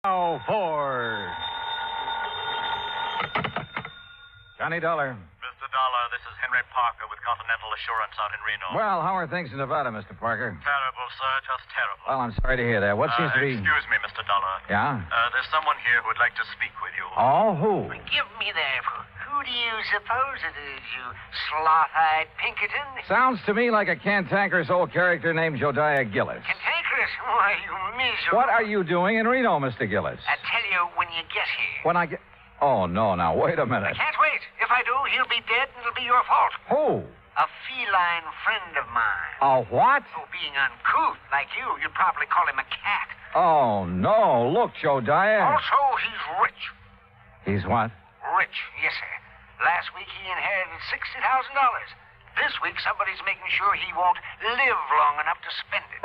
Now for Johnny Dollar. Mr. Dollar, this is Henry Parker with Continental Assurance out in Reno. Well, how are things in Nevada, Mr. Parker? Terrible, sir, just terrible. Well, I'm sorry to hear that. What seems to be... Excuse me, Mr. Dollar. Yeah? There's someone here who would like to speak with you. Oh, who? Give me that. Who do you suppose it is, you sloth-eyed Pinkerton? Sounds to me like a cantankerous old character named Jodiah Gillis. Cantankerous? Why, you miserable... What are you doing in Reno, Mr. Gillis? I tell you when you get here. When I get... Oh, no, now, wait a I minute. can't wait. If I do, he'll be dead and it'll be your fault. Who? A feline friend of mine. A what? Oh, being uncouth like you'd probably call him a cat. Oh, no. Look, Jodiah. Also, he's rich. He's what? Rich, yes, sir. Last week he inherited $60,000. This week somebody's making sure he won't live long enough to spend it.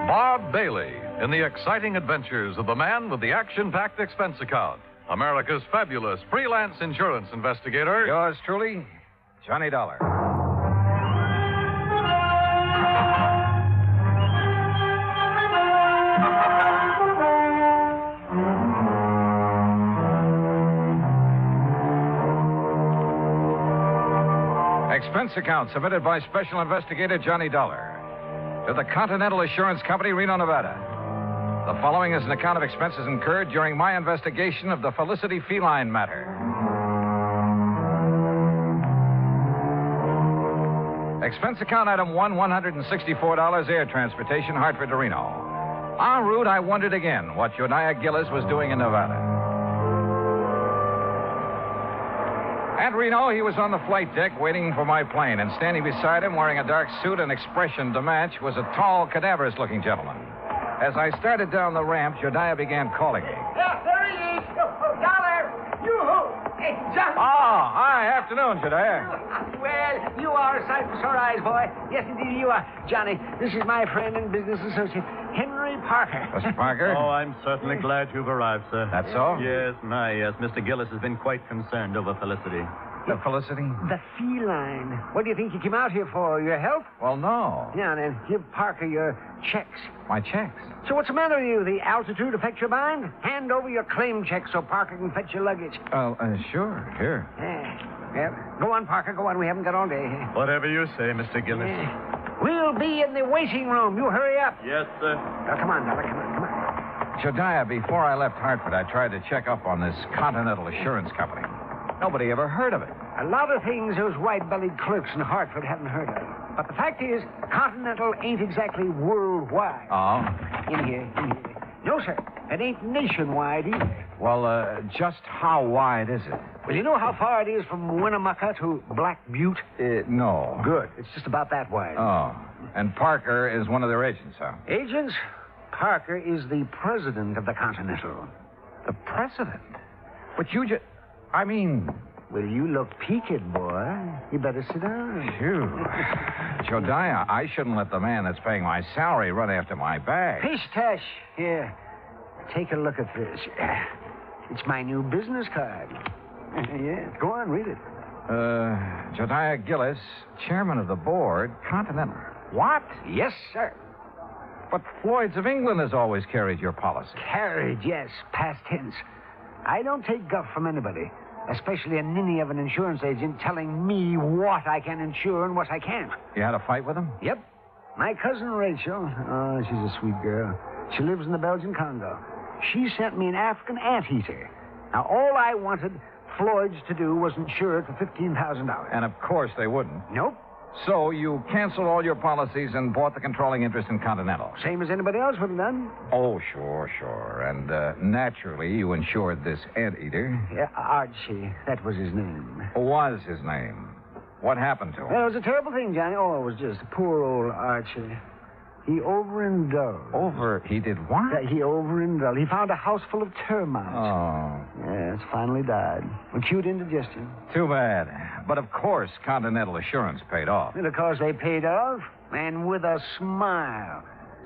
Bob Bailey in the exciting adventures of the man with the action-packed expense account. America's fabulous freelance insurance investigator. Yours truly, Johnny Dollar. Expense account submitted by Special Investigator Johnny Dollar to the Continental Assurance Company, Reno, Nevada. The following is an account of expenses incurred during my investigation of the Felicity feline matter. Expense account item 1, $164 air transportation, Hartford to Reno. En route, I wondered again what Jodiah Gillis was doing in Nevada. At Reno, he was on the flight deck waiting for my plane, and standing beside him, wearing a dark suit and expression to match, was a tall, cadaverous-looking gentleman. As I started down the ramp, Jodiah began calling me. Yeah, there he is. Dollar. Yoo-hoo. Hey, Johnny. Oh, hi. Afternoon, Jodiah. Well, you are a sight for sore eyes, boy. Yes, indeed, you are. Johnny, this is my friend and business associate, Henry Parker. Mr. Parker? Oh, I'm certainly glad you've arrived, sir. That's so? Yes, yes. Mr. Gillis has been quite concerned over Felicity. The Felicity? The feline. What do you think you came out here for? Your help? Well, no. Yeah, then give Parker your checks. My checks. So what's the matter with you? The altitude affect your mind? Hand over your claim check so Parker can fetch your luggage. Sure. Here. Yeah. Go on, Parker. Go on. We haven't got all day. Whatever you say, Mr. Gillis. We'll be in the waiting room. You hurry up. Yes, sir. Now, come on, Dollar. Come on. Jodiah, before I left Hartford, I tried to check up on this Continental Assurance Company. Nobody ever heard of it. A lot of things those white-bellied clerks in Hartford haven't heard of. But the fact is, Continental ain't exactly worldwide. Oh? In here. No, sir. It ain't nationwide either. Well, just how wide is it? Well, you know how far it is from Winnemucca to Black Butte? No. Good. It's just about that wide. Oh. And Parker is one of their agents, huh? Agents? Parker is the president of the Continental. The president? But you just... I mean... Well, you look peaked, boy. You better sit down. Phew. Jodiah, I shouldn't let the man that's paying my salary run after my bag. Pish-tash. Here. Take a look at this. It's my new business card. Yeah, go on, read it. Jodiah Gillis, chairman of the board, Continental. What? Yes, sir. But Floyd's of England has always carried your policy. Carried, yes, past tense. I don't take guff from anybody, especially a ninny of an insurance agent telling me what I can insure and what I can't. You had a fight with him? Yep. My cousin Rachel, oh, she's a sweet girl. She lives in the Belgian Congo. She sent me an African anteater. Now, all I wanted Floyd's to do was insure it for $15,000. And of course they wouldn't. Nope. So you canceled all your policies and bought the controlling interest in Continental. Same as anybody else would have done. Oh, sure. And naturally, you insured this anteater. Yeah, Archie. That was his name. Was his name. What happened to him? Well, it was a terrible thing, Johnny. Oh, it was just poor old Archie. He overindulged. He did what? Yeah, he overindulged. He found a house full of termites. Oh. Yes, finally died. Acute indigestion. Too bad. But of course, Continental Assurance paid off. And of course they paid off, and with a smile.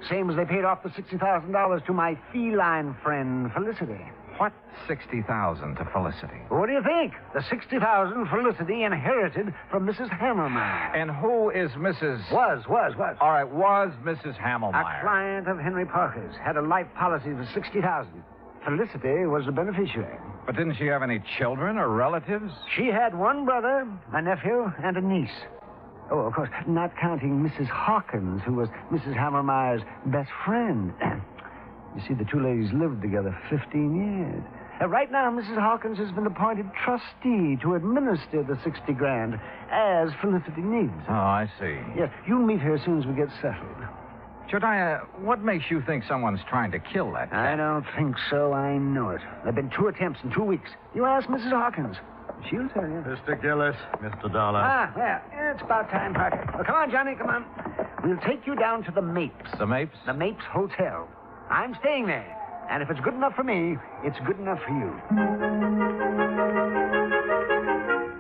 Same as they paid off the $60,000 to my feline friend, Felicity. What 60,000 to Felicity? What do you think? The 60,000 Felicity inherited from Mrs. Hammermeyer. And who is Mrs. Was. All right, was Mrs. Hammelmeyer. A client of Henry Parker's. Had a life policy for 60,000. Felicity was the beneficiary. But didn't she have any children or relatives? She had one brother, a nephew, and a niece. Oh, of course, not counting Mrs. Hawkins, who was Mrs. Hammermeyer's best friend. You see, the two ladies lived together 15 years. Right now, Mrs. Hawkins has been appointed trustee to administer the 60 grand as Felicity needs. Oh, I see. Yes, you'll meet her as soon as we get settled. Jodiah, what makes you think someone's trying to kill that cat? I don't think so. I know it. There have been 2 attempts in 2 weeks. You ask Mrs. Hawkins. She'll tell you. Mr. Gillis. Mr. Dollar. Well, it's about time, Parker. Well, come on, Johnny, come on. We'll take you down to the Mapes. The Mapes? The Mapes Hotel. I'm staying there. And if it's good enough for me, it's good enough for you.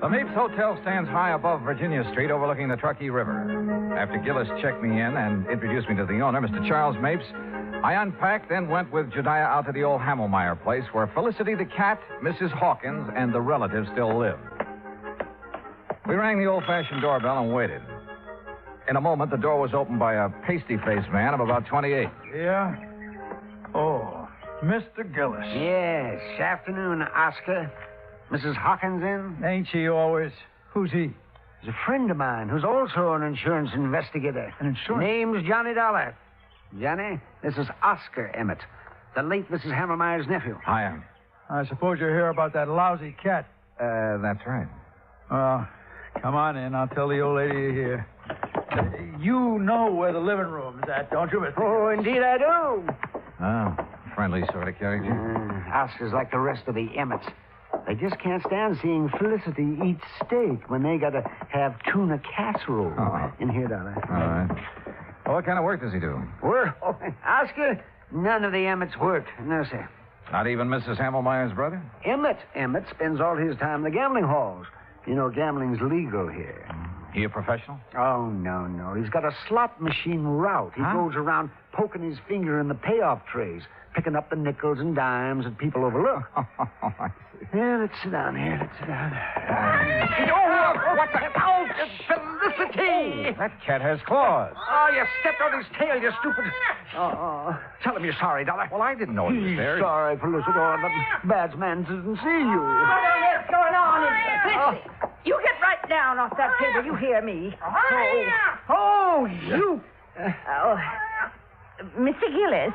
The Mapes Hotel stands high above Virginia Street overlooking the Truckee River. After Gillis checked me in and introduced me to the owner, Mr. Charles Mapes, I unpacked, then went with Jodiah out to the old Hammelmeyer place where Felicity the cat, Mrs. Hawkins, and the relatives still lived. We rang the old-fashioned doorbell and waited. In a moment, the door was opened by a pasty-faced man of about 28. Yeah? Oh, Mr. Gillis. Yes, afternoon, Oscar. Mrs. Hawkins in? Ain't she always? Who's he? He's a friend of mine who's also an insurance investigator. An insurance? Name's Johnny Dollar. Johnny, this is Oscar Emmett, the late Mrs. Hammermeyer's nephew. I am. I suppose you're here about that lousy cat. That's right. Well, come on in. I'll tell the old lady you're here. You know where the living room is at, don't you, Mr. Oh, indeed I do. Oh, friendly sort of character. Oscar's like the rest of the Emmets. They just can't stand seeing Felicity eat steak when they gotta have tuna casserole. Oh. In here, Dollar. All right. Well, what kind of work does he do? Work? Oh, Oscar, none of the Emmets work. No, sir. Not even Mrs. Hammelmeyer's brother? Emmett spends all his time in the gambling halls. You know, gambling's legal here. He a professional? Oh, no. He's got a slot machine route. He goes around poking his finger in the payoff trays, picking up the nickels and dimes that people overlook. Oh, I see. Yeah, let's sit down here. What the? Oh, Felicity! That cat has claws. Oh, you stepped on his tail, you stupid. Tell him you're sorry, Dollar. Well, I didn't know he was He's there. sorry, Felicity. Oh, the bad man didn't see you. What's going on? Felicity, you get right down off that table. You hear me. Oh, you. Mr. Gillis,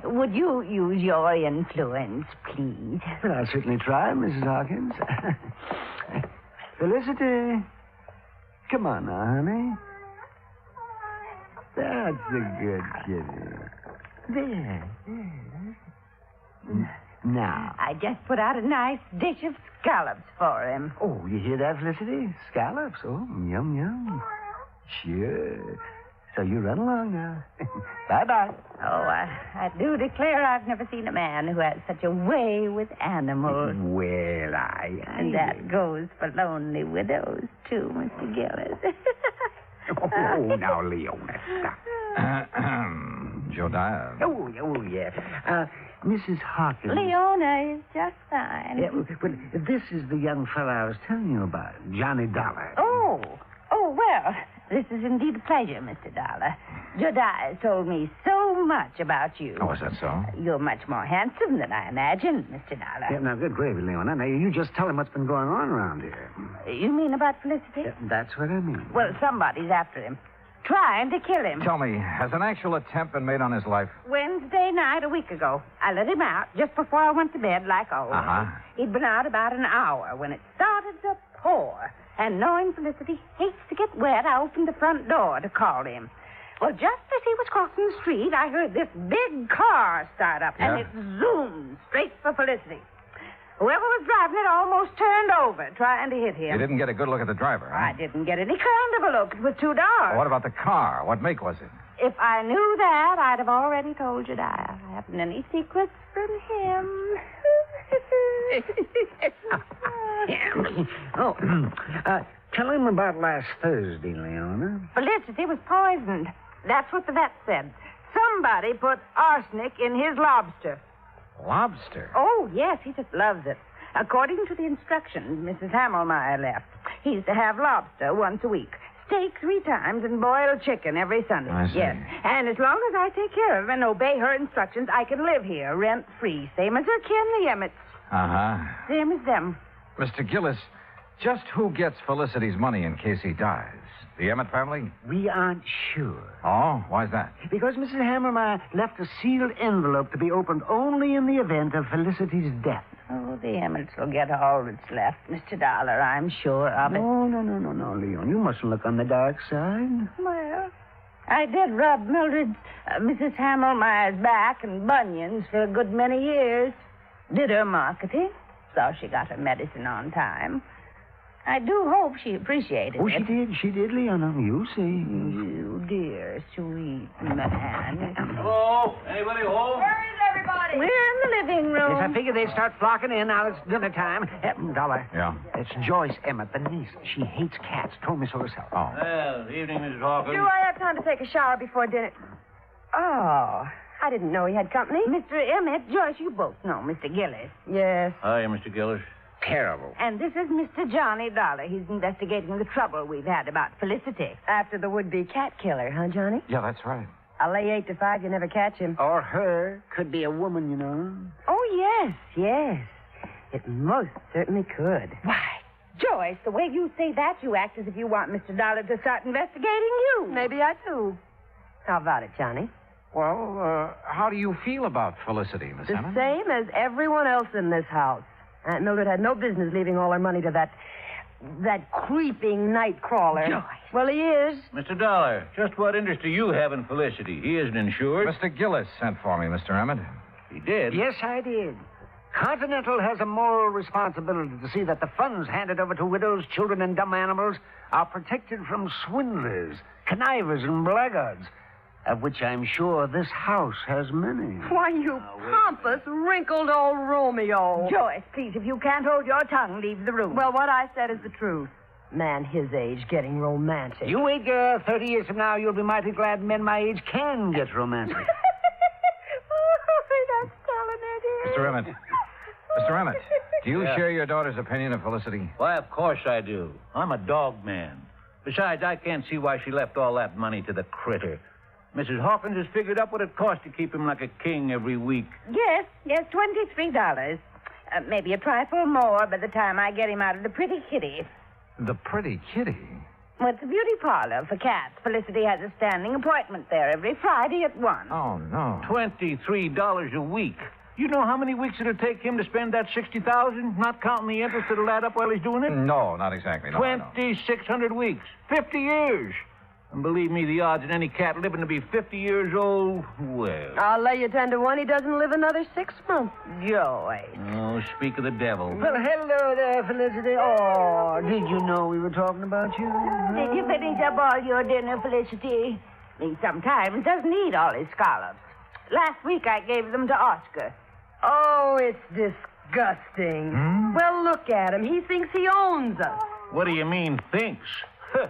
would you use your influence, please? Well, I'll certainly try, Mrs. Hawkins. Felicity. Come on now, honey. That's a good kitty. There. Now. I just put out a nice dish of scallops for him. Oh, you hear that, Felicity? Scallops. Oh, yum. Sure. So you run along now. Bye-bye. Oh, I do declare I've never seen a man who has such a way with animals. Well, And that goes for lonely widows, too, Mr. Gillis. Oh, now, Leona, stop. Jodiah. Oh, yeah. Mrs. Hawkins. Leona is just fine. Yeah, well, this is the young fellow I was telling you about, Johnny Dollar. Oh, well, this is indeed a pleasure, Mr. Dollar. Jodiah told me so much about you. Oh, is that so? You're much more handsome than I imagined, Mr. Dollar. Yeah, now, good gravy, Leona. Now, you just tell him what's been going on around here. You mean about Felicity? Yeah, that's what I mean. Well, somebody's after him, trying to kill him. Tell me, has an actual attempt been made on his life? Wednesday night a week ago, I let him out just before I went to bed, like always. Uh-huh. He'd been out about an hour when it started to pour. And knowing Felicity hates to get wet, I opened the front door to call him. Well, just as he was crossing the street, I heard this big car start up, Yeah? and it zoomed straight for Felicity. Whoever was driving it almost turned over, trying to hit him. You didn't get a good look at the driver, huh? I didn't get any kind of a look. It was too dark. Well, what about the car? What make was it? If I knew that, I'd have already told you that. I haven't any secrets from him. Tell him about last Thursday, Leona. Felicity was poisoned. That's what the vet said. Somebody put arsenic in his lobster. Lobster? Oh, yes, he just loves it. According to the instructions Mrs. Hammelmeyer left, he's to have lobster once a week, steak 3 times, and boiled chicken every Sunday. I see. Yes, and as long as I take care of him and obey her instructions, I can live here rent-free, same as her kin, the Emmets. Uh-huh. Same as them. Mr. Gillis, just who gets Felicity's money in case he dies? The Emmett family? We aren't sure. Oh, why's that? Because Mrs. Hammermeyer left a sealed envelope to be opened only in the event of Felicity's death. Oh, the Emmets will get all that's left, Mr. Dollar, I'm sure of it. No, Leon. You mustn't look on the dark side. Well, I did rub Mildred's, Mrs. Hammelmeyer's back and bunions for a good many years. Did her marketing. Saw she got her medicine on time. I do hope she appreciated Oh, it. she did, Leona. You see. You dear, sweet man. Hello? Anybody home? Where is everybody? We're in the living room. Yes, I figured they'd start flocking in. Now it's dinner time. Dollar. Yeah. It's Joyce Emmett, the niece. She hates cats. Told me so herself. Oh. Well, evening, Mrs. Hawkins. Do I have time to take a shower before dinner? Oh, I didn't know he had company. Mr. Emmett, Joyce, you both know Mr. Gillis. Yes. Hi, Mr. Gillis. Terrible. And this is Mr. Johnny Dollar. He's investigating the trouble we've had about Felicity. After the would-be cat killer, huh, Johnny? Yeah, that's right. I'll lay 8 to 5 you never catch him. Or her. Could be a woman, you know. Oh, yes. It most certainly could. Why, Joyce, the way you say that, you act as if you want Mr. Dollar to start investigating you. Maybe I do. How about it, Johnny? Well, how do you feel about Felicity, Miss The Emmett? same as everyone else in this house. Aunt Mildred had no business leaving all her money to that creeping night crawler. Joyce. Well, he is. Mr. Dollar, just what interest do you have in Felicity? He isn't insured. Mr. Gillis sent for me, Mr. Emmett. He did? Yes, I did. Continental has a moral responsibility to see that the funds handed over to widows, children, and dumb animals are protected from swindlers, connivers, and blackguards, of which I'm sure this house has many. Why, you pompous, wrinkled old Romeo. Joyce, please, if you can't hold your tongue, leave the room. Well, what I said is the truth. Man his age getting romantic. You wait, girl. 30 years from now, you'll be mighty glad men my age can get romantic. That's telling it. Mr. Emmett. Mr. Emmett, do you share your daughter's opinion of Felicity? Why, of course I do. I'm a dog man. Besides, I can't see why she left all that money to the critter. Mrs. Hawkins has figured up what it costs to keep him like a king every week. Yes, $23. Maybe a trifle more by the time I get him out of the pretty kitty. The pretty kitty? Well, it's a beauty parlor for cats. Felicity has a standing appointment there every Friday at 1. Oh, no. $23 a week. You know how many weeks it'll take him to spend that $60,000, not counting the interest that'll add up while he's doing it? No, not exactly. No, I know. 2,600 weeks. 50 years. And believe me, the odds of any cat living to be 50 years old, well... I'll lay you 10 to 1 he doesn't live another 6 months. Joyce. Oh, speak of the devil. Well, hello there, Felicity. Oh, did you know we were talking about you? Did you finish up all your dinner, Felicity? He sometimes doesn't eat all his scallops. Last week I gave them to Oscar. Oh, it's disgusting. Well, look at him. He thinks he owns us. What do you mean, thinks? Huh.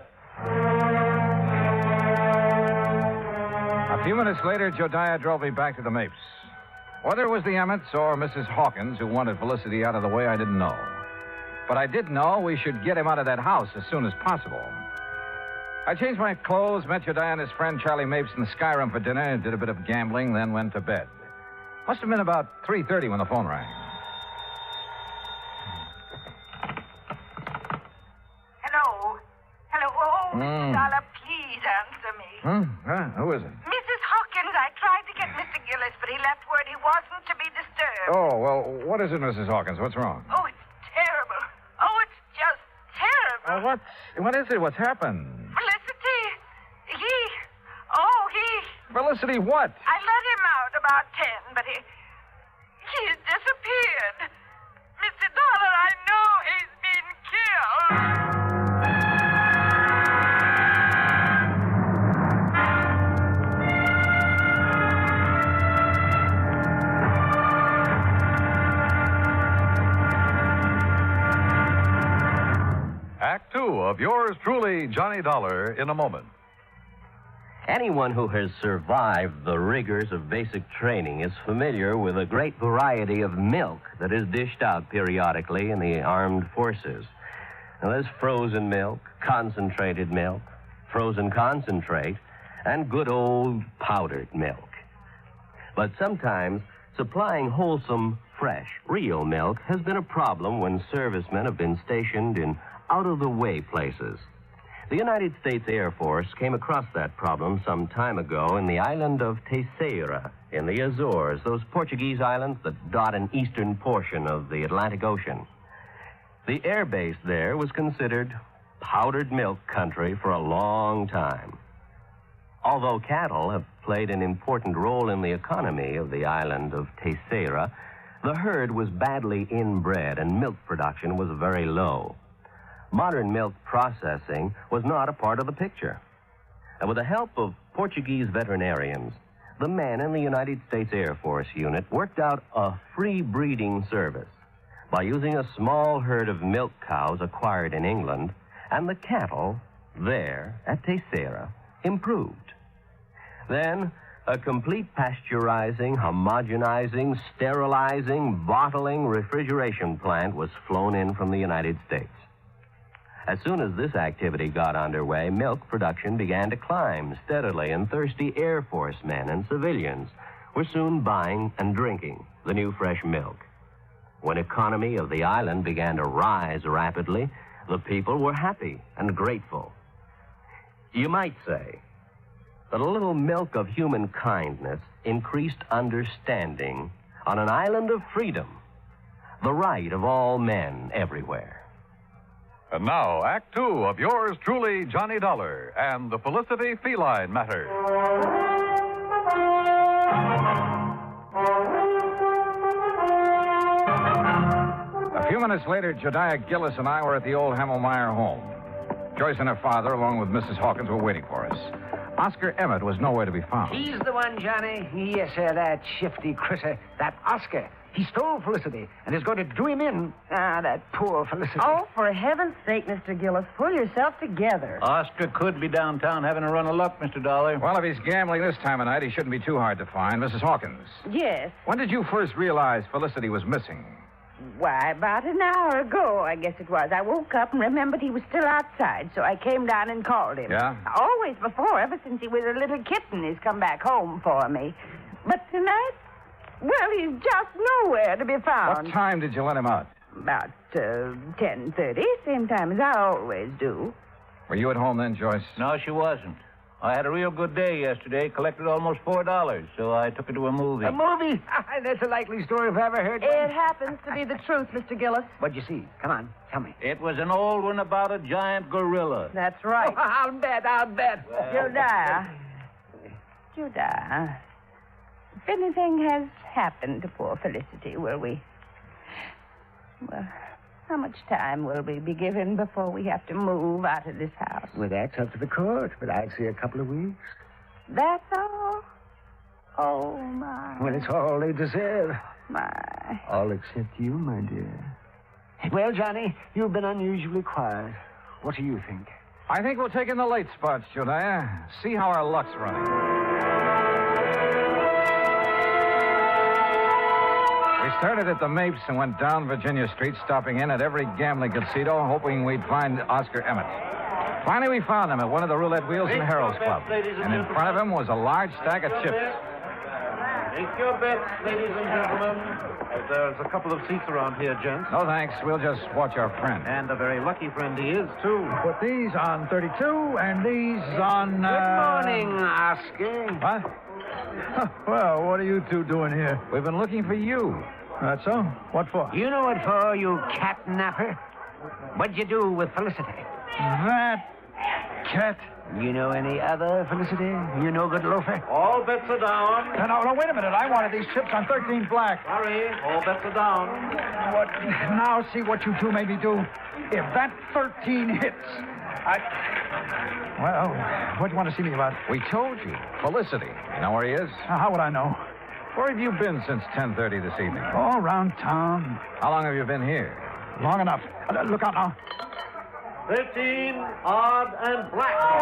A few minutes later, Jodiah drove me back to the Mapes. Whether it was the Emmets or Mrs. Hawkins who wanted Felicity out of the way, I didn't know. But I did know we should get him out of that house as soon as possible. I changed my clothes, met Jodiah and his friend Charlie Mapes in the Skyrim for dinner, did a bit of gambling, then went to bed. Must have been about 3:30 when the phone rang. Hello? Oh, Mr. Dollar, please answer me. Who is it? Mrs. Hawkins, I tried to get Mr. Gillis, but he left word he wasn't to be disturbed. Oh, well, what is it, Mrs. Hawkins? What's wrong? Oh, it's terrible. Oh, it's just terrible. What is it? What's happened? Felicity, he... Felicity, what? I let him out about 10, but he's disappeared. Mr. Dollar, I know he's been killed. Act 2 of yours truly, Johnny Dollar, in a moment. Anyone who has survived the rigors of basic training is familiar with a great variety of milk that is dished out periodically in the armed forces. Now, there's frozen milk, concentrated milk, frozen concentrate, and good old powdered milk. But sometimes supplying wholesome, fresh, real milk has been a problem when servicemen have been stationed in out-of-the-way places. The United States Air Force came across that problem some time ago in the island of Terceira in the Azores, those Portuguese islands that dot an eastern portion of the Atlantic Ocean. The air base there was considered powdered milk country for a long time. Although cattle have played an important role in the economy of the island of Terceira, the herd was badly inbred and milk production was very low. Modern milk processing was not a part of the picture. And with the help of Portuguese veterinarians, the men in the United States Air Force unit worked out a free breeding service by using a small herd of milk cows acquired in England, and the cattle there at Terceira improved. Then, a complete pasteurizing, homogenizing, sterilizing, bottling refrigeration plant was flown in from the United States. As soon as this activity got underway, milk production began to climb steadily, and thirsty Air Force men and civilians were soon buying and drinking the new fresh milk. When economy of the island began to rise rapidly, the people were happy and grateful. You might say that a little milk of human kindness increased understanding on an island of freedom, the right of all men everywhere. And now, Act Two of yours truly, Johnny Dollar, and the Felicity Feline Matter. A few minutes later, Jediah Gillis and I were at the old Hammelmeyer home. Joyce and her father, along with Mrs. Hawkins, were waiting for us. Oscar Emmett was nowhere to be found. He's the one, Johnny. Yes, sir, that shifty critter, that Oscar. He stole Felicity and is going to do him in. Ah, that poor Felicity. Oh, for heaven's sake, Mr. Gillis, pull yourself together. Oscar could be downtown having a run of luck, Mr. Dollar. Well, if he's gambling this time of night, he shouldn't be too hard to find. Mrs. Hawkins. Yes. When did you first realize Felicity was missing? Why, about an hour ago, I guess it was. I woke up and remembered he was still outside, so I came down and called him. Yeah? Always before, ever since he was a little kitten, he's come back home for me. But tonight, well, he's just nowhere to be found. What time did you let him out? About 10:30, same time as I always do. Were you at home then, Joyce? No, she wasn't. I had a real good day yesterday, collected almost $4, so I took her to a movie. A movie? That's a likely story if I ever heard one. It happens to be the truth, Mr. Gillis. What'd you see? Come on, tell me. It was an old one about a giant gorilla. That's right. Oh, I'll bet. Jediah, if anything has happened to poor Felicity, will we... Well, how much time will we be given before we have to move out of this house? Well, that's up to the court, but I'd say a couple of weeks. That's all? Oh, my. Well, it's all they deserve. My. All except you, my dear. Well, Johnny, you've been unusually quiet. What do you think? I think we'll take in the late spots, Jediah. See how our luck's running. We started at the Mapes and went down Virginia Street, stopping in at every gambling casino, hoping we'd find Oscar Emmett. Finally, we found him at one of the roulette wheels in Harold's Club. And in front of him was a large stack of chips. Take your bets, ladies and gentlemen. There's a couple of seats around here, gents. No, thanks. We'll just watch our friend. And a very lucky friend he is, too. Put these on 32 and these on... Good morning, Oscar. What? Well, what are you two doing here? We've been looking for you. That's so? What for? You know what for, you catnapper? What'd you do with Felicity? That cat. You know any other Felicity? You no good loafer? All bets are down. No, wait a minute. I wanted these chips on 13 black. Hurry, all bets are down. What? Now see what you two made me do. If that 13 hits, Well, what do you want to see me about? We told you. Felicity. You know where he is? How would I know? Where have you been since 10:30 this evening? All around town. How long have you been here? Long enough. Look out now. 13, odd, and black. Oh,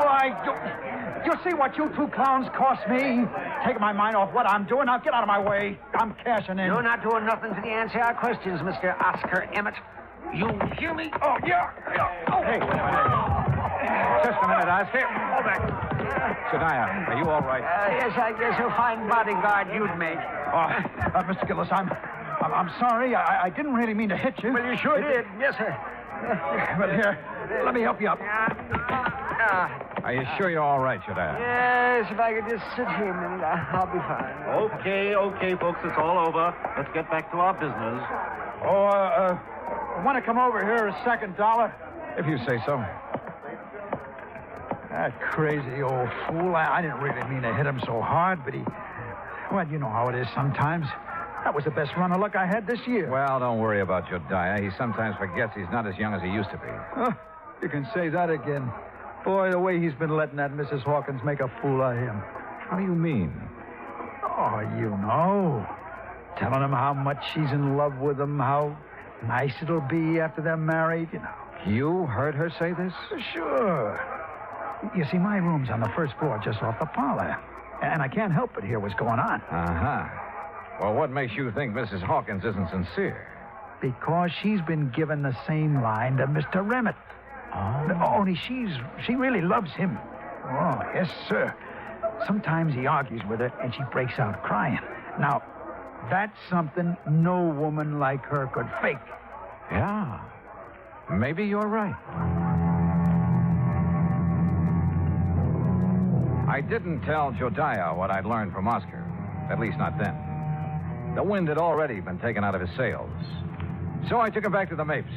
why, You see what you two clowns cost me? Taking my mind off what I'm doing. Now get out of my way. I'm cashing in. You're not doing nothing to answer our questions, Mr. Oscar Emmett. You hear me? Oh, yeah. Oh. Hey, wait a minute. Just a minute, Oscar. Hold back. Shadiah, are you all right? Yes, I guess a fine bodyguard you'd make. Mr. Gillis, I'm sorry. I didn't really mean to hit you. Well, you sure did. Yes, sir. But here, let me help you up. Are you sure you're all right, Shadiah? Yes, if I could just sit here a minute, I'll be fine. Okay, folks, it's all over. Let's get back to our business. Want to come over here a second, Dollar? If you say so. That crazy old fool. I didn't really mean to hit him so hard, but he... Well, you know how it is sometimes. That was the best run of luck I had this year. Well, don't worry about Jodiah. He sometimes forgets he's not as young as he used to be. You can say that again. Boy, the way he's been letting that Mrs. Hawkins make a fool of him. What do you mean? Oh, you know. Telling him how much she's in love with him, how nice it'll be after they're married, you know. You heard her say this? Sure. You see, my room's on the first floor just off the parlor. And I can't help but hear what's going on. Uh-huh. Well, what makes you think Mrs. Hawkins isn't sincere? Because she's been given the same line to Mr. Emmett. Oh. Only she really loves him. Oh, yes, sir. Sometimes he argues with her, and she breaks out crying. Now, that's something no woman like her could fake. Yeah. Maybe you're right. I didn't tell Jodiah what I'd learned from Oscar. At least not then. The wind had already been taken out of his sails. So I took him back to the Mapes.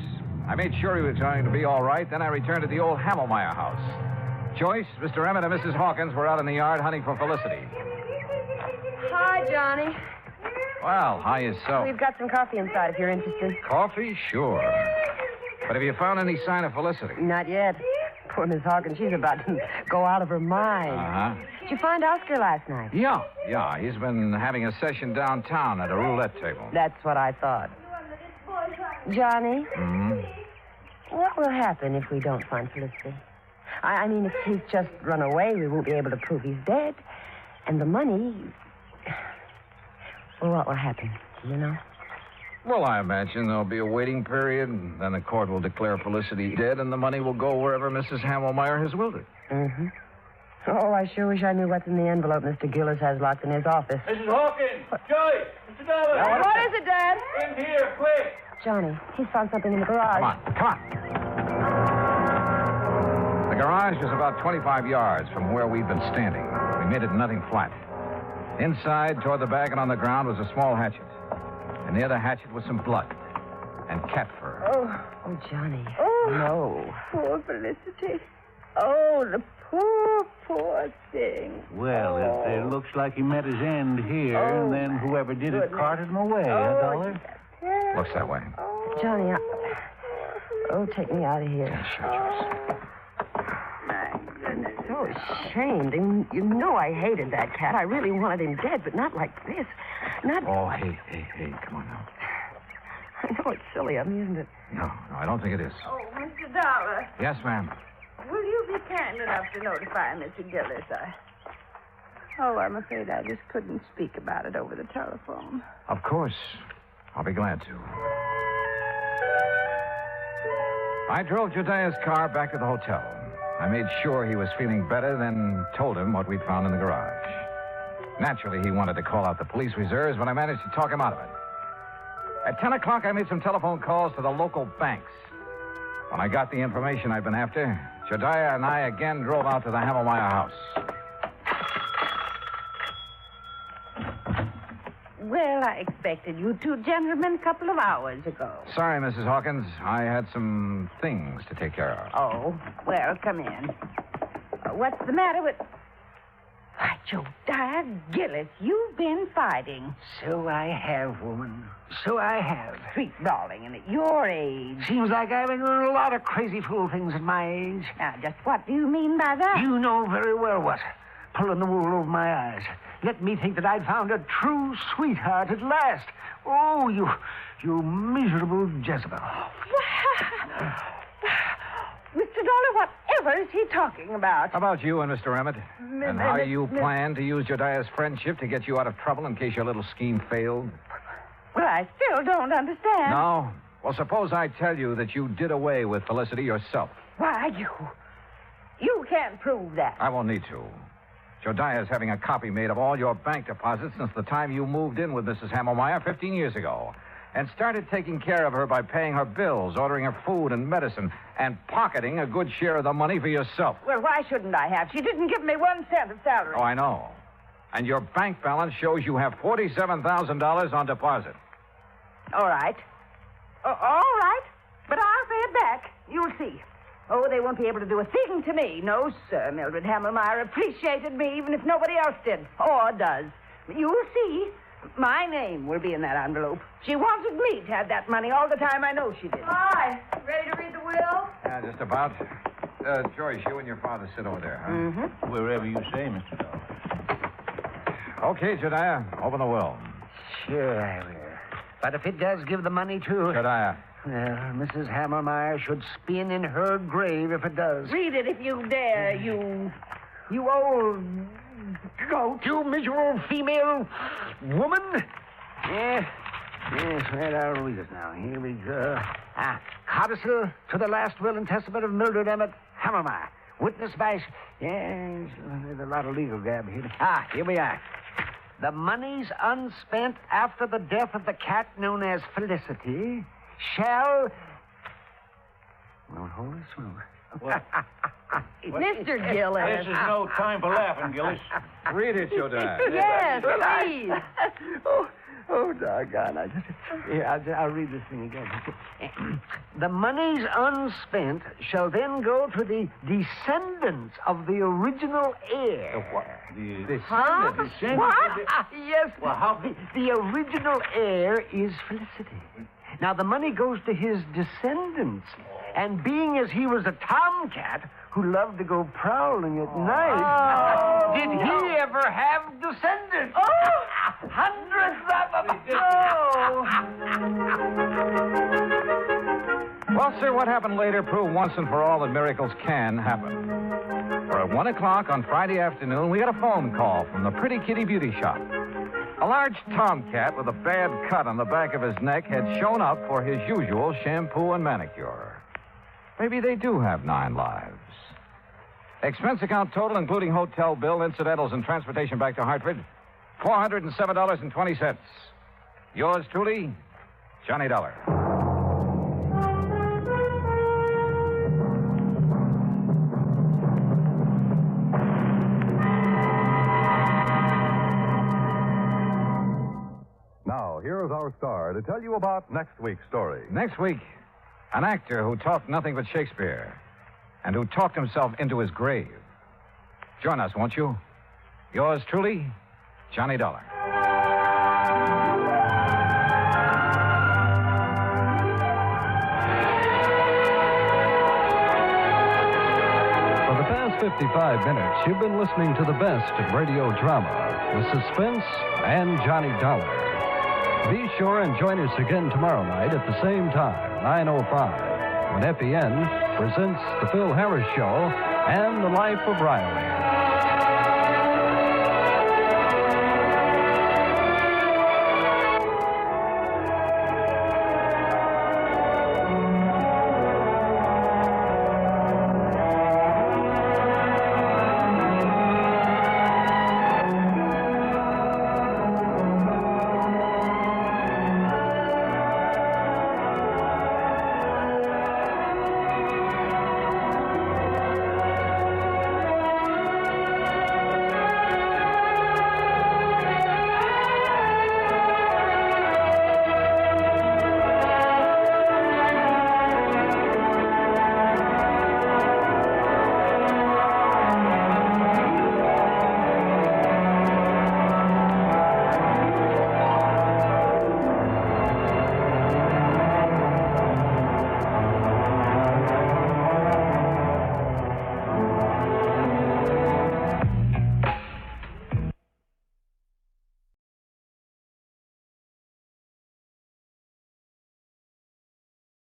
I made sure he was going to be all right. Then I returned to the old Hamelmeyer house. Joyce, Mr. Emmett, and Mrs. Hawkins were out in the yard hunting for Felicity. Hi, Johnny. Well, how is so? We've got some coffee inside if you're interested. Coffee? Sure. But have you found any sign of Felicity? Not yet. Poor Miss Hawkins, she's about to go out of her mind. Uh-huh. Did you find Oscar last night? Yeah. He's been having a session downtown at a roulette table. That's what I thought. Johnny? What will happen if we don't find Felicity? I mean, if he's just run away, we won't be able to prove he's dead. And the money... Well, what will happen? Do you know? Well, I imagine there'll be a waiting period, and then the court will declare Felicity dead, and the money will go wherever Mrs. Hamelmeyer has willed it. Mm-hmm. Oh, I sure wish I knew what's in the envelope Mr. Gillis has locked in his office. Mrs. Hawkins! Joyce! Mr. Dollar! What is it, Dad? In here, quick! Johnny, he's found something in the garage. Come on. The garage was about 25 yards from where we'd been standing. We made it nothing flat. Inside, toward the back and on the ground, was a small hatchet. And near the hatchet was some blood and cat fur. Oh, Johnny. Oh, no. Poor Felicity. Oh, the poor thing. Well, it looks like he met his end here, and then whoever did it carted him away, Dollar? Looks that way. Johnny, take me out of here. Yeah, sure, Joyce. My goodness, so ashamed. And you know I hated that cat. I really wanted him dead, but not like this. Not... Oh, hey, come on now. I know it's silly of me, isn't it? No, I don't think it is. Oh, Mr. Dollar, Yes, ma'am. will you be kind enough to notify Mr. Gillis? I'm afraid I just couldn't speak about it over the telephone. Of course. I'll be glad to. I drove Jodiah's car back to the hotel. I made sure he was feeling better, then told him what we'd found in the garage. Naturally, he wanted to call out the police reserves, but I managed to talk him out of it. At 10 o'clock, I made some telephone calls to the local banks. When I got the information I'd been after, Jodiah and I again drove out to the Hamelmeyer house. Well, I expected you two gentlemen a couple of hours ago. Sorry, Mrs. Hawkins. I had some things to take care of. Oh, well, come in. What's the matter with... Why, Jodiah Gillis, you've been fighting. So I have, woman. So I have. Street brawling, and at your age. Seems like I've been doing a lot of crazy fool things at my age. Now, just what do you mean by that? You know very well what. Pulling the wool over my eyes. Let me think that I'd found a true sweetheart at last. Oh, you miserable Jezebel. Mr. Dollar, whatever is he talking about? How about you and Mr. Emmett? And how you plan to use Jediah's friendship to get you out of trouble in case your little scheme failed? Well, I still don't understand. No? Well, suppose I tell you that you did away with Felicity yourself. Why, you can't prove that. I won't need to. Jediah's having a copy made of all your bank deposits since the time you moved in with Mrs. Hammermeyer 15 years ago and started taking care of her by paying her bills, ordering her food and medicine, and pocketing a good share of the money for yourself. Well, why shouldn't I have? She didn't give me 1 cent of salary. Oh, I know. And your bank balance shows you have $47,000 on deposit. All right. All right. But I'll pay it back. You'll see. Oh, they won't be able to do a thing to me. No, sir. Mildred Hammermeyer appreciated me even if nobody else did. Or does. You'll see. My name will be in that envelope. She wanted me to have that money all the time. I know she did. Hi. Ready to read the will? Yeah, just about. Joyce, you and your father sit over there, huh? Mm-hmm. Wherever you say, Mr. Dollar. Okay, Jediah, open the will. Sure, I will. But if it does give the money to... Jediah. Well, Mrs. Hammermeyer should spin in her grave if it does. Read it if you dare, you old goat. You miserable female woman? Yes, right, I'll read it now. Here we go. Codicil to the last will and testament of Mildred Emmett Hammermeyer. Witnessed by... Yes, there's a lot of legal gab here. Here we are. The monies unspent after the death of the cat known as Felicity shall... Well, hold it smooth. Mr. Gillis. This is no time for laughing, Gillis. Read it, Jediah. Yes, please. Oh, doggone. I'll read this thing again. The monies unspent shall then go to the descendants of the original heir. What? Descendants? What? Yes. Well, how... The original heir is Felicity. Now, the money goes to his descendants. And being as he was a tomcat who loved to go prowling at night, did he ever have descendants? Oh, hundreds of them. Well, sir, what happened later proved once and for all that miracles can happen. For at 1 o'clock on Friday afternoon, we got a phone call from the Pretty Kitty Beauty Shop. A large tomcat with a bad cut on the back of his neck had shown up for his usual shampoo and manicure. Maybe they do have 9 lives. Expense account total, including hotel bill, incidentals, and transportation back to Hartford, $407.20. Yours truly, Johnny Dollar. Now, here is our star to tell you about next week's story. Next week, an actor who talked nothing but Shakespeare and who talked himself into his grave. Join us, won't you? Yours truly, Johnny Dollar. For the past 55 minutes, you've been listening to the best of radio drama with suspense and Johnny Dollar. Be sure and join us again tomorrow night at the same time, 9:05, when FEN presents The Phil Harris Show and The Life of Riley.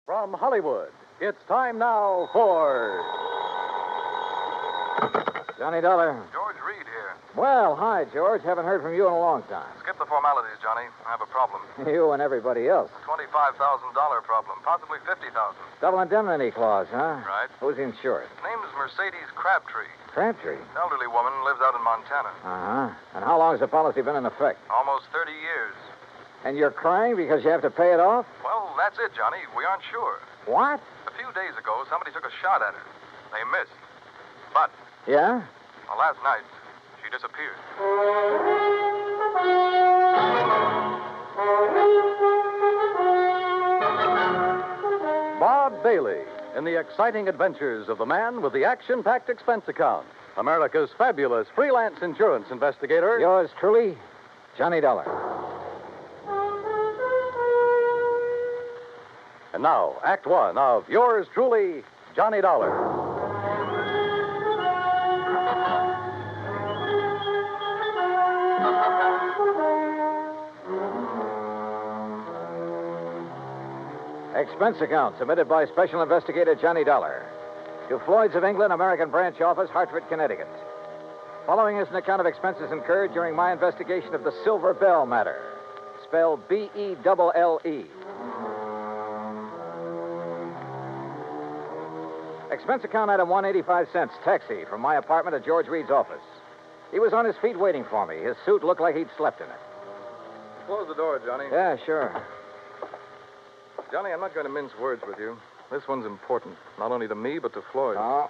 From Hollywood, it's time now for Johnny Dollar. George Reed here. Well, hi, George. Haven't heard from you in a long time. Skip the formalities, Johnny. I have a problem. You and everybody else. A $25,000 problem, possibly $50,000. Double indemnity clause, huh? Right. Who's insured? Name's Mercedes Crabtree. Crabtree. Elderly woman, lives out in Montana. Uh-huh. And how long has the policy been in effect? Almost 30 years. And you're crying because you have to pay it off? Well, that's it, Johnny. We aren't sure. What? A few days ago, somebody took a shot at her. They missed. But, Yeah? well, last night, she disappeared. Bob Bailey in the exciting adventures of the man with the action-packed expense account. America's fabulous freelance insurance investigator. Yours truly, Johnny Dollar. And now, Act One of yours truly, Johnny Dollar. Expense account submitted by Special Investigator Johnny Dollar to Floyd's of England, American Branch Office, Hartford, Connecticut. Following is an account of expenses incurred during my investigation of the Silver Bell matter, spelled B-E-double-L-E. Expense account item 185 cents, taxi from my apartment to George Reed's office. He was on his feet waiting for me. His suit looked like he'd slept in it. Close the door, Johnny. Yeah, sure. Johnny, I'm not going to mince words with you. This one's important, not only to me, but to Floyd. Oh,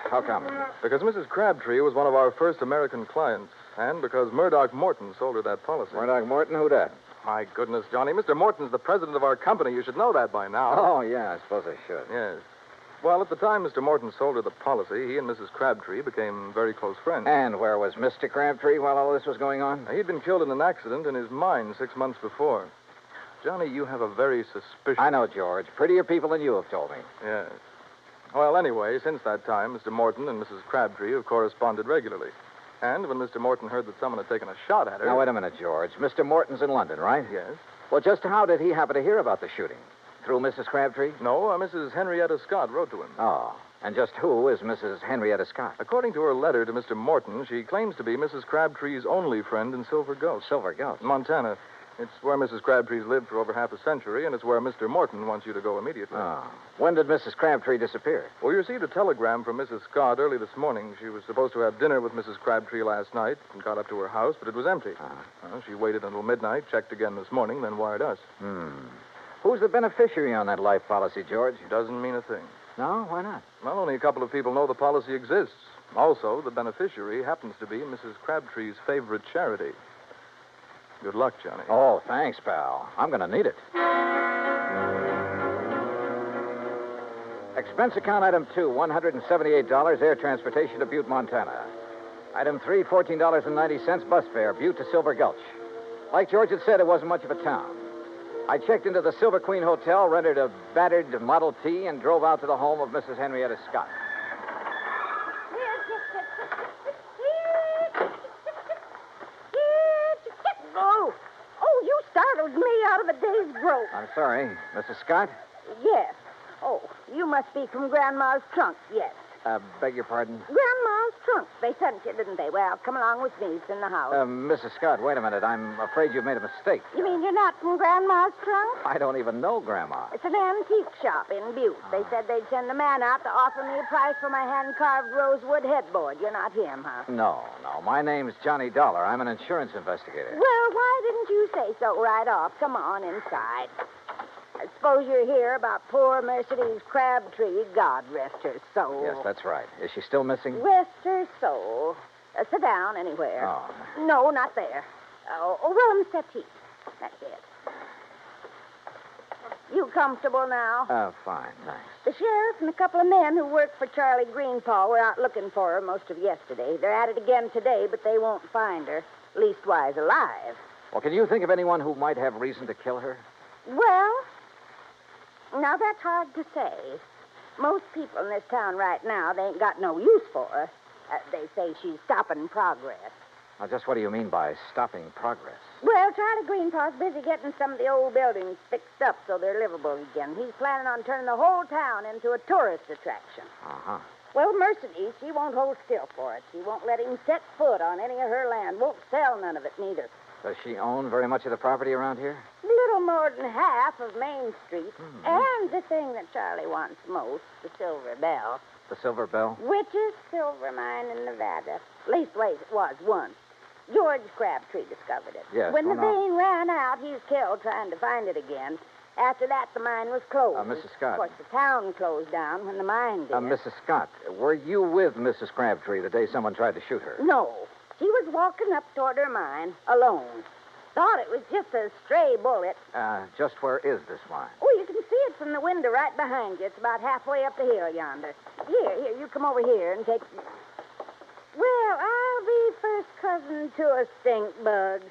how come? Because Mrs. Crabtree was one of our first American clients, and because Murdoch Morton sold her that policy. Murdoch Morton, who dat? My goodness, Johnny. Mr. Morton's the president of our company. You should know that by now. Oh, yeah, I suppose I should. Yes. Well, at the time Mr. Morton sold her the policy, he and Mrs. Crabtree became very close friends. And where was Mr. Crabtree while all this was going on? He'd been killed in an accident in his mine 6 months before. Johnny, you have a very suspicious... I know, George. Prettier people than you have told me. Yes. Well, anyway, since that time, Mr. Morton and Mrs. Crabtree have corresponded regularly. And when Mr. Morton heard that someone had taken a shot at her... Now, wait a minute, George. Mr. Morton's in London, right? Yes. Well, just how did he happen to hear about the shooting? Through Mrs. Crabtree? No, Mrs. Henrietta Scott wrote to him. Oh. And just who is Mrs. Henrietta Scott? According to her letter to Mr. Morton, she claims to be Mrs. Crabtree's only friend in Silver Gulch. Silver Gulch? Montana. It's where Mrs. Crabtree's lived for over half a century, and it's where Mr. Morton wants you to go immediately. Oh. When did Mrs. Crabtree disappear? Well, we received a telegram from Mrs. Scott early this morning. She was supposed to have dinner with Mrs. Crabtree last night and got up to her house, but it was empty. Well, she waited until midnight, checked again this morning, then wired us. Who's the beneficiary on that life policy, George? Doesn't mean a thing. No? Why not? Well, only a couple of people know the policy exists. Also, the beneficiary happens to be Mrs. Crabtree's favorite charity. Good luck, Johnny. Oh, thanks, pal. I'm going to need it. Expense account item 2, $178, air transportation to Butte, Montana. Item 3, $14.90, bus fare, Butte to Silver Gulch. Like George had said, it wasn't much of a town. I checked into the Silver Queen Hotel, rented a battered Model T, and drove out to the home of Mrs. Henrietta Scott. Oh, you startled me out of a day's growth. I'm sorry. Mrs. Scott? Yes. Oh, you must be from Grandma's trunk, yes. Beg your pardon? Grandma's trunk. They sent you, didn't they? Well, come along with me. It's in the house. Mrs. Scott, wait a minute. I'm afraid you've made a mistake. You mean you're not from Grandma's trunk? I don't even know Grandma. It's an antique shop in Butte. They said they'd send a man out to offer me a price for my hand-carved rosewood headboard. You're not him, huh? No. My name's Johnny Dollar. I'm an insurance investigator. Well, why didn't you say so right off? Come on inside. I suppose you're here about poor Mercedes Crabtree. God rest her soul. Yes, that's right. Is she still missing? Rest her soul. Sit down anywhere. Oh. No, not there. Oh, well, on the settee. That's it. You comfortable now? Fine, thanks. The sheriff and a couple of men who work for Charlie Greenpaw were out looking for her most of yesterday. They're at it again today, but they won't find her. Leastwise alive. Well, can you think of anyone who might have reason to kill her? Well, now that's hard to say. Most people in this town right now, they ain't got no use for her. They say she's stopping progress. Now, just what do you mean by stopping progress? Well, Charlie Greenpaw's busy getting some of the old buildings fixed up so they're livable again. He's planning on turning the whole town into a tourist attraction. Uh-huh. Well, Mercedes, she won't hold still for it. She won't let him set foot on any of her land. Won't sell none of it, neither. Does she own very much of the property around here? Little more than half of Main Street. And the thing that Charlie wants most, the Silver Bell. The Silver Bell? Richest silver mine in Nevada. Leastways, it was once. George Crabtree discovered it. Yes, When well, the now- vein ran out, he was killed trying to find it again. After that, the mine was closed. Mrs. Scott. Of course, the town closed down when the mine did. Mrs. Scott, were you with Mrs. Crabtree the day someone tried to shoot her? No. She was walking up toward her mine, alone. Thought it was just a stray bullet. Just where is this mine? Oh, you can see it from the window right behind you. It's about halfway up the hill yonder. Here, you come over here and take... Well, I'll be first cousin to a stink bug.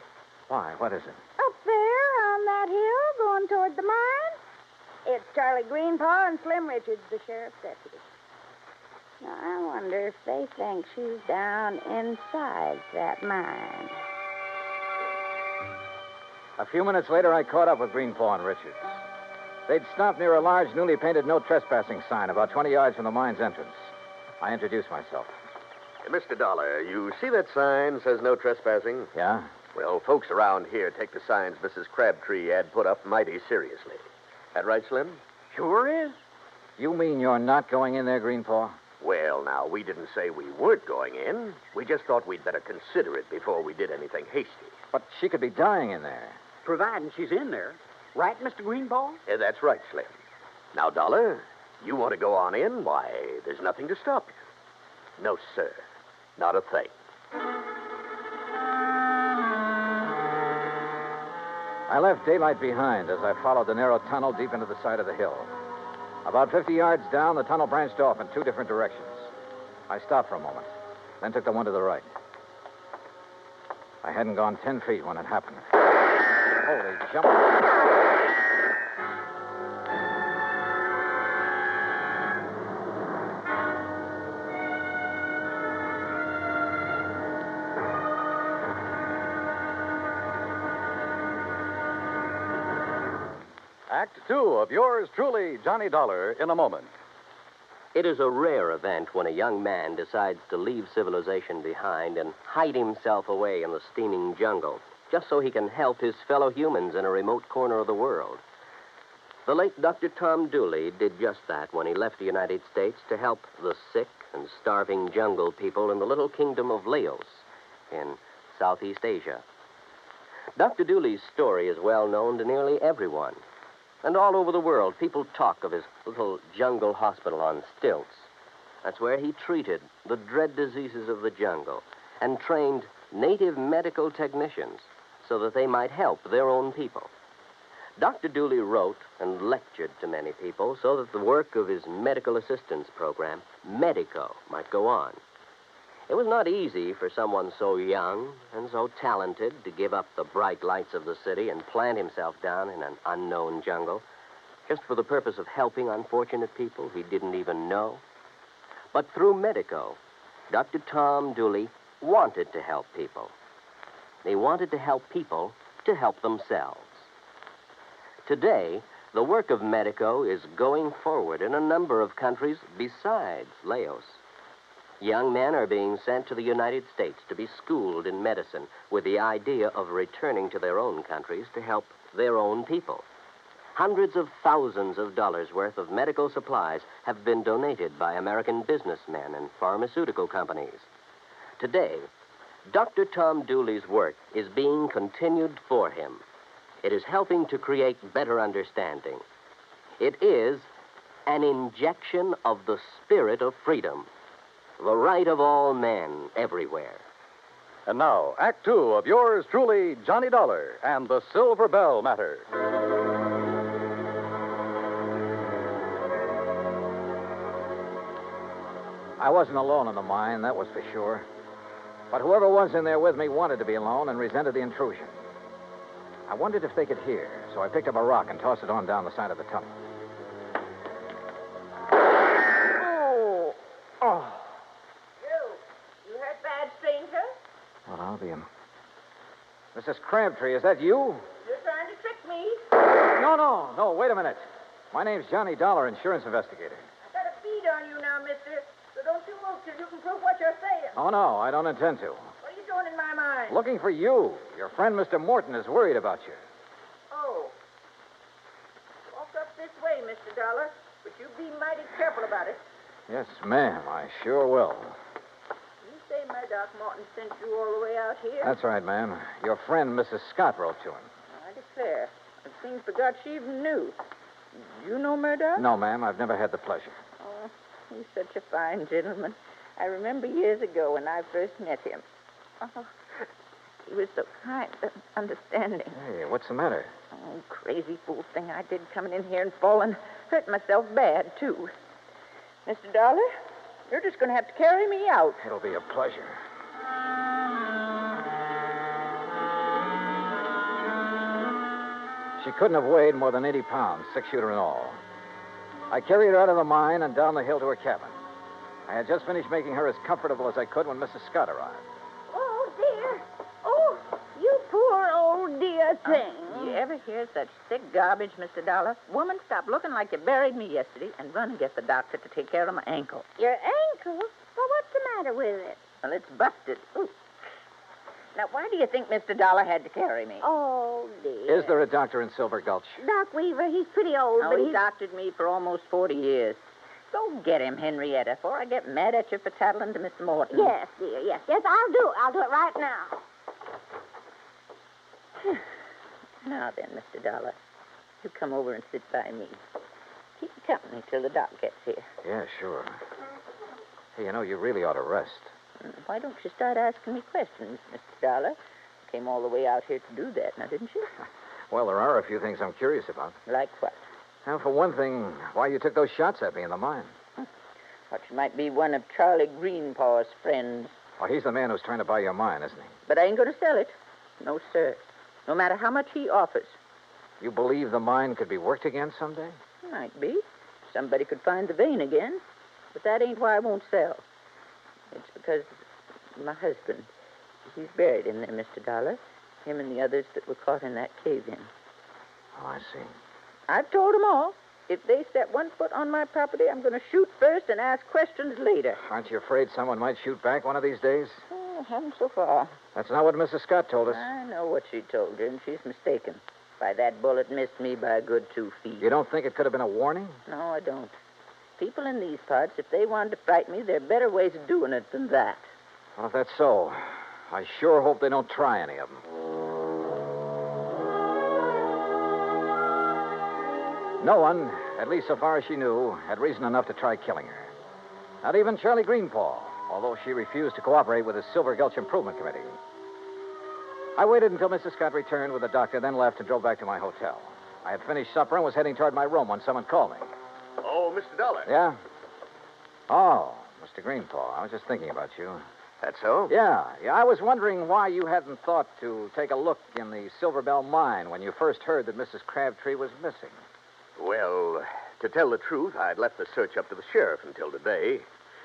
Why? What is it? Up there on that hill going toward the mine. It's Charlie Greenpaw and Slim Richards, the sheriff's deputy. Now, I wonder if they think she's down inside that mine. A few minutes later, I caught up with Greenpaw and Richards. They'd stopped near a large, newly painted no trespassing sign about 20 yards from the mine's entrance. I introduced myself. Mr. Dollar, you see that sign says no trespassing? Yeah? Well, folks around here take the signs Mrs. Crabtree had put up mighty seriously. That right, Slim? Sure is. You mean you're not going in there, Greenpaw? Well, now, we didn't say we weren't going in. We just thought we'd better consider it before we did anything hasty. But she could be dying in there. Providing she's in there. Right, Mr. Greenbaugh? Yeah, that's right, Slim. Now, Dollar, you want to go on in? Why, there's nothing to stop you. No, sir. Not a thing. I left daylight behind as I followed the narrow tunnel deep into the side of the hill. About 50 yards down, the tunnel branched off in two different directions. I stopped for a moment, then took the one to the right. I hadn't gone 10 feet when it happened. Holy jump. Act two of yours truly, Johnny Dollar, in a moment. It is a rare event when a young man decides to leave civilization behind and hide himself away in the steaming jungle, just so he can help his fellow humans in a remote corner of the world. The late Dr. Tom Dooley did just that when he left the United States to help the sick and starving jungle people in the little kingdom of Laos in Southeast Asia. Dr. Dooley's story is well known to nearly everyone. And all over the world, people talk of his little jungle hospital on stilts. That's where he treated the dread diseases of the jungle and trained native medical technicians so that they might help their own people. Dr. Dooley wrote and lectured to many people so that the work of his medical assistance program, Medico, might go on. It was not easy for someone so young and so talented to give up the bright lights of the city and plant himself down in an unknown jungle just for the purpose of helping unfortunate people he didn't even know. But through Medico, Dr. Tom Dooley wanted to help people. He wanted to help people to help themselves. Today, the work of Medico is going forward in a number of countries besides Laos. Young men are being sent to the United States to be schooled in medicine with the idea of returning to their own countries to help their own people. Hundreds of thousands of dollars worth of medical supplies have been donated by American businessmen and pharmaceutical companies. Today, Dr. Tom Dooley's work is being continued for him. It is helping to create better understanding. It is an injection of the spirit of freedom. The right of all men everywhere. And now, Act two of yours truly, Johnny Dollar and the Silver Bell Matter. I wasn't alone in the mine, that was for sure. But whoever was in there with me wanted to be alone and resented the intrusion. I wondered if they could hear, so I picked up a rock and tossed it on down the side of the tunnel. Oh. You hurt bad, stranger? Well, I'll be him. Mrs. Crabtree, is that you? You're trying to trick me. No, wait a minute. My name's Johnny Dollar, insurance investigator. I got a feed on you now, mister. So don't till you can prove what you're saying. Oh, no, I don't intend to. What are you doing in my mind? Looking for you. Your friend, Mr. Morton, is worried about you. Oh. Walk up this way, Mr. Dollar, but you be mighty careful about it. Yes, ma'am, I sure will. You say my Doc Martin sent you all the way out here? That's right, ma'am. Your friend, Mrs. Scott, wrote to him. I declare. It seems forgot she even knew. You know Murdoch? No, ma'am, I've never had the pleasure. Oh, he's such a fine gentleman. I remember years ago when I first met him. Oh, he was so kind and understanding. Hey, what's the matter? Oh, crazy fool thing I did coming in here and falling. Hurt myself bad, too. Mr. Dollar, you're just going to have to carry me out. It'll be a pleasure. She couldn't have weighed more than 80 pounds, 6-shooter and all. I carried her out of the mine and down the hill to her cabin. I had just finished making her as comfortable as I could when Mrs. Scott arrived. Oh, dear. Oh, you poor old dear thing. You ever hear such sick garbage, Mr. Dollar? Woman, stop looking like you buried me yesterday and run and get the doctor to take care of my ankle. Your ankle? Well, what's the matter with it? Well, it's busted. Ooh. Now, why do you think Mr. Dollar had to carry me? Oh, dear. Is there a doctor in Silver Gulch? Doc Weaver, he's pretty old, Oh, but he's he's... doctored me for almost 40 years. Go get him, Henrietta, before I get mad at you for tattling to Mr. Morton. Yes, dear, yes. Yes, I'll do it. I'll do it right now. Now then, Mr. Dollar, you come over and sit by me. Keep company till the doc gets here. Yeah, sure. Hey, you know, you really ought to rest. Why don't you start asking me questions, Mr. Dollar? You came all the way out here to do that, now, didn't you? Well, there are a few things I'm curious about. Like what? Now, for one thing, why you took those shots at me in the mine. What, you might be one of Charlie Greenpaw's friends. Oh, he's the man who's trying to buy your mine, isn't he? But I ain't going to sell it. No, sir. No matter how much he offers. You believe the mine could be worked again someday? Might be. Somebody could find the vein again. But that ain't why I won't sell. It's because my husband, he's buried in there, Mr. Dollar. Him and the others that were caught in that cave-in. Oh, I see. I've told them all. If they step one foot on my property, I'm going to shoot first and ask questions later. Aren't you afraid someone might shoot back one of these days? Oh, haven't so far. That's not what Mrs. Scott told us. I know what she told you, and she's mistaken. Why, that bullet missed me by a good 2 feet. You don't think it could have been a warning? No, I don't. People in these parts, if they wanted to frighten me, there are better ways of doing it than that. Well, if that's so, I sure hope they don't try any of them. No one, at least so far as she knew, had reason enough to try killing her. Not even Charlie Greenpaw, although she refused to cooperate with the Silver Gulch Improvement Committee. I waited until Mrs. Scott returned with the doctor, then left and drove back to my hotel. I had finished supper and was heading toward my room when someone called me. Oh, Mr. Dollar. Yeah? Oh, Mr. Greenpaw, I was just thinking about you. That's so? Yeah. I was wondering why you hadn't thought to take a look in the Silver Bell mine when you first heard that Mrs. Crabtree was missing. Well, to tell the truth, I'd left the search up to the sheriff until today.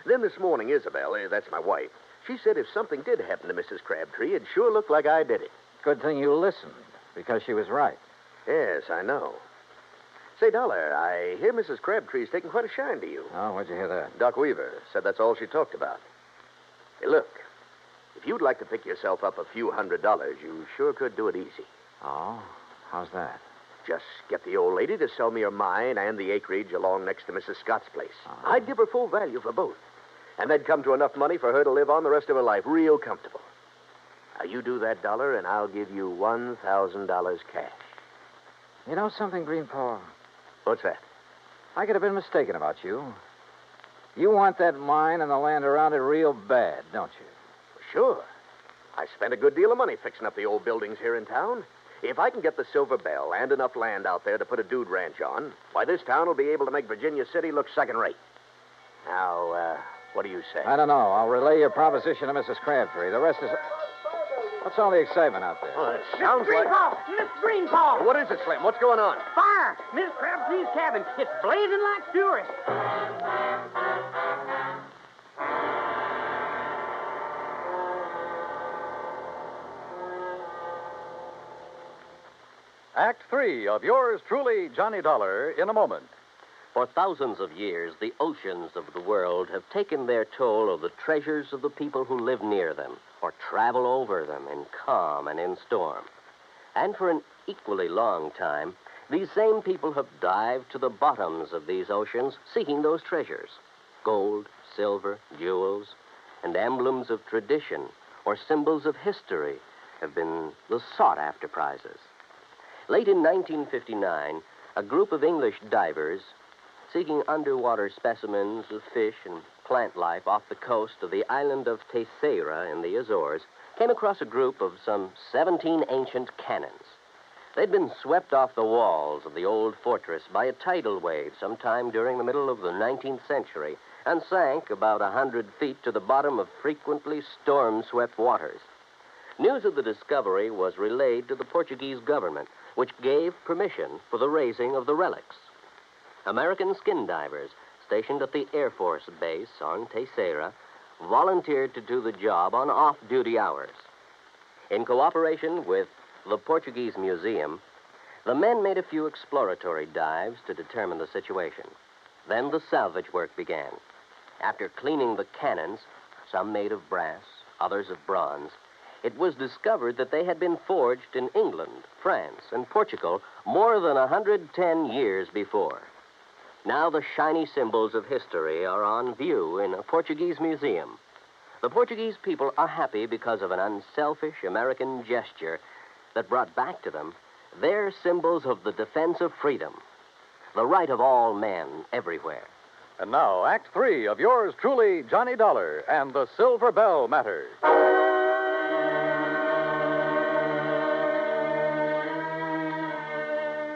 Then this morning, Isabel, that's my wife, she said if something did happen to Mrs. Crabtree, it'd sure look like I did it. Good thing you listened, because she was right. Yes, I know. Say, Dollar, I hear Mrs. Crabtree's taking quite a shine to you. Oh, where'd you hear that? Doc Weaver said that's all she talked about. Hey, look, if you'd like to pick yourself up a few $100, you sure could do it easy. Oh? How's that? Just get the old lady to sell me her mine and the acreage along next to Mrs. Scott's place. I'd give her full value for both. And that'd come to enough money for her to live on the rest of her life real comfortable. Now, you do that, Dollar, and I'll give you $1,000 cash. You know something, Greenpaw? What's that? I could have been mistaken about you. You want that mine and the land around it real bad, don't you? Sure. I spent a good deal of money fixing up the old buildings here in town. If I can get the Silver Bell and enough land out there to put a dude ranch on, why, this town will be able to make Virginia City look second-rate. Now, what do you say? I don't know. I'll relay your proposition to Mrs. Crabtree. The rest is... What's all the excitement out there? Oh, it sounds Miss like... Greenpaw! Miss Greenpaw! What is it, Slim? What's going on? Fire! Miss Crabtree's cabin. It's blazing like fury. Act 3 of yours truly, Johnny Dollar, in a moment. For thousands of years, the oceans of the world have taken their toll of the treasures of the people who live near them or travel over them in calm and in storm. And for an equally long time, these same people have dived to the bottoms of these oceans seeking those treasures. Gold, silver, jewels, and emblems of tradition or symbols of history have been the sought-after prizes. Late in 1959, a group of English divers seeking underwater specimens of fish and plant life off the coast of the island of Terceira in the Azores came across a group of some 17 ancient cannons. They'd been swept off the walls of the old fortress by a tidal wave sometime during the middle of the 19th century and sank about 100 feet to the bottom of frequently storm-swept waters. News of the discovery was relayed to the Portuguese government, which gave permission for the raising of the relics. American skin divers stationed at the Air Force Base on Terceira volunteered to do the job on off-duty hours. In cooperation with the Portuguese Museum, the men made a few exploratory dives to determine the situation. Then the salvage work began. After cleaning the cannons, some made of brass, others of bronze, it was discovered that they had been forged in England, France, and Portugal more than 110 years before. Now the shiny symbols of history are on view in a Portuguese museum. The Portuguese people are happy because of an unselfish American gesture that brought back to them their symbols of the defense of freedom, the right of all men everywhere. And now, Act 3 of yours truly, Johnny Dollar and the Silver Bell Matter.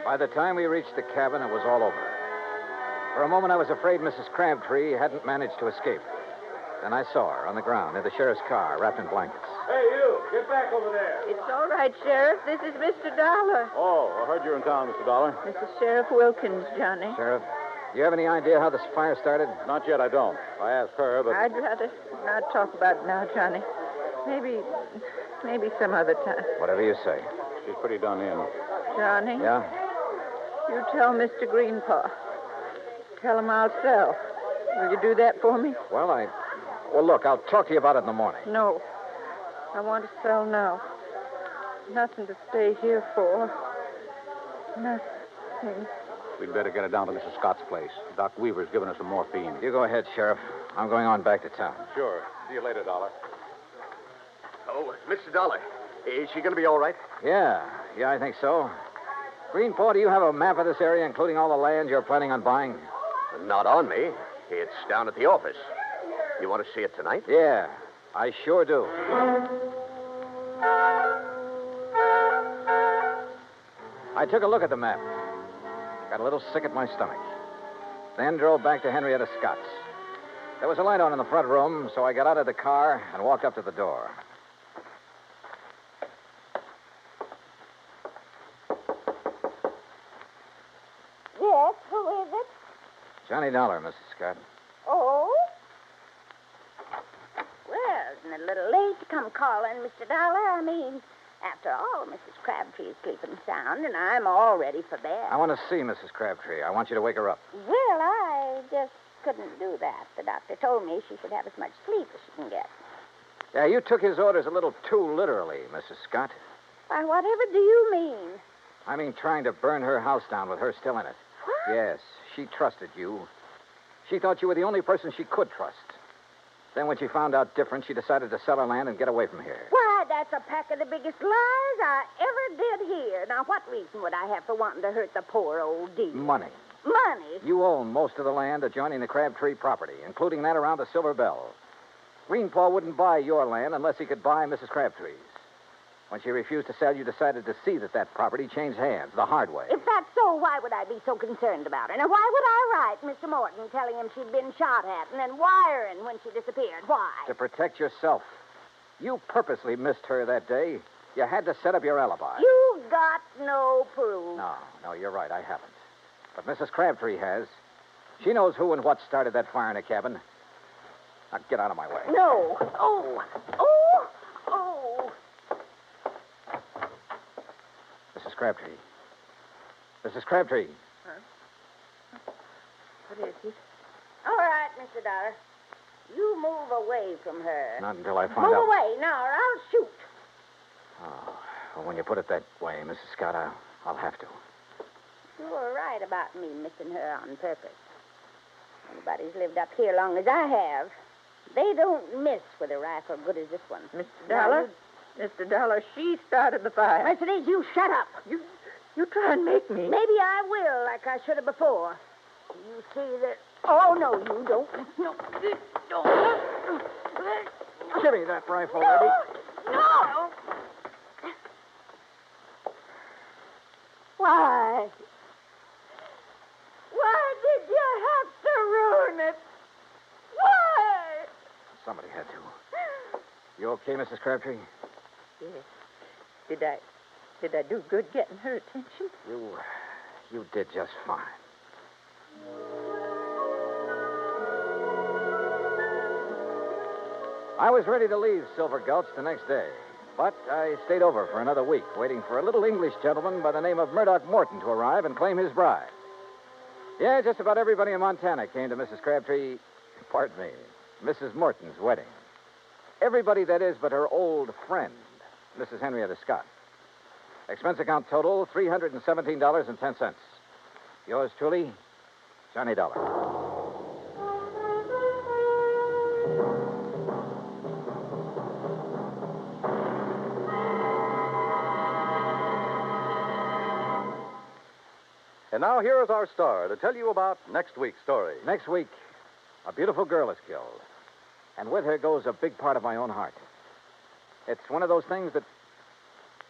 By the time we reached the cabin, it was all over. For a moment, I was afraid Mrs. Crabtree hadn't managed to escape. Then I saw her on the ground near the sheriff's car, wrapped in blankets. Hey, you! Get back over there! It's all right, Sheriff. This is Mr. Dollar. Oh, I heard you're in town, Mr. Dollar. This is Sheriff Wilkins, Johnny. Sheriff, do you have any idea how this fire started? Not yet, I don't. I asked her, but... I'd rather not talk about it now, Johnny. Maybe some other time. Whatever you say. She's pretty done in. Johnny? Yeah? You tell Mr. Greenpaw. Tell him I'll sell. Will you do that for me? Well, look, I'll talk to you about it in the morning. No. I want to sell now. Nothing to stay here for. Nothing. We'd better get her down to Mrs. Scott's place. Doc Weaver's given us some morphine. You go ahead, Sheriff. I'm going on back to town. Sure. See you later, Dollar. Oh, Mr. Dollar, is she going to be all right? Yeah, I think so. Greenpaw, do you have a map of this area, including all the land you're planning on buying? Not on me. It's down at the office. You want to see it tonight? Yeah, I sure do. I took a look at the map. Got a little sick at my stomach. Then drove back to Henrietta Scott's. There was a light on in the front room, so I got out of the car and walked up to the door. Yes, who is it? Johnny Dollar, Mrs. Scott. Oh? Well, isn't it a little late to come calling, Mr. Dollar? I mean, after all, Mrs. Crabtree is sleeping sound, and I'm all ready for bed. I want to see Mrs. Crabtree. I want you to wake her up. Well, I just couldn't do that. The doctor told me she should have as much sleep as she can get. Yeah, you took his orders a little too literally, Mrs. Scott. Why, whatever do you mean? I mean trying to burn her house down with her still in it. What? Yes, she trusted you. She thought you were the only person she could trust. Then when she found out different, she decided to sell her land and get away from here. Why, that's a pack of the biggest lies I ever did hear. Now, what reason would I have for wanting to hurt the poor old dear? Money. Money? You own most of the land adjoining the Crabtree property, including that around the Silver Bell. Greenpaw wouldn't buy your land unless he could buy Mrs. Crabtree's. When she refused to sell, you decided to see that property changed hands the hard way. If that's so, why would I be so concerned about her? Now, why would I write Mr. Morton telling him she'd been shot at and then wiring when she disappeared? Why? To protect yourself. You purposely missed her that day. You had to set up your alibi. You've got no proof. No, you're right. I haven't. But Mrs. Crabtree has. She knows who and what started that fire in the cabin. Now, get out of my way. No. Oh. Mrs. Crabtree. Mrs. Crabtree. Huh? Percy. All right, Mr. Dollar. You move away from her. Not until I find Move out. away now, or I'll shoot. Oh, well, when you put it that way, Mrs. Scott, I'll have to. You were right about me missing her on purpose. Anybody's lived up here long as I have, they don't miss with a rifle good as this one. Mr. Dollar? Mr. Dollar, she started the fire. Mercedes, you shut up. You try and make me. Maybe I will, like I should have before. You see that... Oh, no, you don't. No. Give me that rifle, No. Eddie. No. Why? Why did you have to ruin it? Why? Somebody had to. You okay, Mrs. Crabtree? Yes. Did I do good getting her attention? You did just fine. I was ready to leave Silver Gulch the next day, but I stayed over for another week, waiting for a little English gentleman by the name of Murdoch Morton to arrive and claim his bride. Yeah, just about everybody in Montana came to Mrs. Crabtree, pardon me, Mrs. Morton's wedding. Everybody, that is, but her old friend, Mrs. Henrietta Scott. Expense account total, $317.10. Yours truly, Johnny Dollar. And now here is our star to tell you about next week's story. Next week, a beautiful girl is killed. And with her goes a big part of my own heart. It's one of those things that...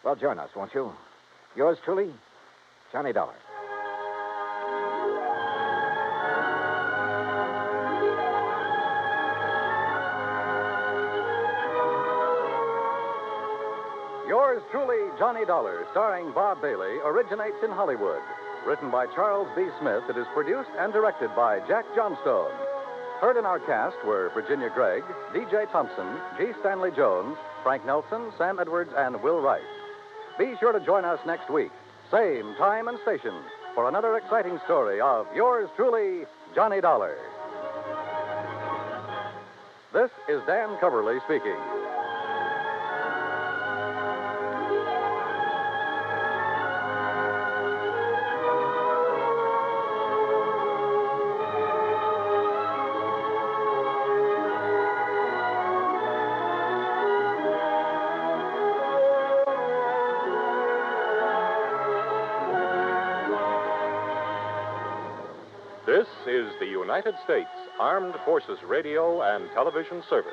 Well, join us, won't you? Yours truly, Johnny Dollar. Yours truly, Johnny Dollar, starring Bob Bailey, originates in Hollywood. Written by Charles B. Smith, it is produced and directed by Jack Johnstone. Heard in our cast were Virginia Gregg, D.J. Thompson, G. Stanley Jones, Frank Nelson, Sam Edwards, and Will Wright. Be sure to join us next week, same time and station, for another exciting story of yours truly, Johnny Dollar. This is Dan Coverly speaking. This is the United States Armed Forces Radio and Television Service.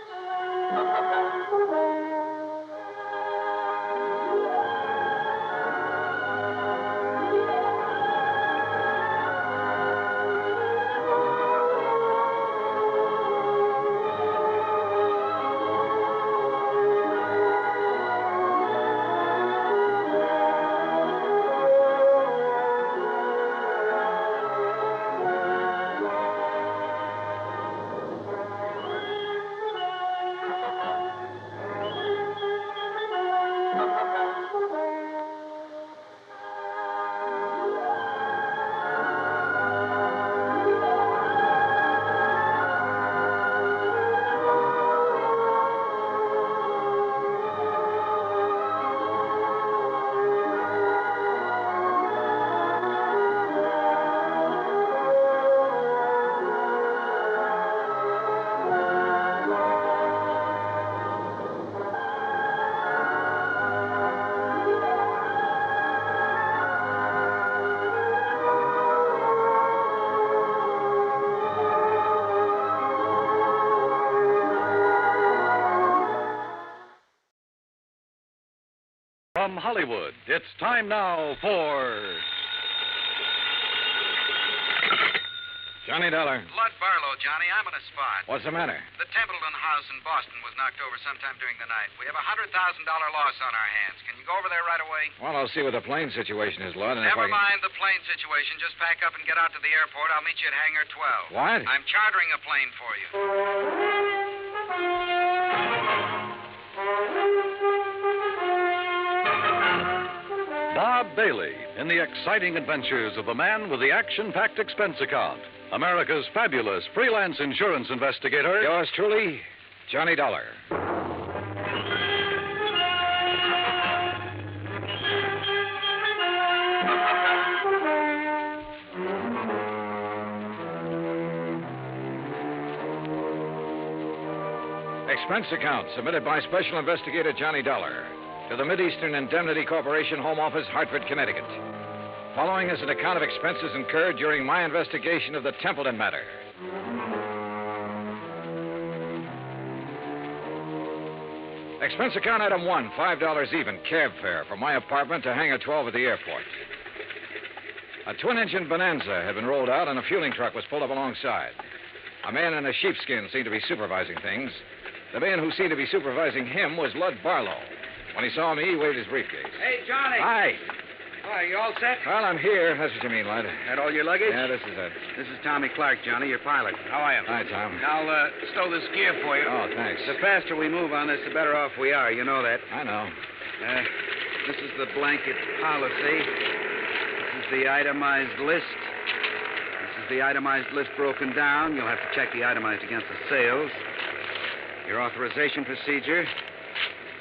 From Hollywood, it's time now for... Johnny Dollar. Lud Barlow, Johnny. I'm on a spot. What's the matter? The Templeton house in Boston was knocked over sometime during the night. We have a $100,000 loss on our hands. Can you go over there right away? Well, I'll see what the plane situation is, Lud, and if Never I can... mind the plane situation. Just pack up and get out to the airport. I'll meet you at Hangar 12. What? I'm chartering a plane for you. Bob Bailey in the exciting adventures of the man with the action-packed expense account. America's fabulous freelance insurance investigator. Yours truly, Johnny Dollar. Expense account submitted by Special Investigator Johnny Dollar to the Mideastern Indemnity Corporation Home Office, Hartford, Connecticut. Following is an account of expenses incurred during my investigation of the Templeton matter. Expense account item 1, $5 even, cab fare from my apartment to Hangar 12 at the airport. A twin-engine Bonanza had been rolled out and a fueling truck was pulled up alongside. A man in a sheepskin seemed to be supervising things. The man who seemed to be supervising him was Lud Barlow. When he saw me, he waved his briefcase. Hey, Johnny. Hi. Hi, you all set? Well, I'm here. That's what you mean, Lud. That all your luggage? Yeah, this is it. This is Tommy Clark, Johnny, your pilot. How are you? Hi, Tom. I'll stow this gear for you. Oh, thanks. The faster we move on this, the better off we are. You know that. I know. This is the blanket policy. This is the itemized list. This is the itemized list broken down. You'll have to check the itemized against the sales. Your authorization procedure.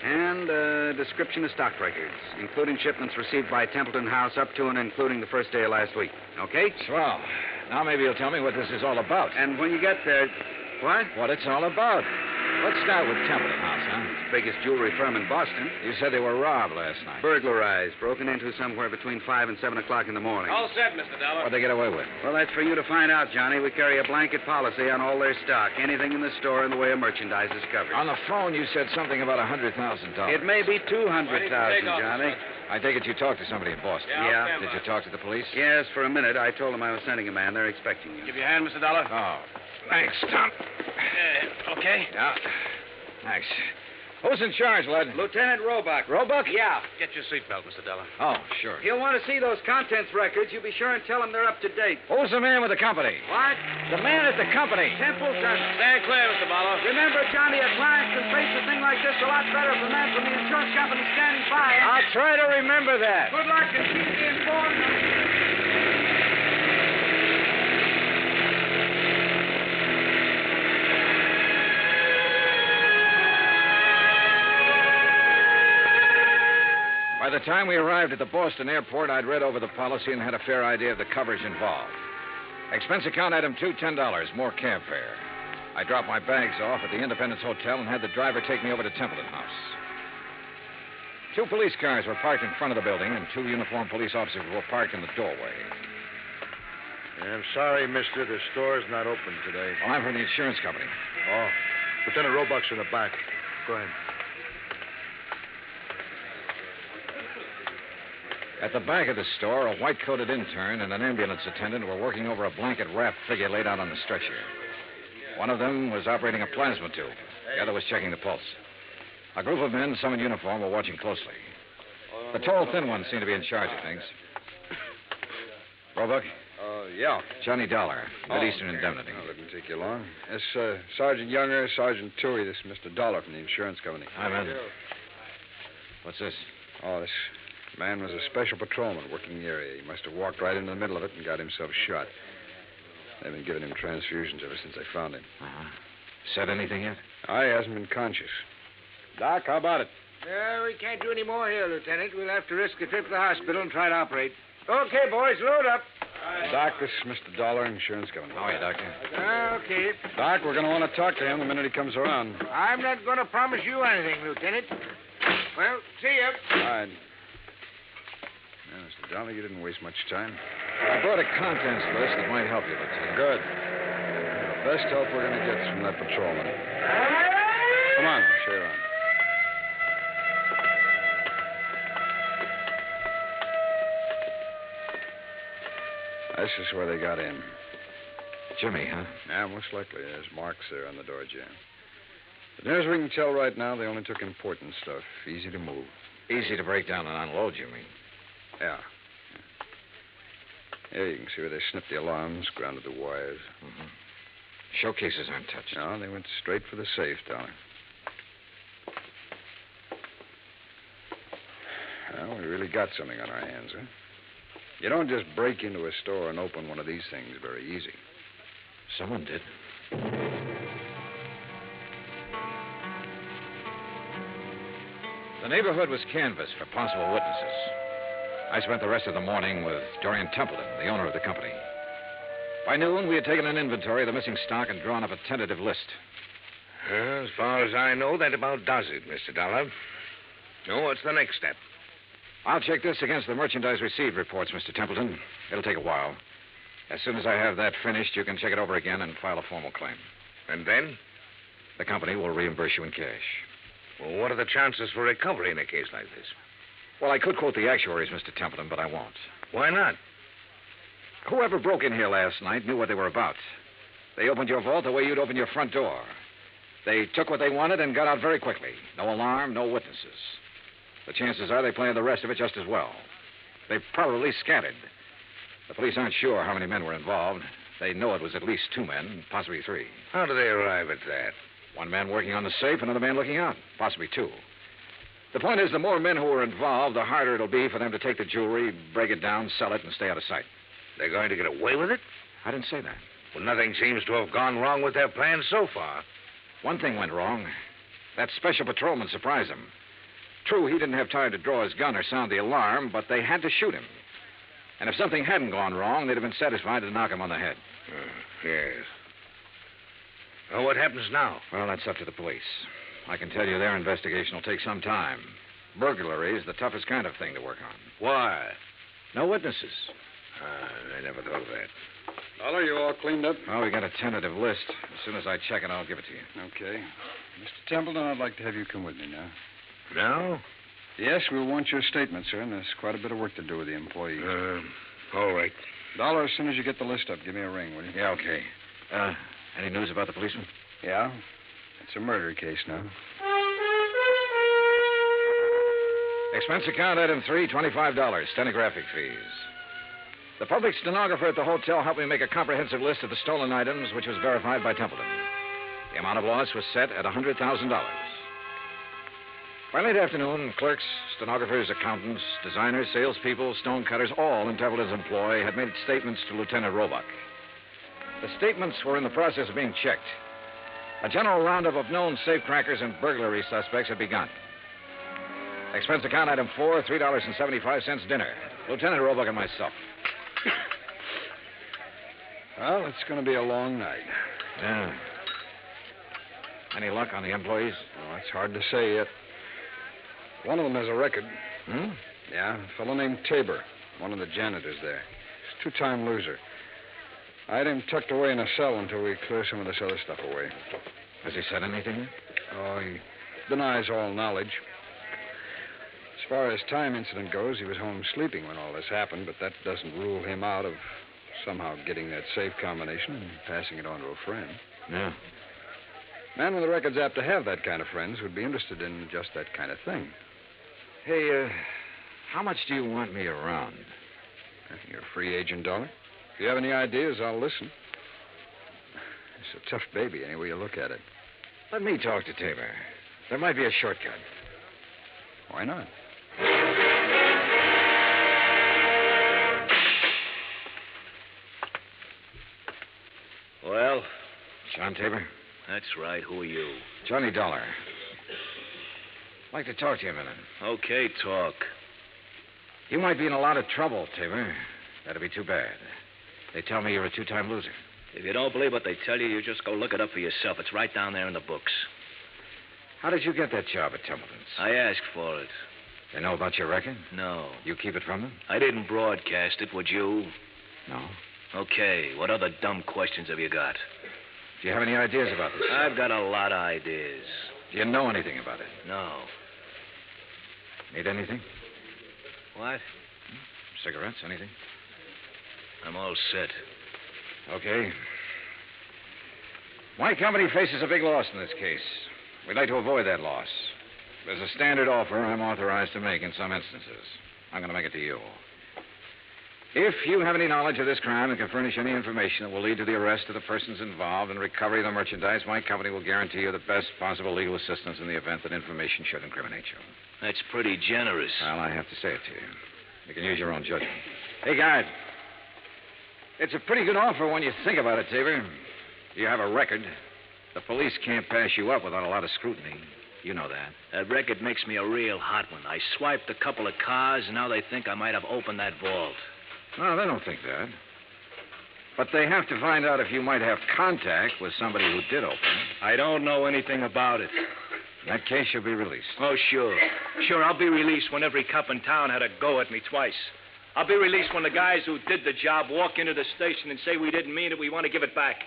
And a description of stock records, including shipments received by Templeton House up to and including the first day of last week. Okay? Swell. Now maybe you'll tell me what this is all about. And when you get there... What? What it's all about. Let's start with Templeton House, huh? It's the biggest jewelry firm in Boston. You said they were robbed last night. Burglarized, broken into somewhere between 5 and 7 o'clock in the morning. All set, Mr. Dollar. What'd they get away with? Well, that's for you to find out, Johnny. We carry a blanket policy on all their stock. Anything in the store in the way of merchandise is covered. On the phone, you said something about $100,000. It may be $200,000, Johnny. I take it you talked to somebody in Boston. Yeah. Did you talk to the police? Yes, for a minute. I told them I was sending a man. They're expecting you. Give you a hand, Mr. Dollar. Oh, thanks, Tom. Okay. Yeah. Thanks. Who's in charge, Lud? Lieutenant Roebuck. Roebuck? Yeah. Get your seatbelt, Mr. Dollar. Oh, sure. He'll want to see those contents records. You be sure and tell him they're up to date. Who's the man with the company? What? The man at the company. Templeton. Stand clear, Mr. Barlow. Remember, Johnny, a client can face a thing like this a lot better if a man from the insurance company standing by. I'll try to remember that. Good luck and keep me informed. By the time we arrived at the Boston airport, I'd read over the policy and had a fair idea of the coverage involved. Expense account item 2, $10, more cab fare. I dropped my bags off at the Independence Hotel and had the driver take me over to Templeton House. 2 police cars were parked in front of the building, and 2 uniformed police officers were parked in the doorway. I'm sorry, mister. The store's not open today. Well, I'm from the insurance company. Oh. Lieutenant Roebuck's in the back. Go ahead. At the back of the store, a white-coated intern and an ambulance attendant were working over a blanket-wrapped figure laid out on the stretcher. One of them was operating a plasma tube. The other was checking the pulse. A group of men, some in uniform, were watching closely. The tall, thin one seemed to be in charge of things. Roebuck? Yeah. Johnny Dollar, Mideastern Indemnity. Oh, didn't take you long. This, Sergeant Younger, Sergeant Toohey. This is Mr. Dollar from the insurance company. Hi, man. What's this? Oh, this man was a special patrolman working the area. He must have walked right into the middle of it and got himself shot. They've been giving him transfusions ever since they found him. Uh-huh. Said anything yet? He hasn't been conscious. Doc, how about it? We can't do any more here, Lieutenant. We'll have to risk a trip to the hospital and try to operate. Okay, boys, load up. Doc, this is Mr. Dollar, insurance company. How are you, Doctor? Okay. Doc, we're going to want to talk to him the minute he comes around. I'm not going to promise you anything, Lieutenant. Well, see you. All right. Now, Mr. Dollar, you didn't waste much time. I brought a contents list that might help you, Lieutenant. Good. The best help we're going to get is from that patrolman. Come on, I'll show you around. This is where they got in. Jimmy, huh? Yeah, most likely. There's marks there on the door jamb. But near as we can tell right now, they only took important stuff. Easy to move. Easy to break down and unload, you mean? Yeah. Here you can see where they snipped the alarms, grounded the wires. Mm-hmm. Showcases aren't touched. No, they went straight for the safe, Dollar. Well, we really got something on our hands, huh? You don't just break into a store and open one of these things very easy. Someone did. The neighborhood was canvassed for possible witnesses. I spent the rest of the morning with Dorian Templeton, the owner of the company. By noon, we had taken an inventory of the missing stock and drawn up a tentative list. As far as I know, that about does it, Mr. Dollar. Now, what's the next step? I'll check this against the merchandise received reports, Mr. Templeton. It'll take a while. As soon as I have that finished, you can check it over again and file a formal claim. And then? The company will reimburse you in cash. Well, what are the chances for recovery in a case like this? Well, I could quote the actuaries, Mr. Templeton, but I won't. Why not? Whoever broke in here last night knew what they were about. They opened your vault the way you'd open your front door. They took what they wanted and got out very quickly. No alarm, no witnesses. The chances are they planned the rest of it just as well. They probably scattered. The police aren't sure how many men were involved. They know it was at least 2 men, possibly 3. How do they arrive at that? 1 man working on the safe, another man looking out, possibly 2. The point is, the more men who are involved, the harder it'll be for them to take the jewelry, break it down, sell it, and stay out of sight. They're going to get away with it? I didn't say that. Well, nothing seems to have gone wrong with their plans so far. One thing went wrong. That special patrolman surprised them. True, he didn't have time to draw his gun or sound the alarm, but they had to shoot him. And if something hadn't gone wrong, they'd have been satisfied to knock him on the head. Yes. Well, what happens now? Well, that's up to the police. I can tell you their investigation will take some time. Burglary is the toughest kind of thing to work on. Why? No witnesses. I never thought of that. Dollar, you all cleaned up? Well, we got a tentative list. As soon as I check it, I'll give it to you. Okay. Mr. Templeton, I'd like to have you come with me now. Now? Yes, we'll want your statement, sir, and there's quite a bit of work to do with the employees. All right. Dollar, as soon as you get the list up, give me a ring, will you? Yeah, okay. Any news about the policeman? Yeah. It's a murder case now. Expense account, item 3, $25, stenographic fees. The public stenographer at the hotel helped me make a comprehensive list of the stolen items, which was verified by Templeton. The amount of loss was set at $100,000. By late afternoon, clerks, stenographers, accountants, designers, salespeople, stonecutters, all in Templeton's employ had made statements to Lieutenant Roebuck. The statements were in the process of being checked. A general roundup of known safecrackers and burglary suspects had begun. Expense account item 4, $3.75 dinner. Lieutenant Roebuck and myself. Well, it's going to be a long night. Yeah. Any luck on the employees? Oh, it's hard to say yet. One of them has a record. Hmm? Yeah, a fellow named Tabor, one of the janitors there. He's a 2-time loser. I had him tucked away in a cell until we clear some of this other stuff away. Has he said anything? Oh, he denies all knowledge. As far as time incident goes, he was home sleeping when all this happened, but that doesn't rule him out of somehow getting that safe combination and passing it on to a friend. Yeah. Man with a record's apt to have that kind of friends who'd be interested in just that kind of thing. Hey, how much do you want me around? You're a free agent, Dollar. If you have any ideas, I'll listen. It's a tough baby, any way you look at it. Let me talk to Tabor. There might be a shortcut. Why not? Well? John Tabor? That's right. Who are you? Johnny Dollar. I'd like to talk to you a minute. Okay, talk. You might be in a lot of trouble, Tabor. That'd be too bad. They tell me you're a 2-time loser. If you don't believe what they tell you, you just go look it up for yourself. It's right down there in the books. How did you get that job at Templeton's? I asked for it. They know about your record? No. You keep it from them? I didn't broadcast it, would you? No. Okay, what other dumb questions have you got? Do you have any ideas about this? I've got a lot of ideas. Do you know anything about it? No. Need anything? What? Cigarettes, anything? I'm all set. Okay. My company faces a big loss in this case. We'd like to avoid that loss. There's a standard offer I'm authorized to make in some instances. I'm going to make it to you. If you have any knowledge of this crime and can furnish any information that will lead to the arrest of the persons involved and recovery of the merchandise, my company will guarantee you the best possible legal assistance in the event that information should incriminate you. That's pretty generous. Well, I have to say it to you. You can use your own judgment. Hey, guard. It's a pretty good offer when you think about it, Tabor. You have a record. The police can't pass you up without a lot of scrutiny. You know that. That record makes me a real hot one. I swiped a couple of cars, and now they think I might have opened that vault. No, they don't think that. But they have to find out if you might have contact with somebody who did open it. I don't know anything about it. In that case, you'll be released. Oh, sure. Sure, I'll be released when every cop in town had a go at me twice. I'll be released when the guys who did the job walk into the station and say we didn't mean it, we want to give it back.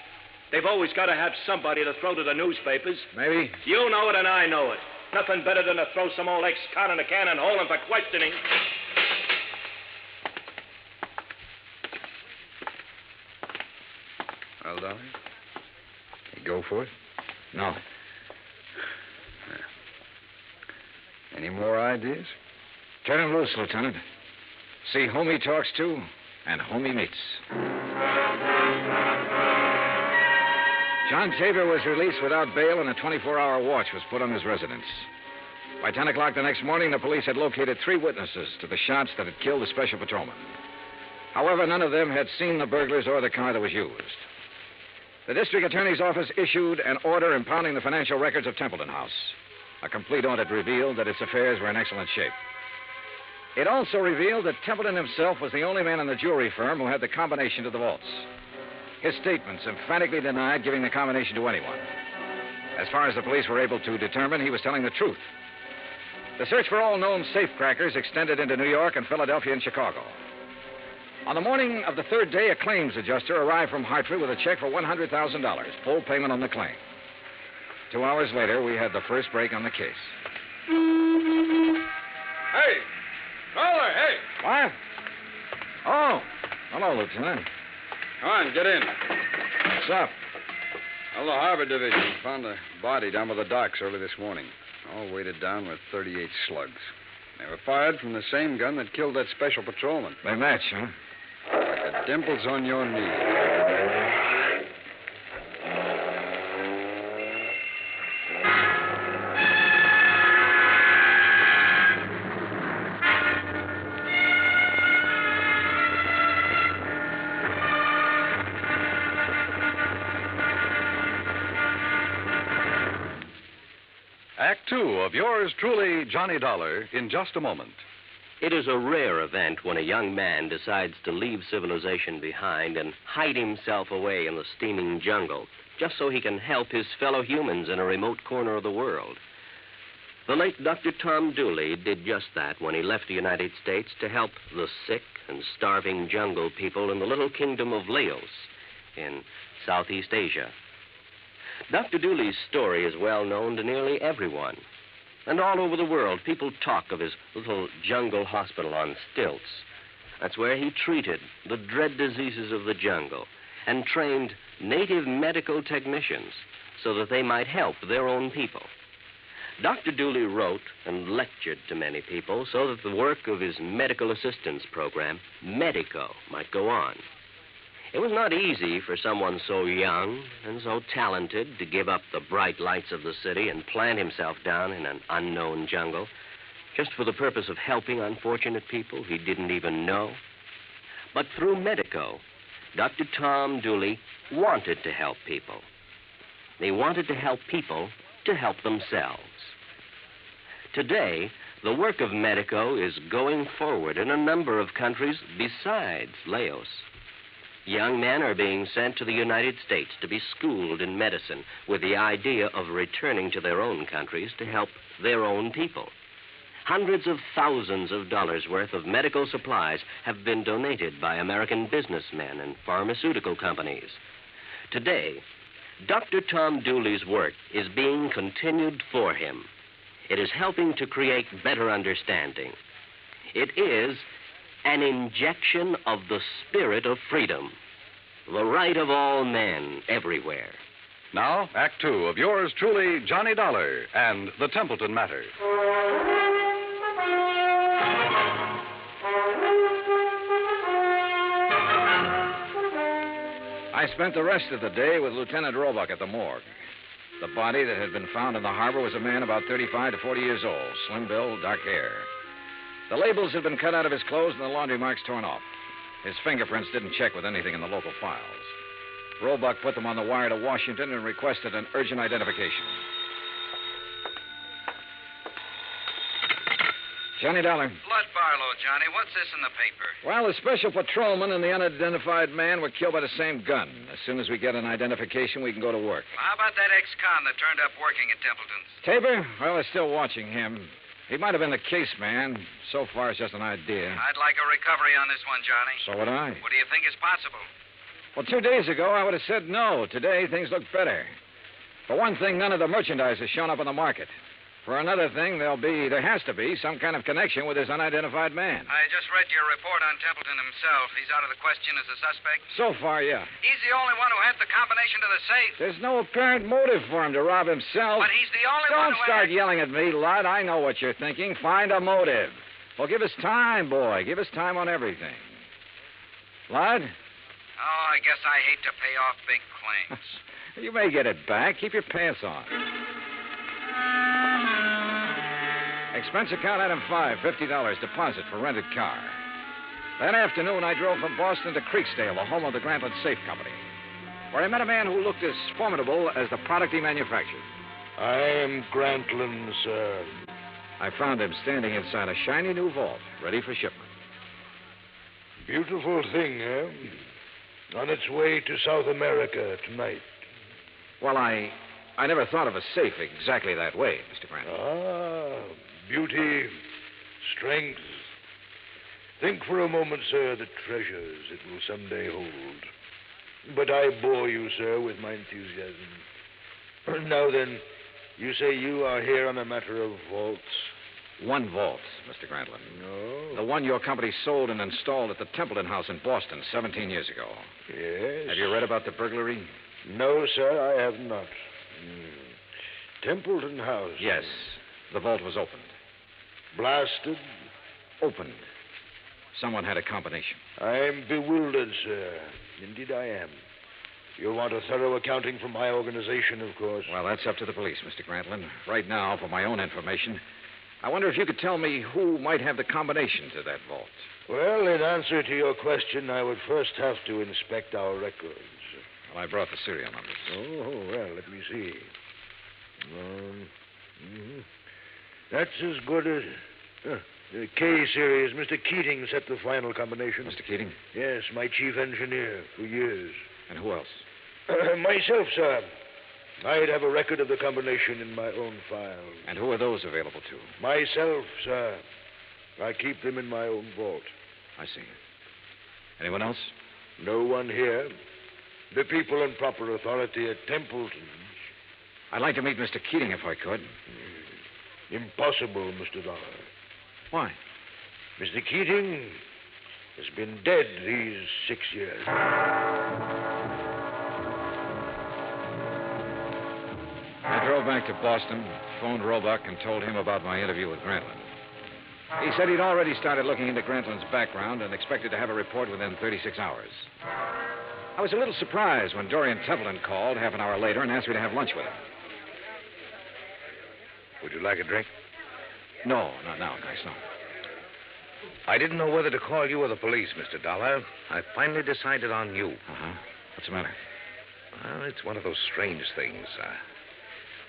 They've always got to have somebody to throw to the newspapers. Maybe. You know it and I know it. Nothing better than to throw some old ex-con in a cannon hole and for questioning. Well, Dolly? You go for it? No. Any more ideas? Turn him loose, Lieutenant. See whom he talks to and whom he meets. John Tabor was released without bail, and a 24-hour watch was put on his residence. By 10 o'clock the next morning, the police had located 3 witnesses to the shots that had killed the special patrolman. However, none of them had seen the burglars or the car that was used. The district attorney's office issued an order impounding the financial records of Templeton House. A complete audit revealed that its affairs were in excellent shape. It also revealed that Templeton himself was the only man in the jewelry firm who had the combination to the vaults. His statements emphatically denied giving the combination to anyone. As far as the police were able to determine, he was telling the truth. The search for all known safecrackers extended into New York and Philadelphia and Chicago. On the morning of the 3rd day, a claims adjuster arrived from Hartford with a check for $100,000, full payment on the claim. 2 hours later, we had the first break on the case. Hey! Caller, hey! What? Oh, hello, Lieutenant. Come on, get in. What's up? Well, the Harbor Division found a body down by the docks early this morning, all weighted down with 38 slugs. They were fired from the same gun that killed that special patrolman. They match, huh? Like the dimples on your knee. Act 2 of yours truly, Johnny Dollar, in just a moment. It is a rare event when a young man decides to leave civilization behind and hide himself away in the steaming jungle just so he can help his fellow humans in a remote corner of the world. The late Dr. Tom Dooley did just that when he left the United States to help the sick and starving jungle people in the little kingdom of Laos in Southeast Asia. Dr. Dooley's story is well known to nearly everyone. And all over the world, people talk of his little jungle hospital on stilts. That's where he treated the dread diseases of the jungle and trained native medical technicians so that they might help their own people. Dr. Dooley wrote and lectured to many people so that the work of his medical assistance program, Medico, might go on. It was not easy for someone so young and so talented to give up the bright lights of the city and plant himself down in an unknown jungle just for the purpose of helping unfortunate people he didn't even know. But through Medico, Dr. Tom Dooley wanted to help people. He wanted to help people to help themselves. Today, the work of Medico is going forward in a number of countries besides Laos. Young men are being sent to the United States to be schooled in medicine with the idea of returning to their own countries to help their own people. Hundreds of thousands of dollars worth of medical supplies have been donated by American businessmen and pharmaceutical companies. Today, Dr. Tom Dooley's work is being continued for him. It is helping to create better understanding. It is an injection of the spirit of freedom, the right of all men everywhere. Now, Act 2 of yours truly, Johnny Dollar and the Templeton Matter. I spent the rest of the day with Lieutenant Roebuck at the morgue. The body that had been found in the harbor was a man about 35 to 40 years old, slim build, dark hair. The labels had been cut out of his clothes and the laundry marks torn off. His fingerprints didn't check with anything in the local files. Roebuck put them on the wire to Washington and requested an urgent identification. Johnny Dollar. Blood Barlow, Johnny. What's this in the paper? Well, the special patrolman and the unidentified man were killed by the same gun. As soon as we get an identification, we can go to work. Well, how about that ex-con that turned up working at Templeton's? Tabor? Well, they're still watching him. He might have been the case man. So far, it's just an idea. I'd like a recovery on this one, Johnny. So would I. What do you think is possible? Well, 2 days ago, I would have said no. Today, things look better. For one thing, none of the merchandise has shown up on the market. For another thing, there has to be some kind of connection with this unidentified man. I just read your report on Templeton himself. He's out of the question as a suspect? So far, yeah. He's the only one who had the combination to the safe. There's no apparent motive for him to rob himself. But he's the only one Don't who start yelling at me, Lud. I know what you're thinking. Find a motive. Well, give us time, boy. Give us time on everything. Lud? Oh, I guess I hate to pay off big claims. You may get it back. Keep your pants on. Expense account item 5, $50 deposit for rented car. That afternoon, I drove from Boston to Creeksdale, the home of the Grantland Safe Company, where I met a man who looked as formidable as the product he manufactured. I am Grantland, sir. I found him standing inside a shiny new vault, ready for shipment. Beautiful thing, eh? On its way to South America tonight. Well, I never thought of a safe exactly that way, Mr. Grantland. Ah, beauty, strength. Think for a moment, sir, the treasures it will someday hold. But I bore you, sir, with my enthusiasm. Now then, you say you are here on a matter of vaults? One vault, Mr. Grantland. No. The one your company sold and installed at the Templeton House in Boston 17 years ago. Yes. Have you read about the burglary? No, sir, I have not. Templeton House? Yes. The vault was opened. Blasted? Opened. Someone had a combination. I am bewildered, sir. Indeed I am. You'll want a thorough accounting from my organization, of course. Well, that's up to the police, Mr. Grantland. Right now, for my own information, I wonder if you could tell me who might have the combination to that vault. Well, in answer to your question, I would first have to inspect our records. Well, I brought the serial numbers. Oh, well, let me see. That's as good as... the K series. Mr. Keating set the final combination. Mr. Keating? Yes, my chief engineer for years. And who else? Myself, sir. I'd have a record of the combination in my own file. And who are those available to? Myself, sir. I keep them in my own vault. I see. Anyone else? No one here. The people in proper authority at Templeton's. I'd like to meet Mr. Keating if I could. Impossible, Mr. Dollar. Why? Mr. Keating has been dead these 6 years. I drove back to Boston, phoned Roebuck, and told him about my interview with Grantland. He said he'd already started looking into Grantland's background and expected to have a report within 36 hours. I was a little surprised when Dorian Templeton called half an hour later and asked me to have lunch with him. Would you like a drink? No, not now, thanks, no. I didn't know whether to call you or the police, Mr. Dollar. I finally decided on you. Uh-huh. What's the matter? Well, it's one of those strange things.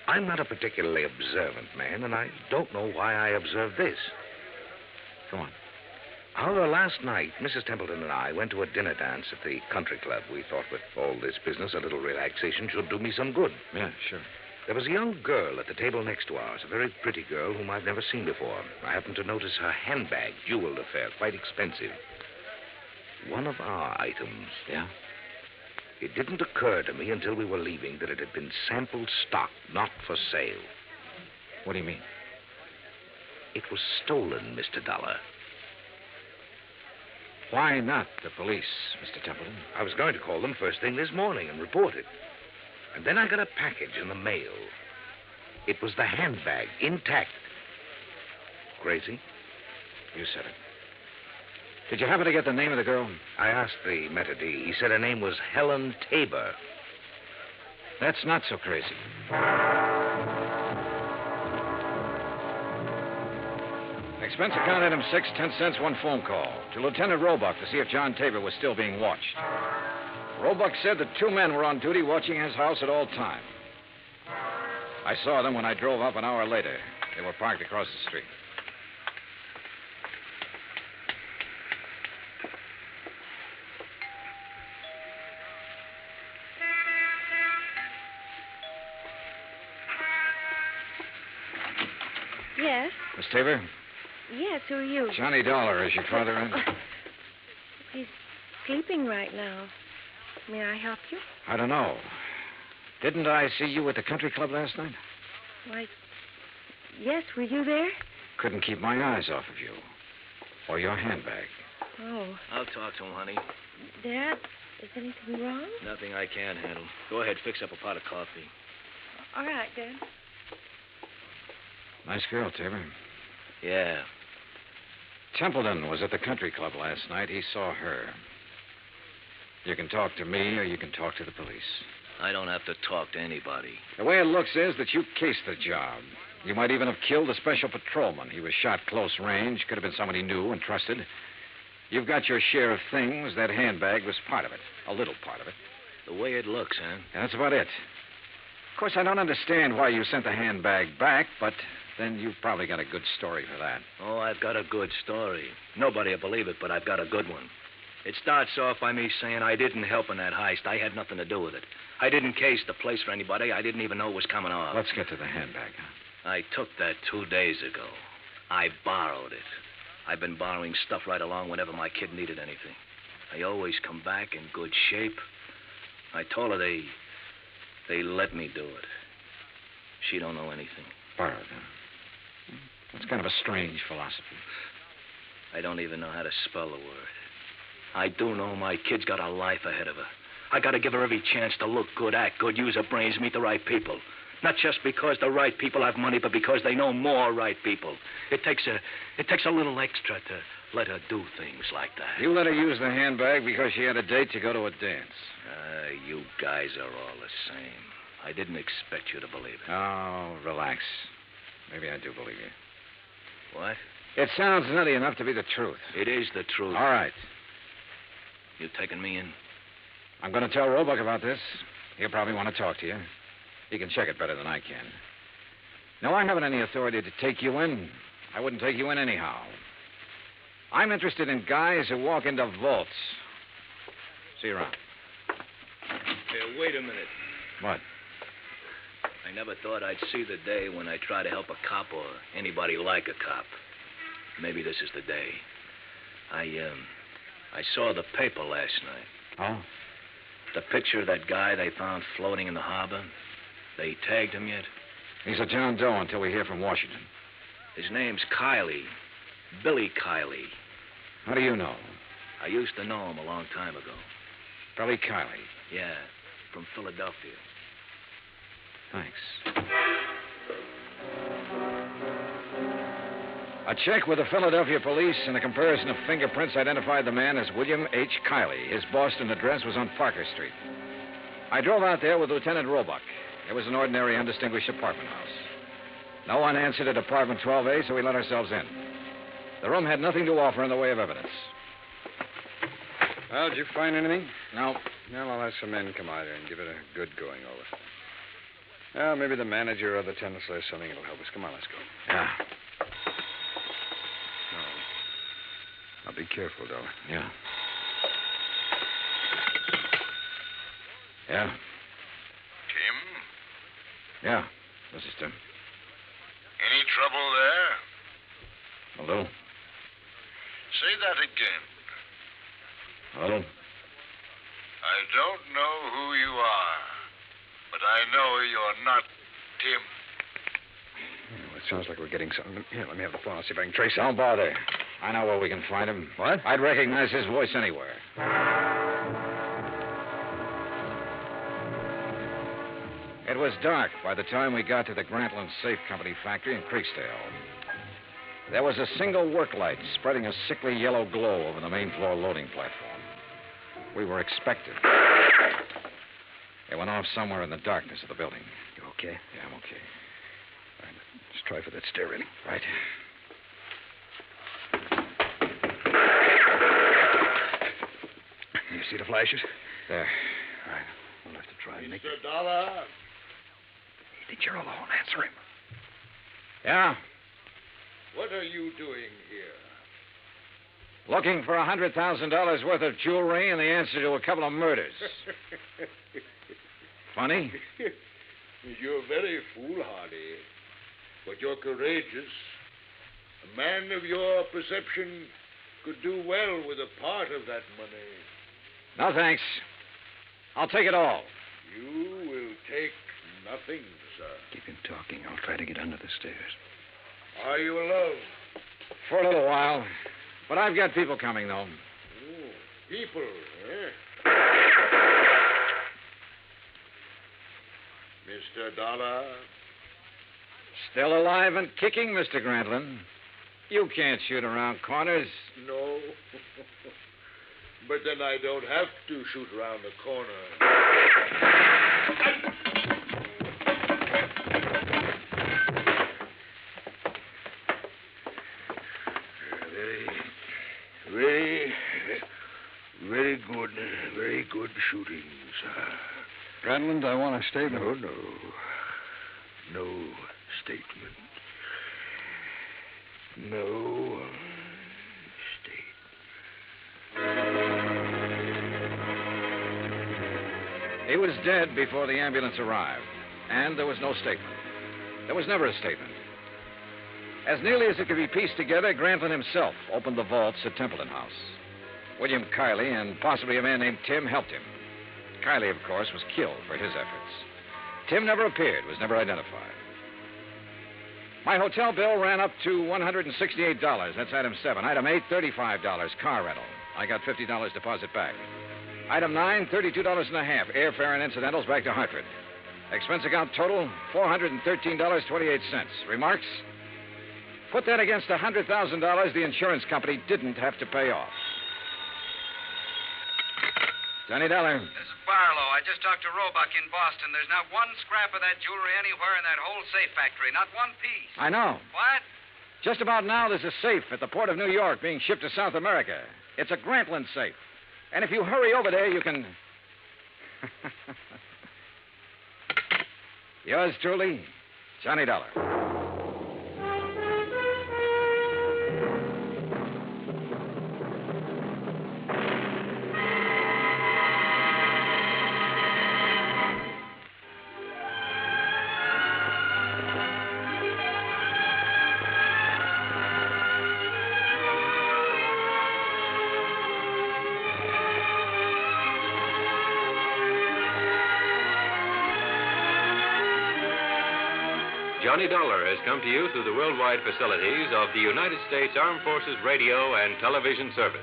I'm not a particularly observant man, and I don't know why I observed this. Go on. However, last night, Mrs. Templeton and I went to a dinner dance at the country club. We thought with all this business, a little relaxation should do me some good. Yeah, sure. There was a young girl at the table next to ours, a very pretty girl whom I've never seen before. I happened to notice her handbag, jeweled affair, quite expensive. One of our items. Yeah? It didn't occur to me until we were leaving that it had been sample stock, not for sale. What do you mean? It was stolen, Mr. Dollar. Why not the police, Mr. Templeton? I was going to call them first thing this morning and report it. And then I got a package in the mail. It was the handbag, intact. Crazy? You said it. Did you happen to get the name of the girl? I asked the maitre d'. He said her name was Helen Tabor. That's not so crazy. Expense account item 6, 10 cents, one phone call. To Lieutenant Roebuck to see if John Tabor was still being watched. Roebuck said that 2 men were on duty watching his house at all times. I saw them when I drove up an hour later. They were parked across the street. Yes? Miss Tabor? Yes, who are you? Johnny Dollar, is your father in? He's sleeping right now. May I help you? I don't know. Didn't I see you at the country club last night? Why, yes, were you there? Couldn't keep my eyes off of you. Or your handbag. Oh. I'll talk to him, honey. Dad, is anything wrong? Nothing I can't handle. Go ahead, fix up a pot of coffee. All right, Dad. Nice girl, Tabor. Yeah. Templeton was at the country club last night. He saw her. You can talk to me or you can talk to the police. I don't have to talk to anybody. The way it looks is that you cased the job. You might even have killed a special patrolman. He was shot close range. Could have been somebody new and trusted. You've got your share of things. That handbag was part of it. A little part of it. The way it looks, huh? That's about it. Of course, I don't understand why you sent the handbag back, but then you've probably got a good story for that. Oh, I've got a good story. Nobody will believe it, but I've got a good one. It starts off by me saying I didn't help in that heist. I had nothing to do with it. I didn't case the place for anybody. I didn't even know it was coming off. Let's get to the handbag, huh? I took that 2 days ago. I borrowed it. I've been borrowing stuff right along whenever my kid needed anything. I always come back in good shape. I told her they let me do it. She don't know anything. Borrowed, huh? That's kind of a strange philosophy. I don't even know how to spell the word. I do know my kid's got a life ahead of her. I got to give her every chance to look good, act good, use her brains, meet the right people. Not just because the right people have money, but because they know more right people. It takes a little extra to let her do things like that. You let her use the handbag because she had a date to go to a dance. You guys are all the same. I didn't expect you to believe it. Oh, relax. Maybe I do believe you. What? It sounds nutty enough to be the truth. It is the truth. All right. You taking me in? I'm going to tell Roebuck about this. He'll probably want to talk to you. He can check it better than I can. No, I haven't any authority to take you in. I wouldn't take you in anyhow. I'm interested in guys who walk into vaults. See you around. Hey, wait a minute. What? I never thought I'd see the day when I try to help a cop or anybody like a cop. Maybe this is the day. I saw the paper last night. Oh? The picture of that guy they found floating in the harbor. They tagged him yet? He's a John Doe until we hear from Washington. His name's Kiley. Billy Kiley. How do you know? I used to know him a long time ago. Billy Kiley? Yeah, from Philadelphia. Thanks. A check with the Philadelphia police and a comparison of fingerprints identified the man as William H. Kiley. His Boston address was on Parker Street. I drove out there with Lieutenant Roebuck. It was an ordinary, undistinguished apartment house. No one answered at apartment 12A, so we let ourselves in. The room had nothing to offer in the way of evidence. Well, did you find anything? No. Well, I'll have some men come out here and give it a good going over. Well, maybe the manager or the tennis or something will help us. Come on, let's go. Yeah. Now, be careful, though. Yeah. Yeah? Tim? Yeah, this is Tim. Any trouble there? A little. Say that again. A little. I don't know who you are, but I know you're not Tim. Well, it sounds like we're getting something. Here, let me have the phone. I'll see if I can trace it. Don't bother. I know where we can find him. What? I'd recognize his voice anywhere. It was dark by the time we got to the Grantland Safe Company factory in Creeksdale. There was a single work light spreading a sickly yellow glow over the main floor loading platform. We were expected. It went off somewhere in the darkness of the building. You okay? Yeah, I'm okay. All right, let's try for that stair railing. Right. You see the flashes? There. All right. We'll have to try and make it. Mr. Dollar? I think you're alone. Answer him. Yeah? What are you doing here? Looking for $100,000 worth of jewelry and the answer to a couple of murders. Funny? You're very foolhardy, but you're courageous. A man of your perception could do well with a part of that money. No, thanks. I'll take it all. You will take nothing, sir. Keep him talking. I'll try to get under the stairs. Are you alone? For a little while. But I've got people coming, though. Oh, people, eh? Mr. Dollar? Still alive and kicking, Mr. Grantlin. You can't shoot around corners. No. But then I don't have to shoot around the corner. Very good shooting, sir. Grantlin, I want a statement. No statement. No statement. He was dead before the ambulance arrived, and there was no statement. There was never a statement. As nearly as it could be pieced together, Grantlin himself opened the vaults at Templeton House. William Kiley and possibly a man named Tim helped him. Kiley, of course, was killed for his efforts. Tim never appeared, was never identified. My hotel bill ran up to $168. That's item 7. Item 8, $35, car rental. I got $50 deposit back. Item 9, $32.50, airfare and incidentals back to Hartford. Expense account total, $413.28. Remarks? Put that against the $100,000 the insurance company didn't have to pay off. Johnny Dollar. This is Barlow. I just talked to Roebuck in Boston. There's not one scrap of that jewelry anywhere in that whole safe factory. Not one piece. I know. What? Just about now, there's a safe at the port of New York being shipped to South America. It's a Grantlin safe. And if you hurry over there, you can... Yours truly, Johnny Dollar. Johnny Dollar has come to you through the worldwide facilities of the United States Armed Forces Radio and Television Service.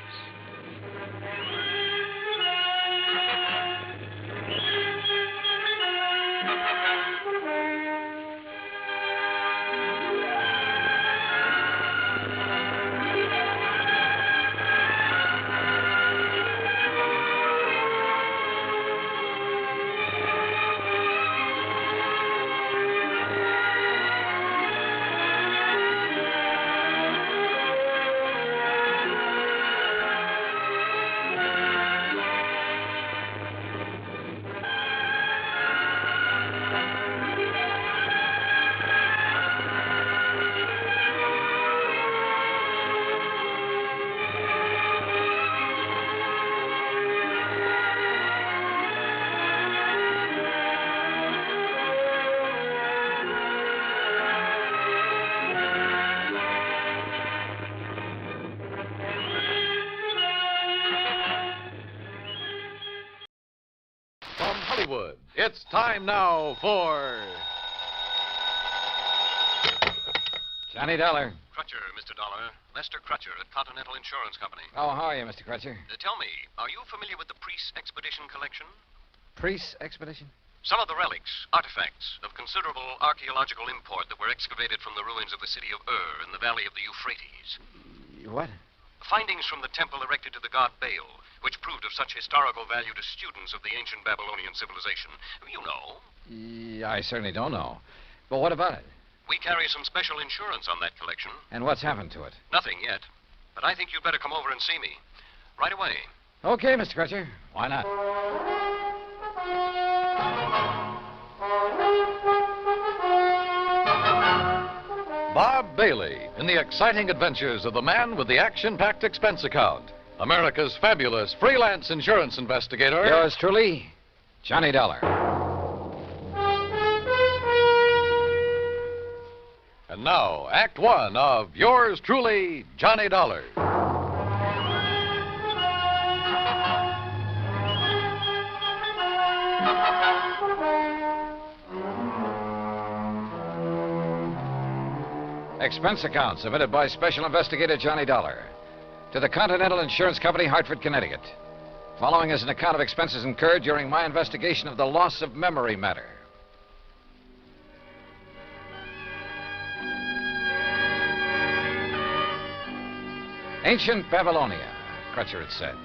It's time now for... Johnny Dollar. Crutcher, Mr. Dollar. Lester Crutcher at Continental Insurance Company. Oh, how are you, Mr. Crutcher? Tell me, are you familiar with the Priest Expedition collection? Priest Expedition? Some of the relics, artifacts of considerable archaeological import that were excavated from the ruins of the city of Ur in the valley of the Euphrates. What? Findings from the temple erected to the god Baal, which proved of such historical value to students of the ancient Babylonian civilization. You know. Yeah, I certainly don't know. But what about it? We carry some special insurance on that collection. And what's happened to it? Nothing yet. But I think you'd better come over and see me. Right away. Okay, Mr. Crutcher. Why not? Bob Bailey in the exciting adventures of the man with the action-packed expense account. America's fabulous freelance insurance investigator. Yours truly, Johnny Dollar. And now, Act One of yours truly, Johnny Dollar. Expense account submitted by Special Investigator Johnny Dollar to the Continental Insurance Company, Hartford, Connecticut. Following is an account of expenses incurred during my investigation of the loss of memory matter. Ancient Babylonia, Crutcher had said.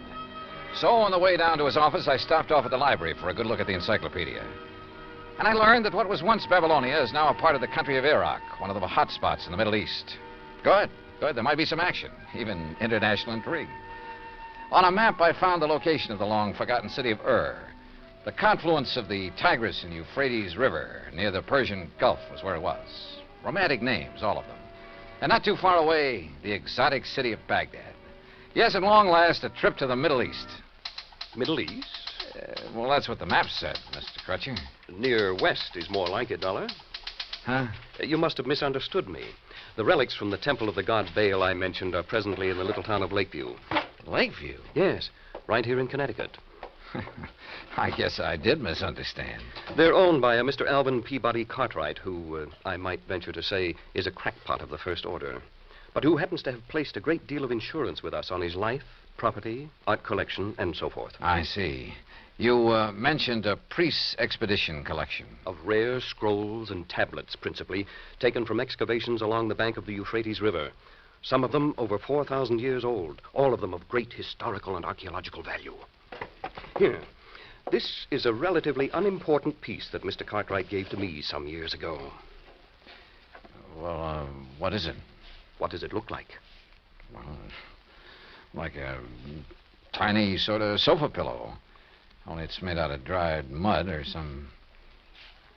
So on the way down to his office, I stopped off at the library for a good look at the encyclopedia. And I learned that what was once Babylonia is now a part of the country of Iraq, one of the hot spots in the Middle East. Good. There might be some action, even international intrigue. On a map, I found the location of the long-forgotten city of Ur. The confluence of the Tigris and Euphrates River near the Persian Gulf was where it was. Romantic names, all of them. And not too far away, the exotic city of Baghdad. Yes, at long last, a trip to the Middle East. Middle East? Well, that's what the map said, Mr. Crutcher. Near west is more like it, Dollar. Huh? You must have misunderstood me. The relics from the temple of the god Baal I mentioned are presently in the little town of Lakeview. Lakeview? Yes, right here in Connecticut. I guess I did misunderstand. They're owned by a Mr. Alvin Peabody Cartwright, who, I might venture to say, is a crackpot of the first order, but who happens to have placed a great deal of insurance with us on his life, property, art collection, and so forth. I see. You mentioned a priest's expedition collection. Of rare scrolls and tablets, principally, taken from excavations along the bank of the Euphrates River. Some of them over 4,000 years old, all of them of great historical and archaeological value. Here, this is a relatively unimportant piece that Mr. Cartwright gave to me some years ago. Well, what is it? What does it look like? Well, like a tiny sort of sofa pillow. Only it's made out of dried mud or some...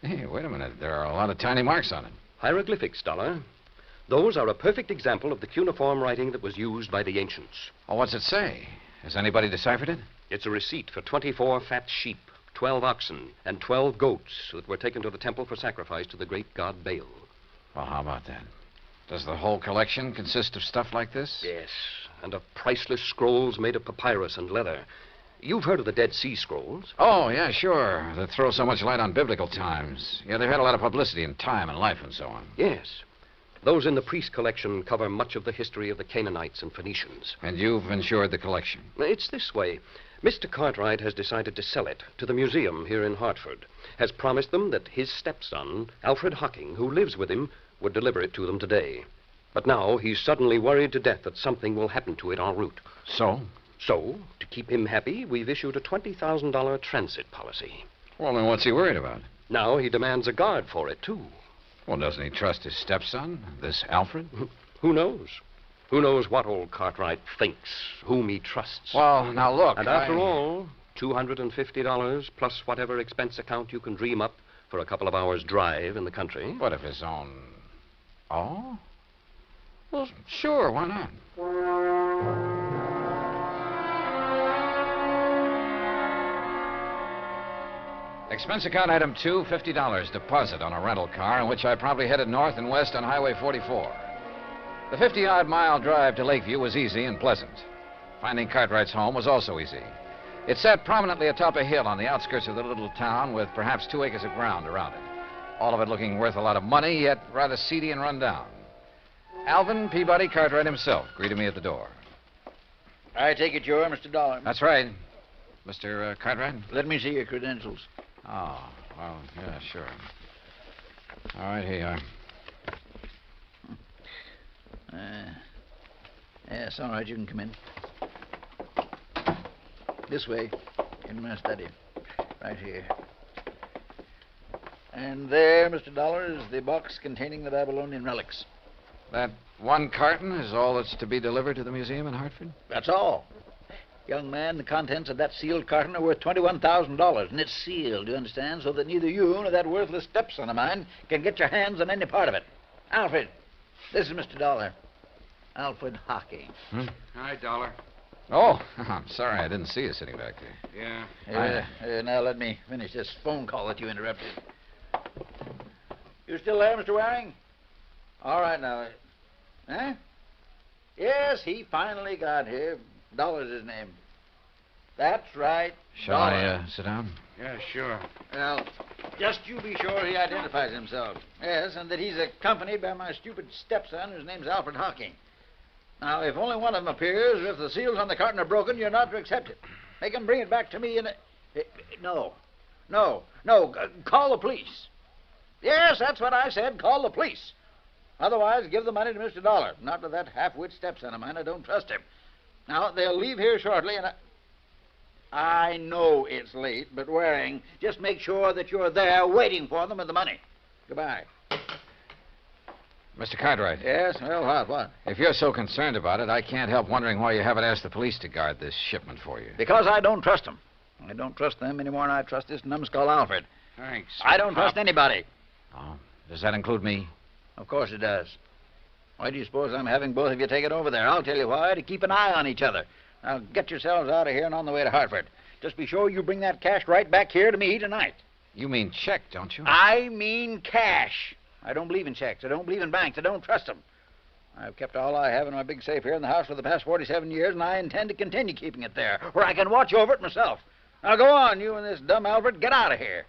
Hey, wait a minute. There are a lot of tiny marks on it. Hieroglyphics, Dollar. Those are a perfect example of the cuneiform writing that was used by the ancients. Oh, what's it say? Has anybody deciphered it? It's a receipt for 24 fat sheep, 12 oxen, and 12 goats that were taken to the temple for sacrifice to the great god Baal. Well, how about that? Does the whole collection consist of stuff like this? Yes, and of priceless scrolls made of papyrus and leather. You've heard of the Dead Sea Scrolls? Oh, yeah, sure. That throw so much light on biblical times. Yeah, they've had a lot of publicity in time and life and so on. Yes. Those in the priest collection cover much of the history of the Canaanites and Phoenicians. And you've insured the collection? It's this way. Mr. Cartwright has decided to sell it to the museum here in Hartford. Has promised them that his stepson, Alfred Hocking, who lives with him, would deliver it to them today. But now he's suddenly worried to death that something will happen to it en route. So? So, to keep him happy, we've issued a $20,000 transit policy. Well, then what's he worried about? Now he demands a guard for it, too. Well, doesn't he trust his stepson, this Alfred? Who knows? Who knows what old Cartwright thinks, whom he trusts. Well, now look, And after all, $250 plus whatever expense account you can dream up for a couple of hours' drive in the country. What if his own... Oh? Well, sure, why not? Expense account item 2, $50 deposit on a rental car in which I probably headed north and west on Highway 44. The 50-odd mile drive to Lakeview was easy and pleasant. Finding Cartwright's home was also easy. It sat prominently atop a hill on the outskirts of the little town with perhaps 2 acres of ground around it. All of it looking worth a lot of money, yet rather seedy and run down. Alvin Peabody Cartwright himself greeted me at the door. I take it you're Mr. Dollar. That's right. Mr. Cartwright? Let me see your credentials. Oh, well, yeah, sure. All right, here you are. Yes, all right, you can come in. This way, in my study. Right here. And there, Mr. Dollar, is the box containing the Babylonian relics. That one carton is all that's to be delivered to the museum in Hartford? That's all. Young man, the contents of that sealed carton are worth $21,000, and it's sealed, you understand, so that neither you nor that worthless stepson of mine can get your hands on any part of it. Alfred, this is Mr. Dollar. Alfred Hockey. Hi, Dollar. Oh, I'm sorry I didn't see you sitting back there. Yeah. Now let me finish this phone call that you interrupted. You still there, Mr. Waring? All right, now. Huh? Yes, he finally got here. Dollar's his name. That's right. Shall I sit down? Yeah, sure. Well, just you be sure he identifies himself. Yes, and that he's accompanied by my stupid stepson, whose name's Alfred Hocking. Now, if only one of them appears, or if the seals on the carton are broken, you're not to accept it. Make him bring it back to me in a... No. Call the police. Yes, that's what I said. Call the police. Otherwise, give the money to Mr. Dollar. Not to that half-wit stepson of mine. I don't trust him. Now, they'll leave here shortly, and I know it's late, but Waring, just make sure that you're there waiting for them with the money. Goodbye. Mr. Cartwright. Yes? Well, what? If you're so concerned about it, I can't help wondering why you haven't asked the police to guard this shipment for you. Because I don't trust them. I don't trust them any more than I trust this numbskull Alfred. Thanks. I don't trust anybody. Oh, does that include me? Of course it does. Why do you suppose I'm having both of you take it over there? I'll tell you why. To keep an eye on each other. Now, get yourselves out of here and on the way to Hartford. Just be sure you bring that cash right back here to me tonight. You mean check, don't you? I mean cash. I don't believe in checks. I don't believe in banks. I don't trust them. I've kept all I have in my big safe here in the house for the past 47 years, and I intend to continue keeping it there, where I can watch over it myself. Now, go on, you and this dumb Alfred. Get out of here.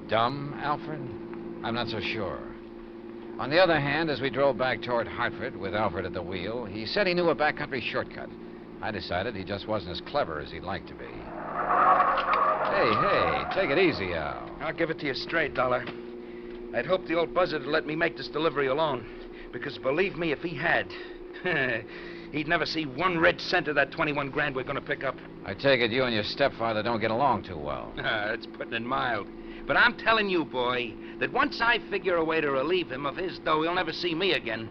Dumb, Alfred? I'm not so sure. On the other hand, as we drove back toward Hartford with Alfred at the wheel, he said he knew a backcountry shortcut. I decided he just wasn't as clever as he'd like to be. Hey, take it easy, Al. I'll give it to you straight, Dollar. I'd hoped the old buzzard would let me make this delivery alone. Because believe me, if he had, he'd never see one red cent of that 21 grand we're going to pick up. I take it you and your stepfather don't get along too well. That's putting it mild. But I'm telling you, boy, that once I figure a way to relieve him of his dough, he'll never see me again.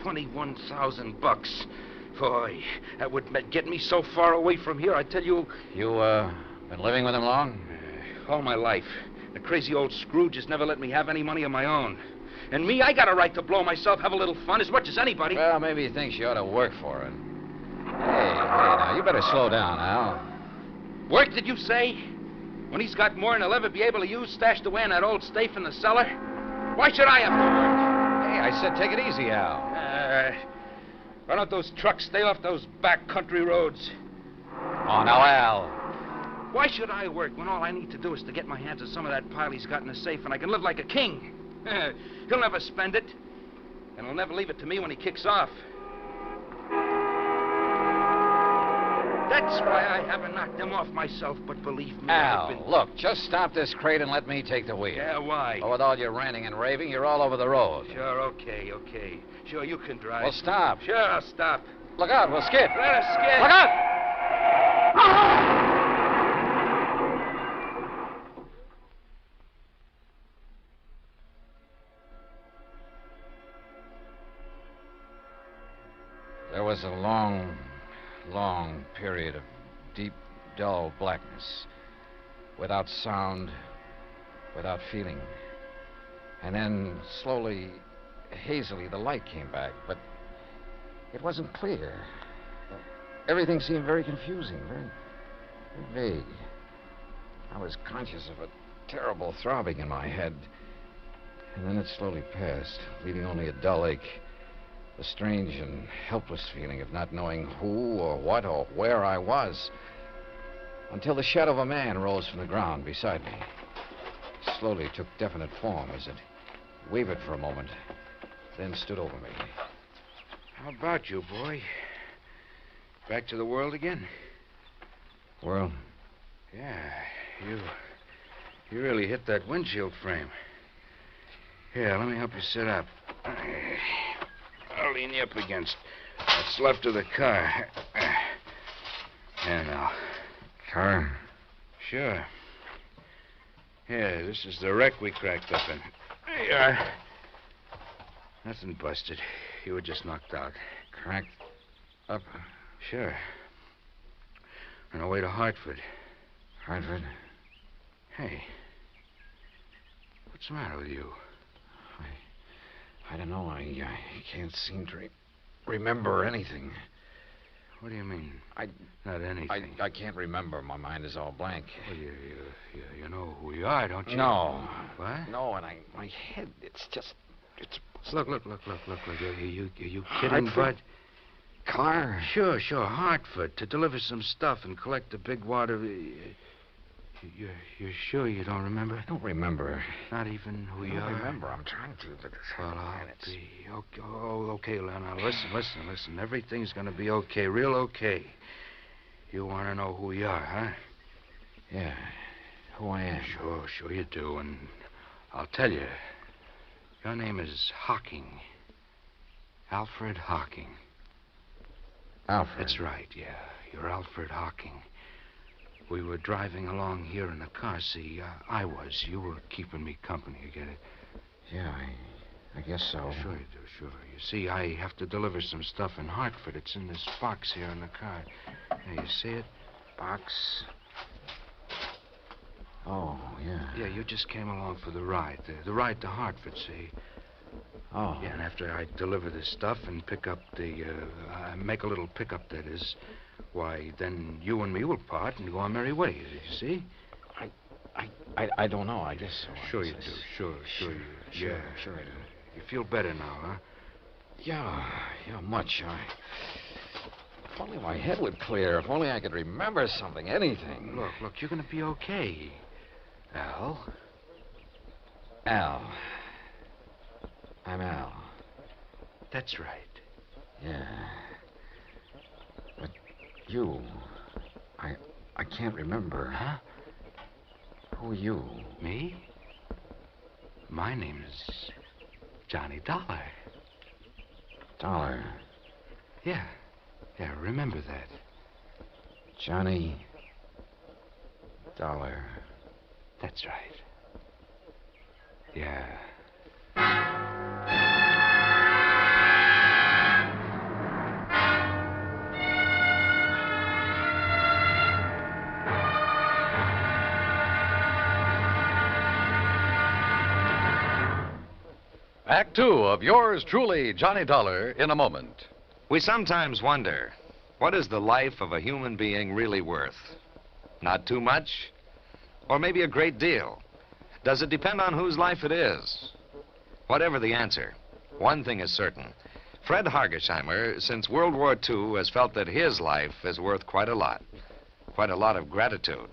$21,000. Boy, that would get me so far away from here, I tell you. You, been living with him long? All my life. The crazy old Scrooge has never let me have any money of my own. And me, I got a right to blow myself, have a little fun, as much as anybody. Well, maybe he thinks you ought to work for it. Hey, now, you better slow down, Al. Work, did you say? When he's got more than he'll ever be able to use stashed away in that old safe in the cellar? Why should I have to work? Hey, I said take it easy, Al. Why don't those trucks stay off those back country roads? Oh, now, Al. Why should I work when all I need to do is to get my hands on some of that pile he's got in the safe and I can live like a king? He'll never spend it, and he'll never leave it to me when he kicks off. That's why I haven't knocked him off myself, but believe me, Al, look, just stop this crate and let me take the wheel. Yeah, why? Oh, with all your ranting and raving, you're all over the road. Sure, okay. Sure, you can drive. Well, stop. Sure, I'll stop. Look out, we'll skid. Let us skid. Look out! There was a long period of deep, dull blackness, without sound, without feeling. And then, slowly, hazily, the light came back, but it wasn't clear. Everything seemed very confusing, very vague. I was conscious of a terrible throbbing in my head, and then it slowly passed, leaving only a dull ache. A strange and helpless feeling of not knowing who or what or where I was, until the shadow of a man rose from the ground beside me. Slowly took definite form as it wavered for a moment, then stood over me. How about you, boy? Back to the world again? World? Yeah, you really hit that windshield frame. Here, let me help you sit up. I'll lean you up against what's left of the car. Here now. Car? Sure. Here, this is the wreck we cracked up in. There you are. Nothing busted. You were just knocked out. Cracked up? Sure. On our way to Hartford. Hartford? Hey. What's the matter with you? I don't know. I can't seem to remember anything. What do you mean? Not anything. I can't remember. My mind is all blank. Well, you know who we are, don't you? No. What? No, and my head, it's Look. Are you kidding, Hartford? Bud? Car? Sure. Hartford, to deliver some stuff and collect a big wad of... You're sure you don't remember? I don't remember. Not even who you are? I don't remember. I'm trying to, but... Well, I'll be... Okay, now, listen. Everything's going to be okay, real okay. You want to know who you are, huh? Yeah, who I am. Sure you do, and I'll tell you. Your name is Hocking. Alfred Hocking. Alfred? That's right, yeah. You're Alfred Hocking. We were driving along here in the car. See, I was. You were keeping me company, you get it? Yeah, I guess so. Sure you do, sure. You see, I have to deliver some stuff in Hartford. It's in this box here in the car. There, you see it? Box? Oh, yeah. Yeah, you just came along for the ride. The ride to Hartford, see? Oh. Yeah, and after I deliver this stuff and pick up make a little pickup, that is, why, then you and me will part and go our merry ways, you see? I don't know, I guess so. Sure you do, sure you... Sure I do. You feel better now, huh? Yeah, much. If only my head would clear. If only I could remember something, anything. Look, you're going to be okay. Al? Al. I'm Al. That's right. Yeah. But you... I can't remember. Huh? Who are you? Me? My name is Johnny Dollar. Dollar? Yeah, remember that. Johnny Dollar. That's right. Yeah. Act two of yours truly, Johnny Dollar, in a moment. We sometimes wonder, what is the life of a human being really worth? Not too much? Or maybe a great deal? Does it depend on whose life it is? Whatever the answer, one thing is certain. Fred Hargesheimer, since World War II, has felt that his life is worth quite a lot of gratitude.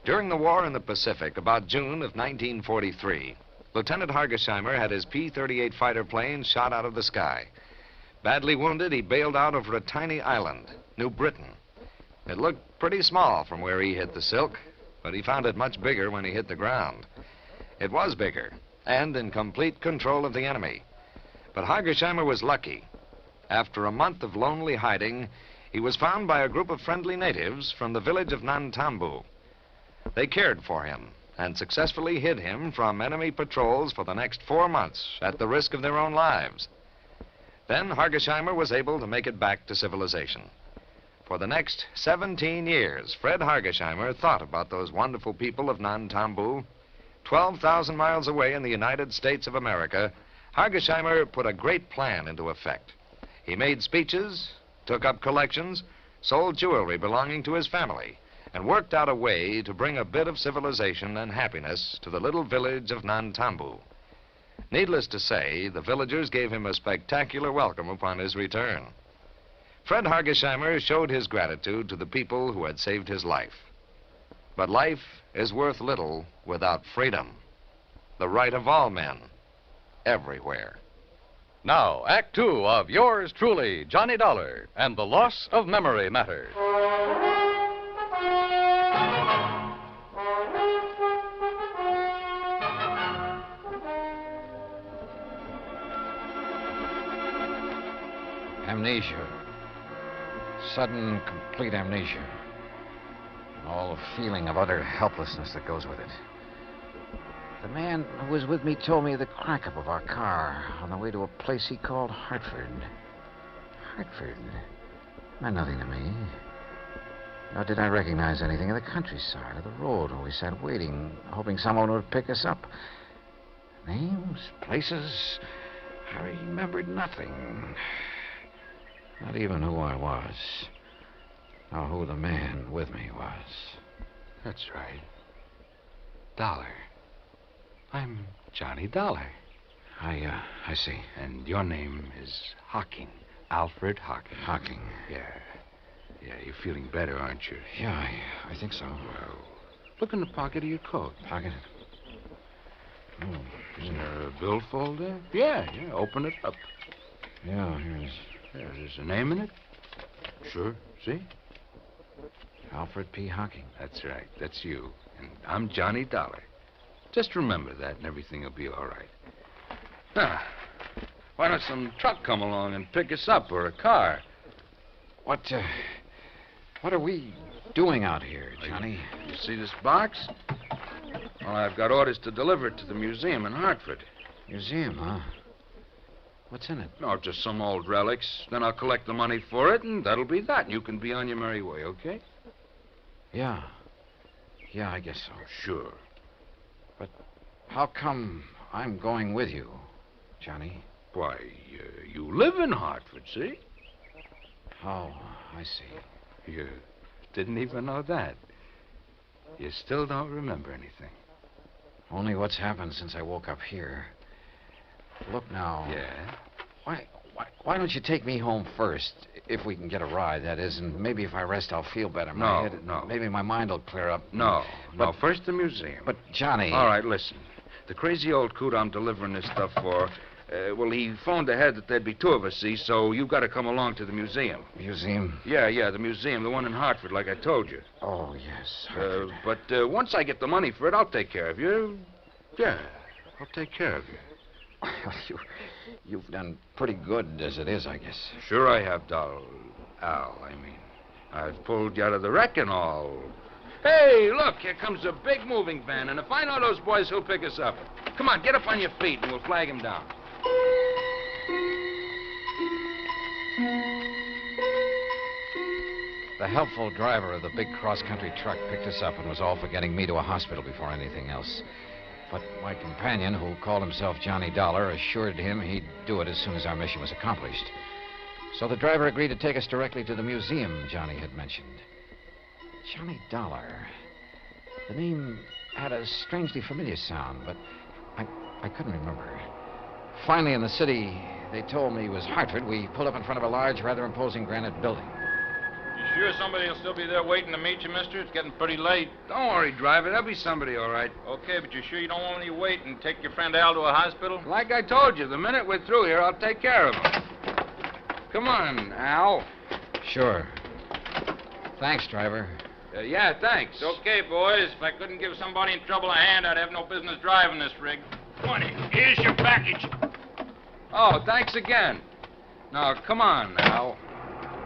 During the war in the Pacific, about June of 1943, Lieutenant Hargesheimer had his P-38 fighter plane shot out of the sky. Badly wounded, he bailed out over a tiny island, New Britain. It looked pretty small from where he hit the silk, but he found it much bigger when he hit the ground. It was bigger, and in complete control of the enemy. But Hargesheimer was lucky. After a month of lonely hiding, he was found by a group of friendly natives from the village of Nantambu. They cared for him and successfully hid him from enemy patrols for the next 4 months at the risk of their own lives. Then Hargesheimer was able to make it back to civilization. For the next 17 years, Fred Hargesheimer thought about those wonderful people of Nantambu. 12,000 miles away in the United States of America, Hargesheimer put a great plan into effect. He made speeches, took up collections, sold jewelry belonging to his family, and worked out a way to bring a bit of civilization and happiness to the little village of Nantambu. Needless to say, the villagers gave him a spectacular welcome upon his return. Fred Hargesheimer showed his gratitude to the people who had saved his life. But life is worth little without freedom, the right of all men, everywhere. Now, Act two of yours truly, Johnny Dollar, and the loss of memory matter. Amnesia. Sudden, complete amnesia. And all the feeling of utter helplessness that goes with it. The man who was with me told me the crack up of our car on the way to a place he called Hartford. Hartford meant nothing to me. Nor did I recognize anything of the countryside or the road where we sat waiting, hoping someone would pick us up. Names, places, I remembered nothing. Not even who I was, or who the man with me was. That's right. Dollar. I'm Johnny Dollar. I see. And your name is Hocking. Alfred Hocking. Hocking. Yeah. Yeah, you're feeling better, aren't you? Yeah, I think so. Well, look in the pocket of your coat. Pocket? Oh, isn't there a billfold there? Yeah, open it up. Yeah, here's... Yeah, there's a name in it? Sure, see? Alfred P. Hocking. That's right, that's you. And I'm Johnny Dollar. Just remember that and everything will be all right. Now, why don't some truck come along and pick us up, or a car? What are we doing out here, Johnny? You see this box? Well, I've got orders to deliver it to the museum in Hartford. Museum, huh? What's in it? No, just some old relics. Then I'll collect the money for it, and that'll be that. You can be on your merry way, okay? Yeah. Yeah, I guess so. Sure. But how come I'm going with you, Johnny? Why, you live in Hartford, see? Oh, I see. You didn't even know that. You still don't remember anything. Only what's happened since I woke up here. Look now. Yeah? Why don't you take me home first, if we can get a ride, that is, and maybe if I rest, I'll feel better. No. Maybe my mind will clear up. No, first the museum. But, Johnny... All right, listen. The crazy old coot I'm delivering this stuff for, well, he phoned ahead that there'd be two of us, see, so you've got to come along to the museum. Museum? Yeah, the museum, the one in Hartford, like I told you. Oh, yes, Hartford. But once I get the money for it, I'll take care of you. Yeah, I'll take care of you. You've done pretty good as it is, I guess. Sure I have, Al, I mean. I've pulled you out of the wreck and all. Hey, look, here comes a big moving van, and if I know those boys, who'll pick us up. Come on, get up on your feet, and we'll flag him down. The helpful driver of the big cross-country truck picked us up and was all for getting me to a hospital before anything else. But my companion, who called himself Johnny Dollar, assured him he'd do it as soon as our mission was accomplished. So the driver agreed to take us directly to the museum Johnny had mentioned. Johnny Dollar. The name had a strangely familiar sound, but I couldn't remember. Finally, in the city, they told me it was Hartford. We pulled up in front of a large, rather imposing granite building. You sure somebody will still be there waiting to meet you, mister? It's getting pretty late. Don't worry, driver. There'll be somebody, all right. Okay, but you sure you don't want me to wait and take your friend Al to a hospital? Like I told you, the minute we're through here, I'll take care of him. Come on, Al. Sure. Thanks, driver. Yeah, thanks. It's okay, boys. If I couldn't give somebody in trouble a hand, I'd have no business driving this rig. Come on, here's your package. Oh, thanks again. Now, come on, Al.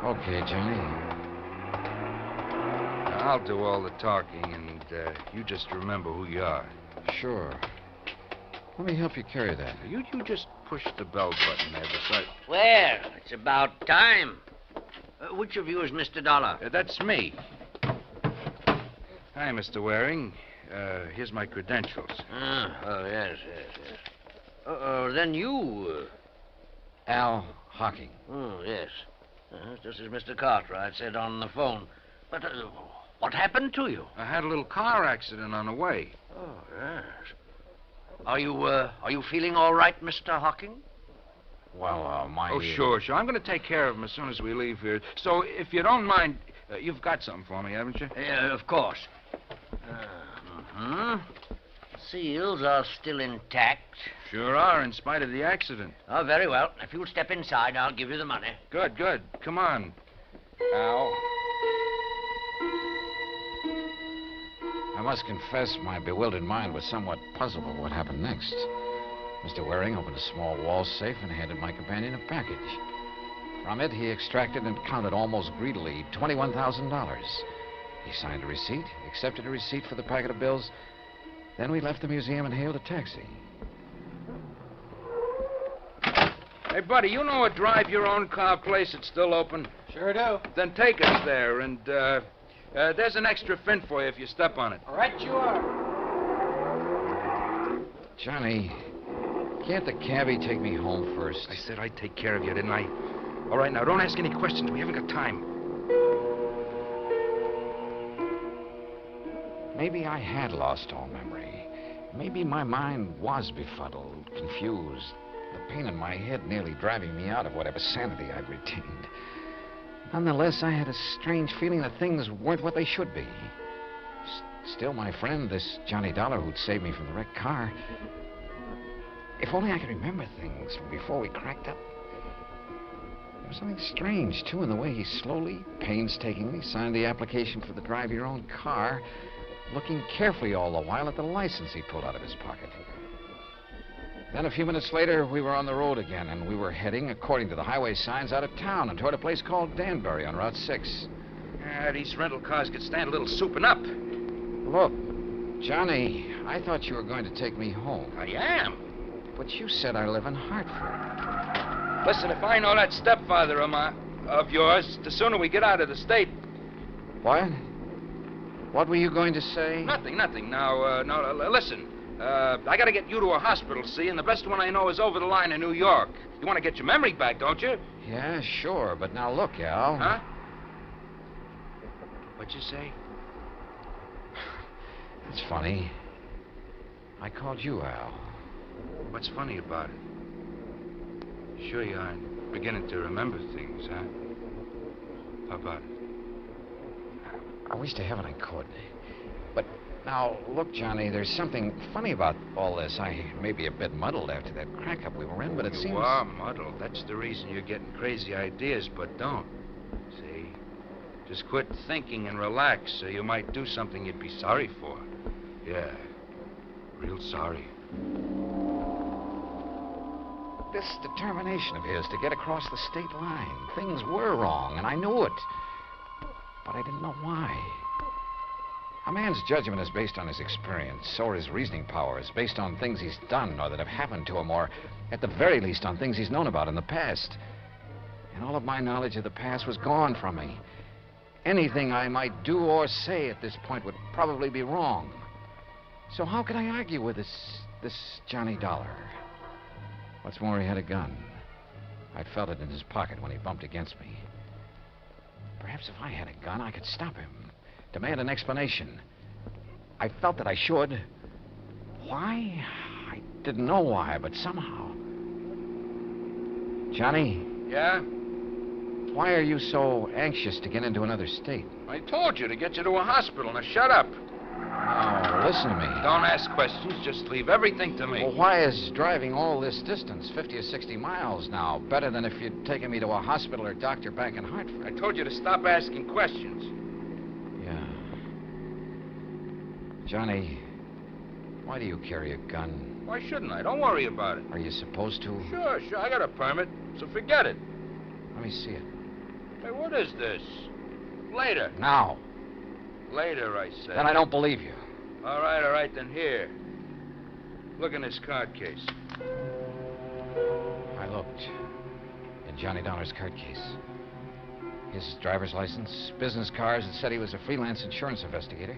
Okay, Johnny. I'll do all the talking, and you just remember who you are. Sure. Let me help you carry that. You just push the bell button there beside... Well, it's about time. Which of you is Mr. Dollar? That's me. Hi, Mr. Waring. Here's my credentials. Yes. Then you... Al Hocking. Oh, yes. Just as Mr. Cartwright said on the phone. But what happened to you? I had a little car accident on the way. Oh, yes. Are you feeling all right, Mr. Hocking? Well, my... Oh, sure. I'm going to take care of him as soon as we leave here. So, if you don't mind, you've got something for me, haven't you? Yeah, of course. Seals are still intact. Sure are, in spite of the accident. Oh, very well. If you'll step inside, I'll give you the money. Good. Come on, Al. I must confess my bewildered mind was somewhat puzzled by what happened next. Mr. Waring opened a small wall safe and handed my companion a package. From it, he extracted and counted almost greedily $21,000. He signed a receipt, accepted a receipt for the packet of bills, Then we left the museum and hailed a taxi. Hey, buddy, you know a drive-your-own-car place that's still open? Sure do. Then take us there, and there's an extra fin for you if you step on it. Right you are. Johnny, can't the cabbie take me home first? I said I'd take care of you, didn't I? All right, now, don't ask any questions. We haven't got time. Maybe I had lost all memory. Maybe my mind was befuddled, confused. The pain in my head nearly driving me out of whatever sanity I'd retained. Nonetheless, I had a strange feeling that things weren't what they should be. Still, my friend, this Johnny Dollar who'd saved me from the wrecked car, if only I could remember things from before we cracked up. There was something strange, too, in the way he slowly, painstakingly signed the application for the drive-your-own-car, looking carefully all the while at the license he pulled out of his pocket. Then a few minutes later, we were on the road again, and we were heading, according to the highway signs, out of town and toward a place called Danbury on Route 6. These rental cars could stand a little souping up. Look, Johnny, I thought you were going to take me home. I am. But you said I live in Hartford. Listen, if I know that stepfather of yours, the sooner we get out of the state. What? What were you going to say? Nothing. Now, listen. I got to get you to a hospital, see, and the best one I know is over the line in New York. You want to get your memory back, don't you? Yeah, sure, but now look, Al. Huh? What'd you say? It's funny. I called you Al. What's funny about it? Sure you aren't beginning to remember things, huh? How about it? I wish to heaven I could. But now, look, Johnny, there's something funny about all this. I may be a bit muddled after that crack-up we were in, but it seems... You are muddled. That's the reason you're getting crazy ideas, but don't. See? Just quit thinking and relax so you might do something you'd be sorry for. Yeah. Real sorry. This determination of his to get across the state line. Things were wrong, and I knew it. But I didn't know why. A man's judgment is based on his experience, or his reasoning power is based on things he's done or that have happened to him, or at the very least on things he's known about in the past. And all of my knowledge of the past was gone from me. Anything I might do or say at this point would probably be wrong. So how could I argue with this Johnny Dollar? What's more, he had a gun. I'd felt it in his pocket when he bumped against me. Perhaps if I had a gun, I could stop him. Demand an explanation. I felt that I should. Why? I didn't know why, but somehow. Johnny? Yeah? Why are you so anxious to get into another state? I told you to get you to a hospital. Now shut up. Oh, listen to me. Don't ask questions. Just leave everything to me. Well, why is driving all this distance, 50 or 60 miles now, better than if you'd taken me to a hospital or doctor back in Hartford? I told you to stop asking questions. Yeah. Johnny, why do you carry a gun? Why shouldn't I? Don't worry about it. Are you supposed to? Sure. I got a permit, so forget it. Let me see it. Hey, what is this? Later. Now. Later, I said. Then I don't believe you. All right, then here. Look in this card case. I looked in Johnny Dollar's card case. His driver's license, business cards that said he was a freelance insurance investigator.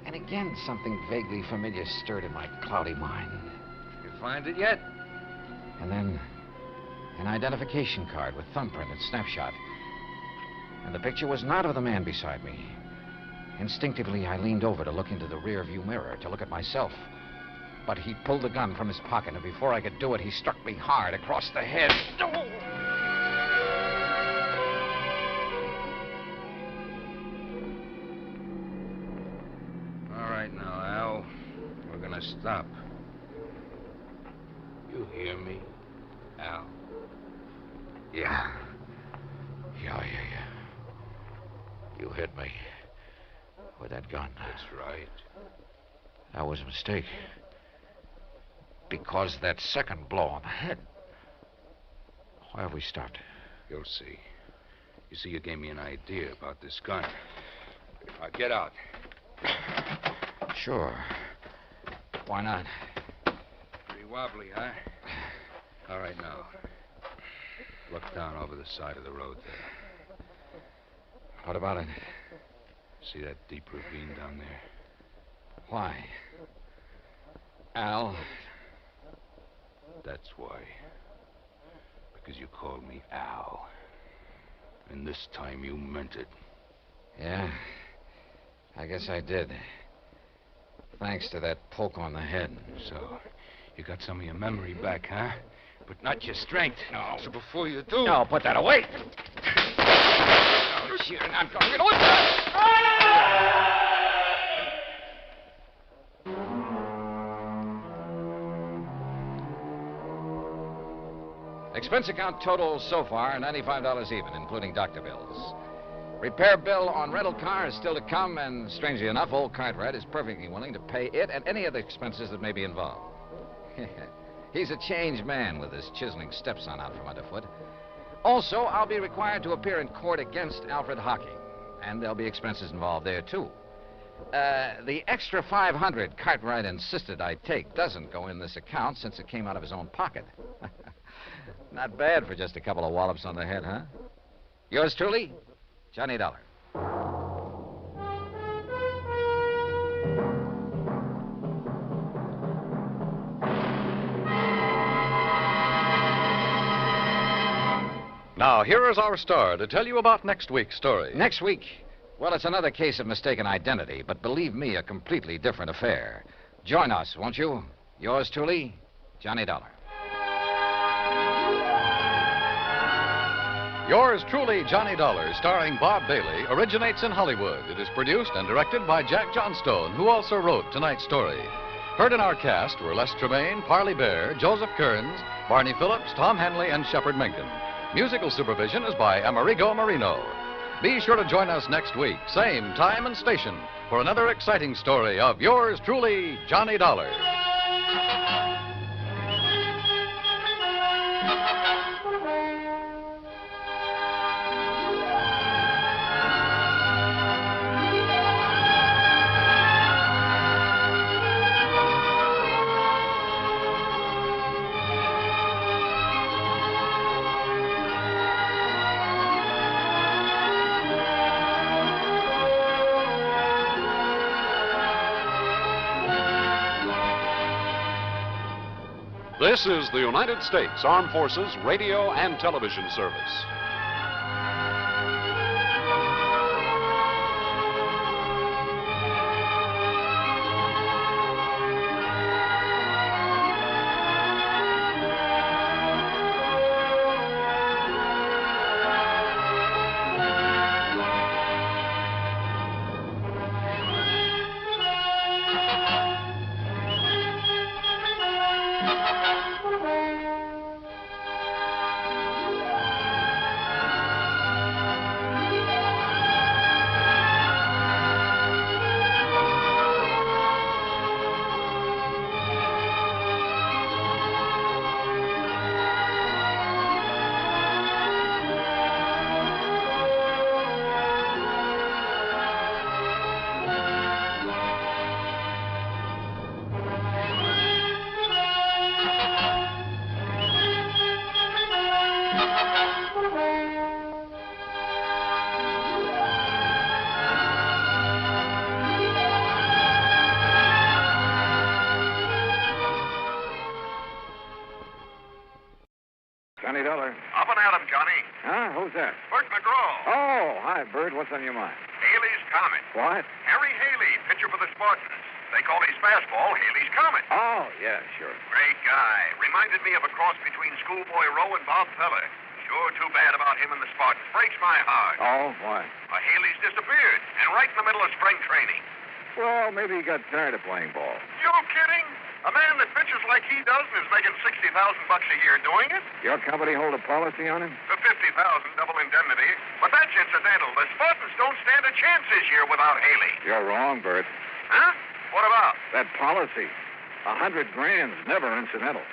And again, something vaguely familiar stirred in my cloudy mind. You find it yet? And then an identification card with thumbprint and snapshot. And the picture was not of the man beside me. Instinctively, I leaned over to look into the rear-view mirror, to look at myself. But he pulled the gun from his pocket, and before I could do it, he struck me hard across the head. All right now, Al. We're gonna stop. You hear me, Al? Yeah. Yeah. You hit me with that gun. That's right. That was a mistake. Because that second blow on the head. Why have we stopped? You'll see. You see, you gave me an idea about this gun. Get out. Sure. Why not? Pretty wobbly, huh? All right, now. Look down over the side of the road there. What about it? See that deep ravine down there? Why? Al? That's why. Because you called me Al. And this time you meant it. Yeah? I guess I did. Thanks to that poke on the head. So, you got some of your memory back, huh? But not your strength. No. So before you do... No, put that away. Oh, you're not going to get away. Expense account total so far, $95 even, including doctor bills. Repair bill on rental car is still to come, and strangely enough, old Cartwright is perfectly willing to pay it and any other expenses that may be involved. He's a changed man with his chiseling stepson out from underfoot. Also, I'll be required to appear in court against Alfred Hocking, and there'll be expenses involved there, too. The extra $500 Cartwright insisted I take doesn't go in this account since it came out of his own pocket. Not bad for just a couple of wallops on the head, huh? Yours truly, Johnny Dollar. Now, here is our star to tell you about next week's story. Next week? Well, it's another case of mistaken identity, but believe me, a completely different affair. Join us, won't you? Yours truly, Johnny Dollar. Yours truly, Johnny Dollar, starring Bob Bailey, originates in Hollywood. It is produced and directed by Jack Johnstone, who also wrote tonight's story. Heard in our cast were Les Tremaine, Parley Bear, Joseph Kearns, Barney Phillips, Tom Henley, and Shepard Menken. Musical supervision is by Amerigo Marino. Be sure to join us next week, same time and station, for another exciting story of yours truly, Johnny Dollar. This is the United States Armed Forces Radio and Television Service. Johnny Dollar. Up and at 'em, Johnny. Huh? Who's that? Bert McGraw. Oh, hi, Bert. What's on your mind? Haley's Comet. What? Harry Haley, pitcher for the Spartans. They call his fastball Haley's Comet. Oh, yeah, sure. Great guy. Reminded me of a cross between Schoolboy Rowe and Bob Feller. Sure too bad about him and the Spartans. Breaks my heart. Oh, why? Haley's disappeared, and right in the middle of spring training. Well, maybe he got tired of playing ball. You kidding? A man that pitches like he does and is making $60,000 a year doing it? Your company hold a policy on him? For $50,000 double indemnity. But that's incidental. The Spartans don't stand a chance this year without Haley. You're wrong, Bert. Huh? What about? That policy. $100,000's never incidental.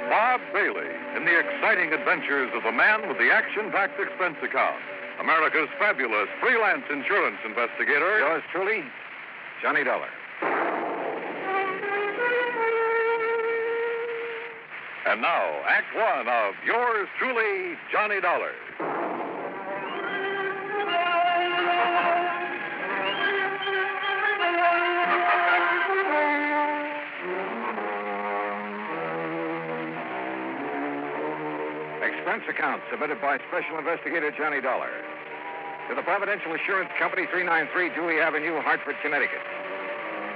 Bob Bailey in the exciting exciting adventures of the man with the action-packed expense account, America's fabulous freelance insurance investigator. Yours truly, Johnny Dollar. And now, Act One of yours truly, Johnny Dollar. Expense account submitted by Special Investigator Johnny Dollar to the Providential Assurance Company, 393 Dewey Avenue, Hartford, Connecticut.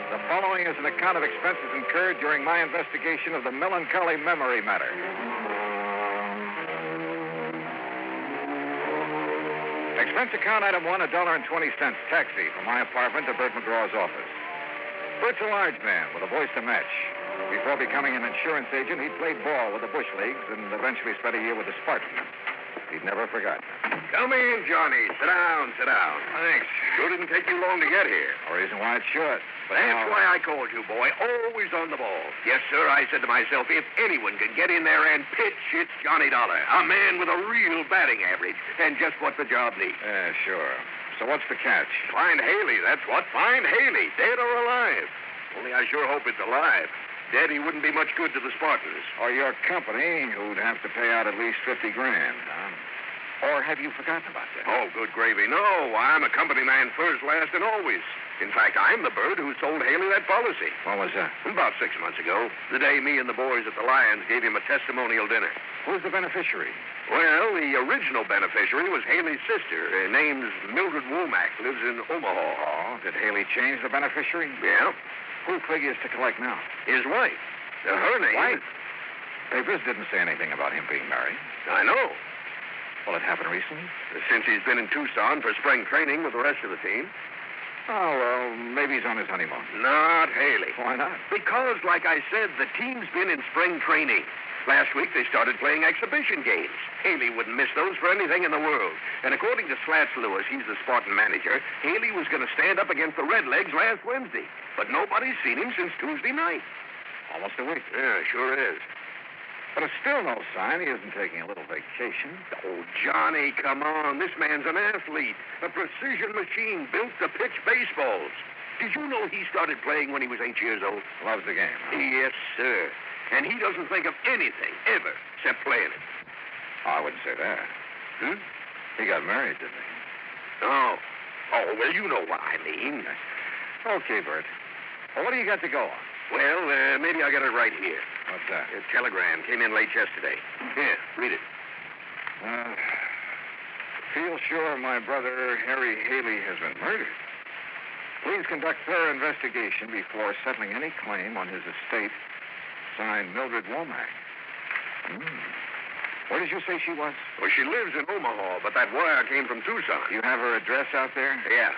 The following is an account of expenses incurred during my investigation of the melancholy memory matter. Expense account item 1, $1.20, taxi from my apartment to Bert McGraw's office. Bert's a large man with a voice to match. Before becoming an insurance agent, he played ball with the Bush Leagues and eventually spent a year with the Spartans. He'd never forgotten it. Come in, Johnny. Sit down, sit down. Thanks. Sure didn't take you long to get here. No reason why it should. But That's why I called you, boy. Always on the ball. Yes, sir, I said to myself, if anyone can get in there and pitch, it's Johnny Dollar. A man with a real batting average. And just what the job needs. Yeah, sure. So what's the catch? Find Haley, that's what. Find Haley, dead or alive. Only I sure hope it's alive. Dead, he wouldn't be much good to the Spartans. Or your company, who'd have to pay out at least $50,000, huh? Or have you forgotten about that? Oh, good gravy. No, I'm a company man first, last, and always. In fact, I'm the bird who sold Haley that policy. When was that? About 6 months ago. The day me and the boys at the Lions gave him a testimonial dinner. Who's the beneficiary? Well, the original beneficiary was Haley's sister. Her name's Mildred Womack. Lives in Omaha. Oh, did Haley change the beneficiary? Yeah. Who figures to collect now? His wife. Her name. Wife? Papers didn't say anything about him being married. I know. Well, it happened recently? Since he's been in Tucson for spring training with the rest of the team. Oh, well, maybe he's on his honeymoon. Not Haley. Why not? Because, like I said, the team's been in spring training. Last week, they started playing exhibition games. Haley wouldn't miss those for anything in the world. And according to Slats Lewis, he's the Spartan manager, Haley was going to stand up against the Redlegs last Wednesday. But nobody's seen him since Tuesday night. Almost a week. Yeah, sure is. But it's still no sign he isn't taking a little vacation. Oh, Johnny, come on. This man's an athlete. A precision machine built to pitch baseballs. Did you know he started playing when he was 8 years old? Loves the game, huh? Yes, sir. And he doesn't think of anything, ever, except playing it. Oh, I wouldn't say that. Hmm? He got married, didn't he? Oh. Oh, well, you know what I mean. Okay, Bert. Well, what do you got to go on? Well, maybe I got it right here. What's that? A telegram came in late yesterday. Here, read it. Feel sure my brother Harry Haley has been murdered. Please conduct thorough investigation before settling any claim on his estate. Signed, Mildred Womack. Where did you say she was? Well, she lives in Omaha, but that wire came from Tucson. You have her address out there? Yeah.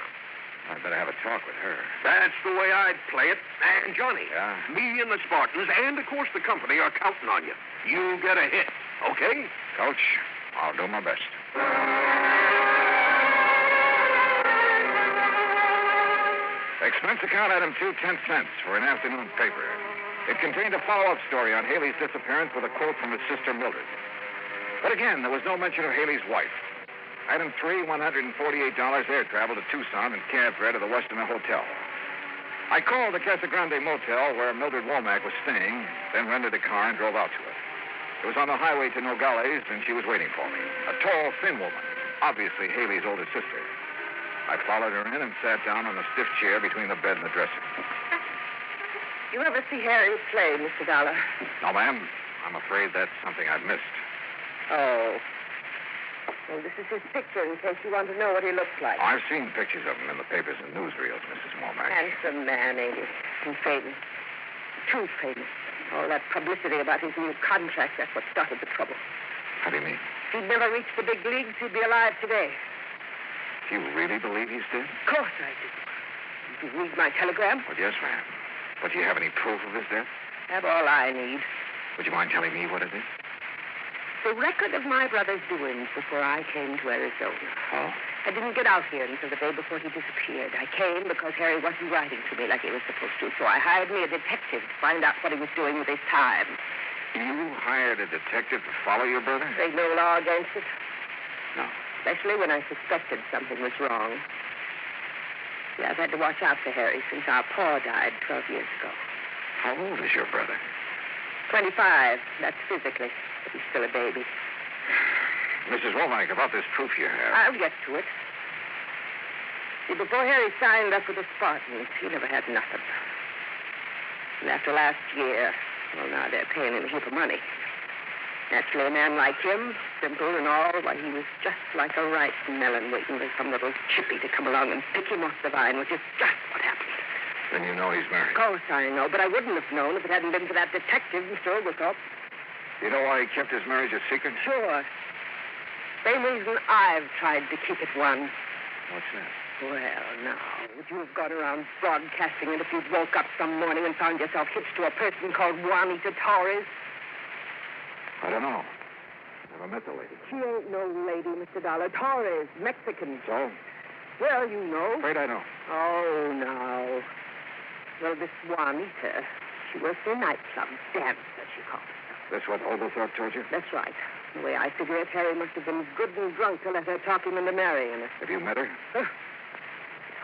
I'd better have a talk with her. That's the way I'd play it. And, Johnny, Yeah? me and the Spartans, and, of course, the company are counting on you. You get a hit, okay? Coach, I'll do my best. Expense account item 2, 10 cents for an afternoon paper. It contained a follow-up story on Haley's disappearance with a quote from his sister Mildred. But again, there was no mention of Haley's wife. Item 3, $148 air travel to Tucson and cab fare to the Westerner Hotel. I called the Casa Grande Motel where Mildred Womack was staying, then rented a car and drove out to it. It was on the highway to Nogales, and she was waiting for me. A tall, thin woman, obviously Haley's older sister. I followed her in and sat down on a stiff chair between the bed and the dresser. You ever see Harry play, Mr. Dollar? No, ma'am. I'm afraid that's something I've missed. Oh. Well, this is his picture in case you want to know what he looks like. I've seen pictures of him in the papers and newsreels, Mrs. Womack. Handsome man, ain't he? And famous. Too famous. All that publicity about his new contract, that's what started the trouble. How do you mean? If he'd never reached the big leagues, he'd be alive today. Do you really believe he's dead? Of course I do. Did you read my telegram? Well, yes, ma'am. But do you have any proof of his death? Have all I need. Would you mind telling me what it is? The record of my brother's doings before I came to Arizona. Oh? I didn't get out here until the day before he disappeared. I came because Harry wasn't writing to me like he was supposed to, so I hired me a detective to find out what he was doing with his time. You hired a detective to follow your brother? There's no law against it. No. Especially when I suspected something was wrong. Yeah, I've had to watch out for Harry since our pa died 12 years ago. How old is your brother? 25. That's physically. But he's still a baby. Mrs. Womack, about this proof you have. I'll get to it. See, before Harry signed up with the Spartans, he never had nothing. And after last year, well, now they're paying him a heap of money. Naturally, a man like him, simple and all, why, he was just like a ripe melon waiting for some little chippy to come along and pick him off the vine, which is just what happened. Then you know he's married. Of course I know, but I wouldn't have known if it hadn't been for that detective, Mr. Oglethorpe. You know why he kept his marriage a secret? Sure. Same reason I've tried to keep it one. What's that? Well, now, would you have gone around broadcasting it if you'd woke up some morning and found yourself hitched to a person called Juanita Torres? I don't know. Never met the lady. She ain't no lady, Mr. Dollar. Torres, Mexican. So? Well, you know. Afraid I don't. Oh, no. Well, this Juanita, she works in a nightclub. Dancer, she calls herself. That's what Oglethorpe told you? That's right. The way I figure it, Harry must have been good and drunk to let her talk him into marrying her. Have you met her?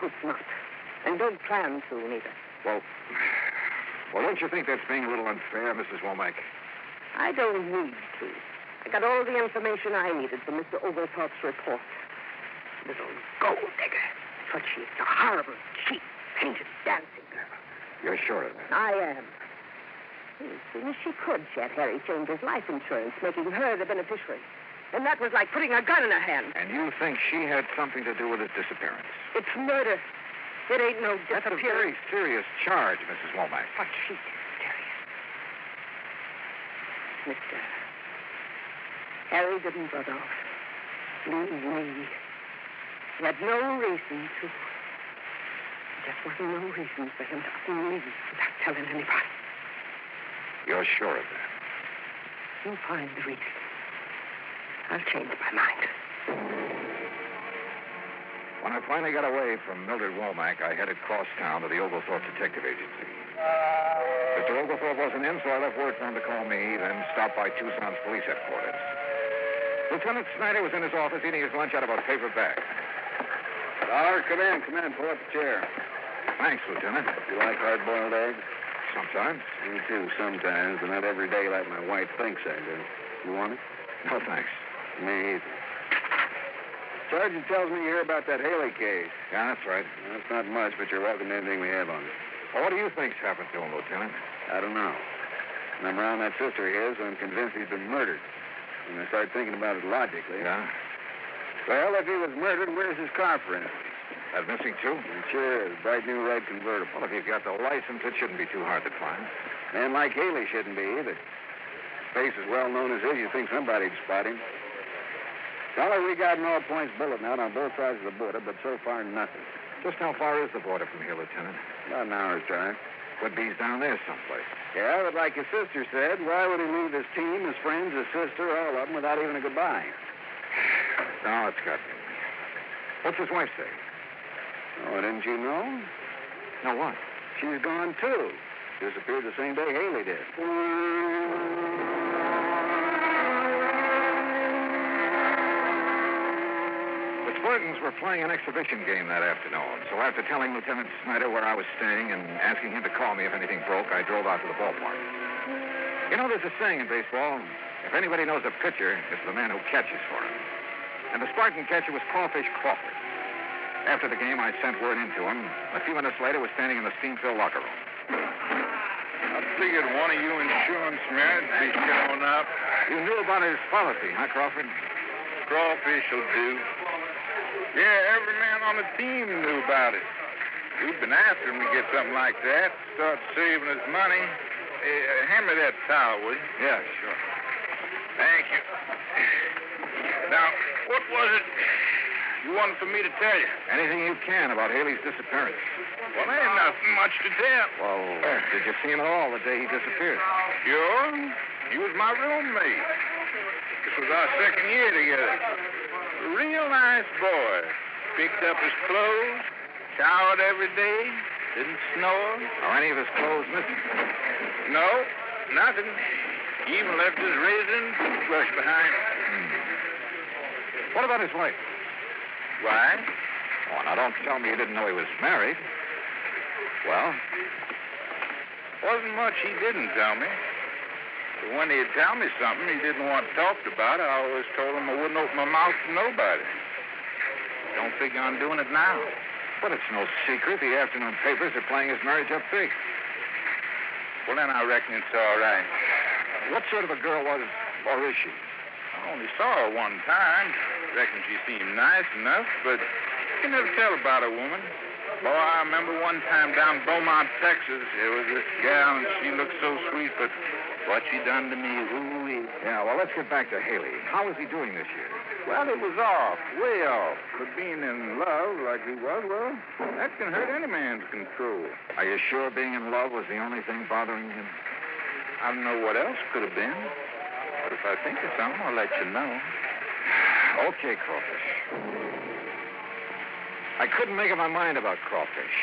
Hope not. And don't plan to, neither. Well, don't you think that's being a little unfair, Mrs. Womack? I don't need to. I got all the information I needed from Mr. Oglethorpe's report. Little gold digger. But she's a horrible, cheap, painted dancing girl. You're sure of that? I am. As soon as she could, she had Harry change his life insurance, making her the beneficiary. And that was like putting a gun in her hand. And you think she had something to do with his disappearance? It's murder. It ain't no That's a very serious charge, Mrs. Womack. But she's serious. Mister, Harry didn't run off. Leave me. He had no reason to. There just wasn't no reason for him to leave without telling anybody. You're sure of that? You'll find the reason. I'll change my mind. When I finally got away from Mildred Womack, I headed cross town to the Oglethorpe Detective Agency. Mr. Oglethorpe wasn't in, so I left word for him to call me, then stopped by Tucson's police headquarters. Lieutenant Snyder was in his office eating his lunch out of a paper bag. Dollar, come in. Pull up a chair. Thanks, Lieutenant. You like hard-boiled eggs? Sometimes. Me too, sometimes, but not every day like my wife thinks I do. You want it? No, thanks. Me either. Sergeant tells me you hear about that Haley case. Yeah, that's right. Well, that's not much, but you're welcome to anything we have on it. Well, what do you think's happened to him, Lieutenant? I don't know. When I'm around that sister of his, I'm convinced he's been murdered. When I start thinking about it logically. Yeah? Well, if he was murdered, where's his car, for instance? That missing, too? It sure is. Bright new red convertible. Well, if you've got the license, it shouldn't be too hard to find. Man like Haley shouldn't be either. Face as well known as his, you'd think somebody'd spot him. Dollar, we got an all-points bulletin out on both sides of the border, but so far, nothing. Just how far is the border from here, Lieutenant? About an hour's drive. Could be down there someplace. Yeah, but like his sister said, why would he leave his team, his friends, his sister, all of them, without even a goodbye? No, it's got me. What's his wife say? Oh, didn't you know? No, what? She's gone, too. Disappeared the same day Haley did. The Spartans were playing an exhibition game that afternoon, so after telling Lieutenant Snyder where I was staying and asking him to call me if anything broke, I drove out to the ballpark. You know, there's a saying in baseball, if anybody knows a pitcher, it's the man who catches for him. And the Spartan catcher was Crawfish Crawford. After the game, I sent word into him. A few minutes later, was standing in the steam-filled locker room. I figured one of you insurance men would be showing up. You knew about his policy, huh, Crawford? Crawfish will do. Yeah, every man on the team knew about it. We've been after him to get something like that. Start saving his money. Hand me that towel, will you? Yeah, sure. Thank you. Now, what was it you wanted for me to tell you? Anything you can about Haley's disappearance. Well, there ain't nothing much to tell. Well, did you see him at all the day he disappeared? Sure. He was my roommate. This was our second year together. A real nice boy. Picked up his clothes, showered every day, didn't snore. Are any of his clothes missing? No, nothing. He even left his razor and toothbrush behind. What about his wife? Why? Oh, now don't tell me you didn't know he was married. Well? Wasn't much he didn't tell me. But when he'd tell me something he didn't want talked about, I always told him I wouldn't open my mouth to nobody. Don't figure on doing it now. But it's no secret. The afternoon papers are playing his marriage up big. Well, then I reckon it's all right. What sort of a girl was, or is she? I only saw her one time. Reckon she seemed nice enough, but you can never tell about a woman. Boy, I remember one time down Beaumont, Texas, there was this gal, and she looked so sweet, but what she done to me, ooh-wee. Yeah, well, let's get back to Haley. How is he doing this year? Well, he was off, way off. But being in love like he was, well, that can hurt any man's control. Are you sure being in love was the only thing bothering him? I don't know what else could have been. But if I think of something, I'll let you know. Okay, Crawfish. I couldn't make up my mind about Crawfish.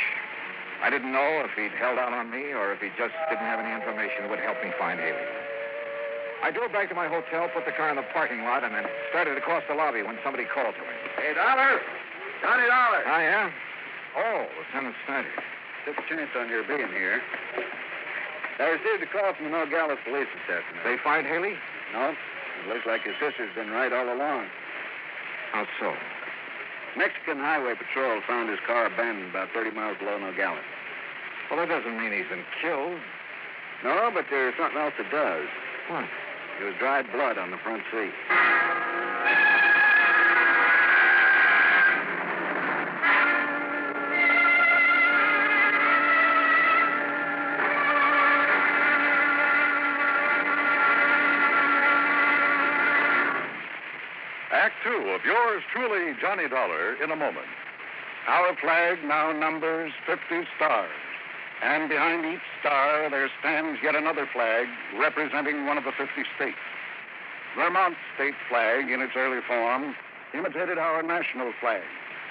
I didn't know if he'd held out on me or if he just didn't have any information that would help me find Haley. I drove back to my hotel, put the car in the parking lot, and then started across the lobby when somebody called to me. Hey, Dollar! Johnny Dollar! Ah, yeah? Oh, Lieutenant Snyder. Took a chance on your being here. I received a call from the Nogales police this afternoon. They find Haley? No. It looks like his sister's been right all along. How so? Mexican Highway Patrol found his car abandoned about 30 miles below Nogales. Well, that doesn't mean he's been killed. No, but there's something else that does. What? There was dried blood on the front seat. Act two of yours truly, Johnny Dollar, in a moment. Our flag now numbers 50 stars. And behind each star, there stands yet another flag representing one of the 50 states. Vermont's state flag, in its early form, imitated our national flag,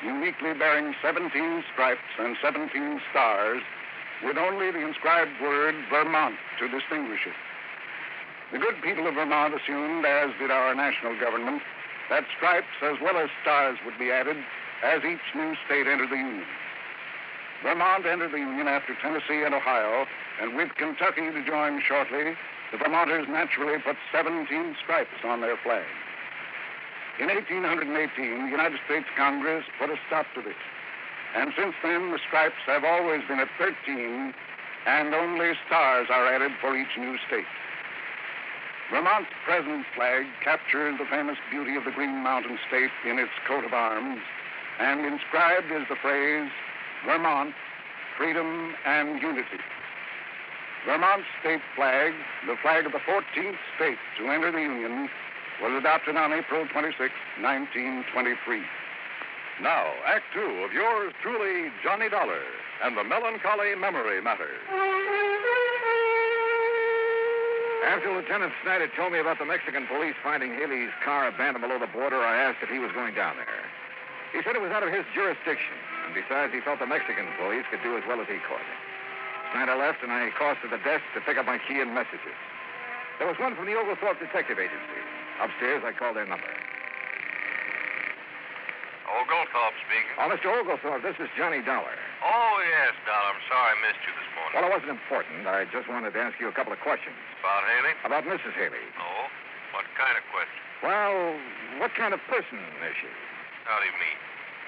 uniquely bearing 17 stripes and 17 stars, with only the inscribed word Vermont to distinguish it. The good people of Vermont assumed, as did our national government, that stripes as well as stars would be added as each new state entered the Union. Vermont entered the Union after Tennessee and Ohio, and with Kentucky to join shortly, the Vermonters naturally put 17 stripes on their flag. In 1818, the United States Congress put a stop to this. And since then, the stripes have always been at 13, and only stars are added for each new state. Vermont's present flag captures the famous beauty of the Green Mountain State in its coat of arms, and inscribed is the phrase, Vermont, freedom and unity. Vermont's state flag, the flag of the 14th state to enter the Union, was adopted on April 26, 1923. Now, Act two of yours truly, Johnny Dollar, and the Melancholy Memory Matter. After Lieutenant Snyder told me about the Mexican police finding Haley's car abandoned below the border, I asked if he was going down there. He said it was out of his jurisdiction, and besides, he felt the Mexican police could do as well as he could. Snyder left, and I crossed to the desk to pick up my key and messages. There was one from the Oglethorpe Detective Agency. Upstairs, I called their number. Oglethorpe speaking. Oh, Mr. Oglethorpe, this is Johnny Dollar. Oh, yes, Dollar. I'm sorry I missed you this morning. Well, it wasn't important. I just wanted to ask you a couple of questions. About Haley? About Mrs. Haley. Oh? What kind of question? Well, what kind of person is she? How do you mean?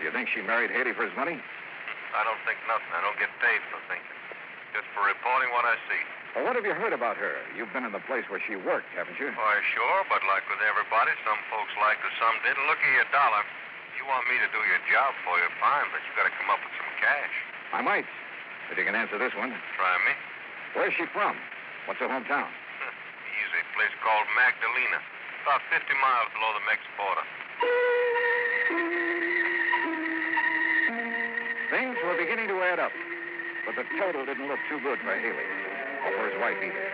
Do you think she married Haley for his money? I don't think nothing. I don't get paid for thinking. Just for reporting what I see. Well, what have you heard about her? You've been in the place where she worked, haven't you? Why, sure, but like with everybody, some folks liked her, some didn't. Look at your Dollar. You want me to do your job for you, fine, but you got to come up with some cash. I might, if you can answer this one. Try me. Where's she from? What's her hometown? Easy. A place called Magdalena. About 50 miles below the Mex border. Things were beginning to add up, but the total didn't look too good for Haley, or for his wife either.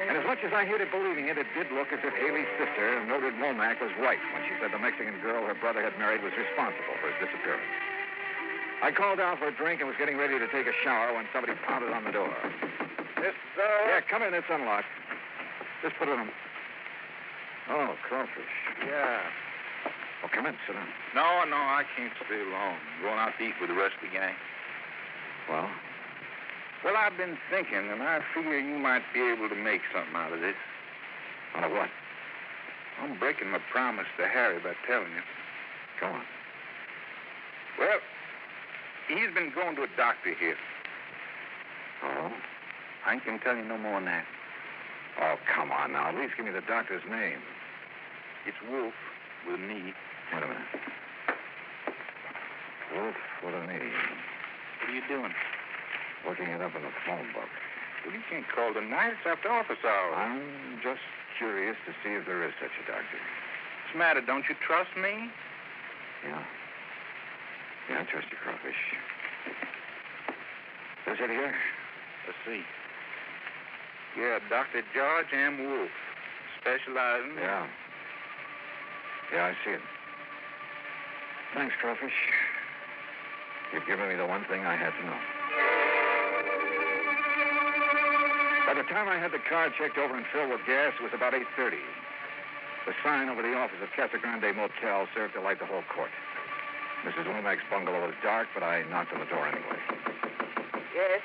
And as much as I hated believing it, it did look as if Haley's sister, Mildred Womack, was right when she said the Mexican girl her brother had married was responsible for his disappearance. I called down for a drink and was getting ready to take a shower when somebody pounded on the door. Mister? Yeah, come in. It's unlocked. Just put it on. Oh, crawfish. Yeah. Well, come in. Sit down. No, I can't stay long. I'm going out to eat with the rest of the gang. Well? Well, I've been thinking, and I figure you might be able to make something out of this. Out of what? I'm breaking my promise to Harry by telling you. Go on. Well, he's been going to a doctor here. Oh? I ain't gonna tell you no more than that. Oh, come on now. At least give me the doctor's name. It's Wolf with an E. Wait a minute. Wolf with an E. What are you doing? Looking it up in the phone book. Well, you can't call tonight. It's after office hours. I'm just curious to see if there is such a doctor. What's the matter? Don't you trust me? Yeah. Yeah, I trust you, Crawfish. Is it here? Let's see. Yeah, Dr. George M. Wolf, specializing. Yeah. Yeah, I see it. Thanks, Crawfish. You've given me the one thing I had to know. By the time I had the car checked over and filled with gas, it was about 8:30. The sign over the office of Casa Grande Motel served to light the whole court. Mrs. Womack's bungalow was dark, but I knocked on the door anyway. Yes?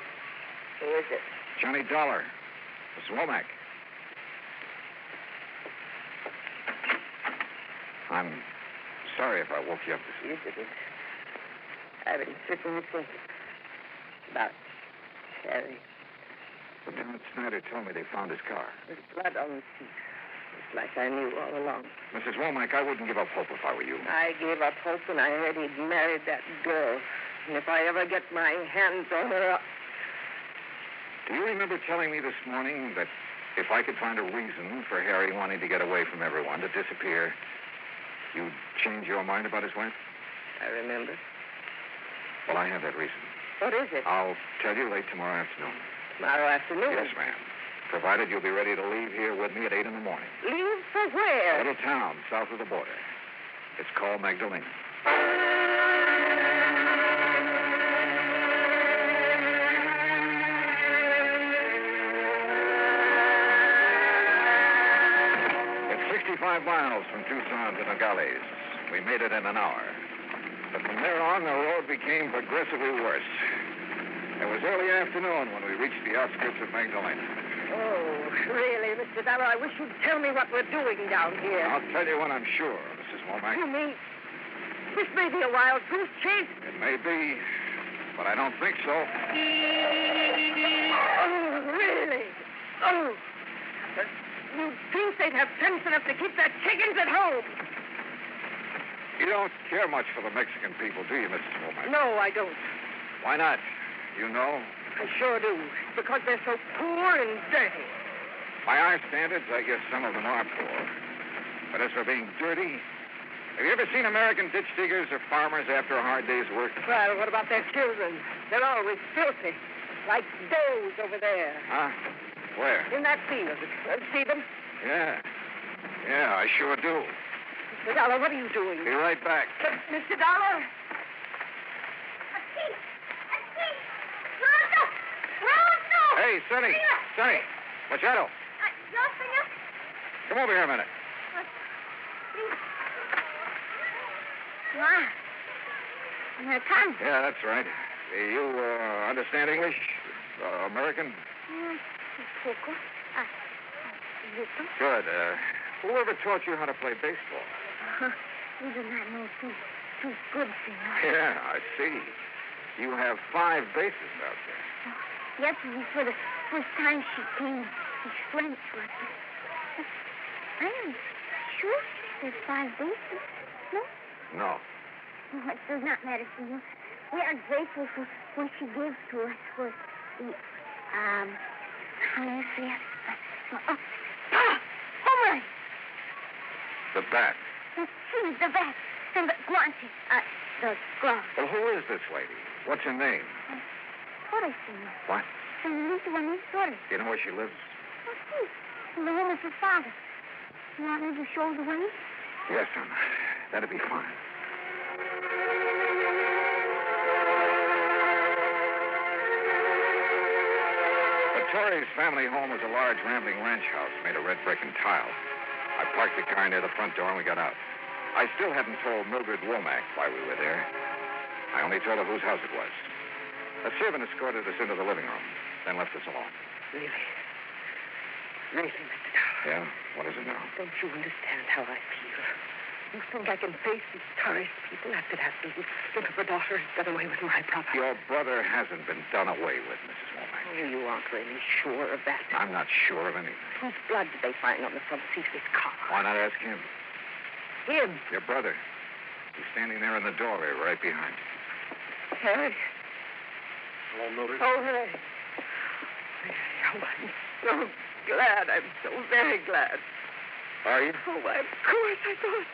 Who is it? Johnny Dollar. Mrs. Womack. I'm sorry if I woke you up this You didn't. I've been sitting and thinking about Harry. Lieutenant Snyder told me they found his car. There's blood on the seat. It's like I knew all along. Mrs. Womack, I wouldn't give up hope if I were you. I gave up hope when I heard he'd married that girl. And if I ever get my hands on her, Do you remember telling me this morning that if I could find a reason for Harry wanting to get away from everyone, to disappear, you'd change your mind about his wife? I remember. Well, I have that reason. What is it? I'll tell you late tomorrow afternoon. Tomorrow afternoon? Yes, ma'am. Provided you'll be ready to leave here with me at 8 in the morning. Leave for where? A little town south of the border. It's called Magdalena. It's 65 miles from Tucson to Nogales. We made it in an hour. But from there on, the road became progressively worse. It was early afternoon when we reached the outskirts of Magdalena. Oh, really, Mr. Dollar, I wish you'd tell me what we're doing down here. I'll tell you when I'm sure, Mrs. Womack. You mean this may be a wild goose chase? It may be, but I don't think so. Oh, really? Oh. You'd think they'd have sense enough to keep their chickens at home. You don't care much for the Mexican people, do you, Mrs. Womack? No, I don't. Why not? You know? I sure do. Because they're so poor and dirty. By our standards, I guess some of them are poor. But as for being dirty, have you ever seen American ditch diggers or farmers after a hard day's work? Well, what about their children? They're always filthy. Like those over there. Huh? Where? In that field. See them? Yeah. Yeah, I sure do. Mr. Dollar, what are you doing? Be right back. Mr. Dollar? Hey, Sonny. Sonny. Machado. Come over here a minute. Wow. Here it comes. Yeah, that's right. You understand English? American? Poco. Good. Whoever taught you how to play baseball? We do not know too good, senor. Yeah, I see. You have 5 bases out there. Yesterday, for the first time she came, she explained to us. I am sure there's 5 bases. No? No. Oh, it does not matter, senor. We are grateful for what she gives to us for the, how do I say it? Home run! The bat. The shoes, the bat, and the guantes, the gloves. Well, who is this lady? What's her name? Torres, senor. What? Senorita Juanita Torres. Do you know where she lives? Oh, see. In the room of her father. You want me to show the way? Yes, son. That'd be fine. But Torres Harry's family home was a large, rambling ranch house made of red brick and tile. I parked the car near the front door and we got out. I still hadn't told Mildred Womack why we were there. I only told her whose house it was. A servant escorted us into the living room, then left us alone. Really? Really, Mr. Dollar? Yeah? What is it now? Don't you understand how I feel? You think I can face these tourist people after that little slip of a daughter has got away with my brother? Your brother hasn't been done away with, Mrs. Womack. Oh, you aren't really sure of that. I'm not sure of anything. Whose blood did they find on the front seat of his car? Why not ask him? Him? Your brother. He's standing there in the doorway right behind you. Harry. Hello, Mildred. Oh, Harry. Oh, I'm so glad. I'm so very glad. Are you? Oh, why, of course, I thought.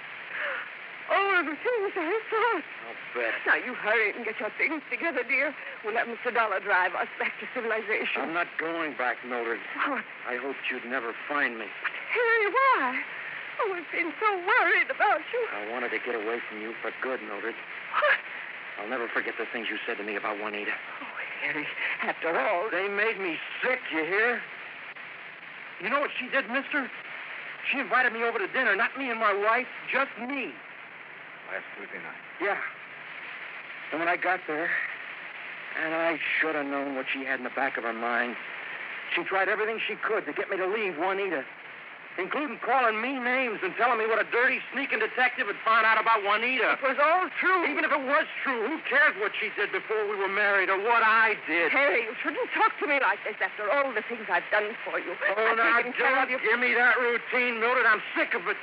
Oh, the things I thought. I'll bet. Now, you hurry and get your things together, dear. We'll have Mr. Dollar drive us back to civilization. I'm not going back, Mildred. What? I hoped you'd never find me. But, Harry, why? Oh, I've been so worried about you. I wanted to get away from you for good, Mildred. What? I'll never forget the things you said to me about Juanita. Oh, Harry, after all... They made me sick, you hear? You know what she did, mister? She invited me over to dinner, not me and my wife, just me. Last Tuesday night. Yeah. And when I got there, and I should have known what she had in the back of her mind, she tried everything she could to get me to leave Juanita, including calling me names and telling me what a dirty, sneaking detective had found out about Juanita. It was all true. Even if it was true, who cares what she did before we were married or what I did? Harry, you shouldn't talk to me like this after all the things I've done for you. Oh, now, I've taken care of don't you. give me that routine, Mildred. I'm sick of it.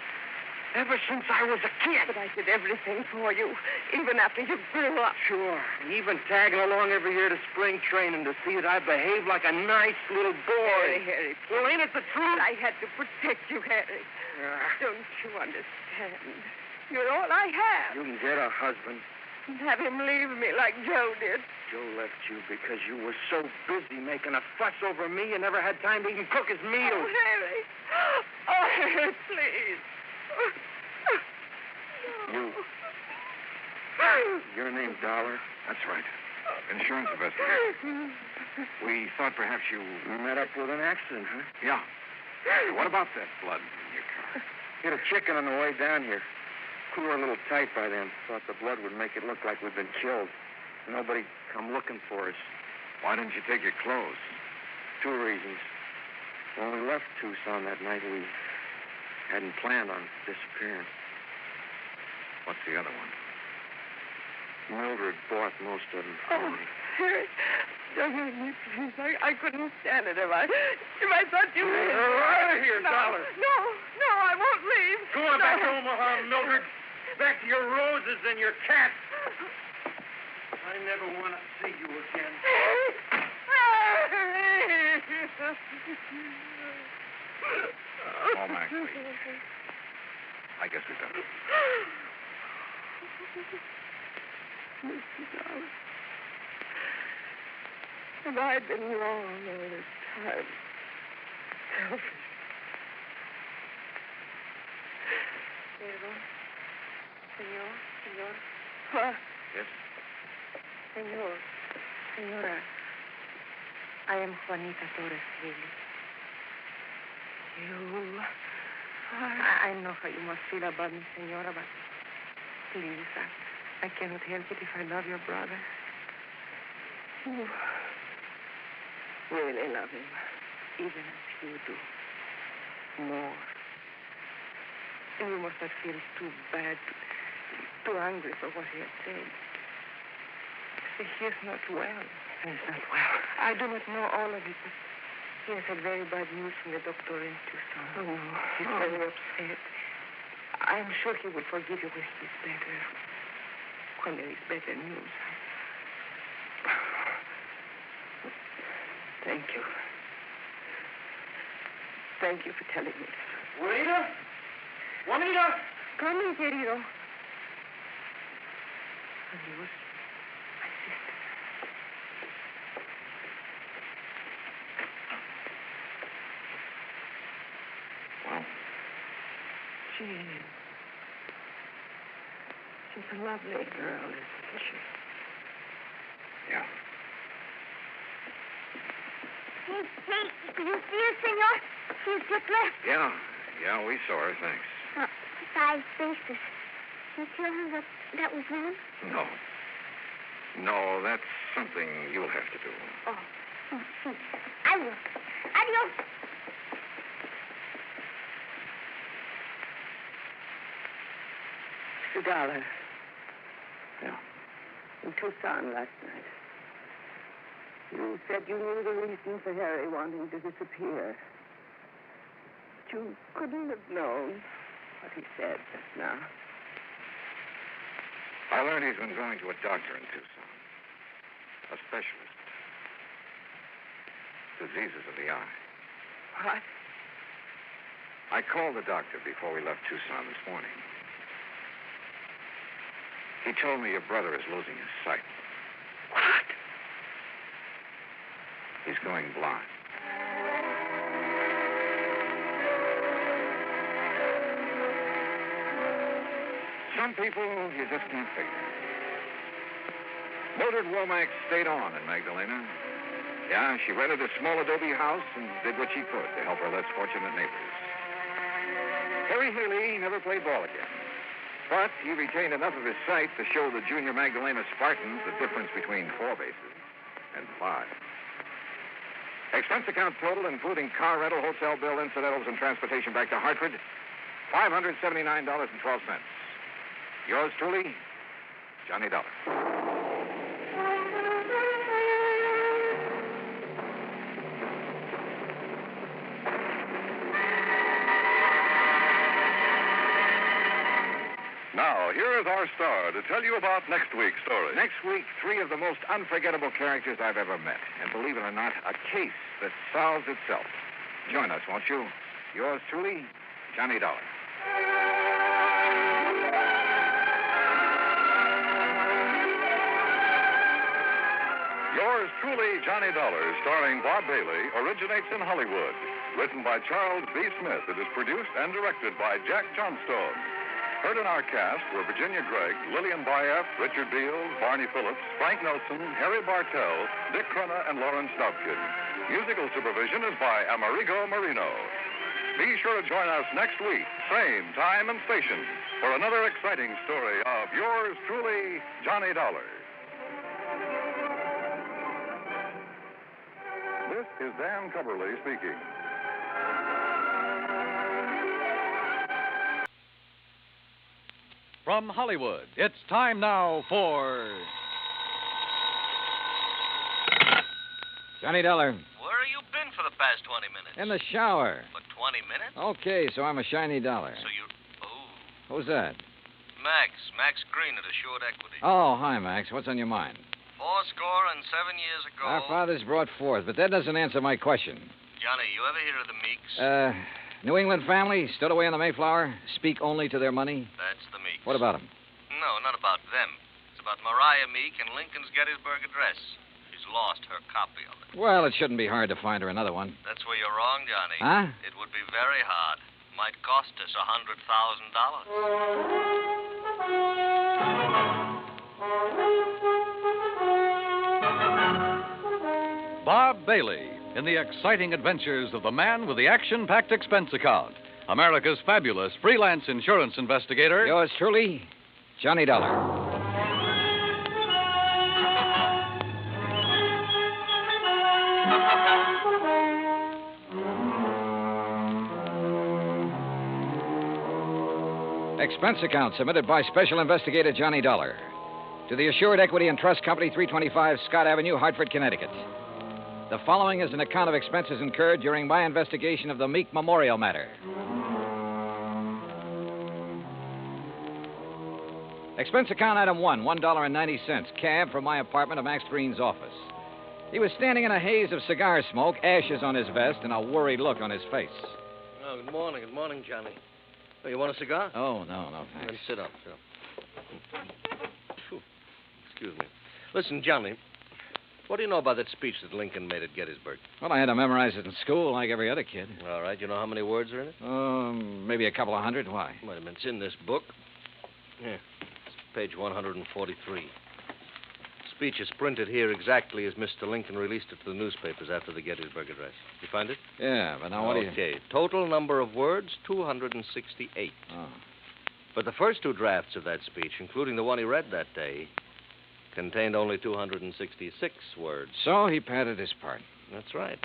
Ever since I was a kid. But I did everything for you, even after you grew up. Sure. Even tagging along every year to spring training to see that I behaved like a nice little boy. Harry, well, ain't it the truth? I had to protect you, Harry. Don't you understand? You're all I have. You can get a husband. And have him leave me like Joe did. Joe left you because you were so busy making a fuss over me you never had time to even cook his meals. Oh, Harry. Oh, Harry, please. You. Your name's Dollar? That's right. Insurance investigator. We thought perhaps you... Met up with an accident, huh? Yeah. What about that blood in your car? Hit a chicken on the way down here. We were a little tight by then. Thought the blood would make it look like we'd been killed. Nobody come looking for us. Why didn't you take your clothes? 2 reasons. When we left Tucson that night, we hadn't planned on disappearing. What's the other one? Mildred bought most of them for me. Harry, don't hurt me, please. I couldn't stand it if I thought you... Out of here, no, Dollar. No, I won't leave. Go on back to Omaha, Mildred. Back to your roses and your cats. I never want to see you again. Oh, Max, please. I guess we better. Mr. Dollar, have I been wrong all this time? Selfish. Senor. What? Yes? Senora, I am Juanita Torres Haley. You I know how you must feel about me, Senora, but please, I cannot help it if I love your brother. You really love him, Even as you do. More. And you must have felt too bad, too angry for what he had said. See, he is not well. He's not well. I do not know all of it, but he has had very bad news from the doctor in Tucson. Oh, no. He's very upset. I'm sure he will forgive you when he's better. When there is better news. Thank you. Thank you for telling me. Juanita? Juanita! Come in, querido. Adios. My sister. Well, she's a lovely girl, isn't she? yeah. Hey, did you see her, senor? She's just left. Yeah, we saw her, thanks. 5 bases. You tell her that was wrong? No, that's something you'll have to do. Oh, see. I will. Adios. $1. Yeah. In Tucson last night. You said you knew the reason for Harry wanting to disappear. But you couldn't have known what he said just now. I learned he's been going to a doctor in Tucson. A specialist. Diseases of the eye. What? I called the doctor before we left Tucson this morning. He told me your brother is losing his sight. What? He's going blind. Some people you just can't figure. Mildred Womack stayed on in Magdalena. Yeah, she rented a small adobe house and did what she could to help her less fortunate neighbors. Harry Haley never played ball again. But he retained enough of his sight to show the junior Magdalena Spartans the difference between 4 bases and 5. Expense account total, including car rental, hotel bill, incidentals, and transportation back to Hartford, $579.12. Yours truly, Johnny Dollar. Now, here is our star to tell you about next week's story. Next week, 3 of the most unforgettable characters I've ever met. And believe it or not, a case that solves itself. Join us, won't you? Yours truly, Johnny Dollar. Yours truly, Johnny Dollar, starring Bob Bailey, originates in Hollywood. Written by Charles B. Smith, it is produced and directed by Jack Johnstone. Heard in our cast were Virginia Gregg, Lillian Bayef, Richard Beals, Barney Phillips, Frank Nelson, Harry Bartell, Dick Crenna, and Lawrence Doubtkin. Musical supervision is by Amerigo Marino. Be sure to join us next week, same time and station, for another exciting story of yours truly, Johnny Dollar. This is Dan Cubberly speaking. From Hollywood, it's time now for Johnny Dollar. Where have you been for the past 20 minutes? In the shower. For 20 minutes? Okay, so I'm a shiny dollar. So you... Oh. Who's that? Max Green at Assured Equity. Oh, hi, Max. What's on your mind? 7 years ago... Our fathers brought forth, but that doesn't answer my question. Johnny, you ever hear of the Meeks? New England family, stood away on the Mayflower, speak only to their money. That's the Meeks. What about them? No, not about them. It's about Mariah Meek and Lincoln's Gettysburg Address. She's lost her copy of it. Well, it shouldn't be hard to find her another one. That's where you're wrong, Johnny. Huh? It would be very hard. Might cost us $100,000. Bob Bailey in the exciting adventures of the man with the action-packed expense account. America's fabulous freelance insurance investigator. Yours truly, Johnny Dollar. Expense account submitted by Special Investigator Johnny Dollar to the Assured Equity and Trust Company, 325 Scott Avenue, Hartford, Connecticut. The following is an account of expenses incurred during my investigation of the Meek Memorial matter. Expense account item 1, $1.90, cab from my apartment to Max Green's office. He was standing in a haze of cigar smoke, ashes on his vest, and a worried look on his face. Oh, good morning, Johnny. Oh, you want a cigar? Oh, no, thanks. Then sit up. Phew. Excuse me. Listen, Johnny, what do you know about that speech that Lincoln made at Gettysburg? Well, I had to memorize it in school like every other kid. All right. You know how many words are in it? Maybe a couple of hundred. Why? Wait a minute. It's in this book. Yeah. It's page 143. speech is printed here exactly as Mr. Lincoln released it to the newspapers after the Gettysburg Address. You find it? Yeah, but now what do you... Okay. Total number of words, 268. Oh. But the first two drafts of that speech, including the one he read that day, contained only 266 words. So he padded his part. That's right.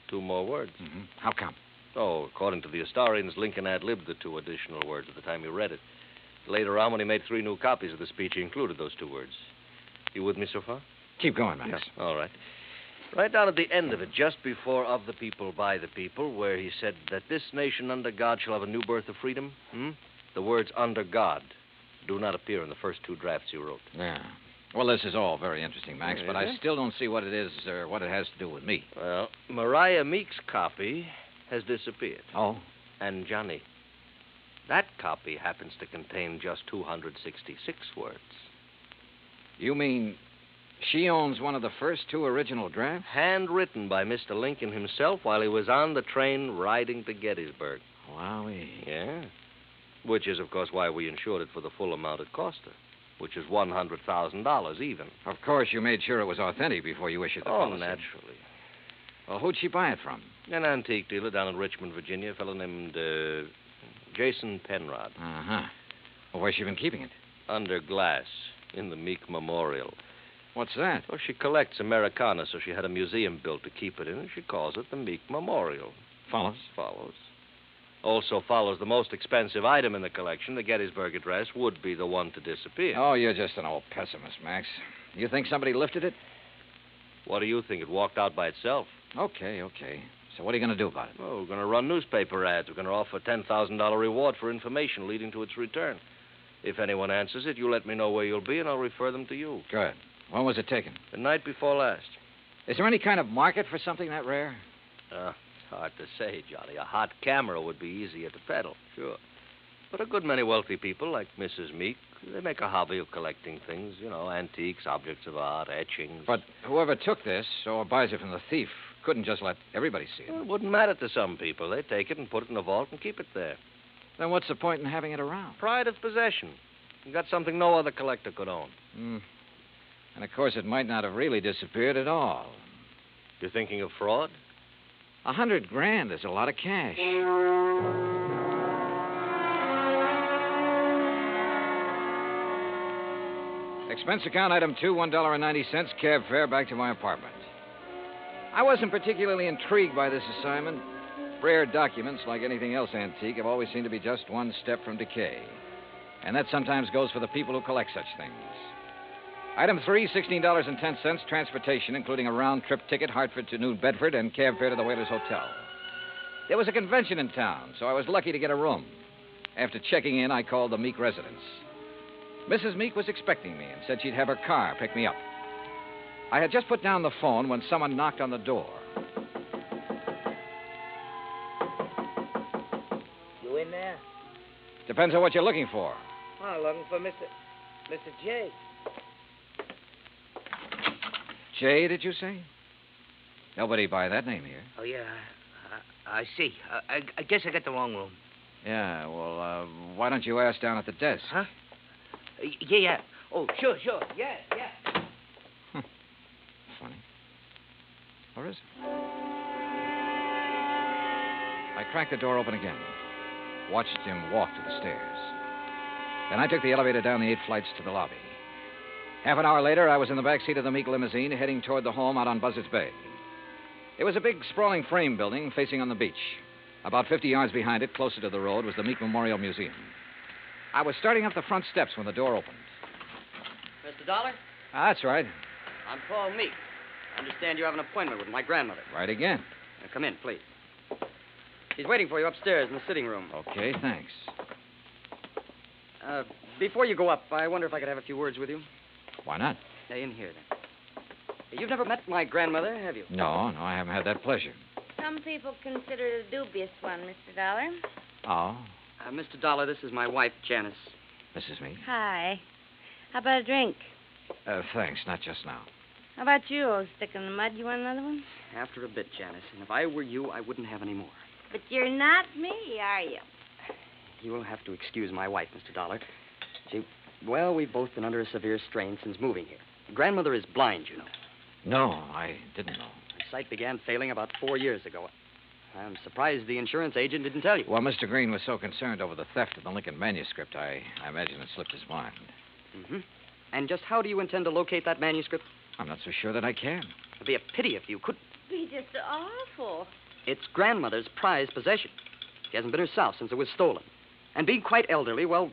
2 more words. Mm-hmm. How come? Oh, according to the historians, Lincoln ad-libbed the 2 additional words at the time he read it. Later on, when he made 3 new copies of the speech, he included those 2 words. You with me so far? Keep going, Max. Yeah. All right. Right down at the end of it, just before of the people, by the people, where he said that this nation under God shall have a new birth of freedom, the words under God do not appear in the first 2 drafts you wrote. Yeah. Well, this is all very interesting, Max, but I still don't see what it is or what it has to do with me. Well, Mariah Meek's copy has disappeared. Oh? And Johnny, that copy happens to contain just 266 words. You mean she owns one of the first 2 original drafts? Handwritten by Mr. Lincoln himself while he was on the train riding to Gettysburg. Wowee. Yeah. Which is, of course, why we insured it for the full amount it cost her, which is $100,000 even. Of course, you made sure it was authentic before you issued the policy. Oh, naturally. Well, who'd she buy it from? An antique dealer down in Richmond, Virginia, a fellow named Jason Penrod. Uh-huh. Well, where's she been keeping it? Under glass, in the Meek Memorial. What's that? Well, she collects Americana, so she had a museum built to keep it in, and she calls it the Meek Memorial. Follows? Follows. Also follows the most expensive item in the collection, the Gettysburg Address, would be the one to disappear. Oh, you're just an old pessimist, Max. You think somebody lifted it? What do you think? It walked out by itself. Okay. So what are you going to do about it? Well, we're going to run newspaper ads. We're going to offer a $10,000 reward for information leading to its return. If anyone answers it, you let me know where you'll be, and I'll refer them to you. Good. When was it taken? The night before last. Is there any kind of market for something that rare? It's hard to say, Johnny. A hot camera would be easier to peddle, sure. But a good many wealthy people, like Mrs. Meek, they make a hobby of collecting things, antiques, objects of art, etchings. But whoever took this, or buys it from the thief, couldn't just let everybody see it. Well, it wouldn't matter to some people. They take it and put it in a vault and keep it there. Then what's the point in having it around? Pride of possession. You got something no other collector could own. And, of course, it might not have really disappeared at all. You're thinking of fraud? $100,000 is a lot of cash. Expense account item 2, $1.90, cab fare back to my apartment. I wasn't particularly intrigued by this assignment. Rare documents, like anything else antique, have always seemed to be just one step from decay. And that sometimes goes for the people who collect such things. Item 3, $16.10, transportation, including a round-trip ticket, Hartford to New Bedford, and cab fare to the Whalers Hotel. There was a convention in town, so I was lucky to get a room. After checking in, I called the Meek residence. Mrs. Meek was expecting me and said she'd have her car pick me up. I had just put down the phone when someone knocked on the door. You in there? Depends on what you're looking for. Oh, looking for Mr. J. Jay, did you say? Nobody by that name here. Oh, yeah. I see. I guess I got the wrong room. Yeah, well, why don't you ask down at the desk? Huh? Yeah. Oh, sure. Yeah. Funny. Or is it? I cracked the door open again. Watched him walk to the stairs. Then I took the elevator down the 8 flights to the lobby. Half an hour later, I was in the back seat of the Meek limousine heading toward the home out on Buzzards Bay. It was a big, sprawling frame building facing on the beach. About 50 yards behind it, closer to the road, was the Meek Memorial Museum. I was starting up the front steps when the door opened. Mr. Dollar? That's right. I'm Paul Meek. I understand you have an appointment with my grandmother. Right again. Now, come in, please. She's waiting for you upstairs in the sitting room. Okay, thanks. Before you go up, I wonder if I could have a few words with you. Why not? In here, then. You've never met my grandmother, have you? No, I haven't had that pleasure. Some people consider it a dubious one, Mr. Dollar. Oh? Mr. Dollar, this is my wife, Janice. Mrs. Meek? Hi. How about a drink? Thanks, not just now. How about you, old stick in the mud? You want another one? After a bit, Janice. And if I were you, I wouldn't have any more. But you're not me, are you? You will have to excuse my wife, Mr. Dollar. We've both been under a severe strain since moving here. Grandmother is blind, you know. No, I didn't know. Her sight began failing about 4 years ago. I'm surprised the insurance agent didn't tell you. Well, Mr. Green was so concerned over the theft of the Lincoln manuscript, I imagine it slipped his mind. Mm-hmm. And just how do you intend to locate that manuscript? I'm not so sure that I can. It'd be a pity if you couldn't. Be just awful. It's grandmother's prized possession. She hasn't been herself since it was stolen. And being quite elderly, well,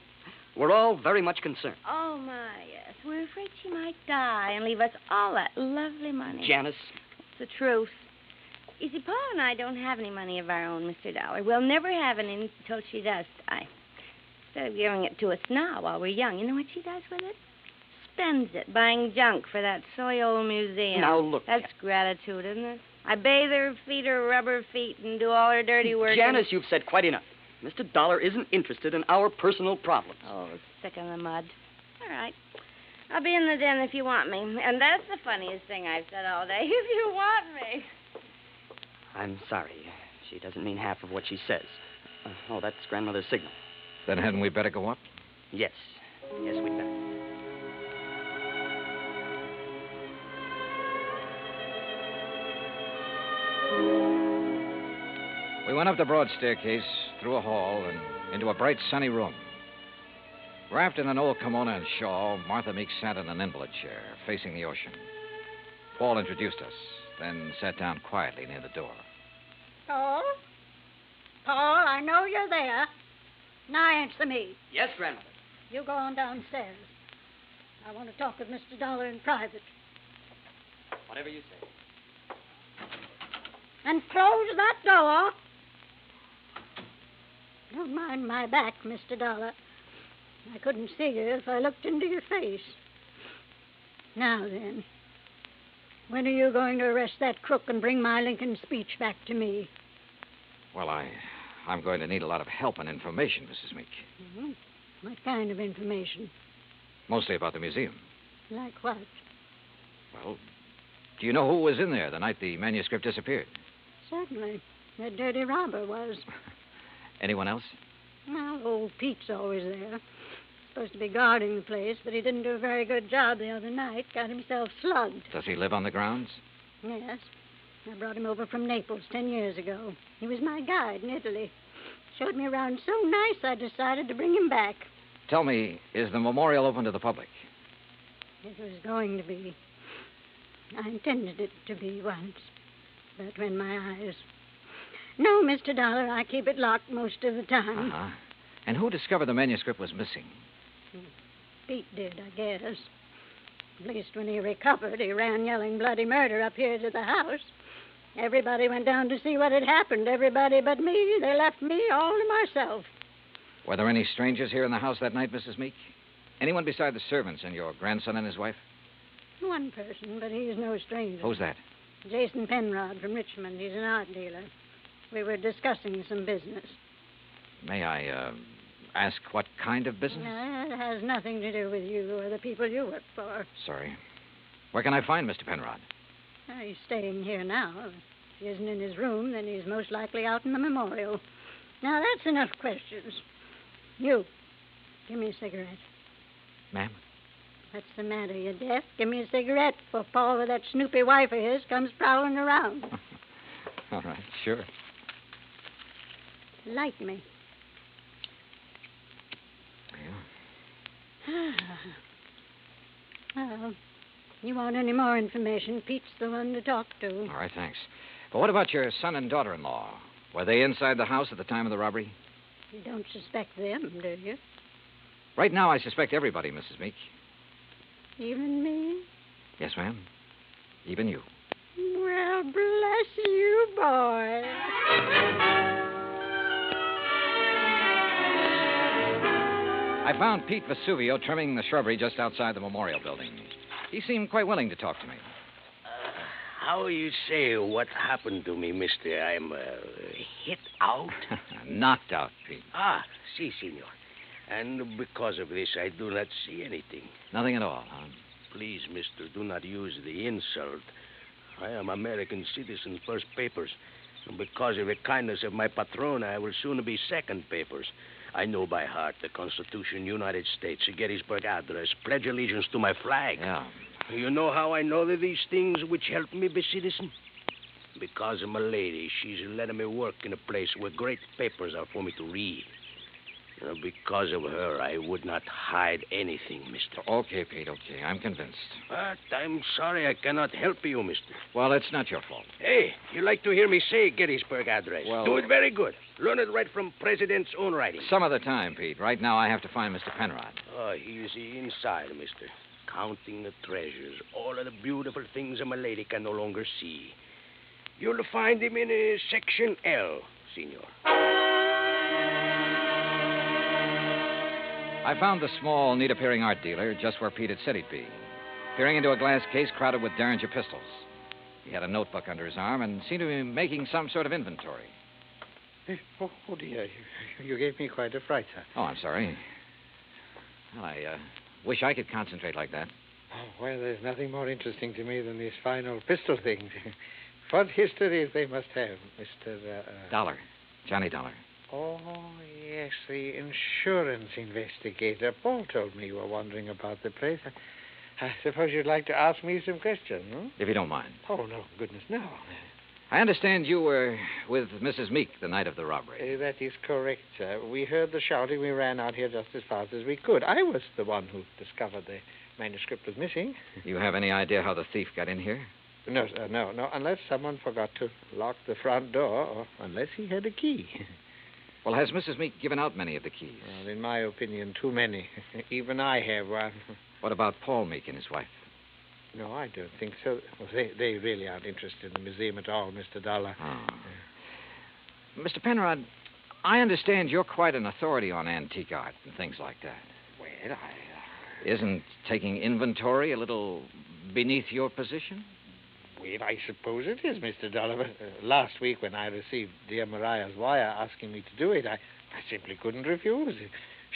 we're all very much concerned. Oh, my, yes. We're afraid she might die and leave us all that lovely money. Janice. It's the truth. You see, Paul and I don't have any money of our own, Mr. Dollar. We'll never have any until she does die. Instead of giving it to us now while we're young, you know what she does with it? Spends it buying junk for that silly old museum. Now, look. That's gratitude, isn't it? I bathe her, feed her rubber feet, and do all her dirty work. Janice, you've said quite enough. Mr. Dollar isn't interested in our personal problems. Oh, sick in the mud. All right. I'll be in the den if you want me. And that's the funniest thing I've said all day. If you want me. I'm sorry. She doesn't mean half of what she says. Oh, that's grandmother's signal. Then hadn't we better go up? Yes. Yes, we'd better. We went up the broad staircase, through a hall, and into a bright, sunny room. Wrapped in an old kimono and shawl, Martha Meek sat in an invalid chair, facing the ocean. Paul introduced us, then sat down quietly near the door. Paul? Paul, I know you're there. Now answer me. Yes, grandmother. You go on downstairs. I want to talk with Mr. Dollar in private. Whatever you say. And close that door. Don't mind my back, Mr. Dollar. I couldn't see you if I looked into your face. Now then, when are you going to arrest that crook and bring my Lincoln speech back to me? Well, I'm going to need a lot of help and information, Mrs. Meek. Mm-hmm. What kind of information? Mostly about the museum. Like what? Well, do you know who was in there the night the manuscript disappeared? Certainly. The dirty robber was. Anyone else? Well, old Pete's always there. Supposed to be guarding the place, but he didn't do a very good job the other night. Got himself slugged. Does he live on the grounds? Yes. I brought him over from Naples 10 years ago. He was my guide in Italy. Showed me around so nice I decided to bring him back. Tell me, is the memorial open to the public? It was going to be. I intended it to be once. But when my eyes... No, Mr. Dollar, I keep it locked most of the time. Uh-huh. And who discovered the manuscript was missing? Pete did, I guess. At least when he recovered, he ran yelling bloody murder up here to the house. Everybody went down to see what had happened. Everybody but me. They left me all to myself. Were there any strangers here in the house that night, Mrs. Meek? Anyone beside the servants and your grandson and his wife? One person, but he's no stranger. Who's that? Jason Penrod from Richmond. He's an art dealer. We were discussing some business. May I, ask what kind of business? It has nothing to do with you or the people you work for. Sorry. Where can I find Mr. Penrod? He's staying here now. If he isn't in his room, then he's most likely out in the memorial. Now, that's enough questions. You, give me a cigarette. Ma'am? What's the matter? You deaf? Give me a cigarette before Paul with that snoopy wife of his comes prowling around. All right, sure. Light me. Well, you want any more information, Pete's the one to talk to. All right, thanks. But what about your son and daughter-in-law? Were they inside the house at the time of the robbery? You don't suspect them, do you? Right now, I suspect everybody, Mrs. Meek. Even me? Yes, ma'am. Even you. Well, bless you, boy. I found Pete Vesuvio trimming the shrubbery just outside the memorial building. He seemed quite willing to talk to me. How you say what happened to me, mister? I'm hit out? Knocked out, Pete. Ah, si, senor. And because of this, I do not see anything. Nothing at all, huh? Please, mister, do not use the insult. I am American citizen, first papers. And because of the kindness of my patron, I will soon be second papers. I know by heart the Constitution, United States, Gettysburg Address, pledge allegiance to my flag. Yeah. You know how I know that these things which help me be citizen? Because of my lady. She's letting me work in a place where great papers are for me to read. Because of her, I would not hide anything, mister. Okay, Pete, okay. I'm convinced. But I'm sorry I cannot help you, mister. Well, it's not your fault. Hey, you like to hear me say Gettysburg Address? Well, do it very good. Learn it right from President's own writing. Some of the time, Pete. Right now, I have to find Mr. Penrod. Oh, he's inside, mister. Counting the treasures. All of the beautiful things a my lady can no longer see. You'll find him in Section L, senor. I found the small, neat-appearing art dealer just where Pete had said he'd be, peering into a glass case crowded with Derringer pistols. He had a notebook under his arm and seemed to be making some sort of inventory. Oh, dear. You gave me quite a fright, sir. Oh, I'm sorry. Well, I wish I could concentrate like that. Oh, well, there's nothing more interesting to me than these fine old pistol things. What histories they must have, Mr. Dollar. Johnny Dollar. Oh, yes, the insurance investigator. Paul told me you were wandering about the place. I suppose you'd like to ask me some questions, huh? If you don't mind. Oh, no, goodness, no. I understand you were with Mrs. Meek the night of the robbery. That is correct, sir. We heard the shouting. We ran out here just as fast as we could. I was the one who discovered the manuscript was missing. You have any idea how the thief got in here? No, sir, no. Unless someone forgot to lock the front door, or unless he had a key. Well, has Mrs. Meek given out many of the keys? Well, in my opinion, too many. Even I have one. What about Paul Meek and his wife? No, I don't think so. Well, they really aren't interested in the museum at all, Mr. Dollar. Oh. Mr. Penrod, I understand you're quite an authority on antique art and things like that. Well, Isn't taking inventory a little beneath your position? Well, I suppose it is, Mr. Dollar. But, last week when I received dear Mariah's wire asking me to do it, I simply couldn't refuse.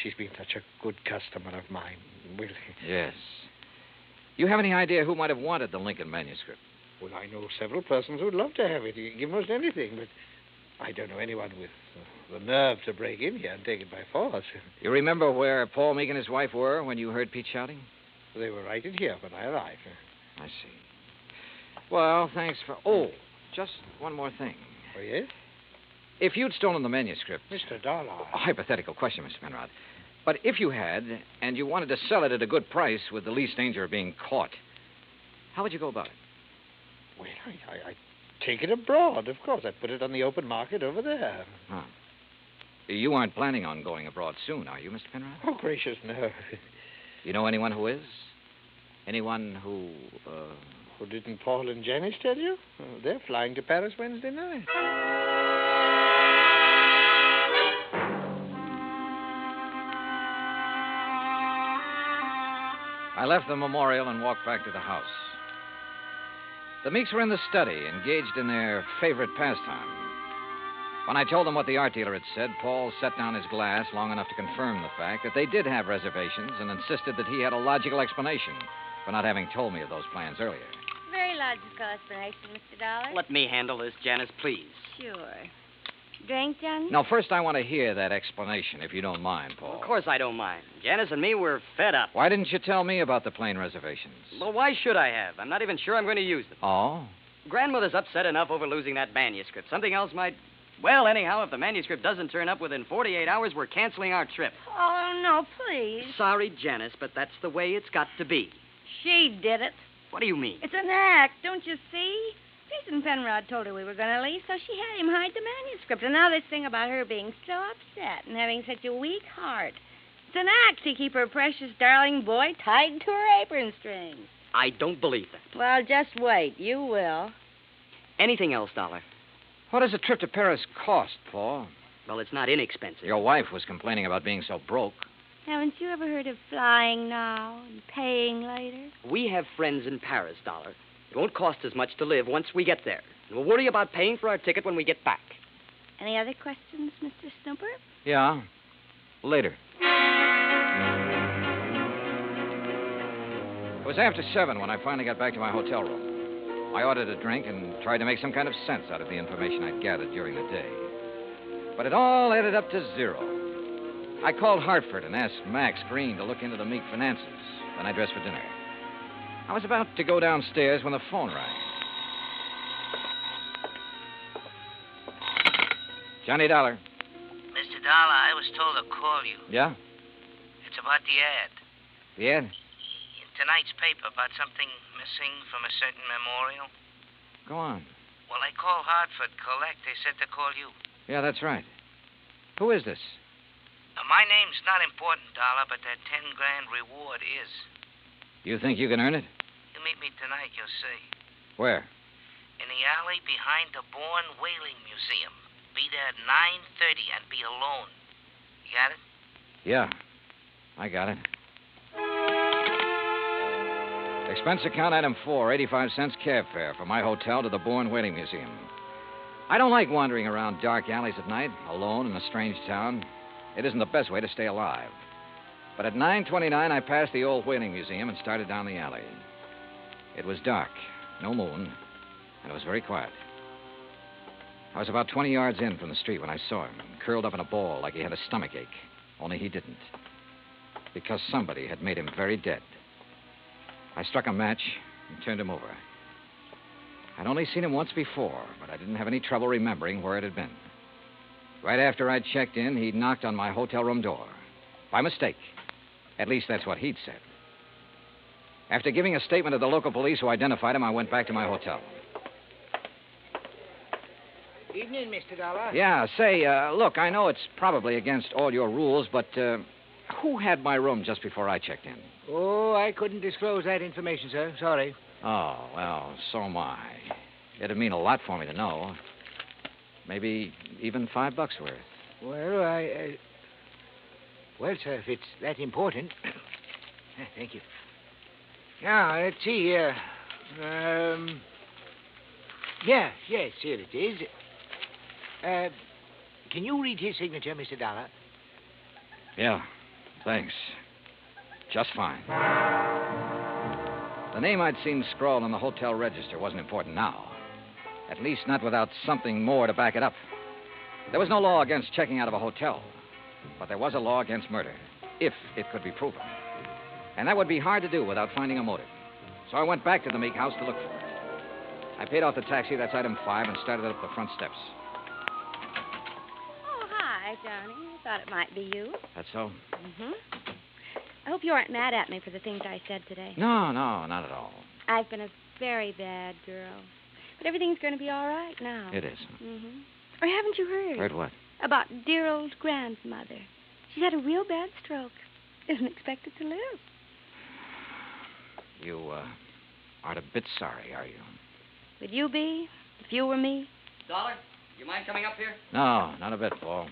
She's been such a good customer of mine. Well, yes. You have any idea who might have wanted the Lincoln manuscript? Well, I know several persons who'd love to have it. Give most anything, but I don't know anyone with the nerve to break in here and take it by force. You remember where Paul Meek and his wife were when you heard Pete shouting? They were right in here when I arrived. I see. Well, thanks for... Oh, just one more thing. Oh, yes? If you'd stolen the manuscript... Mr. Dollar. A hypothetical question, Mr. Penrod. But if you had, and you wanted to sell it at a good price with the least danger of being caught, how would you go about it? Well, I'd take it abroad, of course. I'd put it on the open market over there. Huh. You aren't planning on going abroad soon, are you, Mr. Penrod? Oh, gracious, no. You know anyone who is? Anyone who, Well, didn't Paul and Janice tell you? Oh, they're flying to Paris Wednesday night. I left the memorial and walked back to the house. The Meeks were in the study, engaged in their favorite pastime. When I told them what the art dealer had said, Paul set down his glass long enough to confirm the fact that they did have reservations and insisted that he had a logical explanation for not having told me of those plans earlier. Very logical explanation, Mr. Dollar. Let me handle this, Janice, please. Sure. Drink, Johnny? Now, first I want to hear that explanation, if you don't mind, Paul. Of course I don't mind. Janice and me, we're fed up. Why didn't you tell me about the plane reservations? Well, why should I have? I'm not even sure I'm going to use them. Oh? Grandmother's upset enough over losing that manuscript. Something else might... Well, anyhow, if the manuscript doesn't turn up within 48 hours, we're canceling our trip. Oh, no, please. Sorry, Janice, but that's the way it's got to be. She did it. What do you mean? It's an act, don't you see? Jason Penrod told her we were going to leave, so she had him hide the manuscript. And now this thing about her being so upset and having such a weak heart. It's an act to keep her precious darling boy tied to her apron strings. I don't believe that. Well, just wait. You will. Anything else, Dollar? What does a trip to Paris cost, Paul? Well, it's not inexpensive. Your wife was complaining about being so broke. Haven't you ever heard of flying now and paying later? We have friends in Paris, Dollar. It won't cost as much to live once we get there. And we'll worry about paying for our ticket when we get back. Any other questions, Mr. Snooper? Yeah. Later. It was after 7 when I finally got back to my hotel room. I ordered a drink and tried to make some kind of sense out of the information I'd gathered during the day. But it all added up to 0. I called Hartford and asked Max Green to look into the Meek finances. Then I dressed for dinner. I was about to go downstairs when the phone rang. Johnny Dollar. Mr. Dollar, I was told to call you. Yeah? It's about the ad. The ad? In tonight's paper about something missing from a certain memorial. Go on. Well, I called Hartford Collect. They said to call you. Yeah, that's right. Who is this? My name's not important, Dollar, but that 10 grand reward is. You think you can earn it? You meet me tonight, you'll see. Where? In the alley behind the Bourne Whaling Museum. Be there at 9:30 and be alone. You got it? Yeah, I got it. Expense account item 4, 85 cents cab fare from my hotel to the Bourne Whaling Museum. I don't like wandering around dark alleys at night, alone in a strange town. It isn't the best way to stay alive. But at 9:29, I passed the old whaling museum and started down the alley. It was dark, no moon, and it was very quiet. I was about 20 yards in from the street when I saw him, curled up in a ball like he had a stomachache. Only he didn't. Because somebody had made him very dead. I struck a match and turned him over. I'd only seen him once before, but I didn't have any trouble remembering where it had been. Right after I'd checked in, he'd knocked on my hotel room door. By mistake. At least that's what he'd said. After giving a statement to the local police who identified him, I went back to my hotel. Evening, Mr. Dollar. Yeah, say, look, I know it's probably against all your rules, but who had my room just before I checked in? Oh, I couldn't disclose that information, sir. Sorry. Oh, well, so am I. It'd mean a lot for me to know. Maybe even $5 worth. Well, well, sir, if it's that important. Thank you. Now, let's see here. Yes, here it is. Can you read his signature, Mr. Dollar? Yeah, thanks. Just fine. The name I'd seen scrawled on the hotel register wasn't important now. At least not without something more to back it up. There was no law against checking out of a hotel, but there was a law against murder, if it could be proven. And that would be hard to do without finding a motive. So I went back to the Meek house to look for it. I paid off the taxi, that's item 5, and started up the front steps. Oh, hi, Johnny. I thought it might be you. That's so? Mm-hmm. I hope you aren't mad at me for the things I said today. No, not at all. I've been a very bad girl. But everything's going to be all right now. It is. Mm-hmm. Or haven't you heard? Heard what? About dear old grandmother. She's had a real bad stroke. Isn't expected to live. You, aren't a bit sorry, are you? Would you be, if you were me? Dollar, you mind coming up here? No, not a bit, Paul.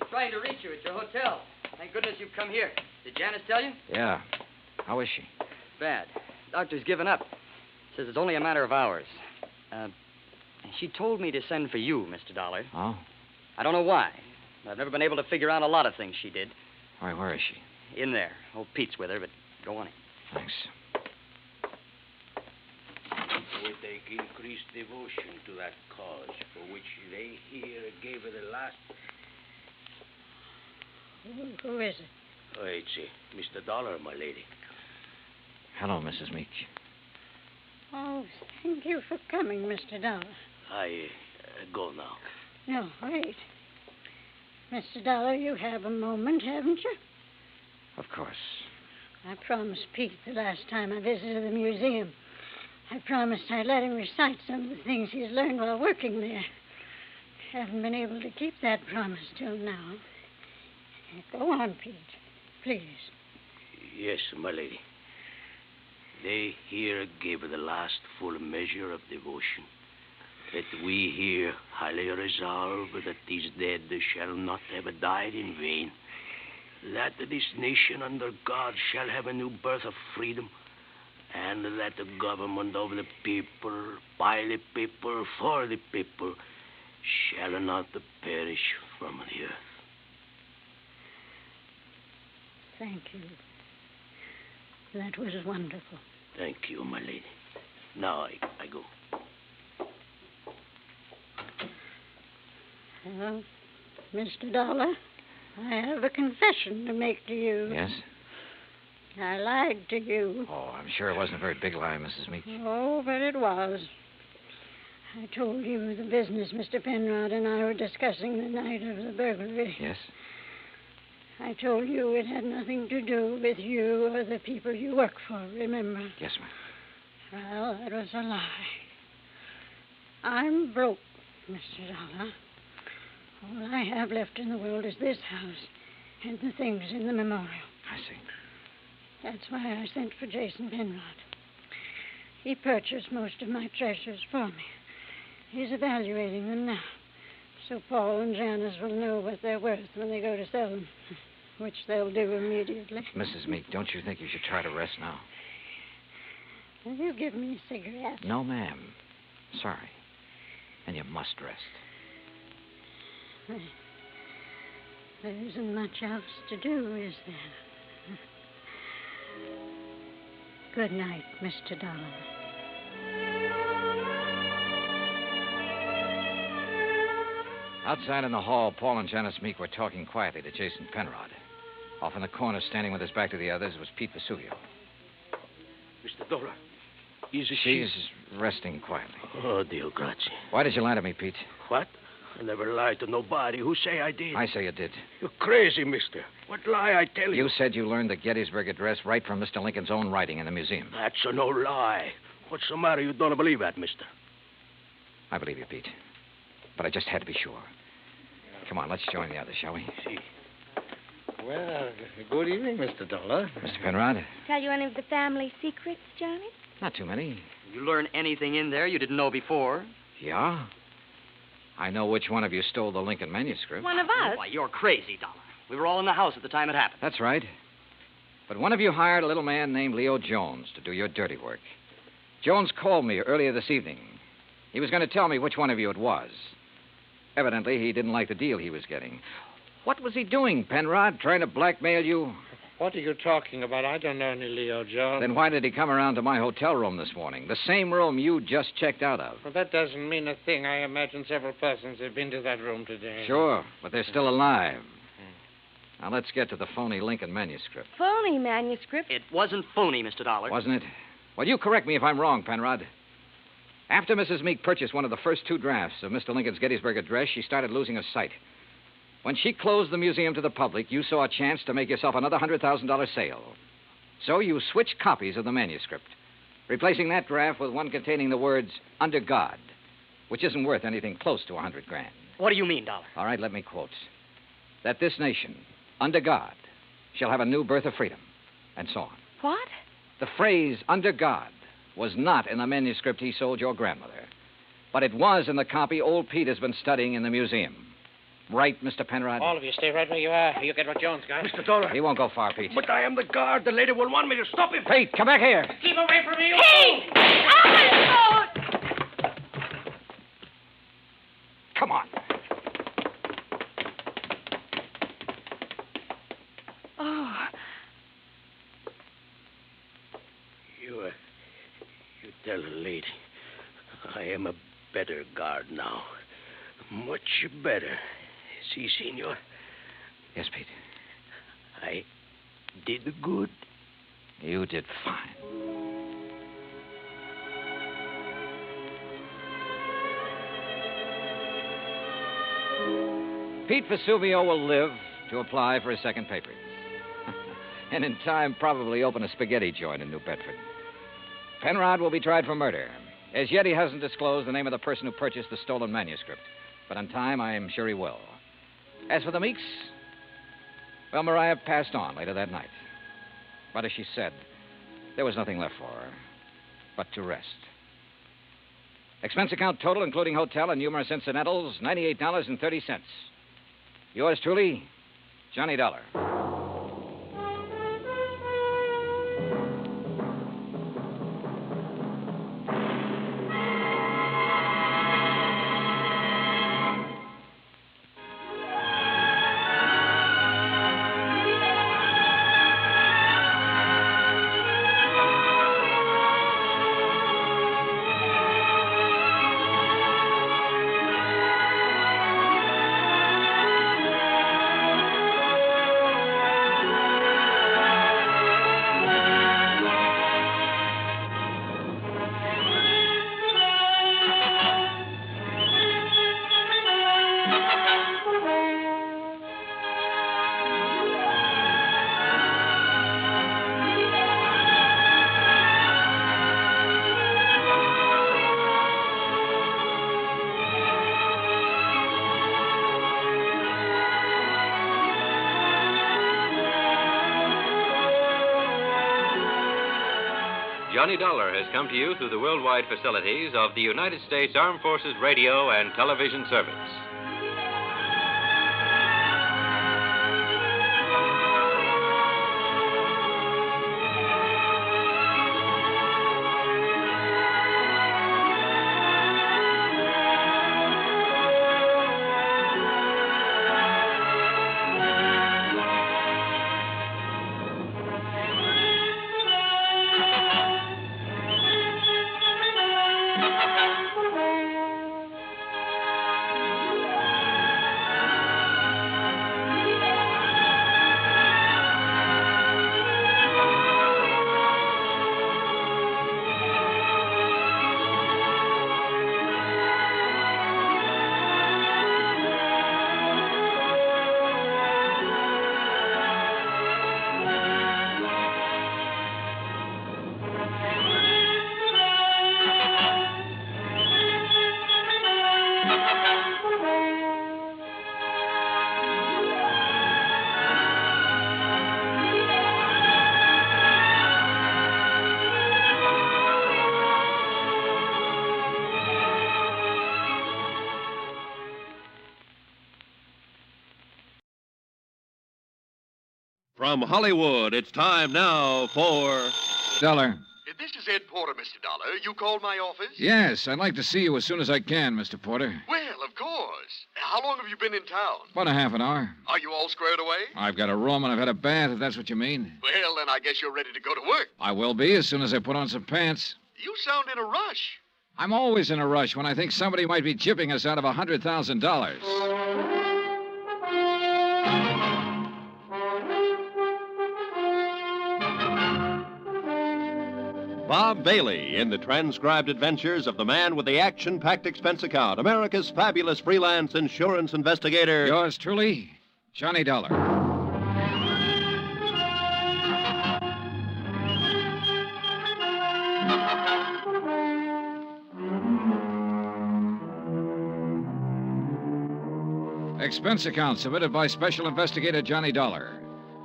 I'm trying to reach you at your hotel. Thank goodness you've come here. Did Janice tell you? Yeah. How is she? Bad. Doctor's given up. Says it's only a matter of hours. She told me to send for you, Mr. Dollar. Oh? I don't know why. I've never been able to figure out a lot of things she did. All right, where is she? In there. Old Pete's with her, but go on in. Thanks. Would they increase devotion to that cause for which they here gave her the last... Who is it? Oh, it's Mr. Dollar, my lady. Hello, Mrs. Meek. Oh, thank you for coming, Mr. Dollar. I go now. No, wait. Mr. Dollar, you have a moment, haven't you? Of course. I promised Pete the last time I visited the museum. I promised I'd let him recite some of the things he's learned while working there. Haven't been able to keep that promise till now. Go on, Pete. Please. Yes, my lady. They here gave her the last full measure of devotion. That we here highly resolve that these dead shall not have died in vain. That this nation under God shall have a new birth of freedom. And that the government of the people, by the people, for the people, shall not perish from the earth. Thank you. That was wonderful. Thank you, my lady. Now I go. Well, Mr. Dollar, I have a confession to make to you. Yes? I lied to you. Oh, I'm sure it wasn't a very big lie, Mrs. Meek. Oh, but it was. I told you the business Mr. Penrod and I were discussing the night of the burglary. Yes? I told you it had nothing to do with you or the people you work for, remember? Yes, ma'am. Well, that was a lie. I'm broke, Mr. Dollar. All I have left in the world is this house and the things in the memorial. I see. That's why I sent for Jason Penrod. He purchased most of my treasures for me. He's evaluating them now, so Paul and Janice will know what they're worth when they go to sell them, which they'll do immediately. Mrs. Meek, don't you think you should try to rest now? Will you give me a cigarette? No, ma'am. Sorry. And you must rest. There isn't much else to do, is there? Good night, Mr. Dollar. Outside in the hall, Paul and Janice Meek were talking quietly to Jason Penrod. Off in the corner, standing with his back to the others, was Pete Vesuvio. Mr. Dollar, is she... She's resting quietly. Oh, Dio grazie. Why did you lie to me, Pete? What? I never lied to nobody. Who say I did? I say you did. You're crazy, mister. What lie I tell you? You said you learned the Gettysburg Address right from Mr. Lincoln's own writing in the museum. That's a no lie. What's the matter? You don't believe that, mister? I believe you, Pete. But I just had to be sure. Come on, let's join the others, shall we? See. Well, good evening, Mr. Dollar. Mr. Penrod? Tell you any of the family secrets, Johnny? Not too many. You learn anything in there you didn't know before? Yeah? I know which one of you stole the Lincoln manuscript. One of us? Why, you're crazy, Dollar. We were all in the house at the time it happened. That's right. But one of you hired a little man named Leo Jones to do your dirty work. Jones called me earlier this evening. He was going to tell me which one of you it was. Evidently, he didn't like the deal he was getting. What was he doing, Penrod? Trying to blackmail you? What are you talking about? I don't know any Leo Jones. Then why did he come around to my hotel room this morning? The same room you just checked out of. Well, that doesn't mean a thing. I imagine several persons have been to that room today. Sure, but they're still alive. Now, let's get to the phony Lincoln manuscript. Phony manuscript? It wasn't phony, Mr. Dollar. Wasn't it? Well, you correct me if I'm wrong, Penrod. After Mrs. Meek purchased one of the first two drafts of Mr. Lincoln's Gettysburg Address, she started losing her sight. When she closed the museum to the public, you saw a chance to make yourself another $100,000 sale. So you switched copies of the manuscript, replacing that draft with one containing the words, under God, which isn't worth anything close to $100,000. What do you mean, Dollar? All right, let me quote. That this nation, under God, shall have a new birth of freedom, and so on. What? The phrase, under God, was not in the manuscript he sold your grandmother, but it was in the copy old Pete has been studying in the museum. Right, Mr. Penrod? All of you stay right where you are. You get what Jones got. Mr. Dollar. He won't go far, Pete. But I am the guard. The lady will want me to stop him. Pete, come back here. Keep away from me. Hey! Oh! Come on. Oh. You tell the lady I am a better guard now. Much better. See, senor? Yes, Pete. I did good. You did fine. Pete Vesuvio will live to apply for his second papers. And in time, probably open a spaghetti joint in New Bedford. Penrod will be tried for murder. As yet, he hasn't disclosed the name of the person who purchased the stolen manuscript. But in time, I'm sure he will. As for the Meeks, well, Mariah passed on later that night. But as she said, there was nothing left for her but to rest. Expense account total, including hotel and numerous incidentals, $98.30. Yours truly, Johnny Dollar. Johnny Dollar has come to you through the worldwide facilities of the United States Armed Forces Radio and Television Service. From Hollywood, it's time now for... Dollar. This is Ed Porter, Mr. Dollar. You called my office? Yes, I'd like to see you as soon as I can, Mr. Porter. Well, of course. How long have you been in town? About a half an hour. Are you all squared away? I've got a room and I've had a bath, if that's what you mean. Well, then I guess you're ready to go to work. I will be as soon as I put on some pants. You sound in a rush. I'm always in a rush when I think somebody might be chipping us out of $100,000. Bob Bailey in the transcribed adventures of the man with the action-packed expense account, America's fabulous freelance insurance investigator. Yours truly, Johnny Dollar. Expense account submitted by Special Investigator Johnny Dollar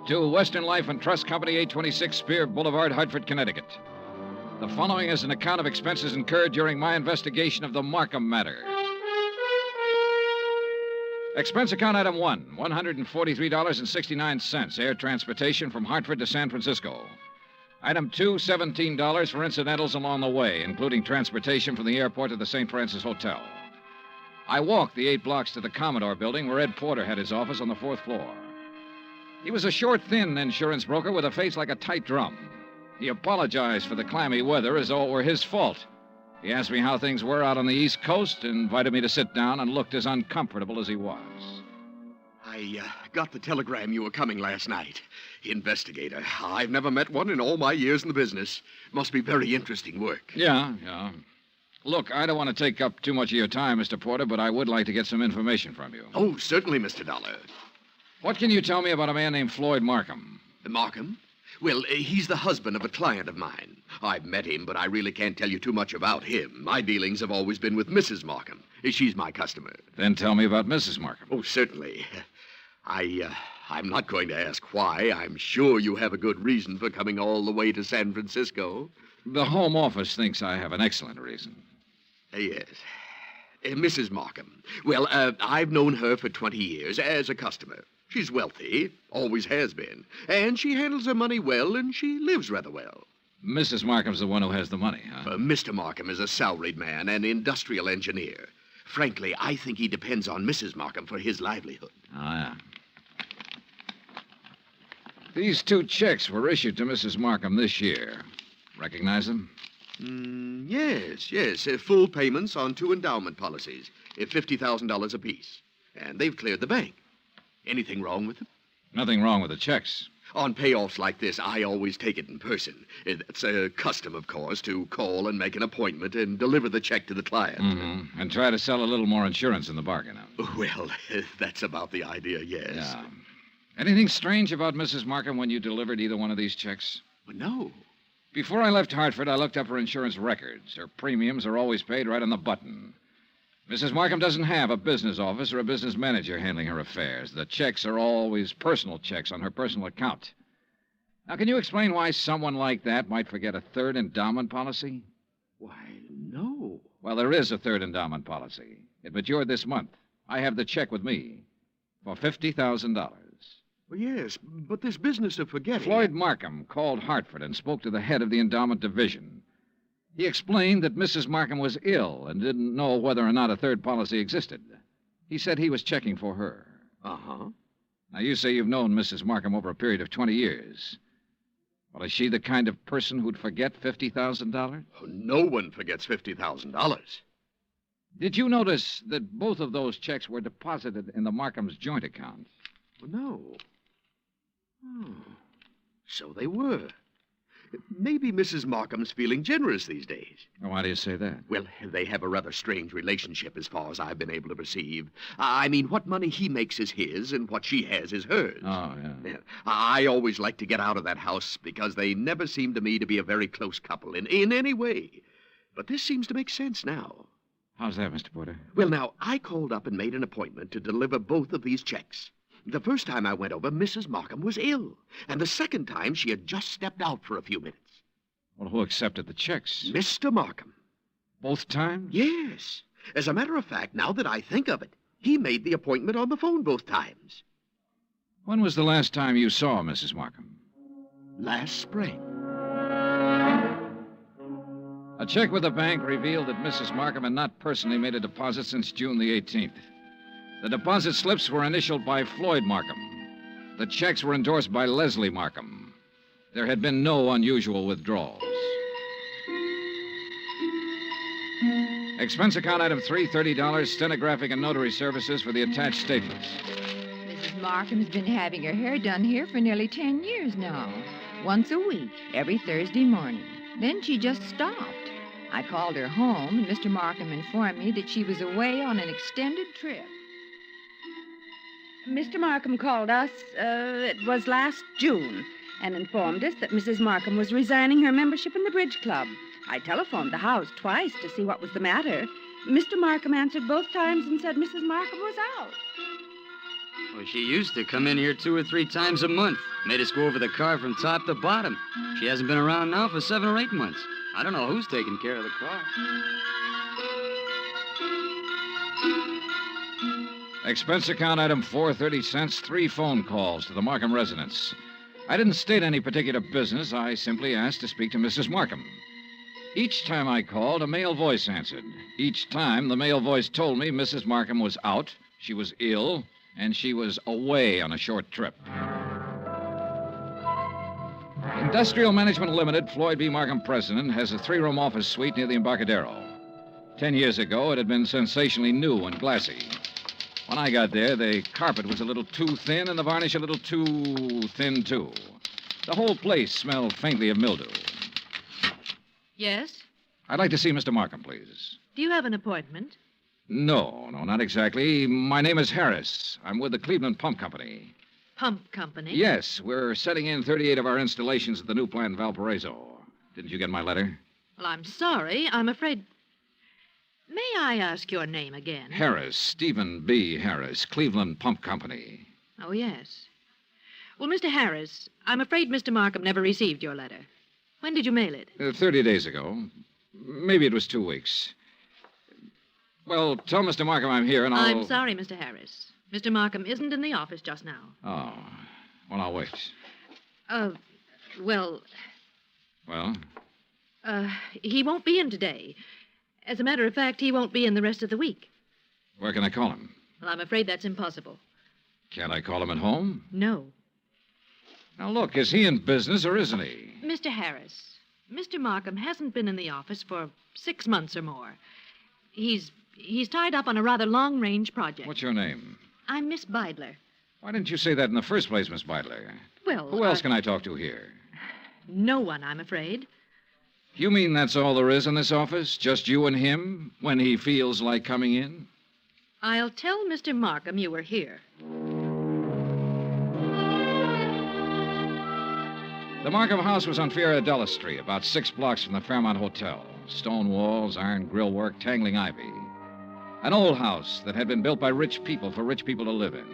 to Western Life and Trust Company, 826 Spear Boulevard, Hartford, Connecticut. The following is an account of expenses incurred during my investigation of the Markham matter. Expense account item 1, $143.69, air transportation from Hartford to San Francisco. Item 2, $17 for incidentals along the way, including transportation from the airport to the St. Francis Hotel. I walked the 8 blocks to the Commodore building where Ed Porter had his office on the 4th floor. He was a short, thin insurance broker with a face like a tight drum. He apologized for the clammy weather as though it were his fault. He asked me how things were out on the East Coast, invited me to sit down, and looked as uncomfortable as he was. I got the telegram you were coming last night. Investigator. I've never met one in all my years in the business. Must be very interesting work. Yeah. Look, I don't want to take up too much of your time, Mr. Porter, but I would like to get some information from you. Oh, certainly, Mr. Dollar. What can you tell me about a man named Floyd Markham? Markham? Well, he's the husband of a client of mine. I've met him, but I really can't tell you too much about him. My dealings have always been with Mrs. Markham. She's my customer. Then tell me about Mrs. Markham. Oh, certainly. I'm not going to ask why. I'm sure you have a good reason for coming all the way to San Francisco. The Home Office thinks I have an excellent reason. Yes. Mrs. Markham. Well, I've known her for 20 years as a customer. She's wealthy, always has been, and she handles her money well, and she lives rather well. Mrs. Markham's the one who has the money, huh? Mr. Markham is a salaried man, an industrial engineer. Frankly, I think he depends on Mrs. Markham for his livelihood. Oh, yeah. These 2 checks were issued to Mrs. Markham this year. Recognize them? Yes. Full payments on 2 endowment policies, $50,000 apiece. And they've cleared the bank. Anything wrong with them? Nothing wrong with the checks. On payoffs like this, I always take it in person. It's a custom, of course, to call and make an appointment and deliver the check to the client. Mm-hmm. And try to sell a little more insurance in the bargain. Well, that's about the idea, yes. Yeah. Anything strange about Mrs. Markham when you delivered either one of these checks? No. Before I left Hartford, I looked up her insurance records. Her premiums are always paid right on the button. Mrs. Markham doesn't have a business office or a business manager handling her affairs. The checks are always personal checks on her personal account. Now, can you explain why someone like that might forget a third endowment policy? Why, no. Well, there is a third endowment policy. It matured this month. I have the check with me for $50,000. Well, yes, but this business of forgetting... Floyd Markham called Hartford and spoke to the head of the endowment division. He explained that Mrs. Markham was ill and didn't know whether or not a third policy existed. He said he was checking for her. Uh-huh. Now, you say you've known Mrs. Markham over a period of 20 years. Well, is she the kind of person who'd forget $50,000? Oh, no one forgets $50,000. Did you notice that both of those checks were deposited in the Markham's joint account? Well, no. Oh, so they were. Maybe Mrs. Markham's feeling generous these days. Why do you say that? Well, they have a rather strange relationship as far as I've been able to perceive. I mean, what money he makes is his, and what she has is hers. Oh, yeah. I always like to get out of that house because they never seem to me to be a very close couple in any way. But this seems to make sense now. How's that, Mr. Porter? Well, now, I called up and made an appointment to deliver both of these checks. The first time I went over, Mrs. Markham was ill. And the second time, she had just stepped out for a few minutes. Well, who accepted the checks? Mr. Markham. Both times? Yes. As a matter of fact, now that I think of it, he made the appointment on the phone both times. When was the last time you saw Mrs. Markham? Last spring. A check with the bank revealed that Mrs. Markham had not personally made a deposit since June the 18th. The deposit slips were initialed by Floyd Markham. The checks were endorsed by Leslie Markham. There had been no unusual withdrawals. Expense account item 3, $30, stenographic and notary services for the attached statements. Mrs. Markham's been having her hair done here for nearly 10 years now. Once a week, every Thursday morning. Then she just stopped. I called her home, and Mr. Markham informed me that she was away on an extended trip. Mr. Markham called us, it was last June, and informed us that Mrs. Markham was resigning her membership in the bridge club. I telephoned the house twice to see what was the matter. Mr. Markham answered both times and said Mrs. Markham was out. Well, she used to come in here 2 or 3 times a month. Made us go over the car from top to bottom. She hasn't been around now for 7 or 8 months. I don't know who's taking care of the car. Expense account item 4, 30 cents, 3 phone calls to the Markham residence. I didn't state any particular business. I simply asked to speak to Mrs. Markham. Each time I called, a male voice answered. Each time, the male voice told me Mrs. Markham was out, she was ill, and she was away on a short trip. Industrial Management Limited, Floyd B. Markham, president, has a 3-room office suite near the Embarcadero. 10 years ago, it had been sensationally new and glassy. When I got there, the carpet was a little too thin and the varnish a little too thin, too. The whole place smelled faintly of mildew. Yes? I'd like to see Mr. Markham, please. Do you have an appointment? No, not exactly. My name is Harris. I'm with the Cleveland Pump Company. Pump Company? Yes, we're setting in 38 of our installations at the new plant in Valparaiso. Didn't you get my letter? Well, I'm sorry. I'm afraid... May I ask your name again? Harris, Stephen B. Harris, Cleveland Pump Company. Oh, yes. Well, Mr. Harris, I'm afraid Mr. Markham never received your letter. When did you mail it? 30 days ago. Maybe it was 2 weeks. Well, tell Mr. Markham I'm here and I'll... I'm sorry, Mr. Harris. Mr. Markham isn't in the office just now. Oh. Well, I'll wait. Well... Well? He won't be in today. As a matter of fact, he won't be in the rest of the week. Where can I call him? Well, I'm afraid that's impossible. Can't I call him at home? No. Now, look, is he in business or isn't he? Mr. Harris, Mr. Markham hasn't been in the office for 6 months or more. He's tied up on a rather long-range project. What's your name? I'm Miss Beidler. Why didn't you say that in the first place, Miss Beidler? Well, Who else can I talk to here? No one, I'm afraid. You mean that's all there is in this office? Just you and him when he feels like coming in? I'll tell Mr. Markham you were here. The Markham house was on Fiera Street, about 6 blocks from the Fairmont Hotel. Stone walls, iron grillwork, tangling ivy. An old house that had been built by rich people for rich people to live in.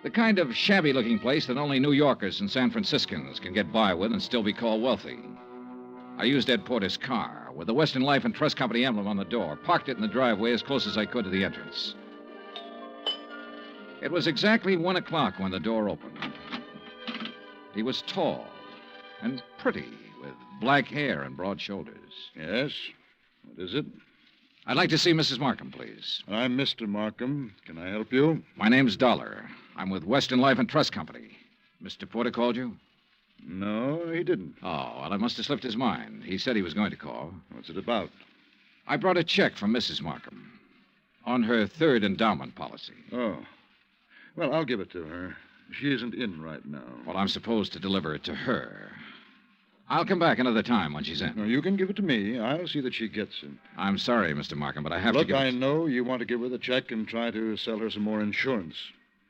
The kind of shabby-looking place that only New Yorkers and San Franciscans can get by with and still be called wealthy. I used Ed Porter's car with the Western Life and Trust Company emblem on the door, parked it in the driveway as close as I could to the entrance. It was exactly 1 o'clock when the door opened. He was tall and pretty, with black hair and broad shoulders. Yes? What is it? I'd like to see Mrs. Markham, please. I'm Mr. Markham. Can I help you? My name's Dollar. I'm with Western Life and Trust Company. Mr. Porter called you? No, he didn't. Oh, well, I must have slipped his mind. He said he was going to call. What's it about? I brought a check from Mrs. Markham on her third endowment policy. Oh. Well, I'll give it to her. She isn't in right now. Well, I'm supposed to deliver it to her. I'll come back another time when she's in. No, you can give it to me. I'll see that she gets it. I'm sorry, Mr. Markham, but I have to Look, give I know you want to give her the check and try to sell her some more insurance.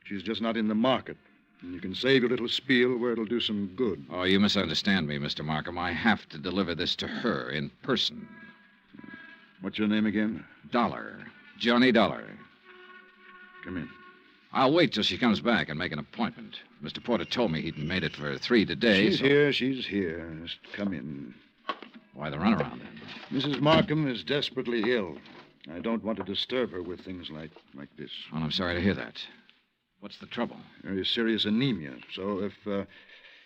She's just not in the market. And you can save your little spiel where it'll do some good. Oh, you misunderstand me, Mr. Markham. I have to deliver this to her in person. What's your name again? Dollar. Johnny Dollar. Come in. I'll wait till she comes back and make an appointment. Mr. Porter told me he'd made it for 3 today. She's here. She's here. Just come in. Why the runaround, then? Mrs. Markham is desperately ill. I don't want to disturb her with things like this. Well, I'm sorry to hear that. What's the trouble? Very serious anemia. So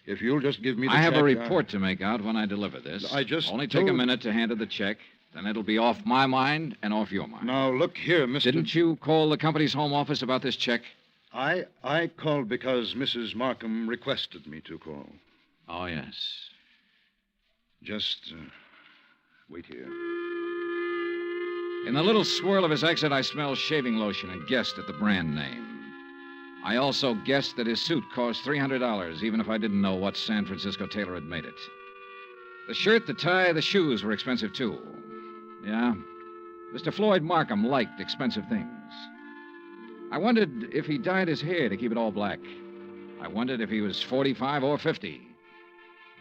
if you'll just give me the check... I have a report to make out when I deliver this. I just Only take a minute to hand her the check. Then it'll be off my mind and off your mind. Now, look here, Mr... Didn't you call the company's home office about this check? I called because Mrs. Markham requested me to call. Oh, yes. Just wait here. In the little swirl of his exit, I smelled shaving lotion and guessed at the brand name. I also guessed that his suit cost $300, even if I didn't know what San Francisco tailor had made it. The shirt, the tie, the shoes were expensive, too. Yeah, Mr. Floyd Markham liked expensive things. I wondered if he dyed his hair to keep it all black. I wondered if he was 45 or 50.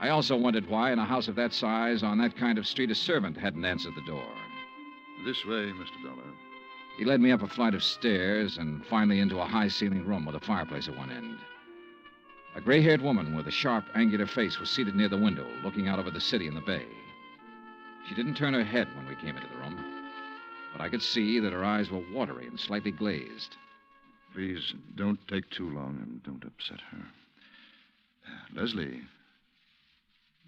I also wondered why, in a house of that size, on that kind of street, a servant hadn't answered the door. This way, Mr. Dollar. He led me up a flight of stairs and finally into a high-ceilinged room with a fireplace at one end. A gray-haired woman with a sharp, angular face was seated near the window, looking out over the city and the bay. She didn't turn her head when we came into the room, but I could see that her eyes were watery and slightly glazed. Please, don't take too long and don't upset her. Leslie.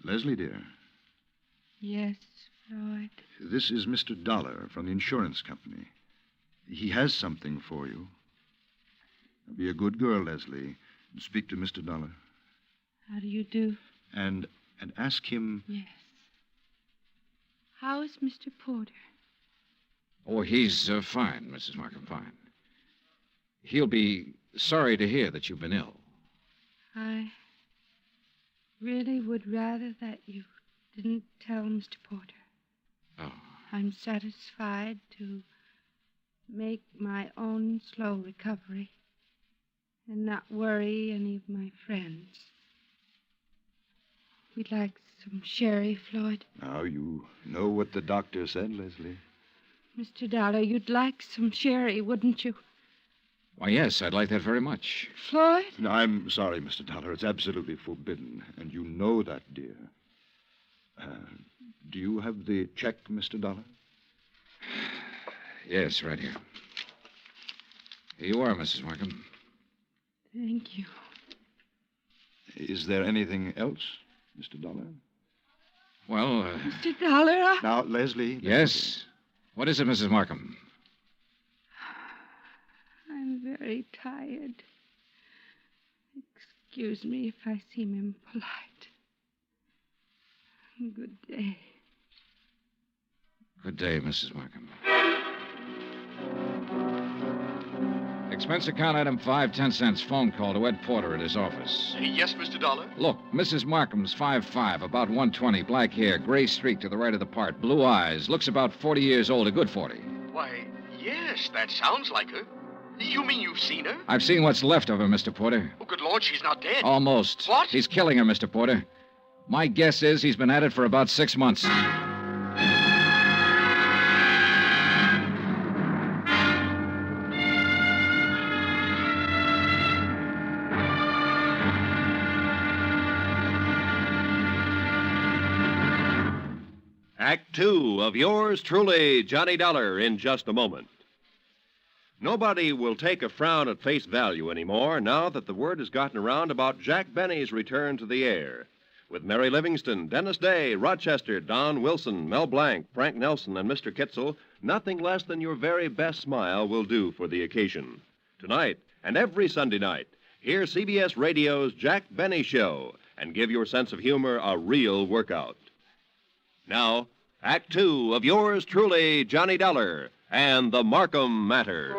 Leslie, dear. Yes, Floyd. This is Mr. Dollar from the insurance company. He has something for you. Be a good girl, Leslie, and speak to Mr. Dollar. How do you do? And ask him... Yes. How is Mr. Porter? Oh, he's fine, Mrs. Markham, fine. He'll be sorry to hear that you've been ill. I really would rather that you didn't tell Mr. Porter. Oh. I'm satisfied to make my own slow recovery and not worry any of my friends. We'd like some sherry, Floyd. Now, you know what the doctor said, Leslie. Mr. Dollar, you'd like some sherry, wouldn't you? Why, yes, I'd like that very much. Floyd? No, I'm sorry, Mr. Dollar. It's absolutely forbidden, and you know that, dear. Do you have the check, Mr. Dollar? Yes, right here. Here you are, Mrs. Markham. Thank you. Is there anything else, Mr. Dollar? Well, Mr. Dollar? Now, Leslie... Yes? What is it, Mrs. Markham? I'm very tired. Excuse me if I seem impolite. Good day. Good day, Mrs. Markham. Expense account item 5, 10 cents. Phone call to Ed Porter at his office. Yes, Mr. Dollar? Look, Mrs. Markham's 5'5", about 120, black hair, gray streak to the right of the part, blue eyes, looks about 40 years old, a good 40. Why, yes, that sounds like her. You mean you've seen her? I've seen what's left of her, Mr. Porter. Oh, good Lord, she's not dead. Almost. What? He's killing her, Mr. Porter. My guess is he's been at it for about 6 months. Act Two of yours truly, Johnny Dollar, in just a moment. Nobody will take a frown at face value anymore now that the word has gotten around about Jack Benny's return to the air. With Mary Livingston, Dennis Day, Rochester, Don Wilson, Mel Blanc, Frank Nelson, and Mr. Kitzel, nothing less than your very best smile will do for the occasion. Tonight and every Sunday night, hear CBS Radio's Jack Benny Show and give your sense of humor a real workout. Now, Act Two of yours truly, Johnny Dollar, and the Markham Matter.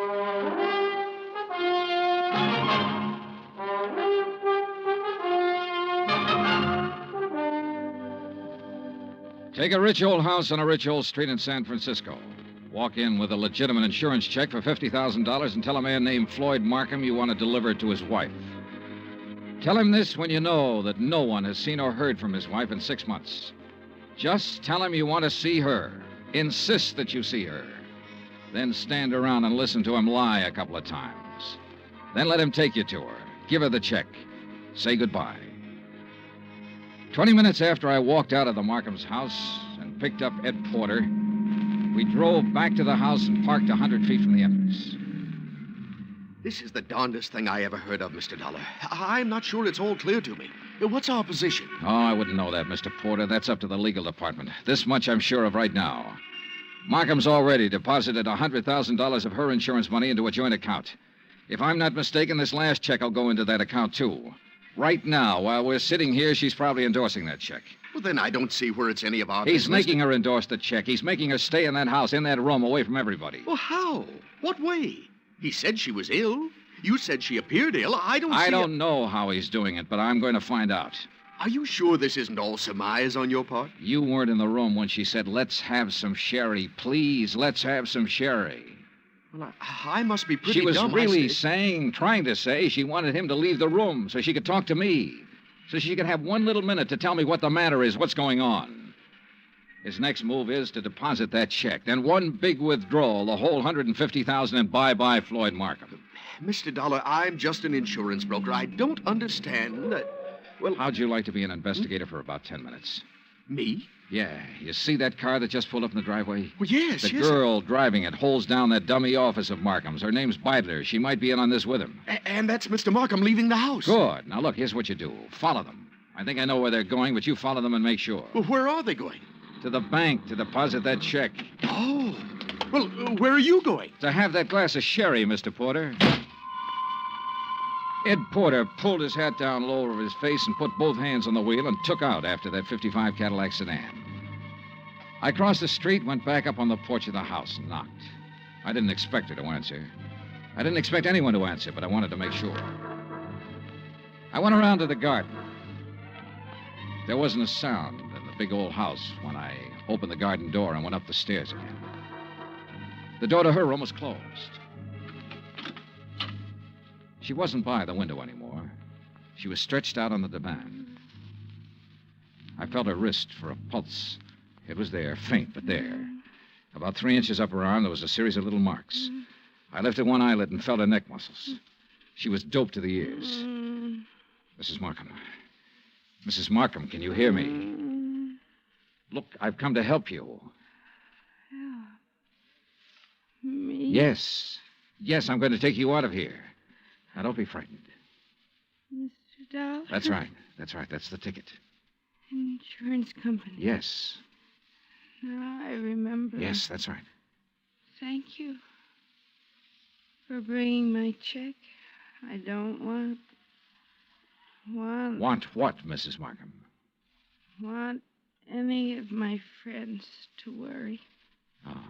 Take a rich old house on a rich old street in San Francisco. Walk in with a legitimate insurance check for $50,000 and tell a man named Floyd Markham you want to deliver it to his wife. Tell him this when you know that no one has seen or heard from his wife in 6 months. Just tell him you want to see her. Insist that you see her. Then stand around and listen to him lie a couple of times. Then let him take you to her. Give her the check. Say goodbye. 20 minutes after I walked out of the Markham's house and picked up Ed Porter, we drove back to the house and parked 100 feet from the entrance. This is the darndest thing I ever heard of, Mr. Dollar. I'm not sure it's all clear to me. What's our position? Oh, I wouldn't know that, Mr. Porter. That's up to the legal department. This much I'm sure of right now. Markham's already deposited $100,000 of her insurance money into a joint account. If I'm not mistaken, this last check will go into that account, too. Right now, while we're sitting here, she's probably endorsing that check. Well, then I don't see where it's any of our He's business. making her endorse the check. He's making her stay in that house, in that room, away from everybody. Well, how? What way? He said she was ill. You said she appeared ill. I don't know how he's doing it, but I'm going to find out. Are you sure this isn't all surmise on your part? You weren't in the room when she said, "Let's have some sherry. Please, let's have some sherry." Well, I must be pretty She was dumb, really trying to say she wanted him to leave the room so she could talk to me. So she could have one little minute to tell me what the matter is, what's going on. His next move is to deposit that check. Then one big withdrawal, the whole $150,000, and bye-bye Floyd Markham. Mr. Dollar, I'm just an insurance broker. I don't understand that... Well, how'd you like to be an investigator for about 10 minutes? Me? Yeah. You see that car that just pulled up in the driveway? Well, yes, The yes. girl driving it holds down that dummy office of Markham's. Her name's Beidler. She might be in on this with him. And that's Mr. Markham leaving the house. Good. Now, look, here's what you do. Follow them. I think I know where they're going, but you follow them and make sure. Well, where are they going? To the bank to deposit that check. Oh. Well, where are you going? To have that glass of sherry, Mr. Porter. Ed Porter pulled his hat down low over his face and put both hands on the wheel and took out after that '55 Cadillac sedan. I crossed the street, went back up on the porch of the house and knocked. I didn't expect her to answer. I didn't expect anyone to answer, but I wanted to make sure. I went around to the garden. There wasn't a sound in the big old house when I opened the garden door and went up the stairs again. The door to her room was closed. She wasn't by the window anymore. She was stretched out on the divan. I felt her wrist for a pulse. It was there, faint, but there. About 3 inches up her arm, there was a series of little marks. I lifted one eyelid and felt her neck muscles. She was doped to the ears. Mrs. Markham. Mrs. Markham, can you hear me? Look, I've come to help you. Me? Yes. Yes, I'm going to take you out of here. Now, don't be frightened. Mr. Dollar? That's right. That's right. That's the ticket. Insurance company. Yes. Now I remember. Yes, that's right. Thank you for bringing my check. I don't want Want what, Mrs. Markham? want any of my friends to worry. Oh.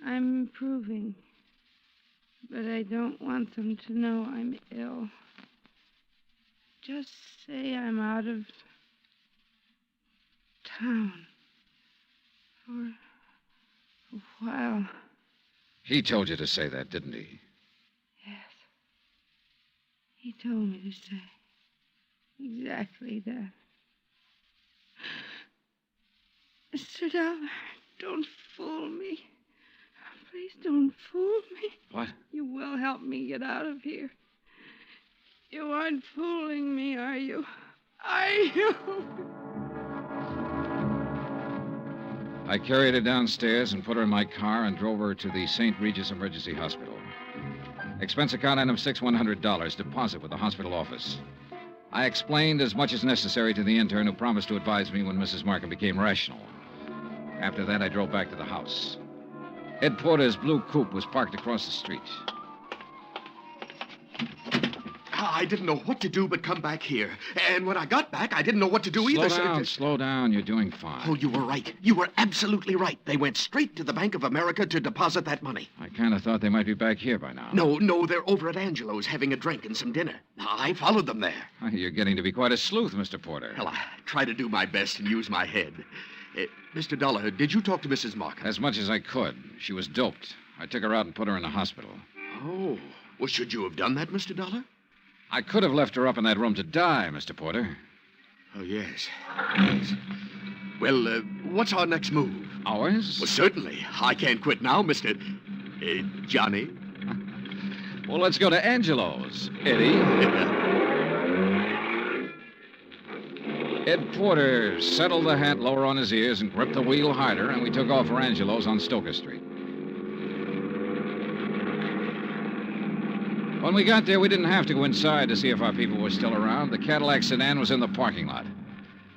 I'm improving, but I don't want them to know I'm ill. Just say I'm out of town for a while. He told you to say that, didn't he? Yes. He told me to say exactly that. Mr. Dollar, don't fool me. Please don't fool me. What? You will help me get out of here. You aren't fooling me, are you? Are you? I carried her downstairs and put her in my car and drove her to the St. Regis Emergency Hospital. Expense account item $100, deposit with the hospital office. I explained as much as necessary to the intern who promised to advise me when Mrs. Markham became rational. After that, I drove back to the house. Ed Porter's blue coupe was parked across the street. I didn't know what to do but come back here. And when I got back, I didn't know what to do either. Slow down. You're doing fine. Oh, you were right. You were absolutely right. They went straight to the Bank of America to deposit that money. I kind of thought they might be back here by now. No, they're over at Angelo's having a drink and some dinner. I followed them there. You're getting to be quite a sleuth, Mr. Porter. Well, I try to do my best and use my head. Mr. Dollar, did you talk to Mrs. Markham? As much as I could. She was doped. I took her out and put her in the hospital. Oh. Well, should you have done that, Mr. Dollar? I could have left her up in that room to die, Mr. Porter. Oh, yes. Yes. Well, what's our next move? Ours? Well, certainly. I can't quit now, Mr. Johnny. Well, let's go to Angelo's, Eddie. Ed Porter settled the hat lower on his ears and gripped the wheel harder, and we took off for Angelo's on Stoker Street. When we got there, we didn't have to go inside to see if our people were still around. The Cadillac sedan was in the parking lot.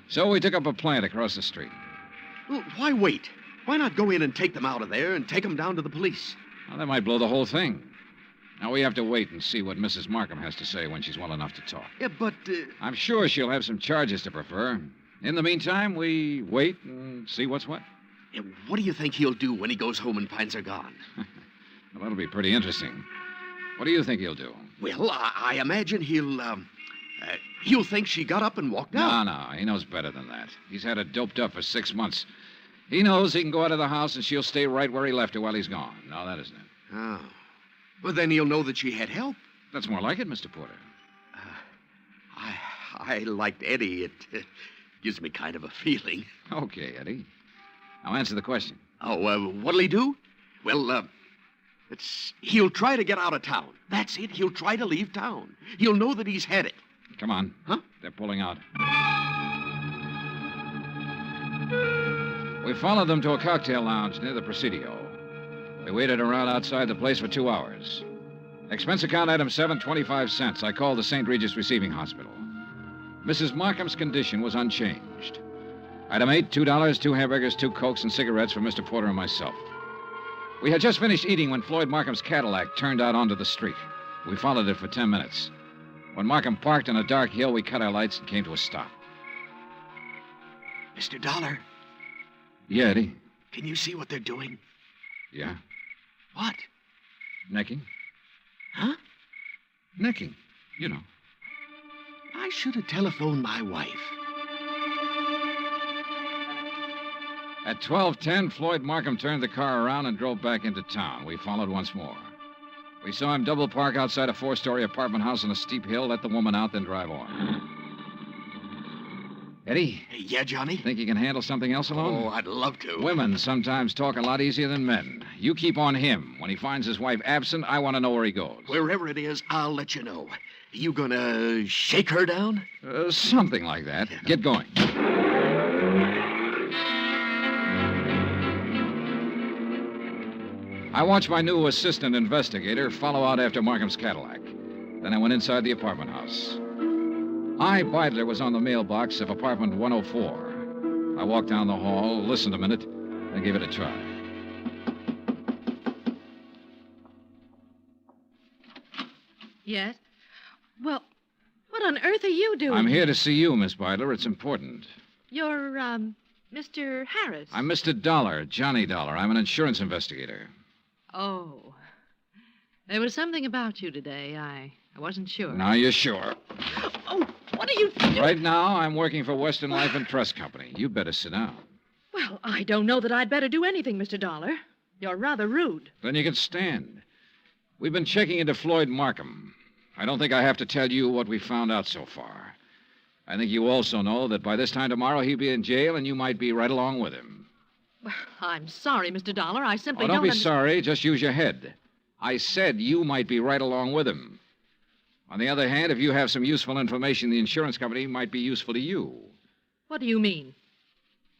So we took up a plant across the street. Well, why wait? Why not go in and take them out of there and take them down to the police? Well, that might blow the whole thing. Now, we have to wait and see what Mrs. Markham has to say when she's well enough to talk. Yeah, but... I'm sure she'll have some charges to prefer. In the meantime, we wait and see what's what. Yeah, what do you think he'll do when he goes home and finds her gone? Well, that'll be pretty interesting. What do you think he'll do? Well, I imagine he'll think she got up and walked out. No, he knows better than that. He's had her doped up for 6 months. He knows he can go out of the house and she'll stay right where he left her while he's gone. No, that isn't it. Oh. Well, then he'll know that she had help. That's more like it, Mr. Porter. I liked Eddie. It gives me kind of a feeling. Okay, Eddie. Now answer the question. Oh, what'll he do? Well, he'll try to get out of town. That's it. He'll try to leave town. He'll know that he's had it. Come on. Huh? They're pulling out. We followed them to a cocktail lounge near the Presidio. We waited around outside the place for 2 hours. Expense account item 725 cents. I called the St. Regis Receiving Hospital. Mrs. Markham's condition was unchanged. Item 8, $2, 2 hamburgers, 2 Cokes, and cigarettes for Mr. Porter and myself. We had just finished eating when Floyd Markham's Cadillac turned out onto the street. We followed it for 10 minutes. When Markham parked on a dark hill, we cut our lights and came to a stop. Mr. Dollar. Yeah, Eddie? Can you see what they're doing? Yeah. What? Necking. Huh? Necking. You know. I should have telephoned my wife. At 12:10, Floyd Markham turned the car around and drove back into town. We followed once more. We saw him double park outside a 4-story apartment house on a steep hill, let the woman out, then drive on. Eddie? Yeah, Johnny? Think you can handle something else alone? Oh, I'd love to. Women sometimes talk a lot easier than men. You keep on him. When he finds his wife absent, I want to know where he goes. Wherever it is, I'll let you know. You gonna shake her down? Something like that. Yeah. Get going. I watched my new assistant investigator follow out after Markham's Cadillac. Then I went inside the apartment house. I, Beidler, was on the mailbox of apartment 104. I walked down the hall, listened a minute, and gave it a try. Yes? Well, what on earth are you doing? I'm here to see you, Miss Beidler. It's important. You're, Mr. Harris. I'm Mr. Dollar, Johnny Dollar. I'm an insurance investigator. Oh. There was something about you today. I wasn't sure. Now you're sure. Oh, what are you doing? Right now, I'm working for Western Life and Trust Company. You better sit down. Well, I don't know that I'd better do anything, Mr. Dollar. You're rather rude. Then you can stand. We've been checking into Floyd Markham. I don't think I have to tell you what we found out so far. I think you also know that by this time tomorrow he'll be in jail and you might be right along with him. Well, I'm sorry, Mr. Dollar. I simply don't be sorry. Just use your head. I said you might be right along with him. On the other hand, if you have some useful information, the insurance company might be useful to you. What do you mean?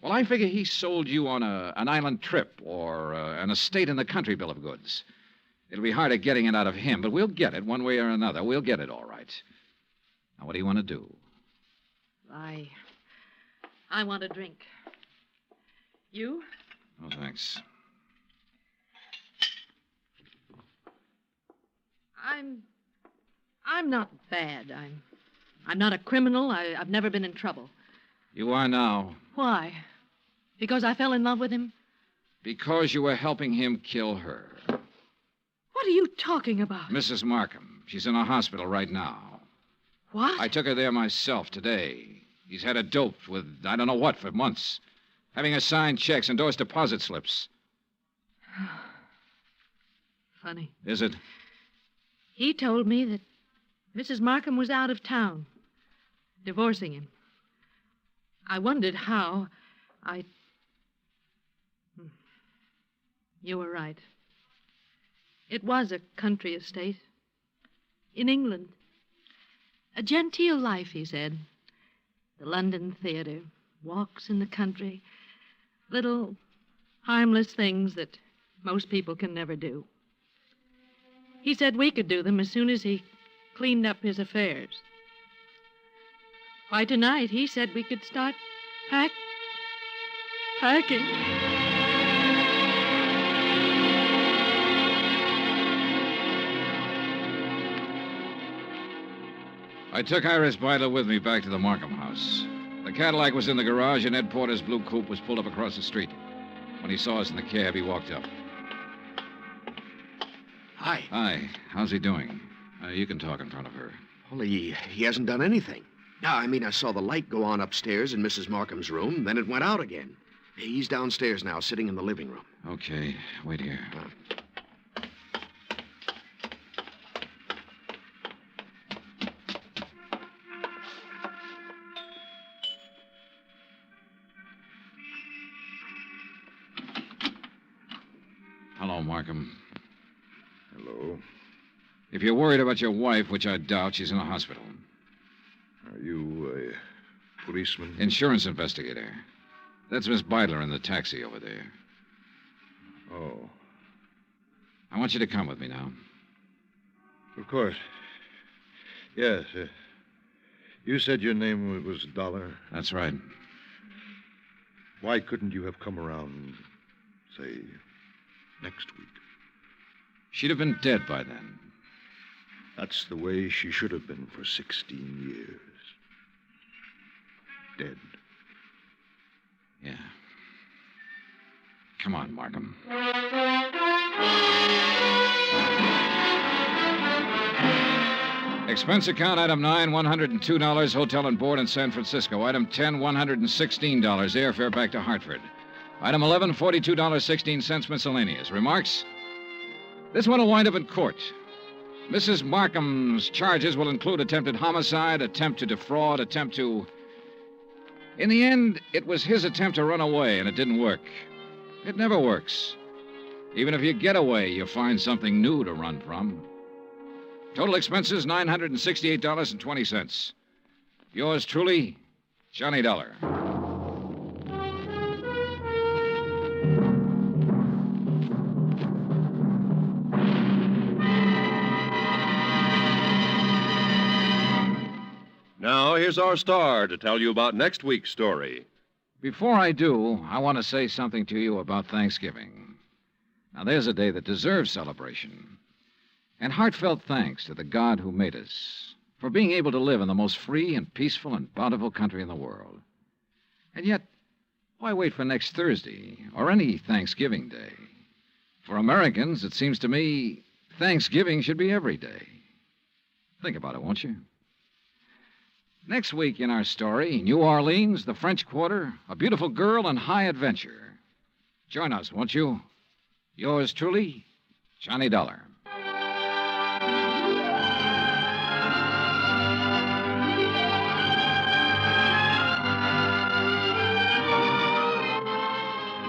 Well, I figure he sold you on an island trip or an estate in the country bill of goods. It'll be harder getting it out of him, but we'll get it one way or another. We'll get it all right. Now, what do you want to do? I want a drink. You? Oh, thanks. I'm not bad. I'm not a criminal. I've never been in trouble. You are now. Why? Because I fell in love with him? Because you were helping him kill her. What are you talking about? Mrs. Markham. She's in a hospital right now. What? I took her there myself today. He's had her doped with I don't know what for months. Having her sign checks, endorse deposit slips. Funny. Is it? He told me that Mrs. Markham was out of town, divorcing him. I wondered how. You were right. It was a country estate. In England. A genteel life, he said. The London theater, walks in the country, little harmless things that most people can never do. He said we could do them as soon as he cleaned up his affairs. Why, tonight he said we could start packing. I took Iris Byler with me back to the Markham house. The Cadillac was in the garage, and Ed Porter's blue coupe was pulled up across the street. When he saw us in the cab, he walked up. Hi. Hi. How's he doing? You can talk in front of her. Well, he hasn't done anything. No, I mean, I saw the light go on upstairs in Mrs. Markham's room, then it went out again. He's downstairs now, sitting in the living room. Okay. Wait here. Hello, Markham. Hello. If you're worried about your wife, which I doubt, she's in a hospital. Are you a policeman? Insurance investigator. That's Miss Byler in the taxi over there. Oh. I want you to come with me now. Of course. Yes. You said your name was Dollar? That's right. Why couldn't you have come around, say, next week? She'd have been dead by then. That's the way she should have been for 16 years. Dead. Yeah. Come on, Markham. Expense account, item 9, $102, hotel and board in San Francisco. Item 10, $116, airfare back to Hartford. Item 11, $42.16 miscellaneous. Remarks? This one will wind up in court. Mrs. Markham's charges will include attempted homicide, attempt to defraud, attempt to... In the end, it was his attempt to run away, and it didn't work. It never works. Even if you get away, you find something new to run from. Total expenses, $968.20. Yours truly, Johnny Dollar. Now, here's our star to tell you about next week's story. Before I do, I want to say something to you about Thanksgiving. Now, there's a day that deserves celebration. And heartfelt thanks to the God who made us for being able to live in the most free and peaceful and bountiful country in the world. And yet, why wait for next Thursday or any Thanksgiving Day? For Americans, it seems to me, Thanksgiving should be every day. Think about it, won't you? Next week in our story, New Orleans, the French Quarter, a beautiful girl, and high adventure. Join us, won't you? Yours truly, Johnny Dollar.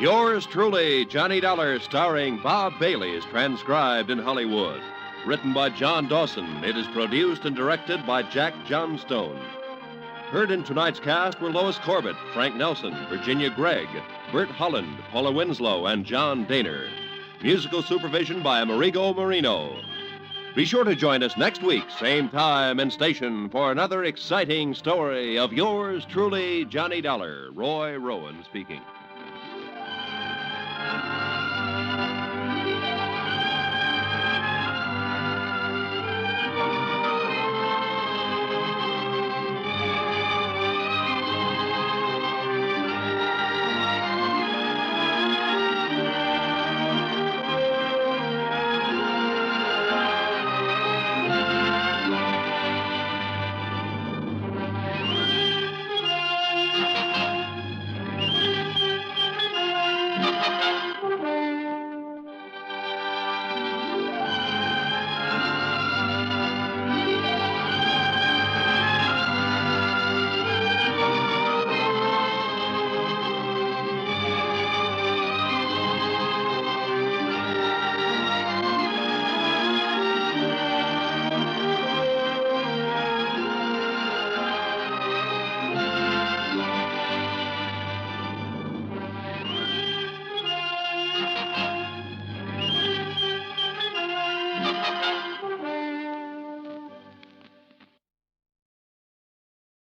Yours truly, Johnny Dollar, starring Bob Bailey, is transcribed in Hollywood. Written by John Dawson, it is produced and directed by Jack Johnstone. Heard in tonight's cast were Lois Corbett, Frank Nelson, Virginia Gregg, Bert Holland, Paula Winslow, and John Daner. Musical supervision by Amerigo Marino. Be sure to join us next week, same time and station, for another exciting story of yours truly, Johnny Dollar. Roy Rowan speaking.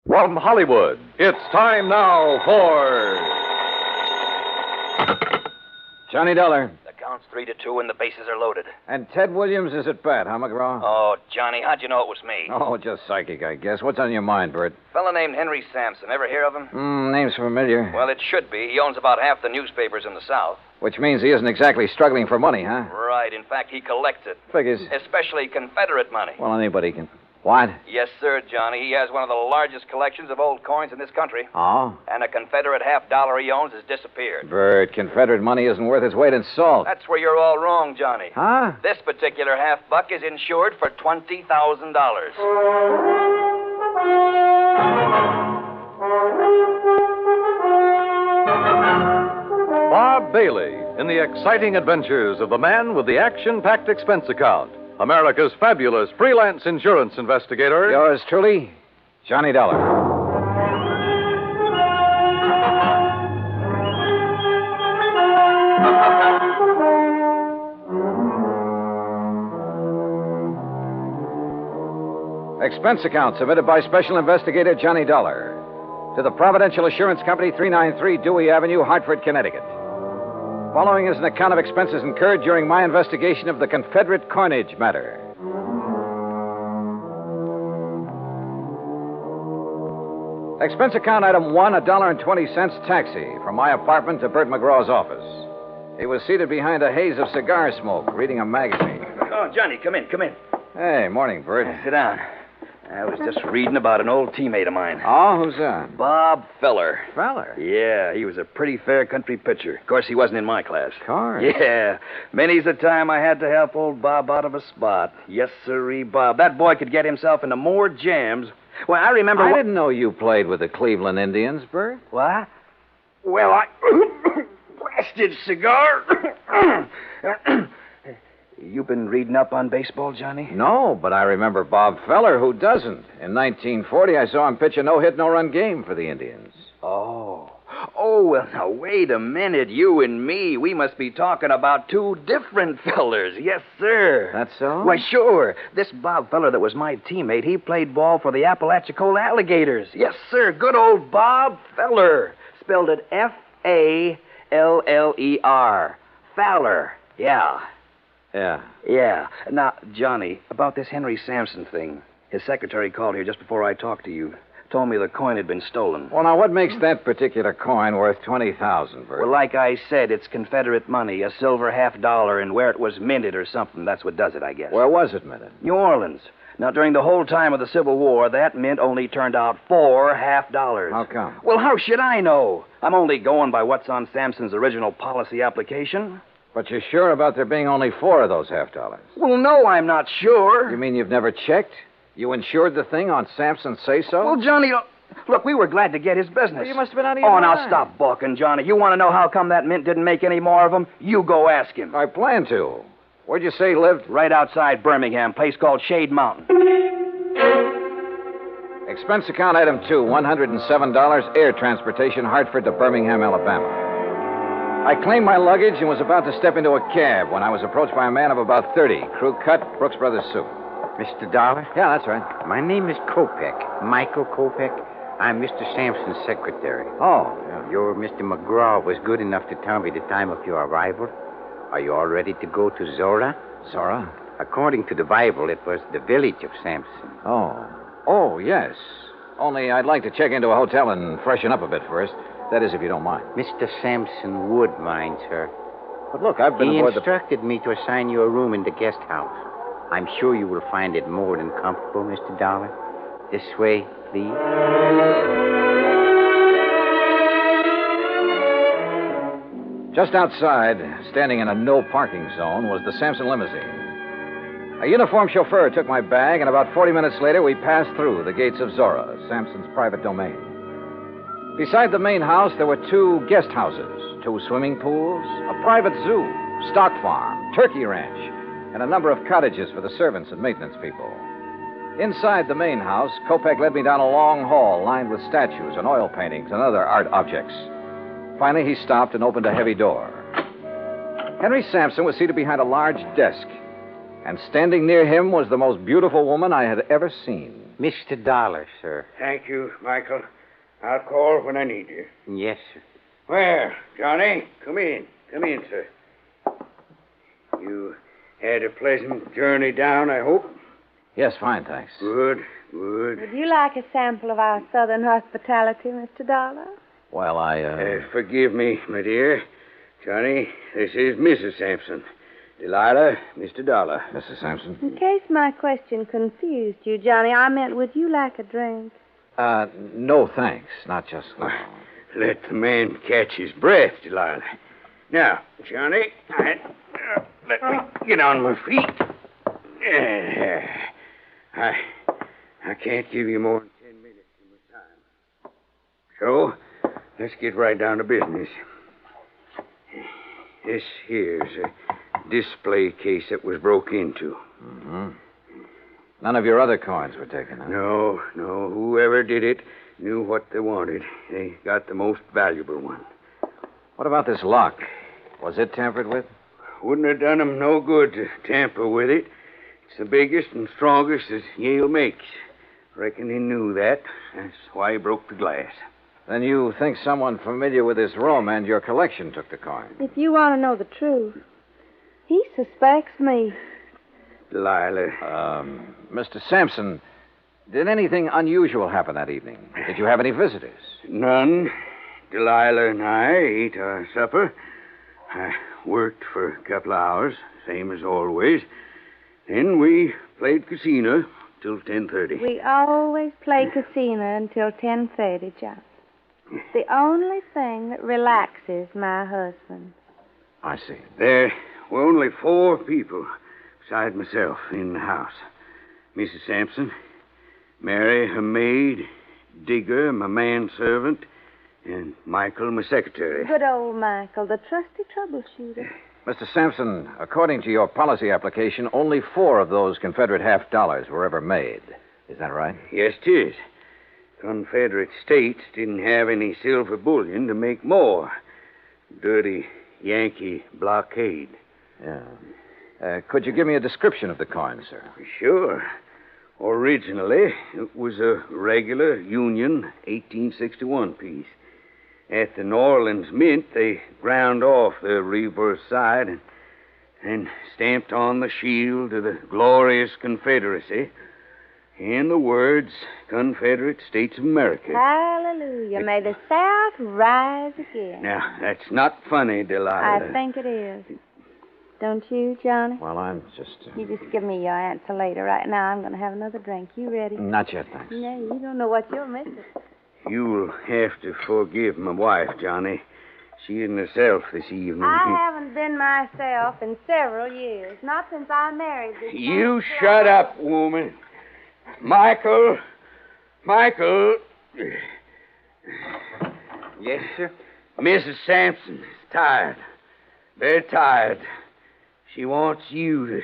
From Hollywood, it's time now for Johnny Dollar. The count's 3-2 and the bases are loaded. And Ted Williams is at bat, huh, McGraw? Oh, Johnny, how'd you know it was me? Oh, just psychic, I guess. What's on your mind, Bert? Fella named Henry Sampson. Ever hear of him? Name's familiar. Well, it should be. He owns about half the newspapers in the South. Which means he isn't exactly struggling for money, huh? Right. In fact, he collects it. Figures. Especially Confederate money. Well, anybody can. What? Yes, sir, Johnny. He has one of the largest collections of old coins in this country. Oh? And a Confederate $50 he owns has disappeared. Bert, Confederate money isn't worth its weight in salt. That's where you're all wrong, Johnny. Huh? This particular $50 is insured for $20,000. Bob Bailey in the exciting adventures of the man with the action-packed expense account. America's fabulous freelance insurance investigator. Yours truly, Johnny Dollar. Expense account submitted by Special Investigator Johnny Dollar to the Providential Assurance Company, 393 Dewey Avenue, Hartford, Connecticut. Following is an account of expenses incurred during my investigation of the Confederate coinage matter. Expense account item 1, $1.20 taxi from my apartment to Bert McGraw's office. He was seated behind a haze of cigar smoke, reading a magazine. Oh, Johnny, come in. Hey, morning, Bert. Sit down. I was just reading about an old teammate of mine. Oh, who's that? Bob Feller. Feller? Yeah, he was a pretty fair country pitcher. Of course, he wasn't in my class. Course. Yeah. Many's the time I had to help old Bob out of a spot. Yes, sirree, Bob. That boy could get himself into more jams. Well, I remember... I didn't know you played with the Cleveland Indians, Bert. What? Well, blasted cigar. You been reading up on baseball, Johnny? No, but I remember Bob Feller. Who doesn't? In 1940, I saw him pitch a no-hit, no-run game for the Indians. Oh, well, now, wait a minute. You and me, we must be talking about two different fellers. Yes, sir. That's so? Why, sure. This Bob Feller that was my teammate, he played ball for the Apalachicola Alligators. Yes, sir. Good old Bob Feller. Spelled it Faller. Fowler. Yeah. Yeah. Now, Johnny, about this Henry Sampson thing. His secretary called here just before I talked to you. Told me the coin had been stolen. Well, now, what makes that particular coin worth $20,000, Bert? Well, like I said, it's Confederate money, a silver $50, and where it was minted or something. That's what does it, I guess. Where was it minted? New Orleans. Now, during the whole time of the Civil War, that mint only turned out 4 $50. How come? Well, how should I know? I'm only going by what's on Sampson's original policy application. But you're sure about there being only 4 of those $50? Well, no, I'm not sure. You mean you've never checked? You insured the thing on Sampson's say-so? Well, Johnny, look, we were glad to get his business. Well, you must have been out of your mind. Oh, now stop balking, Johnny. You want to know how come that mint didn't make any more of them? You go ask him. I plan to. Where'd you say he lived? Right outside Birmingham, place called Shade Mountain. Expense account item 2, $107, air transportation, Hartford to Birmingham, Alabama. I claimed my luggage and was about to step into a cab when I was approached by a man of about 30, crew cut, Brooks Brothers suit. Mr. Dollar? Yeah, that's right. My name is Kopek, Michael Kopek. I'm Mr. Sampson's secretary. Oh, yeah. Your Mr. McGraw was good enough to tell me the time of your arrival. Are you all ready to go to Zora? Zora? According to the Bible, it was the village of Sampson. Oh, yes. Only I'd like to check into a hotel and freshen up a bit first. That is, if you don't mind. Mr. Sampson would mind, sir. But look, I've been He aboard instructed me to assign you a room in the guest house. I'm sure you will find it more than comfortable, Mr. Dollar. This way, please. Just outside, standing in a no parking zone, was the Sampson limousine. A uniformed chauffeur took my bag, and about 40 minutes later, we passed through the gates of Zora, Sampson's private domain. Beside the main house, there were 2 guest houses, 2 swimming pools, a private zoo, stock farm, turkey ranch, and a number of cottages for the servants and maintenance people. Inside the main house, Kopek led me down a long hall lined with statues and oil paintings and other art objects. Finally, he stopped and opened a heavy door. Henry Sampson was seated behind a large desk, and standing near him was the most beautiful woman I had ever seen. Mr. Dollar, sir. Thank you, Michael. I'll call when I need you. Yes, sir. Well, Johnny, come in. Come in, sir. You had a pleasant journey down, I hope? Yes, fine, thanks. Good, good. Would you like a sample of our southern hospitality, Mr. Dollar? Well, Forgive me, my dear. Johnny, this is Mrs. Sampson. Delilah, Mr. Dollar. Mrs. Sampson? In case my question confused you, Johnny, I meant, would you like a drink? No, thanks. Not just now. Let the man catch his breath, Delilah. Now, Johnny, let me get on my feet. I can't give you more than 10 minutes of my time. So, let's get right down to business. This here's a display case that was broke into. Mm-hmm. None of your other coins were taken, huh? No. Whoever did it knew what they wanted. They got the most valuable one. What about this lock? Was it tampered with? Wouldn't have done 'em no good to tamper with it. It's the biggest and strongest that Yale makes. Reckon he knew that. That's why he broke the glass. Then you think someone familiar with this room and your collection took the coin? If you want to know the truth, he suspects me. Delilah. Mr. Sampson, did anything unusual happen that evening? Did you have any visitors? None. Delilah and I ate our supper. I worked for a couple of hours, same as always. Then we played casino till 10:30. We always play casino until 10:30, John. It's the only thing that relaxes my husband. I see. There were only 4 people beside myself in the house. Mrs. Sampson, Mary, her maid, Digger, my manservant, and Michael, my secretary. Good old Michael, the trusty troubleshooter. Mr. Sampson, according to your policy application, only 4 of those Confederate $half were ever made. Is that right? Yes, 'tis. Confederate states didn't have any silver bullion to make more. Dirty Yankee blockade. Yeah. Could you give me a description of the coin, sir? Sure. Originally, it was a regular Union 1861 piece. At the New Orleans Mint, they ground off the reverse side and stamped on the shield of the glorious Confederacy and the words Confederate States of America. Hallelujah. May the South rise again. Now, that's not funny, Delilah. I think it is. Don't you, Johnny? Well, I'm just... You just give me your answer later. Right now, I'm going to have another drink. You ready? Not yet, thanks. No, you don't know what you're missing. You'll have to forgive my wife, Johnny. She isn't herself this evening. I haven't been myself in several years. Not since I married this You shut up, woman. Michael. Yes, sir? Mrs. Sampson is tired. Very tired. She wants you to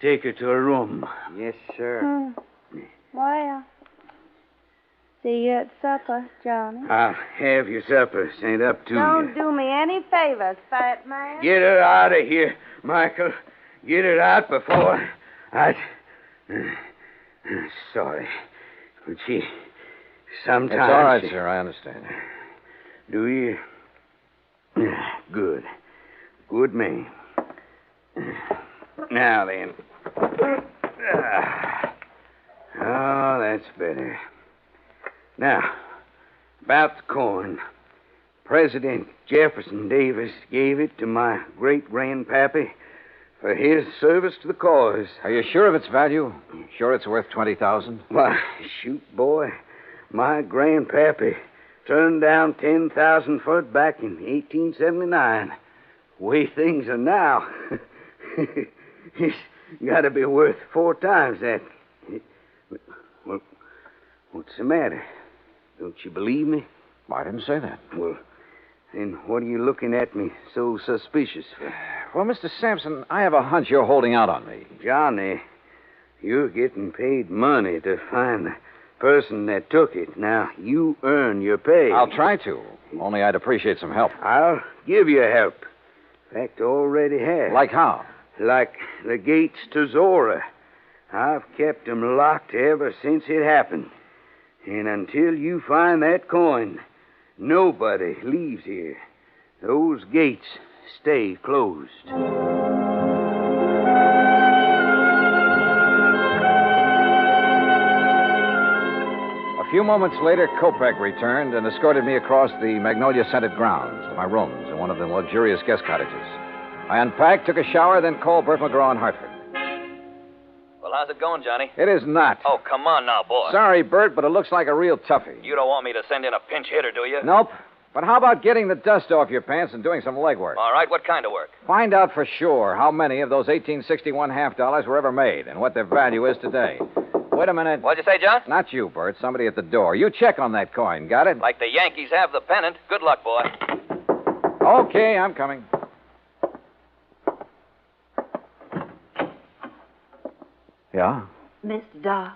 take her to her room. Yes, sir. Well, See you at supper, Johnny. I'll have your supper sent up to Don't you. do me any favors, fat man. Get her out of here, Michael. Get her out before I... Sorry. But she... Sometimes... It's all right, sir. I understand. Do you? Good. Good man. Now then. Oh, that's better. Now, about the coin. President Jefferson Davis gave it to my great-grandpappy for his service to the cause. Are you sure of its value? Sure it's worth $20,000? Why, shoot, boy. My grandpappy turned down 10,000 for it back in 1879. The way things are now, it's got to be worth 4 times that. Well, what's the matter? Don't you believe me? I didn't say that. Well, then what are you looking at me so suspicious for? Well, Mr. Sampson, I have a hunch you're holding out on me. Johnny, you're getting paid money to find the person that took it. Now, you earn your pay. I'll try to. Only I'd appreciate some help. I'll give you help. In fact, already have. Like how? Like the gates to Zora. I've kept them locked ever since it happened. And until you find that coin, nobody leaves here. Those gates stay closed. A few moments later, Kopek returned and escorted me across the magnolia-scented grounds to my rooms in one of the luxurious guest cottages. I unpacked, took a shower, then called Bert McGraw in Hartford. Well, how's it going, Johnny? It is not. Oh, come on now, boy. Sorry, Bert, but it looks like a real toughie. You don't want me to send in a pinch hitter, do you? Nope. But how about getting the dust off your pants and doing some legwork? All right, what kind of work? Find out for sure how many of those 1861 half-dollars were ever made and what their value is today. Wait a minute. What'd you say, John? Not you, Bert. Somebody at the door. You check on that coin. Got it? Like the Yankees have the pennant. Good luck, boy. Okay, I'm coming. Yeah? Mr. Dar,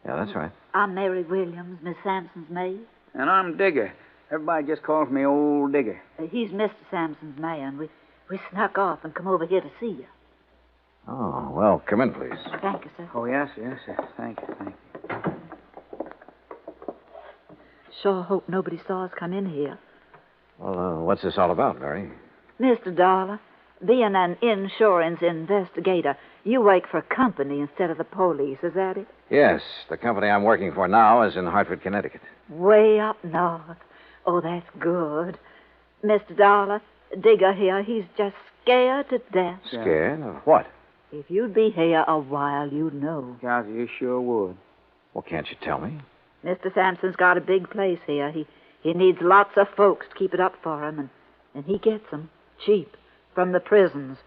Yeah, that's right. I'm Mary Williams, Miss Sampson's maid. And I'm Digger. Everybody just calls me Old Digger. He's Mr. Sampson's man. We snuck off and come over here to see you. Oh, well, come in, please. Thank you, sir. Oh, yes, yes, yes. Thank you, thank you. Sure hope nobody saw us come in here. Well, what's this all about, Mary? Mr. Dollar, being an insurance investigator, you work for a company instead of the police, is that it? Yes, the company I'm working for now is in Hartford, Connecticut. Way up north. Oh, that's good. Mr. Dollar, Digger here, he's just scared to death. Scared of what? If you'd be here a while, you'd know. Gosh, you sure would. Well, can't you tell me? Mr. Sampson's got a big place here. He needs lots of folks to keep it up for him, and he gets them cheap from the prisons.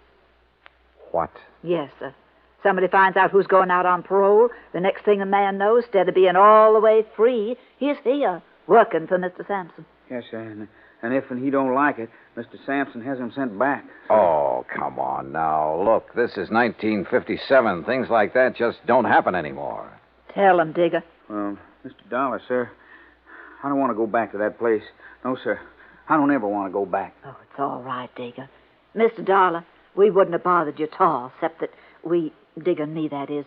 What? Yes, sir. Somebody finds out who's going out on parole. The next thing a man knows, instead of being all the way free, he's here, working for Mr. Sampson. Yes, sir. And if he don't like it, Mr. Sampson has him sent back. Oh, come on now. Look, this is 1957. Things like that just don't happen anymore. Tell him, Digger. Well, Mr. Dollar, sir, I don't want to go back to that place. No, sir. I don't ever want to go back. Oh, it's all right, Digger. Mr. Dollar, we wouldn't have bothered you at all, except that we, Digger and me, that is,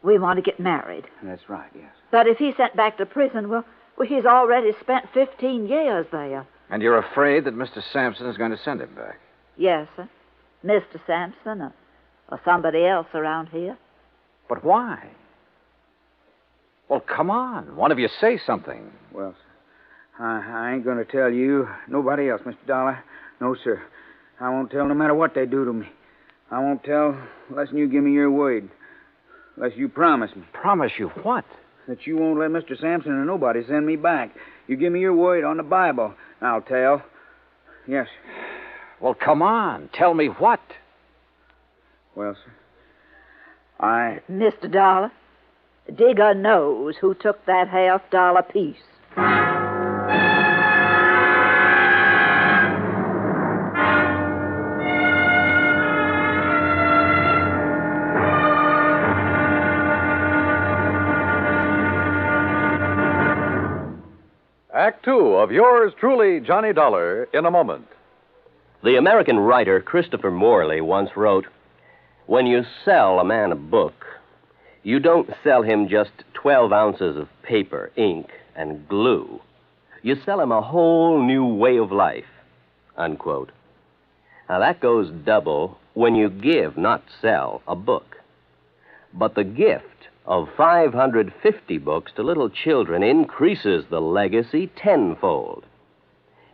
we want to get married. That's right, yes. But if he's sent back to prison, well, he's already spent 15 years there. And you're afraid that Mr. Sampson is going to send him back? Yes, sir. Mr. Sampson or somebody else around here. But why? Well, come on. One of you say something. Well, sir, I ain't going to tell you, nobody else, Mr. Dollar. No, sir. I won't tell no matter what they do to me. I won't tell unless you give me your word. Unless you promise me. Promise you what? That you won't let Mr. Sampson or nobody send me back. You give me your word on the Bible. I'll tell. Yes. Well, come on. Tell me what. Well, sir, Mr. Dollar, Digger knows who took that half-dollar piece. Act Two of yours truly, Johnny Dollar, in a moment. The American writer Christopher Morley once wrote, "When you sell a man a book, you don't sell him just 12 ounces of paper, ink, and glue. You sell him a whole new way of life," unquote. Now, that goes double when you give, not sell, a book. But the gift of 550 books to little children increases the legacy tenfold.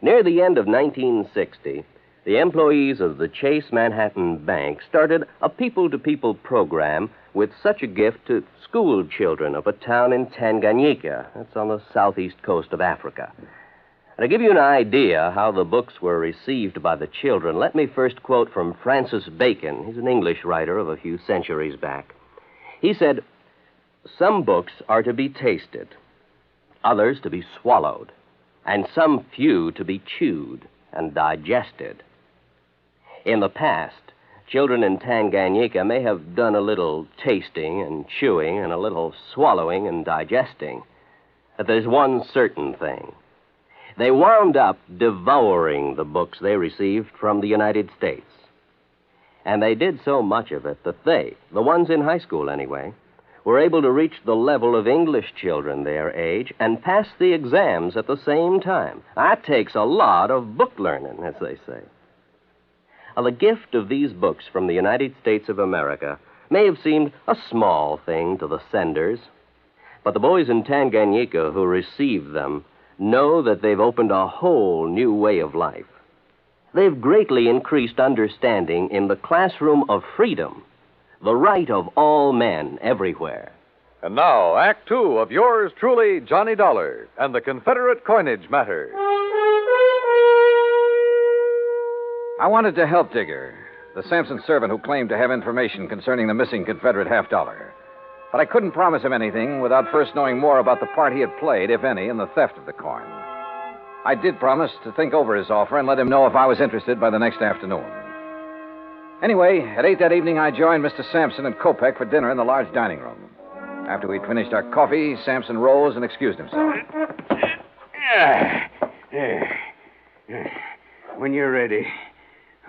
Near the end of 1960, the employees of the Chase Manhattan Bank started a people-to-people program with such a gift to school children of a town in Tanganyika. That's on the southeast coast of Africa. And to give you an idea how the books were received by the children, let me first quote from Francis Bacon. He's an English writer of a few centuries back. He said, "Some books are to be tasted, others to be swallowed, and some few to be chewed and digested." In the past, children in Tanganyika may have done a little tasting and chewing and a little swallowing and digesting. But there's one certain thing. They wound up devouring the books they received from the United States. And they did so much of it that they, the ones in high school anyway, were able to reach the level of English children their age and pass the exams at the same time. That takes a lot of book learning, as they say. Now, the gift of these books from the United States of America may have seemed a small thing to the senders, but the boys in Tanganyika who received them know that they've opened a whole new way of life. They've greatly increased understanding in the classroom of freedom, the right of all men everywhere. And now, Act Two of yours truly, Johnny Dollar, and the Confederate coinage matter. I wanted to help Digger, the Sampson servant who claimed to have information concerning the missing Confederate half-dollar. But I couldn't promise him anything without first knowing more about the part he had played, if any, in the theft of the coin. I did promise to think over his offer and let him know if I was interested by the next afternoon. Anyway, at 8 that evening, I joined Mr. Sampson and Kopek for dinner in the large dining room. After we'd finished our coffee, Sampson rose and excused himself. When you're ready,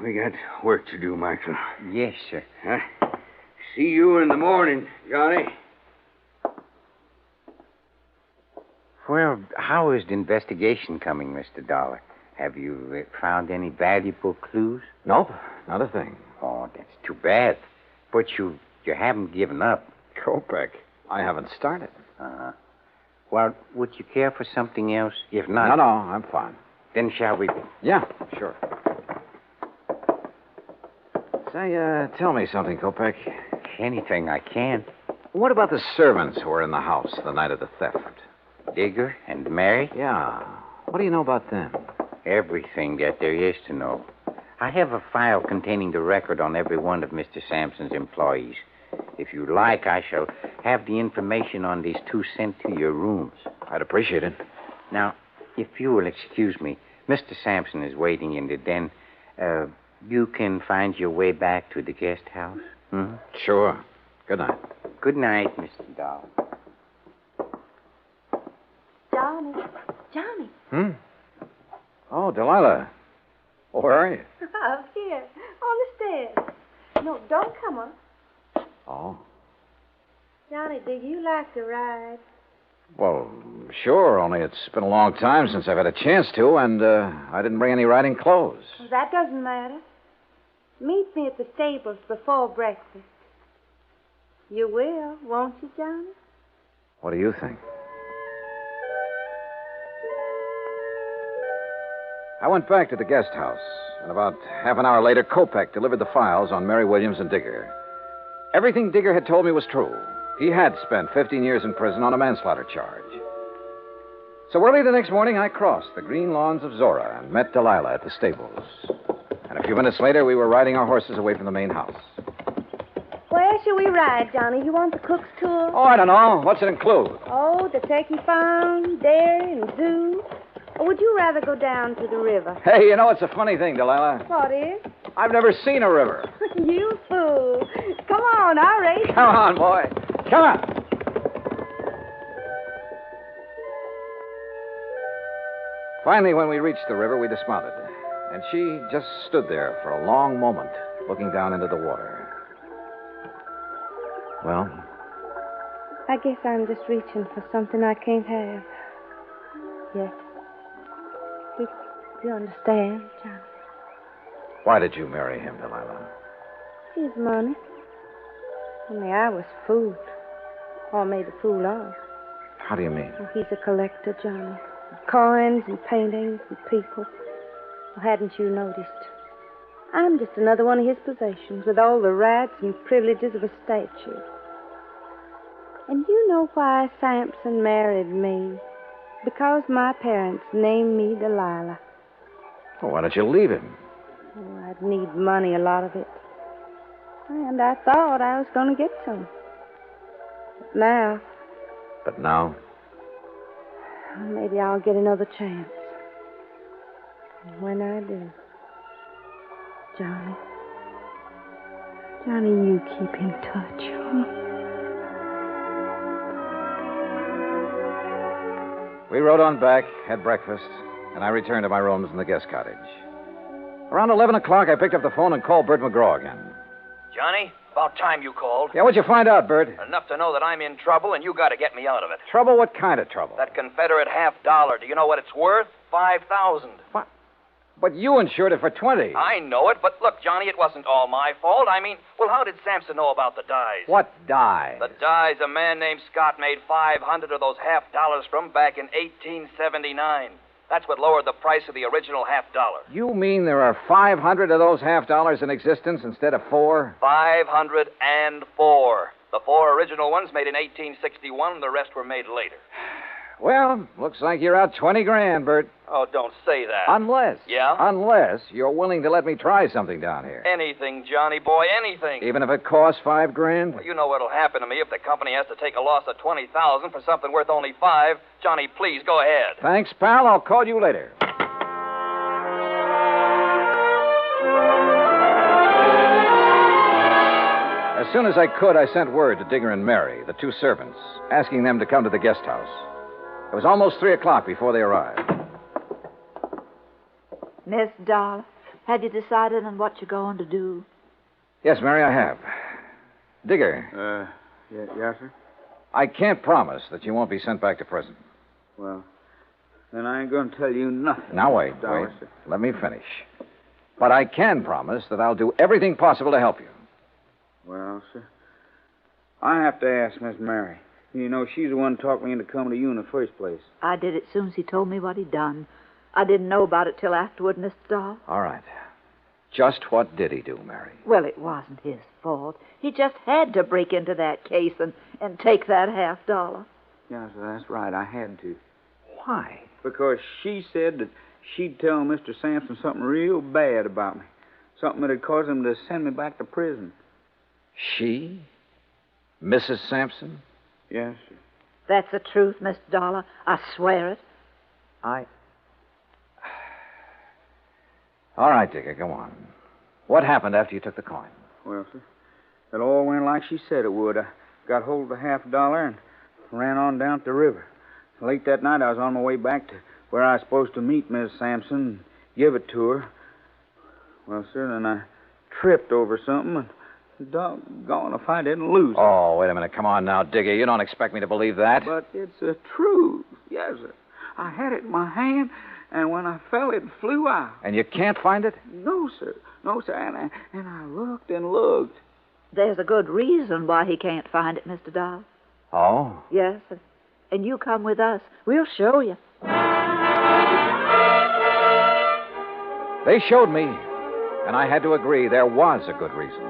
we got work to do, Michael. Yes, sir. Huh? See you in the morning, Johnny. Well, how is the investigation coming, Mr. Dollar? Have you found any valuable clues? Nope, not a thing. Oh, that's too bad. But you haven't given up. Kopek, I haven't started. Uh-huh. Well, would you care for something else? If not... No, I'm fine. Then shall we... Yeah, sure. Say, tell me something, Kopek. Anything I can. What about the servants who were in the house the night of the theft? Digger and Mary? Yeah. What do you know about them? Everything that there is to know. I have a file containing the record on every one of Mr. Sampson's employees. If you like, I shall have the information on these two sent to your rooms. I'd appreciate it. Now, if you will excuse me, Mr. Sampson is waiting in the den. You can find your way back to the guest house? Hmm? Sure. Good night. Good night, Mr. Dollar. Johnny. Hmm? Oh, Delilah. Oh, where are you? Up here, on the stairs. No, don't come up. Oh. Johnny, do you like to ride? Well, sure, only it's been a long time since I've had a chance to, and I didn't bring any riding clothes. Well, that doesn't matter. Meet me at the stables before breakfast. You will, won't you, Johnny? What do you think? I went back to the guest house, and about half an hour later, Kopek delivered the files on Mary Williams and Digger. Everything Digger had told me was true. He had spent 15 years in prison on a manslaughter charge. So early the next morning, I crossed the green lawns of Zora and met Delilah at the stables. And a few minutes later, we were riding our horses away from the main house. Where shall we ride, Johnny? You want the cook's tour? Oh, I don't know. What's it include? Oh, the turkey farm, dairy, and zoo. Or would you rather go down to the river? Hey, you know, it's a funny thing, Delilah. What is? I've never seen a river. You fool. Come on, I'll race. Come on, boy. Come on. Finally, when we reached the river, we dismounted. And she just stood there for a long moment, looking down into the water. Well, I guess I'm just reaching for something I can't have yet. You understand, John? why did you marry him, Delilah? His money. Only I was fooled. Or made a fool of. How do you mean? Well, he's a collector, Johnny. Of coins and paintings and people. Well, hadn't you noticed? I'm just another one of his possessions with all the rights and privileges of a statue. And you know why Sampson married me? Because my parents named me Delilah. Well, why don't you leave him? Oh, I'd need money, a lot of it. And I thought I was going to get some. But now? Maybe I'll get another chance. And when I do, Johnny, you keep in touch, huh? We rode on back, had breakfast, and I returned to my rooms in the guest cottage. Around 11 o'clock, I picked up the phone and called Bert McGraw again. Johnny, about time you called. Yeah, what'd you find out, Bert? Enough to know that I'm in trouble, and you got to get me out of it. Trouble? What kind of trouble? That Confederate $50. Do you know what it's worth? $5,000. What? But you insured it for 20. I know it, but look, Johnny, it wasn't all my fault. I mean, well, how did Sampson know about the dies? What dies? The dies a man named Scott made 500 of those $50 from back in 1879. That's what lowered the price of the original $50. You mean there are 500 of those $50 in existence instead of 4? 504. The 4 original ones made in 1861, and the rest were made later. Well, looks like you're out 20 grand, Bert. Oh, don't say that. Unless. Yeah? Unless you're willing to let me try something down here. Anything, Johnny boy, anything. Even if it costs $5 grand? Well, you know what'll happen to me if the company has to take a loss of $20,000 for something worth only $5. Johnny, please go ahead. Thanks, pal. I'll call you later. As soon as I could, I sent word to Digger and Mary, the 2 servants, asking them to come to the guest house. It was almost 3 o'clock before they arrived. Miss Dollar, have you decided on what you're going to do? Yes, Mary, I have. Digger. Yes, sir? I can't promise that you won't be sent back to prison. Well, then I ain't going to tell you nothing. Now, wait. Sir. Let me finish. But I can promise that I'll do everything possible to help you. Well, sir, I have to ask Miss Mary. You know, she's the one talked me into coming to you in the first place. I did it soon as he told me what he'd done. I didn't know about it till afterward, Mr. Dahl. All right. Just what did he do, Mary? Well, it wasn't his fault. He just had to break into that case and take that $50. Yes, sir, that's right. I had to. Why? Because she said that she'd tell Mr. Sampson something real bad about me. Something that'd cause him to send me back to prison. She? Mrs. Sampson? Yes, sir. That's the truth, Mr. Dollar. I swear it. All right, Digger, go on. What happened after you took the coin? Well, sir, it all went like she said it would. I got hold of the $50 and ran on down to the river. Late that night, I was on my way back to where I was supposed to meet Miss Sampson and give it to her. Well, sir, then I tripped over something and doggone if I didn't lose it. Oh, wait a minute. Come on now, Digger. You don't expect me to believe that. But it's the truth. Yes, sir. I had it in my hand, and when I fell, it flew out. And you can't find it? No, sir. No, sir. And I looked and looked. There's a good reason why he can't find it, Mr. Dahl. Oh? Yes, sir. And you come with us. We'll show you. They showed me, and I had to agree there was a good reason.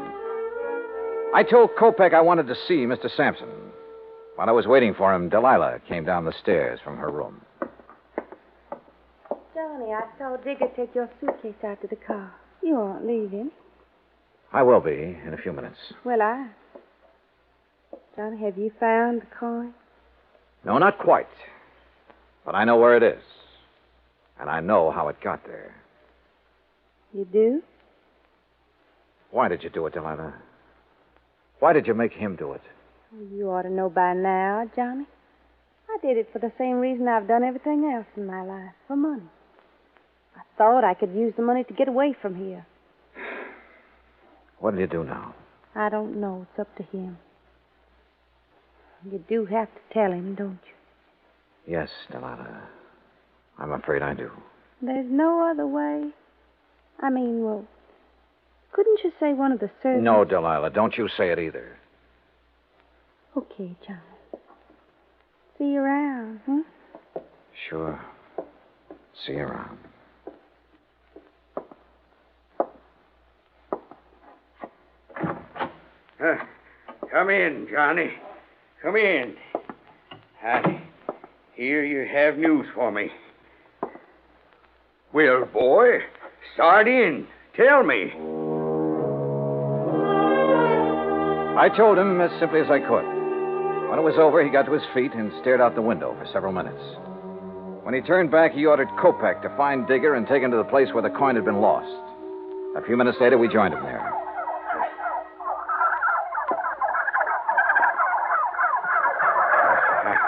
I told Kopek I wanted to see Mr. Sampson. While I was waiting for him, Delilah came down the stairs from her room. Johnny, I saw Digger take your suitcase out to the car. You aren't leaving. I will be in a few minutes. Well, Johnny, have you found the coin? No, not quite. But I know where it is. And I know how it got there. You do? Why did you do it, Delilah? Why did you make him do it? You ought to know by now, Johnny. I did it for the same reason I've done everything else in my life, for money. I thought I could use the money to get away from here. What'll you do now? I don't know. It's up to him. You do have to tell him, don't you? Yes, Delilah. I'm afraid I do. There's no other way. I mean, well, couldn't you say one of the servants? No, Delilah, don't you say it either. Okay, John. See you around, huh? Sure. See you around. Come in, Johnny. Come in. I hear you have news for me. Well, boy, start in. Tell me. I told him as simply as I could. When it was over, he got to his feet and stared out the window for several minutes. When he turned back, he ordered Kopak to find Digger and take him to the place where the coin had been lost. A few minutes later, we joined him there.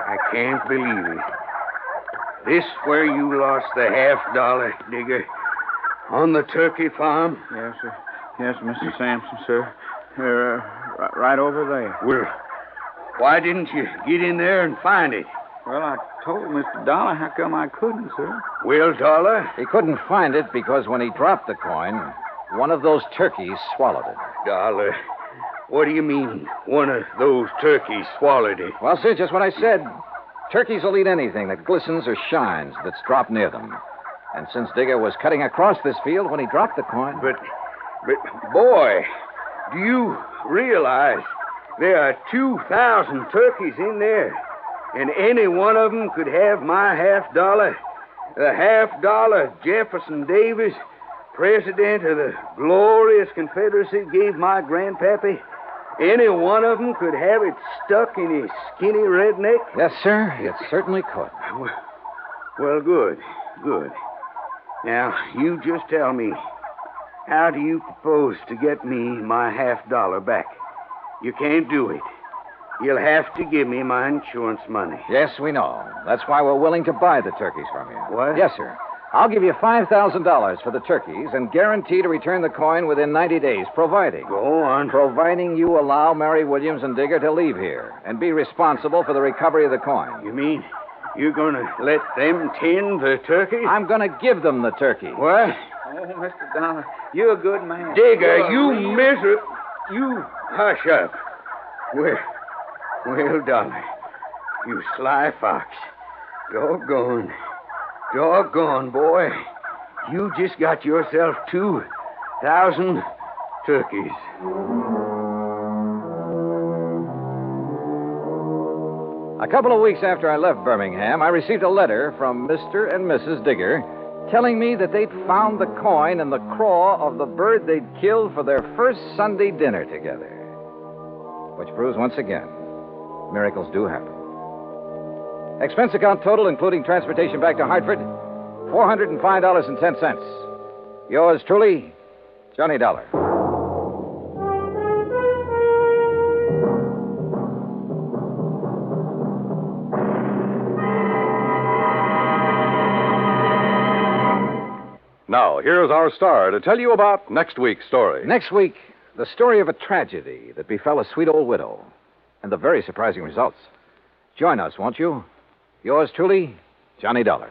I can't believe it. This where you lost the $50, Digger? On the turkey farm? Yes, sir. Yes, Mr. Sampson, sir. Right over there. Well, why didn't you get in there and find it? Well, I told Mr. Dollar how come I couldn't, sir. Well, Dollar? He couldn't find it because when he dropped the coin, one of those turkeys swallowed it. Dollar, what do you mean, one of those turkeys swallowed it? Well, sir, just what I said. Turkeys will eat anything that glistens or shines that's dropped near them. And since Digger was cutting across this field when he dropped the coin... But, boy, do you realize there are 2,000 turkeys in there, and any one of them could have my $50? The $50 Jefferson Davis, president of the glorious Confederacy, gave my grandpappy. Any one of them could have it stuck in his skinny redneck? Yes, sir, it certainly could. Well, good. Now, you just tell me, how do you propose to get me my $50 back? You can't do it. You'll have to give me my insurance money. Yes, we know. That's why we're willing to buy the turkeys from you. What? Yes, sir. I'll give you $5,000 for the turkeys and guarantee to return the coin within 90 days, providing... Go on. Providing you allow Mary Williams and Digger to leave here and be responsible for the recovery of the coin. You mean you're going to let them tend the turkeys? I'm going to give them the turkey. What? Oh, Mr. Dollar, you're a good man. Digger, you miserable... You hush up. Well, Dollar, you sly fox. Doggone, boy. You just got yourself 2,000 turkeys. A couple of weeks after I left Birmingham, I received a letter from Mr. and Mrs. Digger telling me that they'd found the coin in the craw of the bird they'd killed for their first Sunday dinner together. Which proves once again, miracles do happen. Expense account total, including transportation back to Hartford, $405.10. Yours truly, Johnny Dollar. Now, here's our star to tell you about next week's story. Next week, the story of a tragedy that befell a sweet old widow and the very surprising results. Join us, won't you? Yours truly, Johnny Dollar.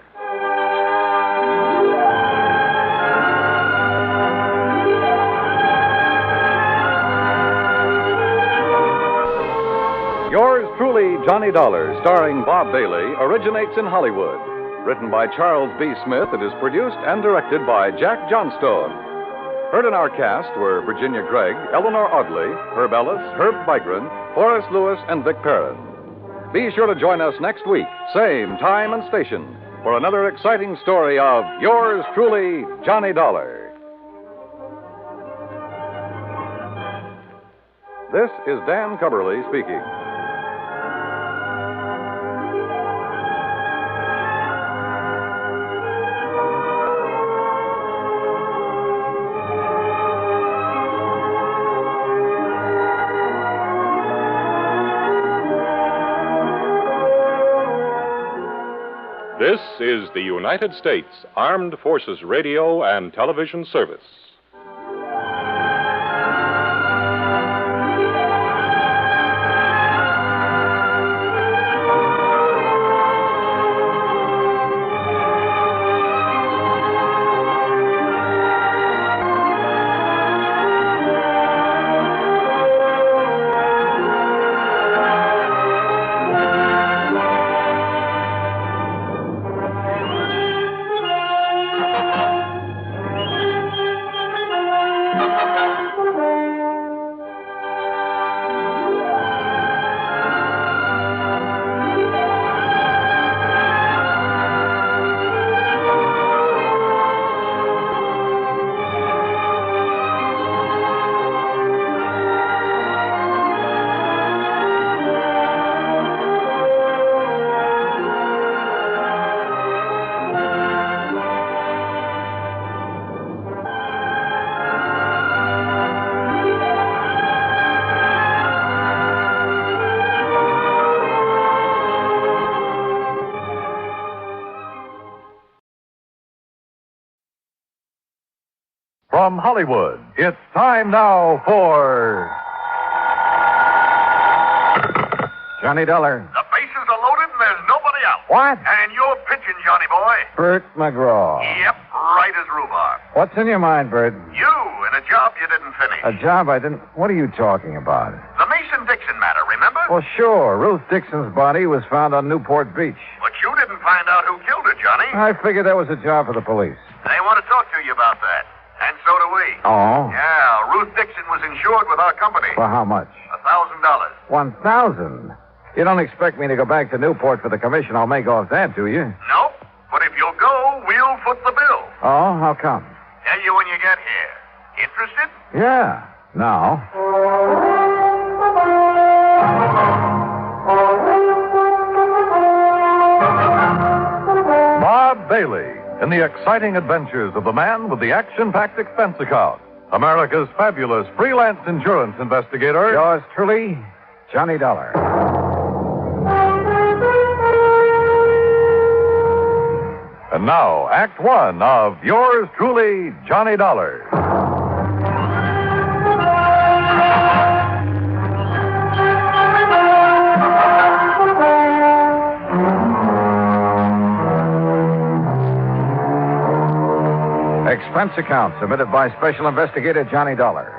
Yours truly, Johnny Dollar, starring Bob Bailey, originates in Hollywood. Written by Charles B. Smith, it is produced and directed by Jack Johnstone. Heard in our cast were Virginia Gregg, Eleanor Audley, Herb Ellis, Herb Vigran, Forrest Lewis, and Vic Perrin. Be sure to join us next week, same time and station, for another exciting story of Yours truly, Johnny Dollar. This is Dan Cubberly speaking. This is the United States Armed Forces Radio and Television Service. From Hollywood, it's time now for Johnny Dollar. The bases are loaded and there's nobody out. What? And you're pitching, Johnny boy. Bert McGraw. Yep, right as rhubarb. What's in your mind, Bert? You and a job you didn't finish. A job I didn't... What are you talking about? The Mason-Dixon matter, remember? Well, sure. Ruth Dixon's body was found on Newport Beach. But you didn't find out who killed her, Johnny. I figured that was a job for the police. They want to talk to you about that. And so do we. Oh? Yeah, Ruth Dixon was insured with our company. For how much? $1,000. 1,000? You don't expect me to go back to Newport for the commission I'll make off that, do you? Nope. But if you'll go, we'll foot the bill. Oh, how come? Tell you when you get here. Interested? Yeah. Now. Bob Bailey in the exciting adventures of the man with the action-packed expense account. America's fabulous freelance insurance investigator. Yours truly, Johnny Dollar. And now, Act One of yours truly, Johnny Dollar. Expense account submitted by Special Investigator Johnny Dollar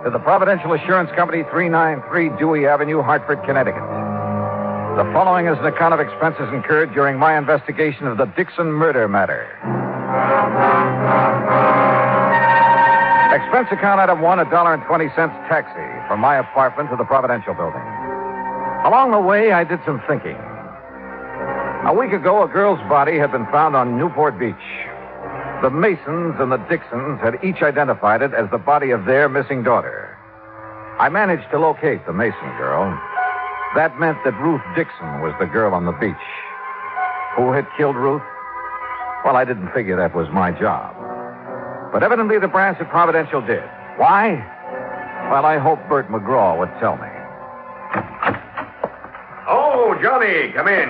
to the Providential Assurance Company, 393 Dewey Avenue, Hartford, Connecticut. The following is an account of expenses incurred during my investigation of the Dixon murder matter. Expense account item 1, $1.20 taxi from my apartment to the Providential building. Along the way, I did some thinking. A week ago, a girl's body had been found on Newport Beach. The Masons and the Dixons had each identified it as the body of their missing daughter. I managed to locate the Mason girl. That meant that Ruth Dixon was the girl on the beach. Who had killed Ruth? Well, I didn't figure that was my job. But evidently the brass at Providential did. Why? Well, I hope Bert McGraw would tell me. Oh, Johnny, come in.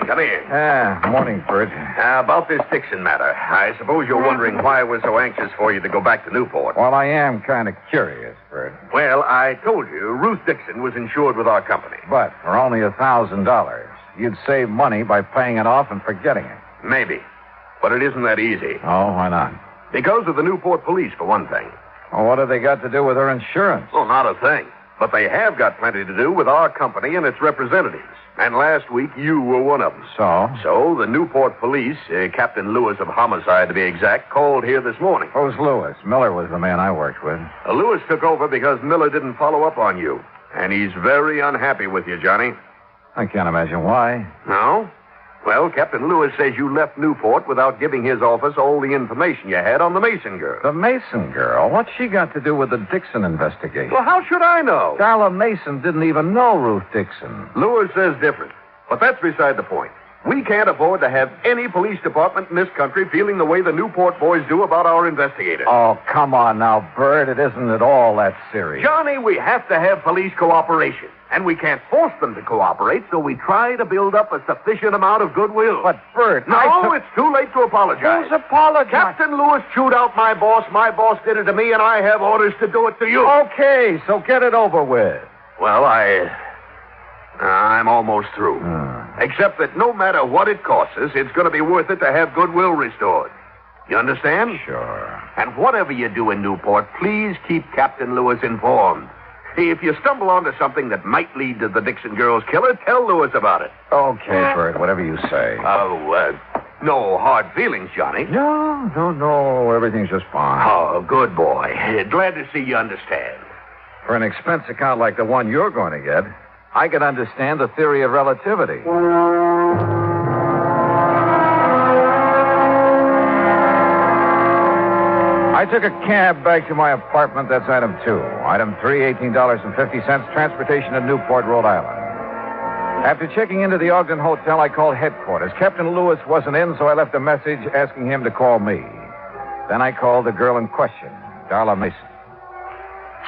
Morning, Bert. About this Dixon matter. I suppose you're wondering why I was so anxious for you to go back to Newport. Well, I am kind of curious, Bert. Well, I told you, Ruth Dixon was insured with our company. But for only $1,000, you'd save money by paying it off and forgetting it. Maybe. But it isn't that easy. Oh, why not? Because of the Newport police, for one thing. Well, what have they got to do with her insurance? Well, not a thing. But they have got plenty to do with our company and its representatives. And last week, you were one of them. So the Newport police, Captain Lewis of Homicide to be exact, called here this morning. Who's Lewis? Miller was the man I worked with. Lewis took over because Miller didn't follow up on you. And he's very unhappy with you, Johnny. I can't imagine why. No? Well, Captain Lewis says you left Newport without giving his office all the information you had on the Mason girl. The Mason girl? What's she got to do with the Dixon investigation? Well, how should I know? Darla Mason didn't even know Ruth Dixon. Lewis says different. But that's beside the point. We can't afford to have any police department in this country feeling the way the Newport boys do about our investigators. Oh, come on now, Bert. It isn't at all that serious. Johnny, we have to have police cooperation. And we can't force them to cooperate, so we try to build up a sufficient amount of goodwill. But, Bert, No, it's too late to apologize. Who's apologizing? Captain Lewis chewed out my boss. My boss did it to me, and I have orders to do it to you. Okay, so get it over with. Well, I'm almost through. Except that no matter what it costs us, it's going to be worth it to have goodwill restored. You understand? Sure. And whatever you do in Newport, please keep Captain Lewis informed. If you stumble onto something that might lead to the Dixon girls' killer, tell Lewis about it. Okay, Bert, whatever you say. No hard feelings, Johnny. No, everything's just fine. Oh, good boy. Glad to see you understand. For an expense account like the one you're going to get, I can understand the theory of relativity. I took a cab back to my apartment. That's item 2. Item 3, $18.50, transportation to Newport, Rhode Island. After checking into the Ogden Hotel, I called headquarters. Captain Lewis wasn't in, so I left a message asking him to call me. Then I called the girl in question, Darla Mason.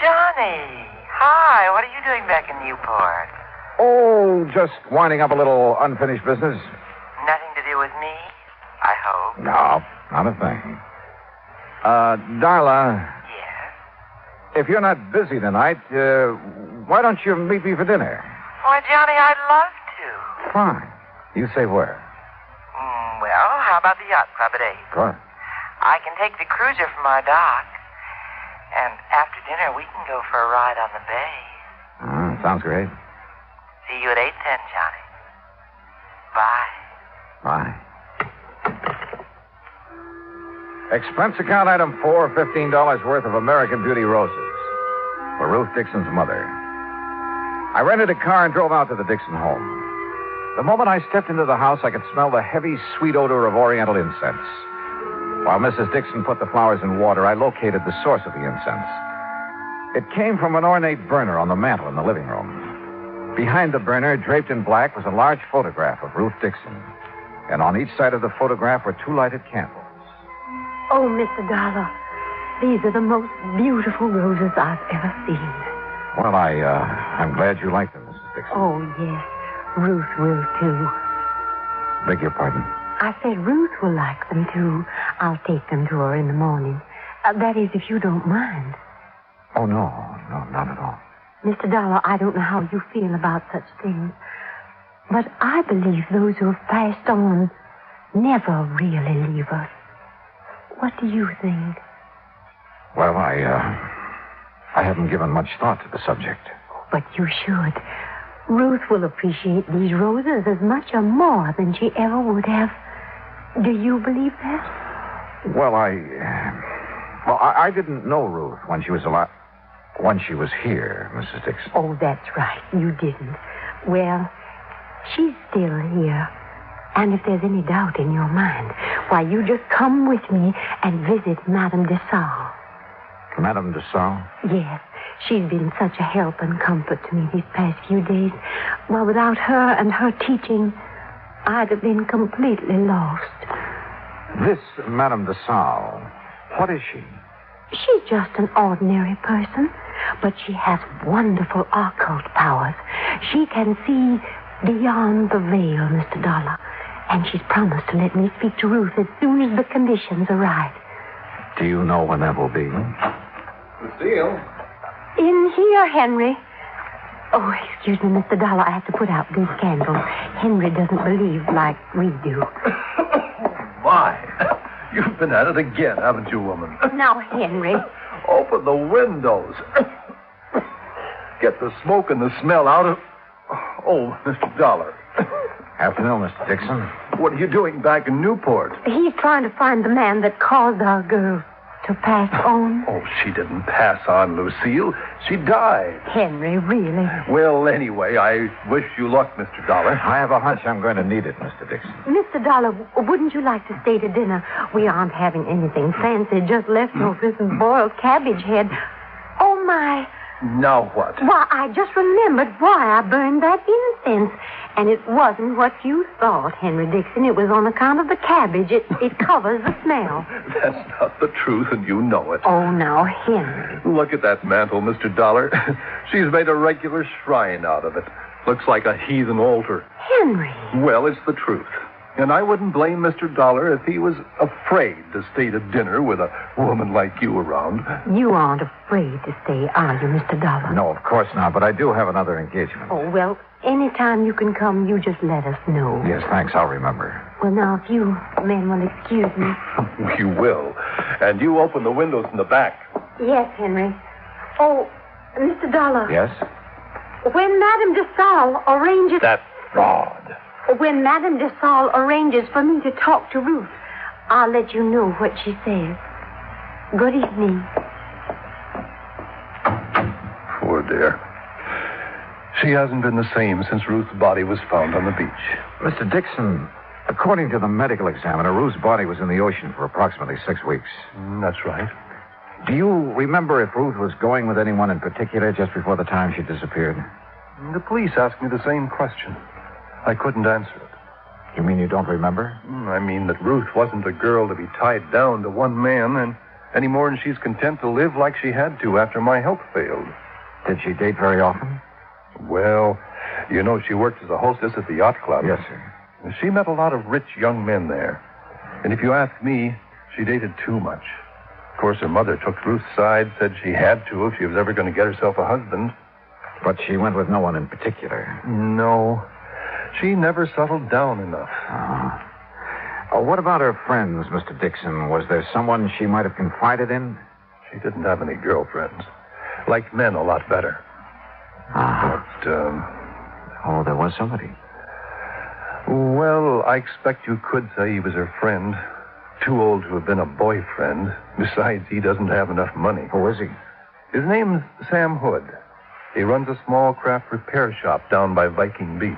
Johnny! Hi, what are you doing back in Newport? Oh, just winding up a little unfinished business. Nothing to do with me, I hope. No, not a thing. Darla. Yes? If you're not busy tonight, why don't you meet me for dinner? Why, Johnny, I'd love to. Fine. You say where? Well, how about the yacht club at 8? Good. I can take the cruiser from our dock. And after dinner, we can go for a ride on the bay. Sounds great. See you at 8:10, Johnny. Bye. Bye. Expense account item 4, $15 worth of American Beauty roses for Ruth Dixon's mother. I rented a car and drove out to the Dixon home. The moment I stepped into the house, I could smell the heavy, sweet odor of Oriental incense. While Mrs. Dixon put the flowers in water, I located the source of the incense. It came from an ornate burner on the mantel in the living room. Behind the burner, draped in black, was a large photograph of Ruth Dixon. And on each side of the photograph were 2 lighted candles. Oh, Mr. Dollar, these are the most beautiful roses I've ever seen. Well, I'm glad you like them, Mrs. Dixon. Oh, yes. Ruth will, too. Beg your pardon? I said Ruth will like them, too. I'll take them to her in the morning. That is, if you don't mind. Oh, no, not at all. Mr. Dollar, I don't know how you feel about such things, but I believe those who have passed on never really leave us. What do you think? Well, I haven't given much thought to the subject. But you should. Ruth will appreciate these roses as much or more than she ever would have. Do you believe that? Well, I didn't know Ruth when she was alive. When she was here, Mrs. Dixon. Oh, that's right. You didn't. Well, she's still here. And if there's any doubt in your mind, why, you just come with me and visit Madame de Salle. Madame de Salle? Yes. She's been such a help and comfort to me these past few days. Well, without her and her teaching, I'd have been completely lost. This Madame de Salle, what is she? She's just an ordinary person, but she has wonderful occult powers. She can see beyond the veil, Mr. Dollar. And she's promised to let me speak to Ruth as soon as the conditions are right. Do you know when that will be? Lucille? In here, Henry. Oh, excuse me, Mr. Dollar. I have to put out these candles. Henry doesn't believe like we do. My, you've been at it again, haven't you, woman? Now, Henry. Open the windows. Get the smoke and the smell out of... Oh, Mr. Dollar. Afternoon, Mr. Dixon. What are you doing back in Newport? He's trying to find the man that caused our girl to pass on. Oh, she didn't pass on, Lucille. She died. Henry, really? Well, anyway, I wish you luck, Mr. Dollar. I have a hunch I'm going to need it, Mr. Dixon. Mr. Dollar, wouldn't you like to stay to dinner? We aren't having anything fancy, just leftovers and boiled cabbage head. Oh, my. Now what? Why, I just remembered why I burned that incense. And it wasn't what you thought, Henry Dixon. It was on account of the cabbage. It covers the smell. That's not the truth, and you know it. Oh, now, Henry. Look at that mantle, Mr. Dollar. She's made a regular shrine out of it. Looks like a heathen altar. Henry. Well, it's the truth. And I wouldn't blame Mr. Dollar if he was afraid to stay to dinner with a woman like you around. You aren't afraid to stay, are you, Mr. Dollar? No, of course not, but I do have another engagement. Oh, well, anytime you can come, you just let us know. Yes, thanks. I'll remember. Well, now, if you men will excuse me. You will. And you open the windows in the back. Yes, Henry. Oh, Mr. Dollar. Yes? When Madame de Salle arranges... That fraud. When Madame de Salle arranges for me to talk to Ruth, I'll let you know what she says. Good evening. Poor dear. She hasn't been the same since Ruth's body was found on the beach. Mr. Dixon, according to the medical examiner, Ruth's body was in the ocean for approximately 6 weeks. That's right. Do you remember if Ruth was going with anyone in particular just before the time she disappeared? The police asked me the same question. I couldn't answer it. You mean you don't remember? I mean that Ruth wasn't a girl to be tied down to one man and any more than she's content to live like she had to after my health failed. Did she date very often? Well, you know, she worked as a hostess at the yacht club. Yes, sir. She met a lot of rich young men there. And if you ask me, she dated too much. Of course, her mother took Ruth's side, said she had to if she was ever going to get herself a husband. But she went with no one in particular. No. She never settled down enough. What about her friends, Mr. Dixon? Was there someone she might have confided in? She didn't have any girlfriends. Liked men a lot better. But, Oh, there was somebody. Well, I expect you could say he was her friend. Too old to have been a boyfriend. Besides, he doesn't have enough money. Who is he? His name's Sam Hood. He runs a small craft repair shop down by Viking Beach.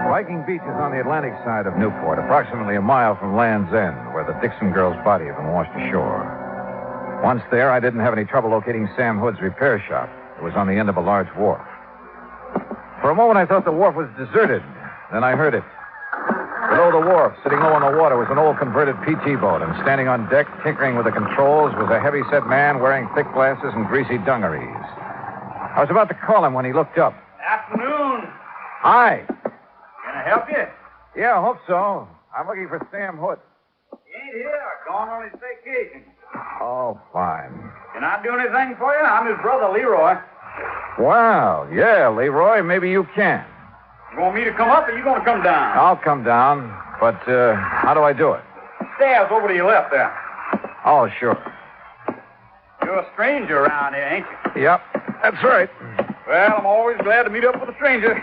Viking Beach is on the Atlantic side of Newport, approximately a mile from Land's End, where the Dixon girl's body had been washed ashore. Once there, I didn't have any trouble locating Sam Hood's repair shop. It was on the end of a large wharf. For a moment, I thought the wharf was deserted. Then I heard it. Below the wharf, sitting low on the water, was an old converted PT boat, and standing on deck, tinkering with the controls, was a heavy-set man wearing thick glasses and greasy dungarees. I was about to call him when he looked up. Afternoon. Hi. Can I help you? Yeah, I hope so. I'm looking for Sam Hood. He ain't here. Gone on his vacation. Oh, fine. Can I do anything for you? I'm his brother, Leroy. Well, yeah, Leroy, maybe you can. You want me to come up or you going to come down? I'll come down, but how do I do it? Stairs over to your left there. Oh, sure. You're a stranger around here, ain't you? Yep, that's right. Well, I'm always glad to meet up with a stranger.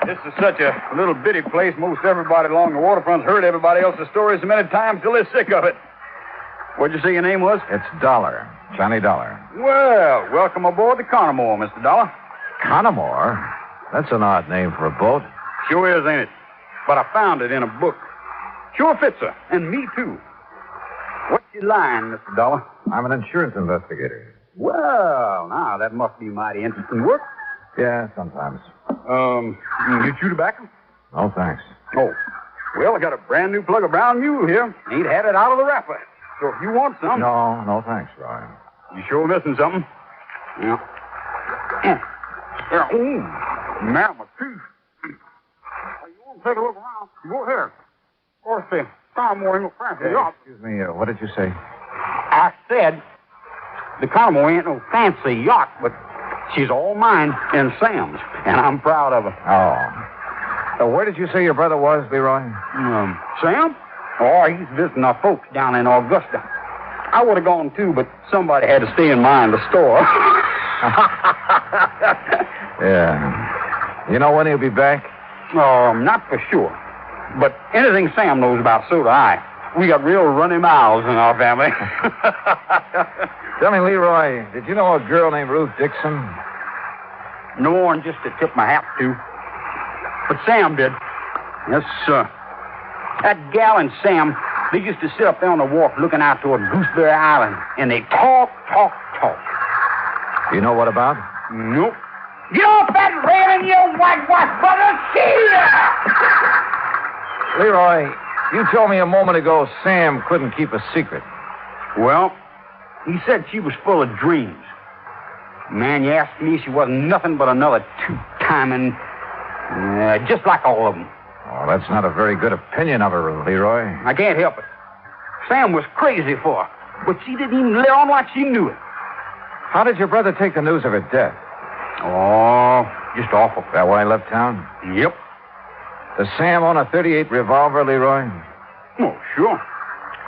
This is such a little bitty place. Most everybody along the waterfront's heard everybody else's stories so many times till they're sick of it. What'd you say your name was? It's Dollar. Johnny Dollar. Well, welcome aboard the Connemore, Mr. Dollar. Connemore? That's an odd name for a boat. Sure is, ain't it? But I found it in a book. Sure fits her. And me, too. What's your line, Mr. Dollar? I'm an insurance investigator. Well, now, that must be mighty interesting work. Yeah, sometimes. You chew tobacco? No, thanks. Oh. Well, I got a brand new plug of brown mule here. Ain't had it out of the wrapper. So if you want some... No, thanks, Roy. You sure missing something? Yeah. Yeah. Ooh. Man, my tooth. You want to take a look around? Go ahead. Of course, the Connemore ain't no fancy yacht. Excuse me, what did you say? I said the Connemore ain't no fancy yacht, but she's all mine and Sam's, and I'm proud of her. Oh. Where did you say your brother was, Leroy? Sam? Oh, he's visiting our folks down in Augusta. I would have gone, too, but somebody had to stay in mind the store. Yeah. You know when he'll be back? Not for sure. But anything Sam knows about, so do I. We got real runny mouths in our family. Tell me, Leroy, did you know a girl named Ruth Dixon? No more than just to tip my hat to. But Sam did. Yes, sir. That gal and Sam, they used to sit up there on the wharf looking out toward Gooseberry Island, and they talk. You know what about? Nope. Get off that railing, you whitewash brother! See ya! Leroy, you told me a moment ago Sam couldn't keep a secret. Well, he said she was full of dreams. Man, you asked me, she wasn't nothing but another two-timing, just like all of them. Oh, that's not a very good opinion of her, Leroy. I can't help it. Sam was crazy for her, but she didn't even let on like she knew it. How did your brother take the news of her death? Oh, just awful. That why he left town? Yep. Does Sam own a .38 revolver, Leroy? Oh, sure.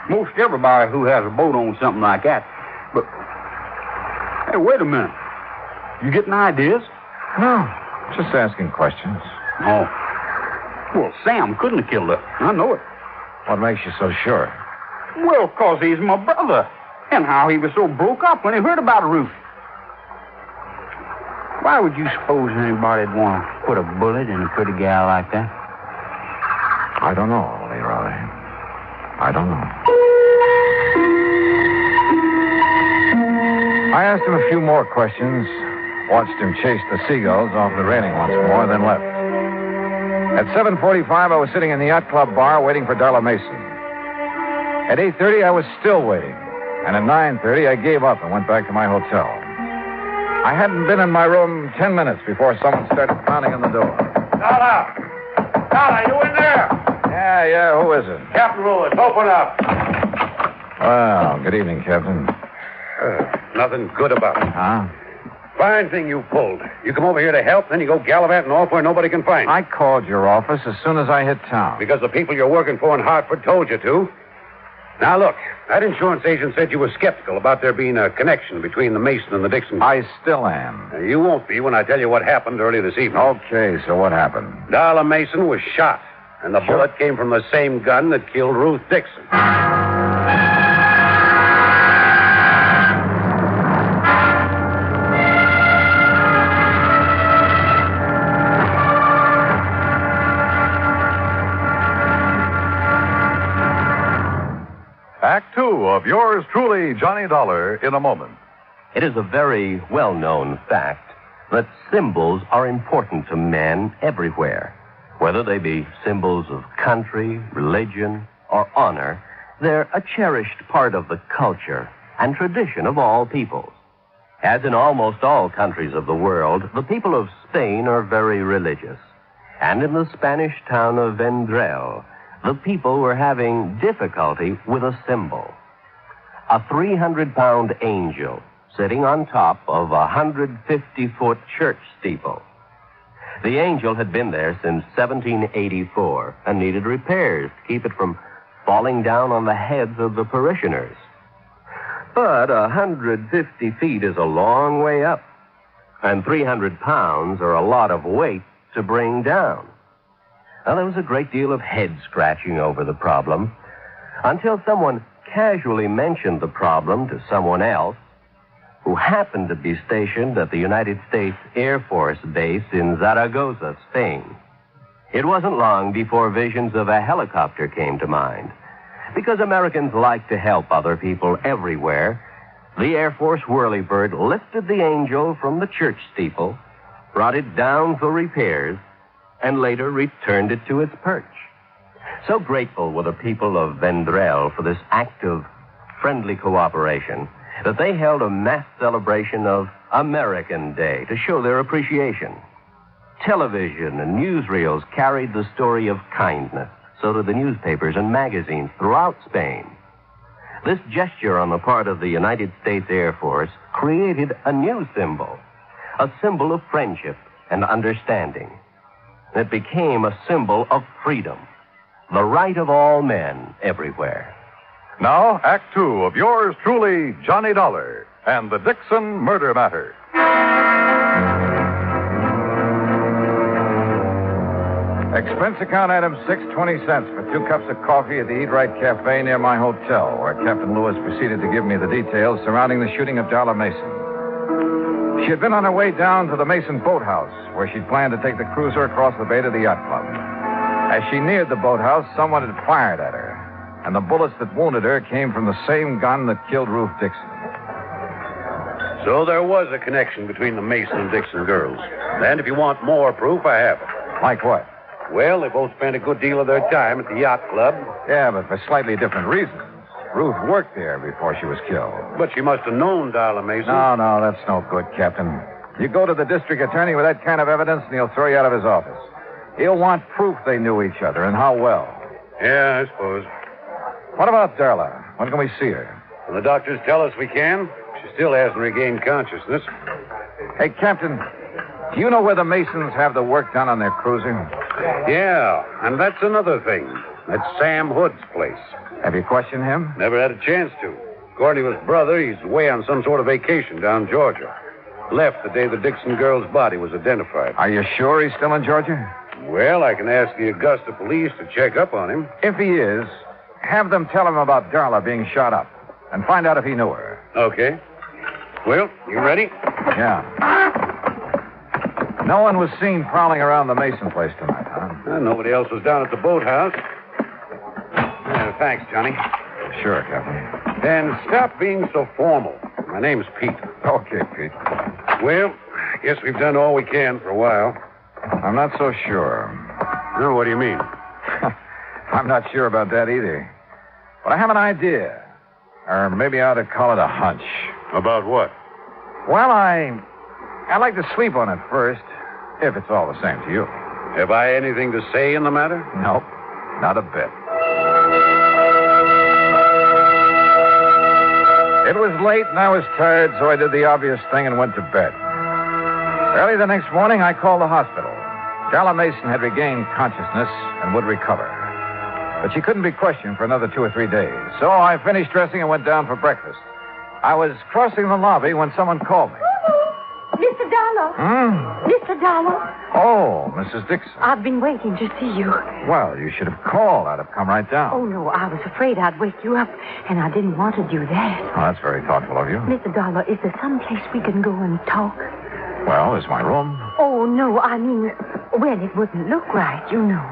Most everybody who has a boat owns something like that. But, hey, wait a minute. You getting ideas? No, just asking questions. Oh. Well, Sam couldn't have killed her. I know it. What makes you so sure? Well, 'cause he's my brother. And how he was so broke up when he heard about Ruth. Why would you suppose anybody'd want to put a bullet in a pretty gal like that? I don't know, Leroy. I don't know. I asked him a few more questions, watched him chase the seagulls off the railing once more, then left. At 7:45, I was sitting in the yacht club bar waiting for Darla Mason. At 8:30, I was still waiting. And at 9:30, I gave up and went back to my hotel. I hadn't been in my room 10 minutes before someone started pounding on the door. Darla! Darla, you in there? Yeah, who is it? Captain Lewis, open up. Well, good evening, Captain. Nothing good about it. Huh? Fine thing you pulled. You come over here to help, then you go gallivanting off where nobody can find you. I called your office as soon as I hit town. Because the people you're working for in Hartford told you to. Now, look, that insurance agent said you were skeptical about there being a connection between the Mason and the Dixon. I still am. You won't be when I tell you what happened early this evening. Okay, so what happened? Darla Mason was shot, and the bullet came from the same gun that killed Ruth Dixon. Act two of yours truly, Johnny Dollar, in a moment. It is a very well-known fact that symbols are important to men everywhere. Whether they be symbols of country, religion, or honor, they're a cherished part of the culture and tradition of all peoples. As in almost all countries of the world, the people of Spain are very religious. And in the Spanish town of Vendrell, the people were having difficulty with a symbol. A 300-pound angel sitting on top of a 150-foot church steeple. The angel had been there since 1784 and needed repairs to keep it from falling down on the heads of the parishioners. But 150 feet is a long way up, and 300 pounds are a lot of weight to bring down. Now, there was a great deal of head-scratching over the problem until someone casually mentioned the problem to someone else who happened to be stationed at the United States Air Force Base in Zaragoza, Spain. It wasn't long before visions of a helicopter came to mind. Because Americans like to help other people everywhere, the Air Force whirlybird lifted the angel from the church steeple, brought it down for repairs, and later returned it to its perch. So grateful were the people of Vendrell for this act of friendly cooperation that they held a mass celebration of American Day to show their appreciation. Television and newsreels carried the story of kindness. So did the newspapers and magazines throughout Spain. This gesture on the part of the United States Air Force created a new symbol, a symbol of friendship and understanding. It became a symbol of freedom, the right of all men everywhere. Now, Act two of yours truly, Johnny Dollar, and the Dixon Murder Matter. Expense account item 6.20 for 2 cups of coffee at the Eat Right Cafe near my hotel, where Captain Lewis proceeded to give me the details surrounding the shooting of Darla Mason. She had been on her way down to the Mason boathouse, where she'd planned to take the cruiser across the bay to the yacht club. As she neared the boathouse, someone had fired at her, and the bullets that wounded her came from the same gun that killed Ruth Dixon. So there was a connection between the Mason and Dixon girls. And if you want more proof, I have it. Like what? Well, they both spent a good deal of their time at the yacht club. Yeah, but for slightly different reasons. Ruth worked there before she was killed. But she must have known Darla Mason. No, that's no good, Captain. You go to the district attorney with that kind of evidence, and he'll throw you out of his office. He'll want proof they knew each other, and how well. Yeah, I suppose. What about Darla? When can we see her? Well, the doctors tell us we can. She still hasn't regained consciousness. Hey, Captain, do you know where the Masons have the work done on their cruiser? Yeah, and that's another thing. That's Sam Hood's place. Have you questioned him? Never had a chance to. According to his brother, he's away on some sort of vacation down Georgia. Left the day the Dixon girl's body was identified. Are you sure he's still in Georgia? Well, I can ask the Augusta police to check up on him. If he is, have them tell him about Darla being shot up and find out if he knew her. Okay. Well, you ready? Yeah. No one was seen prowling around the Mason place tonight, huh? Well, nobody else was down at the boathouse. Thanks, Johnny. Sure, Captain. And stop being so formal. My name's Pete. Okay, Pete. Well, I guess we've done all we can for a while. I'm not so sure. No, what do you mean? I'm not sure about that either. But I have an idea. Or maybe I ought to call it a hunch. About what? Well, I'd like to sleep on it first, if it's all the same to you. Have I anything to say in the matter? Nope, not a bit. It was late and I was tired, so I did the obvious thing and went to bed. Early the next morning, I called the hospital. Darla Mason had regained consciousness and would recover. But she couldn't be questioned for another 2 or 3 days. So I finished dressing and went down for breakfast. I was crossing the lobby when someone called me. Mr. Dollar. Mr. Dollar. Oh, Mrs. Dixon. I've been waiting to see you. Well, you should have called. I'd have come right down. Oh, no, I was afraid I'd wake you up, and I didn't want to do that. Oh, that's very thoughtful of you. Mr. Dollar, is there some place we can go and talk? Well, there's my room. Oh, no, I mean, well, it wouldn't look right, you know.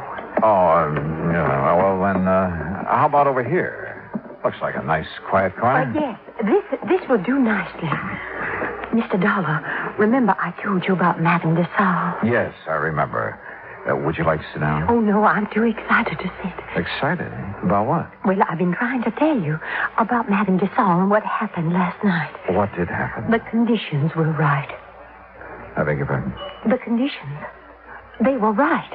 Oh, yeah, well, then, how about over here? Looks like a nice, quiet corner. Yes, this will do nicely. Mr. Dollar, remember I told you about Madame de Salle? Yes, I remember. Would you like to sit down? Oh, no, I'm too excited to sit. Excited? About what? Well, I've been trying to tell you about Madame de Salle and what happened last night. What did happen? The conditions were right. I beg your pardon? The conditions. They were right.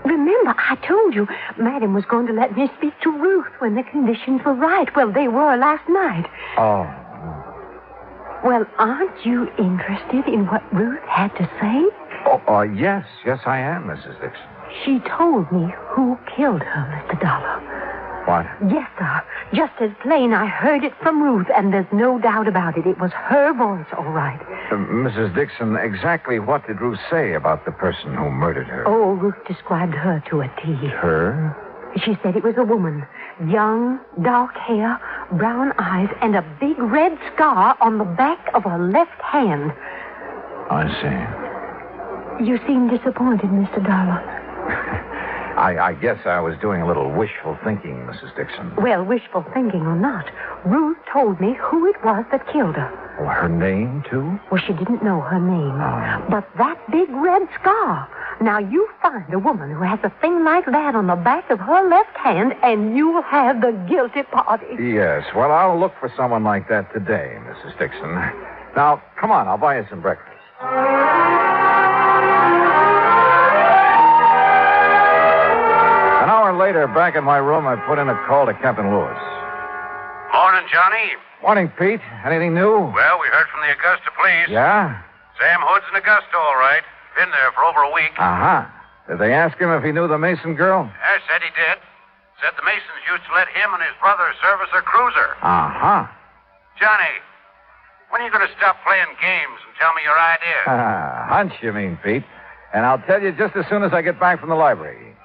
Remember, I told you Madame was going to let me speak to Ruth when the conditions were right. Well, they were last night. Oh. Well, aren't you interested in what Ruth had to say? Oh, yes, I am, Mrs. Dixon. She told me who killed her, Mr. Dollar. What? Yes, sir. Just as plain, I heard it from Ruth, and there's no doubt about it. It was her voice, all right. Mrs. Dixon, exactly what did Ruth say about the person who murdered her? Oh, Ruth described her to a T. Her? She said it was a woman. Young, dark hair, brown eyes, and a big red scar on the back of her left hand. I see. You seem disappointed, Mr. Dollar. I guess I was doing a little wishful thinking, Mrs. Dixon. Well, wishful thinking or not, Ruth told me who it was that killed her. Oh, her name, too? Well, she didn't know her name. Oh. But that big red scar. Now, you find a woman who has a thing like that on the back of her left hand, and you'll have the guilty party. Yes, well, I'll look for someone like that today, Mrs. Dixon. Now, come on, I'll buy you some breakfast. An hour later, back in my room, I put in a call to Captain Lewis. Morning, Johnny. Morning, Pete. Anything new? Well, we heard from the Augusta police. Yeah? Sam Hood's in Augusta, all right. Been there for over a week. Uh-huh. Did they ask him if he knew the Mason girl? I said he did. Said the Masons used to let him and his brother service their cruiser. Uh-huh. Johnny, when are you going to stop playing games and tell me your ideas? Hunch, you mean, Pete. And I'll tell you just as soon as I get back from the library.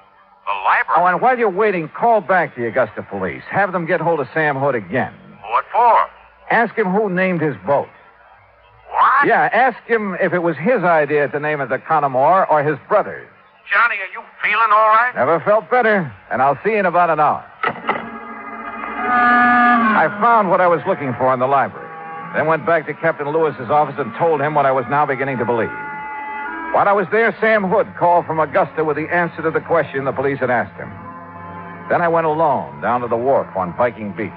The library? Oh, and while you're waiting, call back the Augusta police. Have them get hold of Sam Hood again. What for? Ask him who named his boat. What? Yeah, ask him if it was his idea to name it the Connemore or his brother's. Johnny, are you feeling all right? Never felt better. And I'll see you in about an hour. I found what I was looking for in the library. then went back to Captain Lewis's office and told him what I was now beginning to believe. While I was there, Sam Hood called from Augusta with the answer to the question the police had asked him. Then I went alone down to the wharf on Viking Beach.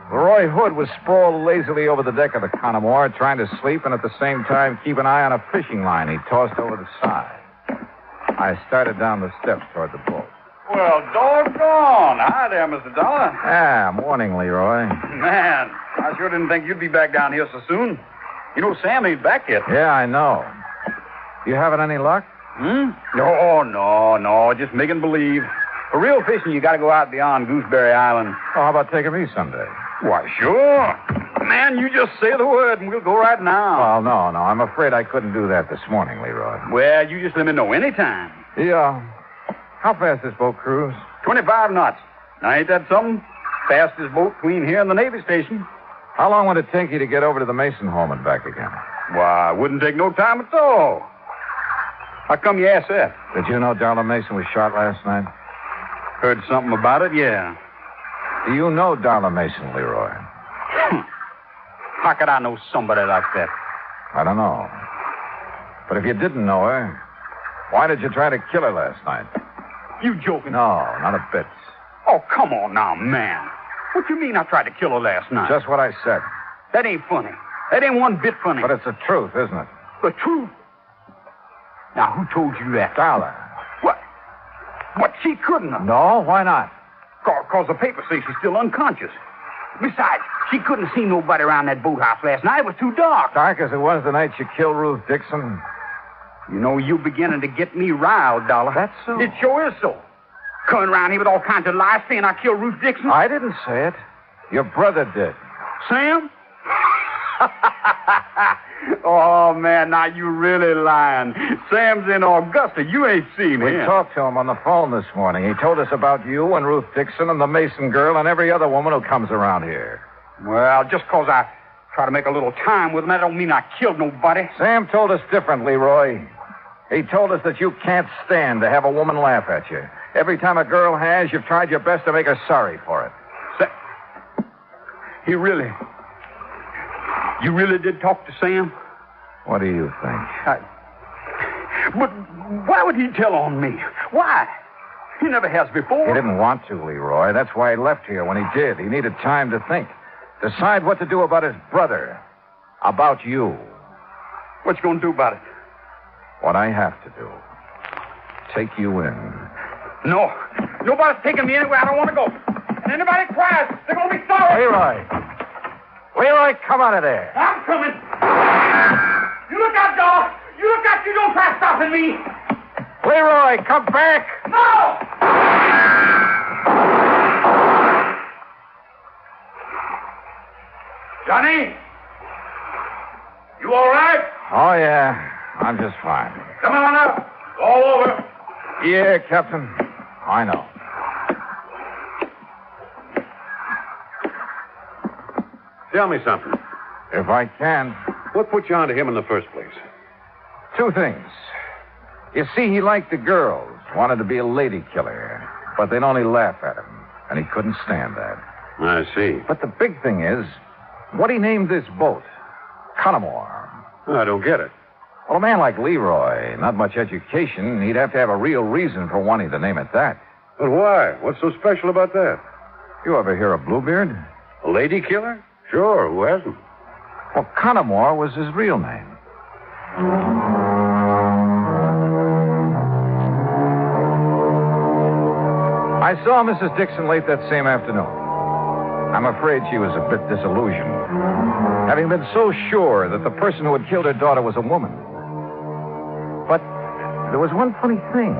Leroy Hood was sprawled lazily over the deck of the Connemore, trying to sleep and at the same time keep an eye on a fishing line he tossed over the side. I started down the steps toward the boat. Well, doggone. Hi there, Mr. Dollar. Ah, morning, Leroy. Man, I sure didn't think you'd be back down here so soon. You know, Sam ain't back yet. Yeah, I know. You having any luck? No. Just making believe. For real fishing, you got to go out beyond Gooseberry Island. Oh, how about taking me someday? Why, sure. Man, you just say the word and we'll go right now. Well, no. I'm afraid I couldn't do that this morning, Leroy. Well, you just let me know anytime. Yeah. How fast this boat cruise? 25 knots. Now, ain't that something? Fastest boat between here and the Navy station. How long would it take you to get over to the Mason home and back again? Why, it wouldn't take no time at all. How come you asked that? Did you know Darla Mason was shot last night? Heard something about it, yeah. Do you know Darla Mason, Leroy? How could I know somebody like that? I don't know. But if you didn't know her, why did you try to kill her last night? You joking? No, not a bit. Oh, come on now, man. What you mean I tried to kill her last night? Just what I said. That ain't funny. That ain't one bit funny. But it's the truth, isn't it? The truth? Now, who told you that? Darla. What, she couldn't have? No, why not? Because the papers say she's still unconscious. Besides, she couldn't see nobody around that boathouse last night. It was too dark. Dark as it was the night you killed Ruth Dixon. You know, you're beginning to get me riled, Dollar. That's so. It sure is so. Coming around here with all kinds of lies saying I killed Ruth Dixon. I didn't say it. Your brother did. Sam? Oh, man, now you really lying. Sam's in Augusta. You ain't seen him. We talked to him on the phone this morning. He told us about you and Ruth Dixon and the Mason girl and every other woman who comes around here. Well, just because I try to make a little time with him, that don't mean I killed nobody. Sam told us different, Leroy. He told us that you can't stand to have a woman laugh at you. Every time a girl has, you've tried your best to make her sorry for it. You really did talk to Sam? What do you think? But why would he tell on me? Why? He never has before. He didn't want to, Leroy. That's why he left here when he did. He needed time to think. Decide what to do about his brother. About you. What you gonna do about it? What I have to do. Take you in. No. Nobody's taking me anywhere I don't want to go. And anybody cries, they're gonna be sorry. Leroy, come out of there. I'm coming. You look out, dog. You look out. You don't try stopping me. Leroy, come back. No! Johnny? You all right? Oh, yeah. I'm just fine. Come on up. All over. Yeah, Captain. I know. Tell me something. If I can. What put you onto him in the first place? Two things. You see, he liked the girls, wanted to be a lady killer, but they'd only laugh at him, and he couldn't stand that. I see. But the big thing is, what he named this boat, Connemore. I don't get it. Well, a man like Leroy, not much education, he'd have to have a real reason for wanting to name it that. But why? What's so special about that? You ever hear of Bluebeard? A lady killer? Sure, who hasn't? Well, Connemore was his real name. I saw Mrs. Dixon late that same afternoon. I'm afraid she was a bit disillusioned, having been so sure that the person who had killed her daughter was a woman. But there was one funny thing.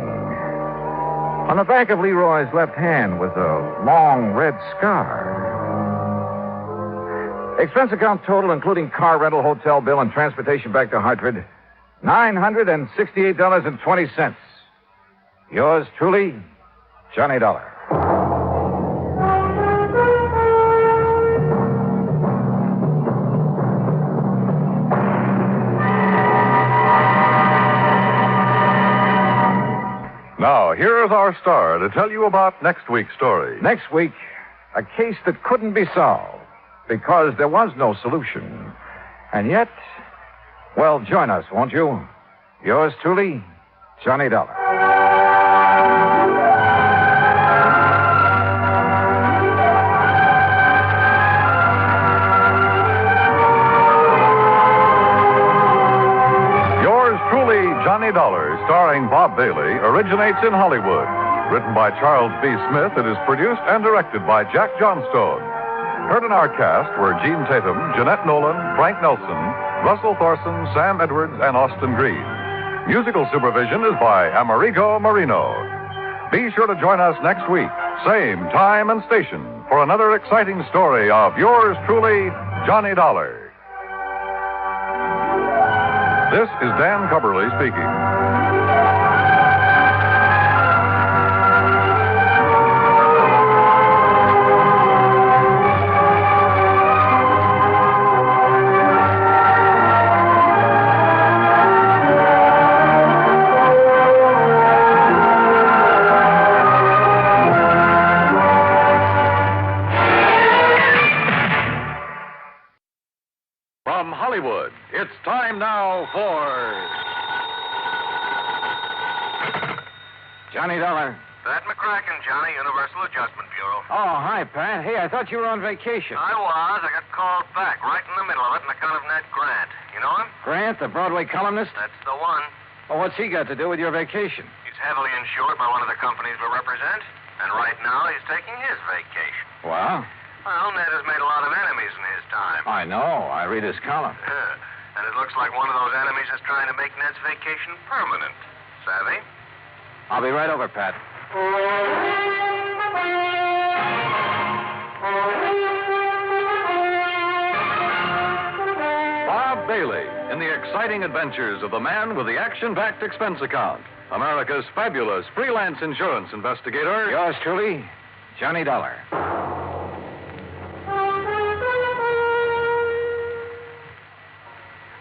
On the back of Leroy's left hand was a long red scar. Expense account total, including car rental, hotel bill, and transportation back to Hartford, $968.20. Yours truly, Johnny Dollar. Now, here is our star to tell you about next week's story. Next week, a case that couldn't be solved. because there was no solution. And yet, well, join us, won't you? Yours truly, Johnny Dollar. Yours truly, Johnny Dollar, starring Bob Bailey, originates in Hollywood. Written by Charles B. Smith, it is produced and directed by Jack Johnstone. Heard in our cast were Gene Tatum, Jeanette Nolan, Frank Nelson, Russell Thorson, Sam Edwards, and Austin Green. Musical supervision is by Amerigo Marino. Be sure to join us next week, same time and station, for another exciting story of yours truly, Johnny Dollar. This is Dan Cubberly speaking. From Hollywood, it's time now for Johnny Dollar. Pat McCracken, Johnny, Universal Adjustment Bureau. Oh, hi, Pat. Hey, I thought you were on vacation. I was. I got called back right in the middle of it on account of Ned Grant. You know him? Grant, the Broadway columnist? That's the one. Well, what's he got to do with your vacation? He's heavily insured by one of the companies we represent, and right now he's taking his vacation. Well? Well, Ned has made a lot of enemies in his time. I know. I read his column. Yeah. And it looks like one of those enemies is trying to make Ned's vacation permanent. Savvy? I'll be right over, Pat. Bob Bailey in the exciting adventures of the man with the action-packed expense account, America's fabulous freelance insurance investigator. Yours truly, Johnny Dollar.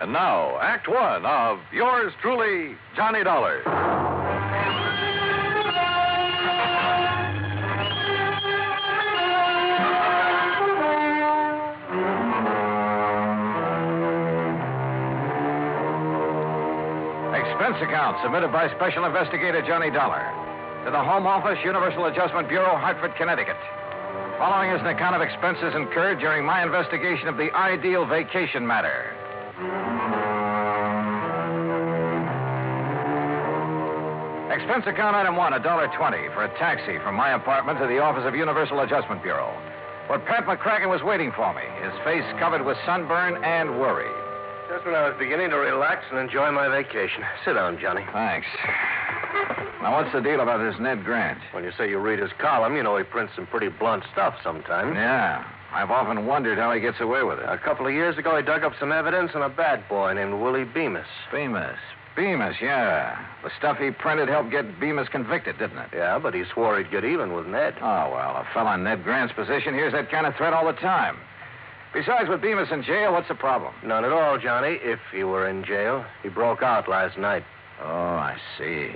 And now, Act One of yours truly, Johnny Dollar. Expense account submitted by Special Investigator Johnny Dollar to the Home Office, Universal Adjustment Bureau, Hartford, Connecticut. Following is an account of expenses incurred during my investigation of the ideal vacation matter. Expense account item one, $1.20 for a taxi from my apartment to the office of Universal Adjustment Bureau, where Pat McCracken was waiting for me, his face covered with sunburn and worry. Just when I was beginning to relax and enjoy my vacation. Sit down, Johnny. Thanks. Now, what's the deal about this Ned Grant? When you say you read his column, you know he prints some pretty blunt stuff sometimes. Yeah. I've often wondered how he gets away with it. A couple of years ago, he dug up some evidence on a bad boy named Willie Bemis. Bemis, yeah. The stuff he printed helped get Bemis convicted, didn't it? Yeah, but he swore he'd get even with Ned. Oh, well, a fella in Ned Grant's position hears that kind of threat all the time. Besides, with Bemis in jail, what's the problem? None at all, Johnny, if he were in jail. He broke out last night. Oh, I see.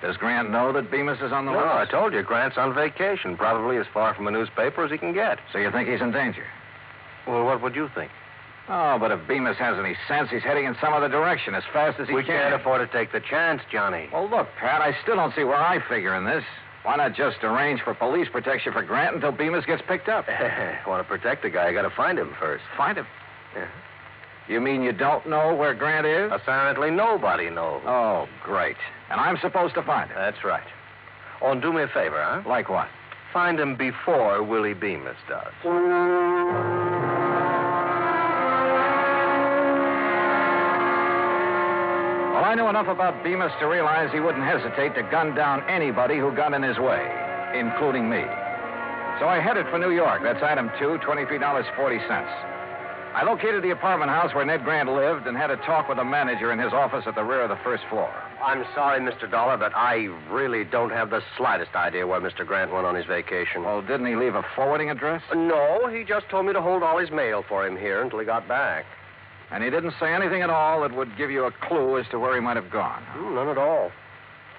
Does Grant know that Bemis is on the list? No, I told you, Grant's on vacation, probably as far from a newspaper as he can get. So you think he's in danger? Well, what would you think? Oh, but if Bemis has any sense, he's heading in some other direction as fast as he can. We can't afford to take the chance, Johnny. Well, look, Pat, I still don't see where I figure in this. Why not just arrange for police protection for Grant until Bemis gets picked up? Want to protect the guy, you got to find him first. Find him? Yeah. You mean you don't know where Grant is? Apparently nobody knows. Oh, great. And I'm supposed to find him? That's right. Oh, and do me a favor, huh? Like what? Find him before Willie Bemis does. Well, I knew enough about Bemis to realize he wouldn't hesitate to gun down anybody who got in his way, including me. So I headed for New York. That's item two, $23.40. I located the apartment house where Ned Grant lived and had a talk with the manager in his office at the rear of the first floor. I'm sorry, Mr. Dollar, but I really don't have the slightest idea where Mr. Grant went on his vacation. Well, didn't he leave a forwarding address? No, he just told me to hold all his mail for him here until he got back. And he didn't say anything at all that would give you a clue as to where he might have gone? None at all.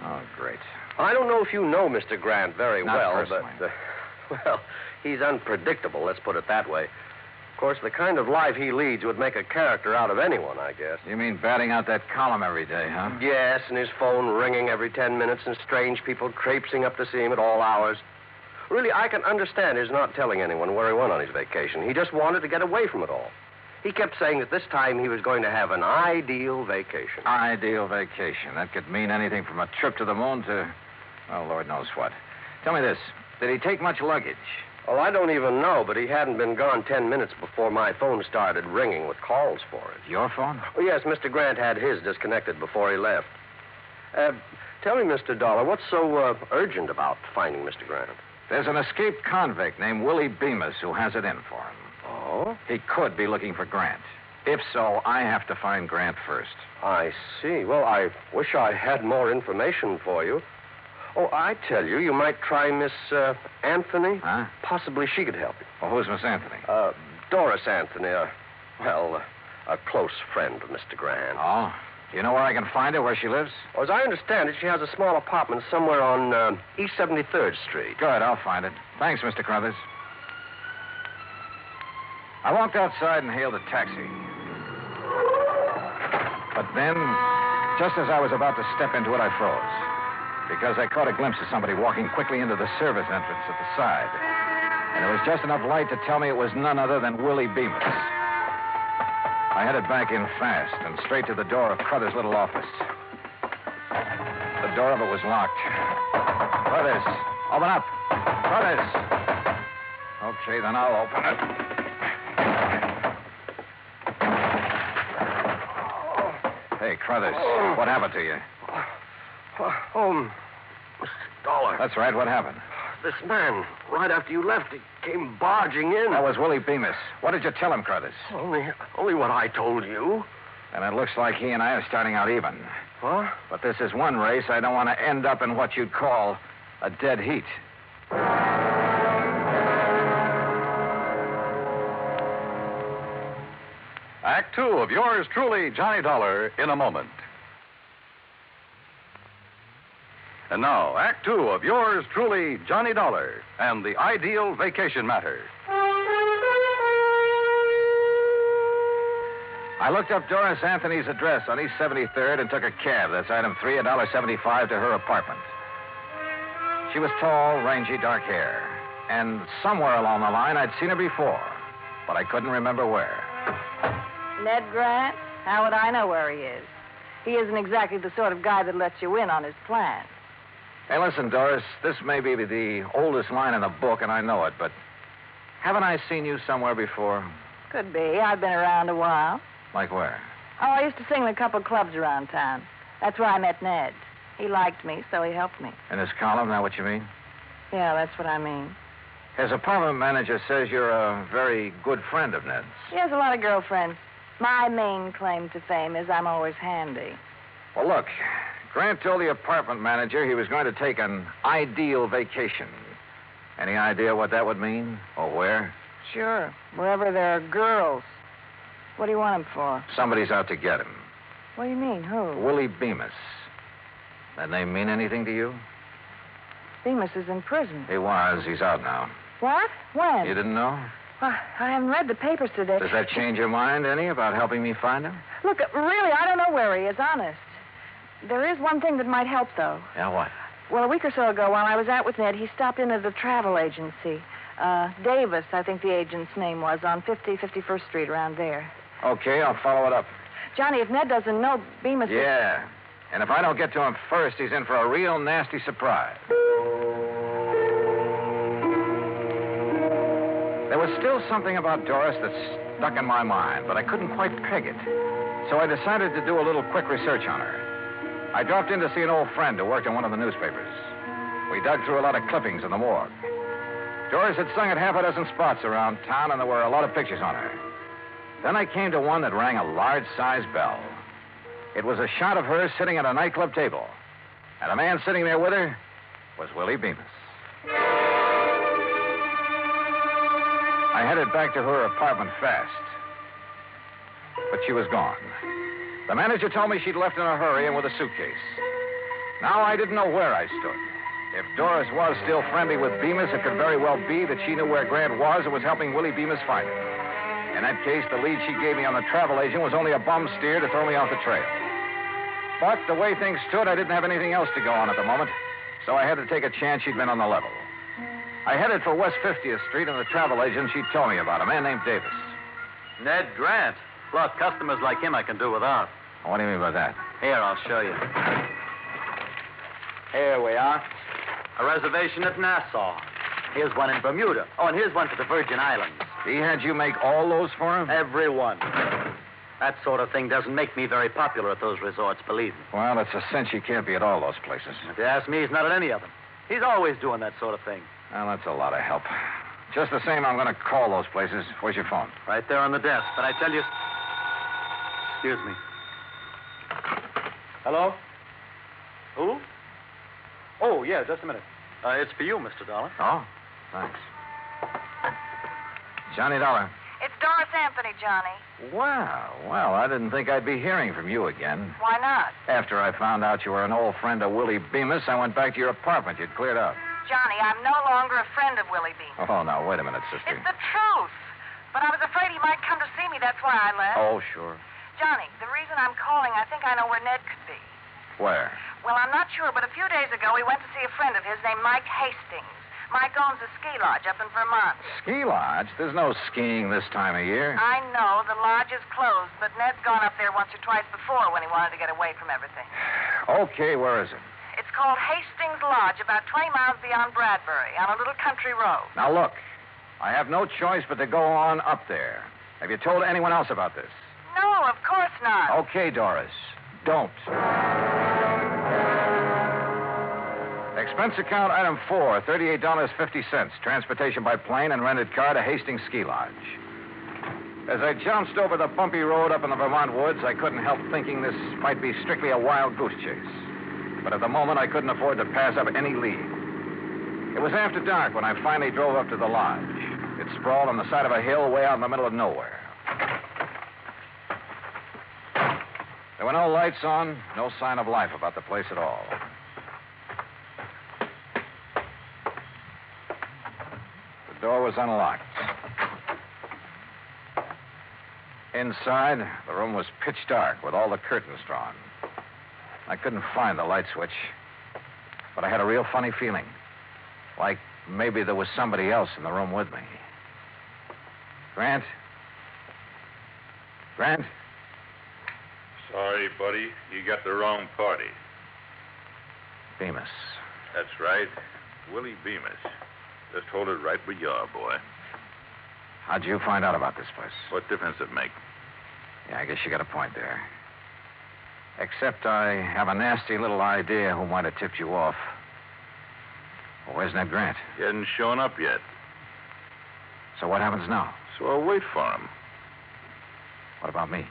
Oh, great. I don't know if you know Mr. Grant very Not well, personally. but, well, he's unpredictable, let's put it that way. course, the kind of life he leads would make a character out of anyone, I guess. You mean batting out that column every day, huh? Yes, and his phone ringing every 10 minutes and strange people traipsing up to see him at all hours. Really, I can understand his not telling anyone where he went on his vacation. He just wanted to get away from it all. He kept saying that this time he was going to have an ideal vacation. Ideal vacation. That could mean anything from a trip to the moon to, well, Lord knows what. Tell me this. Did he take much luggage? Well, I don't even know, but he hadn't been gone 10 minutes before my phone started ringing with calls for it. Your phone? Oh, yes, Mr. Grant had his disconnected before he left. Tell me, Mr. Dollar, what's so urgent about finding Mr. Grant? There's an escaped convict named Willie Bemis who has it in for him. Oh? He could be looking for Grant. If so, I have to find Grant first. I see. Well, I wish I had more information for you. Oh, I tell you, you might try Miss Anthony. Huh? Possibly she could help you. Well, who's Miss Anthony? Doris Anthony, a close friend of Mr. Grant. Oh? Do you know where I can find her, where she lives? Well, as I understand it, she has a small apartment somewhere on East 73rd Street. Good, I'll find it. Thanks, Mr. Crothers. I walked outside and hailed a taxi. But then, just as I was about to step into it, I froze. Because I caught a glimpse of somebody walking quickly into the service entrance at the side. And there was just enough light to tell me it was none other than Willie Bemis. I headed back in fast and straight to the door of Crothers' little office. The door of it was locked. Crothers, open up. Crothers. Okay, then I'll open it. Hey, Crothers, what happened to you? Mr. Dollar. That's right, what happened? This man, right after you left, he came barging in. That was Willie Bemis. What did you tell him, Crothers? Only what I told you. And it looks like he and I are starting out even. Huh? But this is one race I don't want to end up in what you'd call a dead heat. Act two of yours truly, Johnny Dollar, in a moment. And now, Act two of yours truly, Johnny Dollar, and the ideal vacation matter. I looked up Doris Anthony's address on East 73rd and took a cab. That's item 3, $1.75 to her apartment. She was tall, rangy, dark hair. And somewhere along the line, I'd seen her before. But I couldn't remember where. Ned Grant? How would I know where he is? He isn't exactly the sort of guy that lets you in on his plan. Hey, listen, Doris, this may be the oldest line in the book, and I know it, but haven't I seen you somewhere before? Could be. I've been around a while. Like where? Oh, I used to sing in a couple of clubs around town. That's where I met Ned. He liked me, so he helped me. In his column, that what you mean? Yeah, that's what I mean. His apartment manager says you're a very good friend of Ned's. He has a lot of girlfriends. My main claim to fame is I'm always handy. Well, look, Grant told the apartment manager he was going to take an ideal vacation. Any idea what that would mean? Or where? Sure. Wherever there are girls. What do you want him for? Somebody's out to get him. What do you mean? Who? Willie Bemis. That name mean anything to you? Bemis is in prison. He was. He's out now. What? When? You didn't know? I haven't read the papers today. Does that change your mind any about helping me find him? Look, really, I don't know where he is, honest. There is one thing that might help, though. Yeah, what? Well, a week or so ago, while I was out with Ned, he stopped in at a travel agency. Davis, I think the agent's name was, on 51st Street, around there. Okay, I'll follow it up. Johnny, if Ned doesn't know, Bemis... Yeah. And if I don't get to him first, he's in for a real nasty surprise. There was still something about Doris that stuck in my mind, but I couldn't quite peg it. So I decided to do a little quick research on her. I dropped in to see an old friend who worked in one of the newspapers. We dug through a lot of clippings in the morgue. Doris had sung at half a dozen spots around town, and there were a lot of pictures on her. Then I came to one that rang a large-sized bell. It was a shot of her sitting at a nightclub table. And the man sitting there with her was Willie Bemis. I headed back to her apartment fast. But she was gone. The manager told me she'd left in a hurry and with a suitcase. Now I didn't know where I stood. If Doris was still friendly with Bemis, it could very well be that she knew where Grant was and was helping Willie Bemis find him. In that case, the lead she gave me on the travel agent was only a bum steer to throw me off the trail. But the way things stood, I didn't have anything else to go on at the moment, so I had to take a chance she'd been on the level. I headed for West 50th Street, and the travel agent, she told me about a man named Davis. Ned Grant. Look, customers like him I can do without. What do you mean by that? Here, I'll show you. Here we are. A reservation at Nassau. Here's one in Bermuda. Oh, and here's one to the Virgin Islands. He had you make all those for him? Every one. That sort of thing doesn't make me very popular at those resorts, believe me. Well, it's a cinch he can't be at all those places. If you ask me, he's not at any of them. He's always doing that sort of thing. Well, that's a lot of help. Just the same, I'm going to call those places. Where's your phone? Right there on the desk. But I tell you... Excuse me. Hello? Who? Oh, yeah, just a minute. It's for you, Mr. Dollar. Oh, thanks. Johnny Dollar. It's Doris Anthony, Johnny. Well, I didn't think I'd be hearing from you again. Why not? After I found out you were an old friend of Willie Bemis, I went back to your apartment. You'd cleared out. Johnny, I'm no longer a friend of Willie Bemis. Oh, now, wait a minute, sister. It's the truth. But I was afraid he might come to see me. That's why I left. Oh, sure. Johnny, the reason I'm calling, I think I know where Ned could be. Where? Well, I'm not sure, but a few days ago he went to see a friend of his named Mike Hastings. Mike owns a ski lodge up in Vermont. Ski lodge? There's no skiing this time of year. I know. The lodge is closed, but Ned's gone up there once or twice before when he wanted to get away from everything. Okay, where is it? It's called Hastings Lodge, about 20 miles beyond Bradbury, on a little country road. Now, look, I have no choice but to go on up there. Have you told anyone else about this? No, of course not. Okay, Doris. Don't. Expense account item 4, $38.50. Transportation by plane and rented car to Hastings Ski Lodge. As I jounced over the bumpy road up in the Vermont woods, I couldn't help thinking this might be strictly a wild goose chase. But at the moment, I couldn't afford to pass up any lead. It was after dark when I finally drove up to the lodge. It sprawled on the side of a hill way out in the middle of nowhere. There were no lights on, no sign of life about the place at all. The door was unlocked. Inside, the room was pitch dark with all the curtains drawn. I couldn't find the light switch, but I had a real funny feeling. Like maybe there was somebody else in the room with me. Grant? Grant? Sorry, buddy. You got the wrong party. Bemis. That's right. Willie Bemis. Just hold it right where you are, boy. How'd you find out about this place? What difference does it make? Yeah, I guess you got a point there. Except I have a nasty little idea who might have tipped you off. Well, where's Ned Grant? He hasn't shown up yet. So what happens now? So I'll wait for him. What about me?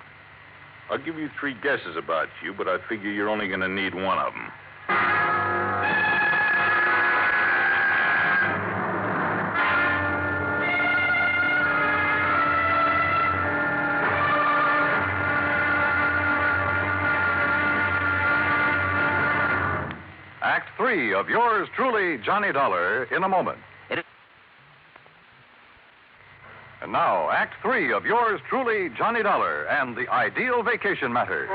I'll give you 3 guesses about you, but I figure you're only going to need one of them. Act 3 of yours truly, Johnny Dollar, in a moment. And now, Act 3 of yours truly, Johnny Dollar, and the ideal vacation matter.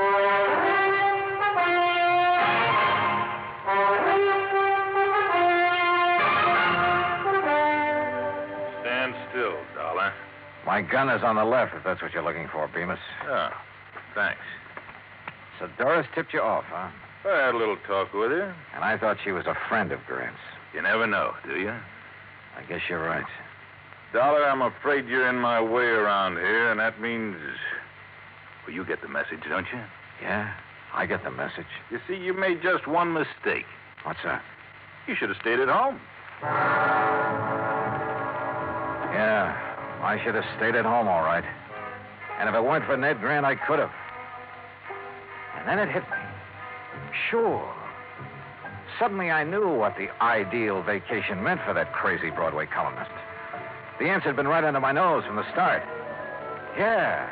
Stand still, Dollar. My gun is on the left, if that's what you're looking for, Bemis. Oh, thanks. So Doris tipped you off, huh? I had a little talk with her. And I thought she was a friend of Grant's. You never know, do you? I guess you're right. Dollar, I'm afraid you're in my way around here, and that means... Well, you get the message, don't you? Yeah, I get the message. You see, you made just one mistake. What's that? You should have stayed at home. Yeah, I should have stayed at home, all right. And if it weren't for Ned Grant, I could have. And then it hit me. Sure. Suddenly I knew what the ideal vacation meant for that crazy Broadway columnist. The answer had been right under my nose from the start. Yeah,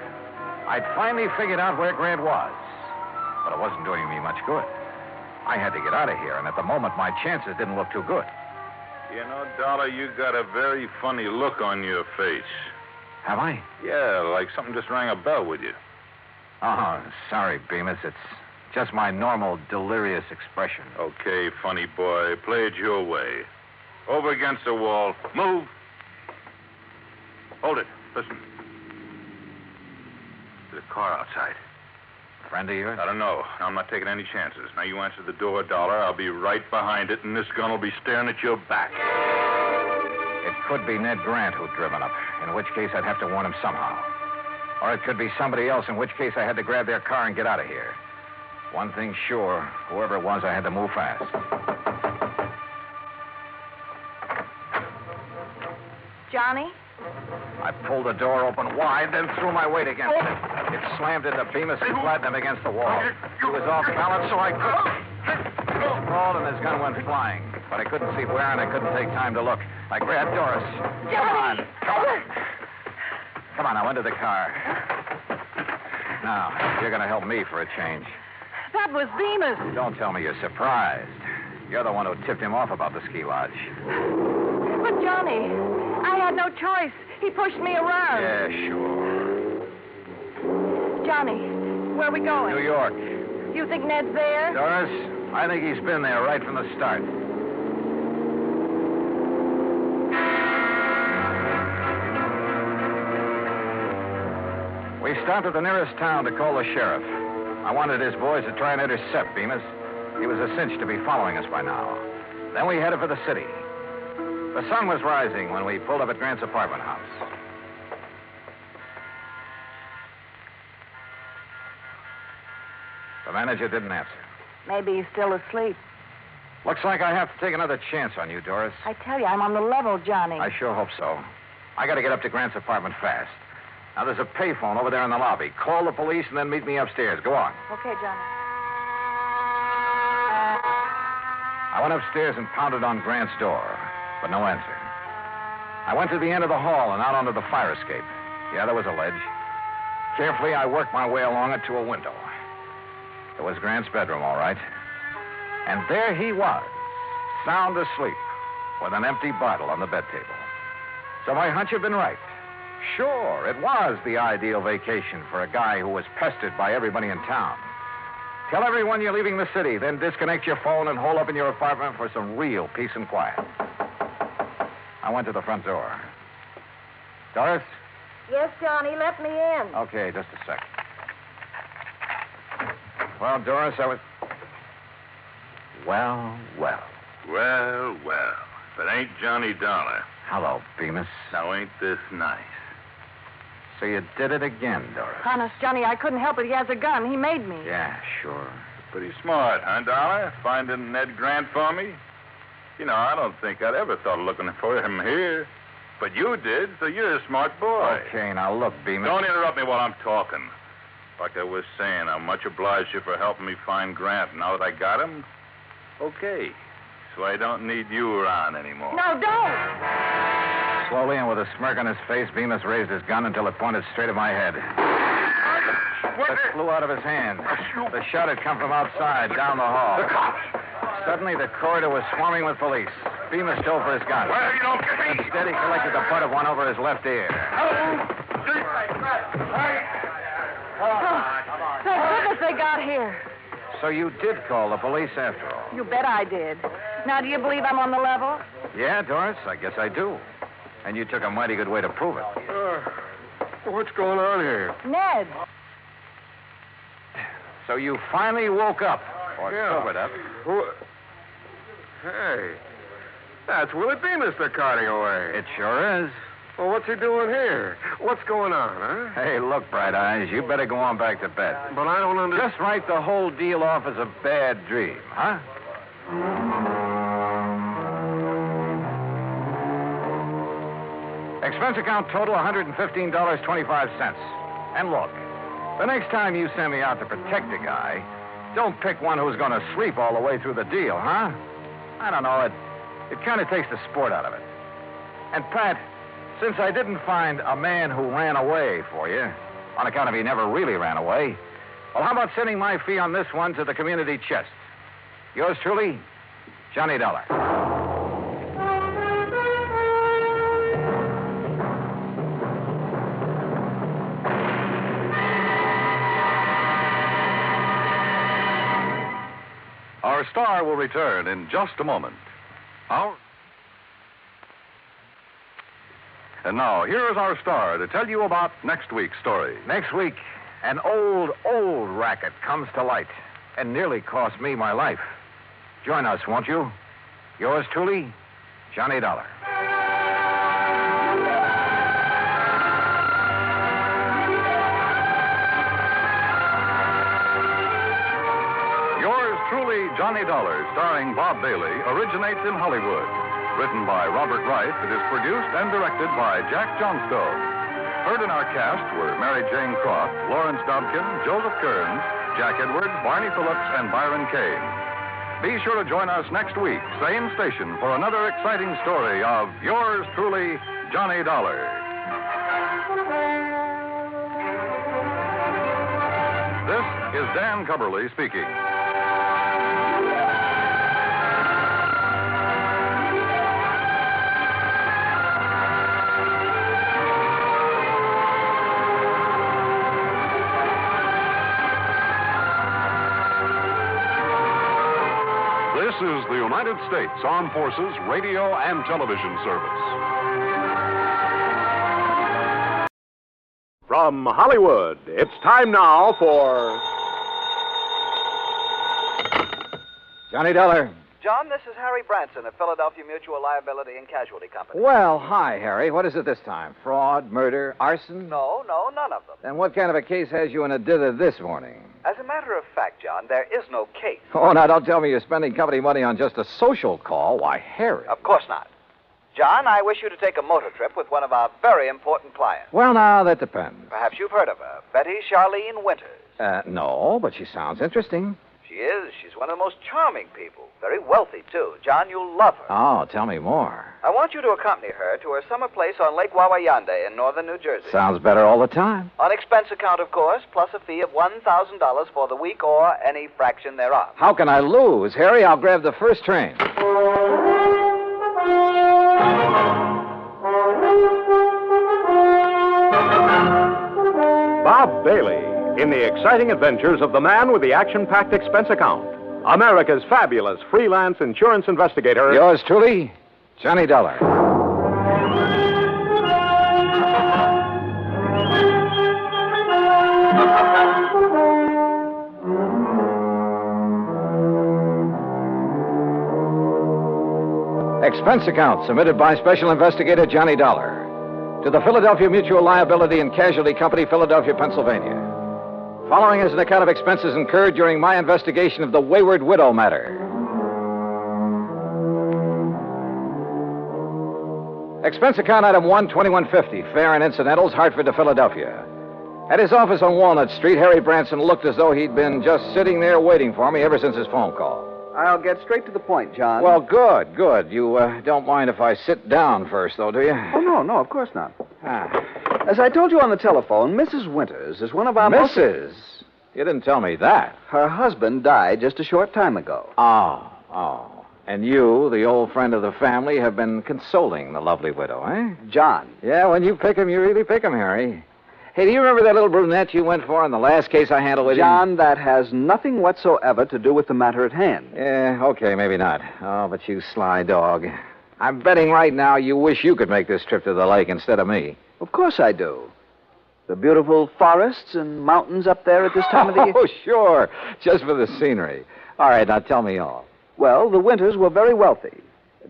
I'd finally figured out where Grant was. But it wasn't doing me much good. I had to get out of here, and at the moment, my chances didn't look too good. You know, Dollar, you got a very funny look on your face. Have I? Yeah, like something just rang a bell with you. Oh, sorry, Bemis. It's just my normal delirious expression. Okay, funny boy. Play it your way. Over against the wall. Move. Hold it. Listen. There's a car outside. Friend of yours? I don't know. I'm not taking any chances. Now, you answer the door, Dollar. I'll be right behind it, and this gun will be staring at your back. It could be Ned Grant who'd driven up, in which case I'd have to warn him somehow. Or it could be somebody else, in which case I had to grab their car and get out of here. One thing's sure, whoever it was, I had to move fast. Johnny? I pulled the door open wide, then threw my weight against it. It slammed into Bemis and flattened him against the wall. He was off balance, so I couldn't. He crawled and his gun went flying. But I couldn't see where, and I couldn't take time to look. I grabbed Doris. Johnny! Come on, now, into the car. Now, you're going to help me for a change. That was Bemis. Don't tell me you're surprised. You're the one who tipped him off about the ski lodge. But, Johnny, I had no choice. He pushed me around. Yeah, sure. Johnny, where are we going? New York. You think Ned's there? Doris, I think he's been there right from the start. We stopped at the nearest town to call the sheriff. I wanted his boys to try and intercept Bemis. He was a cinch to be following us by now. Then we headed for the city. The sun was rising when we pulled up at Grant's apartment house. The manager didn't answer. Maybe he's still asleep. Looks like I have to take another chance on you, Doris. I tell you, I'm on the level, Johnny. I sure hope so. I got to get up to Grant's apartment fast. Now, there's a payphone over there in the lobby. Call the police and then meet me upstairs. Go on. Okay, Johnny. I went upstairs and pounded on Grant's door, but no answer. I went to the end of the hall and out onto the fire escape. Yeah, there was a ledge. Carefully, I worked my way along it to a window. It was Grant's bedroom, all right. And there he was, sound asleep, with an empty bottle on the bed table. So my hunch had been right. Sure, it was the ideal vacation for a guy who was pestered by everybody in town. Tell everyone you're leaving the city, then disconnect your phone and hole up in your apartment for some real peace and quiet. I went to the front door. Doris? Yes, Johnny, let me in. Okay, just a sec. Well, Doris, I was... Well. Well. If it ain't Johnny Dollar. Hello, Bemis. Now, ain't this nice? So you did it again, Doris. Honest, Johnny, I couldn't help it. He has a gun. He made me. Yeah, sure. Pretty smart, huh, Dollar? Finding Ned Grant for me? You know, I don't think I'd ever thought of looking for him here. But you did, so you're a smart boy. Okay, now look, Bemis. Don't interrupt me while I'm talking. Like I was saying, I'm much obliged to you for helping me find Grant. Now that I got him, okay. So I don't need you around anymore. No, don't! Slowly and with a smirk on his face, Bemis raised his gun until it pointed straight at my head. It flew out of his hand. The shot had come from outside, down the hall. The cops! Suddenly, the corridor was swarming with police. Bemis dove for his gun. Well, you don't get me! Instead, he collected the butt of one over his left ear. Thank goodness they got here. So you did call the police after all? You bet I did. Now, do you believe I'm on the level? Yeah, Doris, I guess I do. And you took a mighty good way to prove it. What's going on here? Ned. So you finally woke up, or sobered up. Hey, that's Willie Bemis they're carting away. It sure is. Well, what's he doing here? What's going on, huh? Hey, look, Bright Eyes, you better go on back to bed. But I don't understand. Just write the whole deal off as a bad dream, huh? Expense account total $115.25. And look, the next time you send me out to protect a guy, don't pick one who's going to sleep all the way through the deal, huh? I don't know, it kind of takes the sport out of it. And Pat, since I didn't find a man who ran away for you, on account of he never really ran away, well, how about sending my fee on this one to the community chest? Yours truly, Johnny Dollar. Our star will return in just a moment. And now, here is our star to tell you about next week's story. Next week, an old racket comes to light and nearly cost me my life. Join us, won't you? Yours truly, Johnny Dollar. Yours truly, Johnny Dollar, starring Bob Bailey, originates in Hollywood. Written by Robert Wright, it is produced and directed by Jack Johnstone. Heard in our cast were Mary Jane Croft, Lawrence Dobkin, Joseph Kearns, Jack Edwards, Barney Phillips, and Byron Kane. Be sure to join us next week, same station, for another exciting story of yours truly, Johnny Dollar. This is Dan Cubberly speaking. This is the United States Armed Forces Radio and Television Service. From Hollywood, it's time now for... Johnny Dollar. John, this is Harry Branson of Philadelphia Mutual Liability and Casualty Company. Well, hi, Harry. What is it this time? Fraud, murder, arson? No, none of them. Then what kind of a case has you in a dither this morning? As a matter of fact, John, there is no case. Oh, now don't tell me you're spending company money on just a social call. Why, Harry. Of course not. John, I wish you to take a motor trip with one of our very important clients. Well, now, that depends. Perhaps you've heard of her, Betty Charlene Winters. No, but she sounds interesting. She is. She's one of the most charming people. Very wealthy, too. John, you'll love her. Oh, tell me more. I want you to accompany her to her summer place on Lake Wawayande in northern New Jersey. Sounds better all the time. On expense account, of course, plus a fee of $1,000 for the week or any fraction thereof. How can I lose? Harry, I'll grab the first train. Bob Bailey in the exciting adventures of the man with the action-packed expense account. America's fabulous freelance insurance investigator. Yours truly, Johnny Dollar. Expense account submitted by Special Investigator Johnny Dollar to the Philadelphia Mutual Liability and Casualty Company, Philadelphia, Pennsylvania. Following is an account of expenses incurred during my investigation of the Wayward Widow matter. Expense account item 12150, fare and incidentals, Hartford to Philadelphia. At his office on Walnut Street, Harry Branson looked as though he'd been just sitting there waiting for me ever since his phone call. I'll get straight to the point, John. Well, good. You don't mind if I sit down first, though, do you? Oh, no, of course not. As I told you on the telephone, Mrs. Winters is one of our Mrs.? You didn't tell me that. Her husband died just a short time ago. Oh. And you, the old friend of the family, have been consoling the lovely widow, eh? John. Yeah, when you pick 'em, you really pick 'em, Harry. Hey, do you remember that little brunette you went for in the last case I handled with you? John, that has nothing whatsoever to do with the matter at hand. Yeah, okay, maybe not. Oh, but you sly dog. I'm betting right now you wish you could make this trip to the lake instead of me. Of course I do. The beautiful forests and mountains up there at this time of the year. Oh, sure. Just for the scenery. All right, now tell me all. Well, the Winters were very wealthy.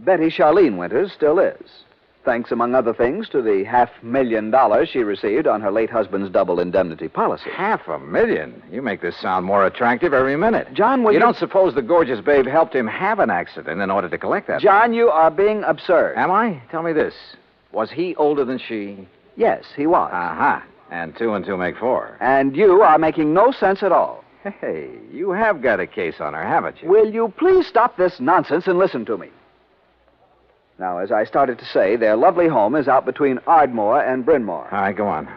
Betty Charlene Winters still is. Thanks, among other things, to the $500,000 she received on her late husband's double indemnity policy. $500,000? You make this sound more attractive every minute. John, will you don't suppose the gorgeous babe helped him have an accident in order to collect that? John, you are being absurd. Am I? Tell me this. Was he older than she? Yes, he was. Uh-huh. And 2 and 2 make 4. And you are making no sense at all. Hey, you have got a case on her, haven't you? Will you please stop this nonsense and listen to me? Now, as I started to say, their lovely home is out between Ardmore and Bryn Mawr. All right, go on.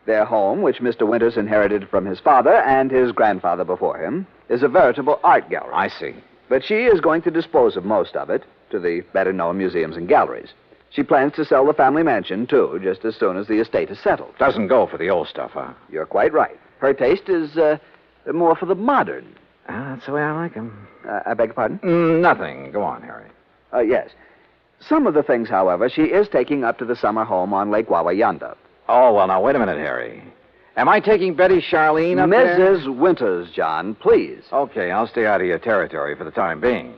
Their home, which Mr. Winters inherited from his father and his grandfather before him, is a veritable art gallery. I see. But she is going to dispose of most of it to the better-known museums and galleries. She plans to sell the family mansion, too, just as soon as the estate is settled. Doesn't go for the old stuff, huh? You're quite right. Her taste is more for the modern. That's the way I like them. I beg your pardon? Nothing. Go on, Harry. Yes. Some of the things, however, she is taking up to the summer home on Lake Wawayanda. Oh, well, now, wait a minute, Harry. Am I taking Betty Charlene up there? Mrs. Winters, John, please. Okay, I'll stay out of your territory for the time being.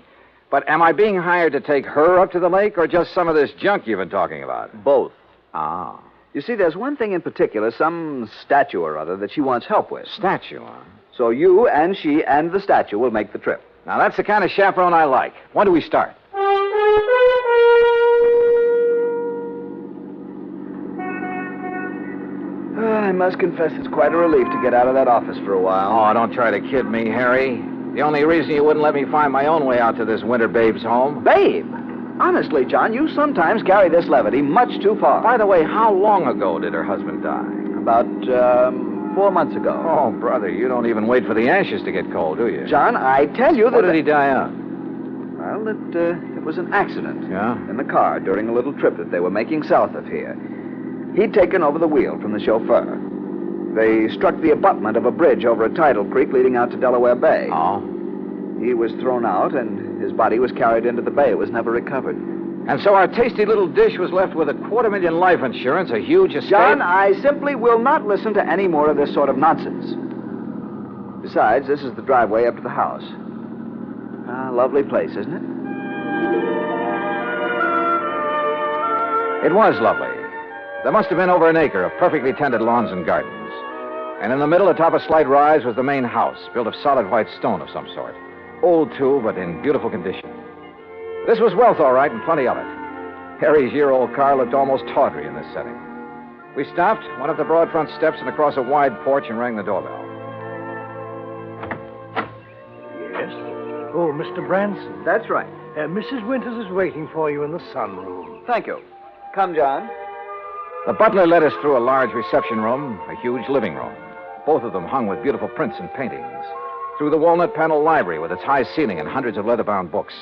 But am I being hired to take her up to the lake or just some of this junk you've been talking about? Both. Ah. You see, there's one thing in particular, some statue or other that she wants help with. Statue, huh? So you and she and the statue will make the trip. Now, that's the kind of chaperone I like. When do we start? I must confess it's quite a relief to get out of that office for a while. Oh, don't try to kid me, Harry. The only reason you wouldn't let me find my own way out to this winter babe's home. Babe! Honestly, John, you sometimes carry this levity much too far. By the way, how long ago did her husband die? About, 4 months ago. Oh, brother, you don't even wait for the ashes to get cold, do you? John, I tell you that... What did he die of? Well, it was an accident. Yeah? In the car during a little trip that they were making south of here. He'd taken over the wheel from the chauffeur. They struck the abutment of a bridge over a tidal creek leading out to Delaware Bay. Oh? He was thrown out, and his body was carried into the bay. It was never recovered. And so our tasty little dish was left with $250,000 life insurance, a huge estate... John, I simply will not listen to any more of this sort of nonsense. Besides, this is the driveway up to the house. Lovely place, isn't it? It was lovely. There must have been over an acre of perfectly tended lawns and gardens. And in the middle, atop a slight rise, was the main house, built of solid white stone of some sort. Old, too, but in beautiful condition. This was wealth, all right, and plenty of it. Harry's year-old car looked almost tawdry in this setting. We stopped, went up the broad front steps and across a wide porch and rang the doorbell. Yes? Oh, Mr. Branson. That's right. Mrs. Winters is waiting for you in the sunroom. Thank you. Come, John. The butler led us through a large reception room, a huge living room, both of them hung with beautiful prints and paintings, through the walnut-paneled library with its high ceiling and hundreds of leather-bound books.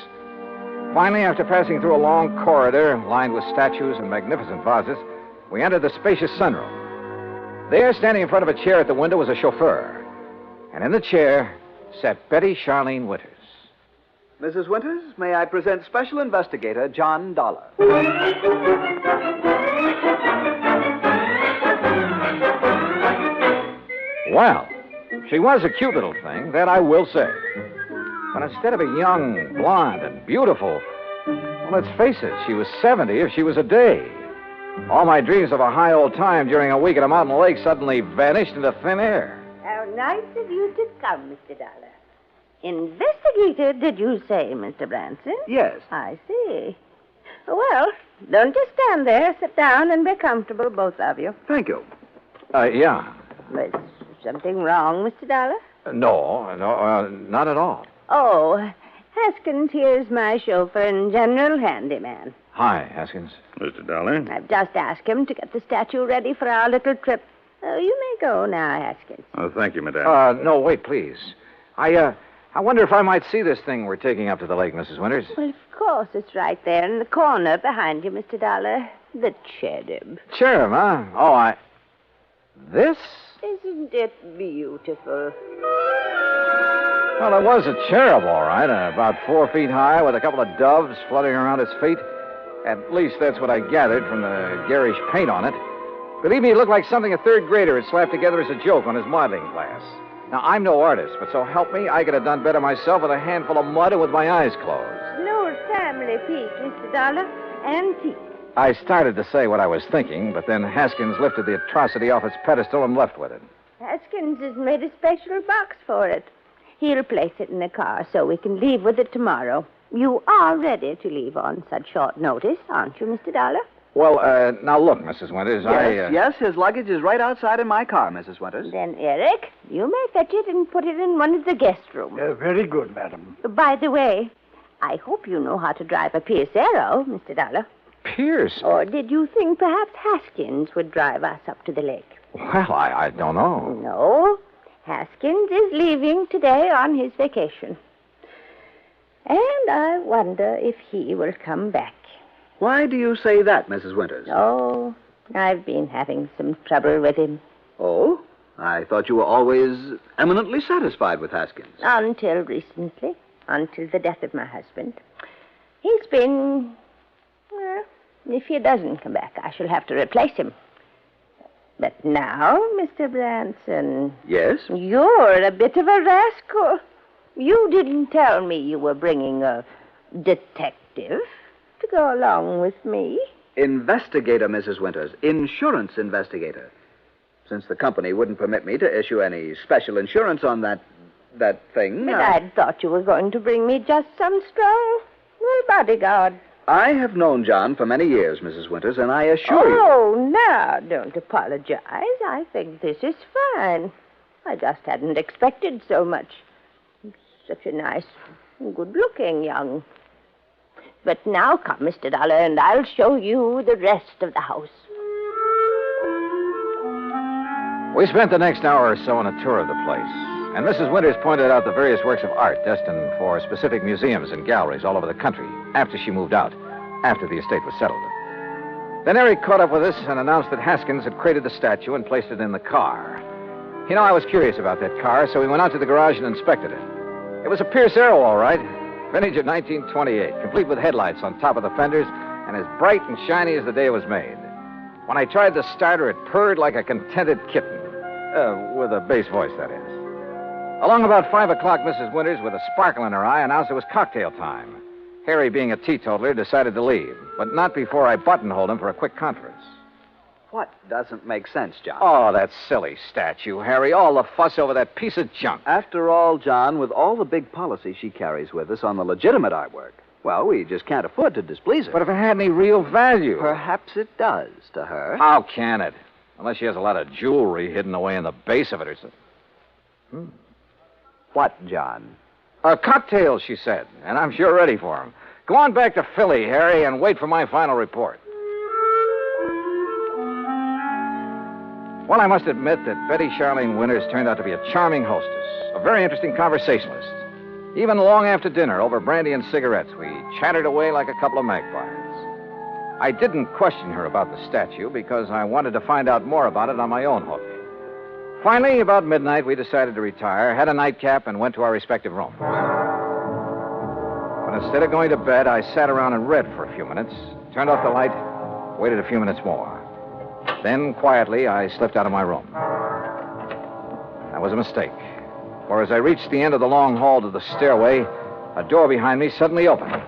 Finally, after passing through a long corridor lined with statues and magnificent vases, we entered the spacious sunroom. There, standing in front of a chair at the window, was a chauffeur. And in the chair sat Betty Charlene Winters. Mrs. Winters, may I present Special Investigator John Dollar. Well, she was a cute little thing, that I will say. But instead of a young, blonde, and beautiful, well, let's face it, she was 70 if she was a day. All my dreams of a high old time during a week at a mountain lake suddenly vanished into thin air. How nice of you to come, Mr. Dollar. Investigator, did you say, Mr. Branson? Yes. I see. Well, don't just stand there. Sit down and be comfortable, both of you. Thank you. Yeah. Is something wrong, Mr. Dollar? No, not at all. Oh, Haskins here's my chauffeur and general handyman. Hi, Haskins. Mr. Dollar? I've just asked him to get the statue ready for our little trip. You may go now, Haskins. Oh, thank you, madame. No, wait, please. I wonder if I might see this thing we're taking up to the lake, Mrs. Winters. Well, of course, it's right there in the corner behind you, Mr. Dollar. The cherub. Cherub, huh? Oh, This? Isn't it beautiful? Well, it was a cherub, all right, about 4 feet high, with a couple of doves fluttering around its feet. At least that's what I gathered from the garish paint on it. Believe me, it looked like something a third grader had slapped together as a joke on his modeling class. Now, I'm no artist, but so help me, I could have done better myself with a handful of mud and with my eyes closed. An old family piece, Mr. Dollar. Antique. I started to say what I was thinking, but then Haskins lifted the atrocity off its pedestal and left with it. Haskins has made a special box for it. He'll place it in the car so we can leave with it tomorrow. You are ready to leave on such short notice, aren't you, Mr. Dollar? Well, now look, Mrs. Winters, Yes, his luggage is right outside in my car, Mrs. Winters. Then, Eric, you may fetch it and put it in one of the guest rooms. Very good, madam. By the way, I hope you know how to drive a Pierce Arrow, Mr. Dollar. Pierce? Or did you think perhaps Haskins would drive us up to the lake? Well, I don't know. No. Haskins is leaving today on his vacation. And I wonder if he will come back. Why do you say that, Mrs. Winters? Oh, I've been having some trouble with him. Oh? I thought you were always eminently satisfied with Haskins. Until recently. Until the death of my husband. He's been... Well, if he doesn't come back, I shall have to replace him. But now, Mr. Branson... Yes? You're a bit of a rascal. You didn't tell me you were bringing a detective to go along with me. Investigator, Mrs. Winters. Insurance investigator. Since the company wouldn't permit me to issue any special insurance on that thing... But I'd thought you were going to bring me just some strong bodyguard. I have known John for many years, Mrs. Winters, and I assure you... Oh, now, don't apologize. I think this is fine. I just hadn't expected so much. Such a nice, good-looking young... But now come, Mr. Dollar, and I'll show you the rest of the house. We spent the next hour or so on a tour of the place, and Mrs. Winters pointed out the various works of art destined for specific museums and galleries all over the country after she moved out, after the estate was settled. Then Eric caught up with us and announced that Haskins had created the statue and placed it in the car. You know, I was curious about that car, so we went out to the garage and inspected it. It was a Pierce Arrow, all right. Vintage of 1928, complete with headlights on top of the fenders and as bright and shiny as the day it was made. When I tried the starter, it purred like a contented kitten. With a bass voice, that is. Along about 5 o'clock, Mrs. Winters, with a sparkle in her eye, announced it was cocktail time. Harry, being a teetotaler, decided to leave, but not before I buttonholed him for a quick conference. What doesn't make sense, John? Oh, that silly statue, Harry. All the fuss over that piece of junk. After all, John, with all the big policy she carries with us on the legitimate artwork, well, we just can't afford to displease her. But if it had any real value... Perhaps it does to her. How can it? Unless she has a lot of jewelry hidden away in the base of it or something. What, John? Cocktails, she said, and I'm sure ready for them. Go on back to Philly, Harry, and wait for my final report. Well, I must admit that Betty Charlene Winters turned out to be a charming hostess, a very interesting conversationalist. Even long after dinner, over brandy and cigarettes, we chattered away like a couple of magpies. I didn't question her about the statue because I wanted to find out more about it on my own hook. Finally, about midnight, we decided to retire, had a nightcap, and went to our respective rooms. But instead of going to bed, I sat around and read for a few minutes, turned off the light, waited a few minutes more. Then, quietly, I slipped out of my room. That was a mistake, for as I reached the end of the long hall to the stairway, a door behind me suddenly opened.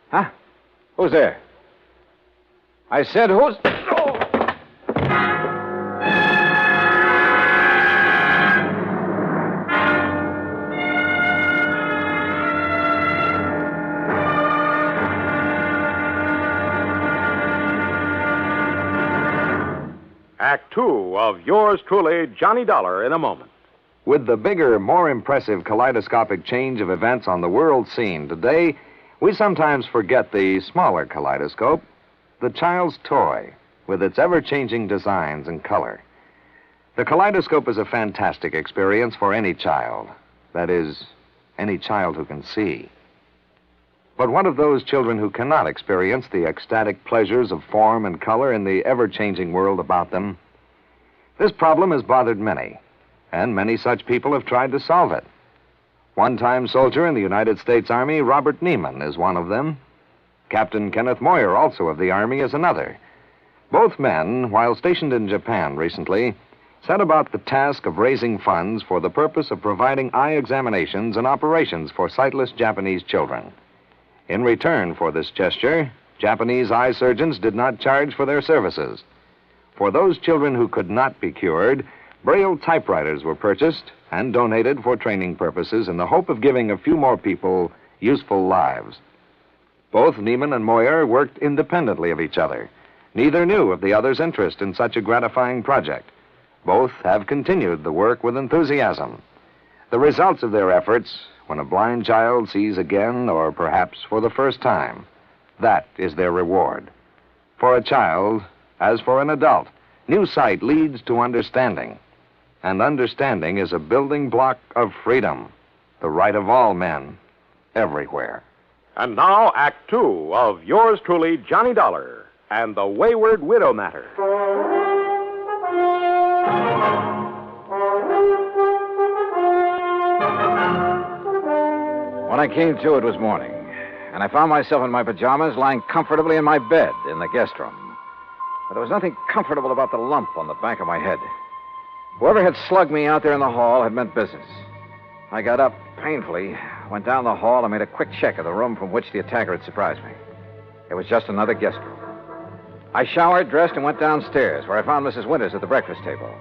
Huh? Who's there? I said, who's... Oh! Act Two of yours truly, Johnny Dollar, in a moment. With the bigger, more impressive kaleidoscopic change of events on the world scene today, we sometimes forget the smaller kaleidoscope, the child's toy, with its ever-changing designs and color. The kaleidoscope is a fantastic experience for any child. That is, any child who can see. But what of those children who cannot experience the ecstatic pleasures of form and color in the ever-changing world about them? This problem has bothered many, and many such people have tried to solve it. One-time soldier in the United States Army, Robert Neiman, is one of them. Captain Kenneth Moyer, also of the Army, is another. Both men, while stationed in Japan recently, set about the task of raising funds for the purpose of providing eye examinations and operations for sightless Japanese children. In return for this gesture, Japanese eye surgeons did not charge for their services. For those children who could not be cured, Braille typewriters were purchased and donated for training purposes in the hope of giving a few more people useful lives. Both Neiman and Moyer worked independently of each other. Neither knew of the other's interest in such a gratifying project. Both have continued the work with enthusiasm. The results of their efforts, when a blind child sees again, or perhaps for the first time, that is their reward. For a child, as for an adult, new sight leads to understanding. And understanding is a building block of freedom, the right of all men, everywhere. And now, Act Two of yours truly, Johnny Dollar, and the Wayward Widow Matter. When I came to, it was morning, and I found myself in my pajamas lying comfortably in my bed in the guest room. But there was nothing comfortable about the lump on the back of my head. Whoever had slugged me out there in the hall had meant business. I got up painfully, went down the hall, and made a quick check of the room from which the attacker had surprised me. It was just another guest room. I showered, dressed, and went downstairs, where I found Mrs. Winters at the breakfast table.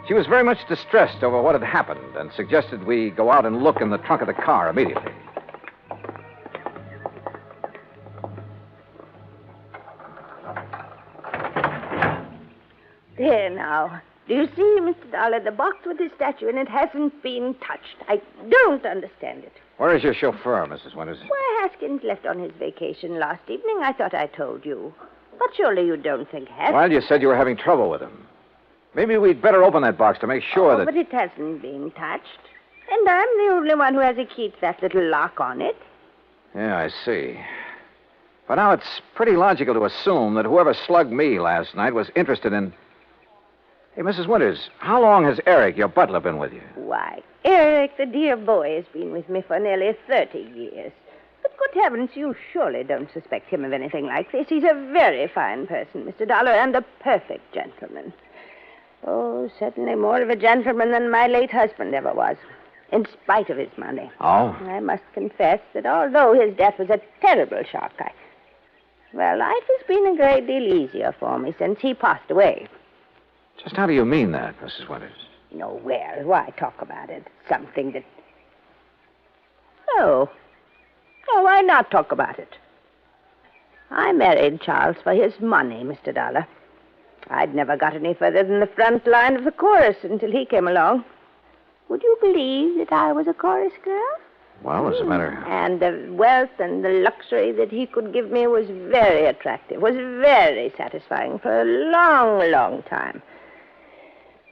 She was very much distressed over what had happened and suggested we go out and look in the trunk of the car immediately. There now. Do you see, Mr. Dollar, the box with the statue in it hasn't been touched. I don't understand it. Where is your chauffeur, Mrs. Winters? Why, Haskins left on his vacation last evening. I thought I told you. But surely you don't think Haskins... Well, you said you were having trouble with him. Maybe we'd better open that box to make sure that... But it hasn't been touched. And I'm the only one who has a key to that little lock on it. Yeah, I see. But now it's pretty logical to assume that whoever slugged me last night was interested in... Hey, Mrs. Winters, how long has Eric, your butler, been with you? Why, Eric, the dear boy, has been with me for nearly 30 years. But good heavens, you surely don't suspect him of anything like this. He's a very fine person, Mr. Dollar, and a perfect gentleman. Oh, certainly more of a gentleman than my late husband ever was, in spite of his money. Oh? I must confess that although his death was a terrible shock, well, life has been a great deal easier for me since he passed away. Just how do you mean that, Mrs. Winters? No, well, why talk about it? Something that... Oh, why not talk about it? I married Charles for his money, Mr. Dollar. I'd never got any further than the front line of the chorus until he came along. Would you believe that I was a chorus girl? Well, as a matter... And the wealth and the luxury that he could give me was very attractive, was very satisfying for a long, long time.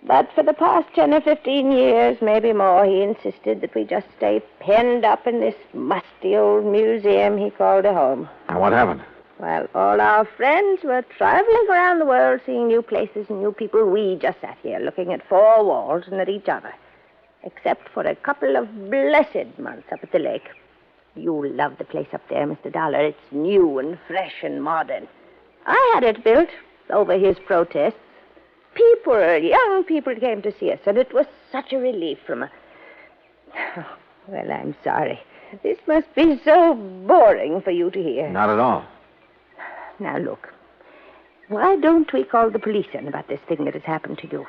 But for the past 10 or 15 years, maybe more, he insisted that we just stay penned up in this musty old museum he called a home. And what happened? Well, all our friends were traveling around the world, seeing new places and new people. We just sat here looking at four walls and at each other. Except for a couple of blessed months up at the lake. You'll love the place up there, Mr. Dollar. It's new and fresh and modern. I had it built over his protests. Young people came to see us, and it was such a relief from a... Well, I'm sorry. This must be so boring for you to hear. Not at all. Now, look. Why don't we call the police in about this thing that has happened to you?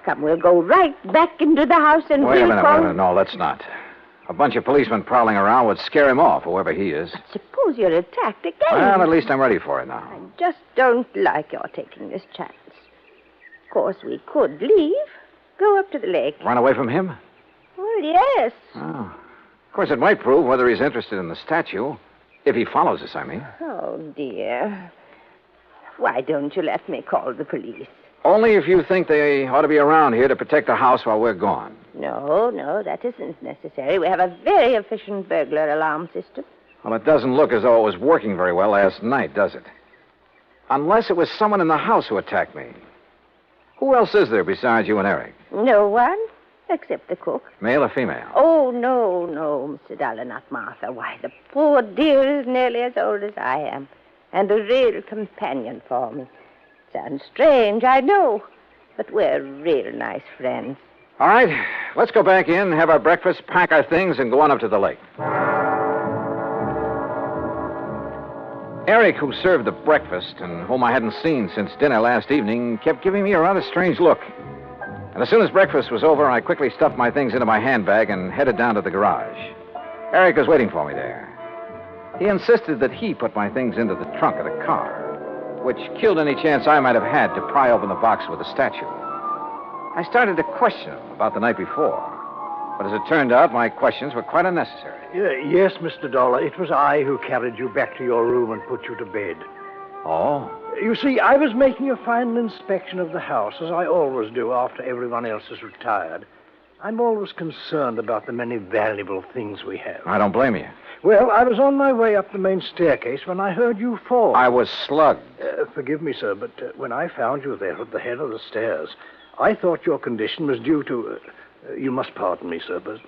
Come, we'll go right back into the house and Wait a we'll minute. No, let's not. A bunch of policemen prowling around would scare him off, whoever he is. Suppose you're attacked again. Well, at least I'm ready for it now. I just don't like your taking this chance. Of course, we could leave. Go up to the lake. Run away from him? Well, yes. Oh. Of course, it might prove whether he's interested in the statue. If he follows us, I mean. Oh, dear. Why don't you let me call the police? Only if you think they ought to be around here to protect the house while we're gone. No, that isn't necessary. We have a very efficient burglar alarm system. Well, it doesn't look as though it was working very well last night, does it? Unless it was someone in the house who attacked me. Who else is there besides you and Eric? No one, except the cook. Male or female? Oh, no, Mr. Dollar, not Martha. Why, the poor dear is nearly as old as I am, and a real companion for me. Sounds strange, I know, but we're real nice friends. All right, let's go back in, have our breakfast, pack our things, and go on up to the lake. Eric, who served the breakfast and whom I hadn't seen since dinner last evening, kept giving me a rather strange look. And as soon as breakfast was over, I quickly stuffed my things into my handbag and headed down to the garage. Eric was waiting for me there. He insisted that he put my things into the trunk of the car, which killed any chance I might have had to pry open the box with the statue. I started to question him about the night before, but as it turned out, my questions were quite unnecessary. Yes, Mr. Dollar, it was I who carried you back to your room and put you to bed. Oh? You see, I was making a final inspection of the house, as I always do after everyone else has retired. I'm always concerned about the many valuable things we have. I don't blame you. Well, I was on my way up the main staircase when I heard you fall. I was slugged. Forgive me, sir, but when I found you there at the head of the stairs, I thought your condition was due to... you must pardon me, sir, but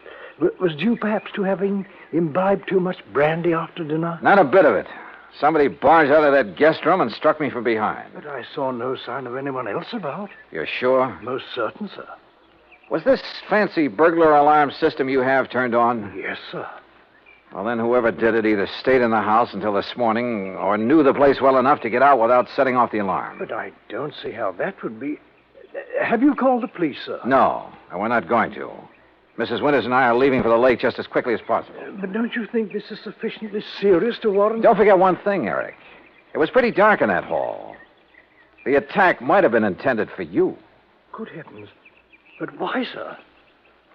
Was due perhaps to having imbibed too much brandy after dinner? Not a bit of it. Somebody barged out of that guest room and struck me from behind. But I saw no sign of anyone else about. You're sure? Most certain, sir. Was this fancy burglar alarm system you have turned on? Yes, sir. Well, then whoever did it either stayed in the house until this morning or knew the place well enough to get out without setting off the alarm. But I don't see how that would be. Have you called the police, sir? No, and we're not going to. Mrs. Winters and I are leaving for the lake just as quickly as possible. But don't you think this is sufficiently serious to warrant... Don't forget one thing, Eric. It was pretty dark in that hall. The attack might have been intended for you. Good heavens. But why, sir?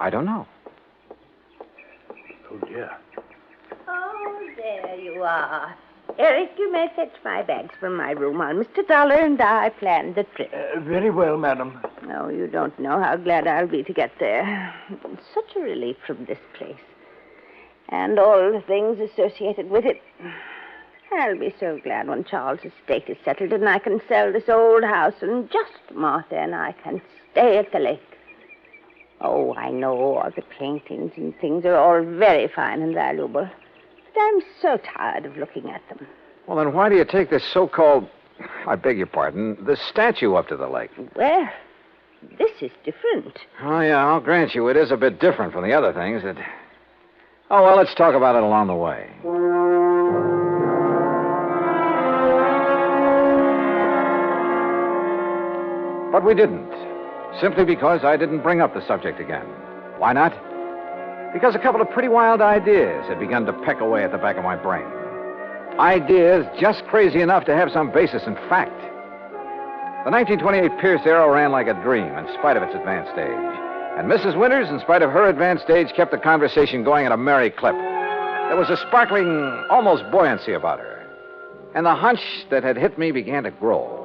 I don't know. Oh, dear. Oh, there you are. Eric, you may fetch my bags from my room while Mr. Dollar and I planned the trip. Very well, madam. Oh, you don't know how glad I'll be to get there. It's such a relief from this place. And all the things associated with it. I'll be so glad when Charles' estate is settled and I can sell this old house and just Martha and I can stay at the lake. Oh, I know all the paintings and things are all very fine and valuable. But I'm so tired of looking at them. Well, then why do you take this so-called, I beg your pardon, this statue up to the lake? Well, this is different. Oh, yeah, I'll grant you it is a bit different from the other things that... Oh, well, let's talk about it along the way. But we didn't. Simply because I didn't bring up the subject again. Why not? Because a couple of pretty wild ideas had begun to peck away at the back of my brain. Ideas just crazy enough to have some basis in fact. The 1928 Pierce Arrow ran like a dream in spite of its advanced age. And Mrs. Winters, in spite of her advanced age, kept the conversation going at a merry clip. There was a sparkling, almost buoyancy about her. And the hunch that had hit me began to grow.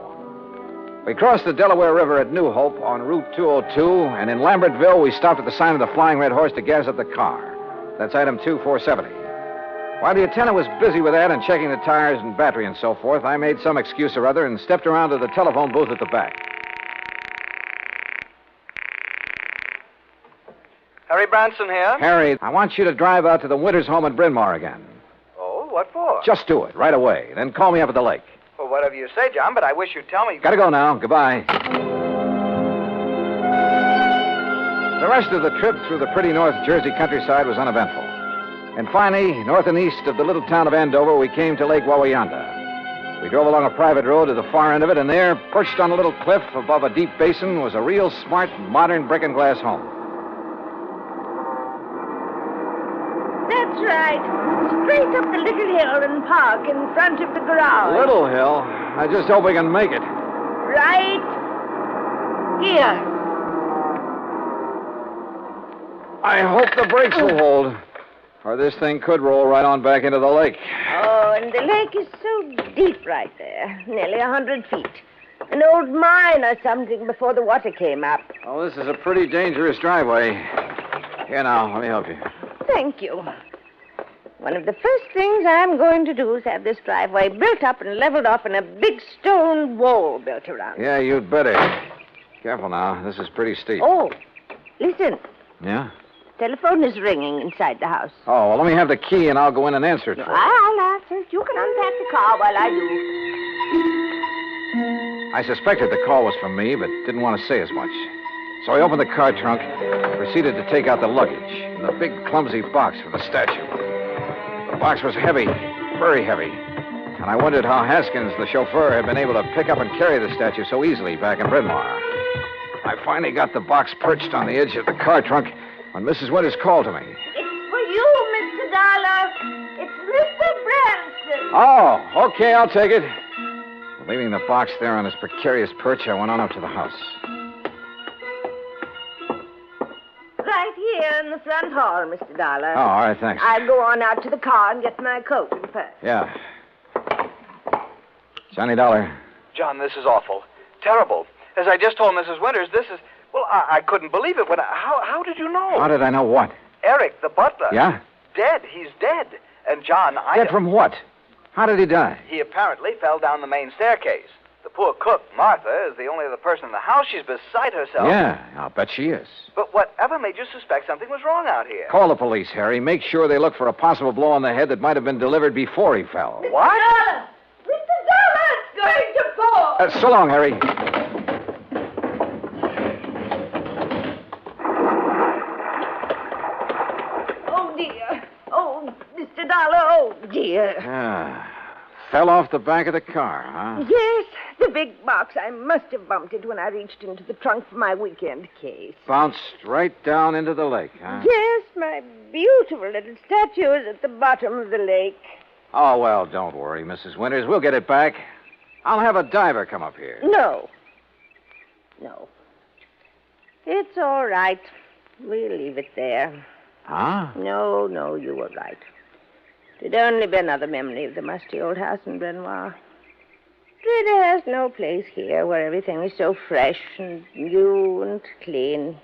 We crossed the Delaware River at New Hope on Route 202, and in Lambertville, we stopped at the sign of the Flying Red Horse to gas up the car. That's item 2470. While the attendant was busy with that and checking the tires and battery and so forth, I made some excuse or other and stepped around to the telephone booth at the back. Harry Branson here. Harry, I want you to drive out to the Winters home at Bryn Mawr again. Oh, what for? Just do it, right away. Then call me up at the lake. Well, whatever you say, John, but I wish you'd tell me... Gotta go now. Goodbye. The rest of the trip through the pretty North Jersey countryside was uneventful. And finally, north and east of the little town of Andover, we came to Lake Wawayanda. We drove along a private road to the far end of it, and there, perched on a little cliff above a deep basin, was a real smart, modern brick and glass home. That's right. Straight up the little hill and park in front of the garage. Little hill? I just hope we can make it. Right here. I hope the brakes will hold, or this thing could roll right on back into the lake. Oh, and the lake is so deep right there, nearly 100 feet. An old mine or something before the water came up. Oh, this is a pretty dangerous driveway. Here now, let me help you. Thank you. One of the first things I'm going to do is have this driveway built up and leveled off and a big stone wall built around it. Yeah, you'd better. Careful now, this is pretty steep. Oh, listen. Yeah? Telephone is ringing inside the house. Oh, well, let me have the key and I'll go in and answer it for you. I'll answer it. You can unpack the car while I do. I suspected the call was from me, but didn't want to say as much. So I opened the car trunk and proceeded to take out the luggage and the big, clumsy box for the statue. The box was heavy, very heavy. And I wondered how Haskins, the chauffeur, had been able to pick up and carry the statue so easily back in Bryn Mawr. I finally got the box perched on the edge of the car trunk when Mrs. Winters called to me. It's for you, Mr. Dollar. It's Mr. Branson. Oh, okay, I'll take it. Leaving the box there on his precarious perch, I went on up to the house. Right here in the front hall, Mr. Dollar. Oh, all right, thanks. I'll go on out to the car and get my coat and purse. Yeah. Johnny Dollar. John, this is awful. Terrible. As I just told Mrs. Winters, this is... Well, I couldn't believe it. How did you know? How did I know what? Eric, the butler. Yeah? Dead. He's dead. And, John, Dead from what? How did he die? He apparently fell down the main staircase. The poor cook, Martha, is the only other person in the house. She's beside herself. Yeah, I'll bet she is. But whatever made you suspect something was wrong out here? Call the police, Harry. Make sure they look for a possible blow on the head that might have been delivered before he fell. What? Mr. Dollar, it's going to fall! So long, Harry. Oh, dear. Oh, Mr. Dollar, oh, dear. Fell off the back of the car, huh? Yes, the big box. I must have bumped it when I reached into the trunk for my weekend case. Bounced right down into the lake, huh? Yes, my beautiful little statue is at the bottom of the lake. Oh, well, don't worry, Mrs. Winters. We'll get it back. I'll have a diver come up here. No. It's all right. We'll leave it there. Huh? No, you were right. It'd only be another memory of the musty old house in Brenoir. It really has no place here where everything is so fresh and new and clean.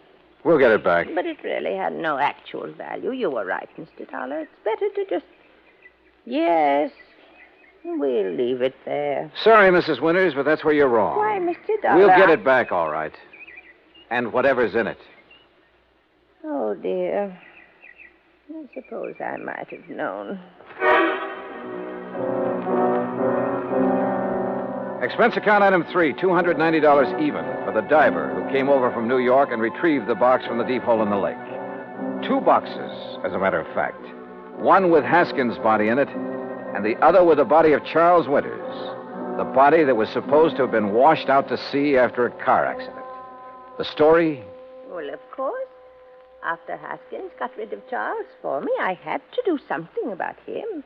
We'll get it back. But it really had no actual value. You were right, Mr. Dollar. It's better to just... Yes, we'll leave it there. Sorry, Mrs. Winters, but that's where you're wrong. Why, Mr. Dollar... We'll get it back, all right. And whatever's in it. Oh, dear. I suppose I might have known. Expense account item 3, $290 even for the diver who came over from New York and retrieved the box from the deep hole in the lake. 2 boxes, as a matter of fact. One with Haskins' body in it, and the other with the body of Charles Winters, the body that was supposed to have been washed out to sea after a car accident. The story? Well, of course. After Haskins got rid of Charles for me, I had to do something about him.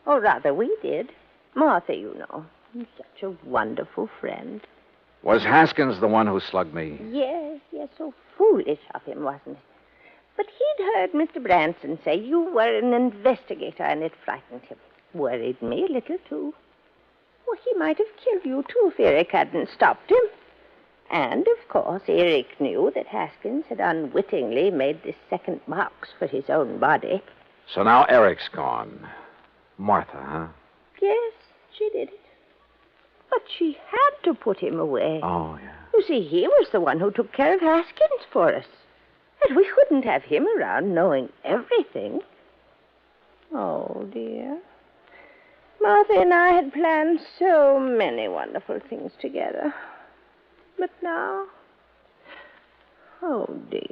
Or rather, we did. Martha, you know. He's such a wonderful friend. Was Haskins the one who slugged me? Yes, so foolish of him, wasn't it? But he'd heard Mr. Branson say you were an investigator, and it frightened him. Worried me a little, too. Well, he might have killed you, too, if Eric hadn't stopped him. And, of course, Eric knew that Haskins had unwittingly made this second box for his own body. So now Eric's gone. Martha, huh? Yes, she did it. But she had to put him away. Oh, yeah. You see, he was the one who took care of Haskins for us. And we couldn't have him around knowing everything. Oh, dear. Martha and I had planned so many wonderful things together. But now... Oh, dear.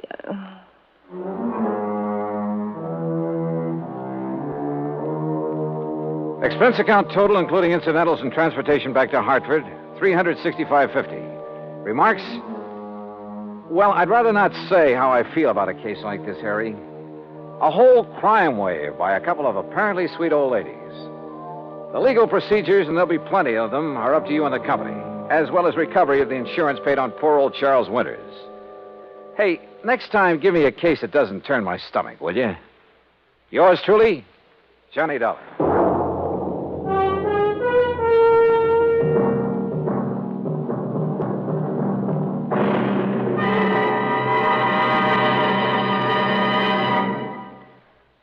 Expense account total, including incidentals and transportation back to Hartford, $365.50. Remarks? Well, I'd rather not say how I feel about a case like this, Harry. A whole crime wave by a couple of apparently sweet old ladies. The legal procedures, and there'll be plenty of them, are up to you and the company, as well as recovery of the insurance paid on poor old Charles Winters. Hey, next time, give me a case that doesn't turn my stomach, will you? Yours truly, Johnny Dollar.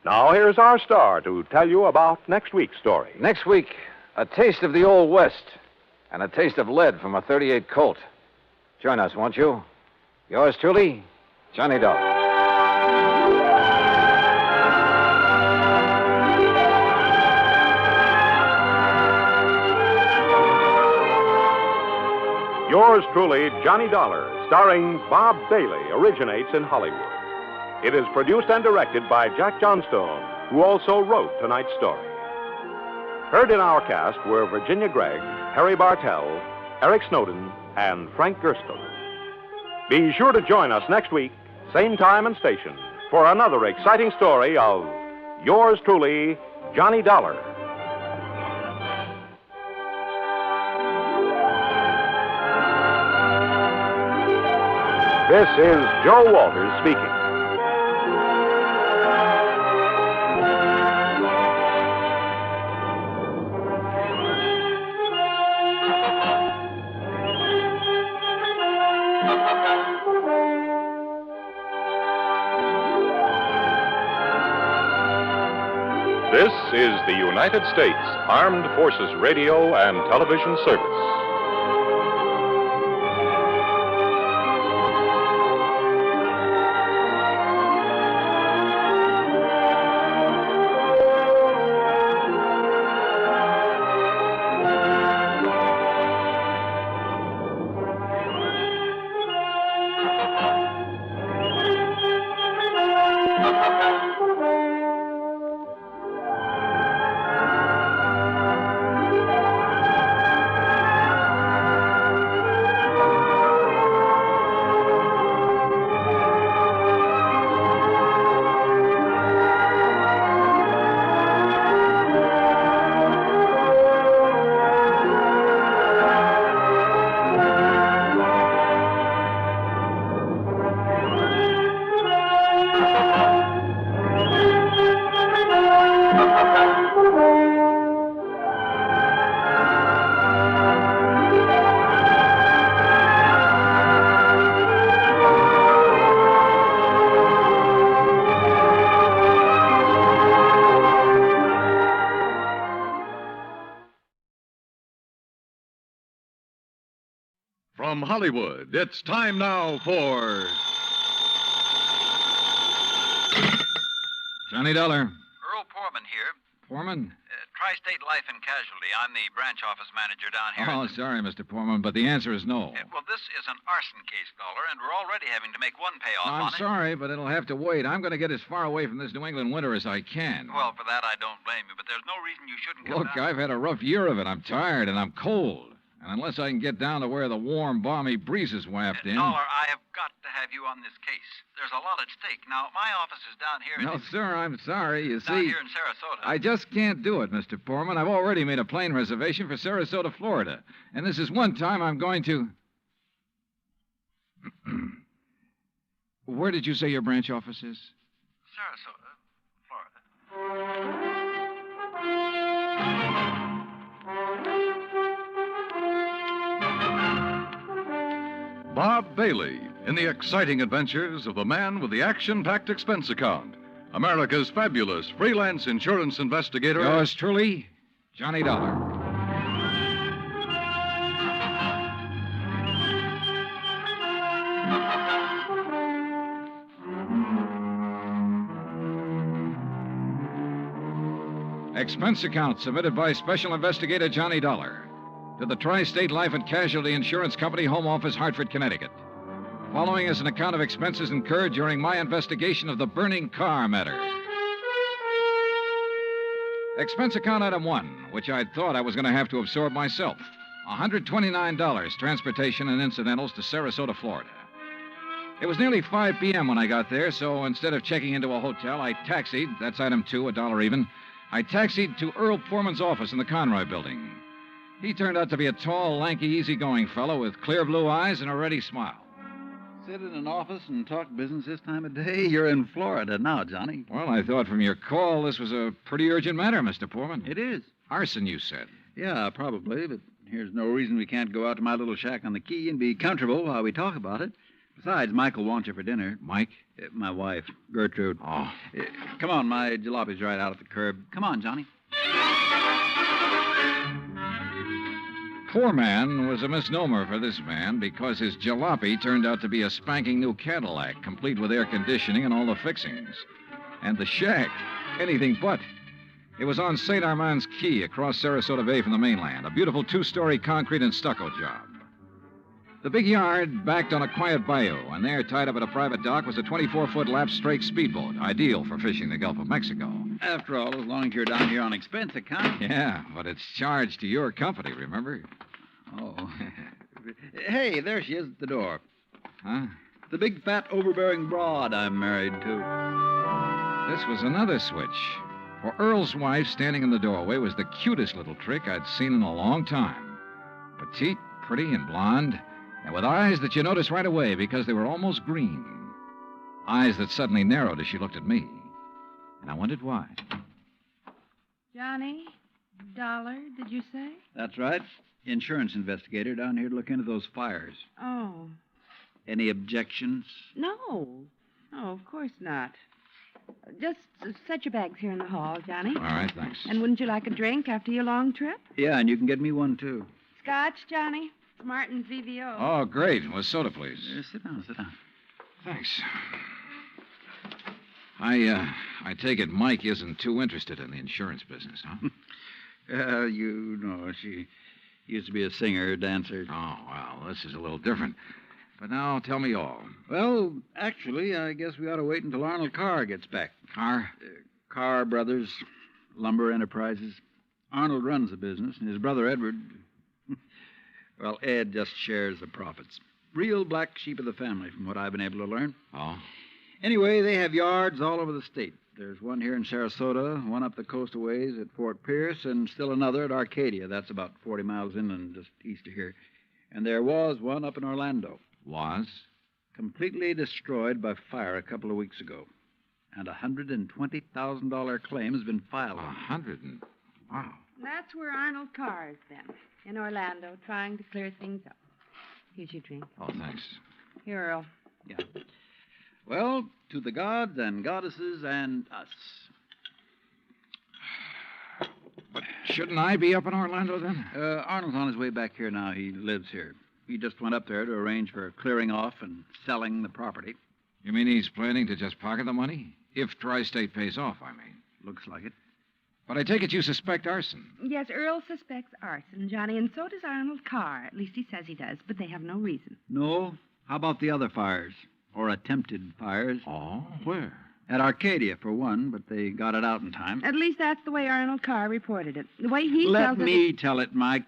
Now, here's our star to tell you about next week's story. Next week, a taste of the Old West and a taste of lead from a .38 Colt. Join us, won't you? Yours truly, Johnny Dollar. Yours truly, Johnny Dollar, starring Bob Bailey, originates in Hollywood. It is produced and directed by Jack Johnstone, who also wrote tonight's story. Heard in our cast were Virginia Gregg, Harry Bartell, Eric Snowden, and Frank Gerstner. Be sure to join us next week, same time and station, for another exciting story of Yours truly, Johnny Dollar. This is Joe Walters speaking. This is the United States Armed Forces Radio and Television Service. From Hollywood, it's time now for... Johnny Dollar. Earl Poorman here. Poorman? Tri-State Life and Casualty. I'm the branch office manager down here. Oh, sorry, Mr. Poorman, but the answer is no. Well, this is an arson case, Dollar, and we're already having to make one payoff on I'm it. sorry, but it'll have to wait. I'm going to get as far away from this New England winter as I can. Well, for that, I don't blame you, but there's no reason you shouldn't come Look, down. I've had a rough year of it. I'm tired and I'm cold. And unless I can get down to where the warm, balmy breezes waft in... Dollar, I have got to have you on this case. There's a lot at stake. Now, my office is down here... No, sir, I'm sorry. You down see... here in Sarasota. I just can't do it, Mr. Poorman. I've already made a plane reservation for Sarasota, Florida. And this is one time I'm going to... Where did you say your branch office is? Sarasota, Florida. Bob Bailey in the exciting adventures of the man with the action-packed expense account. America's fabulous freelance insurance investigator. Yours truly, Johnny Dollar. Expense account submitted by Special Investigator Johnny Dollar to the Tri-State Life and Casualty Insurance Company, Home Office, Hartford, Connecticut. Following is an account of expenses incurred during my investigation of the burning car matter. Expense account item 1, which I thought I was going to have to absorb myself. $129, transportation and incidentals to Sarasota, Florida. It was nearly 5 p.m. when I got there, so instead of checking into a hotel, I taxied, that's item 2, $1 even. I taxied to Earl Poorman's office in the Conroy building. He turned out to be a tall, lanky, easygoing fellow with clear blue eyes and a ready smile. Sit in an office and talk business this time of day? You're in Florida now, Johnny. Well, I thought from your call this was a pretty urgent matter, Mr. Poorman. It is. Arson, you said. Yeah, probably, but here's no reason we can't go out to my little shack on the quay and be comfortable while we talk about it. Besides, Michael wants you for dinner. Mike? My wife, Gertrude. Oh. Come on, my jalopy's right out at the curb. Come on, Johnny. Poor man was a misnomer for this man because his jalopy turned out to be a spanking new Cadillac, complete with air conditioning and all the fixings. And the shack, anything but. It was on St. Armand's Key across Sarasota Bay from the mainland, a beautiful 2-story concrete and stucco job. The big yard backed on a quiet bayou, and there, tied up at a private dock, was a 24-foot lap strake speedboat, ideal for fishing the Gulf of Mexico. After all, as long as you're down here on expense account. Yeah, but it's charged to your company, remember? Oh. Hey, there she is at the door. Huh? The big, fat, overbearing broad I'm married to. This was another switch. For Earl's wife, standing in the doorway, was the cutest little trick I'd seen in a long time. Petite, pretty, and blonde, and with eyes that you noticed right away because they were almost green. Eyes that suddenly narrowed as she looked at me. And I wondered why. Johnny Dollar, did you say? That's right. Insurance investigator down here to look into those fires. Oh. Any objections? No. No, of course not. Just set your bags here in the hall, Johnny. All right, thanks. And wouldn't you like a drink after your long trip? Yeah, and you can get me one, too. Scotch, Johnny? Martin's VVO. Oh, great. With soda, please. Sit down, sit down. Thanks. I take it Mike isn't too interested in the insurance business, huh? You know, she used to be a singer, dancer. Oh, well, this is a little different. But now, tell me all. Well, actually, I guess we ought to wait until Arnold Carr gets back. Carr? Carr Brothers, Lumber Enterprises. Arnold runs the business, and his brother Edward... Well, Ed just shares the profits. Real black sheep of the family, from what I've been able to learn. Oh? Anyway, they have yards all over the state. There's one here in Sarasota, one up the coast a ways at Fort Pierce, and still another at Arcadia. That's about 40 miles inland, just east of here. And there was one up in Orlando. Was? Completely destroyed by fire a couple of weeks ago. And a $120,000 claim has been filed. Wow. That's where Arnold Carr is then, in Orlando, trying to clear things up. Here's your drink. Oh, thanks. Here, Earl. Yeah. Well, to the gods and goddesses and us. But shouldn't I be up in Orlando then? Arnold's on his way back here now. He lives here. He just went up there to arrange for clearing off and selling the property. You mean he's planning to just pocket the money? If Tri-State pays off, I mean. Looks like it. But I take it you suspect arson. Yes, Earl suspects arson, Johnny, and so does Arnold Carr. At least he says he does, but they have no reason. No? How about the other fires? Or attempted fires? Oh, where? At Arcadia, for one, but they got it out in time. At least that's the way Arnold Carr reported it. The way he Let tells it... me tell it, Mike.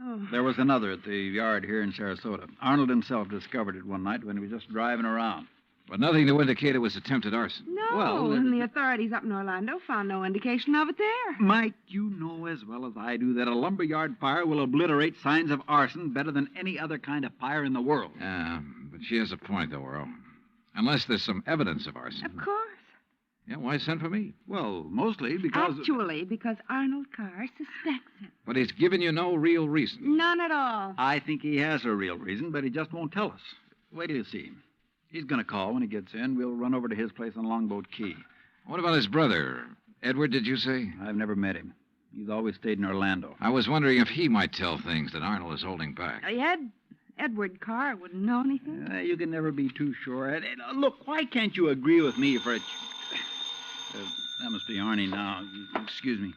Oh. There was another at the yard here in Sarasota. Arnold himself discovered it one night when he was just driving around. But nothing to indicate it was attempted arson. No, Well, and the authorities up in Orlando found no indication of it there. Mike, you know as well as I do that a lumberyard fire will obliterate signs of arson better than any other kind of fire in the world. Yeah, but she has a point, though, Earl. Unless there's some evidence of arson. Of course. Yeah, why send for me? Well, mostly because... Actually, because Arnold Carr suspects it. But he's given you no real reason. None at all. I think he has a real reason, but he just won't tell us. Wait till you see him. He's going to call when he gets in. We'll run over to his place on Longboat Key. What about his brother? Edward, did you say? I've never met him. He's always stayed in Orlando. I was wondering if he might tell things that Arnold is holding back. Edward Carr wouldn't know anything. You can never be too sure. Look, why can't you agree with me for a... that must be Arnie now. Excuse me.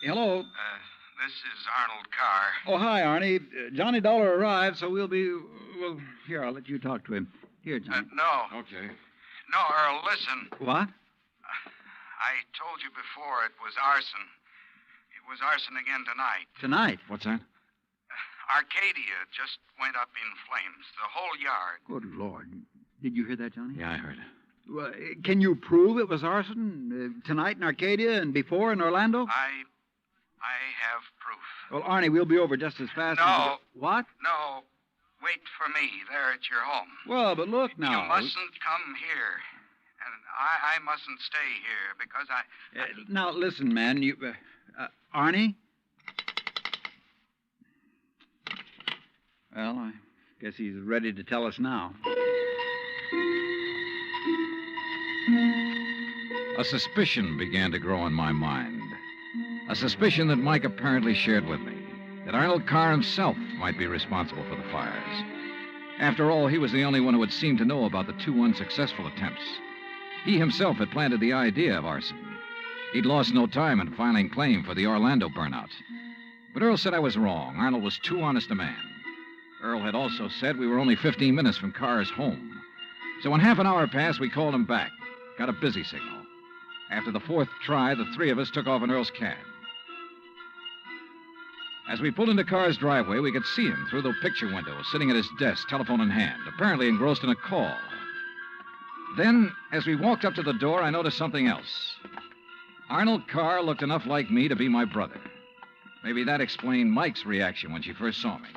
Hello. This is Arnold Carr. Oh, hi, Arnie. Johnny Dollar arrived, so we'll be... Well, here, I'll let you talk to him. Here, Johnny. No. Okay. No, Earl, listen. What? I told you before it was arson. It was arson again tonight. Tonight? What's that? Arcadia just went up in flames. The whole yard. Good Lord. Did you hear that, Johnny? Yeah, I heard. Well, can you prove it was arson tonight in Arcadia and before in Orlando? I have proof. Well, Arnie, we'll be over just as fast as... No. What? No. Wait for me there at your home. Well, but look now. You mustn't come here. And I mustn't stay here because I... Now, listen, man. You... Arnie? Well, I guess he's ready to tell us now. A suspicion began to grow in my mind. A suspicion that Mike apparently shared with me. That Arnold Carr himself might be responsible for the fires. After all, he was the only one who had seemed to know about the two unsuccessful attempts. He himself had planted the idea of arson. He'd lost no time in filing claim for the Orlando burnout. But Earl said I was wrong. Arnold was too honest a man. Earl had also said we were only 15 minutes from Carr's home. So when half an hour passed, we called him back. Got a busy signal. After the fourth try, the three of us took off in Earl's cab. As we pulled into Carr's driveway, we could see him through the picture window, sitting at his desk, telephone in hand, apparently engrossed in a call. Then, as we walked up to the door, I noticed something else. Arnold Carr looked enough like me to be my brother. Maybe that explained Mike's reaction when she first saw me.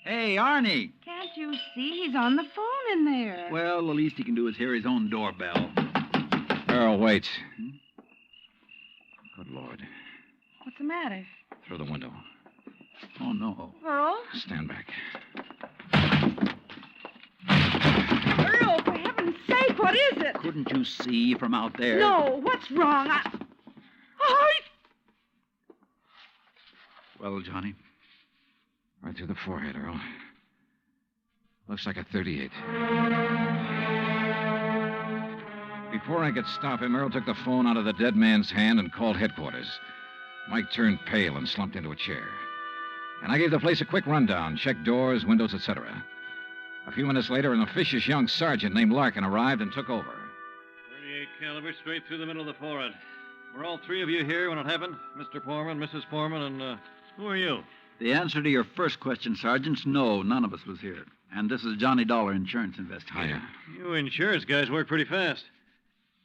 Hey, Arnie. Can't you see? He's on the phone in there. Well, the least he can do is hear his own doorbell. Earl, wait. Good Lord. What's the matter? Through the window. Oh, no. Earl? Stand back. Earl, for heaven's sake, what is it? Couldn't you see from out there? No, what's wrong? Oh! Well, Johnny? Right through the forehead, Earl. Looks like a .38. Before I could stop him, Earl took the phone out of the dead man's hand and called headquarters. Mike turned pale and slumped into a chair. And I gave the place a quick rundown, checked doors, windows, etc. A few minutes later, an officious young sergeant named Larkin arrived and took over. 38 caliber straight through the middle of the forehead. Were all three of you here when it happened? Mr. Foreman, Mrs. Foreman, and who are you? The answer to your first question, Sergeant, no, none of us was here. And this is Johnny Dollar, insurance investigator. Hiya. You insurance guys work pretty fast.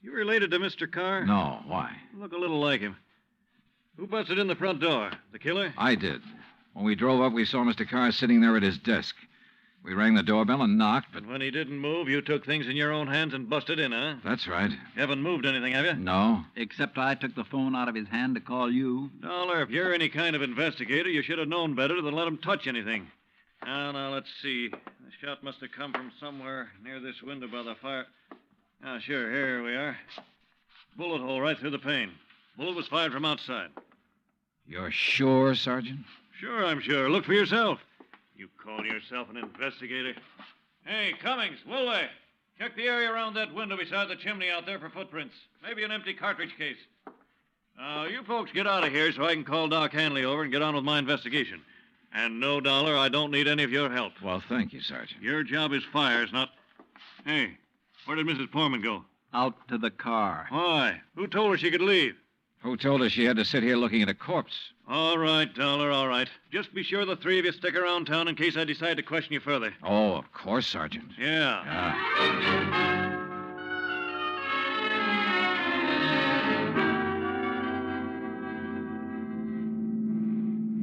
You related to Mr. Carr? No, why? You look a little like him. Who busted in the front door? The killer? I did. When we drove up, we saw Mr. Carr sitting there at his desk. We rang the doorbell and knocked, but... And when he didn't move, you took things in your own hands and busted in, huh? That's right. You haven't moved anything, have you? No. Except I took the phone out of his hand to call you. Dollar, if you're any kind of investigator, you should have known better than let him touch anything. Now, let's see. The shot must have come from somewhere near this window by the fire. Ah, sure, here we are. Bullet hole right through the pane. Bullet was fired from outside. You're sure, Sergeant? Sure, I'm sure. Look for yourself. You call yourself an investigator? Hey, Cummings, Woolway, check the area around that window beside the chimney out there for footprints. Maybe an empty cartridge case. Now, you folks get out of here so I can call Doc Hanley over and get on with my investigation. And no, Dollar, I don't need any of your help. Well, thank you, Sergeant. Your job is fires, not... Hey, where did Mrs. Poorman go? Out to the car. Why? Who told her she could leave? Who told her she had to sit here looking at a corpse? All right, Dollar, all right. Just be sure the three of you stick around town in case I decide to question you further. Oh, of course, Sergeant. Yeah.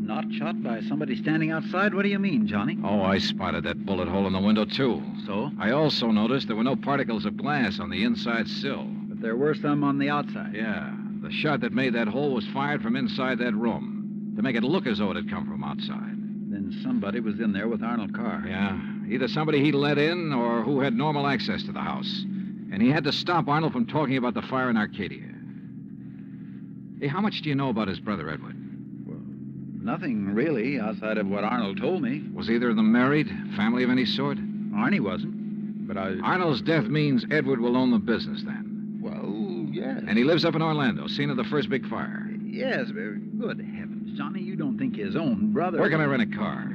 Not shot by somebody standing outside? What do you mean, Johnny? Oh, I spotted that bullet hole in the window, too. So? I also noticed there were no particles of glass on the inside sill. But there were some on the outside. Yeah. The shot that made that hole was fired from inside that room to make it look as though it had come from outside. Then somebody was in there with Arnold Carr. Yeah. Either somebody he let in or who had normal access to the house. And he had to stop Arnold from talking about the fire in Arcadia. Hey, how much do you know about his brother, Edward? Nothing, really, outside of what Arnold told me. Was either of them married? Family of any sort? Arnie wasn't, but I... Arnold's death means Edward will own the business then. Well, yes. And he lives up in Orlando, scene of the first big fire. Yes, very good heavens. Johnny, you don't think his own brother... Where can I rent a car?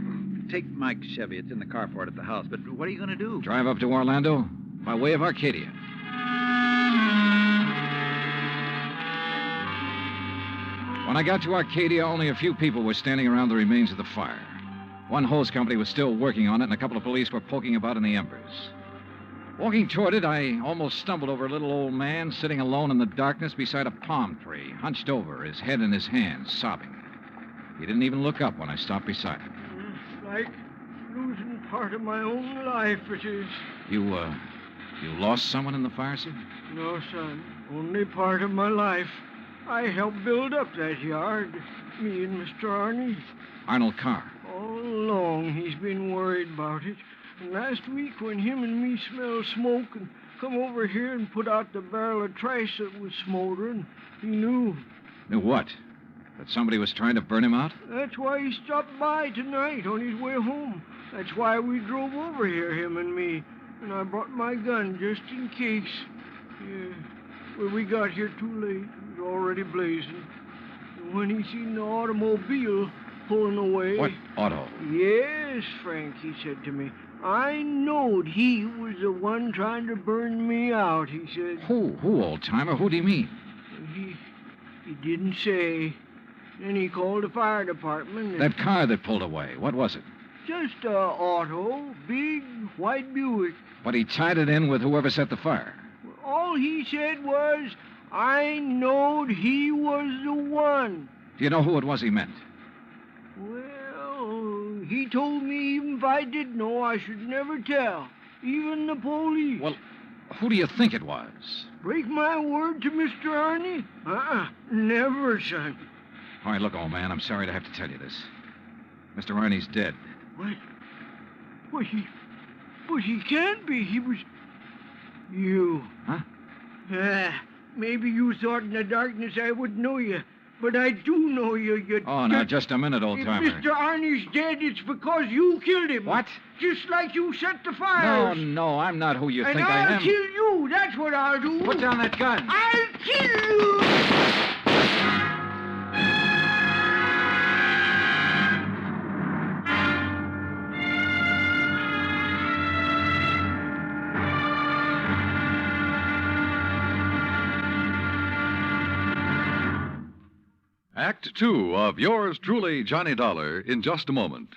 Take Mike's Chevy. It's in the carport at the house. But what are you going to do? Drive up to Orlando by way of Arcadia. When I got to Arcadia, only a few people were standing around the remains of the fire. One hose company was still working on it, and a couple of police were poking about in the embers. Walking toward it, I almost stumbled over a little old man sitting alone in the darkness beside a palm tree, hunched over, his head in his hands, sobbing. He didn't even look up when I stopped beside him. It's like losing part of my own life, it is. You lost someone in the fire, sir? No, son. Only part of my life. I helped build up that yard, me and Mr. Arnie. Arnold Carr. All along, he's been worried about it. And last week, when him and me smelled smoke and come over here and put out the barrel of trash that was smoldering, he knew. Knew what? That somebody was trying to burn him out? That's why he stopped by tonight on his way home. That's why we drove over here, him and me. And I brought my gun just in case. Yeah. Well, we got here too late. It was already blazing. And when he seen the automobile pulling away... What auto? Yes, Frank, he said to me. I knowed he was the one trying to burn me out, he said. Who, old-timer? Who do you mean? He didn't say. Then he called the fire department. And That car that pulled away, what was it? just a auto, big white Buick. But he tied it in with whoever set the fire. All he said was, I knowed he was the one. Do you know who it was he meant? Well, he told me even if I did know, I should never tell. Even the police. Well, who do you think it was? Break my word to Mr. Arnie? Never, son. All right, look, old man, I'm sorry to have to tell you this. Mr. Arnie's dead. What? But he can't be. He was... You. Huh? Maybe you thought in the darkness I wouldn't know you. But I do know you. Oh, now, just a minute, old-timer. If Mr. Arnie's dead, it's because you killed him. What? Just like you set the fires. No, I'm not who you think I am. And I'll kill you. That's what I'll do. Put down that gun. I'll kill you. Act two of yours truly, Johnny Dollar, in just a moment.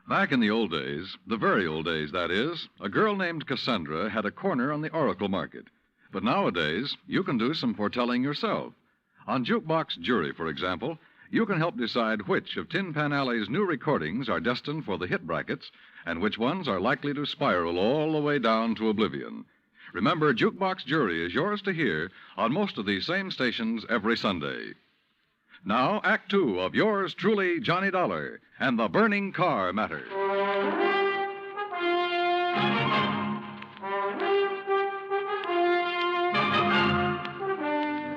Back in the old days, the very old days, that is, a girl named Cassandra had a corner on the oracle market. But nowadays, you can do some foretelling yourself. On Jukebox Jury, for example, you can help decide which of Tin Pan Alley's new recordings are destined for the hit brackets and which ones are likely to spiral all the way down to oblivion. Remember, Jukebox Jury is yours to hear on most of these same stations every Sunday. Now, Act Two of yours truly, Johnny Dollar, and the burning car matter.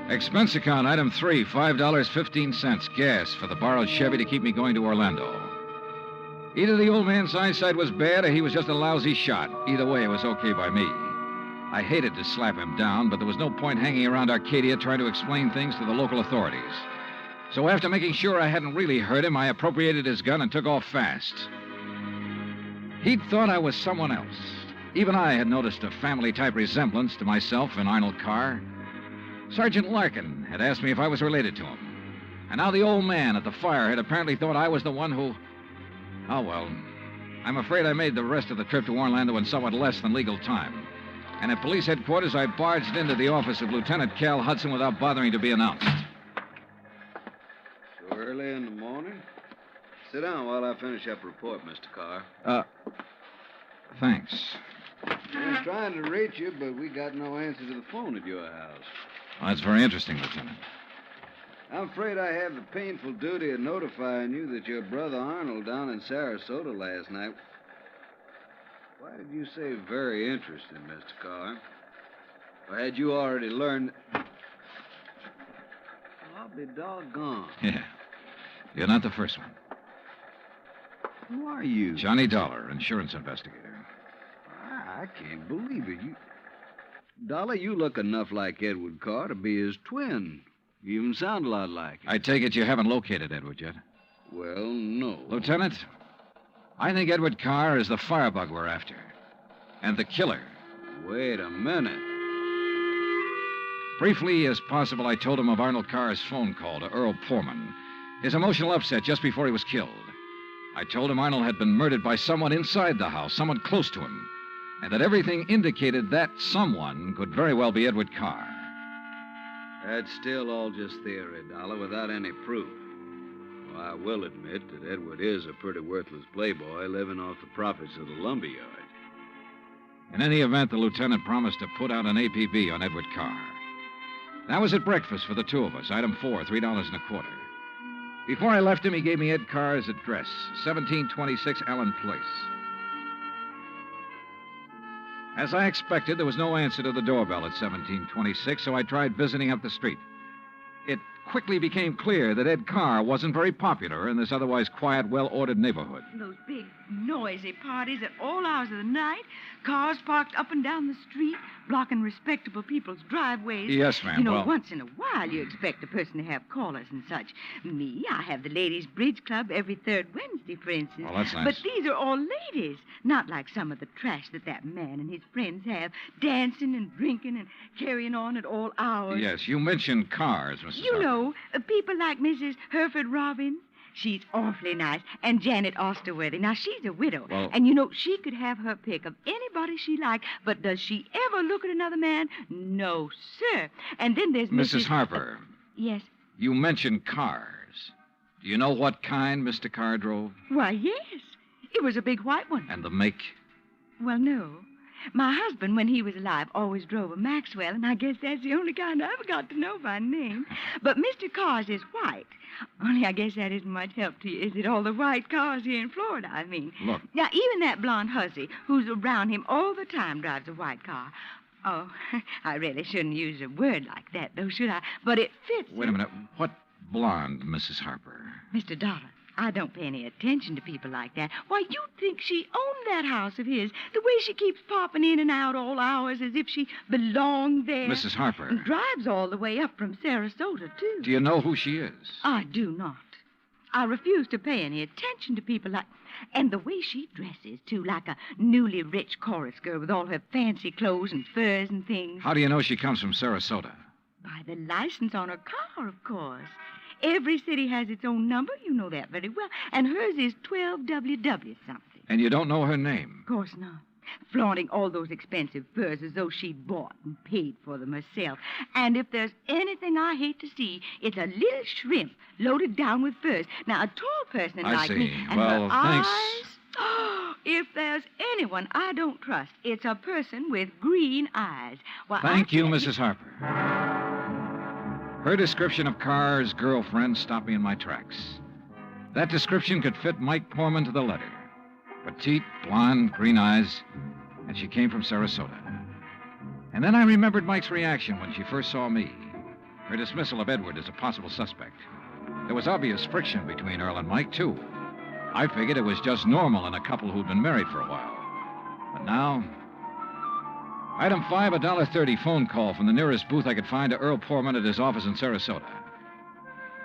Expense account, item 3, $5.15, gas for the borrowed Chevy to keep me going to Orlando. Either the old man's eyesight was bad or he was just a lousy shot. Either way, it was okay by me. I hated to slap him down, but there was no point hanging around Arcadia trying to explain things to the local authorities. So after making sure I hadn't really hurt him, I appropriated his gun and took off fast. He'd thought I was someone else. Even I had noticed a family-type resemblance to myself in Arnold Carr. Sergeant Larkin had asked me if I was related to him. And now the old man at the fire had apparently thought I was the one who... Oh, well, I'm afraid I made the rest of the trip to Orlando in somewhat less than legal time. And at police headquarters, I barged into the office of Lieutenant Cal Hudson without bothering to be announced. So early in the morning? Sit down while I finish up a report, Mr. Carr. Thanks. I was trying to reach you, but we got no answer to the phone at your house. Well, that's very interesting, Lieutenant. I'm afraid I have the painful duty of notifying you that your brother Arnold down in Sarasota last night... Why did you say very interesting, Mr. Carr? Or had you already learned... I'll be doggone. Yeah. You're not the first one. Who are you? Johnny Dollar, insurance investigator. I can't believe it. Dollar, you look enough like Edward Carr to be his twin. You even sound a lot like him. I take it you haven't located Edward yet? Well, no. Lieutenant, I think Edward Carr is the firebug we're after. And the killer. Wait a minute. Briefly as possible, I told him of Arnold Carr's phone call to Earl Poorman. His emotional upset just before he was killed. I told him Arnold had been murdered by someone inside the house, someone close to him. And that everything indicated that someone could very well be Edward Carr. That's still all just theory, Dollar, without any proof. Well, I will admit that Edward is a pretty worthless playboy living off the profits of the lumberyard. In any event, the lieutenant promised to put out an APB on Edward Carr. That was at breakfast for the two of us, item 4, $3.25. Before I left him, he gave me Ed Carr's address, 1726 Allen Place. As I expected, there was no answer to the doorbell at 1726, so I tried visiting up the street. It quickly became clear that Ed Carr wasn't very popular in this otherwise quiet, well-ordered neighborhood. Those big, noisy parties at all hours of the night, cars parked up and down the street, blocking respectable people's driveways. Yes, ma'am. You know, well... once in a while you expect a person to have callers and such. Me, I have the ladies' bridge club every third Wednesday, for instance. Well, that's nice. But these are all ladies, not like some of the trash that man and his friends have, dancing and drinking and carrying on at all hours. Yes, you mentioned cars, Mrs. You Harper. know, people like Mrs. Hereford Robbins. She's awfully nice. And Janet Osterworthy. Now, she's a widow. Well... And, you know, she could have her pick of anybody she liked, but does she ever look at another man? No, sir. And then there's Mrs. Harper. Yes? You mentioned cars. Do you know what kind Mr. Carr drove? Why, yes. It was a big white one. And the make? Well, no. My husband, when he was alive, always drove a Maxwell, and I guess that's the only kind I ever got to know by name. But Mr. Carr's is white. Only I guess that isn't much help to you, is it? All the white cars here in Florida, I mean. Look. Now, even that blonde hussy who's around him all the time drives a white car. Oh, I really shouldn't use a word like that, though, should I? But it fits. Wait a minute. What blonde, Mrs. Harper? Mr. Dollar, I don't pay any attention to people like that. Why, you'd think she owned that house of his, the way she keeps popping in and out all hours as if she belonged there. Mrs. Harper. And drives all the way up from Sarasota, too. Do you know who she is? I do not. I refuse to pay any attention to people like... And the way she dresses, too, like a newly rich chorus girl with all her fancy clothes and furs and things. How do you know she comes from Sarasota? By the license on her car, of course. Every city has its own number. You know that very well. And hers is 12WW something. And you don't know her name? Of course not. Flaunting all those expensive furs as though she'd bought and paid for them herself. And if there's anything I hate to see, it's a little shrimp loaded down with furs. Now, a tall person I like see. me... And Well, her thanks. eyes... Oh, if there's anyone I don't trust, it's a person with green eyes. Well, Thank you, Mrs. Harper. Her description of Carr's girlfriend stopped me in my tracks. That description could fit Mike Poorman to the letter. Petite, blonde, green eyes, and she came from Sarasota. And then I remembered Mike's reaction when she first saw me. Her dismissal of Edward as a possible suspect. There was obvious friction between Earl and Mike, too. I figured it was just normal in a couple who'd been married for a while. But now... Item 5, a $1.30 phone call from the nearest booth I could find to Earl Poorman at his office in Sarasota.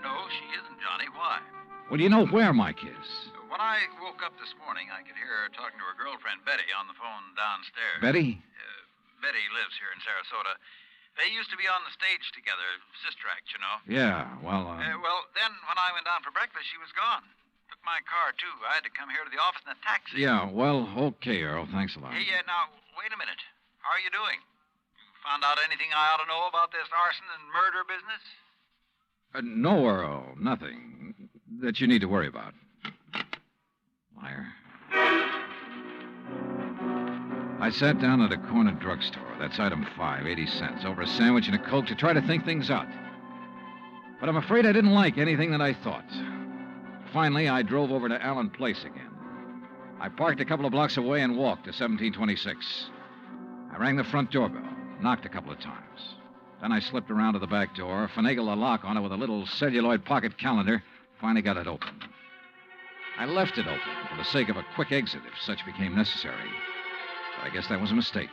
No, she isn't, Johnny. Why? Well, do you know where Mike is? When I woke up this morning, I could hear her talking to her girlfriend, Betty, on the phone downstairs. Betty? Betty lives here in Sarasota. They used to be on the stage together, sister act, you know. Yeah, well, Well, then when I went down for breakfast, she was gone. Took my car, too. I had to come here to the office in a taxi. Yeah, well, okay, Earl. Thanks a lot. Hey, now, wait a minute. How are you doing? You found out anything I ought to know about this arson and murder business? No, Earl. Nothing that you need to worry about. Liar. I sat down at a corner drugstore. That's item 5, 80 cents, over a sandwich and a Coke to try to think things out. But I'm afraid I didn't like anything that I thought. Finally, I drove over to Allen Place again. I parked a couple of blocks away and walked to 1726. I rang the front doorbell, knocked a couple of times. Then I slipped around to the back door, finagled a lock on it with a little celluloid pocket calendar, finally got it open. I left it open for the sake of a quick exit if such became necessary. But I guess that was a mistake.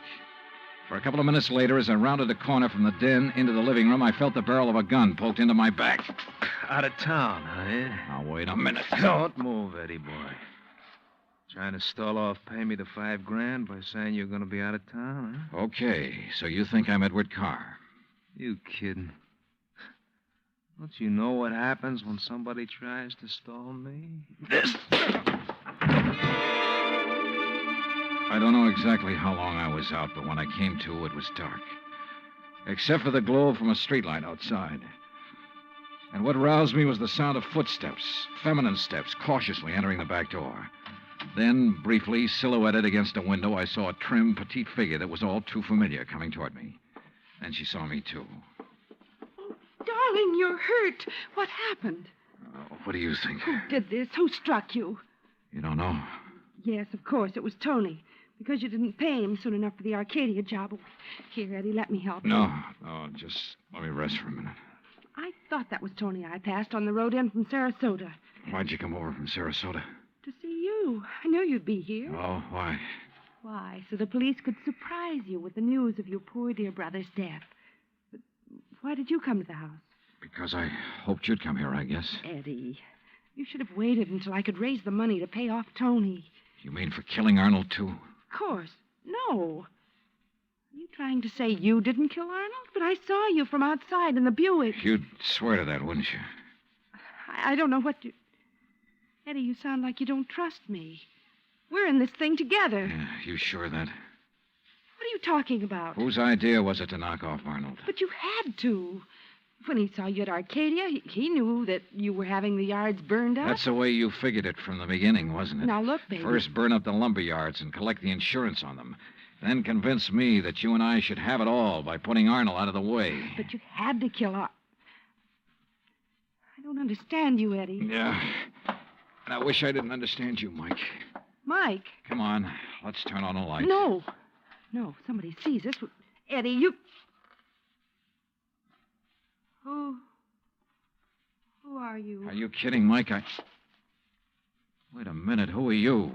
For a couple of minutes later, as I rounded the corner from the den into the living room, I felt the barrel of a gun poked into my back. Out of town, huh, Ed? Now, wait a minute. Don't move, Eddie boy. Trying to stall off pay me the $5,000 by saying you're going to be out of town, huh? Okay, so you think I'm Edward Carr? You kidding? Don't you know what happens when somebody tries to stall me? This. I don't know exactly how long I was out, but when I came to, it was dark. Except for the glow from a streetlight outside. And what roused me was the sound of footsteps, feminine steps, cautiously entering the back door. Then, briefly, silhouetted against a window, I saw a trim, petite figure that was all too familiar coming toward me. Then she saw me, too. Darling, you're hurt. What happened? What do you think? Who did this? Who struck you? You don't know? Yes, of course. It was Tony. Because you didn't pay him soon enough for the Arcadia job. Here, Eddie, let me help you. No, just let me rest for a minute. I thought that was Tony I passed on the road in from Sarasota. Why'd you come over from Sarasota? To see you. I knew you'd be here. Oh, why? Why, so the police could surprise you with the news of your poor dear brother's death. But why did you come to the house? Because I hoped you'd come here, I guess. Eddie, you should have waited until I could raise the money to pay off Tony. You mean for killing Arnold, too? Of course. No. Are you trying to say you didn't kill Arnold? But I saw you from outside in the Buick. You'd swear to that, wouldn't you? I don't know what to... Eddie, you sound like you don't trust me. We're in this thing together. Yeah, you sure of that? What are you talking about? Whose idea was it to knock off Arnold? But you had to. When he saw you at Arcadia, he knew that you were having the yards burned up. That's the way you figured it from the beginning, wasn't it? Now, look, baby. First burn up the lumber yards and collect the insurance on them. Then convince me that you and I should have it all by putting Arnold out of the way. But you had to kill Arnold. I don't understand you, Eddie. Yeah. And I wish I didn't understand you, Mike. Mike? Come on. Let's turn on the light. No. No, somebody sees us. Eddie, you... Who are you? Are you kidding, Mike? Wait a minute. Who are you?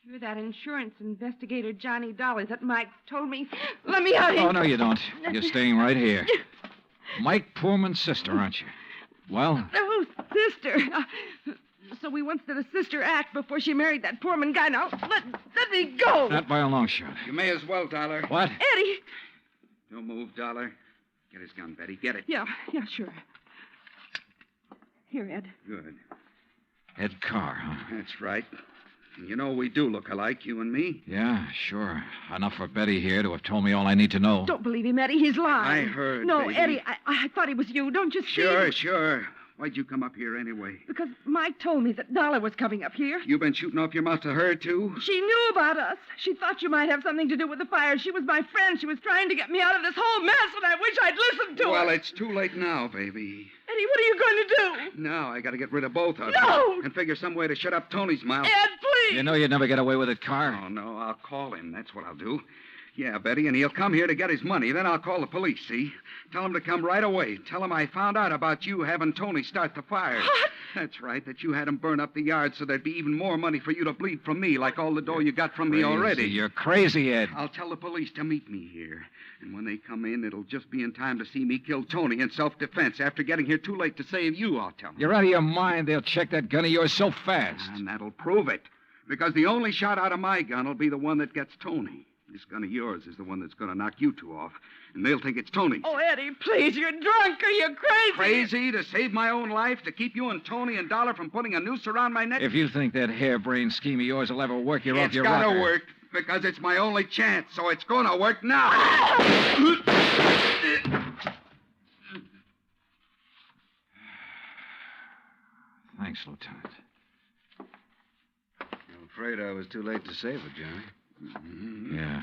You're that insurance investigator, Johnny Dollar, that Mike told me. Let me out of here. Oh, no, you don't. You're staying right here. Mike Poorman's sister, aren't you? Well? Oh, sister. So we once did a sister act before she married that Poorman guy. Now, let me go. Not by a long shot. You may as well, Dollar. What? Eddie. Don't move, Dollar. Get his gun, Betty. Get it. Yeah, sure. Here, Ed. Good. Ed Carr, huh? That's right. And you know we do look alike, you and me. Yeah, sure. Enough for Betty here to have told me all I need to know. Don't believe him, Eddie. He's lying. I heard, No, baby. Eddie, I thought it was you. Don't you see? Sure. Why'd you come up here anyway? Because Mike told me that Dollar was coming up here. You been shooting off your mouth to her, too? She knew about us. She thought you might have something to do with the fire. She was my friend. She was trying to get me out of this whole mess, and I wish I'd listened to her. Well, it's too late now, baby. Eddie, what are you going to do? Now I gotta get rid of both of them. No! And figure some way to shut up Tony's mouth. Ed, please! You know you'd never get away with it, Carr. Oh, no, I'll call him. That's what I'll do. Yeah, Betty, and he'll come here to get his money. Then I'll call the police, see? Tell him to come right away. Tell him I found out about you having Tony start the fire. What? That's right, that you had him burn up the yard so there'd be even more money for you to bleed from me, like all the dough you got from me already. You're crazy, Ed. I'll tell the police to meet me here. And when they come in, it'll just be in time to see me kill Tony in self-defense. After getting here too late to save you, I'll tell them. You're out of your mind. They'll check that gun of yours so fast. And that'll prove it. Because the only shot out of my gun will be the one that gets Tony. This gun of yours is the one that's going to knock you two off. And they'll think it's Tony. Oh, Eddie, please, you're drunk or you're crazy. Crazy to save my own life, to keep you and Tony and Dollar from putting a noose around my neck? If you think that harebrained scheme of yours will ever work, you're off your rocker. It's got to work, because it's my only chance, so it's going to work now. Thanks, Lieutenant. I'm afraid I was too late to save her, Johnny. Mm-hmm. Yeah.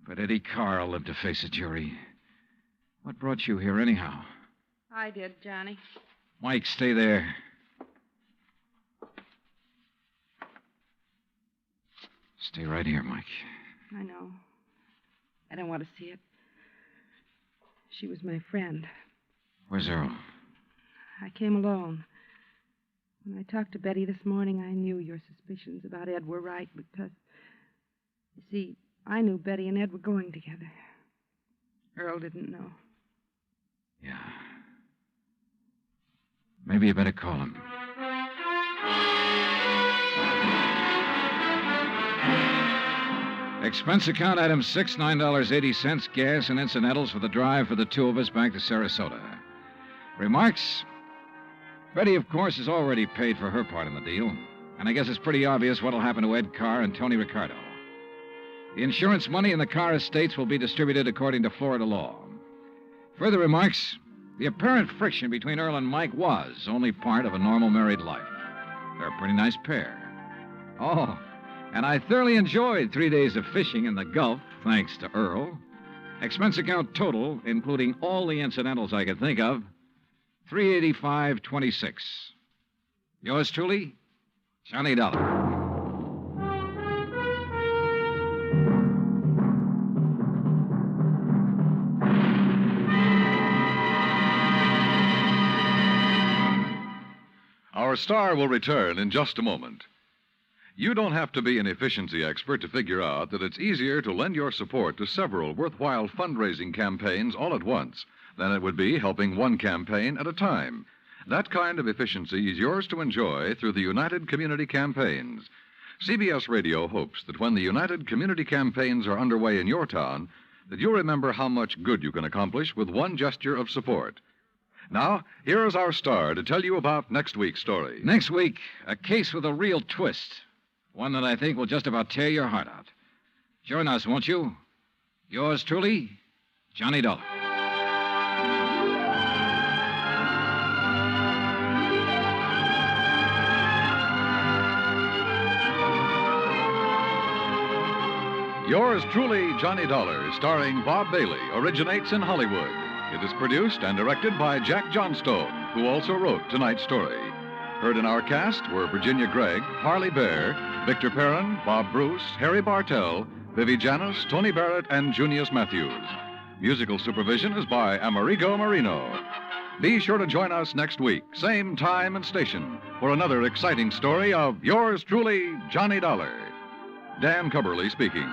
But Eddie Carl lived to face a jury. What brought you here, anyhow? I did, Johnny. Mike, stay there. Stay right here, Mike. I know. I don't want to see it. She was my friend. Where's Earl? I came alone. When I talked to Betty this morning, I knew your suspicions about Ed were right because, you see, I knew Betty and Ed were going together. Earl didn't know. Yeah. Maybe you better call him. Expense account item 6, $9.80, gas and incidentals for the drive for the two of us back to Sarasota. Remarks? Betty, of course, has already paid for her part in the deal, and I guess it's pretty obvious what'll happen to Ed Carr and Tony Ricardo. The insurance money in the Carr estates will be distributed according to Florida law. Further remarks? The apparent friction between Earl and Mike was only part of a normal married life. They're a pretty nice pair. Oh, and I thoroughly enjoyed 3 days of fishing in the Gulch, thanks to Earl. Expense account total, including all the incidentals I could think of, $385.26. Yours truly, Johnny Dollar. Our star will return in just a moment. You don't have to be an efficiency expert to figure out that it's easier to lend your support to several worthwhile fundraising campaigns all at once than it would be helping one campaign at a time. That kind of efficiency is yours to enjoy through the United Community Campaigns. CBS Radio hopes that when the United Community Campaigns are underway in your town, that you'll remember how much good you can accomplish with one gesture of support. Now, here is our star to tell you about next week's story. Next week, a case with a real twist. One that I think will just about tear your heart out. Join us, won't you? Yours truly, Johnny Dollar. Yours truly, Johnny Dollar, starring Bob Bailey, originates in Hollywood. It is produced and directed by Jack Johnstone, who also wrote tonight's story. Heard in our cast were Virginia Gregg, Harley Bear, Victor Perrin, Bob Bruce, Harry Bartell, Vivi Janis, Tony Barrett, and Junius Matthews. Musical supervision is by Amerigo Marino. Be sure to join us next week, same time and station, for another exciting story of yours truly, Johnny Dollar. Dan Cubberly speaking.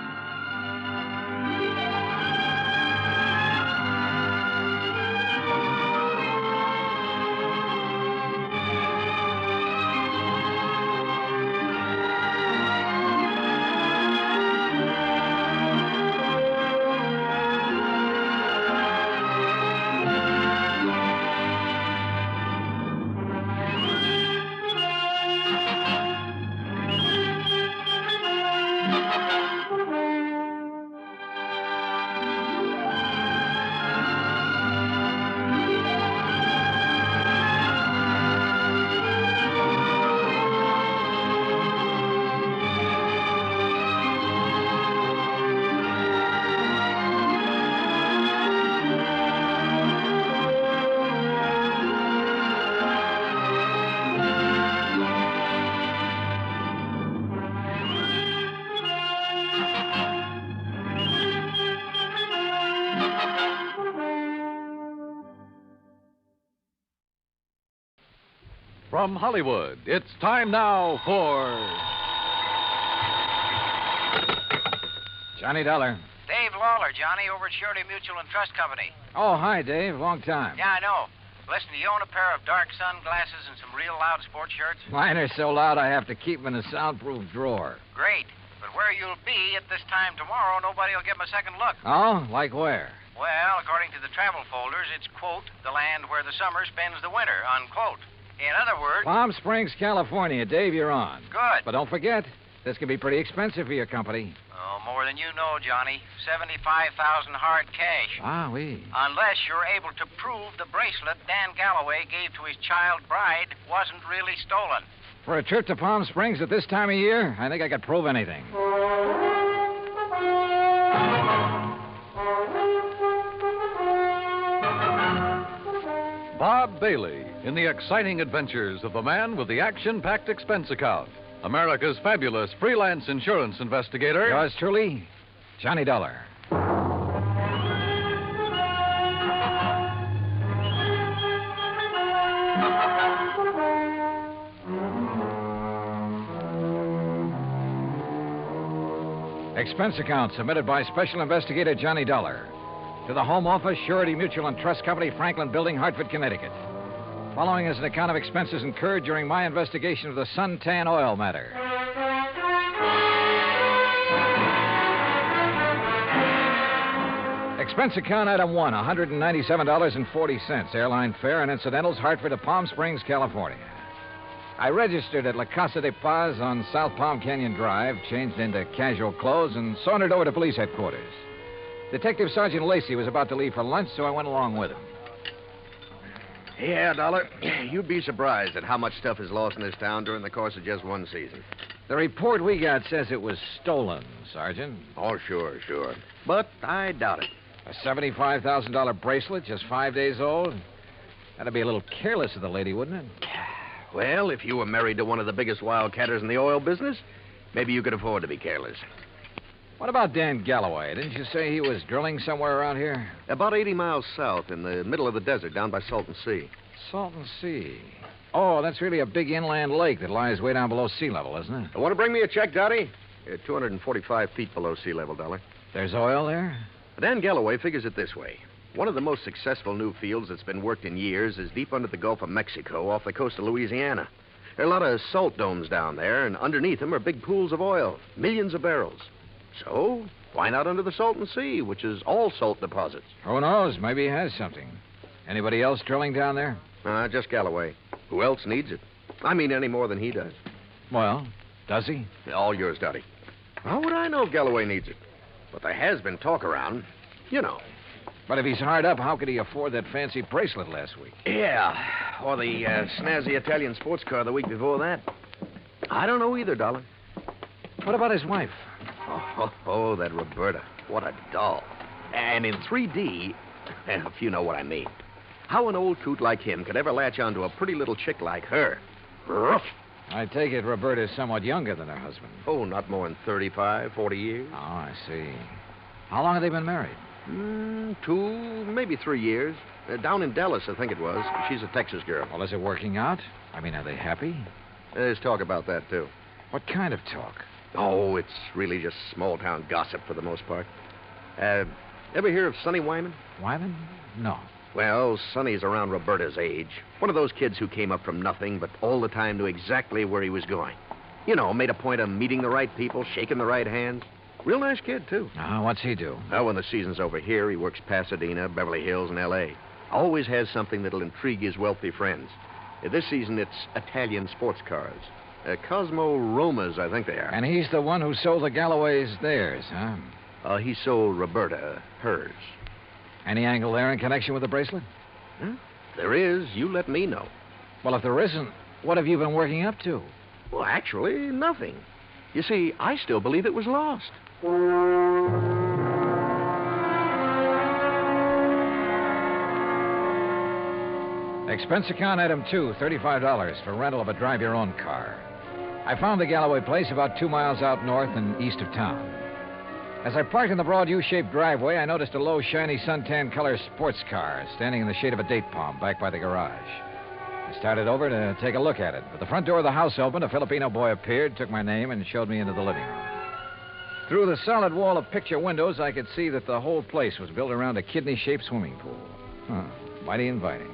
From Hollywood, it's time now for Johnny Dollar. Dave Lawler, Johnny, over at Surety Mutual and Trust Company. Oh, hi, Dave. Long time. Yeah, I know. Listen, do you own a pair of dark sunglasses and some real loud sports shirts? Mine are so loud I have to keep them in a soundproof drawer. Great. But where you'll be at this time tomorrow, nobody will give them a second look. Oh? Like where? Well, according to the travel folders, it's, quote, the land where the summer spends the winter, unquote. In other words... Palm Springs, California. Dave, you're on. Good. But don't forget, this can be pretty expensive for your company. Oh, more than you know, Johnny. $75,000 hard cash. Ah, oui. Unless you're able to prove the bracelet Dan Galloway gave to his child bride wasn't really stolen. For a trip to Palm Springs at this time of year, I think I could prove anything. Bob Bailey in the exciting adventures of the man with the action-packed expense account. America's fabulous freelance insurance investigator. Yours truly, Johnny Dollar. Expense account submitted by Special Investigator Johnny Dollar to the Home Office, Surety Mutual and Trust Company, Franklin Building, Hartford, Connecticut. Following is an account of expenses incurred during my investigation of the suntan oil matter. Expense account item 1, $197.40. Airline fare and incidentals, Hartford to Palm Springs, California. I registered at La Casa de Paz on South Palm Canyon Drive, changed into casual clothes, and sauntered over to police headquarters. Detective Sergeant Lacey was about to leave for lunch, so I went along with him. Yeah, Dollar. You'd be surprised at how much stuff is lost in this town during the course of just one season. The report we got says it was stolen, Sergeant. Oh, sure. But I doubt it. A $75,000 bracelet, just 5 days old? That'd be a little careless of the lady, wouldn't it? Well, if you were married to one of the biggest wildcatters in the oil business, maybe you could afford to be careless. What about Dan Galloway? Didn't you say he was drilling somewhere around here? About 80 miles south, in the middle of the desert, down by Salton Sea. Salton Sea. Oh, that's really a big inland lake that lies way down below sea level, isn't it? Want to bring me a check, Dottie? 245 feet below sea level, Dollar. There's oil there? Dan Galloway figures it this way. One of the most successful new fields that's been worked in years is deep under the Gulf of Mexico off the coast of Louisiana. There are a lot of salt domes down there, and underneath them are big pools of oil, millions of barrels. So, why not under the Salton Sea, which is all salt deposits? Who knows? Maybe he has something. Anybody else drilling down there? Just Galloway. Who else needs it? I mean, any more than he does. Well, does he? All yours, Dottie. How would I know if Galloway needs it? But there has been talk around. You know. But if he's hard up, how could he afford that fancy bracelet last week? Yeah, or the snazzy Italian sports car the week before that. I don't know either, Dollar. What about his wife? Oh, that Roberta. What a doll. And in 3D, if you know what I mean. How an old coot like him could ever latch onto a pretty little chick like her? Rough. I take it Roberta's somewhat younger than her husband. Oh, not more than 35, 40 years. Oh, I see. How long have they been married? 2, maybe 3 years. Down in Dallas, I think it was. She's a Texas girl. Well, is it working out? I mean, are they happy? There's talk about that, too. What kind of talk? Oh, it's really just small-town gossip for the most part. Ever hear of Sonny Wyman? Wyman? No. Well, Sonny's around Roberta's age. One of those kids who came up from nothing, but all the time knew exactly where he was going. You know, made a point of meeting the right people, shaking the right hands. Real nice kid, too. What's he do? Well, when the season's over here, he works Pasadena, Beverly Hills, and L.A. Always has something that'll intrigue his wealthy friends. This season, it's Italian sports cars. Cosmo Romas, I think they are. And he's the one who sold the Galloways theirs, huh? He sold Roberta hers. Any angle there in connection with the bracelet? Huh? There is. You let me know. Well, if there isn't, what have you been working up to? Well, actually, nothing. You see, I still believe it was lost. Expense account item 2, $35 for rental of a drive-your-own car. I found the Galloway place about 2 miles out north and east of town. As I parked in the broad U-shaped driveway, I noticed a low, shiny suntan color sports car standing in the shade of a date palm back by the garage. I started over to take a look at it. But the front door of the house opened, a Filipino boy appeared, took my name, and showed me into the living room. Through the solid wall of picture windows, I could see that the whole place was built around a kidney-shaped swimming pool. Mighty inviting.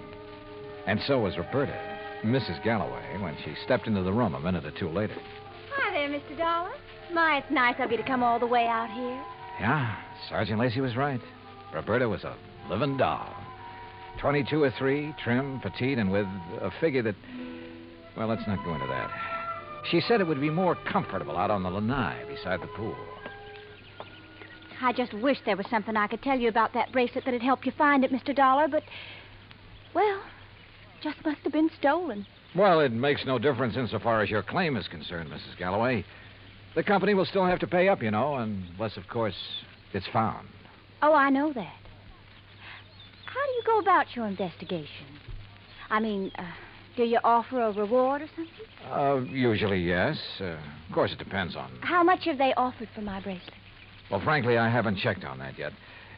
And so was Roberta, Mrs. Galloway, when she stepped into the room a minute or two later. Hi there, Mr. Dollar. My, it's nice of you to come all the way out here. Yeah, Sergeant Lacey was right. Roberta was a living doll. 22 or 3, trim, petite, and with a figure that... Well, let's not go into that. She said it would be more comfortable out on the lanai beside the pool. I just wish there was something I could tell you about that bracelet that'd help you find it, Mr. Dollar, but... Well, just must have been stolen. Well, it makes no difference insofar as your claim is concerned, Mrs. Galloway. The company will still have to pay up, you know, unless, of course, it's found. Oh, I know that. How do you go about your investigation? I mean, do you offer a reward or something? Usually, yes. Of course, it depends on... How much have they offered for my bracelet? Well, frankly, I haven't checked on that yet.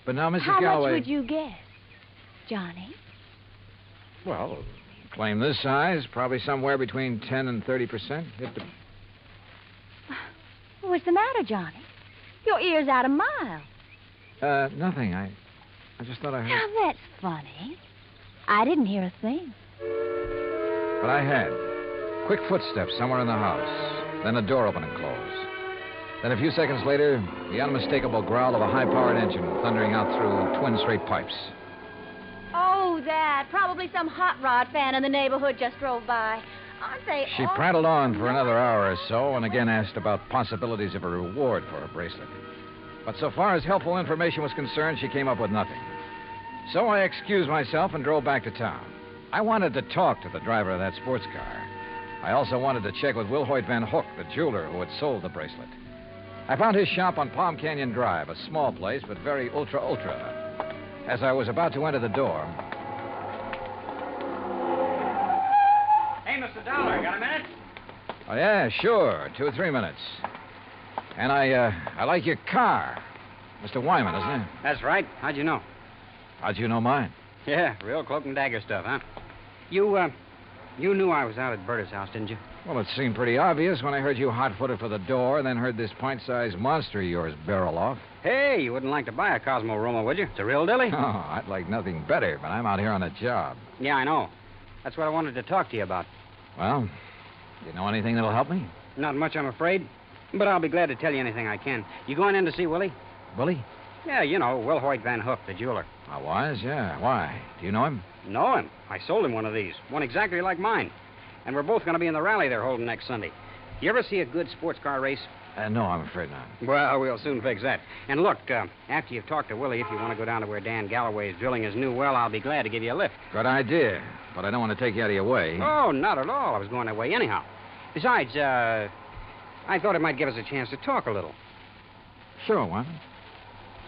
But now, Mrs. How Galloway... much would you guess, Johnny? Well, claim this size, probably somewhere between 10 and 30%. What's the matter, Johnny? Your ear's out a mile. Nothing. I just thought I heard... Now, that's funny. I didn't hear a thing. But I had. Quick footsteps somewhere in the house. Then a door opened and closed. Then a few seconds later, the unmistakable growl of a high-powered engine thundering out through twin straight pipes. Oh, that. Probably some hot rod fan in the neighborhood just drove by. Aren't they She prattled on for another hour or so and again asked about possibilities of a reward for her bracelet. But so far as helpful information was concerned, she came up with nothing. So I excused myself and drove back to town. I wanted to talk to the driver of that sports car. I also wanted to check with Wilhoit Van Hook, the jeweler who had sold the bracelet. I found his shop on Palm Canyon Drive, a small place, but very ultra. As I was about to enter the door... Hey, Mr. Dollar, got a minute? Oh, yeah, sure. 2 or 3 minutes. And I like your car. Mr. Wyman, isn't it? That's right. How'd you know? How'd you know mine? Yeah, real cloak and dagger stuff, huh? You knew I was out at Berta's house, didn't you? Well, it seemed pretty obvious when I heard you hot-footed for the door and then heard this pint-sized monster of yours barrel off. Hey, you wouldn't like to buy a Cosmo Roma, would you? It's a real dilly. Oh, I'd like nothing better, but I'm out here on a job. Yeah, I know. That's what I wanted to talk to you about. Well, do you know anything that'll help me? Not much, I'm afraid. But I'll be glad to tell you anything I can. You going in to see Willie? Willie? Yeah, you know, Wilhoit Van Hook, the jeweler. I was, yeah. Why? Do you know him? Know him. I sold him one of these. One exactly like mine. And we're both going to be in the rally they're holding next Sunday. You ever see a good sports car race? No, I'm afraid not. Well, we'll soon fix that. And look, after you've talked to Willie, if you want to go down to where Dan Galloway is drilling his new well, I'll be glad to give you a lift. Good idea. But I don't want to take you out of your way. Oh, not at all. I was going that way anyhow. Besides, I thought it might give us a chance to talk a little. Sure, why not?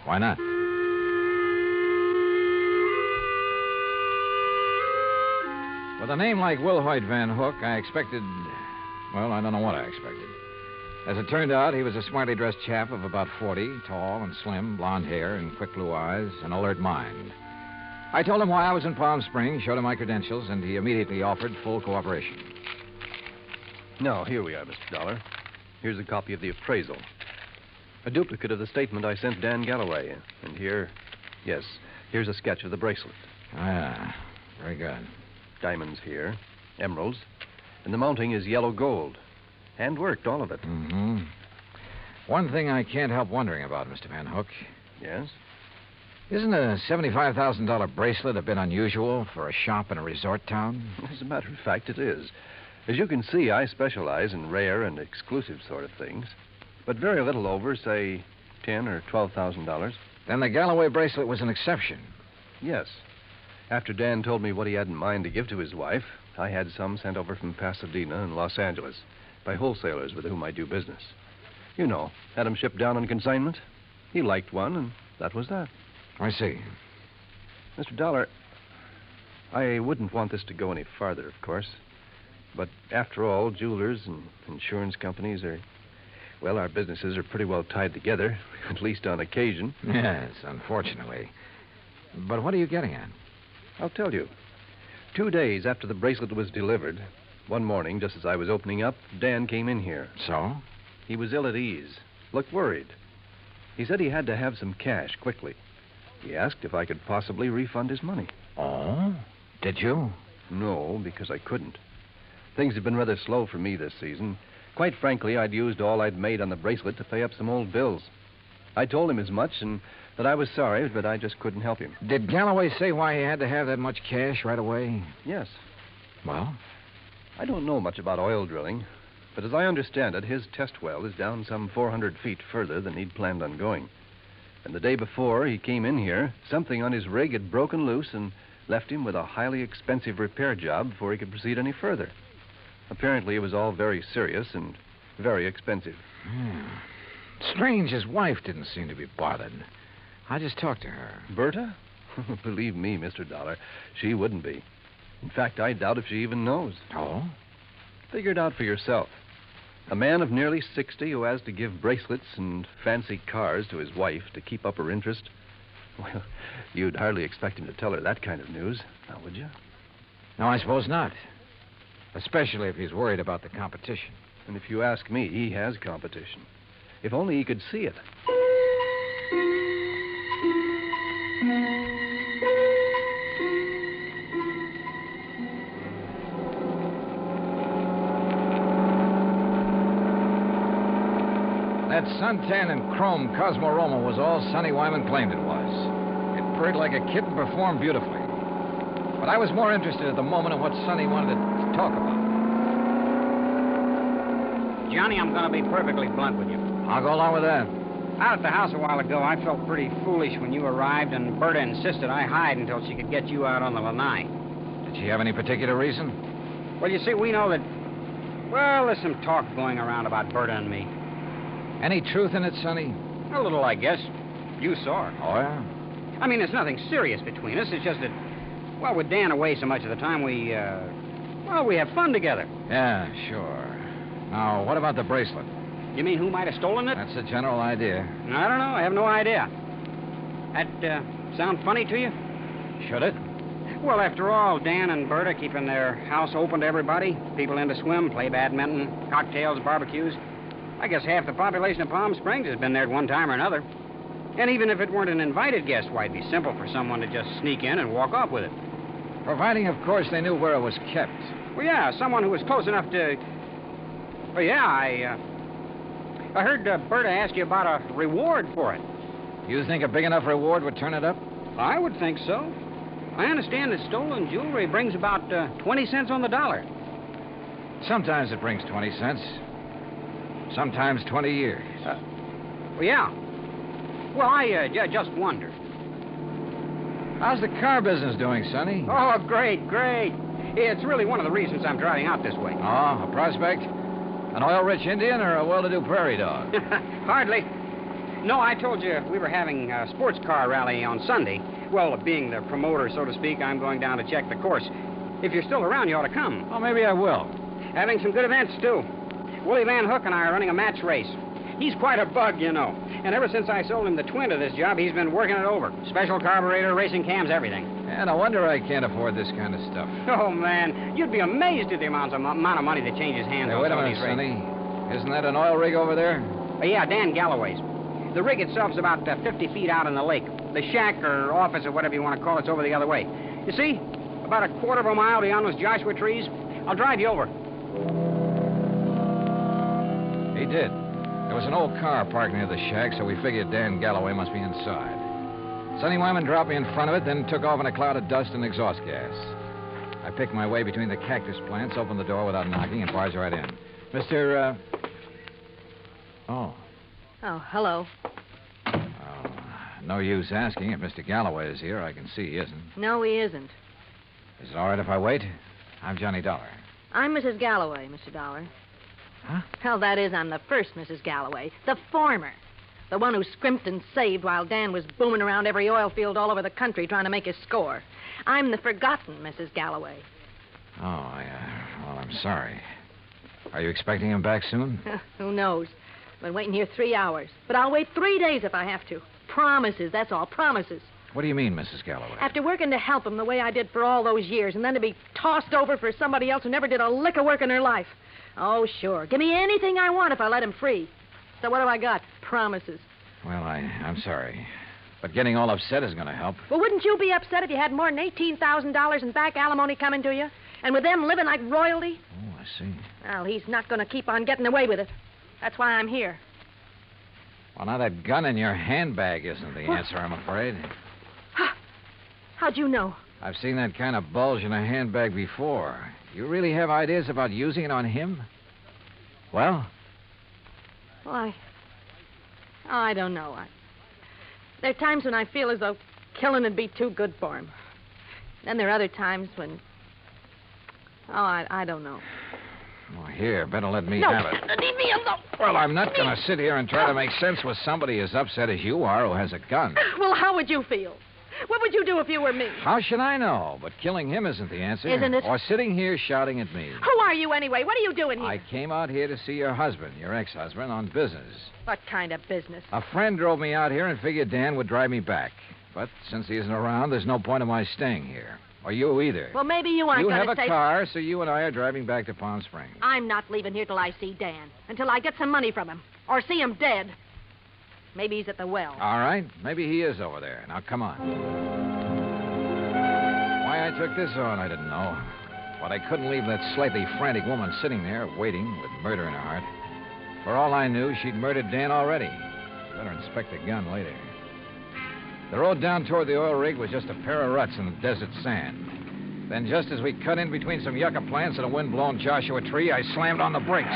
Why not? With a name like Wilhoit Van Hook, I expected... Well, I don't know what I expected. As it turned out, he was a smartly dressed chap of about 40, tall and slim, blonde hair and quick blue eyes, an alert mind. I told him why I was in Palm Springs, showed him my credentials, and he immediately offered full cooperation. Now, here we are, Mr. Dollar. Here's a copy of the appraisal. A duplicate of the statement I sent Dan Galloway. And here's a sketch of the bracelet. Ah, very good. Diamonds here, emeralds, and the mounting is yellow gold. Hand-worked, all of it. Mm-hmm. One thing I can't help wondering about, Mr. Van Hook. Yes? Isn't a $75,000 bracelet a bit unusual for a shop in a resort town? As a matter of fact, it is. As you can see, I specialize in rare and exclusive sort of things. But very little over, say, $10,000 or $12,000. Then the Galloway bracelet was an exception. Yes. After Dan told me what he had in mind to give to his wife, I had some sent over from Pasadena and Los Angeles by wholesalers with whom I do business. You know, had them shipped down on consignment. He liked one, and that was that. I see. Mr. Dollar, I wouldn't want this to go any farther, of course. But after all, jewelers and insurance companies are... Well, our businesses are pretty well tied together, at least on occasion. Yes, unfortunately. But what are you getting at? I'll tell you. 2 days after the bracelet was delivered, one morning, just as I was opening up, Dan came in here. So? He was ill at ease, looked worried. He said he had to have some cash quickly. He asked if I could possibly refund his money. Oh? Did you? No, because I couldn't. Things have been rather slow for me this season. Quite frankly, I'd used all I'd made on the bracelet to pay up some old bills. I told him as much and that I was sorry, but I just couldn't help him. Did Galloway say why he had to have that much cash right away? Yes. Well? I don't know much about oil drilling, but as I understand it, his test well is down some 400 feet further than he'd planned on going. And the day before he came in here, something on his rig had broken loose and left him with a highly expensive repair job before he could proceed any further. Apparently, it was all very serious and very expensive. Strange his wife didn't seem to be bothered. I just talked to her. Berta? Believe me, Mr. Dollar, she wouldn't be. In fact, I doubt if she even knows. Oh? Figure it out for yourself. A man of nearly 60 who has to give bracelets and fancy cars to his wife to keep up her interest. Well, you'd hardly expect him to tell her that kind of news, now would you? No, I suppose not. Especially if he's worried about the competition. And if you ask me, he has competition. If only he could see it. That suntan and chrome Cosmorama was all Sonny Wyman claimed it was. It purred like a kitten, performed beautifully. But I was more interested at the moment in what Sonny wanted to talk about. Johnny, I'm going to be perfectly blunt with you. I'll go along with that. Out at the house a while ago, I felt pretty foolish when you arrived, and Berta insisted I hide until she could get you out on the lanai. Did she have any particular reason? Well, you see, we know that... Well, there's some talk going around about Berta and me. Any truth in it, Sonny? A little, I guess. You saw her. Oh, yeah? I mean, there's nothing serious between us. It's just that, well, with Dan away so much of the time, we have fun together. Yeah, sure. Now, what about the bracelet? You mean who might have stolen it? That's the general idea. I don't know. I have no idea. That sound funny to you? Should it? Well, after all, Dan and Berta keeping their house open to everybody. People in to swim, play badminton, cocktails, barbecues. I guess half the population of Palm Springs has been there at one time or another. And even if it weren't an invited guest, why, it'd be simple for someone to just sneak in and walk off with it. Providing, of course, they knew where it was kept. Well, yeah, someone who was close enough to... Well, yeah, I heard Berta ask you about a reward for it. You think a big enough reward would turn it up? I would think so. I understand that stolen jewelry brings about 20 cents on the dollar. Sometimes it brings 20 cents. Sometimes 20 years. Well, yeah. Well, I just wondered. How's the car business doing, Sonny? Oh, great, great. It's really one of the reasons I'm driving out this way. Oh, a prospect? An oil-rich Indian or a well-to-do prairie dog? Hardly. No, I told you we were having a sports car rally on Sunday. Well, being the promoter, so to speak, I'm going down to check the course. If you're still around, you ought to come. Oh, maybe I will. Having some good events, too. Willie Van Hook and I are running a match race. He's quite a bug, you know. And ever since I sold him the twin to this job, he's been working it over. Special carburetor, racing cams, everything. And no wonder I can't afford this kind of stuff. Oh, man. You'd be amazed at the amount of money that changes hands hey, on wait a some of minute, these races. Sonny. Isn't that an oil rig over there? Yeah, Dan Galloway's. The rig itself's about 50 feet out in the lake. The shack or office or whatever you want to call it's over the other way. You see? About a quarter of a mile beyond those Joshua trees. I'll drive you over. He did. There was an old car parked near the shack, so we figured Dan Galloway must be inside. Sonny Wyman dropped me in front of it, then took off in a cloud of dust and exhaust gas. I picked my way between the cactus plants, opened the door without knocking, and barged right in. Mr. Oh. Oh, hello. Oh, no use asking. If Mr. Galloway is here, I can see he isn't. No, he isn't. Is it all right if I wait? I'm Johnny Dollar. I'm Mrs. Galloway, Mr. Dollar. Huh? Well, that is, I'm the first Mrs. Galloway. The former. The one who scrimped and saved while Dan was booming around every oil field all over the country trying to make his score. I'm the forgotten Mrs. Galloway. Oh, yeah. Well, I'm sorry. Are you expecting him back soon? Who knows? I've been waiting here 3 hours. But I'll wait 3 days if I have to. Promises, that's all, promises. What do you mean, Mrs. Galloway? After working to help him the way I did for all those years, and then to be tossed over for somebody else who never did a lick of work in her life. Oh, sure. Give me anything I want if I let him free. So what have I got? Promises. Well, I'm sorry. But getting all upset is going to help. Well, wouldn't you be upset if you had more than $18,000 in back alimony coming to you? And with them living like royalty? Oh, I see. Well, he's not going to keep on getting away with it. That's why I'm here. Well, now that gun in your handbag isn't the answer, I'm afraid. How'd you know? I've seen that kind of bulge in a handbag before. You really have ideas about using it on him? Well? Well, I don't know. There are times when I feel as though killing would be too good for him. Then there are other times when... I don't know. Well, here, better let me No, have it. leave me alone. Well, I'm not going to sit here and try to make sense with somebody as upset as you are who has a gun. Well, how would you feel? What would you do if you were me? How should I know? But killing him isn't the answer. Isn't it? Or sitting here shouting at me. Who are you anyway? What are you doing here? I came out here to see your husband, your ex-husband, on business. What kind of business? A friend drove me out here and figured Dan would drive me back. But since he isn't around, there's no point in my staying here. Or you either. Well, maybe you aren't You going have to a car, so you and I are driving back to Palm Springs. I'm not leaving here till I see Dan. Until I get some money from him. Or see him dead. Maybe he's at the well. All right. Maybe he is over there. Now, come on. Why I took this on, I didn't know. But I couldn't leave that slightly frantic woman sitting there, waiting, with murder in her heart. For all I knew, she'd murdered Dan already. Better inspect the gun later. The road down toward the oil rig was just a pair of ruts in the desert sand. Then, just as we cut in between some yucca plants and a wind-blown Joshua tree, I slammed on the brakes.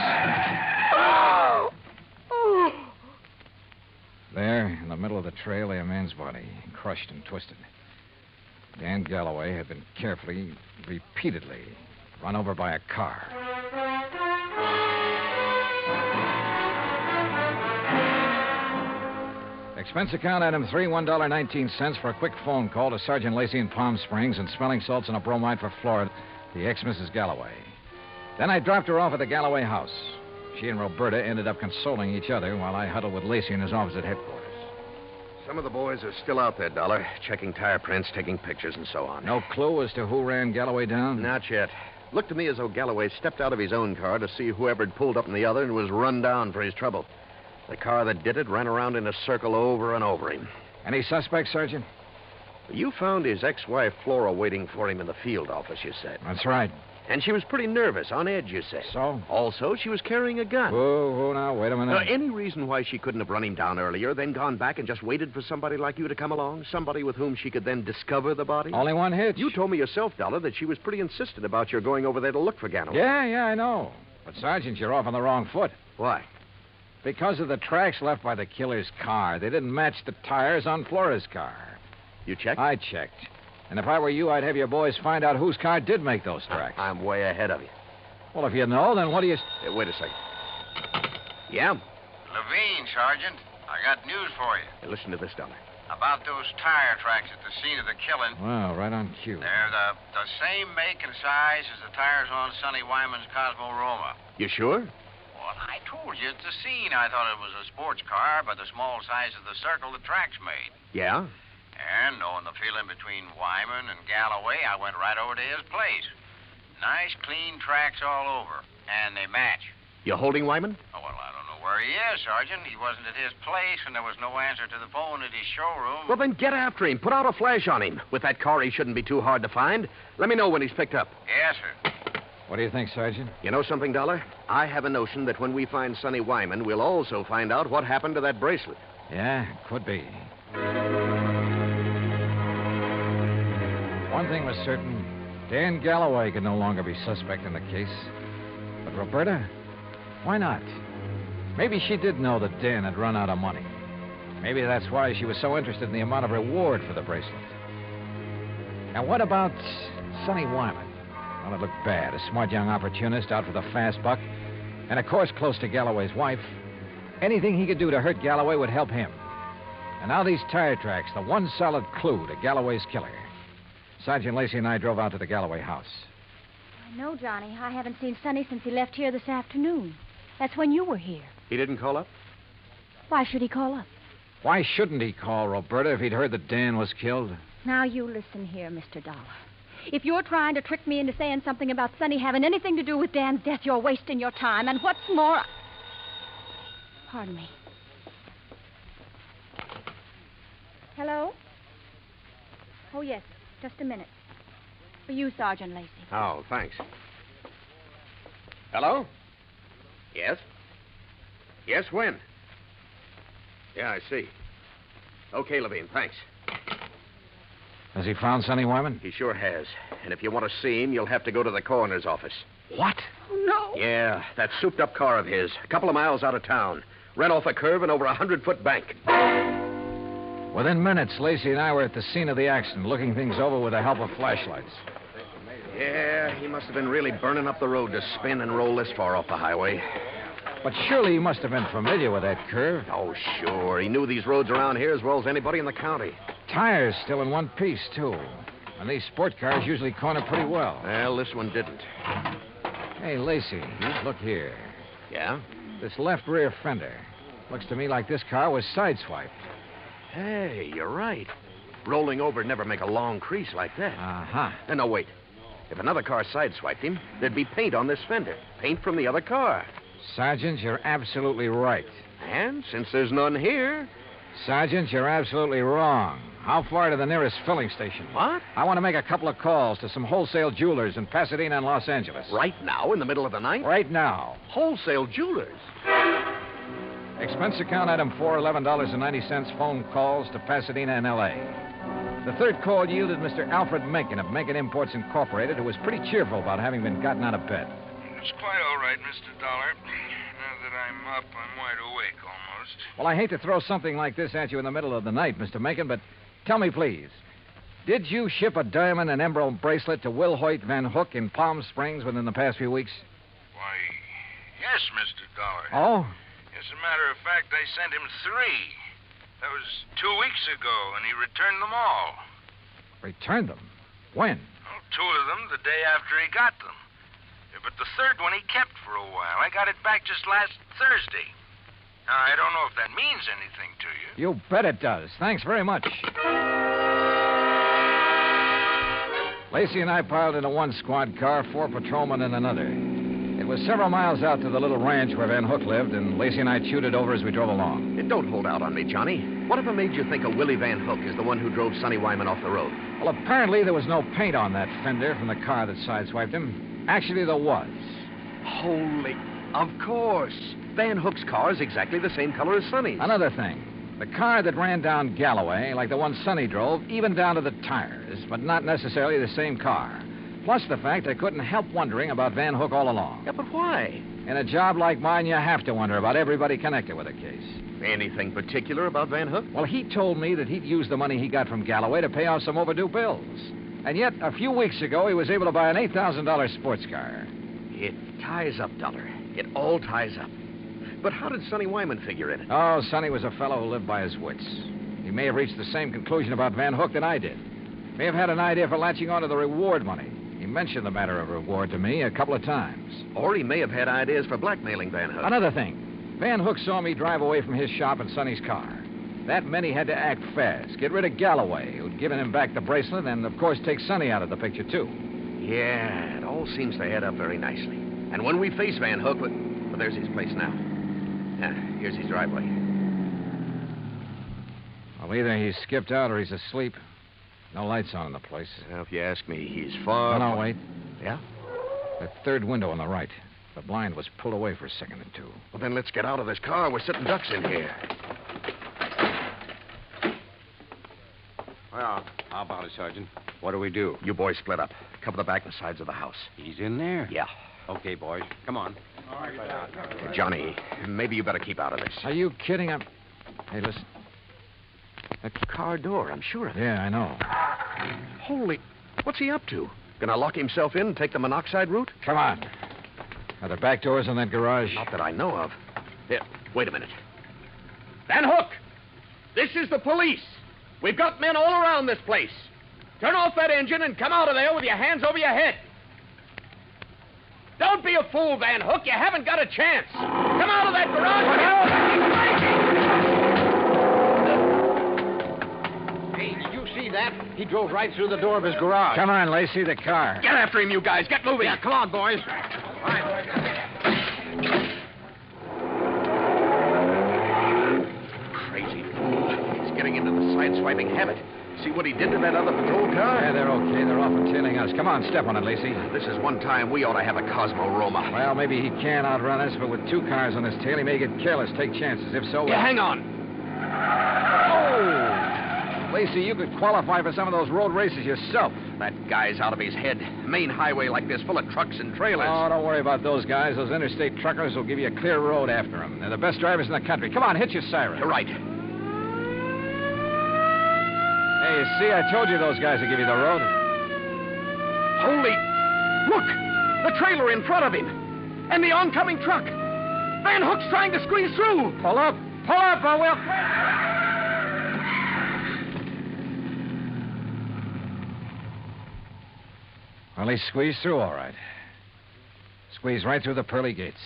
There, in the middle of the trail, lay a man's body, crushed and twisted. Dan Galloway had been carefully, repeatedly, run over by a car. Expense account item 3, $1.19 for a quick phone call to Sergeant Lacey in Palm Springs and smelling salts and a bromide for Florida, the ex-Mrs. Galloway. Then I dropped her off at the Galloway house. She and Roberta ended up consoling each other while I huddled with Lacey in his office at headquarters. Some of the boys are still out there, Dollar, checking tire prints, taking pictures, and so on. No clue as to who ran Galloway down? Not yet. Looked to me as though Galloway stepped out of his own car to see whoever had pulled up in the other and was run down for his trouble. The car that did it ran around in a circle over and over him. Any suspects, Sergeant? You found his ex-wife, Flora, waiting for him in the field office, you said. That's right. And she was pretty nervous, on edge, you said. So? Also, she was carrying a gun. Whoa, now, wait a minute. Any reason why she couldn't have run him down earlier, then gone back and just waited for somebody like you to come along? Somebody with whom she could then discover the body? Only one hitch. You told me yourself, Dollar, that she was pretty insistent about your going over there to look for Galloway. Yeah, I know. But, Sergeant, you're off on the wrong foot. Why? Because of the tracks left by the killer's car. They didn't match the tires on Flora's car. You checked? I checked. And if I were you, I'd have your boys find out whose car did make those tracks. I'm way ahead of you. Well, if you know, then what do you... Wait a second. Yeah? Levine, Sergeant. I got news for you. Hey, listen to this, Dollar. About those tire tracks at the scene of the killing. Well, right on cue. They're the same make and size as the tires on Sonny Wyman's Cosmo Roma. You sure? Well, I told you, at the scene, I thought it was a sports car by the small size of the circle the tracks made. Yeah? And knowing the feeling between Wyman and Galloway, I went right over to his place. Nice, clean tracks all over. And they match. You holding Wyman? Oh, well, I don't know where he is, Sergeant. He wasn't at his place, and there was no answer to the phone at his showroom. Well, then get after him. Put out a flash on him. With that car, he shouldn't be too hard to find. Let me know when he's picked up. Yes, sir. What do you think, Sergeant? You know something, Dollar? I have a notion that when we find Sonny Wyman, we'll also find out what happened to that bracelet. Yeah, could be. One thing was certain. Dan Galloway could no longer be suspect in the case. But Roberta? Why not? Maybe she did know that Dan had run out of money. Maybe that's why she was so interested in the amount of reward for the bracelet. And what about Sonny Wyman? Well, it looked bad. A smart young opportunist out for the fast buck. And, of course, close to Galloway's wife. Anything he could do to hurt Galloway would help him. And now these tire tracks, the one solid clue to Galloway's killer. Sergeant Lacey and I drove out to the Galloway house. No, Johnny. I haven't seen Sonny since he left here this afternoon. That's when you were here. He didn't call up? Why should he call up? Why shouldn't he call, Roberta, if he'd heard that Dan was killed? Now, you listen here, Mr. Dollar. If you're trying to trick me into saying something about Sonny having anything to do with Dan's death, you're wasting your time. And what's more... Pardon me. Hello? Oh, yes. Just a minute. For you, Sergeant Lacey. Oh, thanks. Hello? Yes? Yes, when? Yeah, I see. Okay, Levine, thanks. Has he found Sonny Wyman? He sure has. And if you want to see him, you'll have to go to the coroner's office. What? Oh, no. Yeah, that souped-up car of his, a couple of miles out of town. Ran off a curve and over a 100-foot bank. Within minutes, Lacey and I were at the scene of the accident, looking things over with the help of flashlights. Yeah, he must have been really burning up the road to spin and roll this far off the highway. But surely he must have been familiar with that curve. Oh, sure. He knew these roads around here as well as anybody in the county. Tires still in one piece, too. And these sport cars usually corner pretty well. Well, this one didn't. Hey, Lacey, look here. Yeah? This left rear fender. Looks to me like this car was sideswiped. Hey, you're right. Rolling over'd never make a long crease like that. Uh-huh. And no, wait. If another car sideswiped him, there'd be paint on this fender. Paint from the other car. Sergeant, you're absolutely right. And since there's none here... Sergeant, you're absolutely wrong. How far to the nearest filling station? What? I want to make a couple of calls to some wholesale jewelers in Pasadena and Los Angeles. Right now, in the middle of the night? Right now. Wholesale jewelers? Expense account item 4, $11.90, phone calls to Pasadena and L.A. The third call yielded Mr. Alfred Mencken of Mencken Imports Incorporated, who was pretty cheerful about having been gotten out of bed. It's quite all right, Mr. Dollar. Now that I'm up, I'm wide awake almost. Well, I hate to throw something like this at you in the middle of the night, Mr. Mencken, but tell me, please, did you ship a diamond and emerald bracelet to Will Hoyt Van Hook in Palm Springs within the past few weeks? Why, yes, Mr. Dollar. Oh? As a matter of fact, I sent him 3. That was 2 weeks ago, and he returned them all. Returned them? When? Well, 2 of them the day after he got them. But the third one he kept for a while. I got it back just last Thursday. Now, I don't know if that means anything to you. You bet it does. Thanks very much. Lacey and I piled into one squad car, 4 patrolmen in another. It was several miles out to the little ranch where Van Hook lived, and Lacey and I chewed it over as we drove along. Don't hold out on me, Johnny. Whatever made you think of Willie Van Hook is the one who drove Sonny Wyman off the road? Well, apparently there was no paint on that fender from the car that sideswiped him. Actually, there was. Holy... Of course. Van Hook's car is exactly the same color as Sonny's. Another thing. The car that ran down Galloway, like the one Sonny drove, even down to the tires, but not necessarily the same car. Plus the fact I couldn't help wondering about Van Hook all along. Yeah, but why? In a job like mine, you have to wonder about everybody connected with a case. Anything particular about Van Hook? Well, he told me that he'd used the money he got from Galloway to pay off some overdue bills. And yet, a few weeks ago, he was able to buy an $8,000 sports car. It ties up, Dollar. It all ties up. But how did Sonny Wyman figure in it? Oh, Sonny was a fellow who lived by his wits. He may have reached the same conclusion about Van Hook that I did. May have had an idea for latching onto the reward money. He mentioned the matter of reward to me a couple of times. Or he may have had ideas for blackmailing Van Hook. Another thing. Van Hook saw me drive away from his shop in Sonny's car. That meant he had to act fast, get rid of Galloway, who'd given him back the bracelet, and, of course, take Sonny out of the picture, too. Yeah, it all seems to add up very nicely. And when we face Van Hook, well, there's his place now. Yeah, here's his driveway. Well, either he's skipped out or he's asleep. No lights on in the place. Well, if you ask me, he's far... No, wait. Yeah? The third window on the right. The blind was pulled away for a second or two. Well, then let's get out of this car. We're sitting ducks in here. Well, how about it, Sergeant? What do we do? You boys split up. Cover the back and sides of the house. He's in there? Yeah. Okay, boys. Come on. Johnny, maybe you better keep out of this. Are you kidding? Hey, listen. A car door, I'm sure of it. Yeah, I know. Holy... What's he up to? Gonna lock himself in and take the monoxide route? Come on. Are there back doors in that garage? Not that I know of. Here, wait a minute. Van Hook! This is the police. We've got men all around this place. Turn off that engine and come out of there with your hands over your head. Don't be a fool, Van Hook. You haven't got a chance. Come out of that garage. see that? He drove right through the door of his garage. Come on, Lacey, the car. Get after him, you guys. Get moving. Yeah, come on, boys. Crazy fool. He's getting into the side-swiping habit. See what he did to that other patrol car? Yeah, they're okay. They're often tailing us. Come on, step on it, Lacey. This is one time we ought to have a Cosmo Roma. Well, maybe he can outrun us, but with 2 cars on his tail, he may get careless, take chances. If so... Yeah, hang on. Oh! Lacey, you could qualify for some of those road races yourself. That guy's out of his head. Main highway like this, full of trucks and trailers. Oh, don't worry about those guys. Those interstate truckers will give you a clear road after them. They're the best drivers in the country. Come on, hit your siren. You're right. Hey, see, I told you those guys would give you the road. Holy... Look! The trailer in front of him. And the oncoming truck. Van Hook's trying to squeeze through. Pull up, or we'll... Well, he squeezed through all right. Squeezed right through the pearly gates.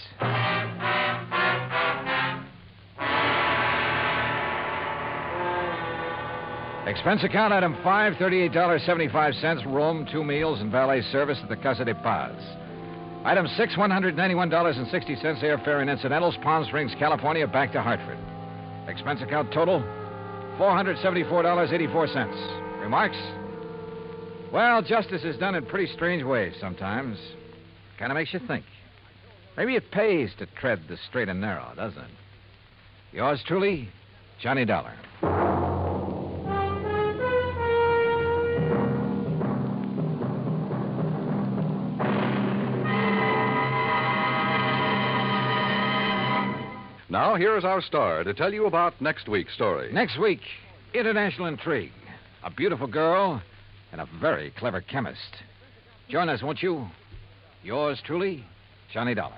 Expense account item 5, $38.75, room, 2 meals, and valet service at the Casa de Paz. Item 6, $191.60, airfare and incidentals, Palm Springs, California, back to Hartford. Expense account total, $474.84. Remarks? Well, justice is done in pretty strange ways sometimes. Kind of makes you think. Maybe it pays to tread the straight and narrow, doesn't it? Yours truly, Johnny Dollar. Now, here is our star to tell you about next week's story. Next week, international intrigue. A beautiful girl and a very clever chemist. Join us, won't you? Yours truly, Johnny Dollar.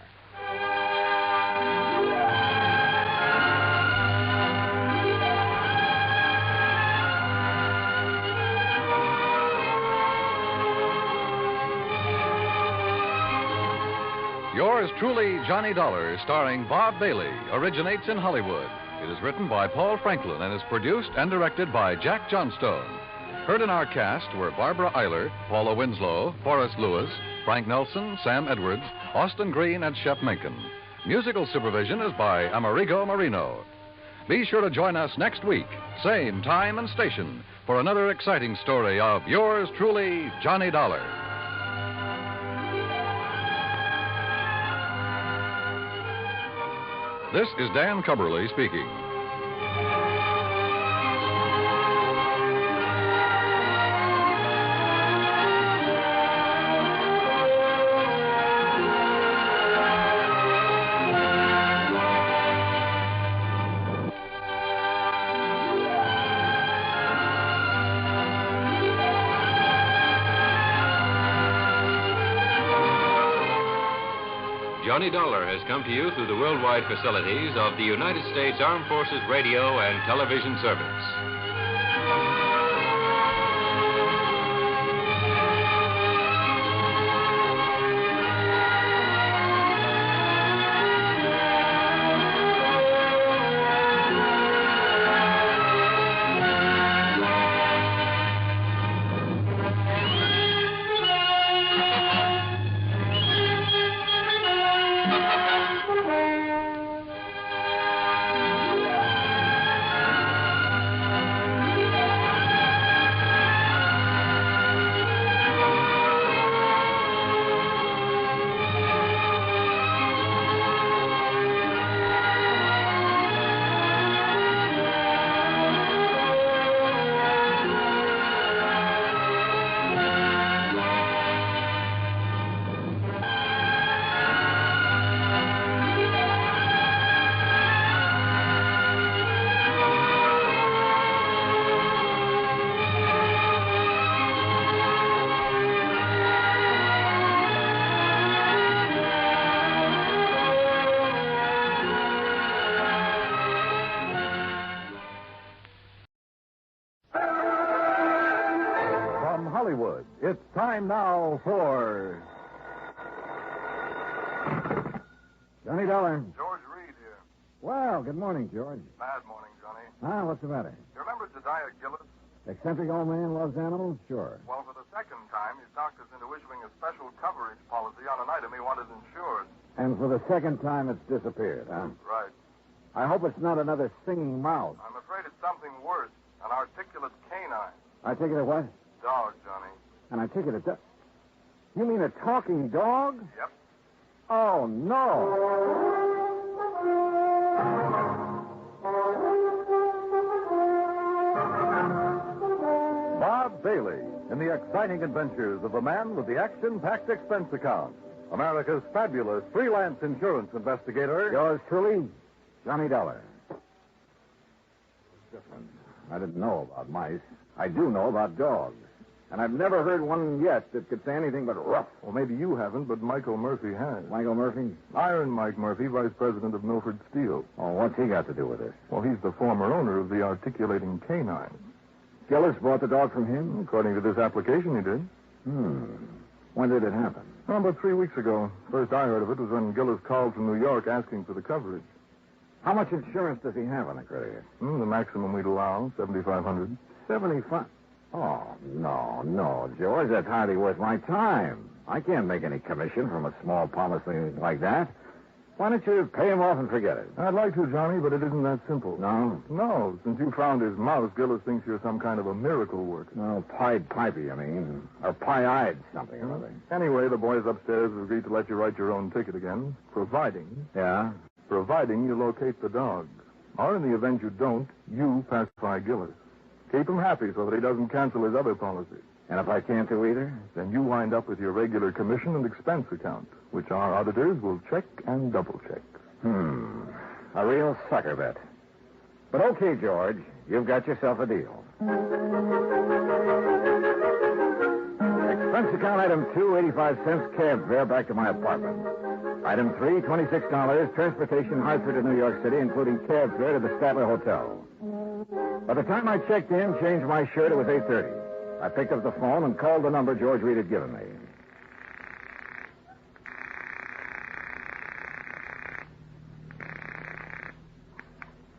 Yours truly, Johnny Dollar, starring Bob Bailey, originates in Hollywood. It is written by Paul Franklin and is produced and directed by Jack Johnstone. Heard in our cast were Barbara Eiler, Paula Winslow, Forrest Lewis, Frank Nelson, Sam Edwards, Austin Green, and Shep Menken. Musical supervision is by Amerigo Marino. Be sure to join us next week, same time and station, for another exciting story of yours truly, Johnny Dollar. This is Dan Cubberly speaking. Johnny Dollar has come to you through the worldwide facilities of the United States Armed Forces Radio and Television Service. Hollywood. It's time now for Johnny Dollar. George Reed here. Well, good morning, George. Bad morning, Johnny. What's the matter? You remember Jediah Gillis? Eccentric old man loves animals? Sure. Well, for the second time, he's talked us into issuing a special coverage policy on an item he wanted insured. And for the second time, it's disappeared, huh? Right. I hope it's not another singing mouse. I'm afraid it's something worse. An articulate canine. I take it a what? Dog, Johnny. And I take it a... You mean a talking dog? Yep. Oh, no. Bob Bailey in the exciting adventures of the man with the action-packed expense account. America's fabulous freelance insurance investigator. Yours truly, Johnny Dollar. Different. I didn't know about mice. I do know about dogs. And I've never heard one yet that could say anything but rough. Well, maybe you haven't, but Michael Murphy has. Michael Murphy? Iron Mike Murphy, vice president of Milford Steel. Oh, what's he got to do with this? Well, he's the former owner of the articulating canine. Gillis bought the dog from him? According to this application, he did. When did it happen? Well, about 3 weeks ago. First I heard of it was when Gillis called from New York asking for the coverage. How much insurance does he have on the critter? The maximum we'd allow, $7,500. 75? Oh, no, George. That's hardly worth my time. I can't make any commission from a small policy like that. Why don't you pay him off and forget it? I'd like to, Johnny, but it isn't that simple. No? No. Since you found his mouse, Gillis thinks you're some kind of a miracle worker. No, Pied Pipey, I mean. Or pie-eyed something or other. Anyway, the boys upstairs have agreed to let you write your own ticket again, providing... Yeah? Providing you locate the dog. Or in the event you don't, you pacify Gillis. Keep him happy so that he doesn't cancel his other policy. And if I can't do either? Then you wind up with your regular commission and expense account, which our auditors will check and double-check. A real sucker bet. But okay, George, you've got yourself a deal. Expense account item 2, 85 cents cab fare back to my apartment. Item 3, $26, transportation Hartford to New York City, including cab fare to the Statler Hotel. By the time I checked in, changed my shirt, it was 8:30. I picked up the phone and called the number George Reed had given me.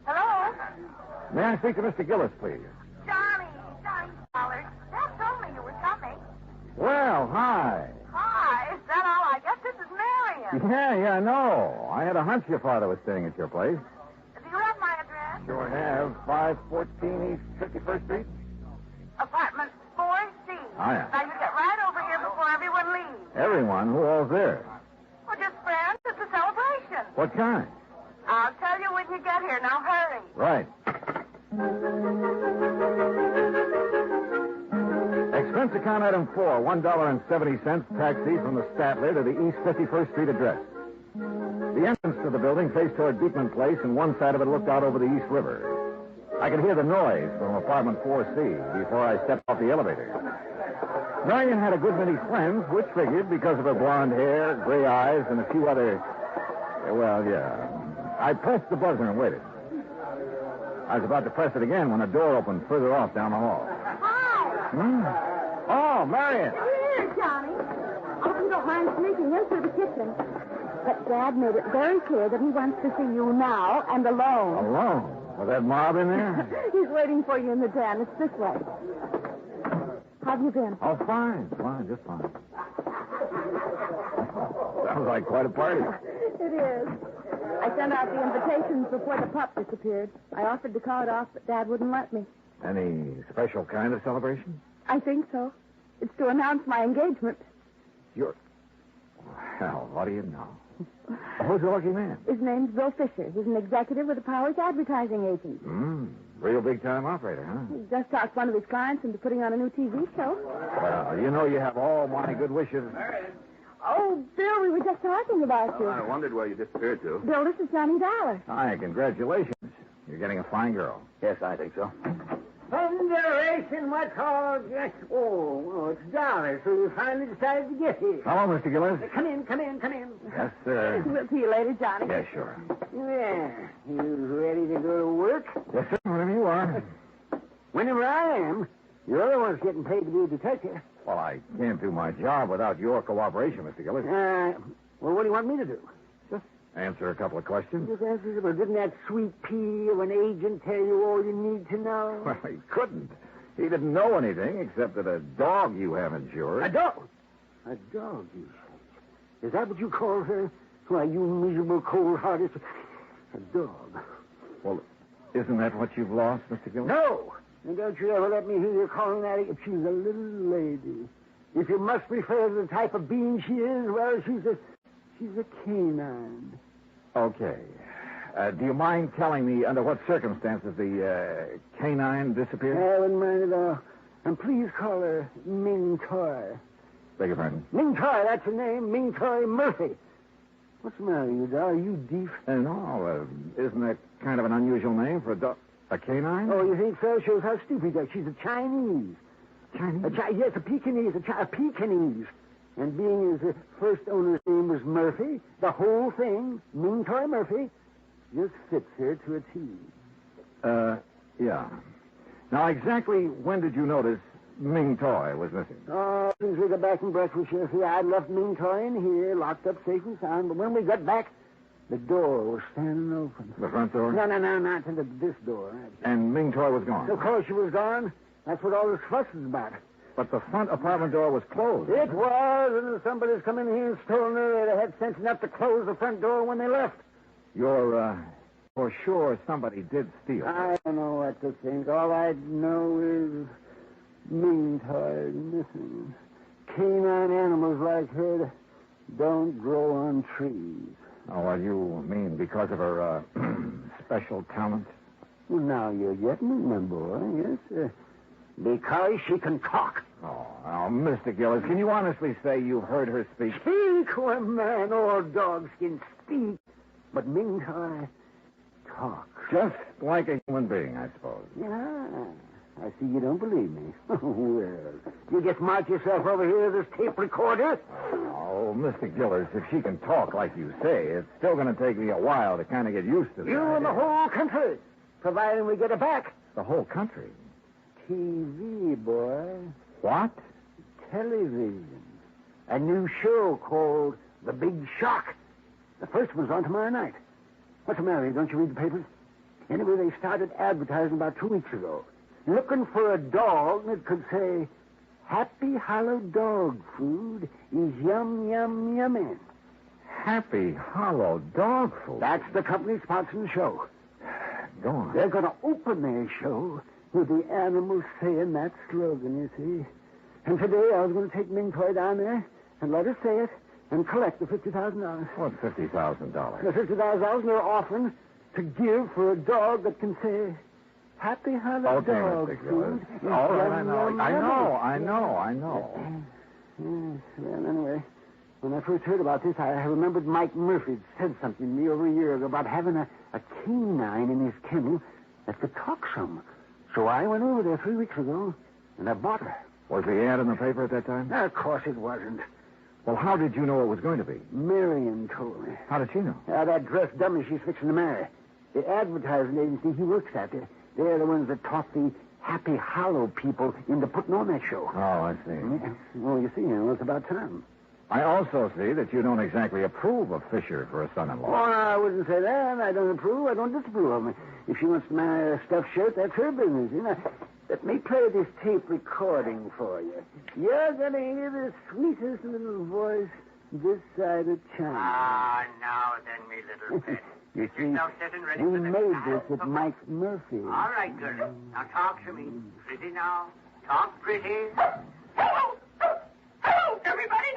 Hello? May I speak to Mr. Gillis, please? Johnny Dollar. Dad told me you were coming. Well, hi. Hi, is that all? I guess this is Marion. Yeah, no. I had a hunch your father was staying at your place. Do you have my address? Sure have. 514 East 51st Street. Apartment 4C. Oh, yeah. Now, you get right over here before everyone leaves. Everyone? Who all's there? Well, just friends. It's a celebration. What kind? I'll tell you when you get here. Now, hurry. Right. Expense account item 4, $1.70 taxi from the Statler to the East 51st Street address. The entrance to the building faced toward Beekman Place, and one side of it looked out over the East River. I could hear the noise from apartment 4C before I stepped off the elevator. Marion had a good many friends, which figured because of her blonde hair, gray eyes, and a few other... Well, yeah. I pressed the buzzer and waited. I was about to press it again when a door opened further off down the hall. Hi. Oh, Marion. Here, Johnny. I hope you don't mind sneaking in through the kitchen. But Dad made it very clear that he wants to see you now and alone. Alone? Was that mob in there? He's waiting for you in the den. It's this way. How have you been? Oh, fine, just fine. Sounds like quite a party. It is. I sent out the invitations before the pup disappeared. I offered to call it off, but Dad wouldn't let me. Any special kind of celebration? I think so. It's to announce my engagement. You're... Well, what do you know? Who's the lucky man? His name's Bill Fisher. He's an executive with the Powers advertising agent. Real big-time operator, huh? He just talked one of his clients into putting on a new TV show. Well, you know you have all my good wishes. Oh, Bill, we were just talking about you. I wondered where you disappeared to. Bill, this is Johnny Dollar. Hi, congratulations. You're getting a fine girl. Yes, I think so. Thunderation, what's all just... Oh, it's Dollar, so you finally decided to get here. Hello, Mr. Gillis. Come in. Yes, sir. We'll see you later, Johnny. Yes, sure. Yeah, you ready to go to work? Yes, sir, whenever you are. Whenever I am. You're the one's getting paid to be a detective. Well, I can't do my job without your cooperation, Mr. Gillis. Well, what do you want me to do? Just answer a couple of questions. Well, didn't that sweet pea of an agent tell you all you need to know? Well, he couldn't. He didn't know anything except that a dog you have insured. A dog? A dog, you say? Is that what you call her? Why, you miserable, cold-hearted... A dog. Well, isn't that what you've lost, Mr. Gillis? No! And don't you ever let me hear you calling that... She's a little lady. If you must refer to the type of being she is, well, she's a canine. Okay. Do you mind telling me under what circumstances the canine disappeared? I wouldn't mind at all. And please call her Ming Toy. Beg your pardon? Ming Toy, that's her name. Ming Toy Murphy. What's the matter, you doll? Are you deaf? No, isn't that kind of an unusual name for a dog? A canine? Oh, you think so? Shows how stupid you are. She's a Chinese. Chinese? Yes, a Pekingese. A Pekingese. And being as the first owner's name was Murphy, the whole thing, Ming Toy Murphy, just fits her to a T. Yeah. Now, exactly when did you notice Ming Toy was missing? Oh, since we got back from breakfast, you see, I'd left Ming Toy in here, locked up safe and sound, but when we got back, the door was standing open. The front door? No, not to this door. And Ming Toy was gone? Of course she was gone. That's what all this fuss is about. But the front apartment door was closed. It was, and if somebody's come in here and stolen her, they'd have had sense enough to close the front door when they left. You're, for sure somebody did steal. I don't know what to think. All I know is Ming Toy missing. Canine animals like her don't grow on trees. Oh, well, you mean because of her, special talent? Well, now you're getting it, my boy, yes. Because she can talk. Oh, now, Mr. Gillis, can you honestly say you heard her speak? Speak? Why, man, all dogs can speak. But Ming Toy talk. Just like a human being, I suppose. Yeah. I see you don't believe me. Well, you just march yourself over here to this tape recorder. Oh, Mr. Gillis, if she can talk like you say, it's still going to take me a while to kind of get used to this. You and the whole country, providing we get her back. The whole country? TV, boy. What? Television. A new show called The Big Shock. The first one's on tomorrow night. What's the matter? Don't you read the papers? Anyway, they started advertising about 2 weeks ago. Looking for a dog that could say, Happy Hollow Dog Food is yum, yum, yummy. Happy Hollow Dog Food? That's the company sponsoring the show. Go on. They're going to open their show with the animals saying that slogan, you see. And today I was going to take Ming Toy down there and let her say it and collect the $50,000. What $50,000? The $50,000 they're offering to give for a dog that can say, Happy Hollow Dog Food. All right, I know. Yes, well, anyway, when I first heard about this, I remembered Mike Murphy said something to me over a year ago about having a canine in his kennel that could talk some. So I went over there 3 weeks ago, and I bought her. Was the ad in the paper at that time? Of course it wasn't. Well, how did you know it was going to be? Marion told me. How did she know? That dressed dummy she's fixing to marry. The advertising agency he works at, they're the ones that talk the Happy Hollow people into putting on that show. Oh, I see. Yeah. Well, you see, it's about time. I also see that you don't exactly approve of Fisher for a son-in-law. Oh, no, I wouldn't say that. I don't approve. I don't disapprove of him. If she wants to marry a stuffed shirt, that's her business. You know, let me play this tape recording for you. You're going to hear the sweetest little voice this side of town. Ah, now then, me little pet. You Get see, yourself set and ready we for the made trial. this at Mike Murphy. All right, girl. Now talk to me. Pretty now. Talk pretty. Hello! Hello, everybody!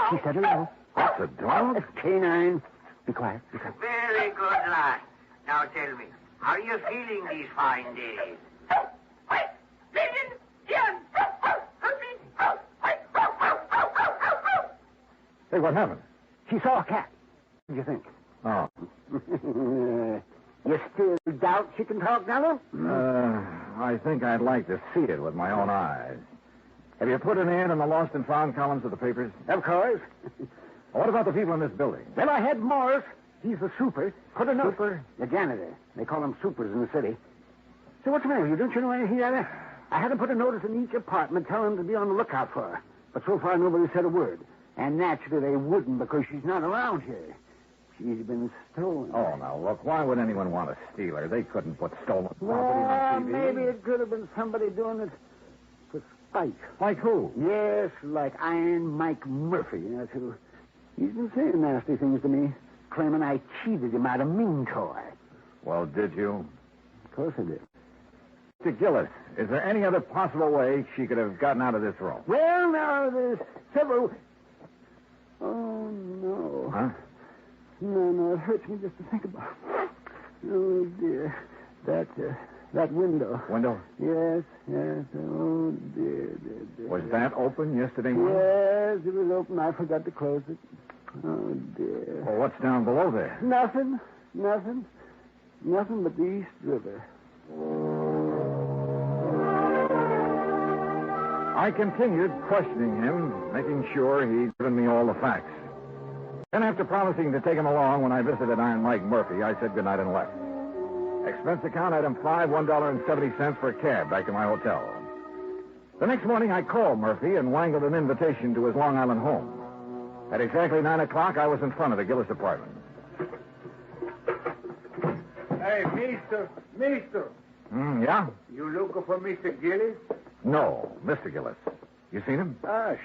She said hello. That's a dog? It's canine. Be quiet. Be quiet. Very good, lad. Now tell me, how are you feeling these fine days? Hey, what happened? She saw a cat. What do you think? Oh. You still doubt she can talk, Nello? I think I'd like to see it with my own eyes. Have you put an ad in the lost and found columns of the papers? Of course. What about the people in this building? Well, I had Morris. He's the super. Put a note. Super? The janitor. They call him supers in the city. So what's the matter? Don't you know anything about it? I had to put a notice in each apartment telling them to be on the lookout for her. But so far, nobody said a word. And naturally, they wouldn't because she's not around here. She's been stolen. Oh, now, look, why would anyone want to steal her? They couldn't put stolen property Well, on TV. maybe it could have been somebody doing it for spite. Like who? Yes, like Iron Mike Murphy. That's who. He's been saying nasty things to me, claiming I cheated him out of mean toy. Well, did you? Of course I did. Mr. Gillis, is there any other possible way she could have gotten out of this room? Well, now, there's several... Oh, no. Huh? No, it hurts me just to think about it. Oh, dear. That window. Window? Yes. Oh, dear. Was that open yesterday morning? Yes, it was open. I forgot to close it. Oh, dear. Well, what's down below there? Nothing but the East River. I continued questioning him, making sure he'd given me all the facts. Then, after promising to take him along when I visited Iron Mike Murphy, I said goodnight and left. Expense account item 5, $1.70 for a cab back to my hotel. The next morning, I called Murphy and wangled an invitation to his Long Island home. At exactly 9 o'clock, I was in front of the Gillis apartment. Hey, mister. Yeah? You looking for Mr. Gillis? No, Mr. Gillis. You seen him?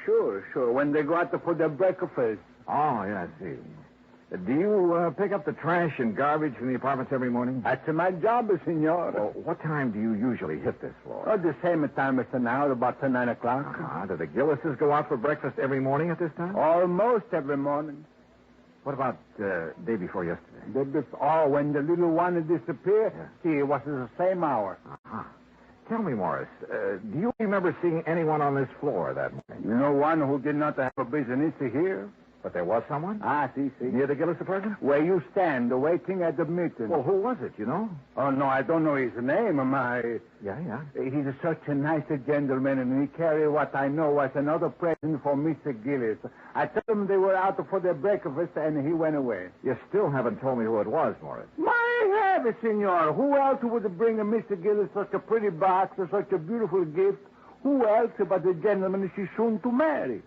Sure. When they go out for their breakfast. Oh, yeah, I see. Do you pick up the trash and garbage from the apartments every morning? That's my job, senor. Well, what time do you usually hit this floor? The same time as now, about 9 o'clock. Do the Gillises go out for breakfast every morning at this time? Almost every morning. What about day before yesterday? When the little one disappeared, see, it was the same hour. Uh-huh. Tell me, Morris, do you remember seeing anyone on this floor that morning? You know one who did not have a business here? But there was someone? See. Near the Gillis apartment? Where you stand, waiting at the meeting. Well, who was it, you know? Oh, no, I don't know his name. Yeah. He's such a nice gentleman, and he carried what I know was another present for Mr. Gillis. I told him they were out for their breakfast, and he went away. You still haven't told me who it was, Morris. My heavens, senor. Who else would bring Mr. Gillis such a pretty box or such a beautiful gift? Who else but the gentleman she's soon to marry?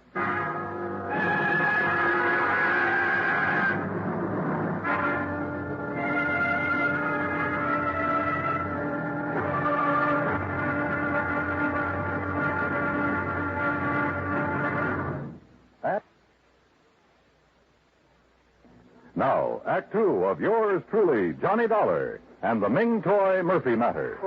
Now, Act Two of yours truly, Johnny Dollar, and the Ming Toy Murphy Matter.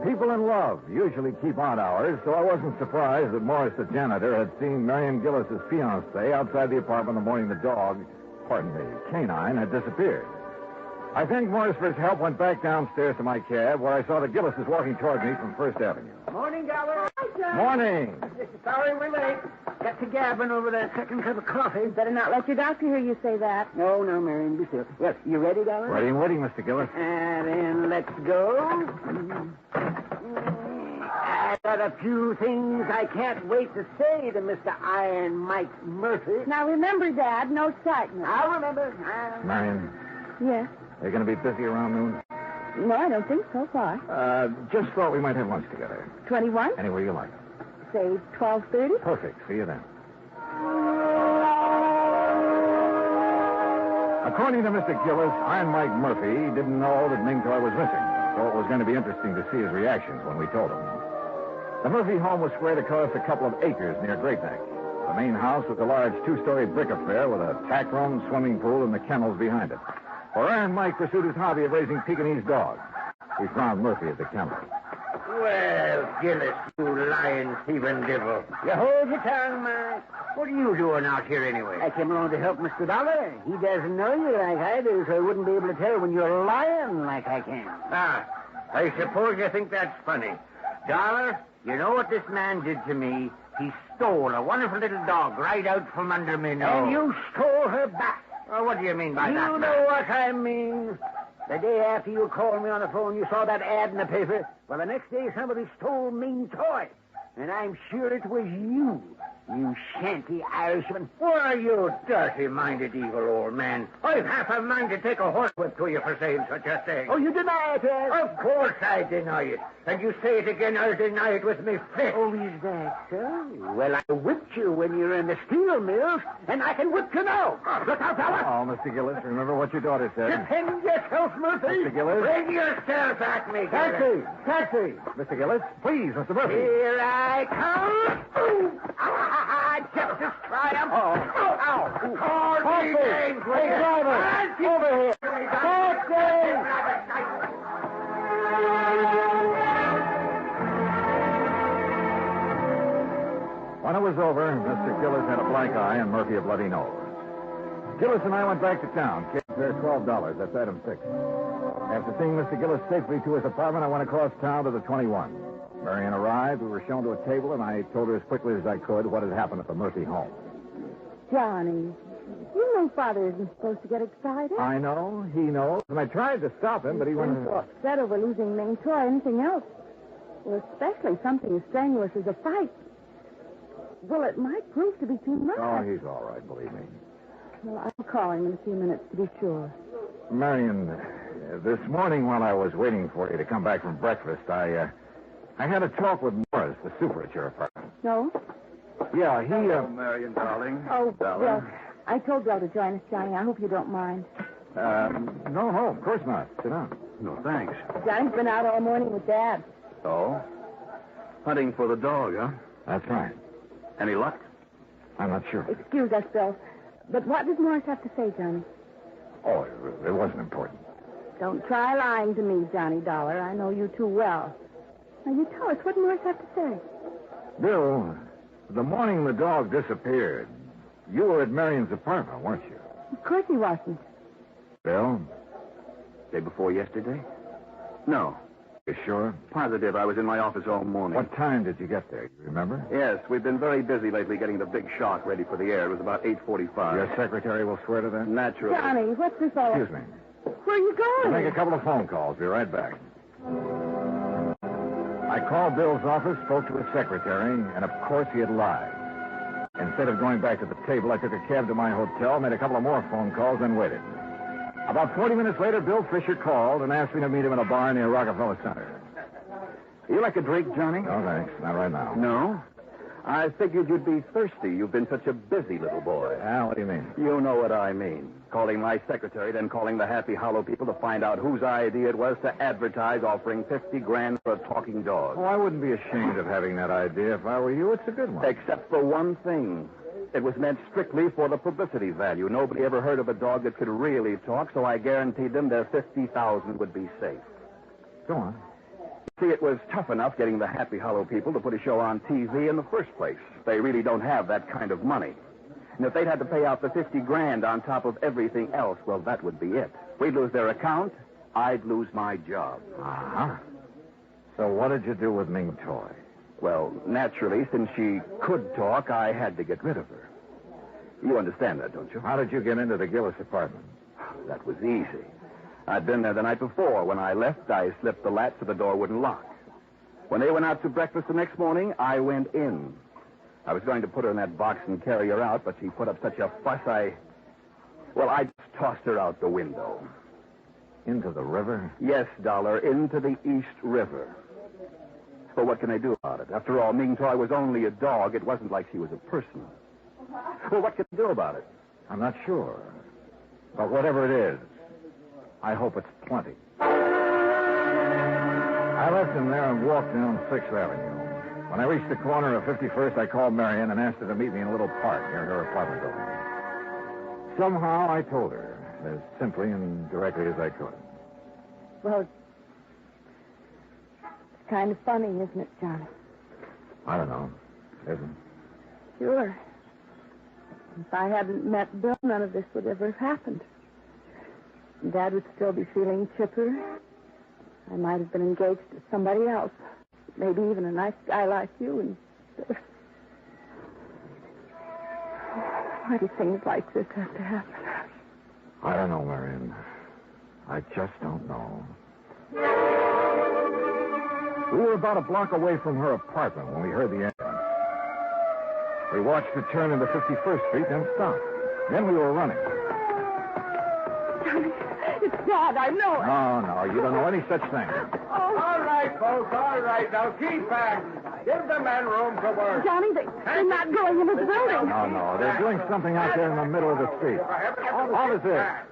People in love usually keep odd hours, so I wasn't surprised that Morris, the janitor, had seen Marion Gillis's fiancée outside the apartment the morning the dog, canine, had disappeared. I thanked Morris for his help, went back downstairs to my cab, where I saw the Gillises walking toward me from First Avenue. Morning, Galloway. Morning. Sorry we're late. Got to gabbing over that second cup of coffee. Better not let your doctor hear you say that. No, Marion, be still. Yes, you ready, darling? Ready and waiting, Mr. Gillis. And then let's go. I got a few things I can't wait to say to Mr. Iron Mike Murphy. Now remember, Dad, no excitement. I'll remember. Marion. Yes? Are you going to be busy around noon? No, I don't think so far. Just thought we might have lunch together. 21? Anywhere you like. Say 12:30? Perfect. See you then. According to Mr. Gillis, Iron Mike Murphy didn't know that Ming Toy was missing, so it was going to be interesting to see his reactions when we told him. The Murphy home was spread across a couple of acres near Great Neck. The main house was a large two-story brick affair with a tack room, swimming pool, and the kennels behind it. For Iron Mike pursued his hobby of raising Pekingese dogs. We found Murphy at the kennel. Well, Gillis, you lying, thieving devil. You hold your tongue, Mike. What are you doing out here anyway? I came along to help Mr. Dollar. He doesn't know you like I do, so I wouldn't be able to tell when you're lying like I can. I suppose you think that's funny. Dollar, you know what this man did to me? He stole a wonderful little dog right out from under me nose. And you stole her back. Well, what do you mean by that? You know what I mean. The day after you called me on the phone, you saw that ad in the paper. Well, the next day somebody stole Ming Toy. And I'm sure it was you. You shanty Irishman. Why, you dirty-minded evil old man. I've half a mind to take a horsewhip to you for saying such a thing. Oh, you deny it, eh? Of course I deny it. And you say it again, I'll deny it with me fist. Oh, is that so? Well, I whipped you when you were in the steel mills, and I can whip you now. Look out, fella. Oh, Mr. Gillis, remember what your daughter said. Defend yourself, Murphy. Mr. Gillis. Bring yourself at me, Taxi! Gillis. Taxi! Mr. Gillis, please, Mr. Murphy. Here I come. Ooh. Justice triumph. Oh. Ow. Taxi! Hey, driver! Over here! Taxi! When it was over, Mr. Gillis had a black eye and Murphy a bloody nose. Gillis and I went back to town. Kids there $12. That's item 6. After seeing Mr. Gillis safely to his apartment, I went across town to the 21. Marion arrived. We were shown to a table, and I told her as quickly as I could what had happened at the Murphy home. Johnny, you know Father isn't supposed to get excited. I know. He knows. And I tried to stop him, but he went... so upset over losing Ming Toy or anything else. Well, especially something as strenuous as a fight. Well, it might prove to be too much. Oh, he's all right, believe me. Well, I'll call him in a few minutes to be sure. Marion, this morning while I was waiting for you to come back from breakfast, I had a talk with Morris, the super at your apartment. No? Yeah, he... Marion, darling. Oh, well, I told Bill to join us, Johnny. I hope you don't mind. No, of course not. Sit down. No, thanks. Johnny's been out all morning with Dad. Oh? Hunting for the dog, huh? That's right. Any luck? I'm not sure. Excuse us, Bill. But what does Morris have to say, Johnny? Oh, it wasn't important. Don't try lying to me, Johnny Dollar. I know you too well. Now, you tell us what Morris have to say. Bill, the morning the dog disappeared, you were at Marion's apartment, weren't you? Of course he wasn't. Bill? Day before yesterday? No. You sure? Positive. I was in my office all morning. What time did you get there? You remember? Yes, we've been very busy lately getting the big shock ready for the air. It was about 8:45. Your secretary will swear to that? Naturally. Johnny, what's this all... Excuse me. Where are you going? I'll make a couple of phone calls. Be right back. I called Bill's office, spoke to his secretary, and of course he had lied. Instead of going back to the table, I took a cab to my hotel, made a couple of more phone calls, and waited. About 40 minutes later, Bill Fisher called and asked me to meet him in a bar near Rockefeller Center. You like a drink, Johnny? No, thanks. Not right now. No? I figured you'd be thirsty. You've been such a busy little boy. What do you mean? You know what I mean. Calling my secretary, then calling the Happy Hollow people to find out whose idea it was to advertise offering $50,000 for a talking dog. Oh, I wouldn't be ashamed of having that idea if I were you. It's a good one. Except for one thing. It was meant strictly for the publicity value. Nobody ever heard of a dog that could really talk, so I guaranteed them their $50,000 would be safe. Go on. See, it was tough enough getting the Happy Hollow people to put a show on TV in the first place. They really don't have that kind of money. And if they'd had to pay out the $50,000 on top of everything else, well, that would be it. We'd lose their account. I'd lose my job. Uh-huh. So what did you do with Ming Toy? Well, naturally, since she could talk, I had to get rid of her. You understand that, don't you? How did you get into the Gillis apartment? That was easy. I'd been there the night before. When I left, I slipped the latch so the door wouldn't lock. When they went out to breakfast the next morning, I went in. I was going to put her in that box and carry her out, but she put up such a fuss, I just tossed her out the window. Into the river? Yes, Dollar, into the East River. But what can I do about it? After all, Ming Toy was only a dog. It wasn't like she was a person. Well, what can I do about it? I'm not sure. But whatever it is, I hope it's plenty. I left him there and walked down 6th Avenue. When I reached the corner of 51st, I called Marion and asked her to meet me in a little park near her apartment building. Somehow I told her, as simply and directly as I could. Well, it's kind of funny, isn't it, Johnny? I don't know. Isn't it? Sure. If I hadn't met Bill, none of this would ever have happened. Dad would still be feeling chipper. I might have been engaged to somebody else. Maybe even a nice guy like you. And why do things like this have to happen? I don't know, Marion. I just don't know. We were about a block away from her apartment when we heard the ambulance. We watched it turn into 51st Street, then stop. Then we were running. Johnny, it's Dad, I know it. No, you don't know any such thing. Oh. All right, folks, all right. Now keep back. Give the men room to work. Johnny, they're not going into the building. No, they're doing something out there in the middle of the street. Officer!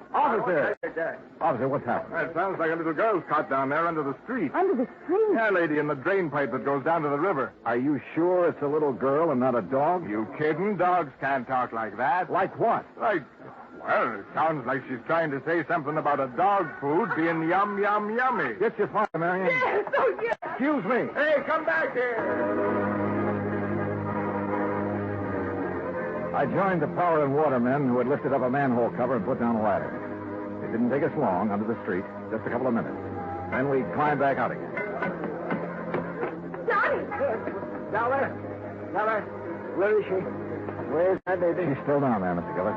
Officer, what's happened? It sounds like a little girl's caught down there under the street. Under the street? Yeah, lady, in the drain pipe that goes down to the river. Are you sure it's a little girl and not a dog? You kidding? Dogs can't talk like that. Like what? Well, it sounds like she's trying to say something about a dog food being yum, yum, yummy. Get your fire, Marion. Yes, oh, yes. Excuse me. Hey, come back here. I joined the power and water men who had lifted up a manhole cover and put down a ladder. It didn't take us long under the street, just a couple of minutes. Then we climbed back out again. Johnny! Dollar, where is she? Where's my baby? She's still down there, Mr. Gillis.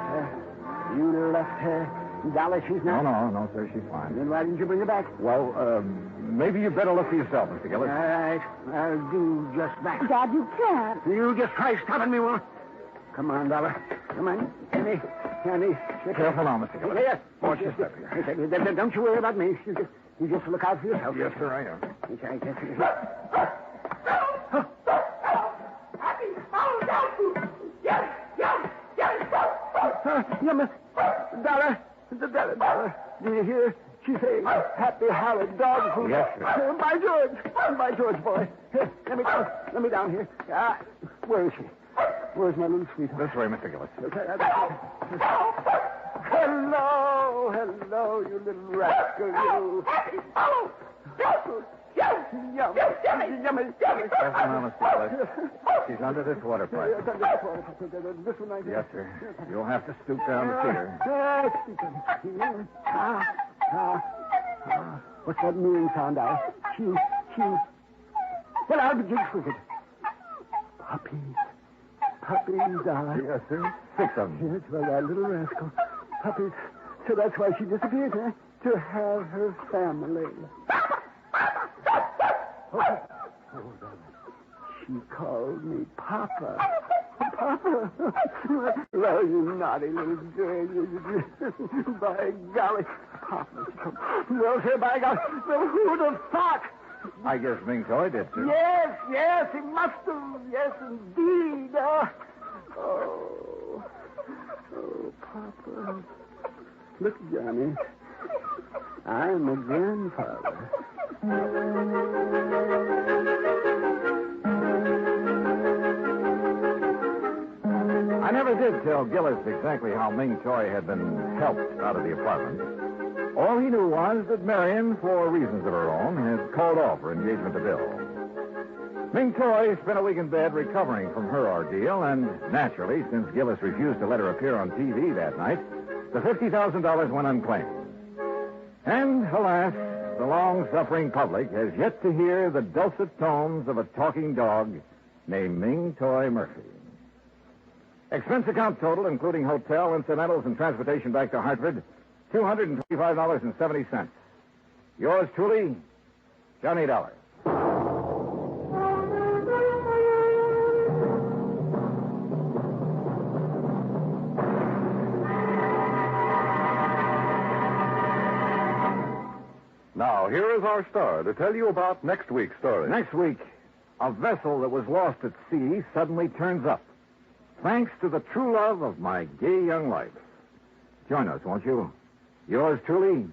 You left her. Dollar, she's not. No, sir, she's fine. Then why didn't you bring her back? Well, maybe you better look for yourself, Mr. Gillis. All right, I'll do just that. Dad, you can't. You just try stopping me, won't? Come on, Dollar. Come on. Annie. Careful now, Mr. Gillis. Yes. Watch your step here. Don't you worry about me. You just look out for yourself. Yes, sir, I am. Yummy. Dollar. Do you hear? She's saying happy hollow dog food. Yes, sir. By George, boy. Here, let me down here. Where is she? Where's my little sweetheart? This way, Mr. Gillis. Hello, you little rascal, you. Yummy. Careful now, Mr. Gillis. She's under this water pipe. This one right here. Yes, sir. You'll have to stoop down to see her. What's that mooing sound out? She. Well, I'll be jigs with it. Puppies, Dollar. Yes, sir. 6 of them. Yes, well, that little rascal. Puppies. So that's why she disappeared, huh? To have her family. She called me Papa. Papa. Well, you naughty little girl. By golly. Papa. Well, sir, by golly. Well, who'd have thought? I guess Ming Toy did, sir. Yes, he must have. Yes, indeed. Oh, Papa. Look, Johnny. I'm a grandfather. I never did tell Gillis exactly how Ming Toy had been helped out of the apartment. All he knew was that Marion, for reasons of her own, had called off her engagement to Bill. Ming Toy spent a week in bed recovering from her ordeal, and naturally, since Gillis refused to let her appear on TV that night, the $50,000 went unclaimed. And, alas, the long-suffering public has yet to hear the dulcet tones of a talking dog named Ming Toy Murphy. Expense account total, including hotel, incidentals, and transportation back to Hartford, $225.70. Yours truly, Johnny Dollar. Now, here is our star to tell you about next week's story. Next week, a vessel that was lost at sea suddenly turns up, thanks to the true love of my gay young life. Join us, won't you? Yours truly,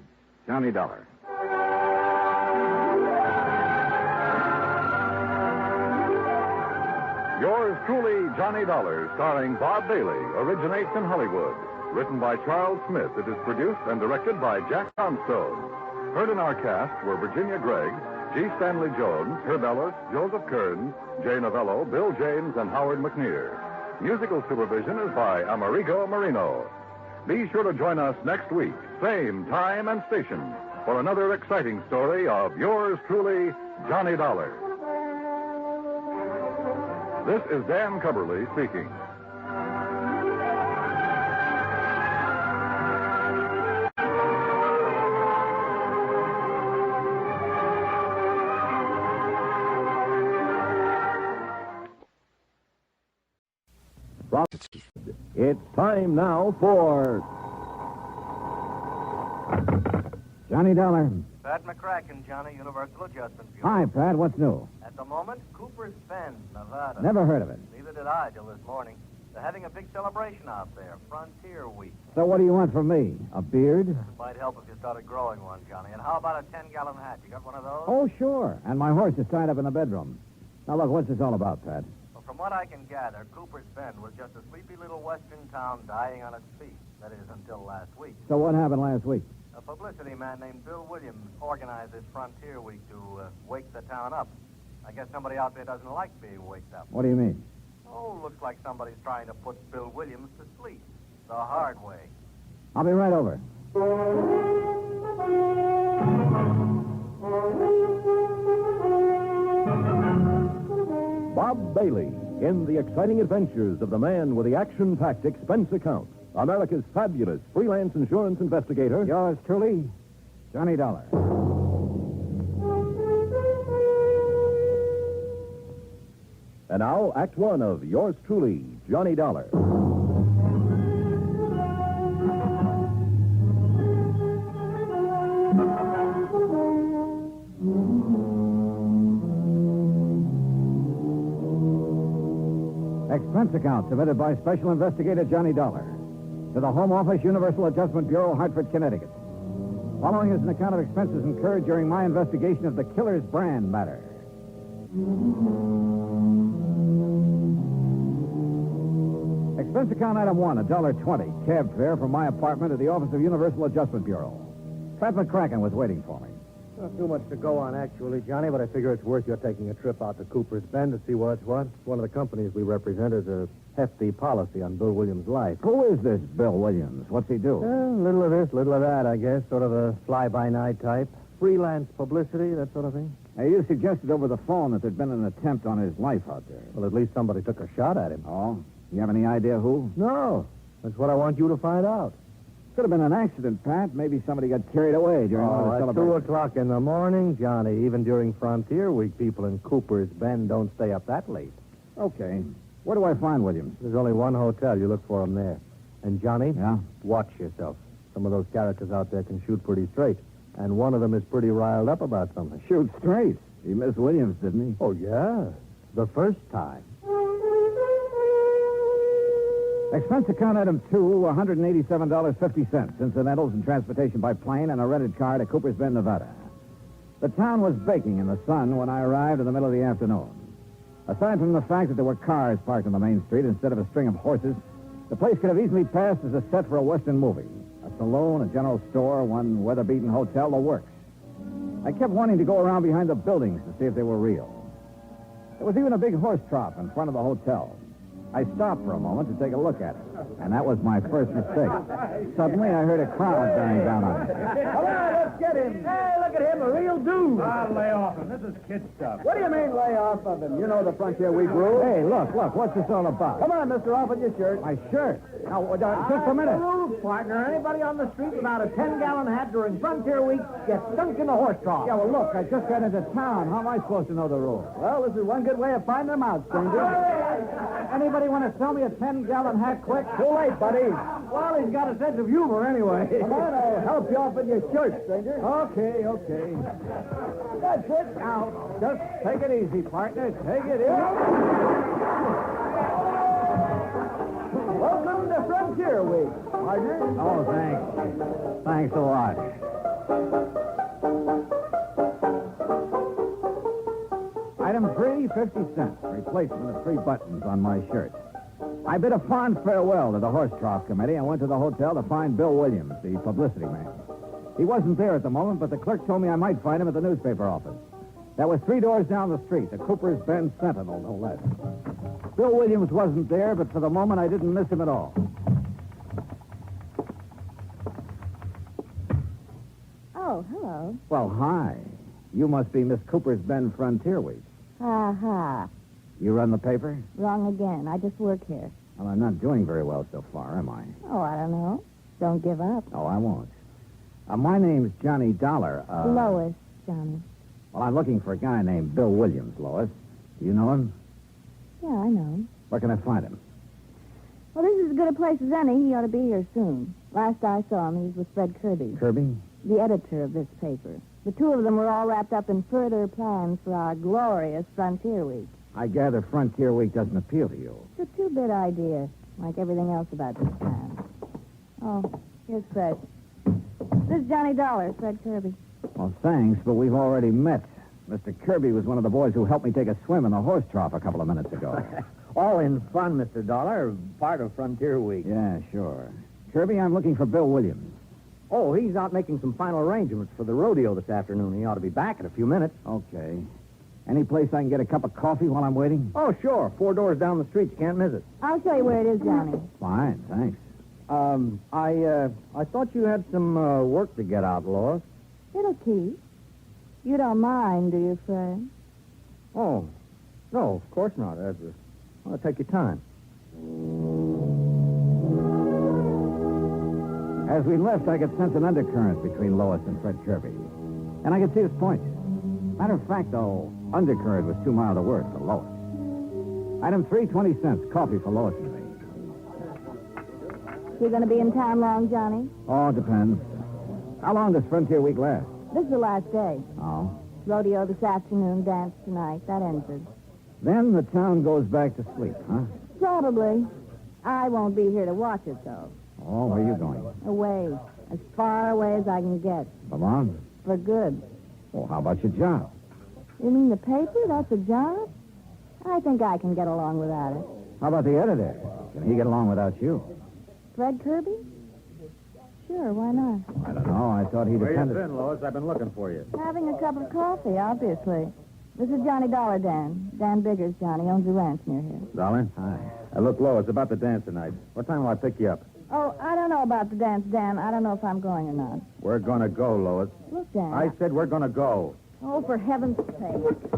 Johnny Dollar. Yours truly, Johnny Dollar, starring Bob Bailey, originates in Hollywood. Written by Charles Smith, it is produced and directed by Jack Johnstone. Heard in our cast were Virginia Gregg, G. Stanley Jones, Herb Ellis, Joseph Kearns, Jay Novello, Bill James, and Howard McNear. Musical supervision is by Amerigo Marino. Be sure to join us next week, same time and station, for another exciting story of yours truly, Johnny Dollar. This is Dan Cubberly speaking. It's time now for Johnny Dollar. Pat McCracken, Johnny, Universal Adjustment Bureau. Hi, Pat. What's new? At the moment, Cooper's Bend, Nevada. Never heard of it. Neither did I till this morning. They're having a big celebration out there, Frontier Week. So what do you want from me? A beard? It might help if you started growing one, Johnny. And how about a 10-gallon hat? You got one of those? Oh, sure. And my horse is tied up in the bedroom. Now, look, what's this all about, Pat? Well, from what I can gather, Cooper's Bend was just a sleepy little western town dying on its feet. That is, until last week. So what happened last week? A publicity man named Bill Williams organized this Frontier Week to wake the town up. I guess somebody out there doesn't like being waked up. What do you mean? Oh, looks like somebody's trying to put Bill Williams to sleep. The hard way. I'll be right over. Bob Bailey in the exciting adventures of the man with the action-packed expense account. America's fabulous freelance insurance investigator. Yours truly, Johnny Dollar. And now, Act One of yours truly, Johnny Dollar. Expense account submitted by Special Investigator Johnny Dollar to the Home Office, Universal Adjustment Bureau, Hartford, Connecticut. Following is an account of expenses incurred during my investigation of the killer's brand matter. Expense account item one, $1.20, cab fare from my apartment to the office of Universal Adjustment Bureau. Pat McCracken was waiting for me. Not too much to go on, actually, Johnny, but I figure it's worth your taking a trip out to Cooper's Bend to see what's what. One of the companies we represent has a hefty policy on Bill Williams' life. Who is this Bill Williams? What's he do? Little of this, little of that, I guess. Sort of a fly-by-night type. Freelance publicity, that sort of thing. Hey, you suggested over the phone that there'd been an attempt on his life out there. Well, at least somebody took a shot at him. Oh? You have any idea who? No. That's what I want you to find out. Could have been an accident, Pat. Maybe somebody got carried away during one of the at celebrations. 2 o'clock in the morning, Johnny. Even during Frontier Week, people in Cooper's Bend don't stay up that late. Okay. Where do I find Williams? There's only one hotel. You look for him there. And, Johnny, yeah? Watch yourself. Some of those characters out there can shoot pretty straight. And one of them is pretty riled up about something. Shoot straight? He missed Williams, didn't he? Oh, yeah. The first time. Expense account item 2, $187.50, incidentals and transportation by plane and a rented car to Cooper's Bend, Nevada. The town was baking in the sun when I arrived in the middle of the afternoon. Aside from the fact that there were cars parked on the main street instead of a string of horses, the place could have easily passed as a set for a Western movie. A saloon, a general store, one weather-beaten hotel, the works. I kept wanting to go around behind the buildings to see if they were real. There was even a big horse trough in front of the hotel. I stopped for a moment to take a look at it, and that was my first mistake. Suddenly, I heard a crowd bearing down on me. Come on, let's get him. Hey, look at him, a real dude. I'll lay off him. This is kid stuff. What do you mean, lay off of him? You know the Frontier Week rule. Hey, look, what's this all about? Come on, mister, off with your shirt. My shirt? Now, just a minute. The rules, partner. Anybody on the street without a 10-gallon hat during Frontier Week gets sunk in the horse trough. Yeah, well, look, I just got into town. How am I supposed to know the rules? Well, this is one good way of finding them out, stranger. Anybody want to sell me a 10-gallon hat quick? Too late, buddy. Well, he's got a sense of humor anyway. Come on, I'll help you off with your shirt, stranger. Okay. That's it. Now, just take it easy, partner. Take it easy. Welcome to Frontier Week, partner. Oh, thanks. Thanks a lot. Item 3, 50 cents. Replacement of 3 buttons on my shirt. I bid a fond farewell to the horse trough committee and went to the hotel to find Bill Williams, the publicity man. He wasn't there at the moment, but the clerk told me I might find him at the newspaper office. That was 3 doors down the street, the Cooper's Bend Sentinel, no less. Bill Williams wasn't there, but for the moment I didn't miss him at all. Oh, hello. Well, hi. You must be Miss Cooper's Bend Frontier Week. Ha. You run the paper? Wrong again. I just work here. Well, I'm not doing very well so far, am I? Oh, I don't know. Don't give up. Oh, I won't. My name's Johnny Dollar. Lois, Johnny. Well, I'm looking for a guy named Bill Williams, Lois. Do you know him? Yeah, I know him. Where can I find him? Well, this is as good a place as any. He ought to be here soon. Last I saw him, he was with Fred Kirby. Kirby? The editor of this paper. The two of them were all wrapped up in further plans for our glorious Frontier Week. I gather Frontier Week doesn't appeal to you. It's a two-bit idea, like everything else about this town. Oh, here's Fred. This is Johnny Dollar, Fred Kirby. Well, thanks, but we've already met. Mr. Kirby was one of the boys who helped me take a swim in the horse trough a couple of minutes ago. All in fun, Mr. Dollar. Part of Frontier Week. Yeah, sure. Kirby, I'm looking for Bill Williams. Oh, he's out making some final arrangements for the rodeo this afternoon. He ought to be back in a few minutes. Okay. Any place I can get a cup of coffee while I'm waiting? Oh, sure. 4 doors down the street. You can't miss it. I'll show you where it is, Johnny. Fine, thanks. I thought you had some work to get out, Lois. It'll keep. You don't mind, do you, Fred? Oh, no, of course not. I'll take your time. As we left, I could sense an undercurrent between Lois and Fred Kirby. And I could see his point. Matter of fact, though, undercurrent was too mild a word for Lois. Item 3, 20 cents. Coffee for Lois and me. You going to be in town long, Johnny? Oh, it depends. How long does Frontier Week last? This is the last day. Oh. Rodeo this afternoon, dance tonight. That ends it. Then the town goes back to sleep, huh? Probably. I won't be here to watch it, though. Oh, where are you going? Away. As far away as I can get. For long? For good. Well, how about your job? You mean the paper? That's a job? I think I can get along without it. How about the editor? Can he get along without you? Fred Kirby? Sure, why not? I don't know. I thought he Where depended... you been, Lois? I've been looking for you. Having a cup of coffee, obviously. This is Johnny Dollar, Dan. Dan Biggers, Johnny. Owns a ranch near here. Dollar? Hi. Look, Lois, about the dance tonight. What time will I pick you up? Oh, I don't know about the dance, Dan. I don't know if I'm going or not. We're gonna go, Lois. Look, Dan. I said we're gonna go. Oh, for heaven's sake.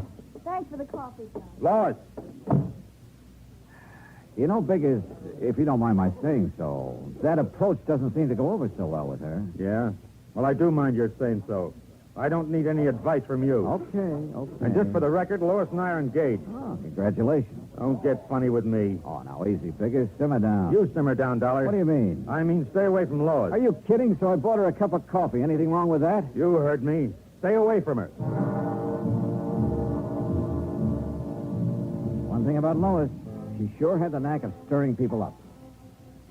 Thanks for the coffee, Johnny. Lois! You know, Biggers, if you don't mind my saying so, that approach doesn't seem to go over so well with her. Yeah? Well, I do mind your saying so. I don't need any advice from you. Okay. And just for the record, Lois and I are engaged. Oh, congratulations. Don't get funny with me. Oh, now, easy, Biggers. Simmer down. You simmer down, Dollar. What do you mean? I mean, stay away from Lois. Are you kidding? So I bought her a cup of coffee. Anything wrong with that? You heard me. Stay away from her. One thing about Lois, she sure had the knack of stirring people up.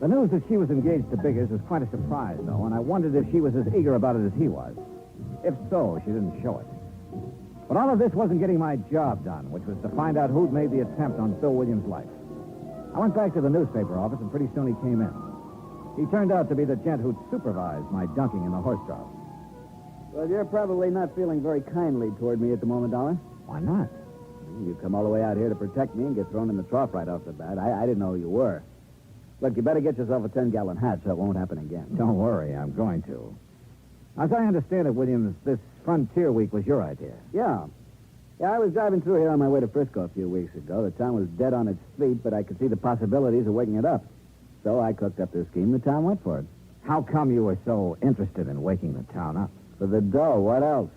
The news that she was engaged to Biggers was quite a surprise, though, and I wondered if she was as eager about it as he was. If so, she didn't show it. But all of this wasn't getting my job done, which was to find out who'd made the attempt on Bill Williams' life. I went back to the newspaper office, and pretty soon he came in. He turned out to be the gent who'd supervised my dunking in the horse trough. Well, you're probably not feeling very kindly toward me at the moment, Dollar. Why not? You come all the way out here to protect me and get thrown in the trough right off the bat. I didn't know who you were. Look, you better get yourself a 10-gallon hat so it won't happen again. Don't worry, I'm going to. As I understand it, Williams, this Frontier Week was your idea. Yeah. Yeah, I was driving through here on my way to Frisco a few weeks ago. The town was dead on its feet, but I could see the possibilities of waking it up. So I cooked up this scheme. The town went for it. How come you were so interested in waking the town up? For the dough, what else?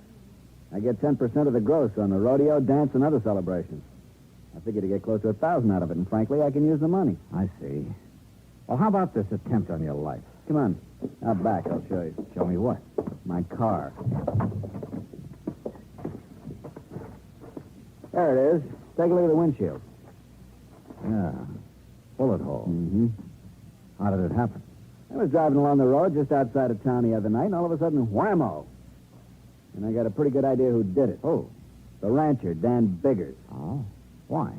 I get 10% of the gross on the rodeo, dance, and other celebrations. I figured to get close to 1,000 out of it, and frankly, I can use the money. I see. Well, how about this attempt on your life? Come on. Out back, I'll show you. Show me what? My car. There it is. Take a look at the windshield. Yeah. Bullet hole. Mm-hmm. How did it happen? I was driving along the road just outside of town the other night, and all of a sudden, whammo. And I got a pretty good idea who did it. Who? The rancher, Dan Biggers. Oh? Why?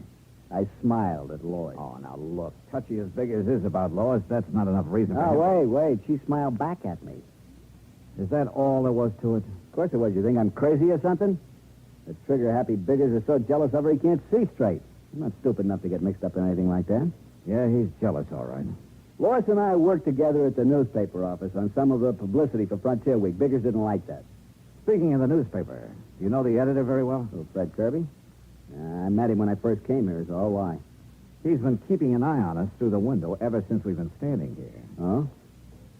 I smiled at Lois. Oh, now look, touchy as big as is about Lois, that's not enough reason for Oh, wait. She smiled back at me. Is that all there was to it? Of course it was. You think I'm crazy or something? The trigger-happy Biggers is so jealous of her he can't see straight. I'm not stupid enough to get mixed up in anything like that. Yeah, he's jealous, all right. Lois and I worked together at the newspaper office on some of the publicity for Frontier Week. Biggers didn't like that. Speaking of the newspaper, do you know the editor very well? Oh, Fred Kirby? I met him when I first came here, is all. Why? He's been keeping an eye on us through the window ever since we've been standing here. Oh?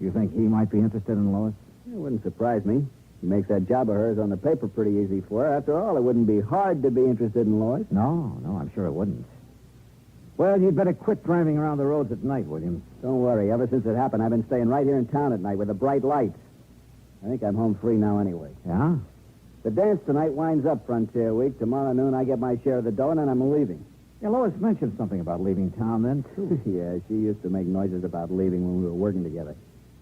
You think he might be interested in Lois? It wouldn't surprise me. He makes that job of hers on the paper pretty easy for her. After all, it wouldn't be hard to be interested in Lois. No, I'm sure it wouldn't. Well, you'd better quit driving around the roads at night, Williams. Don't worry. Ever since it happened, I've been staying right here in town at night with the bright lights. I think I'm home free now anyway. Yeah? The dance tonight winds up Frontier Week. Tomorrow noon, I get my share of the dough, and then I'm leaving. Yeah, Lois mentioned something about leaving town then, too. Yeah, she used to make noises about leaving when we were working together.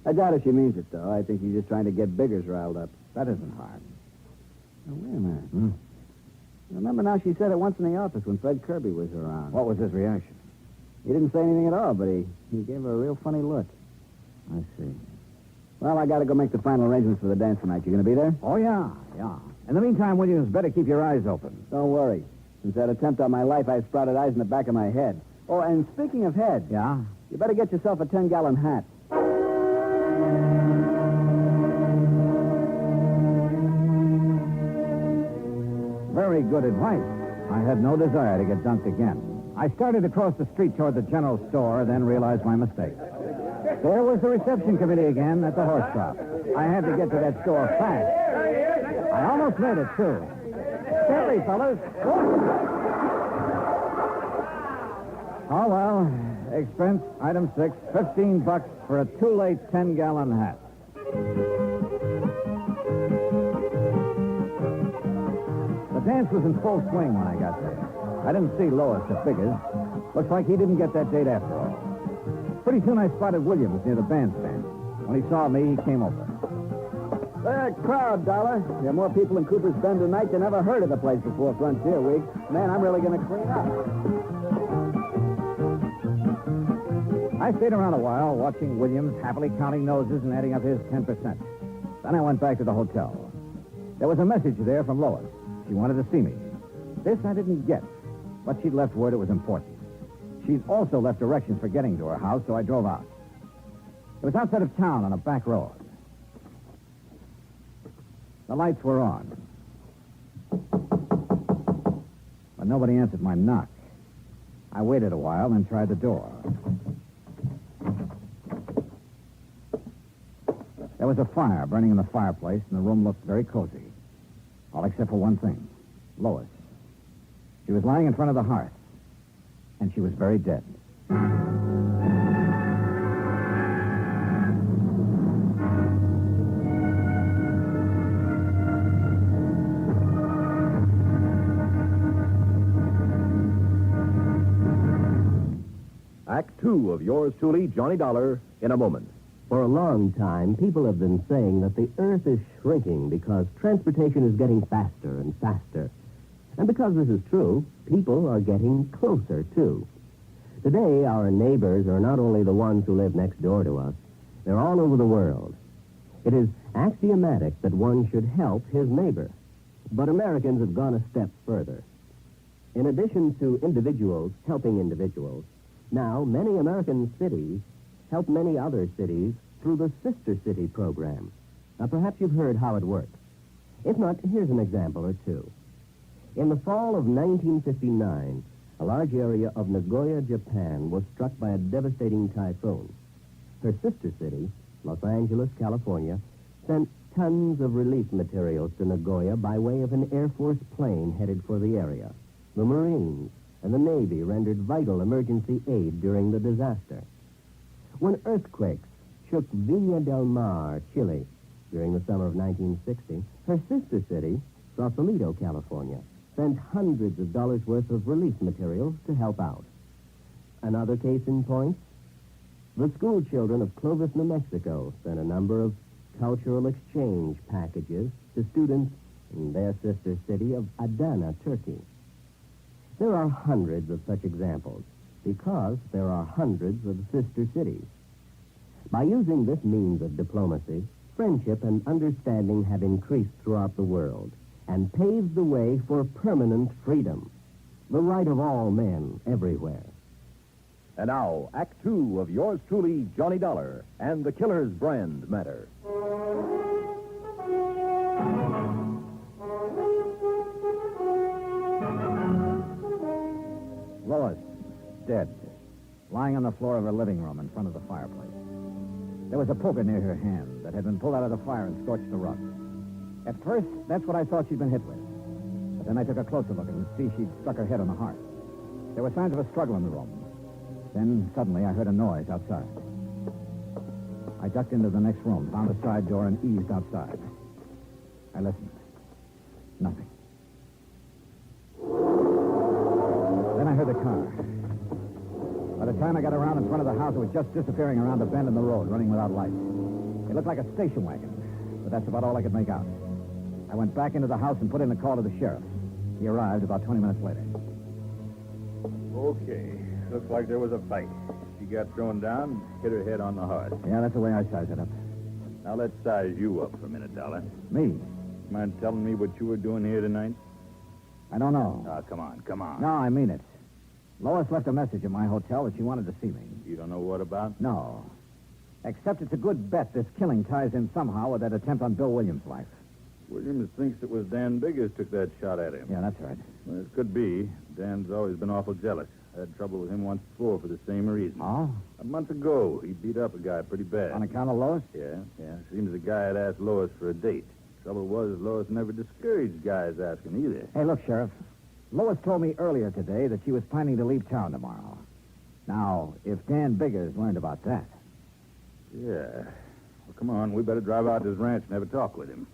I doubt if she means it, though. I think she's just trying to get Biggers riled up. That isn't hard. Now, wait a minute. Remember now she said it once in the office when Fred Kirby was around. What was his reaction? He didn't say anything at all, but he gave her a real funny look. I see. Well, I got to go make the final arrangements for the dance tonight. You going to be there? Oh, yeah. In the meantime, Williams, better keep your eyes open. Don't worry. Since that attempt on my life, I've sprouted eyes in the back of my head. Oh, and speaking of head... Yeah? You better get yourself a 10-gallon hat. Very good advice. I had no desire to get dunked again. I started across the street toward the general store, then realized my mistake. There was the reception committee again at the horse shop. I had to get to that store fast. I almost made it, too. Steady, fellas. Oh, well. Expense, item 6, $15 for a too-late 10-gallon hat. The dance was in full swing when I got there. I didn't see Lois at Biggers. Looks like he didn't get that date after all. Pretty soon I spotted Williams near the bandstand. When he saw me, he came over. Crowd, Dollar. There are more people in Cooper's Bend tonight than ever heard of the place before Frontier Week. Man, I'm really going to clean up. I stayed around a while, watching Williams happily counting noses and adding up his 10%. Then I went back to the hotel. There was a message there from Lois. She wanted to see me. This I didn't get, but she'd left word it was important. She'd also left directions for getting to her house, so I drove out. It was outside of town on a back road. The lights were on. But nobody answered my knock. I waited a while, then tried the door. There was a fire burning in the fireplace, and the room looked very cozy. All except for one thing. Lois. She was lying in front of the hearth, and she was very dead. Act 2 of yours truly, Johnny Dollar, in a moment. For a long time, people have been saying that the Earth is shrinking because transportation is getting faster and faster. And because this is true, people are getting closer, too. Today, our neighbors are not only the ones who live next door to us, they're all over the world. It is axiomatic that one should help his neighbor. But Americans have gone a step further. In addition to individuals helping individuals, now many American cities help many other cities through the Sister City program. Now, perhaps you've heard how it works. If not, here's an example or two. In the fall of 1959, a large area of Nagoya, Japan, was struck by a devastating typhoon. Her sister city, Los Angeles, California, sent tons of relief materials to Nagoya by way of an Air Force plane headed for the area. The Marines and the Navy rendered vital emergency aid during the disaster. When earthquakes shook Viña del Mar, Chile, during the summer of 1960, her sister city, Sausalito, California, sent hundreds of dollars worth of relief materials to help out. Another case in point, the school children of Clovis, New Mexico, sent a number of cultural exchange packages to students in their sister city of Adana, Turkey. There are hundreds of such examples because there are hundreds of sister cities. By using this means of diplomacy, friendship and understanding have increased throughout the world and paved the way for permanent freedom, the right of all men everywhere. And now, Act 2 of yours truly, Johnny Dollar, and the Killer's Brand matter. Lois, dead, lying on the floor of her living room in front of the fireplace. There was a poker near her hand that had been pulled out of the fire and scorched the rug. At first, that's what I thought she'd been hit with. But then I took a closer look and could see she'd struck her head on the hearth. There were signs of a struggle in the room. Then, suddenly, I heard a noise outside. I ducked into the next room, found a side door, and eased outside. I listened. Nothing. Then I heard the car. By the time I got around in front of the house, it was just disappearing around a bend in the road, running without lights. It looked like a station wagon, but that's about all I could make out. I went back into the house and put in a call to the sheriff. He arrived about 20 minutes later. Okay. Looks like there was a fight. She got thrown down, hit her head on the heart. Yeah, that's the way I sized it up. Now let's size you up for a minute, Dollar. Me? Mind telling me what you were doing here tonight? I don't know. Oh, come on, come on. No, I mean it. Lois left a message at my hotel that she wanted to see me. You don't know what about? No. Except it's a good bet this killing ties in somehow with that attempt on Bill Williams' life. Williams thinks it was Dan Biggers took that shot at him. Yeah, that's right. Well, it could be. Dan's always been awful jealous. I had trouble with him once before for the same reason. Oh? A month ago, he beat up a guy pretty bad. On account of Lois? Yeah. Seems the guy had asked Lois for a date. Trouble was, Lois never discouraged guys asking either. Hey, look, Sheriff. Lois told me earlier today that she was planning to leave town tomorrow. Now, if Dan Biggers learned about that... Yeah. Well, come on. We better drive out to his ranch and have a talk with him.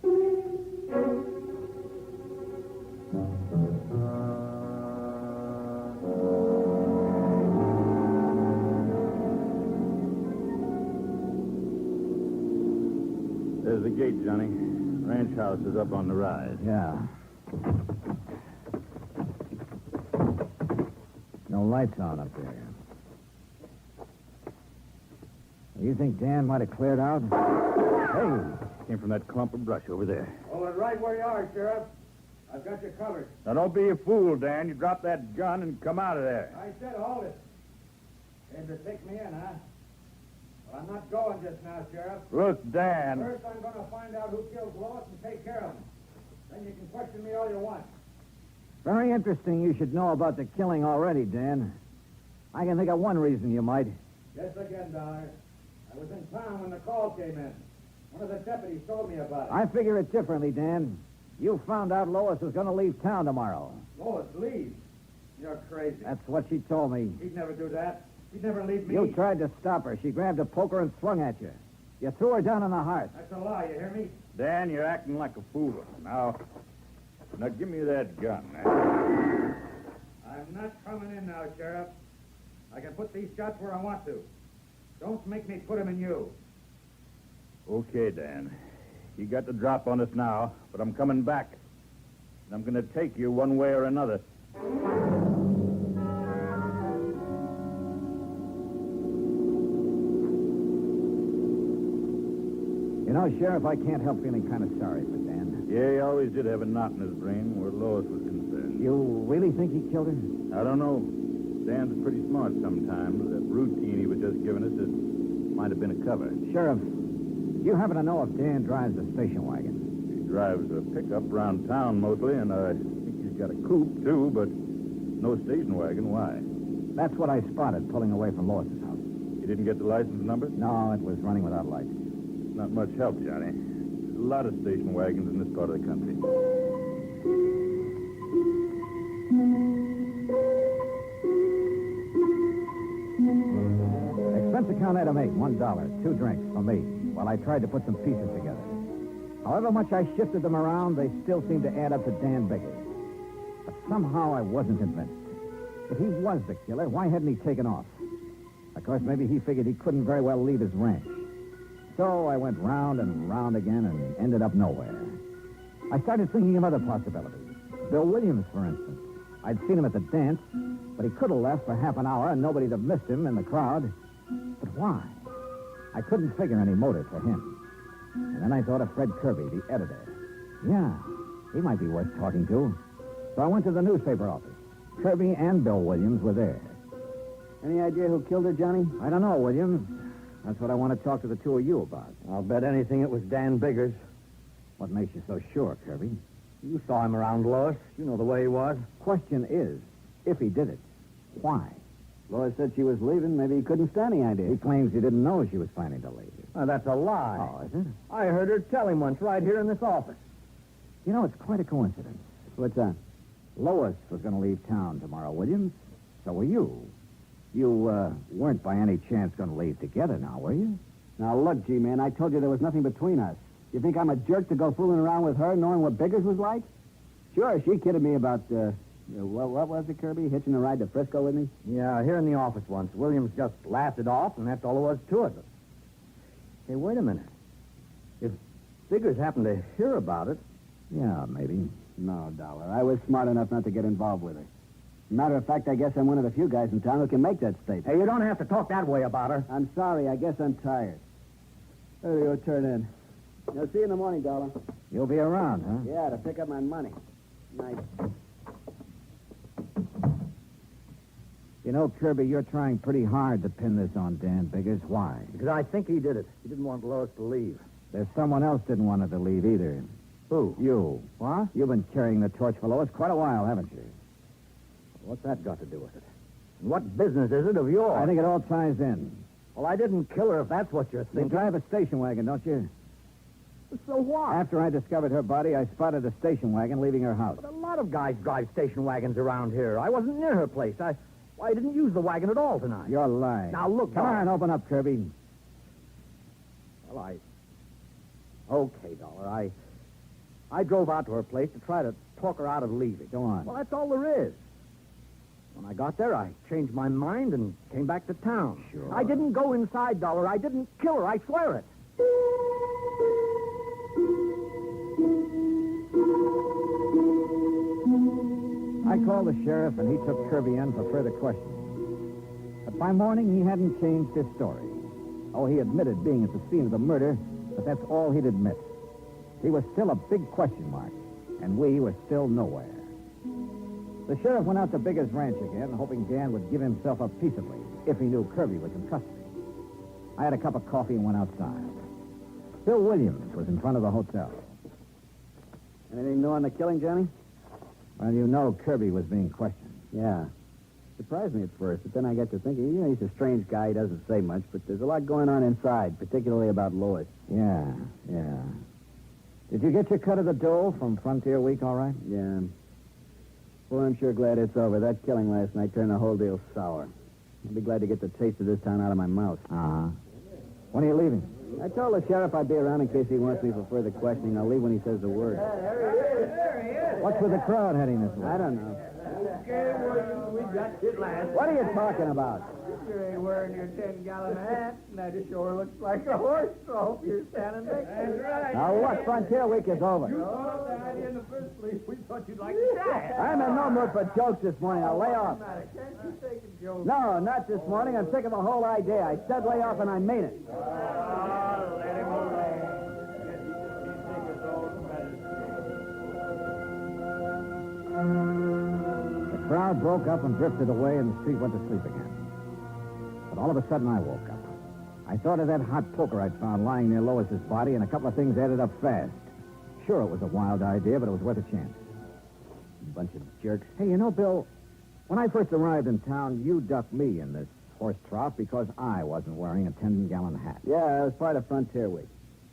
There's the gate, Johnny. Ranch house is up on the rise. Yeah. No lights on up there. You think Dan might have cleared out? Hey, came from that clump of brush over there. Hold it right where you are, Sheriff. I've got you covered. Now, don't be a fool, Dan. You drop that gun and come out of there. I said hold it. Came to take me in, huh? Well, I'm not going just now, Sheriff. Look, Dan. First, I'm going to find out who killed Lois and take care of him. Then you can question me all you want. Very interesting you should know about the killing already, Dan. I can think of one reason you might. Yes, again, Dollar. I was in town when the call came in. One of the deputies told me about it. I figure it differently, Dan. You found out Lois was going to leave town tomorrow. Lois, leave? You're crazy. That's what she told me. He'd never do that. He'd never leave me. You tried to stop her. She grabbed a poker and swung at you. You threw her down on the hearth. That's a lie, you hear me? Dan, you're acting like a fool. Now give me that gun, man. I'm not coming in now, Sheriff. I can put these shots where I want to. Don't make me put them in you. Okay, Dan. You got the drop on us now, but I'm coming back. And I'm going to take you one way or another. You know, Sheriff, I can't help feeling kind of sorry for Dan. Yeah, he always did have a knot in his brain where Lois was concerned. You really think he killed her? I don't know. Dan's pretty smart sometimes. That routine he was just giving us, it might have been a cover. Sheriff, you happen to know if Dan drives the station wagon? He drives a pickup around town mostly, and I think he's got a coupe, too, but no station wagon. Why? That's what I spotted pulling away from Lois's house. You didn't get the license number? No, it was running without lights. Not much help, Johnny. There's a lot of station wagons in this part of the country. Expense account item 8, $1, 2 drinks for me, while I tried to put some pieces together. However much I shifted them around, they still seemed to add up to Dan Biggers. But somehow I wasn't convinced. If he was the killer, why hadn't he taken off? Of course, maybe he figured he couldn't very well leave his ranch. So I went round and round again and ended up nowhere. I started thinking of other possibilities. Bill Williams, for instance. I'd seen him at the dance, but he could have left for half an hour and nobody'd have missed him in the crowd. But why? I couldn't figure any motive for him. And then I thought of Fred Kirby, the editor. Yeah, he might be worth talking to. So I went to the newspaper office. Kirby and Bill Williams were there. Any idea who killed her, Johnny? I don't know, Williams. That's what I want to talk to the two of you about. I'll bet anything it was Dan Biggers. What makes you so sure, Kirby? You saw him around Lois. You know the way he was. Question is, if he did it, why? Lois said she was leaving. Maybe he couldn't stand the idea. He claims he didn't know she was planning to leave. That's a lie. Oh, is it? I heard her tell him once right here in this office. You know, it's quite a coincidence. What's that? Lois was going to leave town tomorrow, Williams. So were you. You weren't by any chance going to leave together now, were you? Now, look, G-Man, I told you there was nothing between us. You think I'm a jerk to go fooling around with her knowing what Biggers was like? Sure, she kidded me about, what was it, Kirby? Hitching a ride to Frisco with me? Yeah, here in the office once. Williams just laughed it off, and that's all there was to it. Hey, wait a minute. If Biggers happened to hear about it... Yeah, maybe. No, Dollar. I was smart enough not to get involved with her. Matter of fact, I guess I'm one of the few guys in town who can make that statement. Hey, you don't have to talk that way about her. I'm sorry. I guess I'm tired. There you go, turn in. I'll see you in the morning, Dollar. You'll be around, huh? Yeah, to pick up my money. Night. You know, Kirby, you're trying pretty hard to pin this on Dan Biggers. Why? Because I think he did it. He didn't want Lois to leave. There's someone else didn't want her to leave either. Who? You. What? You've been carrying the torch for Lois quite a while, haven't you? What's that got to do with it? And what business is it of yours? I think it all ties in. Well, I didn't kill her if that's what you're You thinking. drive a station wagon, don't you? So what? After I discovered her body, I spotted a station wagon leaving her house. But a lot of guys drive station wagons around here. I wasn't near her place. I didn't use the wagon at all tonight. You're lying. Now, look, Come Dollar. on, open up, Kirby. Well, Okay, Dollar. I drove out to her place to try to talk her out of leaving. Go on. Well, that's all there is. When I got there, I changed my mind and came back to town. Sure. I didn't go inside, Dollar. I didn't kill her. I swear it. I called the sheriff, and he took Kirby in for further questioning. But by morning, he hadn't changed his story. Oh, he admitted being at the scene of the murder, but that's all he'd admit. He was still a big question mark, and we were still nowhere. The sheriff went out to Biggers Ranch again, hoping Dan would give himself up peaceably if he knew Kirby was in custody. I had a cup of coffee and went outside. Bill Williams was in front of the hotel. Anything new on the killing, Johnny? Well, you know Kirby was being questioned. Yeah. Surprised me at first, but then I got to thinking, he's a strange guy. He doesn't say much, but there's a lot going on inside, particularly about Lois. Yeah. Did you get your cut of the dough from Frontier Week all right? Yeah. Well, I'm sure glad it's over. That killing last night turned the whole deal sour. I'll be glad to get the taste of this town out of my mouth. Uh-huh. When are you leaving? I told the sheriff I'd be around in case he wants me for further questioning. I'll leave when he says the word. What's with the crowd heading this way? I don't know. Okay, William, we got it last. What are you talking about? You ain't wearing your 10-gallon hat. That sure looks like a horse trough you're standing next to. That's right. Now, look, Frontier Week is over. You thought the idea in the first place. We thought you'd like to die. I'm in no mood for jokes this morning. I'll lay off. Can't you take a joke? No, not this morning. I'm sick of the whole idea. I said lay off, and I mean it. Let him away. The crowd broke up and drifted away, and the street went to sleep again. But all of a sudden, I woke up. I thought of that hot poker I'd found lying near Lois's body, and a couple of things added up fast. Sure, it was a wild idea, but it was worth a chance. Bunch of jerks. Hey, you know, Bill, when I first arrived in town, you ducked me in this horse trough because I wasn't wearing a 10-gallon hat. Yeah, it was part of Frontier Week.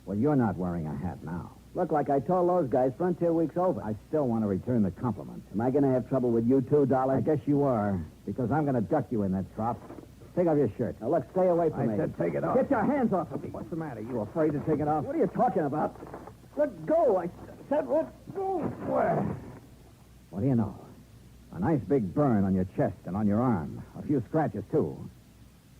Well, you're not wearing a hat now. Look, like I told those guys, Frontier Week's over. I still want to return the compliment. Am I going to have trouble with you too, Dollar? I guess you are, because I'm going to duck you in that trough. Take off your shirt. Now, look, stay away from me. I said take it off. Get your hands off of me. What's the matter? You afraid to take it off? What are you talking about? Let go. I said let go. Where? What do you know? A nice big burn on your chest and on your arm. A few scratches, too.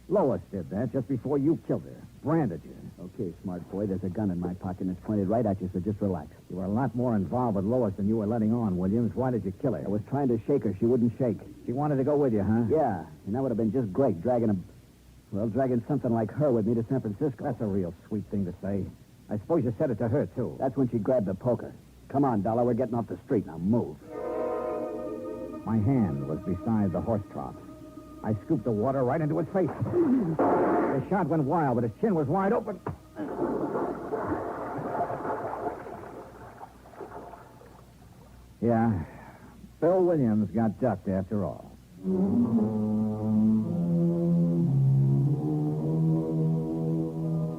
Lois did that just before you killed her. Branded you. Okay, smart boy, there's a gun in my pocket and it's pointed right at you, so just relax. You were a lot more involved with Lois than you were letting on, Williams. Why did you kill her? I was trying to shake her. She wouldn't shake. She wanted to go with you, huh? Yeah, and that would have been just great, dragging something like her with me to San Francisco. That's a real sweet thing to say. I suppose you said it to her, too. That's when she grabbed the poker. Come on, Dollar, we're getting off the street. Now move. My hand was beside the horse trough. I scooped the water right into his face. The shot went wild, but his chin was wide open. Yeah, Bill Williams got ducked after all.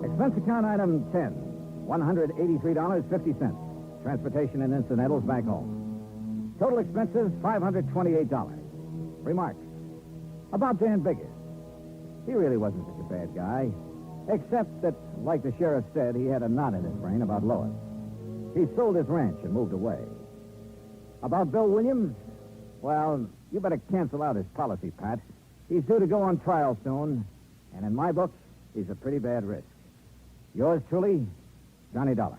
Expense account item 10, $183.50. Transportation and incidentals back home. Total expenses, $528. Remarks. About Dan Biggers. He really wasn't such a bad guy. Except that, like the sheriff said, he had a knot in his brain about Lois. He sold his ranch and moved away. About Bill Williams, well, you better cancel out his policy, Pat. He's due to go on trial soon, and in my book, he's a pretty bad risk. Yours truly, Johnny Dollar.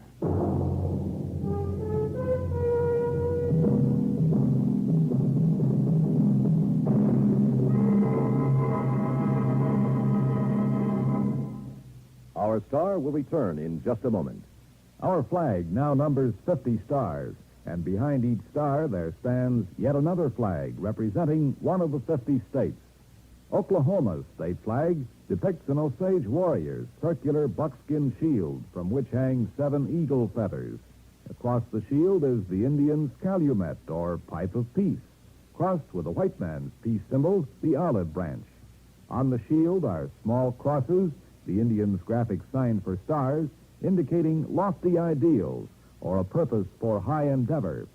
Our star will return in just a moment. Our flag now numbers 50 stars, and behind each star there stands yet another flag representing one of the 50 states. Oklahoma's state flag depicts an Osage warrior's circular buckskin shield from which hang 7 eagle feathers. Across the shield is the Indian's calumet, or pipe of peace, crossed with the white man's peace symbol, the olive branch. On the shield are small crosses, the Indian's graphic sign for stars, indicating lofty ideals or a purpose for high endeavor.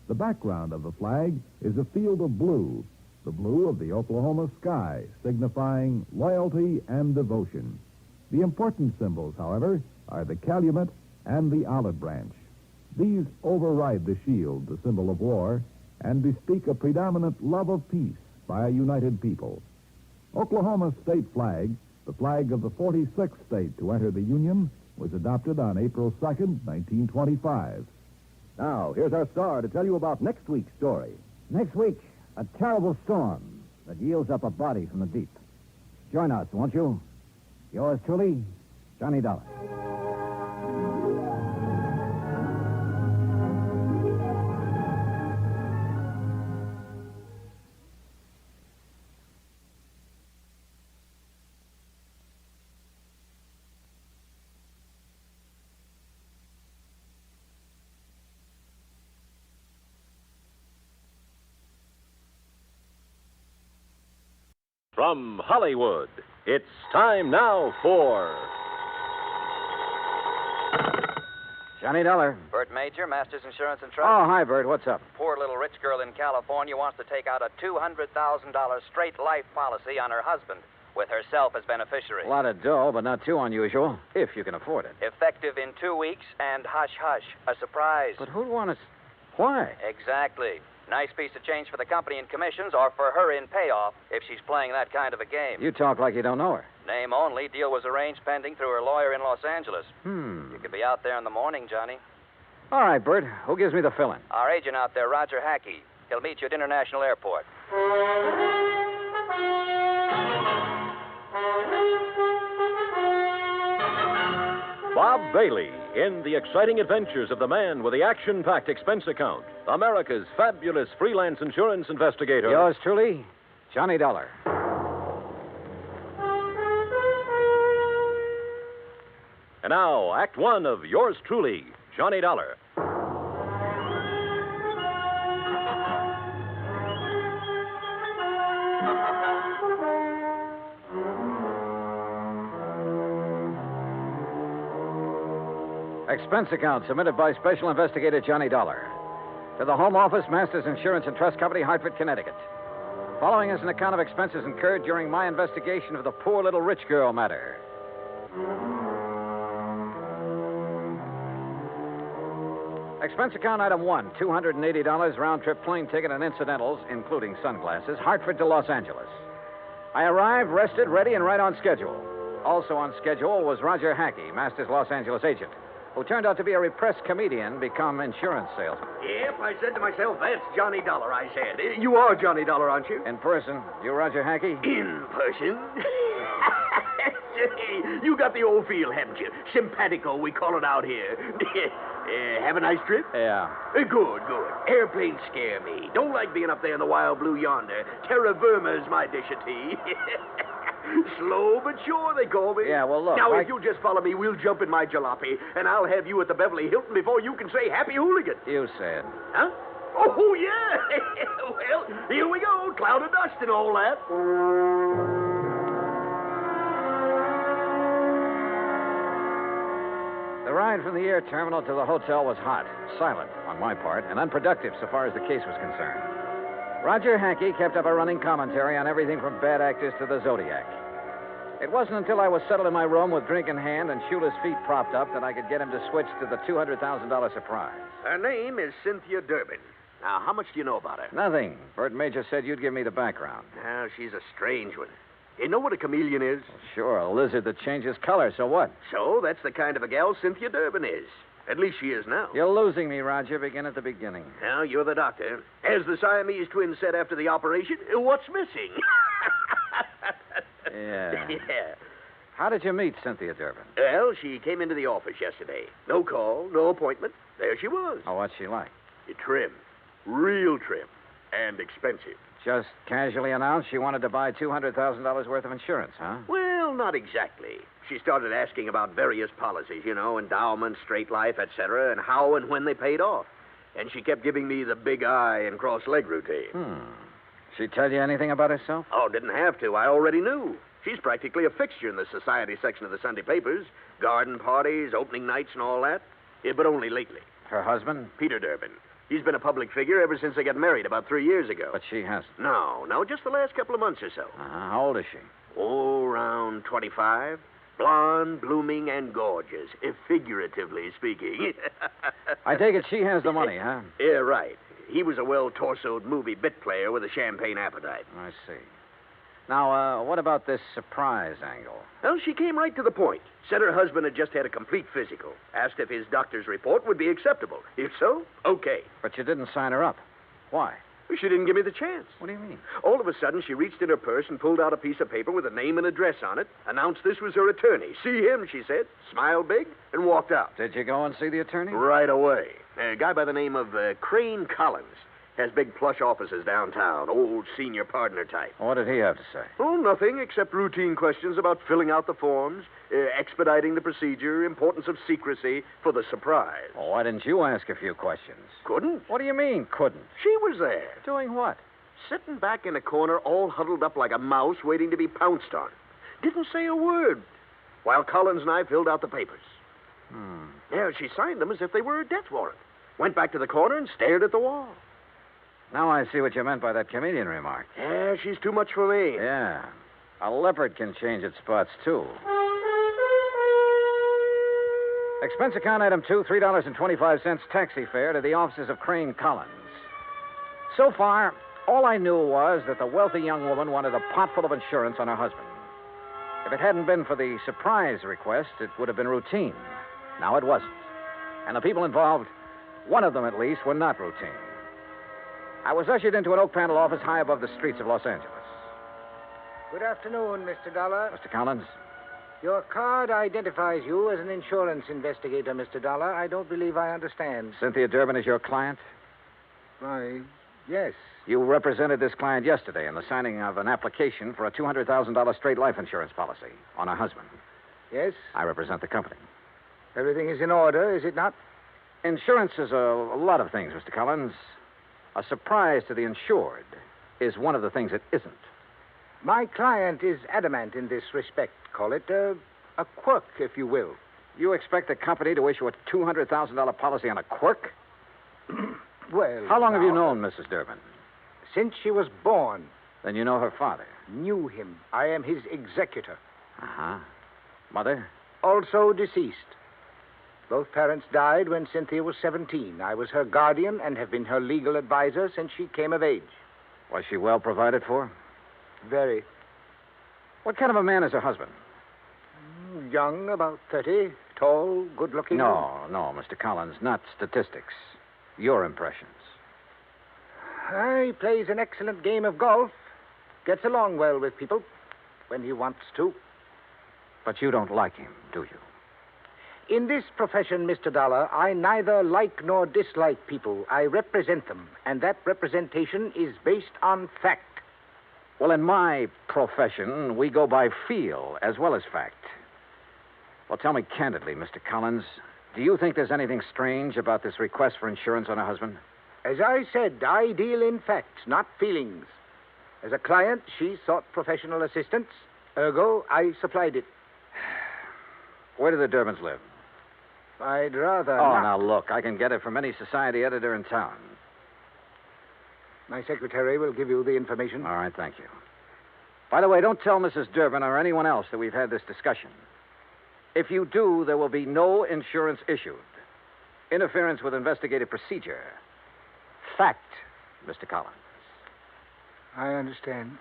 The background of the flag is a field of blue, the blue of the Oklahoma sky, signifying loyalty and devotion. The important symbols, however, are the calumet and the olive branch. These override the shield, the symbol of war, and bespeak a predominant love of peace by a united people. Oklahoma's state flag, the flag of the 46th state to enter the Union, was adopted on April 2nd, 1925. Now, here's our star to tell you about next week's story. Next week, a terrible storm that yields up a body from the deep. Join us, won't you? Yours truly, Johnny Dollar. From Hollywood, it's time now for... Johnny Dollar. Bert Major, Masters Insurance and Trust. Oh, hi, Bert. What's up? Poor little rich girl in California wants to take out a $200,000 straight life policy on her husband, with herself as beneficiary. A lot of dough, but not too unusual, if you can afford it. Effective in 2 weeks, and hush-hush, a surprise. But who'd want to... Why? Exactly. Nice piece of change for the company in commissions, or for her in payoff, if she's playing that kind of a game. You talk like you don't know her. Name only. Deal was arranged pending through her lawyer in Los Angeles. You could be out there in the morning, Johnny. All right, Bert. Who gives me the fill-in? Our agent out there, Roger Hackey. He'll meet you at International Airport. Bob Bailey in The Exciting Adventures of the Man with the Action-Packed Expense Account, America's fabulous freelance insurance investigator. Yours truly, Johnny Dollar. And now, Act One of Yours Truly, Johnny Dollar. Expense account submitted by Special Investigator Johnny Dollar. To the Home Office, Masters Insurance and Trust Company, Hartford, Connecticut. Following is an account of expenses incurred during my investigation of the poor little rich girl matter. Expense account item 1, $280 round-trip plane ticket and incidentals, including sunglasses, Hartford to Los Angeles. I arrived, rested, ready, and right on schedule. Also on schedule was Roger Hackey, Masters Los Angeles agent, who turned out to be a repressed comedian become insurance salesman. Yep, I said to myself, that's Johnny Dollar, I said. You are Johnny Dollar, aren't you? In person, you Roger Hackey? In person? Say, you got the old feel, haven't you? Simpatico, we call it out here. Have a nice trip? Yeah. Good. Airplanes scare me. Don't like being up there in the wild blue yonder. Terra firma's my dish of tea. Slow but sure, they call me. Yeah, well, look. Now, if you'll just follow me, we'll jump in my jalopy, and I'll have you at the Beverly Hilton before you can say happy hooligan. You said. Huh? Oh, yeah. Well, here we go. Cloud of dust and all that. The ride from the air terminal to the hotel was hot, silent on my part, and unproductive so far as the case was concerned. Roger Hackey kept up a running commentary on everything from bad actors to the Zodiac. It wasn't until I was settled in my room with drink in hand and Shula's feet propped up that I could get him to switch to the $200,000 surprise. Her name is Cynthia Durbin. Now, how much do you know about her? Nothing. Bert Major said you'd give me the background. Now, she's a strange one. You know what a chameleon is? Well, sure, a lizard that changes color, so what? So, that's the kind of a gal Cynthia Durbin is. At least she is now. You're losing me, Roger. Begin at the beginning. Now, you're the doctor. As the Siamese twins said after the operation, what's missing? Yeah. Yeah. How did you meet Cynthia Durbin? Well, she came into the office yesterday. No call, no appointment. There she was. Oh, what's she like? Trim. Real trim. And expensive. Just casually announced she wanted to buy $200,000 worth of insurance, huh? Well, not exactly. She started asking about various policies, endowments, straight life, etc., and how and when they paid off. And she kept giving me the big eye and cross-leg routine. She tell you anything about herself? Oh, didn't have to. I already knew. She's practically a fixture in the society section of the Sunday papers. Garden parties, opening nights, and all that. Yeah, but only lately. Her husband? Peter Durbin. He's been a public figure ever since they got married about 3 years ago. But she hasn't. No, just the last couple of months or so. How old is she? Oh, around 25. Blonde, blooming, and gorgeous, figuratively speaking. I take it she has the money, huh? Yeah, right. He was a well-torsoed movie bit player with a champagne appetite. I see. Now, what about this surprise angle? Well, she came right to the point. Said her husband had just had a complete physical. Asked if his doctor's report would be acceptable. If so, okay. But you didn't sign her up. Why? She didn't give me the chance. What do you mean? All of a sudden, she reached in her purse and pulled out a piece of paper with a name and address on it, announced this was her attorney. See him, she said, smiled big, and walked out. Did you go and see the attorney? Right away. A guy by the name of Crane Collins. Has big plush offices downtown, old senior partner type. What did he have to say? Oh, nothing except routine questions about filling out the forms, expediting the procedure, importance of secrecy for the surprise. Well, why didn't you ask a few questions? Couldn't. What do you mean, couldn't? She was there. Doing what? Sitting back in a corner, all huddled up like a mouse waiting to be pounced on. Didn't say a word, while Collins and I filled out the papers. Yeah, she signed them as if they were a death warrant. Went back to the corner and stared at the wall. Now I see what you meant by that comedian remark. Yeah, she's too much for me. Yeah. A leopard can change its spots, too. Expense account item 2, $3.25 taxi fare to the offices of Crane Collins. So far, all I knew was that the wealthy young woman wanted a pot full of insurance on her husband. If it hadn't been for the surprise request, it would have been routine. Now it wasn't. And the people involved, one of them at least, were not routine. I was ushered into an oak panel office high above the streets of Los Angeles. Good afternoon, Mr. Dollar. Mr. Collins? Your card identifies you as an insurance investigator, Mr. Dollar. I don't believe I understand. Cynthia Durbin is your client? Why, yes. You represented this client yesterday in the signing of an application for a $200,000 straight life insurance policy on her husband. Yes? I represent the company. Everything is in order, is it not? Insurance is a lot of things, Mr. Collins. A surprise to the insured is one of the things it isn't. My client is adamant in this respect. Call it a quirk, if you will. You expect the company to issue a $200,000 policy on a quirk? Well, how long have you known Mrs. Durbin? Since she was born. Then you know her father? Knew him. I am his executor. Uh-huh. Mother? Also deceased. Both parents died when Cynthia was 17. I was her guardian and have been her legal advisor since she came of age. Was she well provided for? Very. What kind of a man is her husband? Young, about 30. Tall, good-looking. No, Mr. Collins, not statistics. Your impressions. He plays an excellent game of golf. Gets along well with people when he wants to. But you don't like him, do you? In this profession, Mr. Dollar, I neither like nor dislike people. I represent them, and that representation is based on fact. Well, in my profession, we go by feel as well as fact. Well, tell me candidly, Mr. Collins, do you think there's anything strange about this request for insurance on her husband? As I said, I deal in facts, not feelings. As a client, she sought professional assistance. Ergo, I supplied it. Where do the Durbins live? I'd rather Oh, not. now look, I can get it from any society editor in town. My secretary will give you the information. All right, thank you. By the way, don't tell Mrs. Durbin or anyone else that we've had this discussion. If you do, there will be no insurance issued. Interference with investigative procedure. Fact, Mr. Collins. I understand.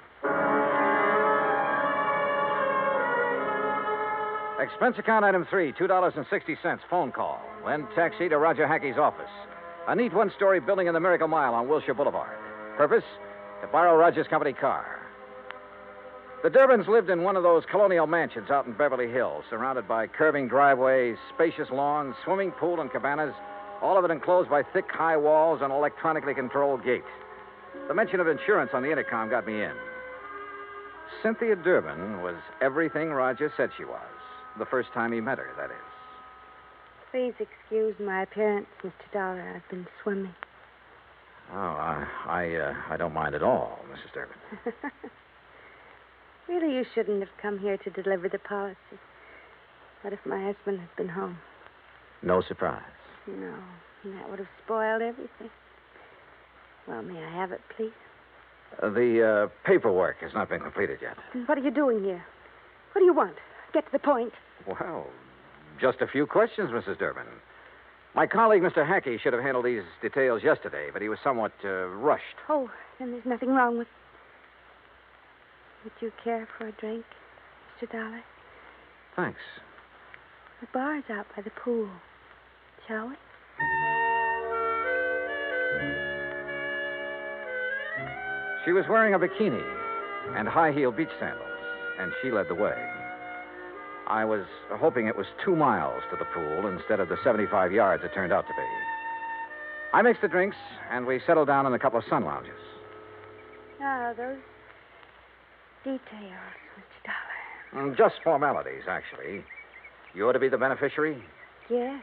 Expense account item 3, $2.60, phone call. Then taxi to Roger Hackey's office. A neat one-story building in the Miracle Mile on Wilshire Boulevard. Purpose? To borrow Roger's company car. The Durbins lived in one of those colonial mansions out in Beverly Hills, surrounded by curving driveways, spacious lawns, swimming pool, and cabanas, all of it enclosed by thick, high walls and electronically controlled gates. The mention of insurance on the intercom got me in. Cynthia Durbin was everything Roger said she was. The first time he met her, that is. Please excuse my appearance, Mr. Dollar. I've been swimming. Oh, I don't mind at all, Mrs. Durbin. Really, you shouldn't have come here to deliver the policy. What if my husband had been home? No surprise. No, that would have spoiled everything. Well, may I have it, please? The paperwork has not been completed yet. Then what are you doing here? What do you want? Get to the point. Well, just a few questions, Mrs. Durbin. My colleague, Mr. Hackey, should have handled these details yesterday, but he was somewhat rushed. Oh, then there's nothing wrong with... Would you care for a drink, Mr. Dollar? Thanks. The bar's out by the pool. Shall we? She was wearing a bikini and high-heel beach sandals, and she led the way. I was hoping it was 2 miles to the pool instead of the 75 yards it turned out to be. I mixed the drinks, and we settled down in a couple of sun lounges. Oh, those details, Mr. Dollar. Just formalities, actually. You're to be the beneficiary? Yes.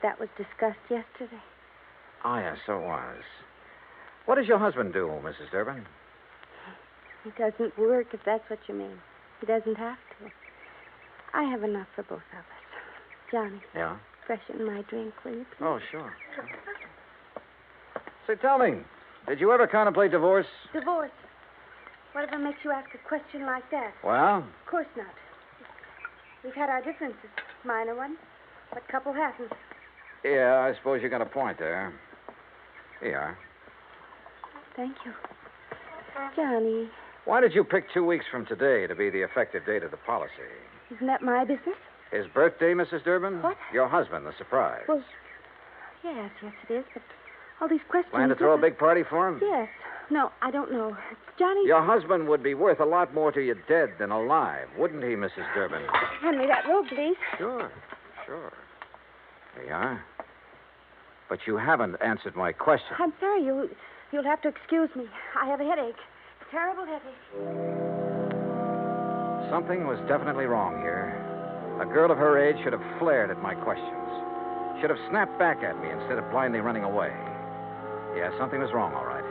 That was discussed yesterday. Oh, yes, so it was. What does your husband do, Mrs. Durbin? He doesn't work, if that's what you mean. He doesn't have to. I have enough for both of us. Johnny. Yeah? Freshen my drink, will you, please? Oh, sure. Say, tell me, did you ever contemplate divorce? Divorce? Whatever makes you ask a question like that? Well? Of course not. We've had our differences. Minor ones. What couple hasn't? Yeah, I suppose you got a point there. Here you are. Thank you. Johnny. Why did you pick 2 weeks from today to be the effective date of the policy? Isn't that my business? His birthday, Mrs. Durbin? What? Your husband, the surprise. Well, yes, it is, but all these questions... Plan to throw a big party for him? Yes. No, I don't know. Johnny... Your husband would be worth a lot more to you dead than alive, wouldn't he, Mrs. Durbin? Hand me that robe, please. Sure. There you are. But you haven't answered my question. I'm sorry. You'll have to excuse me. I have a headache. Terrible headache. Something was definitely wrong here. A girl of her age should have flared at my questions. Should have snapped back at me instead of blindly running away. Yeah, something was wrong, all right.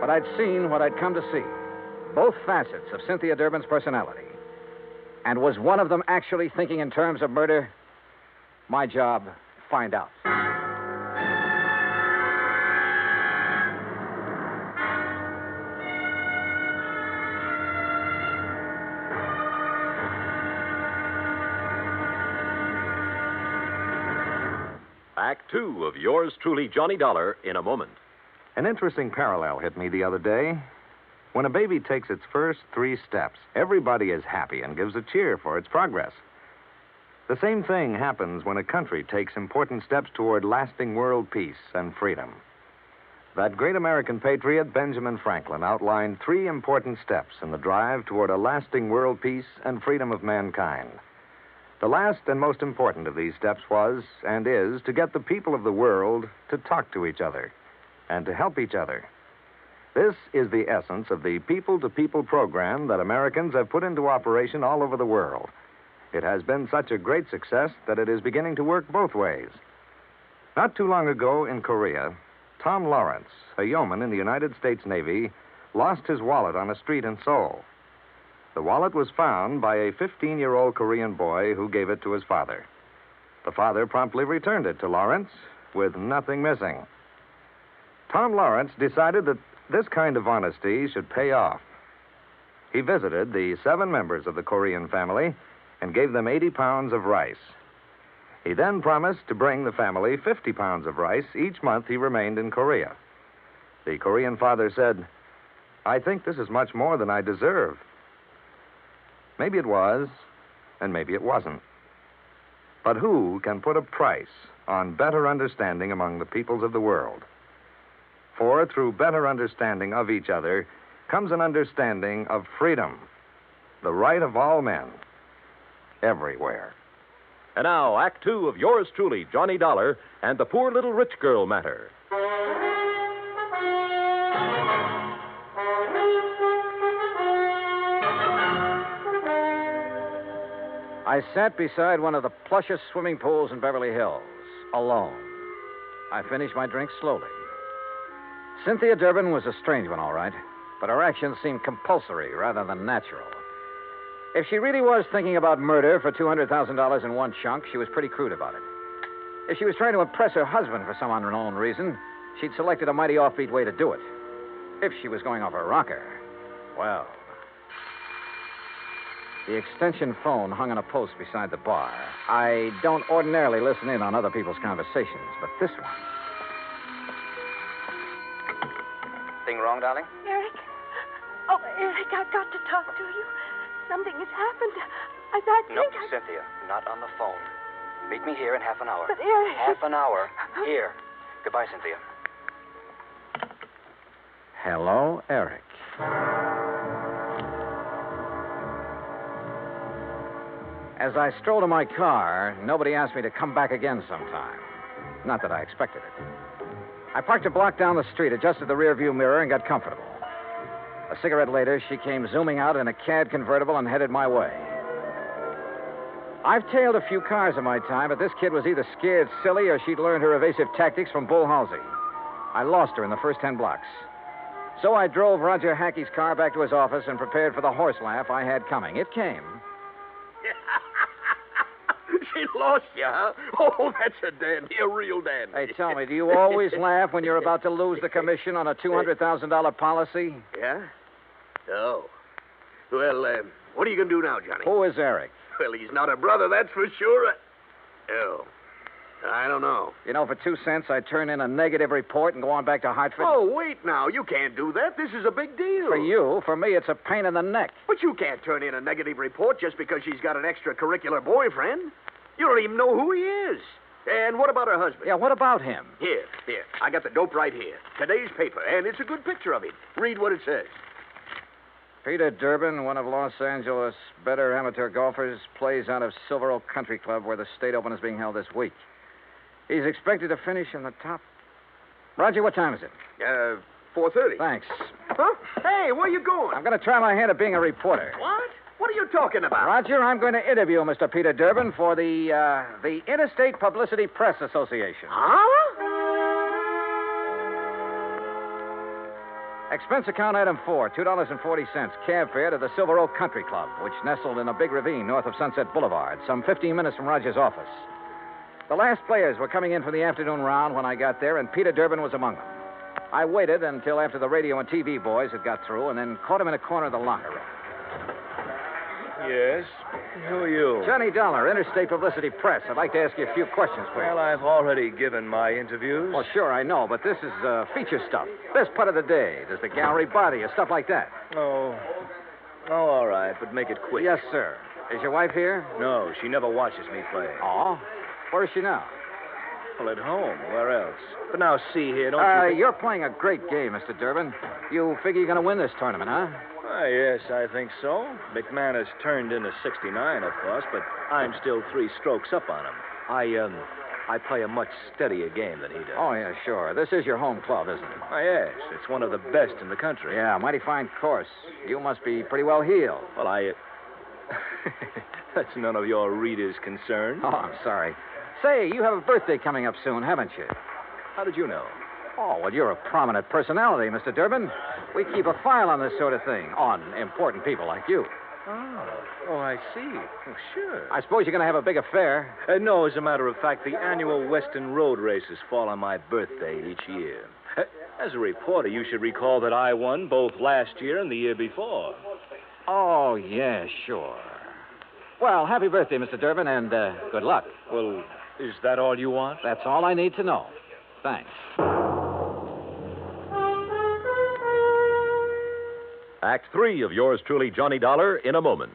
But I'd seen what I'd come to see. Both facets of Cynthia Durbin's personality. And was one of them actually thinking in terms of murder? My job, find out. Act 2 of yours truly, Johnny Dollar, in a moment. An interesting parallel hit me the other day. When a baby takes its first 3 steps, everybody is happy and gives a cheer for its progress. The same thing happens when a country takes important steps toward lasting world peace and freedom. That great American patriot, Benjamin Franklin, outlined 3 important steps in the drive toward a lasting world peace and freedom of mankind. The last and most important of these steps was, and is, to get the people of the world to talk to each other and to help each other. This is the essence of the people-to-people program that Americans have put into operation all over the world. It has been such a great success that it is beginning to work both ways. Not too long ago in Korea, Tom Lawrence, a yeoman in the United States Navy, lost his wallet on a street in Seoul. The wallet was found by a 15-year-old Korean boy who gave it to his father. The father promptly returned it to Lawrence with nothing missing. Tom Lawrence decided that this kind of honesty should pay off. He visited the 7 members of the Korean family and gave them 80 pounds of rice. He then promised to bring the family 50 pounds of rice each month he remained in Korea. The Korean father said, "I think this is much more than I deserve." Maybe it was, and maybe it wasn't. But who can put a price on better understanding among the peoples of the world? For through better understanding of each other comes an understanding of freedom, the right of all men, everywhere. And now, Act Two of yours truly, Johnny Dollar, and the Poor Little Rich Girl matter. I sat beside one of the plushest swimming pools in Beverly Hills, alone. I finished my drink slowly. Cynthia Durbin was a strange one, all right, but her actions seemed compulsory rather than natural. If she really was thinking about murder for $200,000 in one chunk, she was pretty crude about it. If she was trying to impress her husband for some unknown reason, she'd selected a mighty offbeat way to do it. If she was going off her rocker, well... The extension phone hung on a post beside the bar. I don't ordinarily listen in on other people's conversations, but this one... Thing wrong, darling? Eric? Oh, Eric, I've got to talk to you. Something has happened. I No, think Cynthia, not on the phone. Meet me here in half an hour. But, Eric... Half an hour. Here. Goodbye, Cynthia. Hello, Eric. As I strolled to my car, nobody asked me to come back again sometime. Not that I expected it. I parked a block down the street, adjusted the rearview mirror, and got comfortable. A cigarette later, she came zooming out in a CAD convertible and headed my way. I've tailed a few cars in my time, but this kid was either scared silly or she'd learned her evasive tactics from Bull Halsey. I lost her in the first 10 blocks. So I drove Roger Hackey's car back to his office and prepared for the horse laugh I had coming. It came. She lost you, huh? Oh, that's a dandy, a real dandy. Hey, tell me, do you always laugh when you're about to lose the commission on a $200,000 policy? Yeah? Oh. Well, what are you going to do now, Johnny? Who is Eric? Well, he's not a brother, that's for sure. Oh. I don't know. You know, for 2 cents, I'd turn in a negative report and go on back to Hartford. Oh, wait now. You can't do that. This is a big deal. For you. For me, it's a pain in the neck. But you can't turn in a negative report just because she's got an extracurricular boyfriend. You don't even know who he is. And what about her husband? Yeah, what about him? Here. I got the dope right here. Today's paper, and it's a good picture of him. Read what it says. Peter Durbin, one of Los Angeles' better amateur golfers, plays out of Silver Oak Country Club where the state open is being held this week. He's expected to finish in the top. Roger, what time is it? 4:30. Thanks. Huh? Hey, where you going? I'm going to try my hand at being a reporter. What? What are you talking about? Roger, I'm going to interview Mr. Peter Durbin for the Interstate Publicity Press Association. Huh? Expense account item 4, $2.40, cab fare to the Silver Oak Country Club, which nestled in a big ravine north of Sunset Boulevard, some 15 minutes from Roger's office. The last players were coming in for the afternoon round when I got there, and Peter Durbin was among them. I waited until after the radio and TV boys had got through, and then caught him in a corner of the locker room. Yes? Who are you? Johnny Dollar, Interstate Publicity Press. I'd like to ask you a few questions, please. Well, I've already given my interviews. Well, sure, I know, but this is feature stuff. Best part of the day. There's the gallery body or stuff like that. Oh, all right, but make it quick. Yes, sir. Is your wife here? No, she never watches me play. Oh? Where is she now? Well, at home. Where else? But now, see here, don't you think... You're playing a great game, Mr. Durbin. You figure you're going to win this tournament, huh? Yes, I think so. McManus turned in a 69, of course, but I'm still 3 strokes up on him. I play a much steadier game than he does. Oh, yeah, sure. This is your home club, isn't it? Oh, yes. It's one of the best in the country. Yeah, mighty fine course. You must be pretty well heeled. Well, That's none of your readers' concern. Oh, I'm sorry. Say, you have a birthday coming up soon, haven't you? How did you know? Oh, well, you're a prominent personality, Mr. Durbin. We keep a file on this sort of thing, on important people like you. Oh, I see. Oh, sure. I suppose you're going to have a big affair. No, as a matter of fact, the annual Western Road races fall on my birthday each year. As a reporter, you should recall that I won both last year and the year before. Oh, yeah, sure. Well, happy birthday, Mr. Durbin, and good luck. Well, is that all you want? That's all I need to know. Thanks. Act 3 of yours truly, Johnny Dollar, in a moment.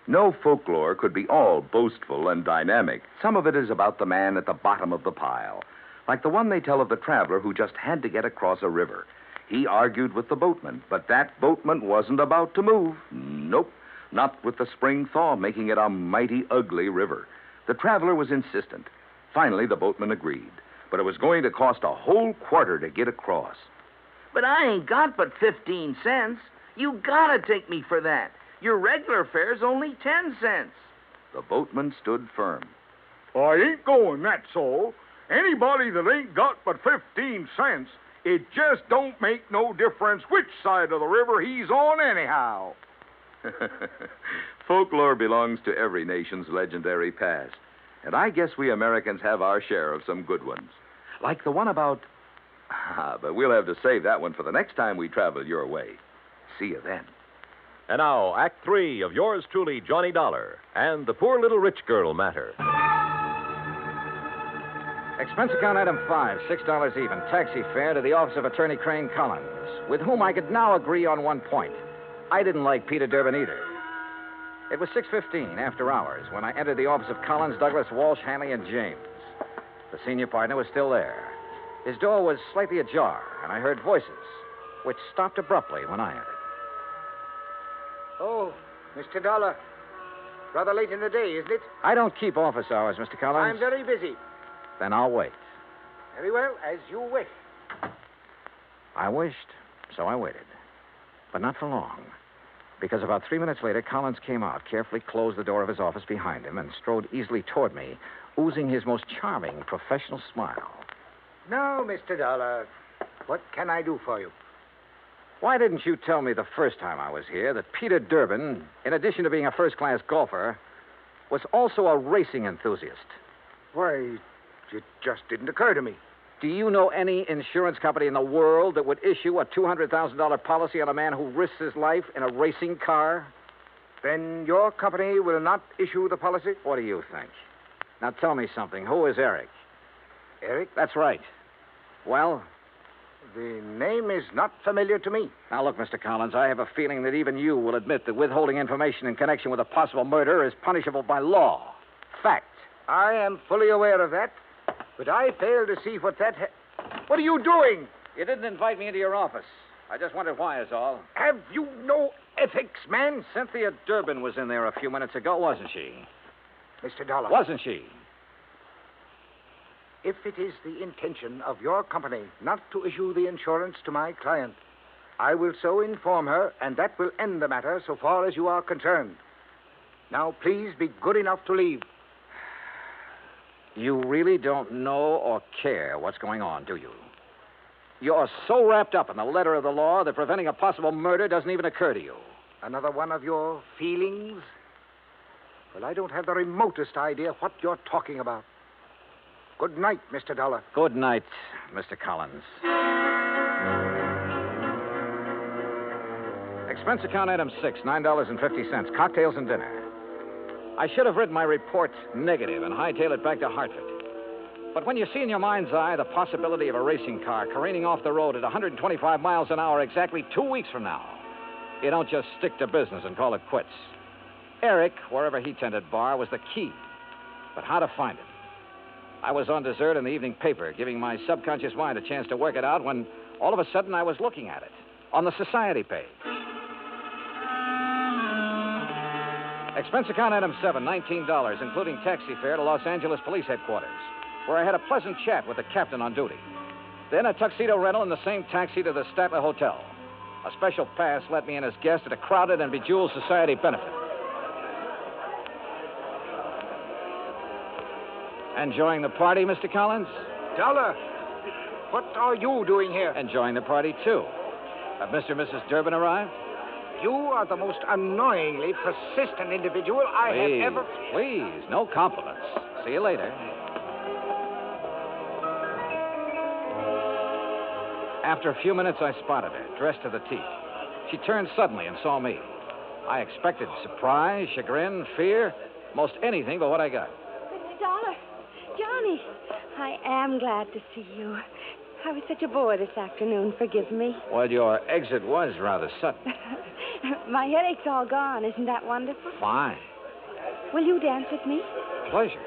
No folklore could be all boastful and dynamic. Some of it is about the man at the bottom of the pile, like the one they tell of the traveler who just had to get across a river. He argued with the boatman, but that boatman wasn't about to move. Nope, not with the spring thaw making it a mighty ugly river. The traveler was insistent. Finally, the boatman agreed, but it was going to cost a whole quarter to get across. But I ain't got but 15 cents. You gotta take me for that. Your regular fare's only 10 cents. The boatman stood firm. I ain't going, that's all. Anybody that ain't got but 15 cents, it just don't make no difference which side of the river he's on anyhow. Folklore belongs to every nation's legendary past. And I guess we Americans have our share of some good ones. Like the one about... but we'll have to save that one for the next time we travel your way. See you then. And now, Act 3 of yours truly, Johnny Dollar, and the poor little rich girl matter. Expense account item 5, $6 even. Taxi fare to the office of Attorney Crane Collins, with whom I could now agree on one point. I didn't like Peter Durbin either. It was 6:15 after hours when I entered the office of Collins, Douglas, Walsh, Hanley, and James. The senior partner was still there. His door was slightly ajar, and I heard voices, which stopped abruptly when I entered. Oh, Mr. Dollar. Rather late in the day, isn't it? I don't keep office hours, Mr. Collins. I'm very busy. Then I'll wait. Very well, as you wish. I wished, so I waited. But not for long. Because about 3 minutes later, Collins came out, carefully closed the door of his office behind him, and strode easily toward me, oozing his most charming professional smile. Now, Mr. Dollar, what can I do for you? Why didn't you tell me the first time I was here that Peter Durbin, in addition to being a first-class golfer, was also a racing enthusiast? Why, it just didn't occur to me. Do you know any insurance company in the world that would issue a $200,000 policy on a man who risks his life in a racing car? Then your company will not issue the policy? What do you think? Now tell me something. Who is Eric? Eric? That's right. Well? The name is not familiar to me. Now, look, Mr. Collins, I have a feeling that even you will admit that withholding information in connection with a possible murder is punishable by law. Fact. I am fully aware of that, but I fail to see what that... What are you doing? You didn't invite me into your office. I just wondered why is all. Have you no ethics, man? Cynthia Durbin was in there a few minutes ago, wasn't she? Mr. Dollar. Wasn't she? If it is the intention of your company not to issue the insurance to my client, I will so inform her, and that will end the matter so far as you are concerned. Now, please be good enough to leave. You really don't know or care what's going on, do you? You're so wrapped up in the letter of the law that preventing a possible murder doesn't even occur to you. Another one of your feelings? Well, I don't have the remotest idea what you're talking about. Good night, Mr. Dollar. Good night, Mr. Collins. Expense account item 6, $9.50, cocktails and dinner. I should have written my report negative and hightail it back to Hartford. But when you see in your mind's eye the possibility of a racing car careening off the road at 125 miles an hour exactly 2 weeks from now, you don't just stick to business and call it quits. Eric, wherever he tended bar, was the key. But how to find him? I was on dessert in the evening paper, giving my subconscious mind a chance to work it out when all of a sudden I was looking at it on the society page. Expense account item 7, $19, including taxi fare to Los Angeles Police Headquarters, where I had a pleasant chat with the captain on duty. Then a tuxedo rental in the same taxi to the Statler Hotel. A special pass let me in as guest at a crowded and bejeweled society benefit. Enjoying the party, Mr. Collins? Dollar, what are you doing here? Enjoying the party, too. Have Mr. and Mrs. Durbin arrived? You are the most annoyingly persistent individual I have ever... Please, no compliments. See you later. After a few minutes, I spotted her, dressed to the teeth. She turned suddenly and saw me. I expected surprise, chagrin, fear, most anything but what I got. Mr. Dollar, Johnny, I am glad to see you. I was such a bore this afternoon. Forgive me. Well, your exit was rather sudden. My headache's all gone. Isn't that wonderful? Fine. Will you dance with me? Pleasure.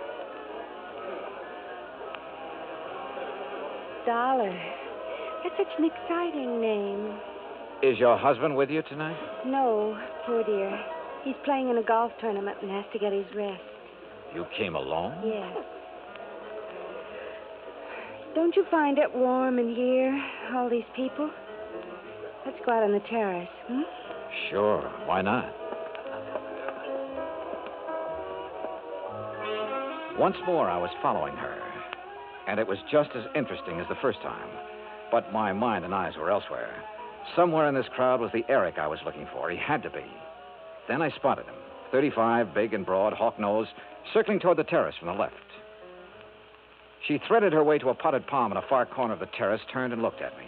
Dollar. That's such an exciting name. Is your husband with you tonight? No, poor dear. He's playing in a golf tournament and has to get his rest. You came alone? Yes. Don't you find it warm in here, all these people? Let's go out on the terrace, hmm? Sure. Why not? Once more, I was following her, and it was just as interesting as the first time. But my mind and eyes were elsewhere. Somewhere in this crowd was the Eric I was looking for. He had to be. Then I spotted him, 35, big and broad, hawk nose, circling toward the terrace from the left. She threaded her way to a potted palm in a far corner of the terrace, turned and looked at me.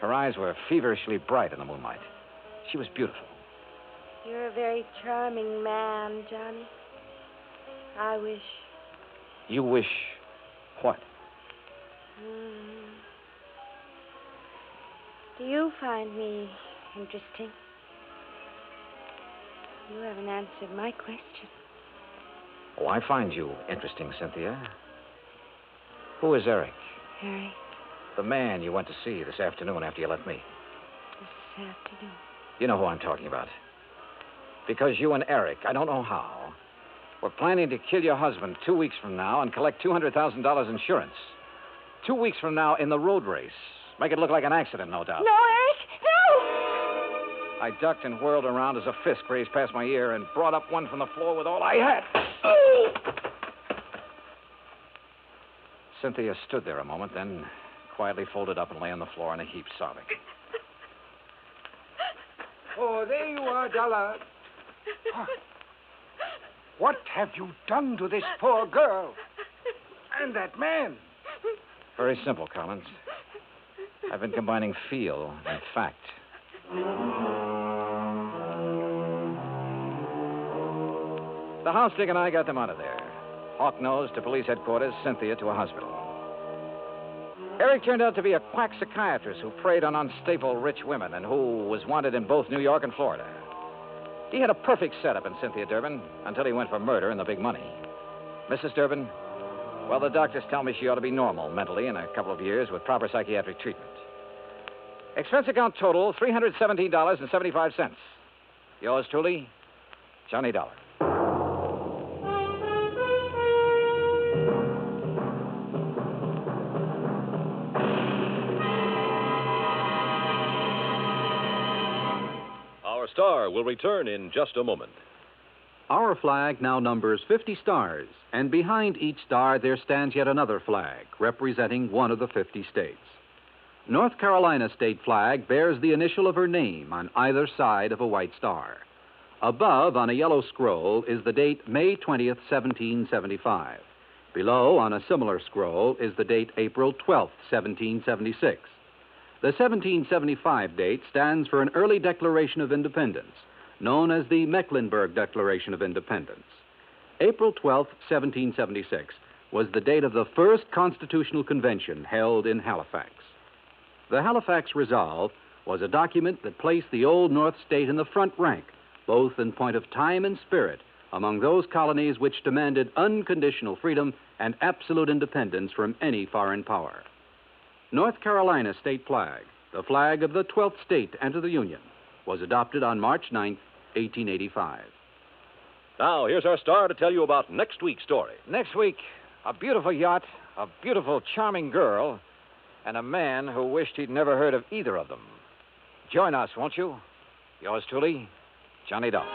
Her eyes were feverishly bright in the moonlight. She was beautiful. You're a very charming man, Johnny. I wish. You wish what? Do you find me interesting? You haven't answered my question. Oh, I find you interesting, Cynthia. Who is Eric? Harry, The man you went to see this afternoon after you left me. this afternoon. You know who I'm talking about. Because you and Eric, I don't know how, were planning to kill your husband 2 weeks from now and collect $200,000 insurance. 2 weeks from now in the road race. Make it look like an accident, no doubt. No, Eric, no! I ducked and whirled around as a fist grazed past my ear and brought up one from the floor with all I had. Oh! Cynthia stood there a moment, then quietly folded up and lay on the floor in a heap, sobbing. Oh, there you are, Dollar. What have you done to this poor girl? And that man? Very simple, Collins. I've been combining feel and fact. The house dick and I got them out of there. Hawk-nosed to police headquarters, Cynthia to a hospital. Eric turned out to be a quack psychiatrist who preyed on unstable rich women and who was wanted in both New York and Florida. He had a perfect setup in Cynthia Durbin until he went for murder and the big money. Mrs. Durbin, well, the doctors tell me she ought to be normal mentally in a couple of years with proper psychiatric treatment. Expense account total, $317.75. Yours truly, Johnny Dollar. Our star will return in just a moment. Our flag now numbers 50 stars, and behind each star there stands yet another flag, representing one of the 50 states. North Carolina's state flag bears the initial of her name on either side of a white star. Above, on a yellow scroll, is the date May 20th, 1775. Below, on a similar scroll, is the date April 12th, 1776. The 1775 date stands for an early Declaration of Independence, known as the Mecklenburg Declaration of Independence. April 12, 1776, was the date of the first Constitutional Convention held in Halifax. The Halifax Resolve was a document that placed the Old North State in the front rank, both in point of time and spirit, among those colonies which demanded unconditional freedom and absolute independence from any foreign power. North Carolina's state flag, the flag of the 12th state to enter the Union, was adopted on March 9th, 1885. Now, here's our star to tell you about next week's story. Next week, a beautiful yacht, a beautiful, charming girl, and a man who wished he'd never heard of either of them. Join us, won't you? Yours truly, Johnny Dollar.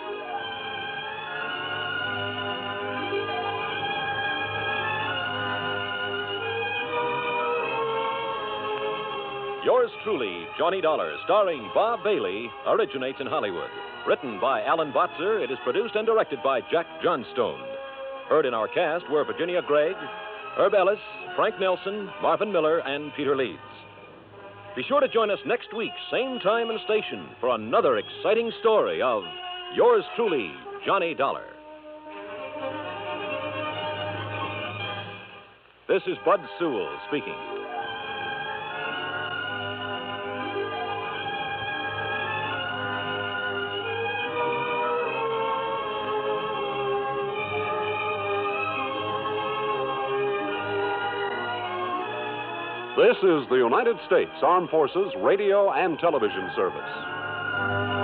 Yours truly, Johnny Dollar, starring Bob Bailey, originates in Hollywood. Written by Alan Botzer, it is produced and directed by Jack Johnstone. Heard in our cast were Virginia Gregg, Herb Ellis, Frank Nelson, Marvin Miller, and Peter Leeds. Be sure to join us next week, same time and station, for another exciting story of Yours truly, Johnny Dollar. This is Bud Sewell speaking. This is the United States Armed Forces Radio and Television Service.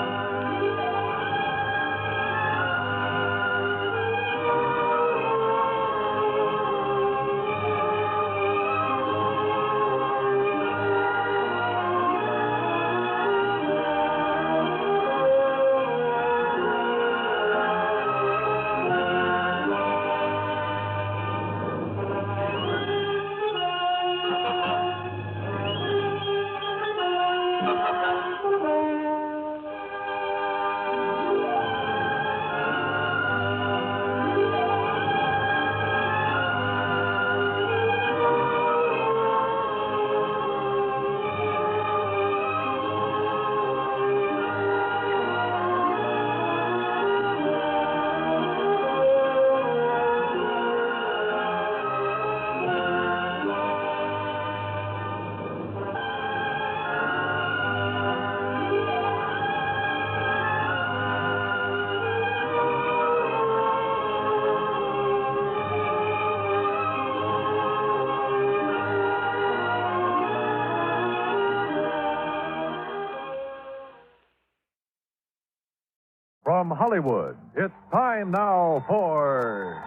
From Hollywood, it's time now for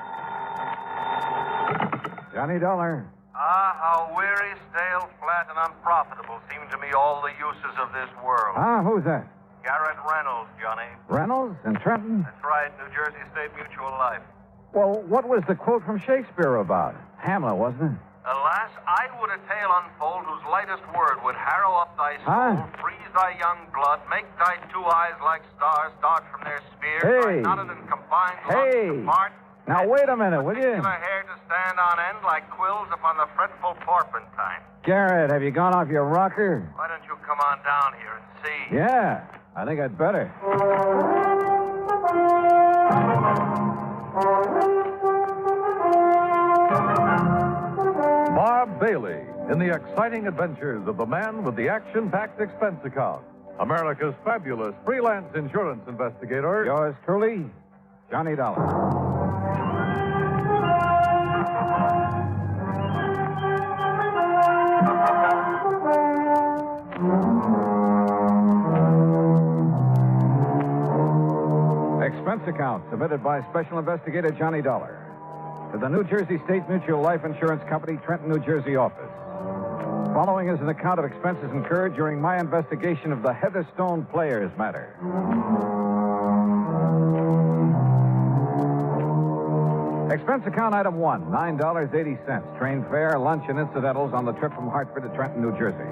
Johnny Dollar. Ah, how weary, stale, flat, and unprofitable seem to me all the uses of this world. Ah, who's that? Garrett Reynolds, Johnny. Reynolds in Trenton? That's right, New Jersey State Mutual Life. Well, what was the quote from Shakespeare about? Hamlet, wasn't it? Alas, I would a tale unfold whose lightest word would harrow up thy soul, freeze thy young blood, make thy two eyes like stars start from their sphere, Hey. thy knotted and combined Hey. lungs depart, Now, wait a minute, will you? particular hair to stand on end like quills upon the fretful porpentine. Garrett, have you gone off your rocker? Why don't you come on down here and see? Yeah, I think I'd better. Bob Bailey in the exciting adventures of the man with the action-packed expense account. America's fabulous freelance insurance investigator. Yours truly, Johnny Dollar. Expense account submitted by Special Investigator Johnny Dollar to the New Jersey State Mutual Life Insurance Company, Trenton, New Jersey office. Following is an account of expenses incurred during my investigation of the Heatherstone Players matter. Expense account item 1, $9.80. Train fare, lunch, and incidentals on the trip from Hartford to Trenton, New Jersey.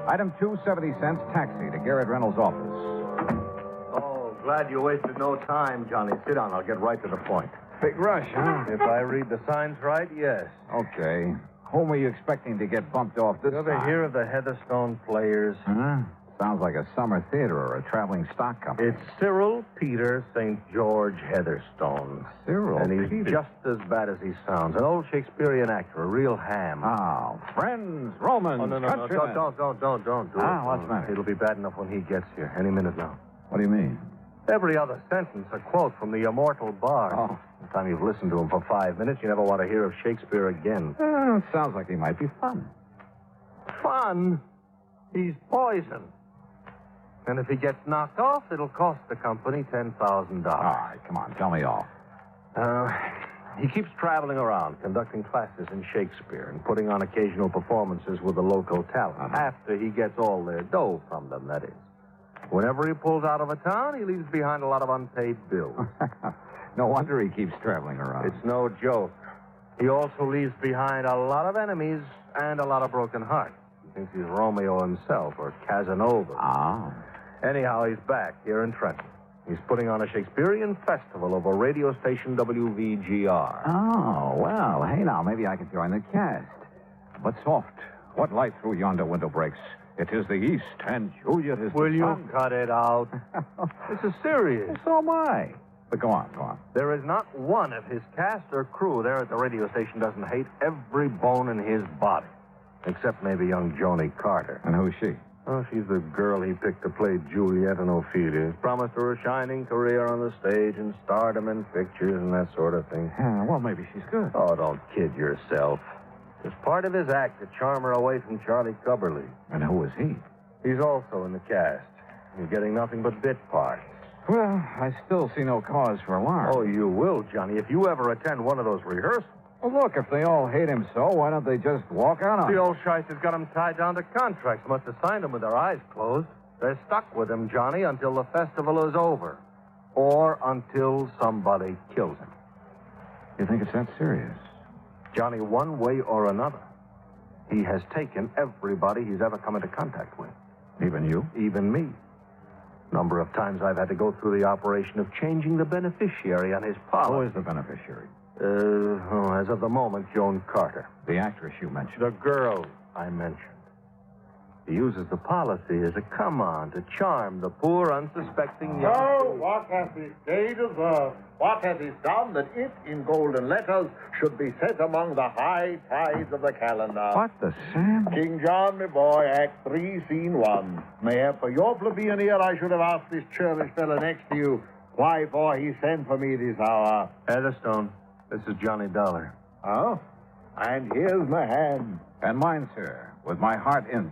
Item 2, 70 cents. Taxi to Garrett Reynolds' office. Oh, glad you wasted no time, Johnny. Sit down. I'll get right to the point. Big rush, huh? If I read the signs right, yes. Okay. Whom were you expecting to get bumped off this You ever time? hear of the Heatherstone Players? Huh? Sounds like a summer theater or a traveling stock company. It's Cyril Peter St. George Heatherstone. Cyril And he's Peter. just as bad as he sounds. An old Shakespearean actor, a real ham. Oh, friends, Romans, Oh, no, countrymen. don't do it. Ah, what's the matter? It'll be bad enough when he gets here. Any minute now. What do you mean? Every other sentence, a quote from the immortal bard. Oh. The time you've listened to him for 5 minutes, you never want to hear of Shakespeare again. Sounds like he might be fun. Fun? He's poison. And if he gets knocked off, it'll cost the company $10,000. All right, come on, tell me all. He keeps traveling around, conducting classes in Shakespeare and putting on occasional performances with the local talent. After he gets all their dough from them, that is. Whenever he pulls out of a town, he leaves behind a lot of unpaid bills. No wonder he keeps traveling around. It's no joke. He also leaves behind a lot of enemies and a lot of broken hearts. He thinks he's Romeo himself or Casanova. Ah. Anyhow, he's back here in Trenton. He's putting on a Shakespearean festival over radio station WVGR. Oh, well, hey now, maybe I can join the cast. But soft, what light through yonder window breaks? It is the East, and Juliet is Will the you sun. cut it out? This is serious. So am I. But go on. There is not one of his cast or crew there at the radio station doesn't hate every bone in his body. Except maybe young Joni Carter. And who's she? Oh, she's the girl he picked to play Juliet and Ophelia. Promised her a shining career on the stage and stardom in pictures and that sort of thing. Well, maybe she's good. Oh, don't kid yourself. It's part of his act to charm her away from Charlie Cubberly. And who is he? He's also in the cast. He's getting nothing but bit parts. Well, I still see no cause for alarm. Oh, you will, Johnny, if you ever attend one of those rehearsals. Well, look, if they all hate him so, why don't they just walk out on The him? old shyster's got him tied down to contracts. Must have signed them with their eyes closed. They're stuck with him, Johnny, until the festival is over. Or until somebody kills him. You think it's that serious? Johnny, one way or another, he has taken everybody he's ever come into contact with. Even you? Even me. Number of times I've had to go through the operation of changing the beneficiary on his policy. Who is the beneficiary? As of the moment, Joan Carter. The actress you mentioned. The girl I mentioned. He uses the policy as a come-on to charm the poor, unsuspecting young... Oh, what has this day deserved? What has it done that it, in golden letters, should be set among the high tides of the calendar? What the Sam? King John, my boy, Act 3, Scene 1. Mayhap for your plebeian ear, I should have asked this churlish fellow next to you why for he sent for me this hour. Heatherstone, this is Johnny Dollar. Oh? And here's my hand. And mine, sir, with my heart in.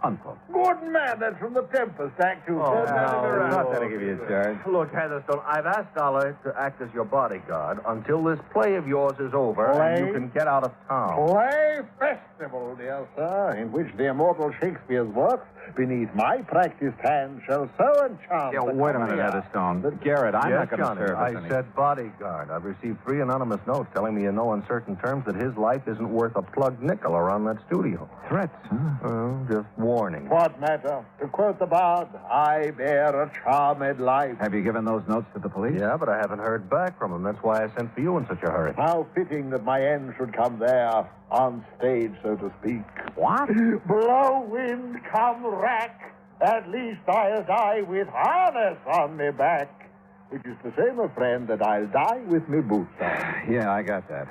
Unquote. Good man, that's from the Tempest, Act 2. Oh, no, not that I give you a charge. Look, Heatherstone, I've asked Dollar to act as your bodyguard until this play of yours is over Play? and you can get out of town. Play festival, dear sir, in which the immortal Shakespeare's works, beneath my practiced hand, shall so enchant. Yeah, wait a minute, Heatherstone. Garrett, I'm Yes, not going to Johnny, serve I us any... said bodyguard. I've received 3 anonymous notes telling me in no uncertain terms that his life isn't worth a plugged nickel around that studio. Threats, huh? Just warning. What matter? To quote the bard, I bear a charmed life. Have you given those notes to the police? Yeah, but I haven't heard back from him. That's why I sent for you in such a hurry. How fitting that my end should come there, on stage, so to speak. What? Blow wind, come rack. At least I'll die with harness on me back. Which is to say, my friend, that I'll die with me boots on. Yeah, I got that.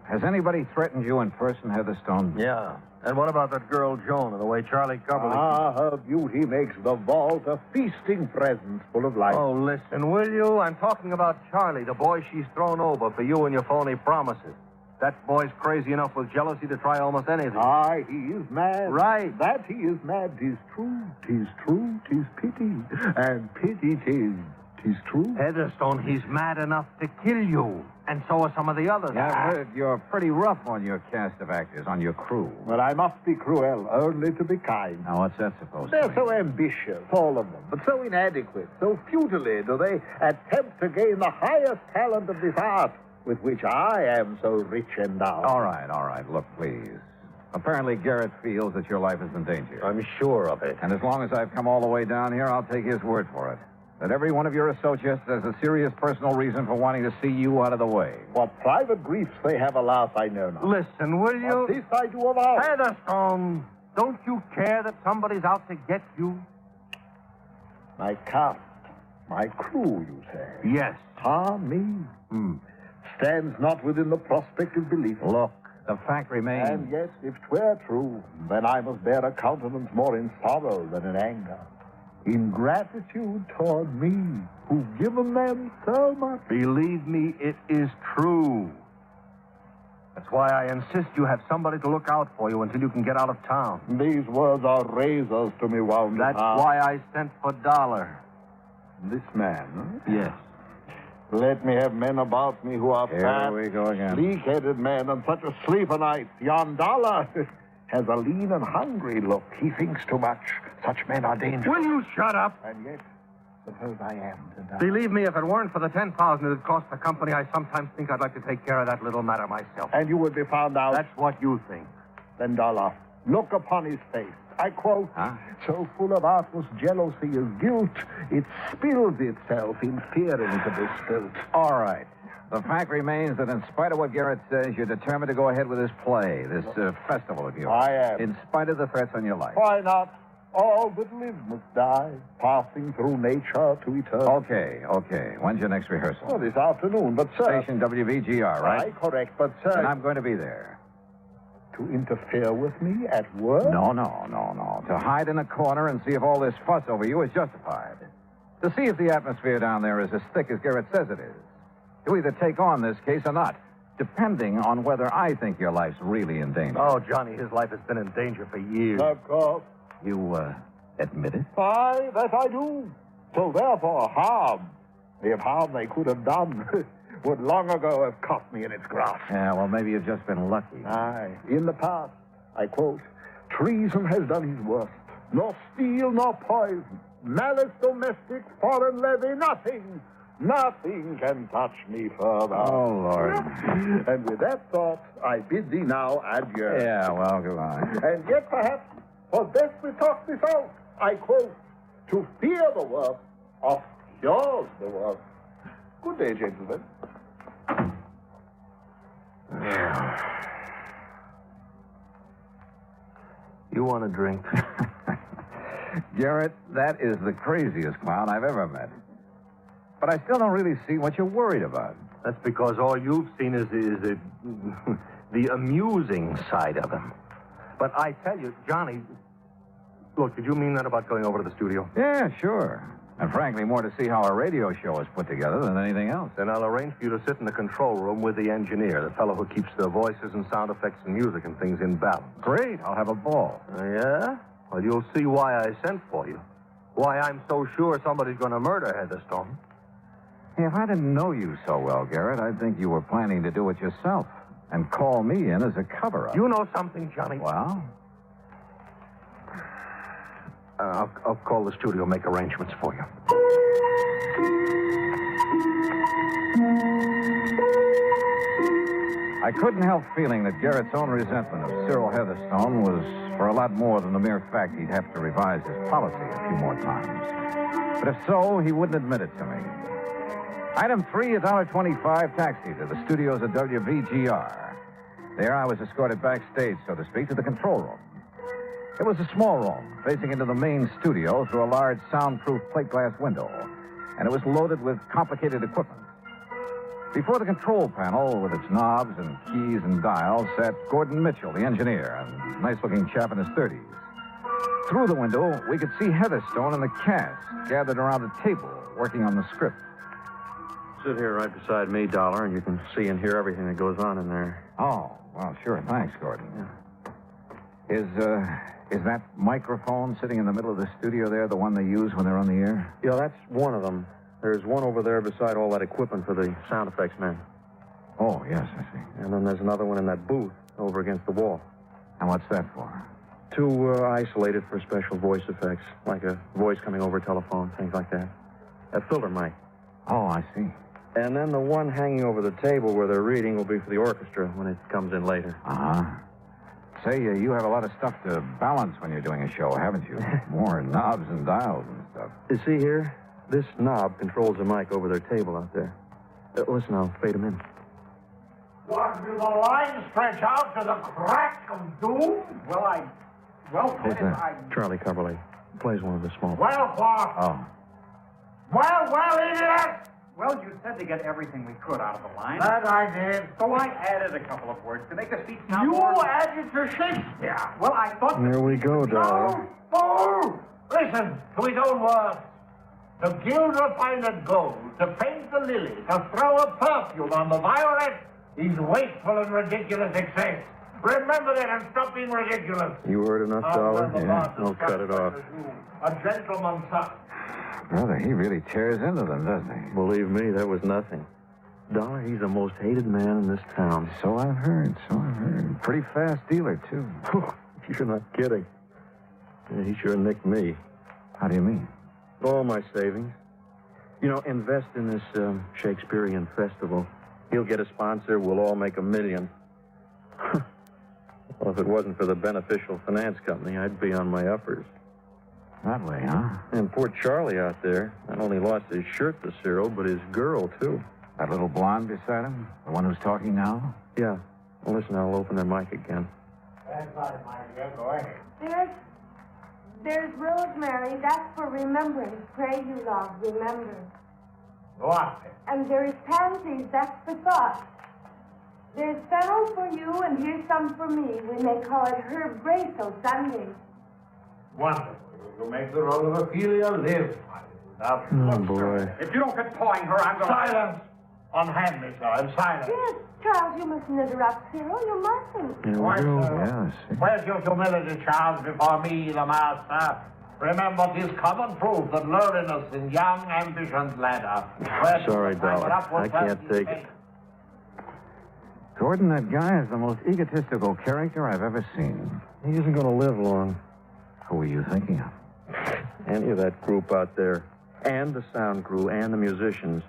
Has anybody threatened you in person, Heatherstone? Yeah. And what about that girl, Joan, and the way Charlie Cubberly... Ah, her beauty makes the vault a feasting presence full of life. Oh, listen, will you? I'm talking about Charlie, the boy she's thrown over for you and your phony promises. That boy's crazy enough with jealousy to try almost anything. Aye, he is mad. Right. That he is mad, 'tis true. 'Tis true, 'tis pity. And pity 'tis true. Heatherstone, he's mad enough to kill you. And so are some of the others. Yeah, I've heard you're pretty rough on your cast of actors, on your crew. Well, I must be cruel, only to be kind. Now, what's that supposed to They're mean? so ambitious, all of them, but so inadequate, so futilely do they attempt to gain the highest talent of this art, with which I am so rich endowed. All right. Look, please. Apparently, Garrett feels that your life is in danger. I'm sure of it. And as long as I've come all the way down here, I'll take his word for it. That every one of your associates has a serious personal reason for wanting to see you out of the way. What private griefs they have, alas, I know not. Listen, will you? But this I do avow. Heatherstone, don't you care that somebody's out to get you? My cast, my crew, you say? Yes. Me? Stands not within the prospect of belief. Look, the fact remains... And yes, if 'twere true, then I must bear a countenance more in sorrow than in anger. In gratitude toward me, who've given them so much. Believe me, it is true. That's why I insist you have somebody to look out for you until you can get out of town. These words are razors to me, wound. That's why I sent for Dollar. This man, huh? Yes. Let me have men about me who are fat, Here we go again. sleek-headed men, and such a sleeper night. Yon Dollar has a lean and hungry look. He thinks too much. Such men are dangerous. Will you shut up? And yet, suppose I am to die. Believe me, if it weren't for the $10,000 it would cost the company, I sometimes think I'd like to take care of that little matter myself. And you would be found out. That's what you think. Then, Dollar, look upon his face. I quote, so full of artless jealousy is guilt, it spills itself in fearing to be spilt. All right. The fact remains that in spite of what Garrett says, you're determined to go ahead with this play, this festival of yours. I am. In spite of the threats on your life. Why not? All that live must die, passing through nature to eternity. Okay. When's your next rehearsal? Well, this afternoon, but, sir... Station WVGR, right? Aye, correct, but, sir... And I'm going to be there. To interfere with me at work? No. To hide in a corner and see if all this fuss over you is justified. To see if the atmosphere down there is as thick as Garrett says it is. To either take on this case or not, depending on whether I think your life's really in danger. Oh, Johnny, his life has been in danger for years. Of course. You, admit it? Aye, that I do. So therefore, harm, if harm they could have done, would long ago have caught me in its grasp. Yeah, well, maybe you've just been lucky. Aye. In the past, I quote, treason has done his worst. Nor steel nor poison, malice domestic, foreign levy, nothing can touch me further. Oh, Lord. And with that thought, I bid thee now adieu. Yeah, well, goodbye. And yet, perhaps, for best we talk this out, I quote, to fear the worst, of yours the worst. Good day, gentlemen. You want a drink? Garrett, that is the craziest clown I've ever met. But I still don't really see what you're worried about. That's because all you've seen is the amusing side of him. But I tell you, Johnny, look, did you mean that about going over to the studio? Yeah, sure. And frankly, more to see how our radio show is put together than anything else. Then I'll arrange for you to sit in the control room with the engineer, the fellow who keeps the voices and sound effects and music and things in balance. Great. I'll have a ball. Yeah? Well, you'll see why I sent for you. Why I'm so sure somebody's going to murder Heatherstone. If I didn't know you so well, Garrett, I'd think you were planning to do it yourself and call me in as a cover-up. You know something, Johnny? Well? I'll call the studio, make arrangements for you. I couldn't help feeling that Garrett's own resentment of Cyril Heatherstone was for a lot more than the mere fact he'd have to revise his policy a few more times. But if so, he wouldn't admit it to me. Item 3, $1.25 taxi to the studios at WVGR. There I was escorted backstage, so to speak, to the control room. It was a small room, facing into the main studio through a large soundproof plate glass window, and it was loaded with complicated equipment. Before the control panel, with its knobs and keys and dials, sat Gordon Mitchell, the engineer, a nice-looking chap in his 30s. Through the window, we could see Heatherstone and the cast gathered around a table working on the script. Sit here right beside me, Dollar, and you can see and hear everything that goes on in there. Oh, well, sure. Thanks, Gordon. Yeah. Is that microphone sitting in the middle of the studio there the one they use when they're on the air? Yeah, that's one of them. There's one over there beside all that equipment for the sound effects man. Oh, yes, I see. And then there's another one in that booth over against the wall. And what's that for? To isolate it for special voice effects, like a voice coming over telephone, things like that. A filter mic. Oh, I see. And then the one hanging over the table where they're reading will be for the orchestra when it comes in later. Uh-huh. Say, you have a lot of stuff to balance when you're doing a show, haven't you? More knobs and dials and stuff. You see here? This knob controls the mic over their table out there. Listen, I'll fade them in. What, do the line stretch out to the crack of doom? Well, It's Charlie Coverley. Plays one of the small. Well, what? Oh. Well, idiot! Well, you said to get everything we could out of the line. That I did. So I added a couple of words to make the speech sound You more... added to Shakespeare. Well, I thought... Here we go, Dollar. Fool! Listen to his own words. To gild refined gold, to paint the lily, to throw a perfume on the violet is wasteful and ridiculous excess. Remember that and stop being ridiculous. You heard enough, Dollar? Yeah, I'll cut it off. A gentleman's son. Brother, he really tears into them, doesn't he? Believe me, that was nothing. Dollar, he's the most hated man in this town. So I've heard. Pretty fast dealer, too. You're not kidding. Yeah, he sure nicked me. How do you mean? All my savings. You know, invest in this Shakespearean festival. He'll get a sponsor. We'll all make $1 million. Well, if it wasn't for the beneficial finance company, I'd be on my uppers. That way, huh? And poor Charlie out there not only lost his shirt to Cyril, but his girl, too. That little blonde beside him? The one who's talking now? Yeah. Well, listen, I'll open their mic again. That's right, my dear. Go ahead. There's rosemary. That's for remembrance. Pray you, love, remember. Go on. And there is pansies. That's for thought. There's fennel for you, and here's some for me. We may call it herb grace o' Sunday. Wonderful. You make the role of Ophelia live. Now, Oh, boy. if you don't get pawing her, I'm going to... Silence! Unhand me, sir. I'm silent. Yes, Charles, you mustn't interrupt Cyril. You mustn't. Why, sir? Yes. Where's your humility, Charles, before me, the master? Remember, 'tis common proof that lowliness in young ambition's ladder. Sorry, Dollar. I can't take it. Gordon, that guy is the most egotistical character I've ever seen. He isn't going to live long. Who are you thinking of? Any of that group out there, and the sound crew, and the musicians.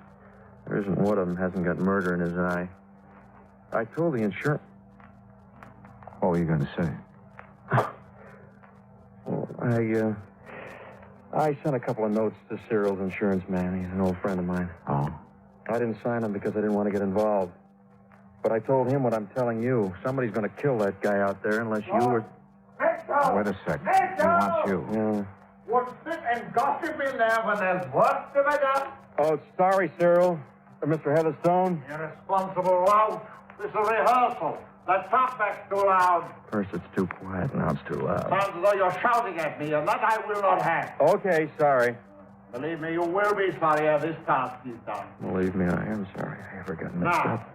There isn't one of them hasn't got murder in his eye. I told the insurance... What were you going to say? Well, I sent a couple of notes to Cyril's insurance man. He's an old friend of mine. Oh? I didn't sign them because I didn't want to get involved. But I told him what I'm telling you. Somebody's going to kill that guy out there unless you or... Oh, wait a sec. He wants you. Yeah. Would sit and gossip in there when there's work to be done? Oh, sorry, Cyril. Mr. Heatherstone. Irresponsible lout. This is a rehearsal. That talkback's too loud. First it's too quiet, now it's too loud. Sounds as though you're shouting at me, and that I will not have. Okay, sorry. Believe me, you will be sorry ere this task is done. Believe me, I am sorry. I ever got mixed Now, up.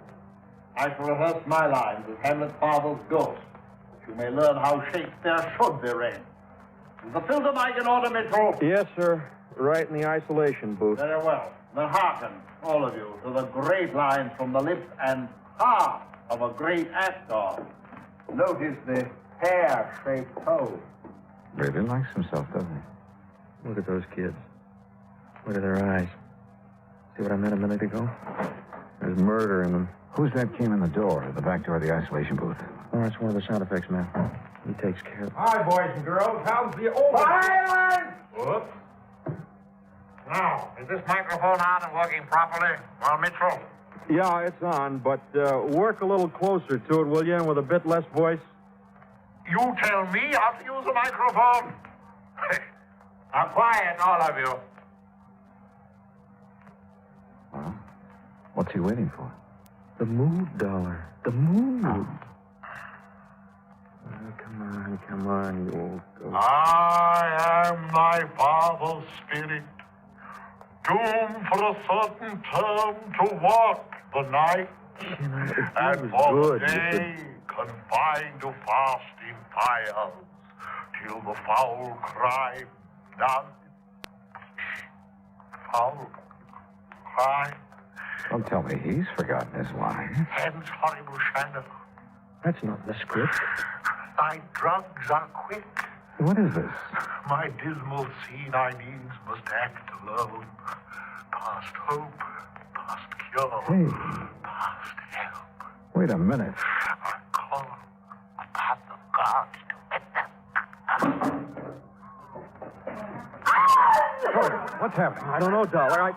I shall rehearse my lines as Hamlet's father's ghost, that you may learn how Shakespeare should be read. Is the filter mic in order, Mitchell? Yes, sir. Right in the isolation booth. Very well. Then hearken, all of you, to the great lines from the lips and heart of a great actor. Notice the hair-shaped toe. Really likes himself, doesn't he? Look at those kids. Look at their eyes. See what I meant a minute ago? There's murder in them. Who's that came in the door, the back door of the isolation booth? Oh, it's one of the sound effects men. He takes care of... Hi, boys and girls. How's the old... Silence! Whoops. Now, is this microphone on and working properly? Well, Mitchell? Yeah, it's on, but work a little closer to it, will you, and with a bit less voice? You tell me how to use a microphone? Now, quiet, all of you. Well, what's he waiting for? The mood, Dollar. The mood. Oh, come on, you old ghost. I am thy father's spirit, doomed for a certain term to walk the night, and for the day confined to fasting fires, till the foul cry done. Foul cry. Don't tell me he's forgotten his line. Hence, horrible shadow. That's not the script. Thy drugs are quick. What is this? My dismal scene I needs must act alone. Past hope, past cure, Hey. past help. Wait a minute. I call upon the gods to get them. What's happening? I don't know, Dollar.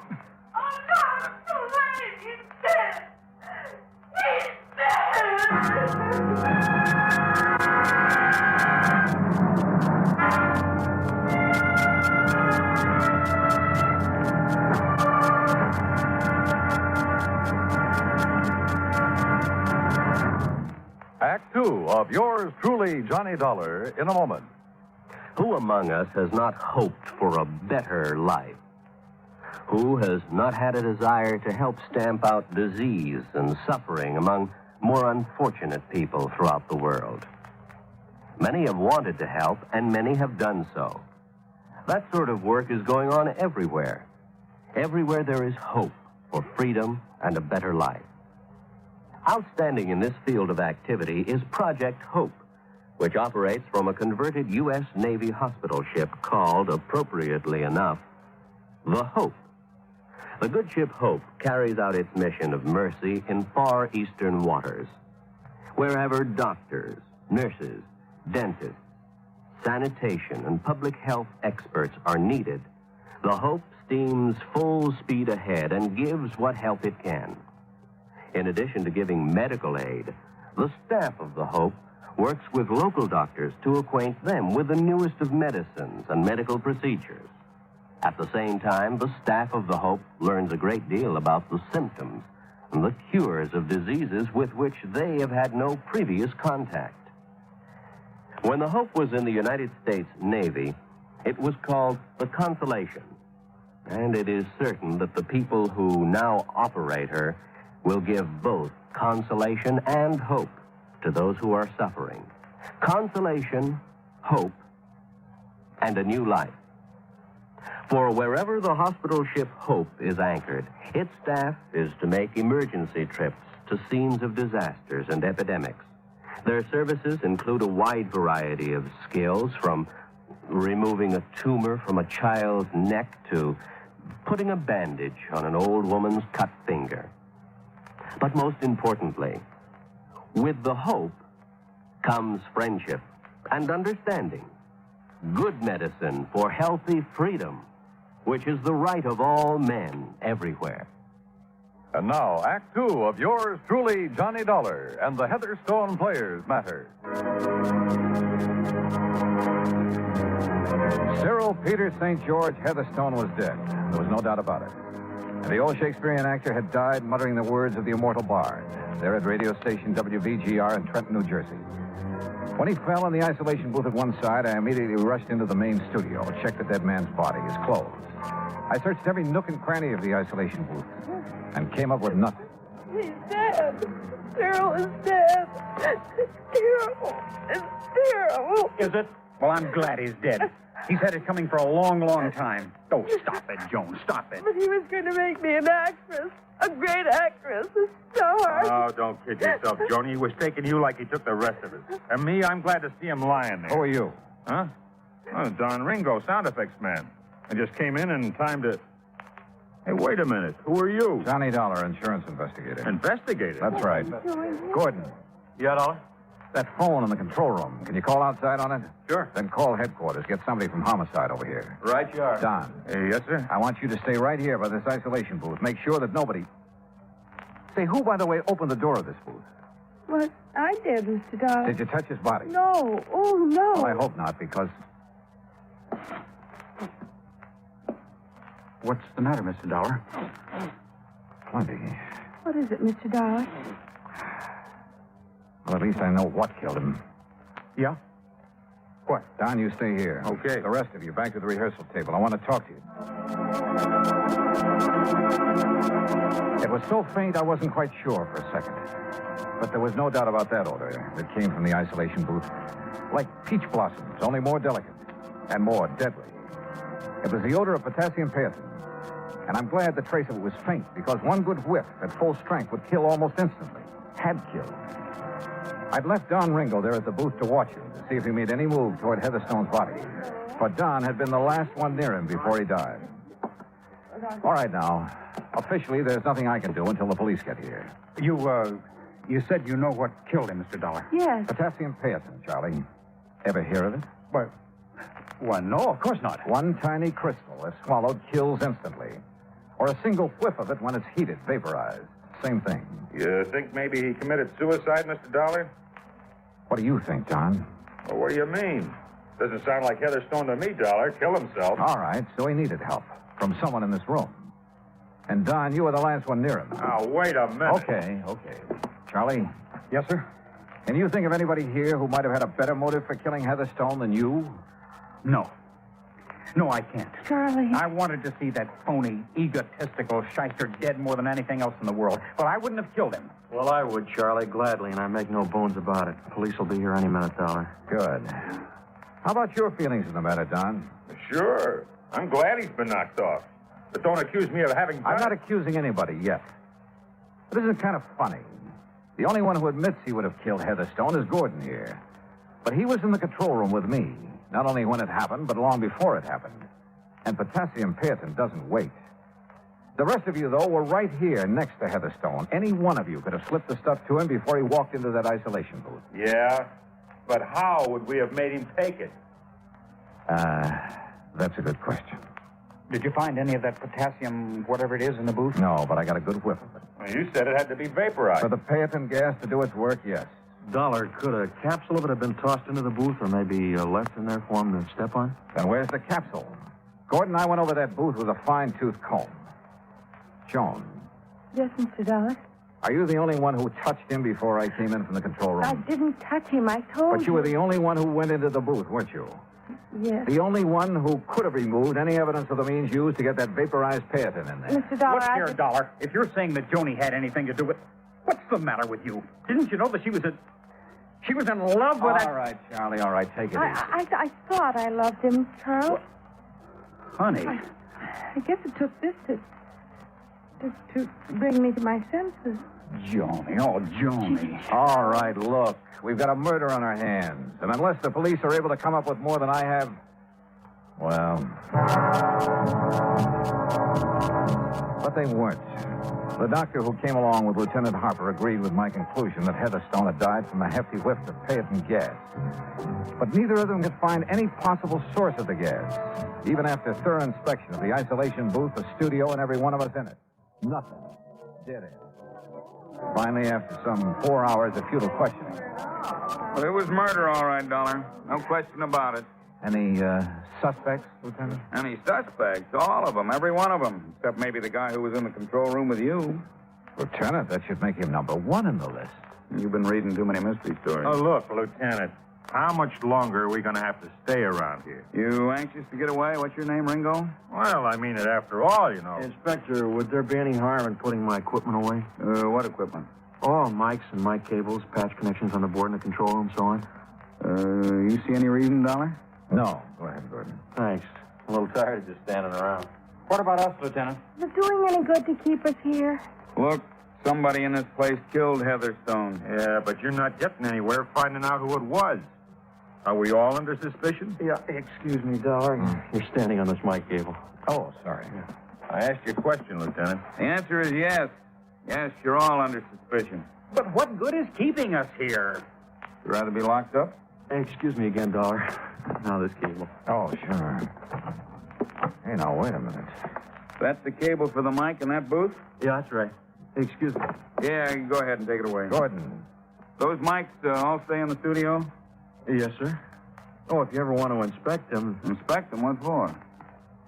Act two of yours truly, Johnny Dollar, in a moment. Who among us has not hoped for a better life? Who has not had a desire to help stamp out disease and suffering among more unfortunate people throughout the world? Many have wanted to help, and many have done so. That sort of work is going on everywhere. Everywhere there is hope for freedom and a better life. Outstanding in this field of activity is Project Hope, which operates from a converted U.S. Navy hospital ship called, appropriately enough, the Hope. The good ship Hope carries out its mission of mercy in far eastern waters. Wherever doctors, nurses, dentists, sanitation, and public health experts are needed, the Hope steams full speed ahead and gives what help it can. In addition to giving medical aid, the staff of the Hope works with local doctors to acquaint them with the newest of medicines and medical procedures. At the same time, the staff of the Hope learns a great deal about the symptoms and the cures of diseases with which they have had no previous contact. When the Hope was in the United States Navy, it was called the Consolation, and it is certain that the people who now operate her will give both consolation and hope to those who are suffering. Consolation, hope, and a new life. For wherever the hospital ship Hope is anchored, its staff is to make emergency trips to scenes of disasters and epidemics. Their services include a wide variety of skills, from removing a tumor from a child's neck to putting a bandage on an old woman's cut finger. But most importantly, with the Hope comes friendship and understanding. Good medicine for healthy freedom, which is the right of all men everywhere. And now, Act Two of yours truly, Johnny Dollar, and the Heatherstone Players Matter. Cyril Peter St. George Heatherstone was dead. There was no doubt about it. And the old Shakespearean actor had died muttering the words of the immortal bard there at radio station WVGR in Trenton, New Jersey. When he fell in the isolation booth at one side, I immediately rushed into the main studio, checked the dead man's body, his clothes. I searched every nook and cranny of the isolation booth and came up with nothing. He's dead. Cyril is dead. Cyril is terrible. Is it? Well, I'm glad he's dead. He's had it coming for a long, long time. Oh, stop it, Joan. Stop it. But he was going to make me an actress. A great actress. A star. Oh, don't kid yourself, Joni. He was taking you like he took the rest of us. And me, I'm glad to see him lying there. Who are you? Huh? Oh, Don Ringo, sound effects man. I just came in time to... Hey, wait a minute. Who are you? Johnny Dollar, insurance investigator. Investigator? That's right. Gordon. Yeah, Dollar? That phone in the control room. Can you call outside on it? Sure. Then call headquarters. Get somebody from homicide over here. Right you are. Don. Yes, sir? I want you to stay right here by this isolation booth. Make sure that nobody... Say, who, by the way, opened the door of this booth? What? I did, Mr. Dollar. Did you touch his body? No. Oh, no. Well, I hope not, because... What's the matter, Mr. Dollar? Plenty. What is it, Mr. Dollar? Well, at least I know what killed him. Yeah? What? Don, you stay here. Okay. The rest of you, back to the rehearsal table. I want to talk to you. It was so faint I wasn't quite sure for a second. But there was no doubt about that odor that came from the isolation booth. Like peach blossoms, only more delicate and more deadly. It was the odor of potassium patent. And I'm glad the trace of it was faint, because one good whiff at full strength would kill almost instantly. Had killed. I'd left Don Ringo there at the booth to watch him, to see if he made any move toward Heatherstone's body. For Don had been the last one near him before he died. All right, now. Officially, there's nothing I can do until the police get here. You said you know what killed him, Mr. Dollar. Yes. Potassium patent, Charlie. Ever hear of it? Well, no, of course not. One tiny crystal, if swallowed, kills instantly. Or a single whiff of it when it's heated, vaporized. Same thing. You think maybe he committed suicide, Mr. Dollar? What do you think, John? Well, what do you mean? Doesn't sound like Heatherstone to me, Dollar. Kill himself. All right, so he needed help from someone in this room. And, Don, you were the last one near him. Now, wait a minute. Okay. Charlie? Yes, sir? Can you think of anybody here who might have had a better motive for killing Heatherstone than you? No. No, I can't. Charlie. I wanted to see that phony, egotistical shyster dead more than anything else in the world. But I wouldn't have killed him. Well, I would, Charlie, gladly, and I make no bones about it. Police will be here any minute, Dollar. Good. How about your feelings in the matter, Don? Sure. I'm glad he's been knocked off. But don't accuse me of having done I'm not accusing anybody yet. But isn't it kind of funny? The only one who admits he would have killed Heatherstone is Gordon here. But he was in the control room with me, not only when it happened, but long before it happened. And potassium patent doesn't wait. The rest of you, though, were right here next to Heatherstone. Any one of you could have slipped the stuff to him before he walked into that isolation booth. Yeah? But how would we have made him take it? That's a good question. Did you find any of that potassium, whatever it is, in the booth? No, but I got a good whiff of it. Well, you said it had to be vaporized. For the Phaeton gas to do its work, yes. Dollar, could a capsule of it have been tossed into the booth or maybe left in there for him to step on? Then where's the capsule? Gordon, I went over that booth with a fine-tooth comb. Joan, Yes, Mr. Dollar. are you the only one who touched him before I came in from the control room? I didn't touch him. I told But you were the only one who went into the booth, weren't you? Yes. The only one who could have removed any evidence of the means used to get that vaporized Phaeton in there. Mr. Dollar, Look here, Dollar. If you're saying that Joni had anything to do with... What's the matter with you? Didn't you know that she was in love with that... All right, Charlie, all right, take it easy. I thought I loved him, Charles. Honey. I guess it took this to bring me to my senses. Joni, oh, Joni. All right, look. We've got a murder on our hands. And unless the police are able to come up with more than I have, well... But they weren't. The doctor who came along with Lieutenant Harper agreed with my conclusion that Heatherstone had died from a hefty whiff of Phaeton gas. But neither of them could find any possible source of the gas, even after thorough inspection of the isolation booth, the studio, and every one of us in it. Nothing. Dead end. Finally, after some 4 hours of futile questioning. Well, it was murder, all right, Dollar. No question about it. Any suspects, Lieutenant? Any suspects? All of them, every one of them. Except maybe the guy who was in the control room with you. Lieutenant, that should make him #1 in the list. You've been reading too many mystery stories. Oh, look, Lieutenant. How much longer are we going to have to stay around here? You anxious to get away? What's your name, Ringo? Well, I mean it after all, you know. Inspector, would there be any harm in putting my equipment away? What equipment? Oh, mics and mic cables, patch connections on the board in the control room, so on. You see any reason, Dollar? No. Go ahead, Gordon. Thanks. I'm a little tired of just standing around. What about us, Lieutenant? Is it doing any good to keep us here? Look, somebody in this place killed Heatherstone. Yeah, but you're not getting anywhere finding out who it was. Are we all under suspicion? Yeah, excuse me, Dollar. You're standing on this mic cable. Oh, sorry. I asked you a question, Lieutenant. The answer is yes. Yes, you're all under suspicion. But what good is keeping us here? You'd rather be locked up? Hey, excuse me again, Dollar. Now this cable. Oh, sure. Hey, now, wait a minute. That's the cable for the mic in that booth? Yeah, that's right. Hey, excuse me. Yeah, you can go ahead and take it away. Gordon. Those mics all stay in the studio? Yes, sir. Oh, if you ever want to inspect them... Inspect them? What for?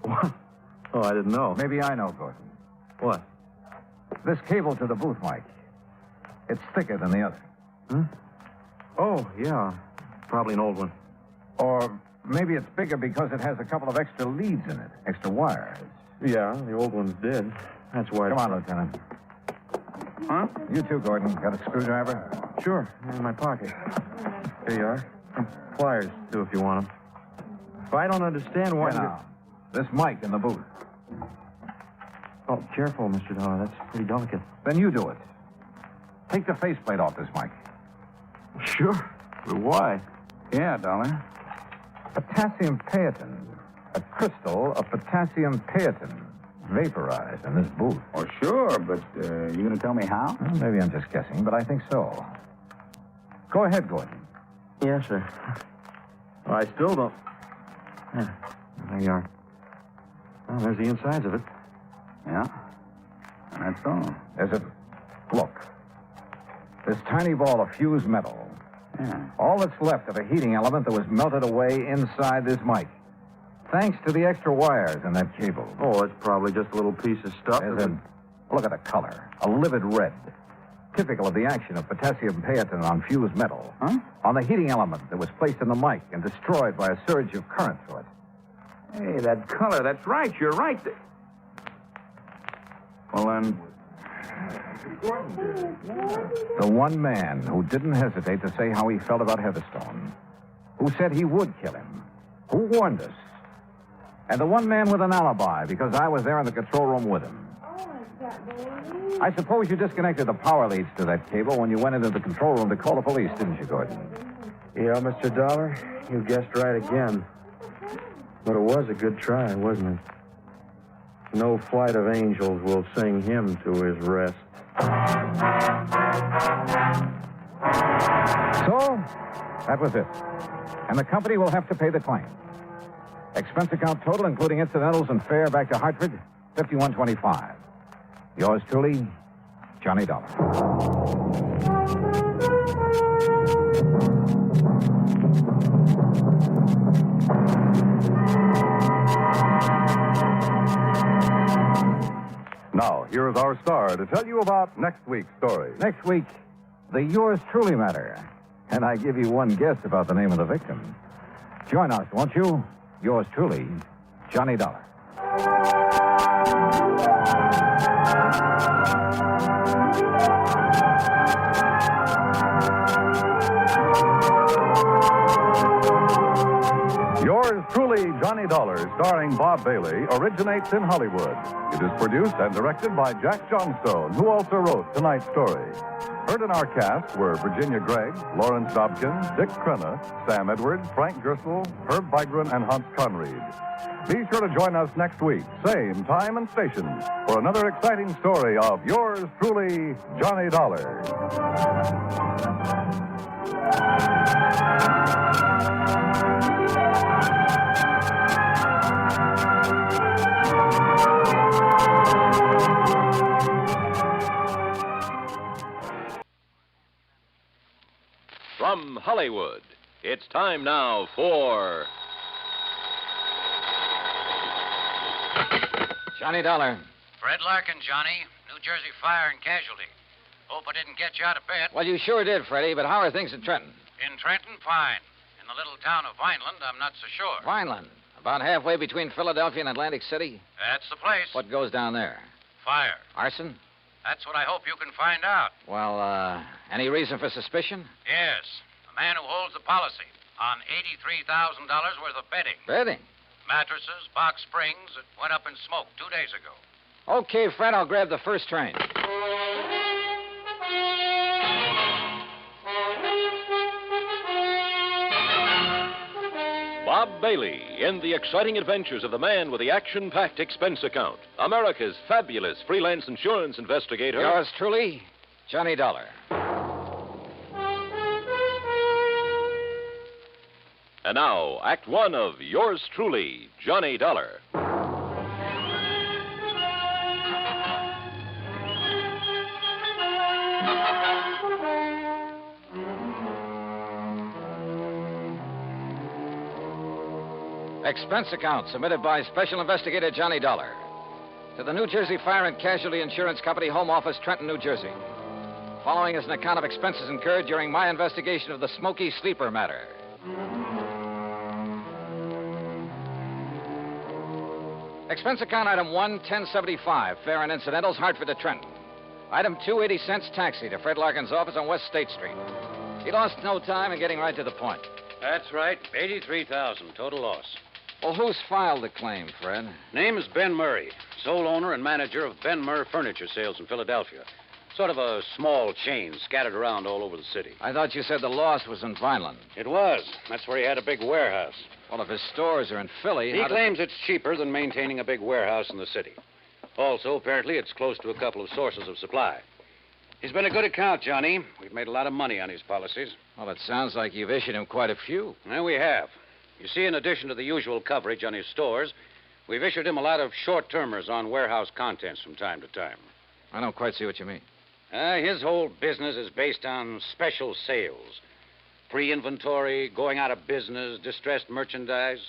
What? Oh, I didn't know. Maybe I know, Gordon. What? This cable to the booth mic. It's thicker than the other. Huh? Oh, yeah. Probably an old one. Or maybe it's bigger because it has a couple of extra leads in it, extra wires. Yeah, the old ones did. That's why... Come on, Lieutenant. Huh? You too, Gordon. Got a screwdriver? Sure. In my pocket. Here you are. Pliers, too, if you want them. If I don't understand why... Now, this mic in the booth. Oh, careful, Mr. Dollar. That's pretty delicate. Then you do it. Take the faceplate off this mic. Sure. But why? Yeah, Dollar. Potassium Phaeton. A crystal of potassium Phaeton. Vaporized in this booth. Oh, sure, but you going to tell me how? Well, maybe I'm just guessing, but I think so. Go ahead, Gordon. Yes, sir. Well, I still don't... Yeah, there you are. Well, there's the insides of it. Yeah? And that's all. There's a... Look. This tiny ball of fused metal. Yeah. All that's left of a heating element that was melted away inside this mic. Thanks to the extra wires in that cable. Oh, it's probably just a little piece of stuff. Look at the color. A livid red. Typical of the action of potassium Phaeton on fused metal. Huh? On the heating element that was placed in the mic and destroyed by a surge of current through it. Hey, that color, that's right. You're right. Well, then... The one man who didn't hesitate to say how he felt about Heatherstone. Who said he would kill him. Who warned us. And the one man with an alibi, because I was there in the control room with him. I suppose you disconnected the power leads to that cable when you went into the control room to call the police, didn't you, Gordon? Yeah, Mr. Dollar, you guessed right again. But it was a good try, wasn't it? No flight of angels will sing him to his rest. So, that was it. And the company will have to pay the claim. Expense account total, including incidentals and fare back to Hartford, $51.25. Yours truly, Johnny Dollar. Now, here is our star to tell you about next week's story. Next week, the Yours Truly matter. And I give you one guess about the name of the victim. Join us, won't you? Yours truly, Johnny Dollar. Yours truly, Johnny Dollar, starring Bob Bailey, originates in Hollywood. It is produced and directed by Jack Johnstone, who also wrote tonight's story. Heard in our cast were Virginia Gregg, Lawrence Dobkin, Dick Crenna, Sam Edwards, Frank Gerstle, Herb Vigran, and Hans Conried. Be sure to join us next week, same time and station, for another exciting story of Yours truly, Johnny Dollar. From Hollywood, it's time now for... Johnny Dollar. Fred Larkin, Johnny. New Jersey Fire and Casualty. Hope I didn't get you out of bed. Well, you sure did, Freddie, but how are things in Trenton? In Trenton, fine. In the little town of Vineland, I'm not so sure. Vineland. About halfway between Philadelphia and Atlantic City? That's the place. What goes down there? Fire. Arson? That's what I hope you can find out. Well, any reason for suspicion? Yes. The man who holds the policy on $83,000 worth of bedding. Bedding? Mattresses, box springs that went up in smoke 2 days ago. Okay, Fred, I'll grab the first train. Bob Bailey in the exciting adventures of the man with the action-packed expense account. America's fabulous freelance insurance investigator. Yours truly, Johnny Dollar. And now, Act One of Yours truly, Johnny Dollar. Expense account submitted by Special Investigator Johnny Dollar to the New Jersey Fire and Casualty Insurance Company, Home Office, Trenton, New Jersey. Following is an account of expenses incurred during my investigation of the Smoky Sleeper matter. Expense account item 1, 1075, fare and incidentals, Hartford to Trenton. Item 2, 80 cents taxi to Fred Larkin's office on West State Street. He lost no time in getting right to the point. That's right. $83,000 total loss. Well, who's filed the claim, Fred? Name is Ben Murray, sole owner and manager of Ben Murr Furniture Sales in Philadelphia. Sort of a small chain scattered around all over the city. I thought you said the loss was in Vineland. It was. That's where he had a big warehouse. Well, if his stores are in Philly... He claims it's cheaper than maintaining a big warehouse in the city. Also, apparently, it's close to a couple of sources of supply. He's been a good account, Johnny. We've made a lot of money on his policies. Well, it sounds like you've issued him quite a few. Well, we have. You see, in addition to the usual coverage on his stores, we've issued him a lot of short-termers on warehouse contents from time to time. I don't quite see what you mean. His whole business is based on special sales. Pre-inventory, going out of business, distressed merchandise,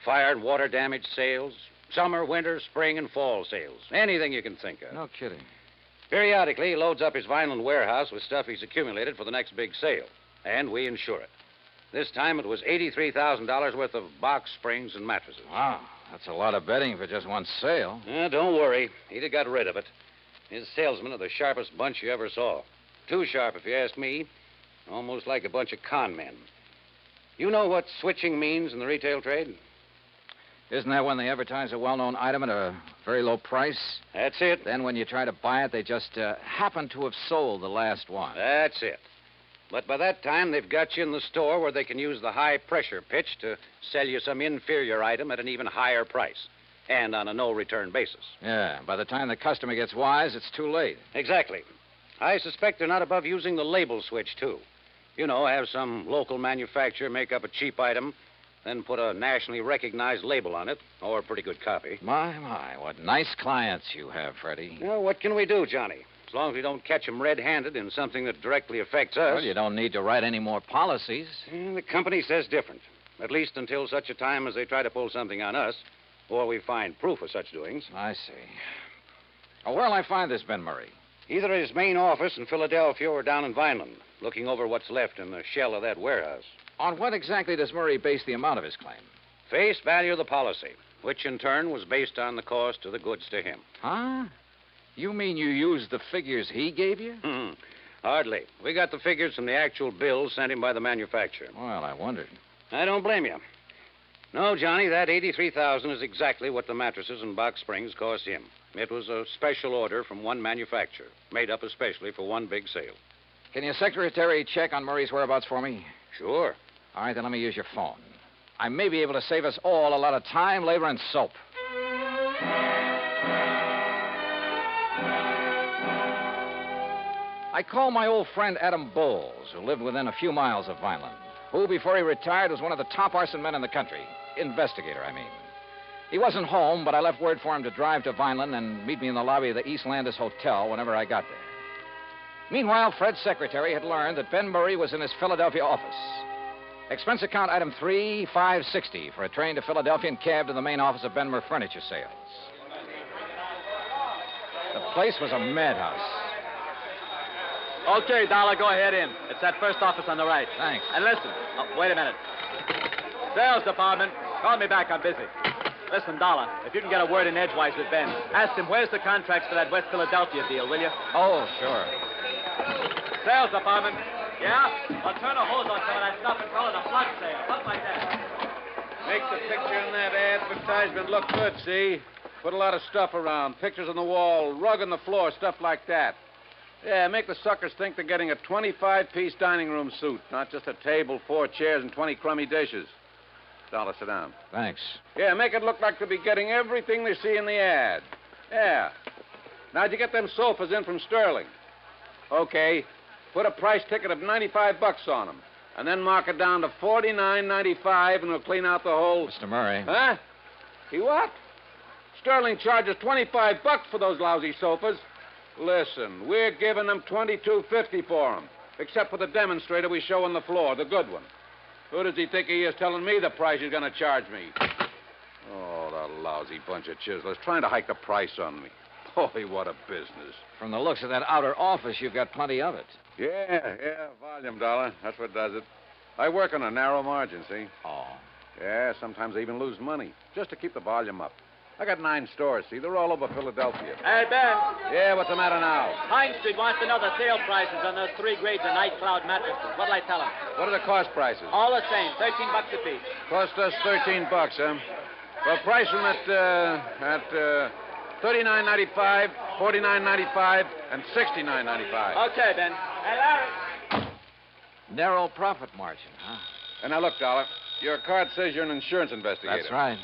fire and water damage sales, summer, winter, spring, and fall sales. Anything you can think of. No kidding. Periodically, he loads up his Vineland warehouse with stuff he's accumulated for the next big sale, and we insure it. This time it was $83,000 worth of box springs and mattresses. Wow, that's a lot of bedding for just one sale. Don't worry. He'd have got rid of it. His salesmen are the sharpest bunch you ever saw. Too sharp, if you ask me. Almost like a bunch of con men. You know what switching means in the retail trade? Isn't that when they advertise a well-known item at a very low price? That's it. Then when you try to buy it, they just happen to have sold the last one. That's it. But by that time, they've got you in the store where they can use the high-pressure pitch to sell you some inferior item at an even higher price, and on a no-return basis. Yeah, by the time the customer gets wise, it's too late. Exactly. I suspect they're not above using the label switch, too. You know, have some local manufacturer make up a cheap item, then put a nationally recognized label on it, or a pretty good copy. My, what nice clients you have, Freddie. Well, what can we do, Johnny? As long as we don't catch them red-handed in something that directly affects us. Well, you don't need to write any more policies. The company says different. At least until such a time as they try to pull something on us, or we find proof of such doings. I see. Oh, where'll I find this Ben Murray? Either at his main office in Philadelphia or down in Vineland, looking over what's left in the shell of that warehouse. On what exactly does Murray base the amount of his claim? Face value of the policy, which in turn was based on the cost of the goods to him. Huh? You mean you used the figures he gave you? Hardly. We got the figures from the actual bills sent him by the manufacturer. Well, I wondered. I don't blame you. No, Johnny, that $83,000 is exactly what the mattresses and box springs cost him. It was a special order from one manufacturer, made up especially for one big sale. Can your secretary check on Murray's whereabouts for me? Sure. All right, then let me use your phone. I may be able to save us all a lot of time, labor, and soap. I called my old friend Adam Bowles, who lived within a few miles of Vineland, who, before he retired, was one of the top arson men in the country. Investigator, I mean. He wasn't home, but I left word for him to drive to Vineland and meet me in the lobby of the East Landis Hotel whenever I got there. Meanwhile, Fred's secretary had learned that Ben Murray was in his Philadelphia office. Expense account item 3560 for a train to Philadelphia and cab to the main office of Ben Murray Furniture Sales. The place was a madhouse. Okay, Dollar, go ahead in. It's that first office on the right. Thanks. And listen. Oh, wait a minute. Sales department, call me back. I'm busy. Listen, Dollar, if you can get a word in edgewise with Ben, ask him where's the contracts for that West Philadelphia deal, will you? Oh, sure. Sales department. Yeah? Well, turn a hose on some of that stuff and call it a flood sale. Something like that. Make the picture in that advertisement look good, see? Put a lot of stuff around. Pictures on the wall, rug on the floor, stuff like that. Yeah, make the suckers think they're getting a 25-piece dining room suite, not just a table, 4 chairs, and 20 crummy dishes. Dollar, sit down. Thanks. Yeah, make it look like they'll be getting everything they see in the ad. Yeah. Now, did you get them sofas in from Sterling? Okay. Put a price ticket of $95 on them. And then mark it down to $49.95, and we'll clean out the whole... Mr. Murray. Huh? He what? Sterling charges $25 for those lousy sofas. Listen, we're giving them $22.50 for them, except for the demonstrator we show on the floor, the good one. Who does he think he is telling me the price he's going to charge me? Oh, that lousy bunch of chiselers trying to hike the price on me. Boy, what a business. From the looks of that outer office, you've got plenty of it. Yeah, volume, Dollar. That's what does it. I work on a narrow margin, see? Oh. Yeah, sometimes I even lose money, just to keep the volume up. I got 9 stores, see? They're all over Philadelphia. Hey, Ben. Yeah, what's the matter now? Pine Street wants to know the sale prices on those 3 grades of Night Cloud mattresses. What'll I tell him? What are the cost prices? All the same, $13 a piece. Cost us $13, huh? Well, price them at $39.95, $49.95, and $69.95. Okay, Ben. Hey, Larry. Narrow profit margin, huh? And now, look, Dollar, your card says you're an insurance investigator. That's right.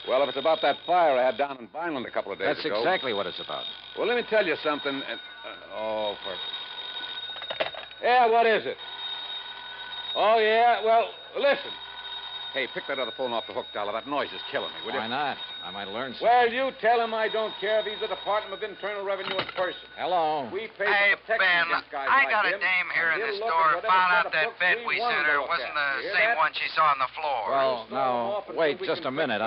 Well, if it's about that fire I had down in Vineland a couple of days That's ago... That's exactly what it's about. Well, let me tell you something. Yeah, what is it? Oh, yeah? Well, listen. Hey, pick that other phone off the hook, Dollar. That noise is killing me, will you? Why not? I might learn something. Well, you tell him I don't care if he's the Department of Internal Revenue in person. Hello. We pay Hey, for protection Ben, against guys I like got a him, dame here in and the he'll look store at and whatever found set out of that books bed we want sent to her look wasn't at. the You hear same that? one she saw on the floor. Well, now, wait just a minute.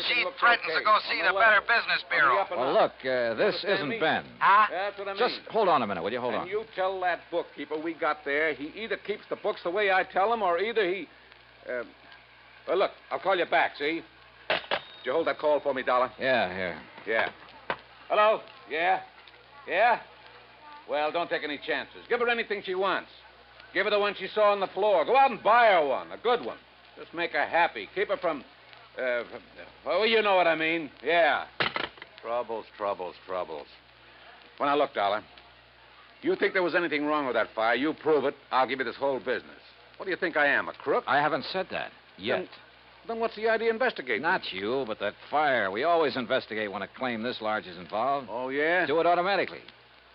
She threatens to go see the Better Business Bureau. Well, look, this isn't Ben. Huh? That's what I mean. Just hold on a minute, will you? Hold on. And you tell that bookkeeper we got there he either keeps the books the way I tell him or either he... Well, look, I'll call you back, see? Did you hold that call for me, Dollar? Yeah, here. Yeah. Hello? Yeah? Yeah? Well, don't take any chances. Give her anything she wants. Give her the one she saw on the floor. Go out and buy her one, a good one. Just make her happy. Keep her from... well, you know what I mean. Yeah. Troubles. Well, now, look, Dollar. You think there was anything wrong with that fire, you prove it, I'll give you this whole business. What do you think I am, a crook? I haven't said that yet. Then what's the idea of investigating? Not you, but that fire. We always investigate when a claim this large is involved. Oh, yeah? Do it automatically.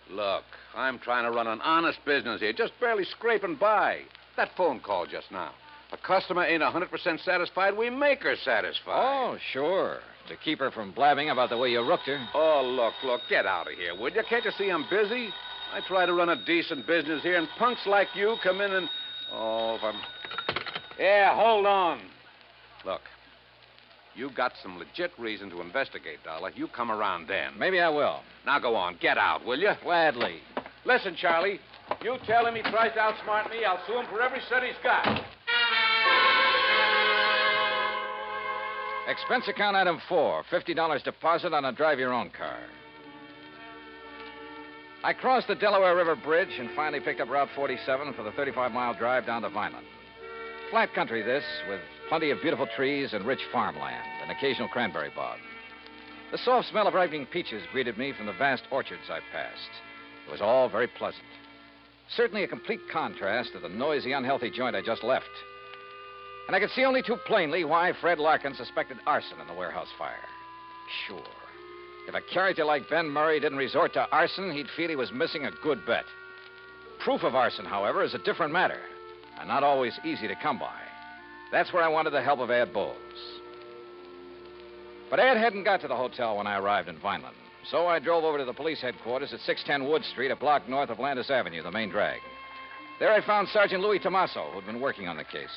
Look, I'm trying to run an honest business here, just barely scraping by. That phone call just now. A customer ain't 100% satisfied, we make her satisfied. Oh, sure. To keep her from blabbing about the way you rooked her. Oh, look, get out of here, would you? Can't you see I'm busy? I try to run a decent business here, and punks like you come in and... Oh, if I'm... Yeah, hold on. Look, you got some legit reason to investigate, Dollar. You come around then. Maybe I will. Now go on, get out, will you? Gladly. Listen, Charlie, you tell him he tries to outsmart me, I'll sue him for every cent he's got. Expense account item 4, $50 deposit on a drive-your-own car. I crossed the Delaware River Bridge and finally picked up Route 47 for the 35-mile drive down to Vineland. Flat country, this, with plenty of beautiful trees and rich farmland, and occasional cranberry bog. The soft smell of ripening peaches greeted me from the vast orchards I passed. It was all very pleasant. Certainly a complete contrast to the noisy, unhealthy joint I just left. And I could see only too plainly why Fred Larkin suspected arson in the warehouse fire. Sure. If a character like Ben Murray didn't resort to arson, he'd feel he was missing a good bet. Proof of arson, however, is a different matter, and not always easy to come by. That's where I wanted the help of Ed Bowles. But Ed hadn't got to the hotel when I arrived in Vineland, so I drove over to the police headquarters at 610 Wood Street, a block north of Landis Avenue, the main drag. There I found Sergeant Louis Tomaso, who'd been working on the case.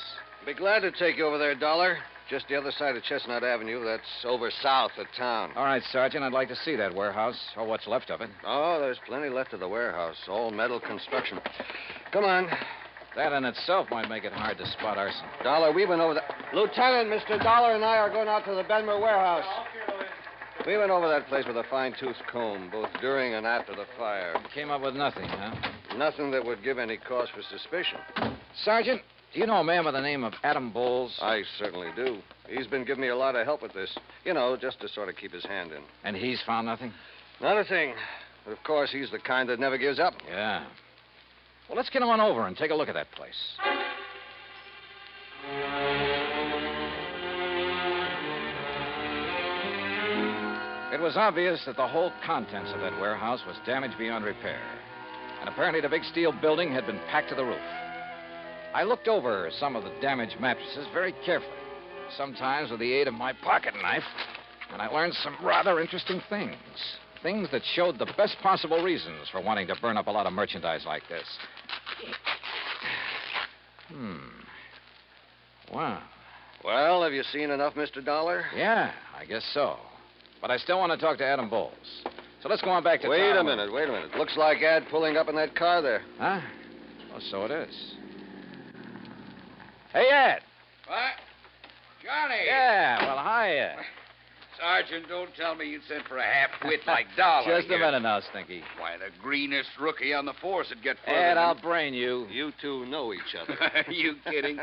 Be glad to take you over there, Dollar. Just the other side of Chestnut Avenue. That's over south of town. All right, Sergeant, I'd like to see that warehouse, or what's left of it. Oh, there's plenty left of the warehouse. All metal construction. Come on. That in itself might make it hard to spot arson. Dollar, we went over the... Lieutenant, Mr. Dollar and I are going out to the Benmer warehouse. We went over that place with a fine-tooth comb, both during and after the fire. Came up with nothing, huh? Nothing that would give any cause for suspicion. Sergeant, do you know a man by the name of Adam Bowles? I certainly do. He's been giving me a lot of help with this. You know, just to sort of keep his hand in. And he's found nothing? Not a thing. But, of course, he's the kind that never gives up. Yeah. Well, let's get him on over and take a look at that place. It was obvious that the whole contents of that warehouse was damaged beyond repair. And apparently the big steel building had been packed to the roof. I looked over some of the damaged mattresses very carefully, sometimes with the aid of my pocket knife, and I learned some rather interesting things. Things that showed the best possible reasons for wanting to burn up a lot of merchandise like this. Wow. Well, have you seen enough, Mr. Dollar? Yeah, I guess so. But I still want to talk to Adam Bowles. So let's go on back to Wait town. a minute. Looks like Ad pulling up in that car there. Huh? Oh, so it is. Hey, Ed. What? Johnny! Yeah, well, hi, Ed. Sergeant, don't tell me you'd sent for a half-wit like Dollar. Just a minute now, Stinky. Why, the greenest rookie on the force would get further. Ed, I'll brain you. You two know each other. You kidding?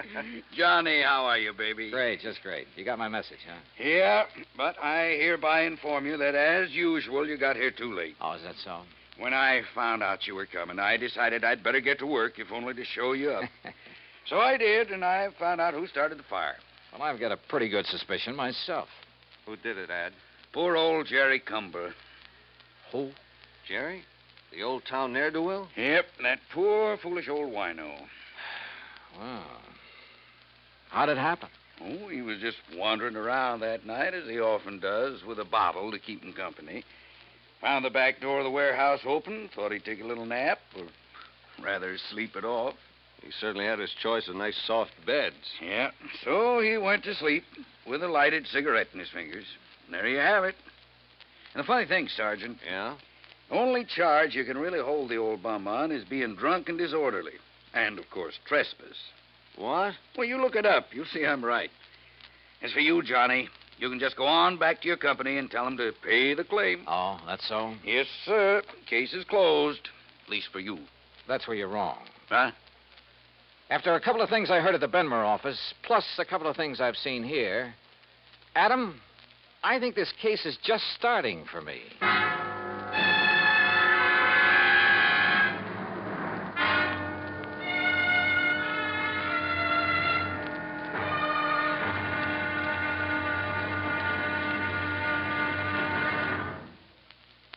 Johnny, how are you, baby? Great, just great. You got my message, huh? Yeah, but I hereby inform you that, as usual, you got here too late. Oh, is that so? When I found out you were coming, I decided I'd better get to work, if only to show you up. So I did, and I found out who started the fire. Well, I've got a pretty good suspicion myself. Who did it, Ad? Poor old Jerry Cumber. Who? Jerry? The old town ne'er-do-well? Yep, that poor, foolish old wino. Wow. How'd it happen? Oh, he was just wandering around that night, as he often does, with a bottle to keep him company. Found the back door of the warehouse open, thought he'd take a little nap, or rather sleep it off. He certainly had his choice of nice soft beds. Yeah, so he went to sleep with a lighted cigarette in his fingers. And there you have it. And the funny thing, Sergeant. Yeah? The only charge you can really hold the old bum on is being drunk and disorderly. And, of course, trespass. What? Well, you look it up. You'll see I'm right. As for you, Johnny, you can just go on back to your company and tell them to pay the claim. Oh, that's so? Yes, sir. Case is closed. At least for you. That's where you're wrong. Huh? After a couple of things I heard at the Benmer office, plus a couple of things I've seen here, Adam, I think this case is just starting for me.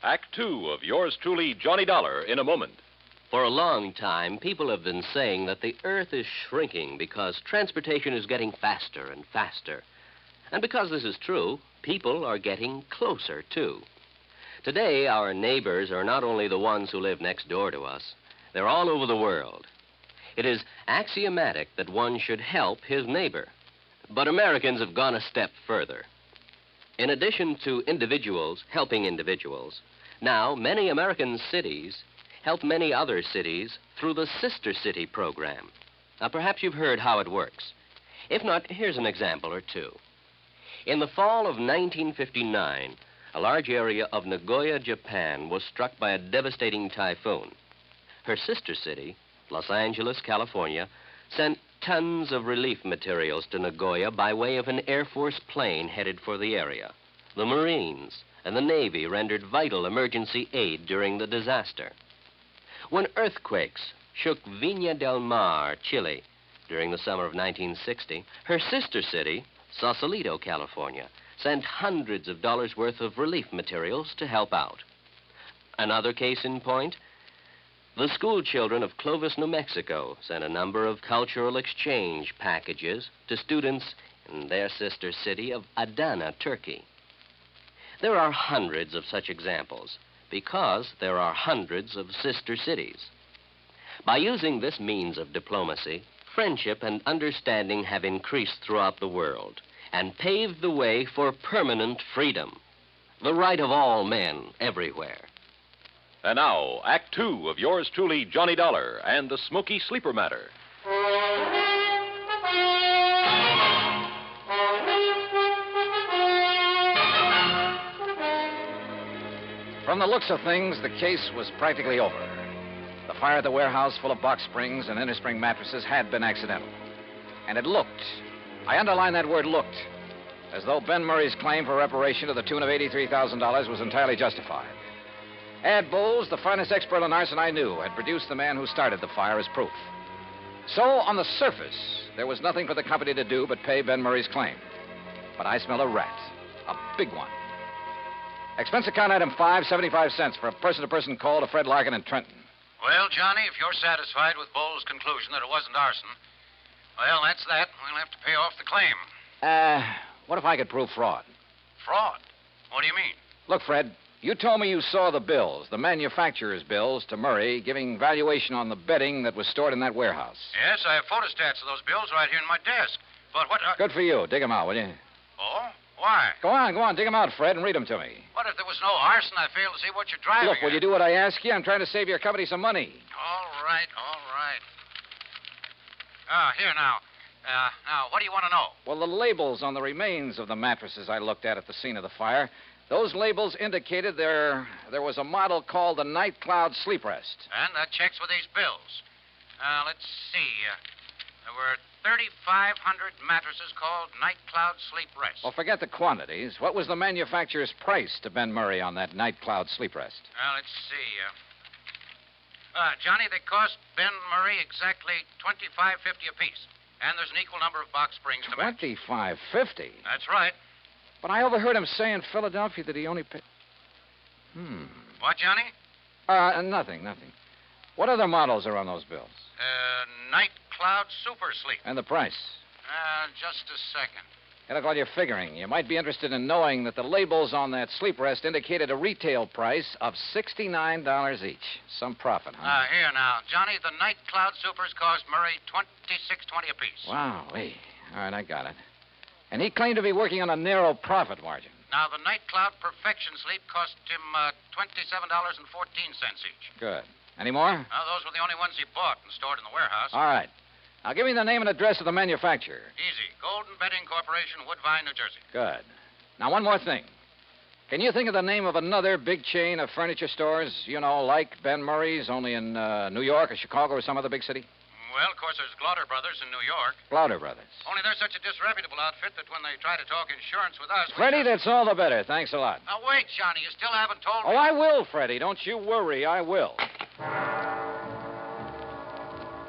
Act 2 of yours truly, Johnny Dollar, in a moment. For a long time, people have been saying that the Earth is shrinking because transportation is getting faster and faster. And because this is true, people are getting closer, too. Today, our neighbors are not only the ones who live next door to us, they're all over the world. It is axiomatic that one should help his neighbor. But Americans have gone a step further. In addition to individuals helping individuals, now many American cities help many other cities through the Sister City program. Now, perhaps you've heard how it works. If not, here's an example or two. In the fall of 1959, a large area of Nagoya, Japan, was struck by a devastating typhoon. Her sister city, Los Angeles, California, sent tons of relief materials to Nagoya by way of an Air Force plane headed for the area. The Marines and the Navy rendered vital emergency aid during the disaster. When earthquakes shook Viña del Mar, Chile, during the summer of 1960, her sister city, Sausalito, California, sent hundreds of dollars worth of relief materials to help out. Another case in point, the school children of Clovis, New Mexico, sent a number of cultural exchange packages to students in their sister city of Adana, Turkey. There are hundreds of such examples because there are hundreds of sister cities. By using this means of diplomacy, friendship and understanding have increased throughout the world and paved the way for permanent freedom, the right of all men everywhere. And now, Act Two of yours truly, Johnny Dollar, and the Smoky Sleeper Matter. From the looks of things, the case was practically over. The fire at the warehouse full of box springs and innerspring mattresses had been accidental. And it looked, I underline that word looked, as though Ben Murray's claim for reparation to the tune of $83,000 was entirely justified. Ad Bowles, the finest expert on arson I knew, had produced the man who started the fire as proof. So, on the surface, there was nothing for the company to do but pay Ben Murray's claim. But I smell a rat, a big one. Expense account item 5, 75 cents for a person-to-person call to Fred Larkin in Trenton. Well, Johnny, if you're satisfied with Bowles' conclusion that it wasn't arson, well, that's that. We'll have to pay off the claim. What if I could prove fraud? Fraud? What do you mean? Look, Fred, you told me you saw the bills, the manufacturer's bills, to Murray, giving valuation on the bedding that was stored in that warehouse. Yes, I have photostats of those bills right here in my desk. But what... Good for you. Dig them out, will you? Oh? Why? Go on. Dig them out, Fred, and read them to me. What if there was no arson? I fail to see what you're driving Look, will you do what I ask you? I'm trying to save your company some money. All right. Here now. Now, what do you want to know? Well, the labels on the remains of the mattresses I looked at the scene of the fire, those labels indicated there was a model called the Night Cloud Sleep Rest. And that checks with these bills. Let's see. There were 3,500 mattresses called Night Cloud Sleep Rest. Well, forget the quantities. What was the manufacturer's price to Ben Murray on that Night Cloud Sleep Rest? Let's see. Johnny, they cost Ben Murray exactly $25.50 apiece. And there's an equal number of box springs to match. $25.50? That's right. But I overheard him say in Philadelphia that he only paid... What, Johnny? Nothing. What other models are on those bills? Night Cloud Super Sleep. And the price? Just a second. Hey, look, while you're figuring, you might be interested in knowing that the labels on that sleep rest indicated a retail price of $69 each. Some profit, huh? Here now. Johnny, the Night Cloud Supers cost Murray $26.20 apiece. Wow. All right, I got it. And he claimed to be working on a narrow profit margin. Now, the Night Cloud Perfection Sleep cost him $27.14 each. Good. Any more? Those were the only ones he bought and stored in the warehouse. All right. Now, give me the name and address of the manufacturer. Easy. Golden Bedding Corporation, Woodbine, New Jersey. Good. Now, one more thing. Can you think of the name of another big chain of furniture stores, like Ben Murray's, only in New York or Chicago or some other big city? Well, of course, there's Glauder Brothers in New York. Glauder Brothers. Only they're such a disreputable outfit that when they try to talk insurance with us... Freddie, that's all the better. Thanks a lot. Now, wait, Johnny. You still haven't told me... Oh, I will, Freddie. Don't you worry. I will.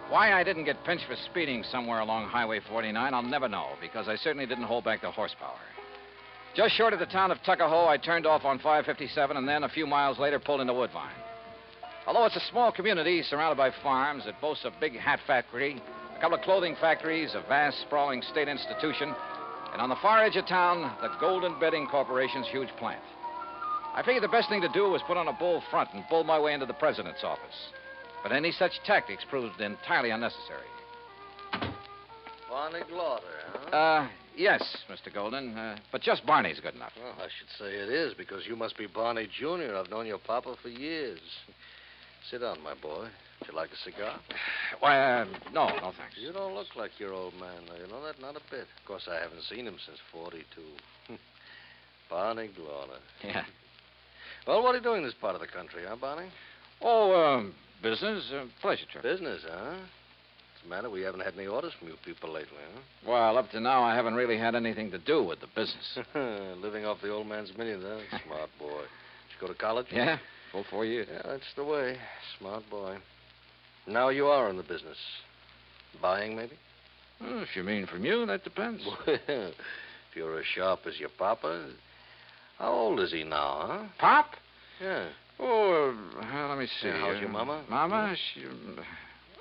Why I didn't get pinched for speeding somewhere along Highway 49, I'll never know, because I certainly didn't hold back the horsepower. Just short of the town of Tuckahoe, I turned off on 557 and then, a few miles later, pulled into Woodbine. Although it's a small community surrounded by farms, it boasts a big hat factory, a couple of clothing factories, a vast, sprawling state institution, and on the far edge of town, the Golden Bedding Corporation's huge plant. I figured the best thing to do was put on a bold front and bull my way into the president's office. But any such tactics proved entirely unnecessary. Barney Glauder, huh? Yes, Mr. Golden. But just Barney's good enough. Well, I should say it is, because you must be Barney Jr. I've known your papa for years. Sit down, my boy. Would you like a cigar? Why, no, thanks. You don't look like your old man, though. You know that? Not a bit. Of course, I haven't seen him since 42. Barney Glauder. Yeah. Well, what are you doing in this part of the country, huh, Barney? Oh, business, pleasure trip. Business, huh? What's the matter? We haven't had any orders from you people lately, huh? Well, up to now, I haven't really had anything to do with the business. Living off the old man's millions, huh? Smart boy. Did you go to college? Yeah, full 4 years. Yeah, that's the way. Smart boy. Now you are in the business. Buying, maybe? Well, if you mean from you, that depends. Well, if you're as sharp as your papa. How old is he now, huh? Pop? Yeah. Oh, let me see. Yeah, how's your mama? Mama?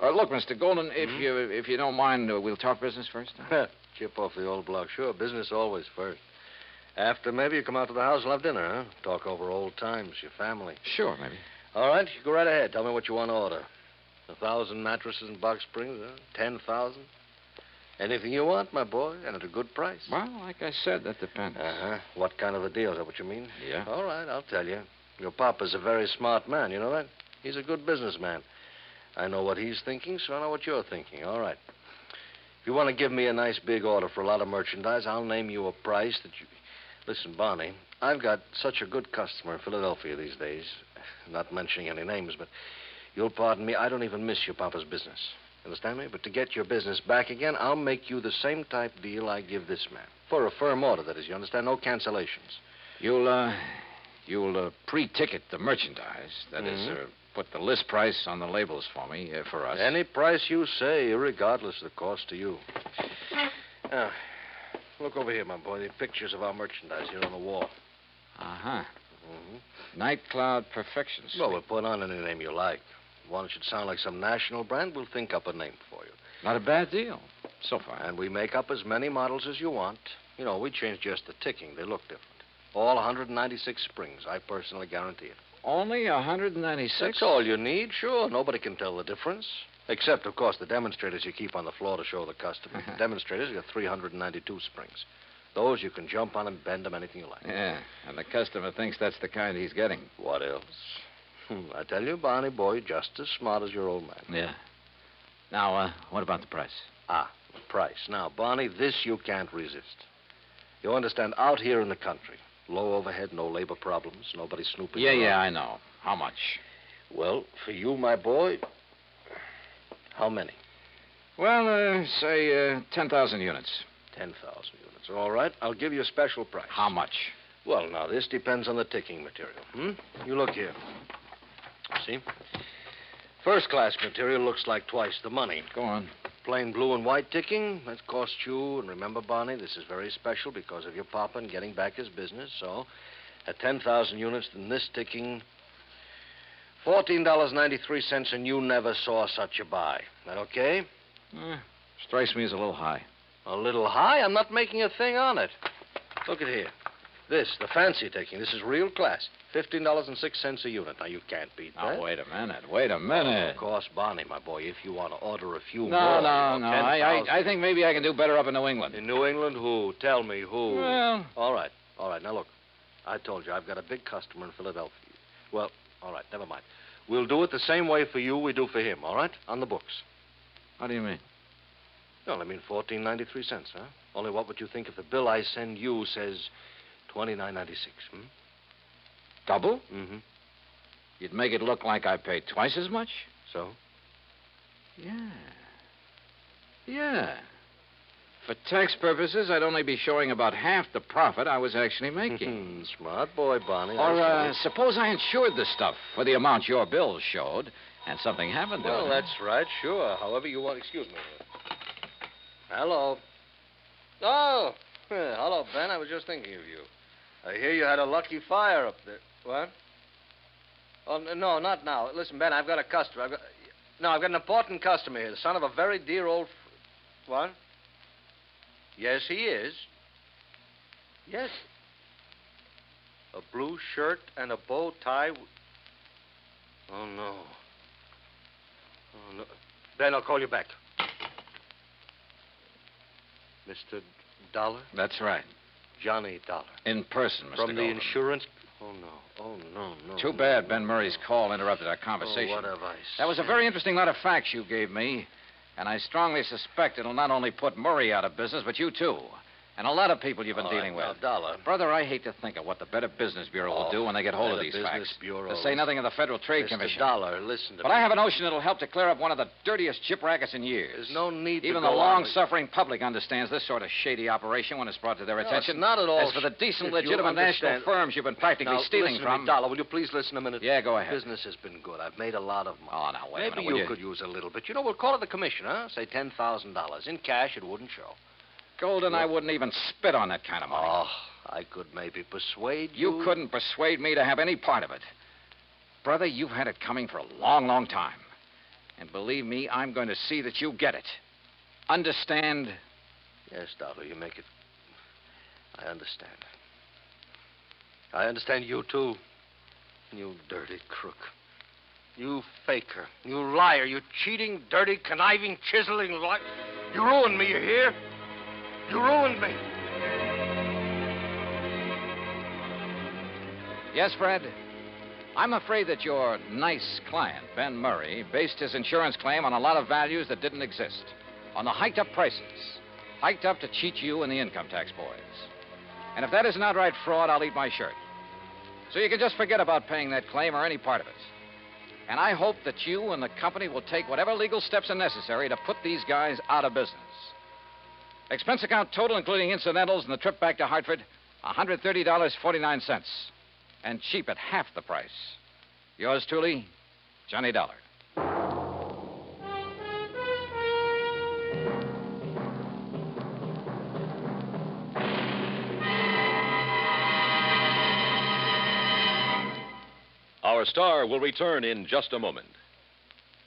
Look, Mr. Golden, if you don't mind, we'll talk business first. Chip off the old block. Sure, business always first. After, maybe you come out to the house and have dinner, huh? Talk over old times, your family. Sure, maybe. All right, you go right ahead. Tell me what you want to order. 1,000 mattresses in Box Springs, huh? 10,000? Anything you want, my boy, and at a good price. Well, like I said, that depends. Uh-huh. What kind of a deal? Is that what you mean? Yeah. All right, I'll tell you. Your papa's a very smart man, you know that? He's a good businessman. I know what he's thinking, so I know what you're thinking. All right. If you want to give me a nice big order for a lot of merchandise, I'll name you a price that you... Listen, Barney, I've got such a good customer in Philadelphia these days. Not mentioning any names, but you'll pardon me, I don't even miss your papa's business. Understand me? But to get your business back again, I'll make you the same type deal I give this man. For a firm order, that is, you understand? No cancellations. You'll pre-ticket the merchandise. That is, put the list price on the labels for me, for us. Any price you say, regardless of the cost to you. Now, look over here, my boy. The pictures of our merchandise here on the wall. Uh-huh. Night Cloud Perfection Suite. Well, we'll put on any name you like. One that should sound like some national brand, we'll think up a name for you. Not a bad deal, so far. And we make up as many models as you want. You know, we change just the ticking. They look different. All 196 springs. I personally guarantee it. Only 196? That's all you need, sure. Nobody can tell the difference. Except, of course, the demonstrators you keep on the floor to show the customer. The demonstrators got 392 springs. Those you can jump on and bend them anything you like. Yeah, and the customer thinks that's the kind he's getting. What else? I tell you, Barney boy, just as smart as your old man. Yeah. Now, what about the price? The price. Now, Barney, this you can't resist. You understand, out here in the country, low overhead, no labor problems, nobody snooping around. Yeah, I know. How much? Well, for you, my boy, how many? Well, say 10,000 units. 10,000 units. All right, I'll give you a special price. How much? Well, now, this depends on the ticking material. You look here. See? First-class material looks like twice the money. Go on. Plain blue and white ticking, that costs you, and remember, Barney, this is very special because of your papa and getting back his business, so at 10,000 units, then this ticking, $14.93, and you never saw such a buy. That okay? Strikes me as a little high. A little high? I'm not making a thing on it. Look at here. This, the fancy ticking, this is real class. $15.06 a unit. Now, you can't beat that. Now, wait a minute. Of course, Barney, my boy, if you want to order a few more. No. I think maybe I can do better up in New England. In New England? Who? Tell me who. Well. All right. Now, look. I told you I've got a big customer in Philadelphia. Well, all right, never mind. We'll do it the same way for you we do for him, all right? On the books. How do you mean? Well, I mean $14.93, huh? Only what would you think if the bill I send you says $29.96, Double? Mm-hmm. You'd make it look like I paid twice as much? So? Yeah. For tax purposes, I'd only be showing about half the profit I was actually making. Smart boy, Barney. Or suppose I insured the stuff for the amount your bills showed, and something happened to it. Well, that's right, sure. However you want. Excuse me. Hello. Oh, hello, Ben. I was just thinking of you. I hear you had a lucky fire up there. What? Oh, no, not now. Listen, Ben, I've got a customer. I've got an important customer here, the son of a very dear old... What? Yes, he is. Yes. A blue shirt and a bow tie. Oh, no. Oh, no. Ben, I'll call you back. Mr. Dollar? That's right. Johnny Dollar. In person, Mr. From the Golden. insurance... Oh, no. Oh, no. Too bad Ben Murray's call interrupted our conversation. Oh, what have I That was a very interesting lot of facts you gave me, and I strongly suspect it'll not only put Murray out of business, but you too. And a lot of people you've been dealing with. Now, Dollar. Brother, I hate to think of what the Better Business Bureau will do when they get hold of these facts. To say nothing of the Federal Trade Commission. Dollar, listen to me. But I have a notion it'll help to clear up one of the dirtiest chip rackets in years. There's no need Even to the go on with- long-suffering public understands this sort of shady operation when it's brought to their attention. It's not at all... As for the decent, If you legitimate national understand- firms you've been practically Now, stealing listen to me, from... Dollar, will you please listen a minute? Yeah, go ahead. Business has been good. I've made a lot of money. Oh, now, wait a Maybe minute, will you you? could use a little bit. You know, we'll call it the commission, huh? Say $10,000. In cash, it wouldn't show. Golden, I wouldn't even spit on that kind of money. Oh, I could maybe persuade You couldn't persuade me to have any part of it. Brother, you've had it coming for a long, long time. And believe me, I'm going to see that you get it. Understand? Yes, Dollar, you make it... I understand. I understand you, too. You dirty crook. You faker. You liar. You cheating, dirty, conniving, chiseling liar. You ruined me, you hear? You ruined me. Yes, Fred? I'm afraid that your nice client, Ben Murray, based his insurance claim on a lot of values that didn't exist. On the hiked-up prices. Hiked up to cheat you and the income tax boys. And if that is an outright fraud, I'll eat my shirt. So you can just forget about paying that claim or any part of it. And I hope that you and the company will take whatever legal steps are necessary to put these guys out of business. Expense account total, including incidentals and the trip back to Hartford, $130.49. And cheap at half the price. Yours truly, Johnny Dollar. Our star will return in just a moment.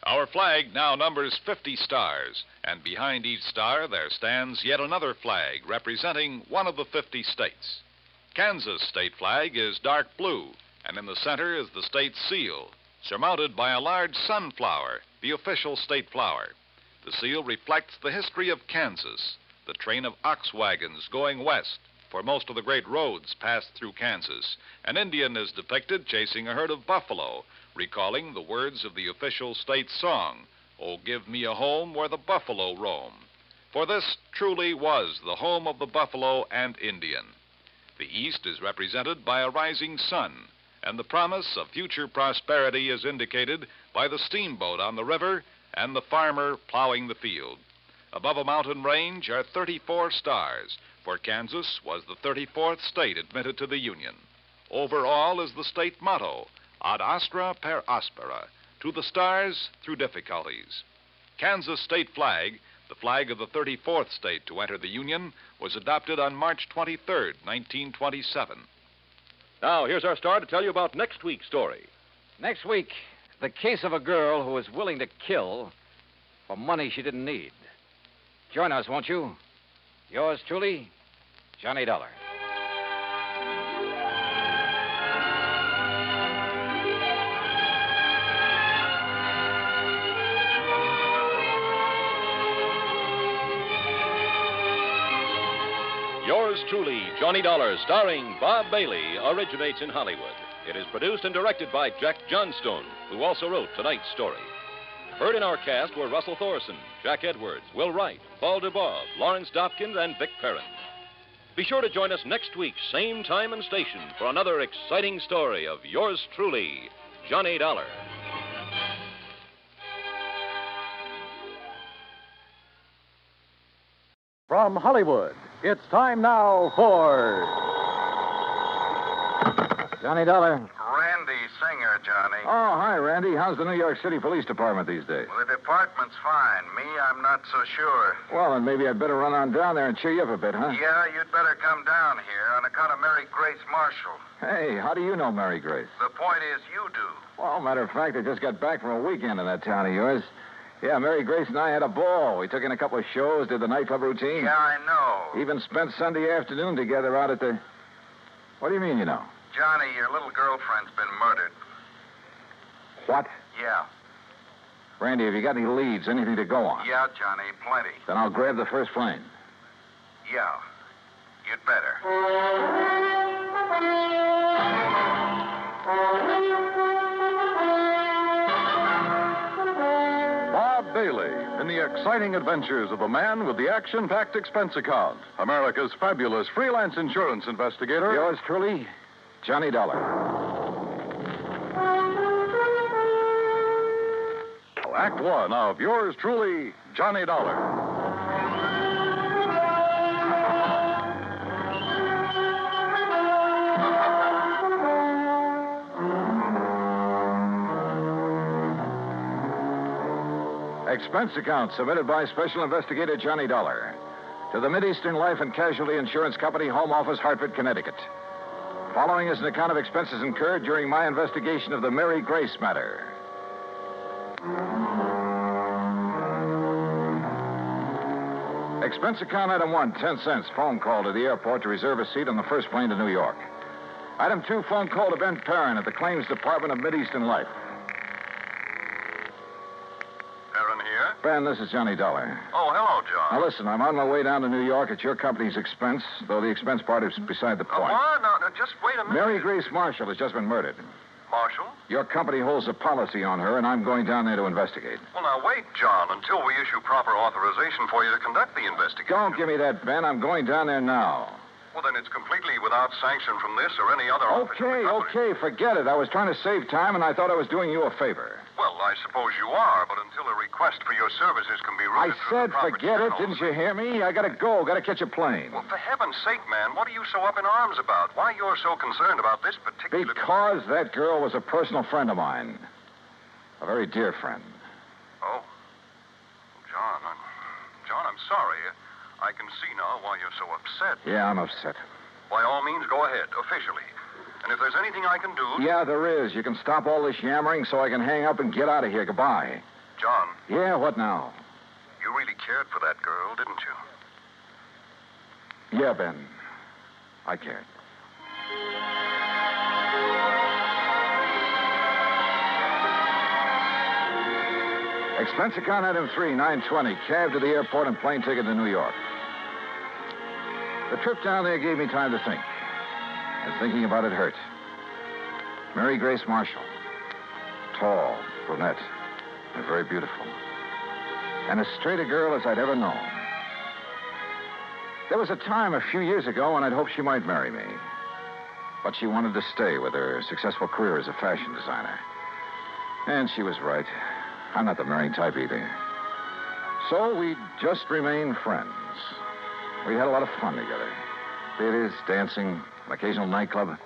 Our flag now numbers 50 stars, and behind each star there stands yet another flag representing one of the 50 states. Kansas' state flag is dark blue, and in the center is the state's seal, surmounted by a large sunflower, the official state flower. The seal reflects the history of Kansas, the train of ox wagons going west, for most of the great roads passed through Kansas. An Indian is depicted chasing a herd of buffalo, recalling the words of the official state song, "Oh, give me a home where the buffalo roam." For this truly was the home of the buffalo and Indian. The East is represented by a rising sun, and the promise of future prosperity is indicated by the steamboat on the river and the farmer plowing the field. Above a mountain range are 34 stars, for Kansas was the 34th state admitted to the Union. Over all is the state motto, Ad astra per aspera, to the stars through difficulties. Kansas state flag, the flag of the 34th state to enter the Union, was adopted on March 23rd, 1927. Now, here's our star to tell you about next week's story. Next week, the case of a girl who was willing to kill for money she didn't need. Join us, won't you? Yours truly, Johnny Dollar. Yours truly, Johnny Dollar, starring Bob Bailey, originates in Hollywood. It is produced and directed by Jack Johnstone, who also wrote tonight's story. Heard in our cast were Russell Thorson, Jack Edwards, Will Wright, Paul DeBob, Lawrence Dopkins, and Vic Perrin. Be sure to join us next week, same time and station, for another exciting story of yours truly, Johnny Dollar. From Hollywood, it's time now for Johnny Dollar. Well, Randy Singer, Johnny. Oh, hi, Randy. How's the New York City Police Department these days? Well, the department's fine. Me, I'm not so sure. Well, then maybe I'd better run on down there and cheer you up a bit, huh? Yeah, you'd better come down here on account of Mary Grace Marshall. Hey, how do you know Mary Grace? The point is, you do. Well, matter of fact, I just got back from a weekend in that town of yours. Yeah, Mary Grace and I had a ball. We took in a couple of shows, did the nightclub routine. Yeah, I know. Even spent Sunday afternoon together out at the... What do you mean, you know? Johnny, your little girlfriend's been murdered. What? Yeah. Randy, have you got any leads, anything to go on? Yeah, Johnny, plenty. Then I'll grab the first plane. Yeah. You'd better. Bob Bailey in the exciting adventures of a man with the action-packed expense account. America's fabulous freelance insurance investigator. Yours truly, Johnny Dollar. Act one of yours truly, Johnny Dollar. Expense account submitted by Special Investigator Johnny Dollar to the Mideastern Life and Casualty Insurance Company, Home Office, Hartford, Connecticut. Following is an account of expenses incurred during my investigation of the Mary Grace matter. Expense account item 1, 10 cents. Phone call to the airport to reserve a seat on the first plane to New York. Item 2, phone call to Ben Perrin at the Claims Department of Mideastern Life. Perrin here? Ben, this is Johnny Dollar. Oh, hello, John. Now, listen, I'm on my way down to New York at your company's expense, though the expense part is beside the point. What? No, just wait a minute. Mary Grace Marshall has just been murdered. Marshall? Your company holds a policy on her, and I'm going down there to investigate. Well, now, wait, John, until we issue proper authorization for you to conduct the investigation. Don't give me that, Ben. I'm going down there now. Well, then it's completely without sanction from this or any other officer. Okay, forget it. I was trying to save time, and I thought I was doing you a favor. Well, I suppose you are, but until a request for your services can be I routed through said the proper forget it. channels. Didn't you hear me? I gotta go. Gotta catch a plane. Well, for heaven's sake, man, what are you so up in arms about? Why you're so concerned about this particular... Because that girl was a personal friend of mine. A very dear friend. Oh. John, I'm sorry. I can see now why you're so upset. Yeah, I'm upset. By all means, go ahead, officially. And if there's anything I can do... Yeah, there is. You can stop all this yammering so I can hang up and get out of here. Goodbye. John. Yeah, what now? You really cared for that girl, didn't you? Yeah, Ben. I cared. Expense account item 3, 920. Cab to the airport and plane ticket to New York. The trip down there gave me time to think. And thinking about it hurt. Mary Grace Marshall. Tall, brunette, and very beautiful. And as straight a girl as I'd ever known. There was a time a few years ago when I'd hoped she might marry me. But she wanted to stay with her successful career as a fashion designer. And she was right. I'm not the marrying type either. So we just remained friends. We had a lot of fun together. Theaters, dancing, an occasional nightclub.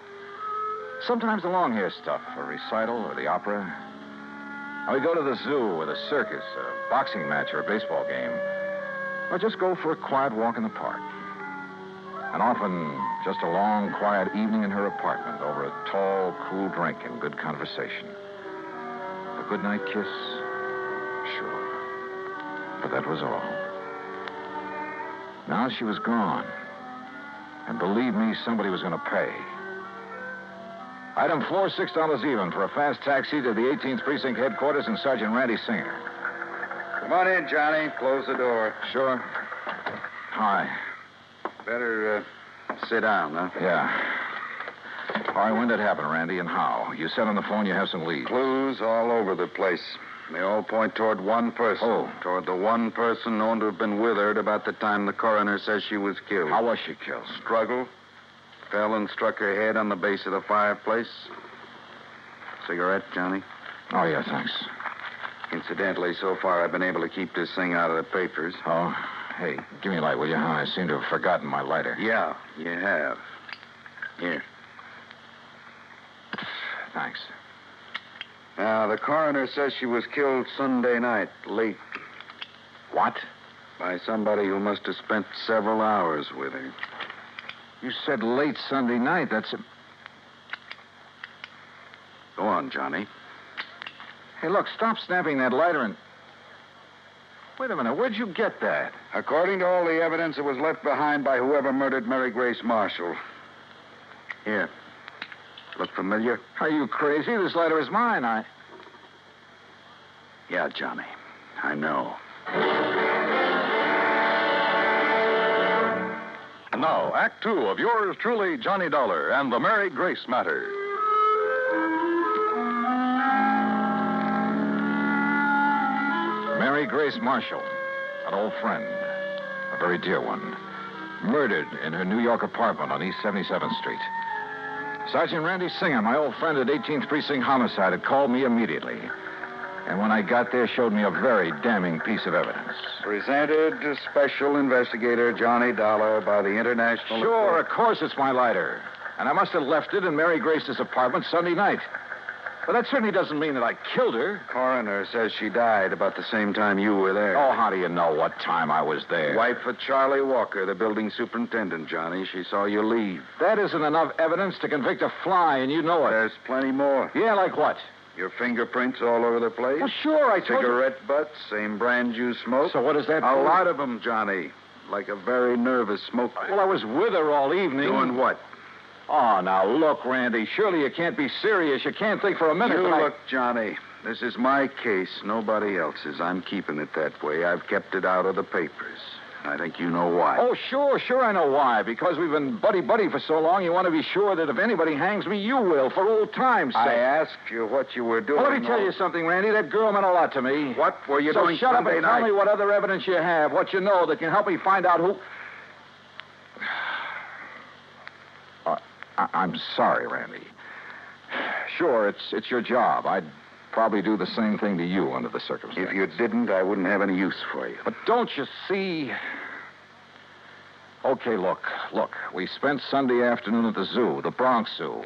Sometimes the long hair stuff, a recital or the opera. And we'd go to the zoo or the circus, a boxing match or a baseball game. Or just go for a quiet walk in the park. And often just a long, quiet evening in her apartment over a tall, cool drink and good conversation. A goodnight kiss? Sure. But that was all. Now she was gone. And believe me, somebody was going to pay. Item 4, $6 even for a fast taxi to the 18th Precinct headquarters and Sergeant Randy Singer. Come on in, Johnny. Close the door. Sure. Hi. Better sit down, huh? Yeah. All right, when did it happen, Randy, and how? You said on the phone you have some leads. Clues all over the place. They all point toward one person. Oh. Toward the one person known to have been with her at about the time the coroner says she was killed. How was she killed? Struggle. Fell and struck her head on the base of the fireplace. Cigarette, Johnny? Oh, yeah, thanks. Incidentally, so far I've been able to keep this thing out of the papers. Oh, hey, give me a light, will you? I seem to have forgotten my lighter. Yeah, you have. Here. thanks. Now, the coroner says she was killed Sunday night, late. What? By somebody who must have spent several hours with her. You said late Sunday night. That's... Go on, Johnny. Hey, look, stop snapping that lighter and... Wait a minute, where'd you get that? According to all the evidence, it was left behind by whoever murdered Mary Grace Marshall. Here. Look familiar? Are you crazy? This lighter is mine. Yeah, Johnny. I know. And now, Act Two of yours truly, Johnny Dollar, and the Mary Grace matter. Mary Grace Marshall, an old friend, a very dear one, murdered in her New York apartment on East 77th Street. Sergeant Randy Singer, my old friend at 18th Precinct Homicide, had called me immediately. And when I got there, showed me a very damning piece of evidence. Presented to Special Investigator Johnny Dollar by the International... Sure, of course it's my lighter. And I must have left it in Mary Grace's apartment Sunday night. But that certainly doesn't mean that I killed her. Coroner says she died about the same time you were there. Oh, how do you know what time I was there? Wife of Charlie Walker, the building superintendent, Johnny. She saw you leave. That isn't enough evidence to convict a fly, and you know it. There's plenty more. Yeah, like what? Your fingerprints all over the place. Well, sure, I told you. Cigarette butts, same brand you smoke. So what is that A for? lot of them, Johnny. Like a very nervous smoker. Well, I was with her all evening. Doing what? Oh, now, look, Randy, surely you can't be serious. You can't think for a minute You that look, Johnny, this is my case, nobody else's. I'm keeping it that way. I've kept it out of the papers. I think you know why. Oh, sure I know why. Because we've been buddy-buddy for so long, you want to be sure that if anybody hangs me, you will, for old time's sake. I asked you what you were doing. Well, let me tell you something, Randy. That girl meant a lot to me. What were you doing shut Sunday up and night? tell me what other evidence you have, what you know that can help me find out who... I'm sorry, Randy. Sure, it's your job. I'd probably do the same thing to you under the circumstances. If you didn't, I wouldn't have any use for you. But don't you see... Okay, look. We spent Sunday afternoon at the zoo, the Bronx Zoo.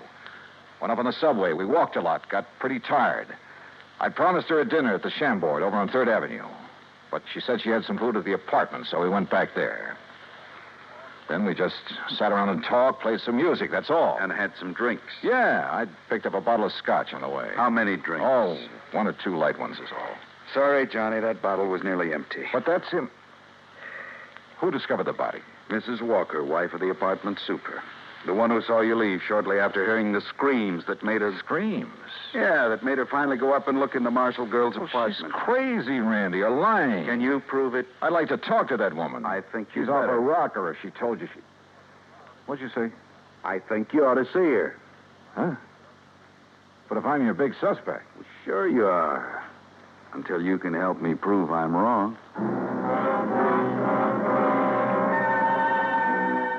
Went up on the subway. We walked a lot, got pretty tired. I promised her a dinner at the Chambord over on 3rd Avenue. But she said she had some food at the apartment, so we went back there. Then we just sat around and talked, played some music, that's all. And had some drinks. Yeah, I picked up a bottle of scotch on the way. How many drinks? Oh, 1 or 2 light ones is all. Sorry, Johnny, that bottle was nearly empty. But that's him. Who discovered the body? Mrs. Walker, wife of the apartment super. The one who saw you leave shortly after hearing the screams that made her... Screams? Yeah, that made her finally go up and look in the Marshall girl's apartment. She's crazy, Randy. You're lying. Can you prove it? I'd like to talk to that woman. I think you She's off better. her rocker if she told you she... What'd you say? I think you ought to see her. Huh? But if I'm your big suspect... Well, sure you are. Until you can help me prove I'm wrong.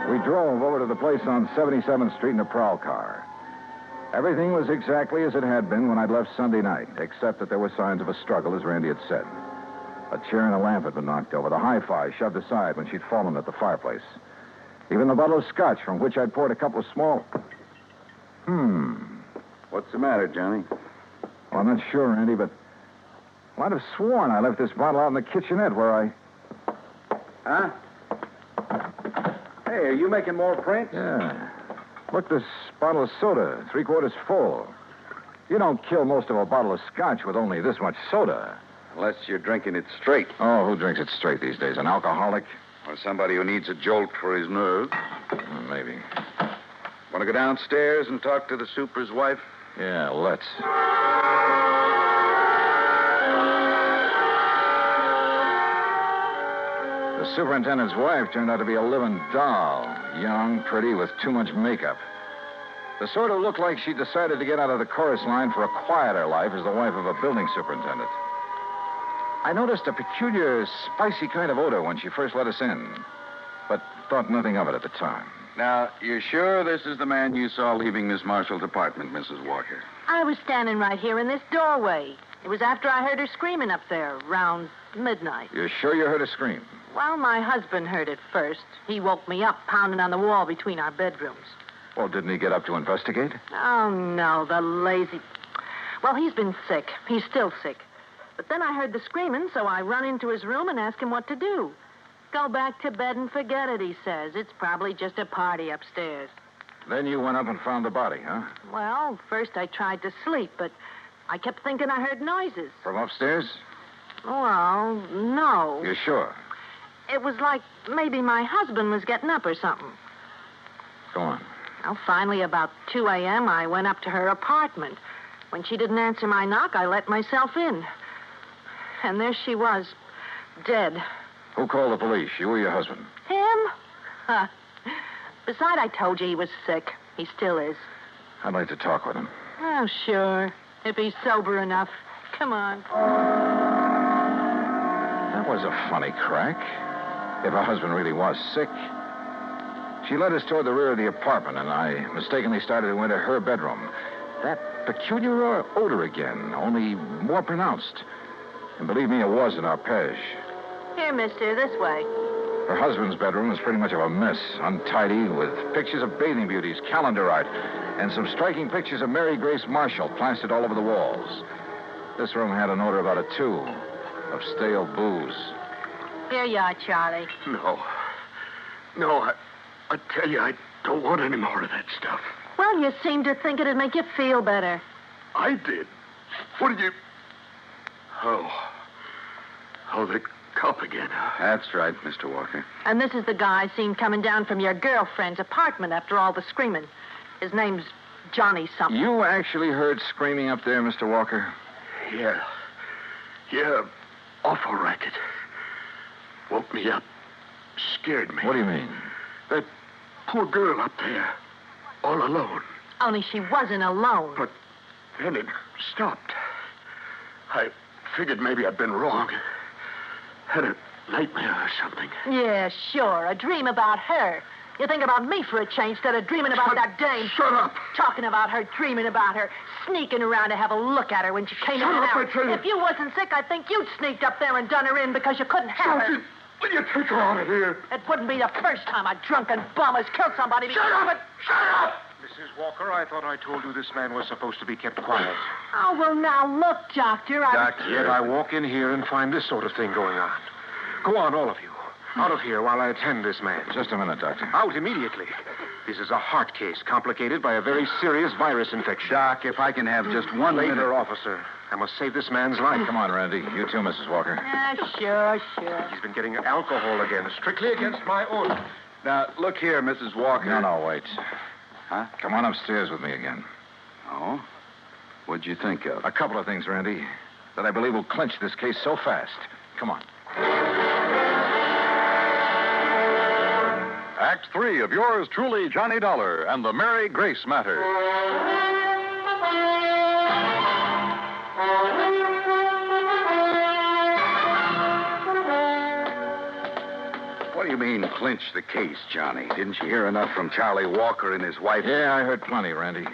We drove over to the place on 77th Street in a prowl car. Everything was exactly as it had been when I'd left Sunday night, except that there were signs of a struggle, as Randy had said. A chair and a lamp had been knocked over, the hi-fi shoved aside when she'd fallen at the fireplace. Even the bottle of scotch from which I'd poured a couple of small... What's the matter, Johnny? Well, I'm not sure, Randy, but I'd have sworn I left this bottle out in the kitchenette where I... Huh? Hey, are you making more prints? Yeah. Look, this bottle of soda, 3/4 full. You don't kill most of a bottle of scotch with only this much soda. Unless you're drinking it straight. Oh, who drinks it straight these days? An alcoholic? Or somebody who needs a jolt for his nerves. Maybe. Want to go downstairs and talk to the super's wife? Yeah, let's. The superintendent's wife turned out to be a living doll. Young, pretty, with too much makeup. The sort who looked like she decided to get out of the chorus line for a quieter life as the wife of a building superintendent. I noticed a peculiar, spicy kind of odor when she first let us in, but thought nothing of it at the time. Now, you're sure this is the man you saw leaving Miss Marshall's apartment, Mrs. Walker? I was standing right here in this doorway. It was after I heard her screaming up there, around midnight. You're sure you heard her scream? Well, my husband heard it first. He woke me up, pounding on the wall between our bedrooms. Well, didn't he get up to investigate? Oh, no, the lazy... Well, he's been sick. He's still sick. But then I heard the screaming, so I run into his room and asked him what to do. Go back to bed and forget it, he says. It's probably just a party upstairs. Then you went up and found the body, huh? Well, first I tried to sleep, but I kept thinking I heard noises. From upstairs? Well, no. You sure? It was like maybe my husband was getting up or something. Go on. Well, finally, about 2 a.m., I went up to her apartment. When she didn't answer my knock, I let myself in. And there she was, dead. Who called the police, you or your husband? Him? Huh. Besides, I told you he was sick. He still is. I'd like to talk with him. Oh, sure. If he's sober enough. Come on. That was a funny crack. If her husband really was sick. She led us toward the rear of the apartment, and I mistakenly started to enter her bedroom. That peculiar odor again, only more pronounced. And believe me, it was an arpege. Here, mister, this way. Her husband's bedroom was pretty much of a mess, untidy, with pictures of bathing beauties, calendar art, and some striking pictures of Mary Grace Marshall plastered all over the walls. This room had an odor about it, too, of stale booze. Here you are, Charlie. No, I tell you, I don't want any more of that stuff. Well, you seem to think it'd make you feel better. I did. What did you... Oh, the cop again. That's right, Mr. Walker. And this is the guy I seen coming down from your girlfriend's apartment after all the screaming. His name's Johnny something. You actually heard screaming up there, Mr. Walker? Yeah, awful racket. Woke me up. Scared me. What do you mean? That poor girl up there, all alone. Only she wasn't alone. But then it stopped. I figured maybe I'd been wrong. Had a nightmare or something. Yeah, sure. A dream about her. You think about me for a change instead of dreaming about that dame. Shut up. Talking about her, dreaming about her, sneaking around to have a look at her when she came in and out. I tell you. If you wasn't sick, I think you'd sneaked up there and done her in because you couldn't have her. Will you take her out of here? It wouldn't be the first time a drunken bum has killed somebody. Shut up! Shut up! Mrs. Walker, I thought I told you this man was supposed to be kept quiet. Oh, well, now, look, Doctor, Yet I walk in here and find this sort of thing going on. Go on, all of you. Out of here while I attend this man. Just a minute, Doctor. Out immediately. This is a heart case complicated by a very serious virus infection. Doc, if I can have just one Later, minute. officer. I must save this man's life. Come on, Randy. You too, Mrs. Walker. Yeah, sure. He's been getting alcohol again, strictly against my order. Now, look here, Mrs. Walker. No, wait. Huh? Come on upstairs with me again. Oh? What'd you think of? A couple of things, Randy, that I believe will clinch this case so fast. Come on. Act 3 of yours truly, Johnny Dollar, and the Mary Grace matter. What do you mean, clinch the case, Johnny? Didn't you hear enough from Charlie Walker and his wife? Yeah, I heard plenty, Randy.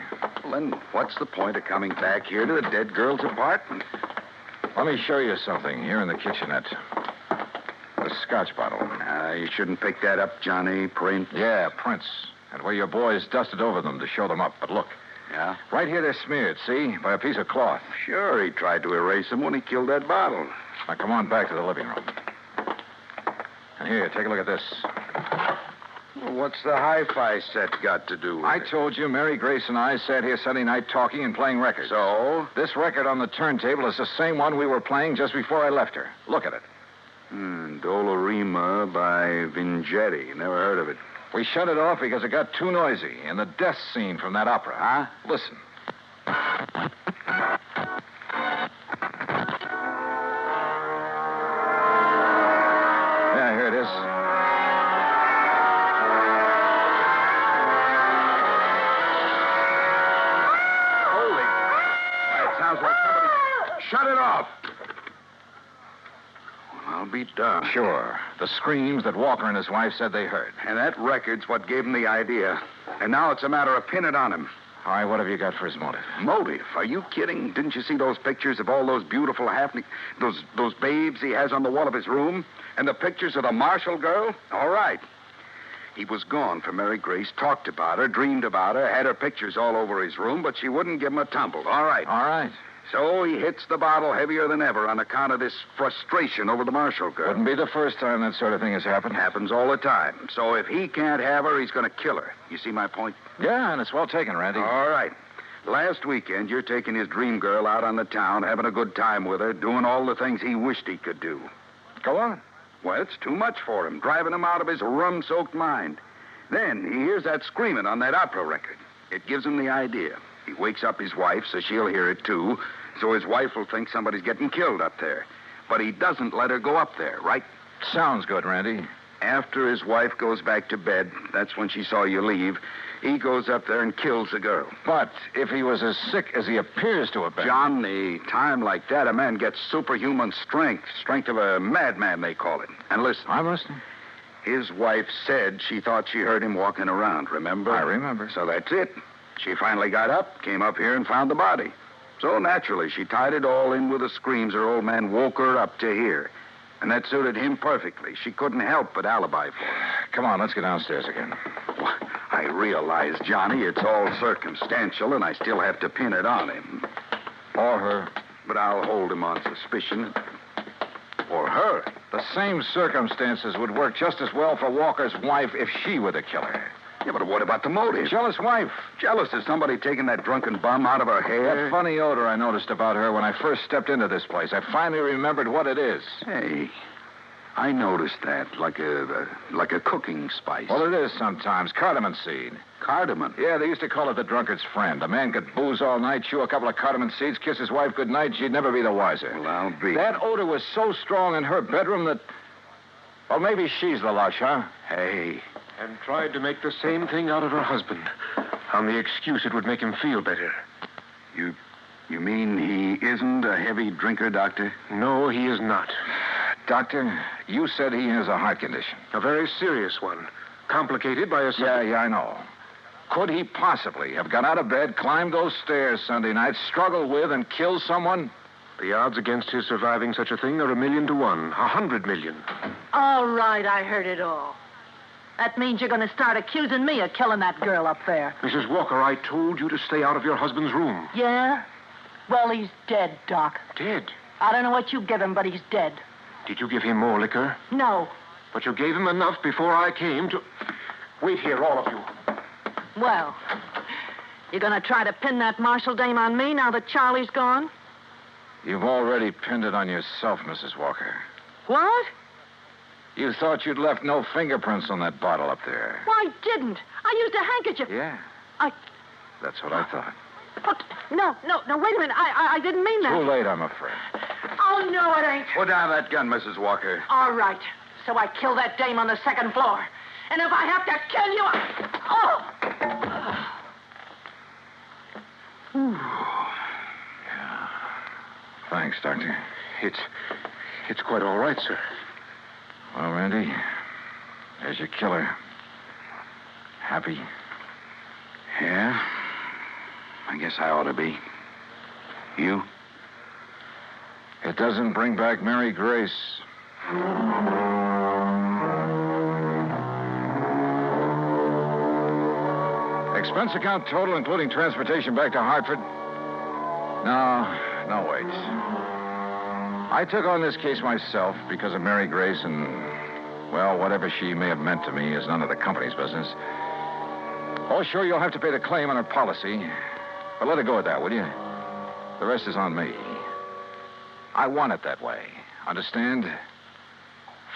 Well, then what's the point of coming back here to the dead girl's apartment? Let me show you something here in the kitchenette. A scotch bottle. You shouldn't pick that up, Johnny. Print. Yeah, prints. And where your boys dusted over them to show them up. But look. Yeah? Right here they're smeared, see? By a piece of cloth. Sure, he tried to erase them when he killed that bottle. Now, come on back to the living room. And here, take a look at this. Well, what's the hi-fi set got to do with I it? told you Mary Grace and I sat here Sunday night talking and playing records. So? This record on the turntable is the same one we were playing just before I left her. Look at it. Dolorima by Vingetti. Never heard of it. We shut it off because it got too noisy in the death scene from that opera. Huh? Listen. Yeah, here it is. Holy. It sounds like somebody... Shut it off. I'll be darned. Sure. The screams that Walker and his wife said they heard. And that record's what gave him the idea. And now it's a matter of pinning it on him. All right, what have you got for his motive? Motive? Are you kidding? Didn't you see those pictures of all those beautiful those babes he has on the wall of his room? And the pictures of the Marshall girl? All right. He was gone for Mary Grace, talked about her, dreamed about her, had her pictures all over his room, but she wouldn't give him a tumble. All right. All right. So he hits the bottle heavier than ever on account of this frustration over the Marshall girl. Wouldn't be the first time that sort of thing has happened. Happens all the time. So if he can't have her, he's going to kill her. You see my point? Yeah, and it's well taken, Randy. All right. Last weekend, you're taking his dream girl out on the town, having a good time with her, doing all the things he wished he could do. Go on. Well, it's too much for him, driving him out of his rum-soaked mind. Then he hears that screaming on that opera record. It gives him the idea. He wakes up his wife, so she'll hear it, too, so his wife will think somebody's getting killed up there. But he doesn't let her go up there, right? Sounds good, Randy. After his wife goes back to bed, that's when she saw you leave, he goes up there and kills the girl. But if he was as sick as he appears to have been... John, the time like that, a man gets superhuman strength. Strength of a madman, they call it. And listen. I'm listening. His wife said she thought she heard him walking around, remember? I remember. So that's it. She finally got up, came up here, and found the body. So naturally, she tied it all in with the screams her old man woke her up to hear. And that suited him perfectly. She couldn't help but alibi for him. Come on, let's get downstairs again. Well, I realize, Johnny, it's all circumstantial, and I still have to pin it on him. Or her. But I'll hold him on suspicion. Or her. The same circumstances would work just as well for Walker's wife if she were the killer. Yeah, but what about the motive? Jealous wife. Jealous of somebody taking that drunken bum out of her hair? That funny odor I noticed about her when I first stepped into this place. I finally remembered what it is. Hey, I noticed that, like a cooking spice. Well, it is sometimes. Cardamom seed. Cardamom? Yeah, they used to call it the drunkard's friend. A man could booze all night, chew a couple of cardamom seeds, kiss his wife goodnight, she'd never be the wiser. Well, I'll be. That odor was so strong in her bedroom that... Well, maybe she's the lush, huh? Hey. And tried to make the same thing out of her husband on the excuse it would make him feel better. You mean he isn't a heavy drinker, Doctor? No, he is not. Doctor, you said he has a heart condition. A very serious one. Complicated by a... Yeah, I know. Could he possibly have got out of bed, climbed those stairs Sunday night, struggled with, and killed someone? The odds against his surviving such a thing are 1,000,000 to 1. 100 million. All right, I heard it all. That means you're going to start accusing me of killing that girl up there. Mrs. Walker, I told you to stay out of your husband's room. Yeah? Well, he's dead, Doc. Dead? I don't know what you give him, but he's dead. Did you give him more liquor? No. But you gave him enough before I came to... Wait here, all of you. Well, you're going to try to pin that Marshall dame on me now that Charlie's gone? You've already pinned it on yourself, Mrs. Walker. What? You thought you'd left no fingerprints on that bottle up there. Well, I didn't. I used a handkerchief. Yeah. I... That's what I thought. But, no, wait a minute. I didn't mean that. Too late, I'm afraid. Oh, no, it ain't. Put down that gun, Mrs. Walker. All right. So I kill that dame on the second floor. And if I have to kill you, Yeah. Thanks, Doctor. It's quite all right, sir. Well, Randy, there's your killer. Happy? Yeah. I guess I ought to be. You? It doesn't bring back Mary Grace. Expense account total, including transportation back to Hartford? No, wait. I took on this case myself because of Mary Grace and, well, whatever she may have meant to me is none of the company's business. Oh, sure, you'll have to pay the claim on her policy. But let it go at that, will you? The rest is on me. I want it that way. Understand?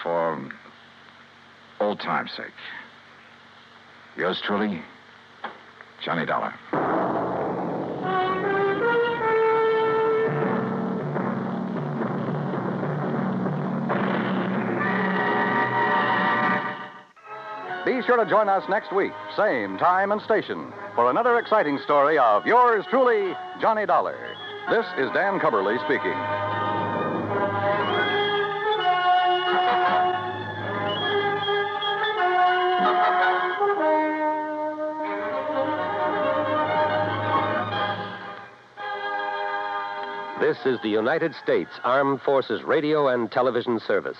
For old time's sake. Yours truly, Johnny Dollar. Be sure to join us next week, same time and station, for another exciting story of yours truly, Johnny Dollar. This is Dan Cubberly speaking. This is the United States Armed Forces Radio and Television Service.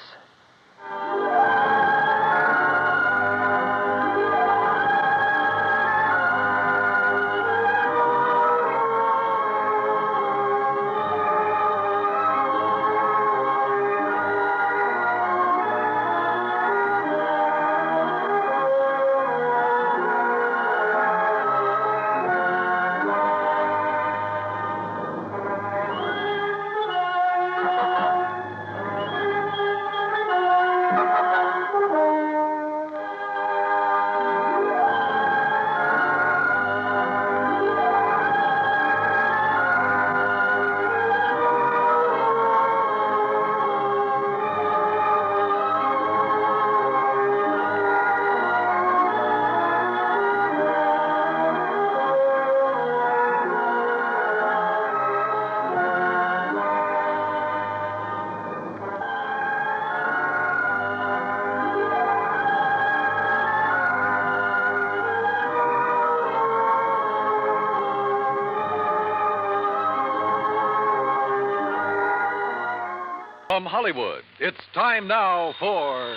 Hollywood, it's time now for...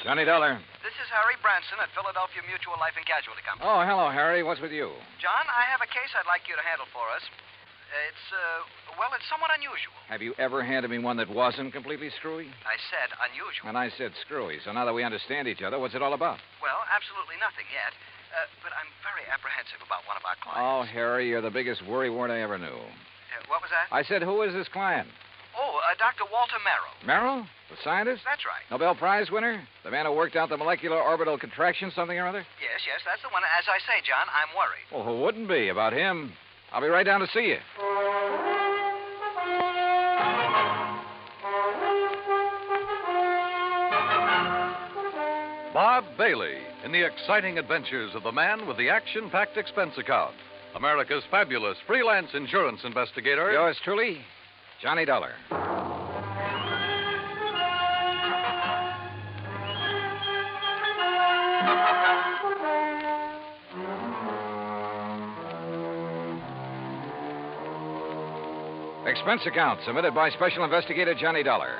Johnny Dollar. This is Harry Branson at Philadelphia Mutual Life and Casualty Company. Oh, hello, Harry. What's with you? John, I have a case I'd like you to handle for us. It's somewhat unusual. Have you ever handed me one that wasn't completely screwy? I said unusual. And I said screwy. So now that we understand each other, what's it all about? Well, absolutely nothing yet. But I'm very apprehensive about one of our clients. Oh, Harry, you're the biggest worrywart I ever knew. What was that? I said, who is this client? Oh, Dr. Walter Merrill. Merrill? The scientist? That's right. Nobel Prize winner? The man who worked out the molecular orbital contraction something or other? Yes, that's the one. As I say, John, I'm worried. Well, who wouldn't be about him? I'll be right down to see you. Bob Bailey in the exciting adventures of the man with the action-packed expense account. America's fabulous freelance insurance investigator. Yours truly, Johnny Dollar. Expense account submitted by Special Investigator Johnny Dollar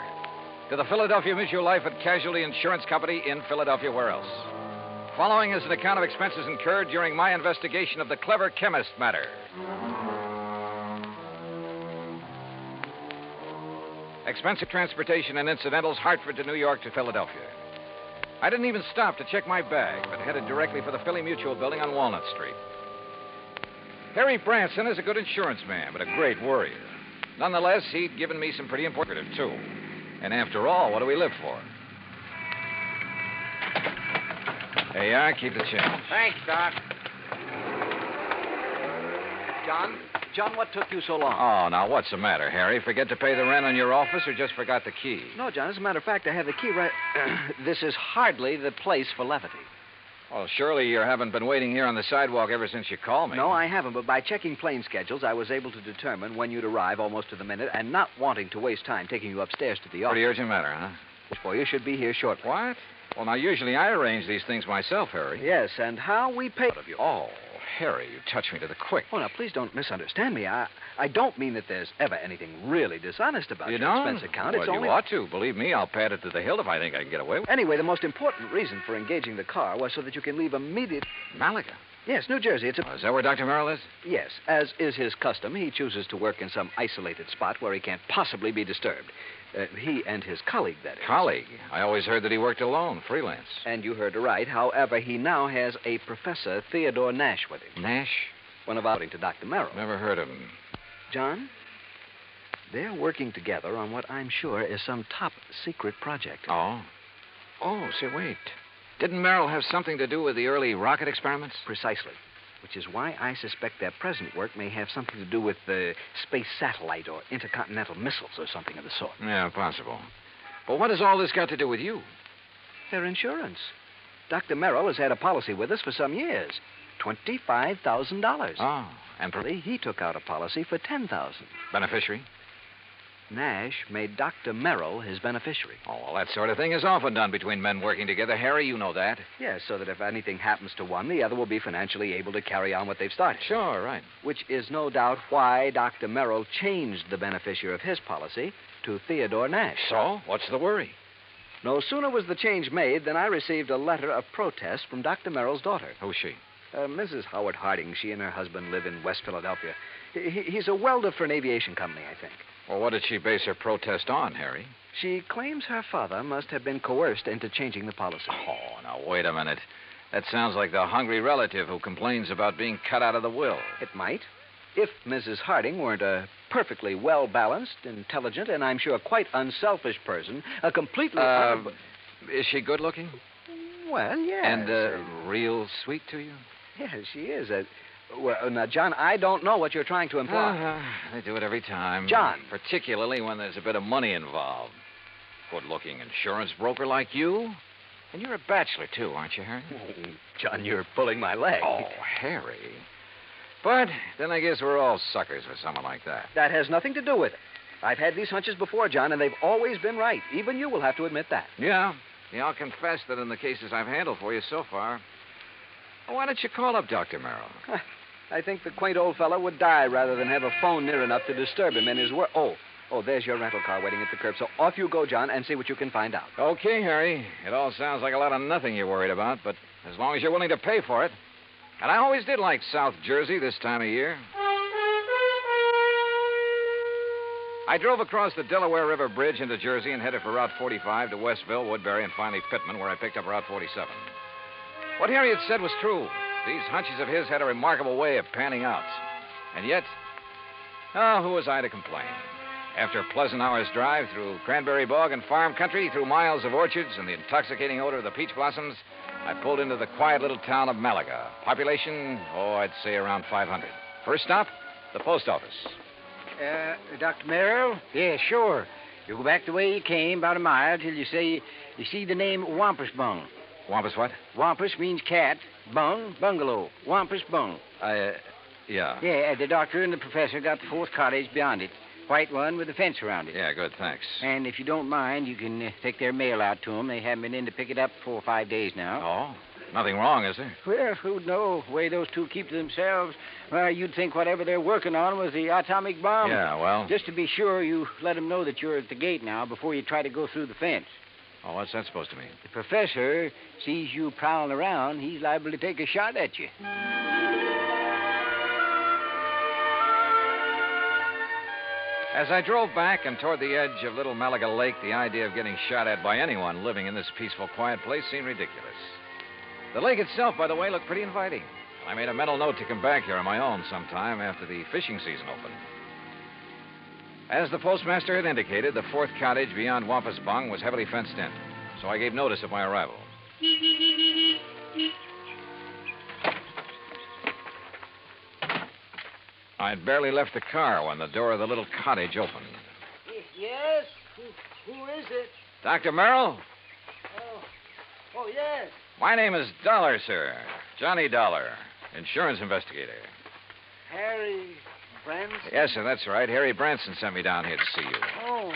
to the Philadelphia Mutual Life and Casualty Insurance Company in Philadelphia. Where else? Following is an account of expenses incurred during my investigation of the clever chemist matter. Expense of transportation and incidentals, Hartford to New York to Philadelphia. I didn't even stop to check my bag, but headed directly for the Philly Mutual building on Walnut Street. Harry Branson is a good insurance man, but a great worrier. Nonetheless, he'd given me some pretty important, too. And after all, what do we live for? There you are. Keep the change. Thanks, Doc. John, what took you so long? Oh, now, what's the matter, Harry? Forget to pay the rent on your office or just forgot the key? No, John, as a matter of fact, I have the key right... This is hardly the place for levity. Well, surely you haven't been waiting here on the sidewalk ever since you called me. No, I haven't, but by checking plane schedules, I was able to determine when you'd arrive almost to the minute, and not wanting to waste time taking you upstairs to the office. Pretty urgent matter, huh? For you should be here shortly. What? Well, now, usually I arrange these things myself, Harry. Yes, and how we pay of you. Oh, Harry, you touched me to the quick. Oh, now, please don't misunderstand me. I don't mean that there's ever anything really dishonest about You your don't? expense account. Well, It's only... you ought to. Believe me, I'll pad it to the hilt if I think I can get away with it. Anyway, the most important reason for engaging the car was so that you can leave immediate... Malaga? Yes, New Jersey. It's a... Oh, is that where Dr. Merrill is? Yes. As is his custom, he chooses to work in some isolated spot where he can't possibly be disturbed. He and his colleague, that is. Colleague? I always heard that he worked alone, freelance. And you heard right. However, he now has a Professor Theodore Nash with him. Nash? One of according to Dr. Merrill. Never heard of him. John, they're working together on what I'm sure is some top secret project. Oh? Oh, say, wait. Didn't Merrill have something to do with the early rocket experiments? Precisely. Which is why I suspect their present work may have something to do with the space satellite or intercontinental missiles or something of the sort. Yeah, possible. But what has all this got to do with you? Their insurance. Dr. Merrill has had a policy with us for some years. $25,000. Oh, and he took out a policy for $10,000. Beneficiary? Nash made Dr. Merrill his beneficiary. Oh, well, that sort of thing is often done between men working together. Harry, you know that. Yes, so that if anything happens to one, the other will be financially able to carry on what they've started. Sure, right. Which is no doubt why Dr. Merrill changed the beneficiary of his policy to Theodore Nash. So, what's the worry? No sooner was the change made than I received a letter of protest from Dr. Merrill's daughter. Who's she? Mrs. Howard Harding. She and her husband live in West Philadelphia. He's a welder for an aviation company, I think. Well, what did she base her protest on, Harry? She claims her father must have been coerced into changing the policy. Oh, now, wait a minute. That sounds like the hungry relative who complains about being cut out of the will. It might. If Mrs. Harding weren't a perfectly well-balanced, intelligent, and I'm sure quite unselfish person, a completely... Is she good-looking? Well, yes. And real sweet to you? Yes, she is. Well, now, John, I don't know what you're trying to imply. They do it every time. John. Particularly when there's a bit of money involved. Good-looking insurance broker like you. And you're a bachelor, too, aren't you, Harry? Oh, John, you're pulling my leg. Oh, Harry. But then I guess we're all suckers for someone like that. That has nothing to do with it. I've had these hunches before, John, and they've always been right. Even you will have to admit that. Yeah, I'll confess that in the cases I've handled for you so far. Why don't you call up Dr. Merrill? I think the quaint old fellow would die rather than have a phone near enough to disturb him in his work. Oh, there's your rental car waiting at the curb. So off you go, John, and see what you can find out. Okay, Harry. It all sounds like a lot of nothing you're worried about, but as long as you're willing to pay for it. And I always did like South Jersey this time of year. I drove across the Delaware River Bridge into Jersey and headed for Route 45 to Westville, Woodbury, and finally Pittman, where I picked up Route 47. What Harry had said was true. These hunches of his had a remarkable way of panning out. And yet, who was I to complain? After a pleasant hour's drive through cranberry bog and farm country, through miles of orchards and the intoxicating odor of the peach blossoms, I pulled into the quiet little town of Malaga. Population, I'd say around 500. First stop, the post office. Dr. Merrill? Yeah, sure. You go back the way you came, about a mile, till you see the name Wampus Bung. Wampus what? Wampus means cat. Bung, bungalow. Wampus Bung. Yeah. Yeah, the doctor and the professor got the fourth cottage beyond it. White one with a fence around it. Yeah, good, thanks. And if you don't mind, you can take their mail out to them. They haven't been in to pick it up 4 or 5 days now. Oh? Nothing wrong, is there? Well, who'd know? The way those two keep to themselves. Well, you'd think whatever they're working on was the atomic bomb. Yeah, well... Just to be sure, you let them know that you're at the gate now before you try to go through the fence. Oh, what's that supposed to mean? The professor sees you prowling around, he's liable to take a shot at you. As I drove back and toward the edge of Little Malaga Lake, the idea of getting shot at by anyone living in this peaceful, quiet place seemed ridiculous. The lake itself, by the way, looked pretty inviting. I made a mental note to come back here on my own sometime after the fishing season opened. As the postmaster had indicated, the fourth cottage beyond Wampus Bung was heavily fenced in, so I gave notice of my arrival. I'd barely left the car when the door of the little cottage opened. Yes? Who is it? Dr. Merrill? Oh, yes. My name is Dollar, sir. Johnny Dollar, insurance investigator. Harry Branson? Yes, sir, that's right. Harry Branson sent me down here to see you. Oh,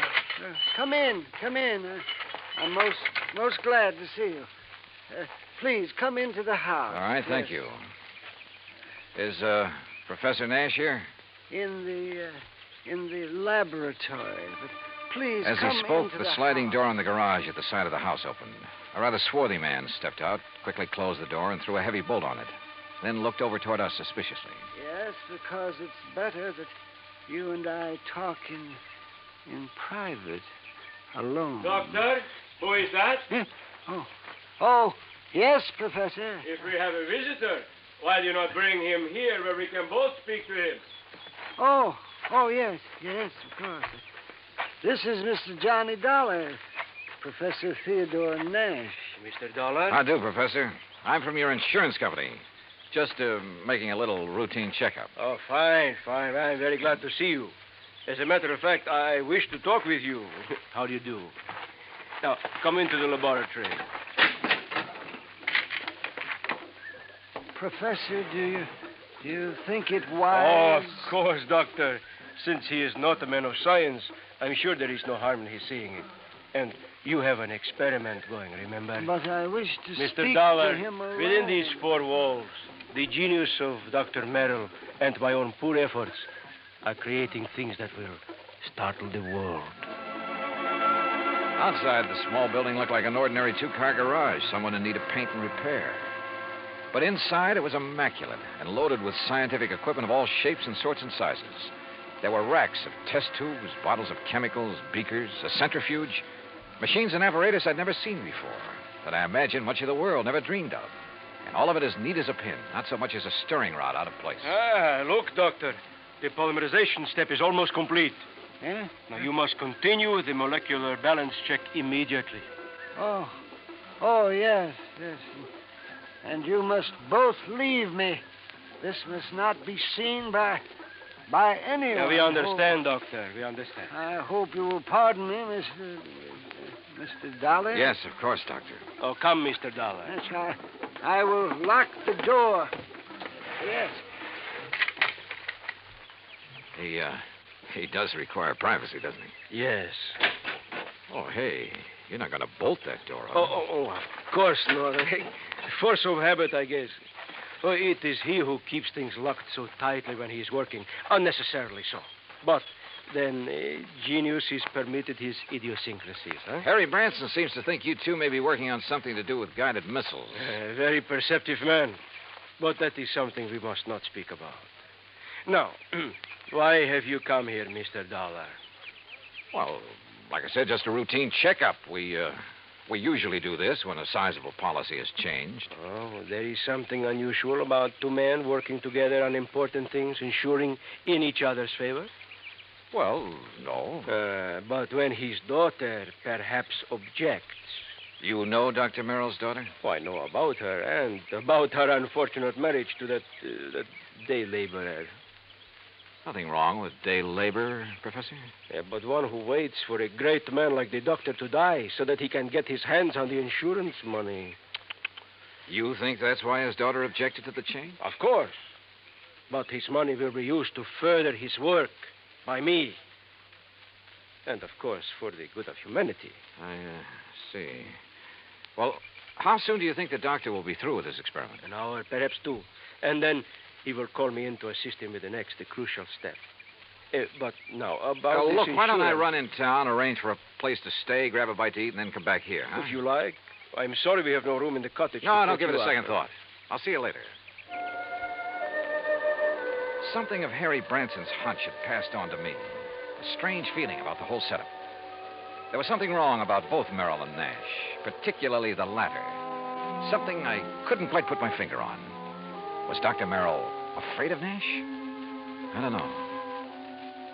come in. I'm most glad to see you. Please, come into the house. All right, thank you. Is, Professor Nash here? In the laboratory. But please, As come he spoke, into the sliding door on the garage at the side of the house opened. A rather swarthy man stepped out, quickly closed the door, and threw a heavy bolt on it. Then looked over toward us suspiciously. Yes, because it's better that you and I talk in private, alone. Doctor, who is that? Oh, yes, Professor. If we have a visitor, why do you not bring him here where we can both speak to him? Oh, yes, of course. This is Mr. Johnny Dollar, Professor Theodore Nash. Mr. Dollar? How do, Professor? I'm from your insurance company. Just making a little routine checkup. Oh, fine. I'm very glad to see you. As a matter of fact, I wish to talk with you. How do you do? Now, come into the laboratory. Professor, do you think it Oh, wise? of course, Doctor. Since he is not a man of science, I'm sure there is no harm in his seeing it. And you have an experiment going, remember? But I wish to Mr. speak Dollar, to him alone. within these four walls, the genius of Dr. Merrill and my own poor efforts are creating things that will startle the world. Outside, the small building looked like an ordinary two-car garage, someone in need of paint and repair. But inside, it was immaculate and loaded with scientific equipment of all shapes and sorts and sizes. There were racks of test tubes, bottles of chemicals, beakers, a centrifuge, machines and apparatus I'd never seen before, that I imagine much of the world never dreamed of. And all of it as neat as a pin, not so much as a stirring rod out of place. Look, Doctor. The polymerization step is almost complete. Eh? Now, you must continue the molecular balance check immediately. Oh, yes. And you must both leave me. This must not be seen by anyone. Yeah, we understand, Doctor. We understand. I hope you will pardon me, Mr. Dollar. Yes, of course, Doctor. Oh, come, Mr. Dollar. Yes, I will lock the door. Yes. He does require privacy, doesn't he? Yes. Oh, hey, you're not going to bolt that door, are you? Oh, of course not. Force of habit, I guess. Oh, it is he who keeps things locked so tightly when he is working, unnecessarily so. But then genius is permitted his idiosyncrasies, huh? Harry Branson seems to think you two may be working on something to do with guided missiles. Very perceptive man. But that is something we must not speak about. Now, why have you come here, Mr. Dollar? Well, like I said, just a routine checkup. We usually do this when a sizable policy has changed. Oh, there is something unusual about two men working together on important things, ensuring in each other's favor? Well, no. But when his daughter perhaps objects. You know Dr. Merrill's daughter? Oh, I know about her and about her unfortunate marriage to that day laborer. Nothing wrong with day labor, Professor? Yeah, but one who waits for a great man like the doctor to die so that he can get his hands on the insurance money. You think that's why his daughter objected to the change? Of course. But his money will be used to further his work by me. And, of course, for the good of humanity. I see. Well, how soon do you think the doctor will be through with his experiment? An hour, perhaps two. And then he will call me in to assist him with the next, the crucial step. But now, about this look, why don't I insurance- run in town, arrange for a place to stay, grab a bite to eat, and then come back here, huh? If you like. I'm sorry we have no room in the cottage. No, to don't put give it you a second up. thought. I'll see you later. Something of Harry Branson's hunch had passed on to me. A strange feeling about the whole setup. There was something wrong about both Merrill and Nash, particularly the latter. Something I couldn't quite put my finger on. Was Dr. Merrill afraid of Nash? I don't know.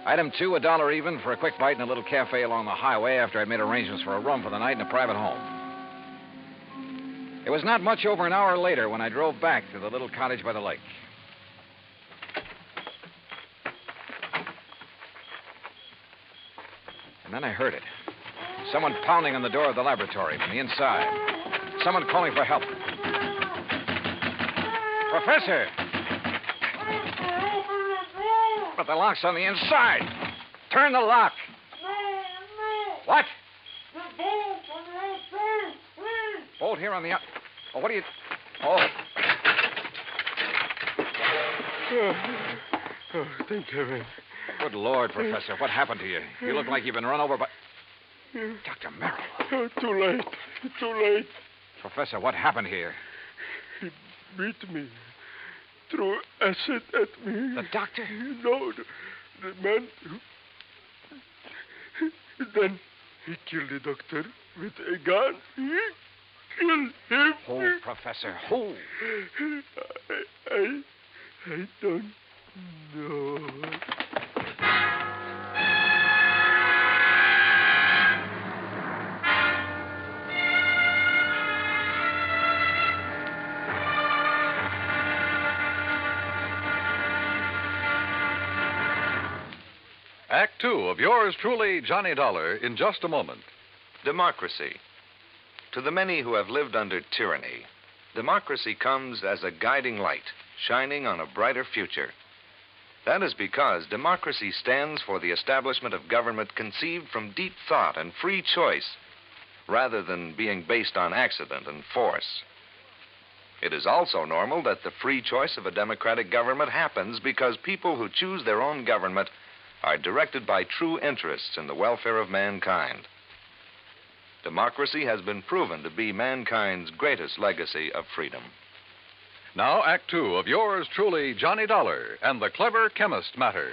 Item 2, $1 even for a quick bite in a little cafe along the highway after I'd made arrangements for a room for the night in a private home. It was not much over an hour later when I drove back to the little cottage by the lake. And then I heard it. Someone pounding on the door of the laboratory from the inside. Someone calling for help. Professor! But the lock's on the inside. Turn the lock. What? Bolt here on the... Oh, what are you... Oh. Oh, thank heaven. Good Lord, Professor. What happened to you? You look like you've been run over by... Dr. Merrill. Oh, too late. Too late. Professor, what happened here? He beat me. Threw acid at me. The doctor? No, the man who... Then he killed the doctor with a gun. He killed him. Who, Professor? Who? I don't know. Act 2 of yours truly, Johnny Dollar, in just a moment. Democracy. To the many who have lived under tyranny, democracy comes as a guiding light, shining on a brighter future. That is because democracy stands for the establishment of government conceived from deep thought and free choice, rather than being based on accident and force. It is also normal that the free choice of a democratic government happens because people who choose their own government are directed by true interests in the welfare of mankind. Democracy has been proven to be mankind's greatest legacy of freedom. Now, Act 2 of yours truly, Johnny Dollar, and the Clever Chemist Matter.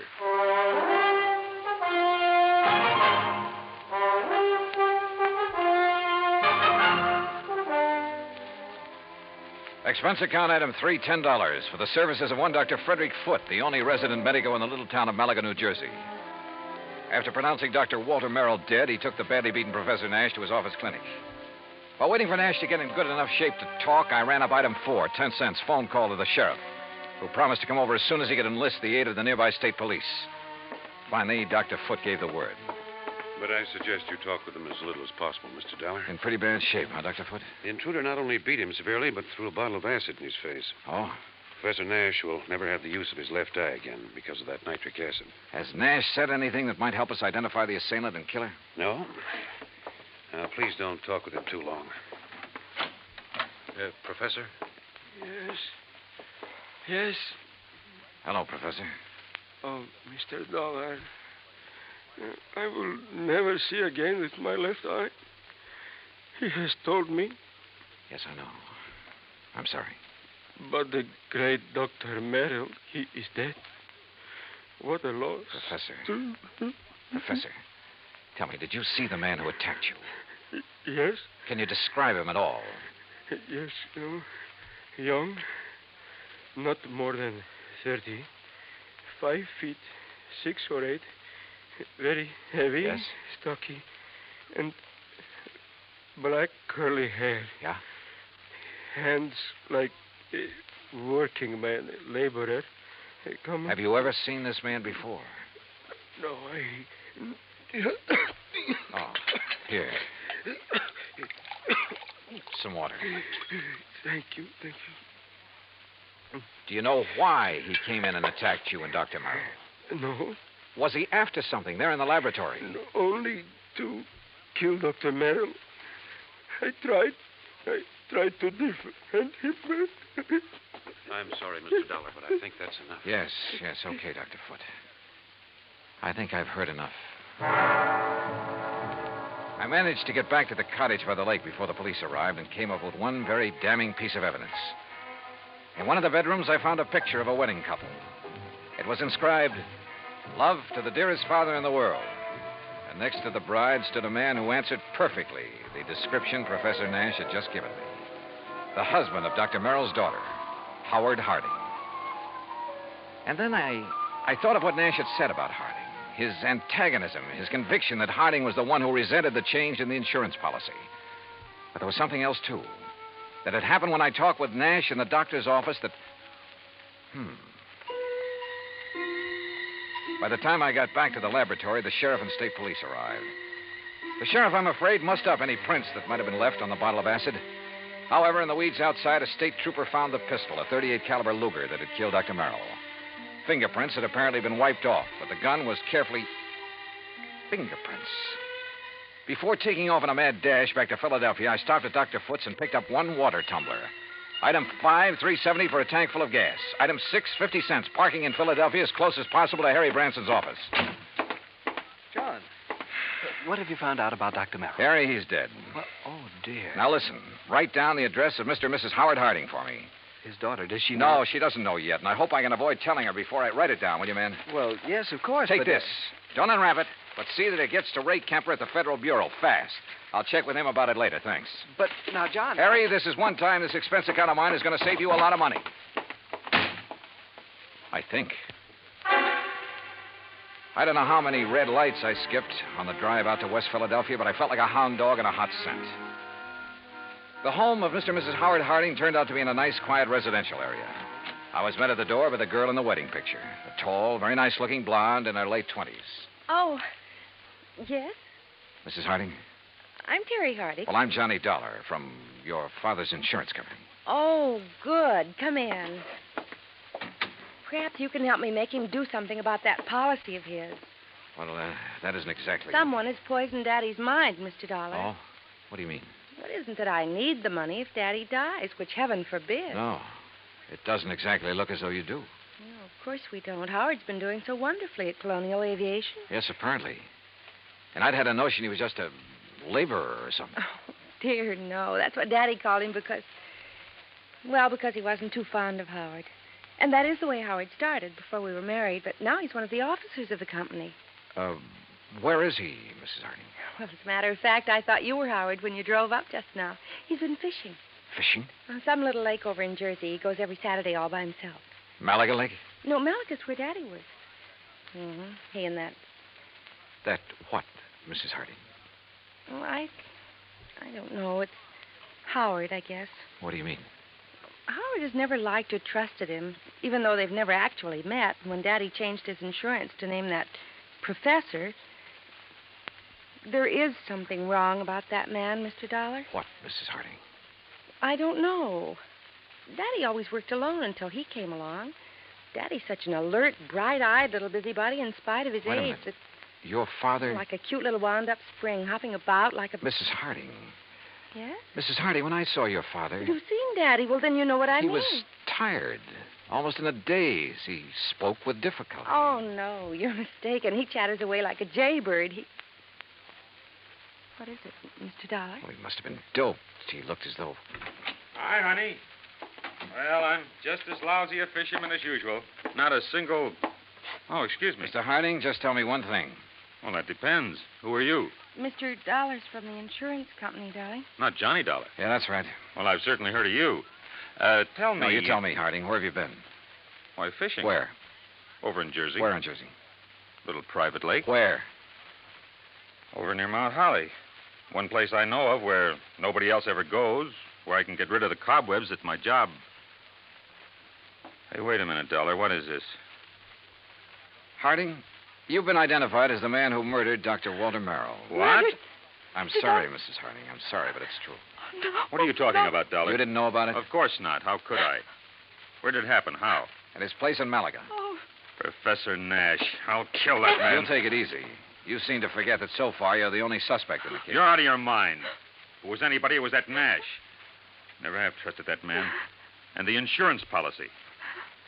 Expense account item 3, $10 for the services of one Dr. Frederick Foote, the only resident medico in the little town of Malaga, New Jersey. After pronouncing Dr. Walter Merrill dead, he took the badly beaten Professor Nash to his office clinic. While waiting for Nash to get in good enough shape to talk, I ran up item 4, 10 cents, phone call to the sheriff, who promised to come over as soon as he could enlist the aid of the nearby state police. Finally, Dr. Foote gave the word. But I suggest you talk with him as little as possible, Mr. Dollar. In pretty bad shape, huh, Dr. Foote? The intruder not only beat him severely, but threw a bottle of acid in his face. Oh? Professor Nash will never have the use of his left eye again because of that nitric acid. Has Nash said anything that might help us identify the assailant and killer? No? Now, please don't talk with him too long. Professor? Yes? Yes. Hello, Professor. Oh, Mr. Dollar. I will never see again with my left eye. He has told me. Yes, I know. I'm sorry. But the great Dr. Merrill, he is dead. What a loss. Professor. Professor, tell me, did you see the man who attacked you? Yes. Can you describe him at all? Yes, young, not more than 30, 5 feet, 6 or 8, very heavy, Yes. stocky, and black curly hair. Yeah? Hands like working man, laborer. Come. Have you ever seen this man before? No, Oh, here. Some water. Thank you. Do you know why he came in and attacked you and Dr. Merrill? No. Was he after something there in the laboratory? No, only to kill Dr. Merrill. I tried to defend him. I'm sorry, Mr. Dollar, but I think that's enough. Yes, okay, Dr. Foote. I think I've heard enough. I managed to get back to the cottage by the lake before the police arrived and came up with one very damning piece of evidence. In one of the bedrooms, I found a picture of a wedding couple. It was inscribed, "Love to the dearest father in the world." And next to the bride stood a man who answered perfectly the description Professor Nash had just given me. The husband of Dr. Merrill's daughter, Howard Harding. And then I thought of what Nash had said about Harding. His antagonism, his conviction that Harding was the one who resented the change in the insurance policy. But there was something else, too. That had happened when I talked with Nash in the doctor's office that... By the time I got back to the laboratory, the sheriff and state police arrived. The sheriff, I'm afraid, mussed up any prints that might have been left on the bottle of acid. However, in the weeds outside, a state trooper found the pistol, a .38 caliber Luger that had killed Dr. Merrill. Fingerprints had apparently been wiped off, but the gun was carefully... Fingerprints. Before taking off on a mad dash back to Philadelphia, I stopped at Dr. Foote's and picked up one water tumbler. Item 5, $3.70 for a tank full of gas. Item 6, 50 cents. Parking in Philadelphia as close as possible to Harry Branson's office. John, what have you found out about Dr. Merrill? Harry, he's dead. Well, oh, dear. Now, listen. Write down the address of Mr. and Mrs. Howard Harding for me. His daughter, does she know? No, she doesn't know yet, and I hope I can avoid telling her before I write it down, will you, man? Well, yes, of course. Take this. Don't unwrap it, but see that it gets to Ray Kemper at the Federal Bureau fast. I'll check with him about it later, thanks. But now, John... Harry, this is one time this expense account of mine is going to save you a lot of money. I think. I don't know how many red lights I skipped on the drive out to West Philadelphia, but I felt like a hound dog in a hot scent. The home of Mr. and Mrs. Howard Harding turned out to be in a nice, quiet residential area. I was met at the door by the girl in the wedding picture. A tall, very nice-looking blonde in her late 20s. Oh, yes? Mrs. Harding? I'm Terry Harding. Well, I'm Johnny Dollar from your father's insurance company. Oh, good. Come in. Perhaps you can help me make him do something about that policy of his. Well, that isn't exactly... Someone has poisoned Daddy's mind, Mr. Dollar. Oh? What do you mean? Well, it isn't that I need the money if Daddy dies, which heaven forbid. No. It doesn't exactly look as though you do. No, of course we don't. Howard's been doing so wonderfully at Colonial Aviation. Yes, apparently. And I'd had a notion he was just a laborer or something. Oh, dear, no. That's what Daddy called him because he wasn't too fond of Howard. And that is the way Howard started before we were married, but now he's one of the officers of the company. Where is he, Mrs. Harding? Well, as a matter of fact, I thought you were Howard when you drove up just now. He's been fishing. Fishing? On some little lake over in Jersey. He goes every Saturday all by himself. Malaga Lake? No, Malaga's where Daddy was. Mm-hmm. He and that... That what, Mrs. Harding? Well, I don't know. It's Howard, I guess. What do you mean? Howard has never liked or trusted him, even though they've never actually met. When Daddy changed his insurance to name that professor... There is something wrong about that man, Mr. Dollar. What, Mrs. Harding? I don't know. Daddy always worked alone until he came along. Daddy's such an alert, bright-eyed little busybody in spite of his Wait a age. minute. Your father... Like a cute little wound-up spring, hopping about like a... Mrs. Harding. Yes? Mrs. Harding, when I saw your father... You've seen Daddy. Well, then you know what I mean. He was tired. Almost in a daze. He spoke with difficulty. Oh, no, you're mistaken. He chatters away like a jaybird. What is it, Mr. Dollar? Well, he must have been doped. He looked as though... Hi, honey. Well, I'm just as lousy a fisherman as usual. Not a single... Oh, excuse me. Mr. Harding, just tell me one thing. Well, that depends. Who are you? Mr. Dollar's from the insurance company, darling. Not Johnny Dollar. Yeah, that's right. Well, I've certainly heard of you. Tell me... No, you tell me, Harding. Where have you been? Why, fishing. Where? Over in Jersey. Where in Jersey? Little private lake. Where? Over near Mount Holly. One place I know of where nobody else ever goes, where I can get rid of the cobwebs at my job. Hey, wait a minute, Dollar. What is this? Harding, you've been identified as the man who murdered Dr. Walter Merrill. What? I'm sorry, Mrs. Harding. I'm sorry, but it's true. No. What are you talking about, Dollar? You didn't know about it? Of course not. How could I? Where did it happen? How? At his place in Malaga. Oh. Professor Nash. I'll kill that man. You'll take it easy. You seem to forget that so far you're the only suspect in the case. You're out of your mind. If it was anybody, it was that Nash. Never have trusted that man. And the insurance policy.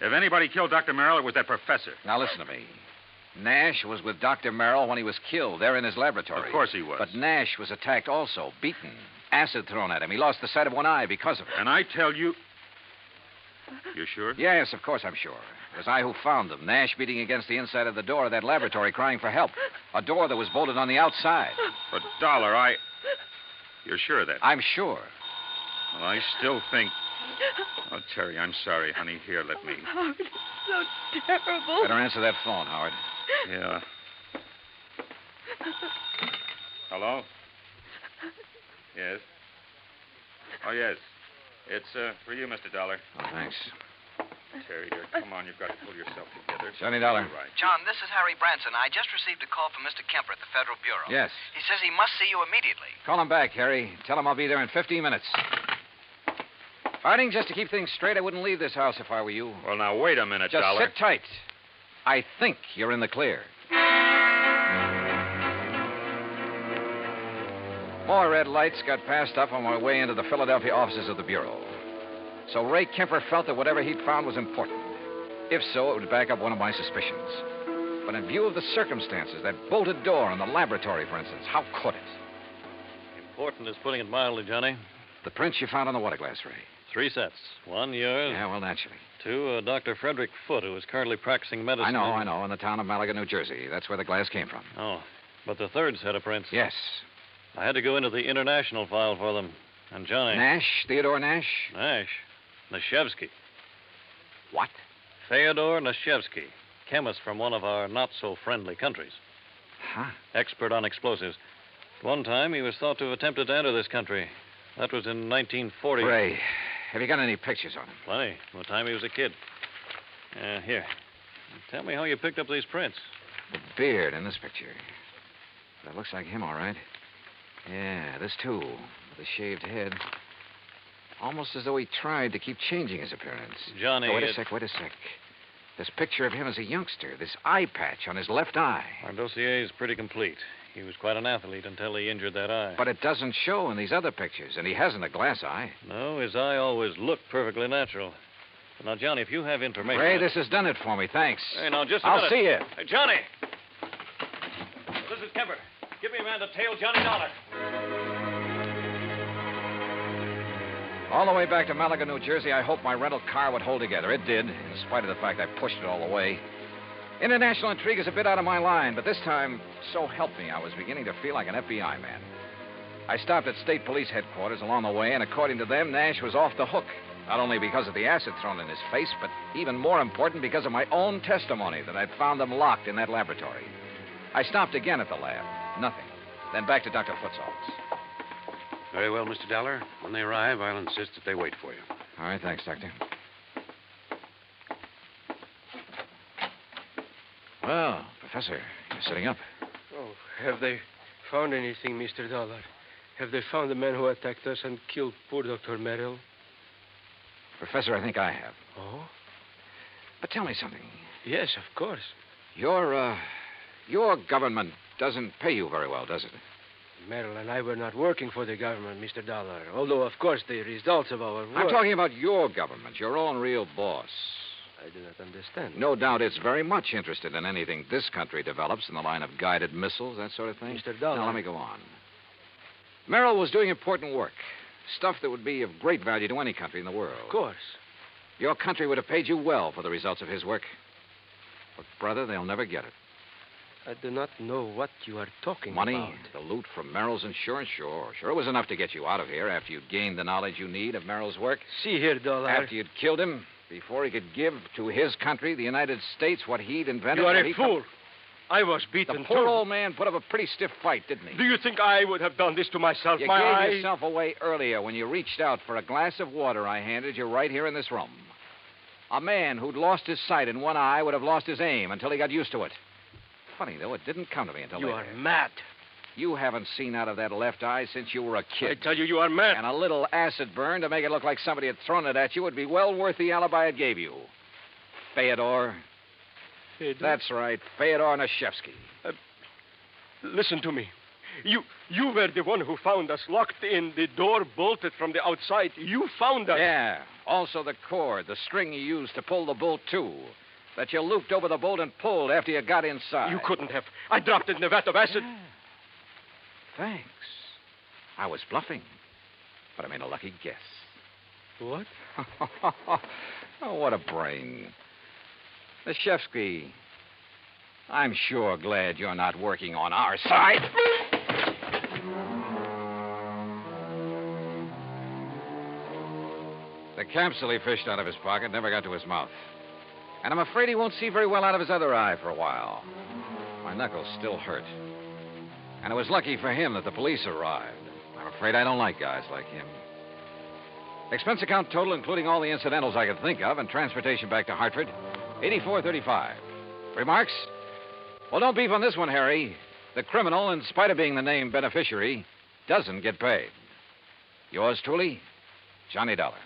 If anybody killed Dr. Merrill, it was that professor. Now listen to me. Nash was with Dr. Merrill when he was killed, there in his laboratory. Of course he was. But Nash was attacked also, beaten, acid thrown at him. He lost the sight of one eye because of it. And I tell you... You sure? Yes, of course I'm sure. It was I who found them. Nash beating against the inside of the door of that laboratory, crying for help. A door that was bolted on the outside. But, Dollar, You're sure of that? I'm sure. Well, I still think... Oh, Terry, I'm sorry, honey. Here, let me... Howard, it's so terrible. Better answer that phone, Howard. Yeah. Hello? Yes? Oh, yes. It's for you, Mr. Dollar. Oh, thanks. Terry, dear, come on. You've got to pull yourself together. Johnny Dollar. Right. John, this is Harry Branson. I just received a call from Mr. Kemper at the Federal Bureau. Yes. He says he must see you immediately. Call him back, Harry. Tell him I'll be there in 15 minutes. Harding, just to keep things straight, I wouldn't leave this house if I were you. Well, now, wait a minute, Just Dollar. sit tight. I think you're in the clear. More red lights got passed up on my way into the Philadelphia offices of the Bureau. So Ray Kemper felt that whatever he'd found was important. If so, it would back up one of my suspicions. But in view of the circumstances, that bolted door in the laboratory, for instance, how could it? Important is putting it mildly, Johnny. The prints you found on the water glass, Ray. 3 sets. 1, yours. Yeah, well, naturally. 2, Dr. Frederick Foote, who is currently practicing medicine. I know, in the town of Malaga, New Jersey. That's where the glass came from. Oh, but the 3rd set of prints. Yes. I had to go into the international file for them. And Johnny... Nash? Theodore Nash? Nash. Nashevsky. What? Fyodor Nashevsky, chemist from one of our not-so-friendly countries. Huh? Expert on explosives. At one time, he was thought to have attempted to enter this country. That was in 1940. Ray, have you got any pictures on him? Plenty. From the time he was a kid. Here. Tell me how you picked up these prints. The beard in this picture. That looks like him, all right. Yeah, this too, with a shaved head. Almost as though he tried to keep changing his appearance. Johnny... Oh, wait a sec. This picture of him as a youngster, this eye patch on his left eye. Our dossier is pretty complete. He was quite an athlete until he injured that eye. But it doesn't show in these other pictures, and he hasn't a glass eye. No, his eye always looked perfectly natural. Now, Johnny, if you have information... Ray, this has done it for me, thanks. Hey, now, just a I'll minute. see you. Hey, Johnny! This is Kemper. Give me a man to tail Johnny Dollar. All the way back to Malaga, New Jersey, I hoped my rental car would hold together. It did, in spite of the fact I pushed it all the way. International intrigue is a bit out of my line, but this time, so help me, I was beginning to feel like an FBI man. I stopped at state police headquarters along the way, and according to them, Nash was off the hook. Not only because of the acid thrown in his face, but even more important, because of my own testimony that I'd found them locked in that laboratory. I stopped again at the lab. Nothing. Then back to Dr. Foote's office. Very well, Mr. Dollar. When they arrive, I'll insist that they wait for you. All right, thanks, Doctor. Well, Professor, you're sitting up. Oh, have they found anything, Mr. Dollar? Have they found the man who attacked us and killed poor Dr. Merrill? Professor, I think I have. Oh? But tell me something. Yes, of course. Your government doesn't pay you very well, does it? Merrill and I were not working for the government, Mr. Dollar. Although, of course, the results of our work... I'm talking about your government, your own real boss. I do not understand. No doubt it's very much interested in anything this country develops in the line of guided missiles, that sort of thing. Mr. Dollar. Now, let me go on. Merrill was doing important work. Stuff that would be of great value to any country in the world. Of course. Your country would have paid you well for the results of his work. But, brother, they'll never get it. I do not know what you are talking Money, about. the loot from Merrill's insurance, sure. Sure, it was enough to get you out of here after you'd gained the knowledge you need of Merrill's work. See here, Dollar. After you'd killed him, before he could give to his country, the United States, what he'd invented. You are a fool. I was beaten. The poor old man put up a pretty stiff fight, didn't he? Do you think I would have done this to myself? You My gave eye... yourself away earlier when you reached out for a glass of water I handed you right here in this room. A man who'd lost his sight in one eye would have lost his aim until he got used to it. Funny, though, it didn't come to me until You later. are mad. You haven't seen out of that left eye since you were a kid. I tell you, you are mad. And a little acid burn to make it look like somebody had thrown it at you would be well worth the alibi it gave you. Fyodor. That's right, Fyodor Nashevsky. Listen to me. You were the one who found us locked in, the door bolted from the outside. You found us. Yeah. Also the cord, the string you used to pull the bolt to. That you looped over the bolt and pulled after you got inside. You couldn't have. I dropped it in a vat of acid. Yeah. Thanks. I was bluffing. But I made a lucky guess. What? Oh, what a brain. Nashevsky, I'm sure glad you're not working on our side. The capsule he fished out of his pocket never got to his mouth. And I'm afraid he won't see very well out of his other eye for a while. My knuckles still hurt. And it was lucky for him that the police arrived. I'm afraid I don't like guys like him. Expense account total, including all the incidentals I could think of, and transportation back to Hartford, $84.35. Remarks? Well, don't beef on this one, Harry. The criminal, in spite of being the named beneficiary, doesn't get paid. Yours truly, Johnny Dollar.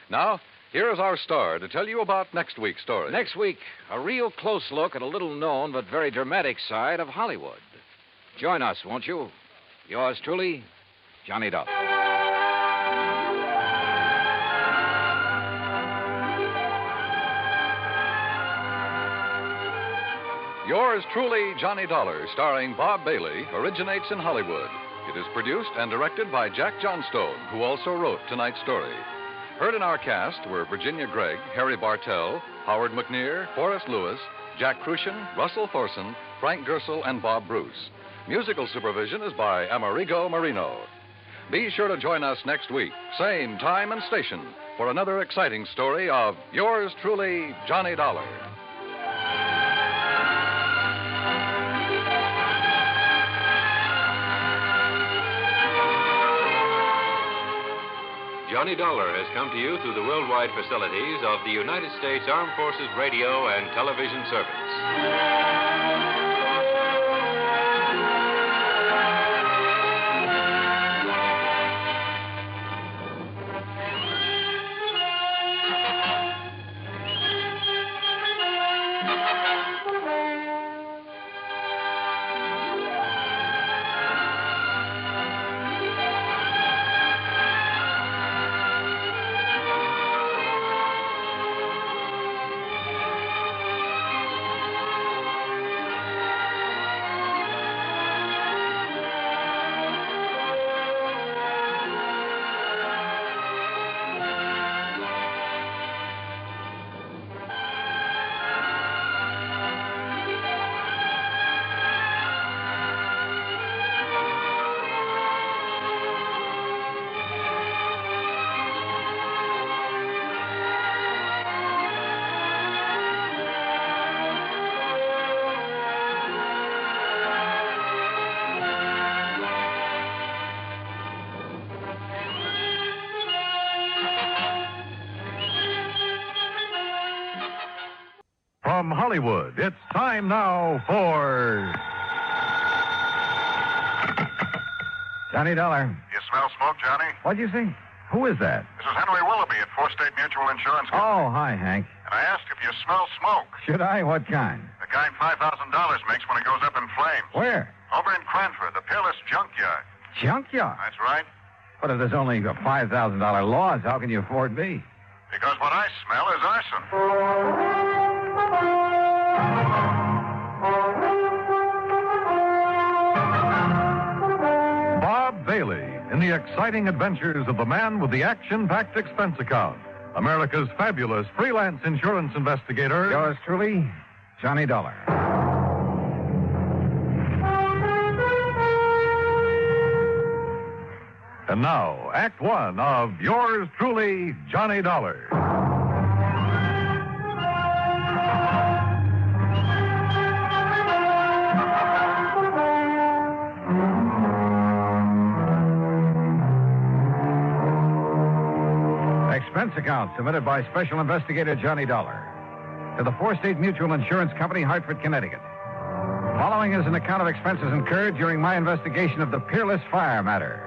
Now, here is our star to tell you about next week's story. Next week, a real close look at a little-known but very dramatic side of Hollywood. Join us, won't you? Yours truly, Johnny Dollar. Yours truly, Johnny Dollar, starring Bob Bailey, originates in Hollywood. It is produced and directed by Jack Johnstone, who also wrote tonight's story. Heard in our cast were Virginia Gregg, Harry Bartell, Howard McNear, Forrest Lewis, Jack Crucian, Russell Thorson, Frank Gersel, and Bob Bruce. Musical supervision is by Amerigo Marino. Be sure to join us next week, same time and station, for another exciting story of yours truly, Johnny Dollar. Johnny Dollar has come to you through the worldwide facilities of the United States Armed Forces Radio and Television Service. From Hollywood, it's time now for Johnny Dollar. You smell smoke, Johnny? What'd you say? Who is that? This is Henry Willoughby at Four State Mutual Insurance Company. Oh, hi, Hank. And I asked if you smell smoke. Should I? What kind? The kind $5,000 makes when it goes up in flames. Where? Over in Cranford, the Peerless Junkyard. Junkyard? That's right. But if there's only a $5,000 loss, how can you afford me? Because what I smell is arson. Bob Bailey in the exciting adventures of the man with the action-packed expense account. America's fabulous freelance insurance investigator. Yours truly, Johnny Dollar. And now, Act One of Yours Truly, Johnny Dollar. Expense account submitted by Special Investigator Johnny Dollar to the Four State Mutual Insurance Company, Hartford, Connecticut. Following is an account of expenses incurred during my investigation of the Peerless Fire matter.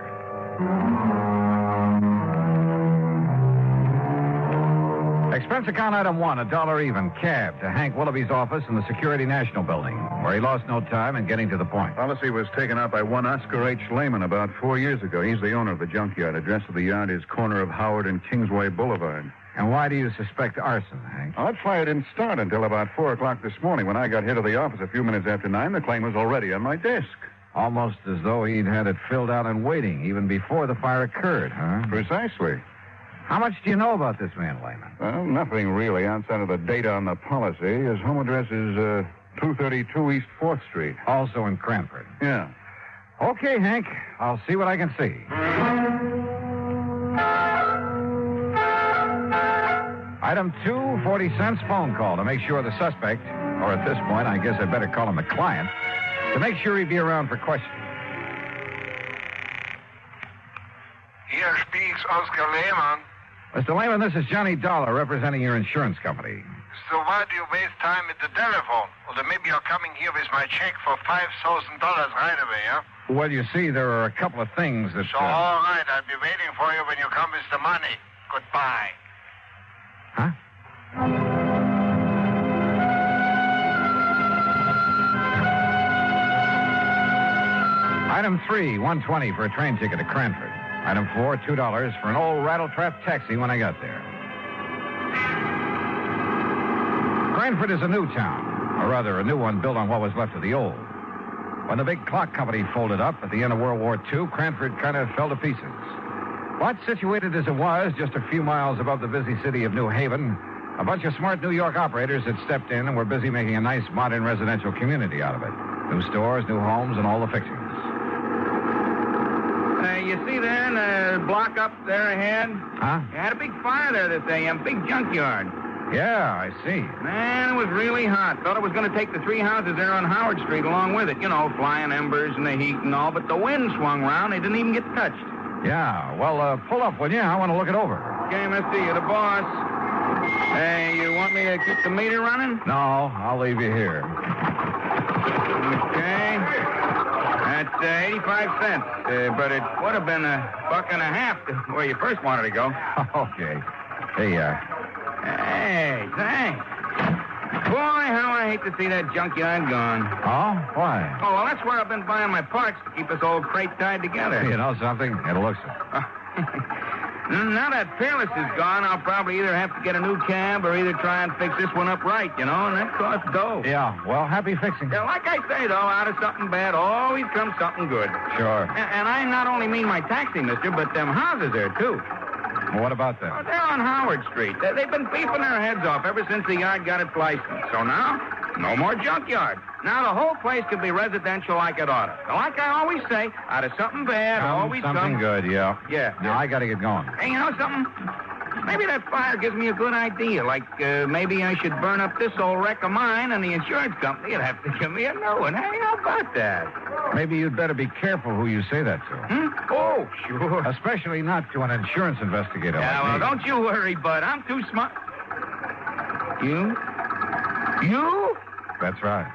Expense account item one, $1 even, cab to Hank Willoughby's office in the Security National Building, where he lost no time in getting to the point. Policy was taken out by one Oscar H. Lehman about 4 years ago. He's the owner of the junkyard. Address of the yard is corner of Howard and Kingsway Boulevard. And why do you suspect arson, Hank? Well, that fire didn't start until about 4 o'clock this morning. When I got here to the office a few minutes after 9, the claim was already on my desk. Almost as though he'd had it filled out and waiting even before the fire occurred, huh? Precisely. How much do you know about this man, Lehman? Well, nothing really outside of the date on the policy. His home address is 232 East 4th Street. Also in Cranford. Yeah. Okay, Hank. I'll see what I can see. Item 2, 40 cents phone call to make sure the suspect, or at this point, I guess I'd better call him the client, to make sure he'd be around for questioning. Here speaks Oscar Lehman. Mr. Lehman, this is Johnny Dollar representing your insurance company. So why do you waste time at the telephone? Or then maybe you're coming here with my check for $5,000 right away, huh? Well, you see, there are a couple of things that... So, all right, I'll be waiting for you when you come with the money. Goodbye. Huh? Item 3, $1.20 for a train ticket to Cranford. Item 4, $2 for an old rattletrap taxi when I got there. Cranford is a new town, or rather a new one built on what was left of the old. When the big clock company folded up at the end of World War II, Cranford kind of fell to pieces. But situated as it was, just a few miles above the busy city of New Haven, a bunch of smart New York operators had stepped in and were busy making a nice modern residential community out of it. New stores, new homes, and all the fixings. You see there in the block up there ahead? Huh? You had a big fire there this AM, big junkyard. Yeah, I see. Man, it was really hot. Thought it was going to take the 3 houses there on Howard Street along with it. You know, flying embers and the heat and all. But the wind swung round. They didn't even get touched. Yeah, well, pull up, will you? I want to look it over. Okay, mister, you're the boss. Hey, you want me to keep the meter running? No, I'll leave you here. Okay. That's 85 cents. But it would have been $1.50 to where you first wanted to go. Okay. Hey, Hey, thanks. Boy, how I hate to see that junkyard gone. Oh? Why? Oh, well, that's where I've been buying my parts to keep this old crate tied together. You know something? It looks it. Now that Peerless is gone, I'll probably either have to get a new cab or either try and fix this one up right, you know, and that costs dough. Yeah, well, happy fixing. Yeah, like I say, though, out of something bad always comes something good. Sure. And I not only mean my taxi, mister, but them houses there, too. Well, what about that? Oh, they're on Howard Street. They've been beefing their heads off ever since the yard got its license. So now, no more junkyard. Now the whole place could be residential like it ought to. So like I always say, out of something bad, always something good, yeah. Yeah. Now, I got to get going. Hey, you know something? Maybe that fire gives me a good idea. Like, maybe I should burn up this old wreck of mine, and the insurance company would have to give me a new one. Hey, how about that? Maybe you'd better be careful who you say that to. Oh, sure. Especially not to an insurance investigator Yeah, like well, me. don't you worry, bud. I'm too smart. You? You? That's right.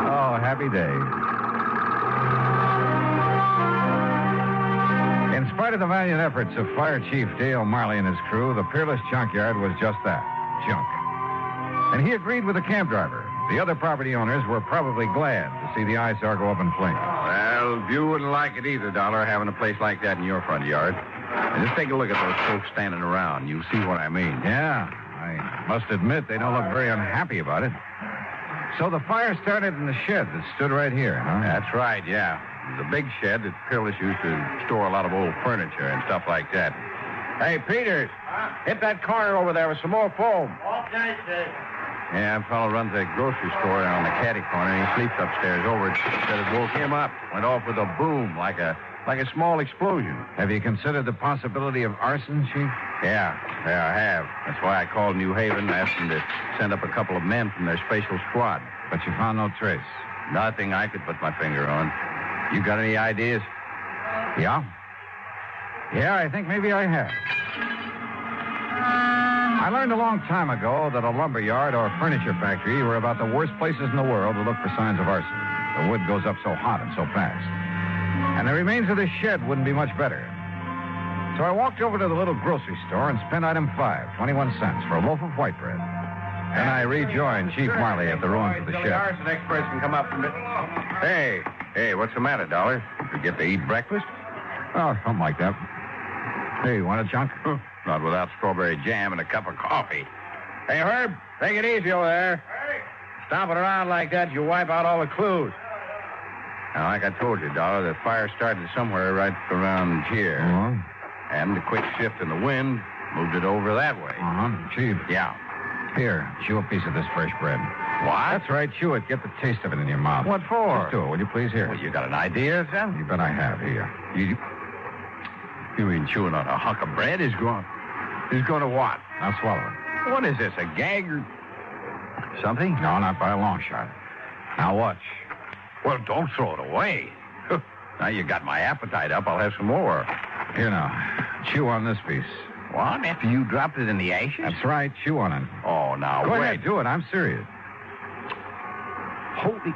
Oh, happy day. In spite of the valiant efforts of Fire Chief Dale Marley and his crew, the Peerless Junkyard was just that, junk. And he agreed with the cab driver. The other property owners were probably glad to see the eyesore go up in flames. Well, you wouldn't like it either, Dollar, having a place like that in your front yard. And just take a look at those folks standing around. You'll see what I mean. Yeah, I must admit they don't look very unhappy about it. So the fire started in the shed that stood right here, huh? That's right, yeah. The big shed that Peerless used to store a lot of old furniture and stuff like that. Hey, Peters, hit that corner over there with some more foam. Okay, Dave. Yeah, a fellow runs a grocery store down on the caddy corner. He sleeps upstairs over it. Said it woke him up. Went off with a boom, like a small explosion. Have you considered the possibility of arson, Chief? Yeah, I have. That's why I called New Haven and asked them to send up a couple of men from their special squad. But you found no trace? Nothing I could put my finger on. You got any ideas? Yeah? Yeah, I think maybe I have. I learned a long time ago that a lumber yard or furniture factory were about the worst places in the world to look for signs of arson. The wood goes up so hot and so fast. And the remains of this shed wouldn't be much better. So I walked over to the little grocery store and spent item 5, 21 cents, for a loaf of white bread. Then I rejoined Chief Marley at the ruins of the shed. The arson experts can come up from it. Hey, what's the matter, Dollar? You get to eat breakfast? Oh, something like that. Hey, you want a chunk? Not without strawberry jam and a cup of coffee. Hey, Herb, take it easy over there. Hey. Stomping around like that, you wipe out all the clues. Now, like I told you, Dollar, the fire started somewhere right around here. Uh-huh. And the quick shift in the wind moved it over that way. Chief. Yeah. Here, chew a piece of this fresh bread. What? That's right, chew it. Get the taste of it in your mouth. What for? Just do it, will you please? Here. Well, you got an idea, son? You bet I have. Here. You mean chewing on a hunk of bread is going to what? Now swallow it. What is this, a gag or something? No, not by a long shot. Now watch. Well, don't throw it away. Now you got my appetite up. I'll have some more. Here now. Chew on this piece. What? After you dropped it in the ashes? That's right. Chew on it. Oh, now, Go wait. ahead, do it. I'm serious. Holy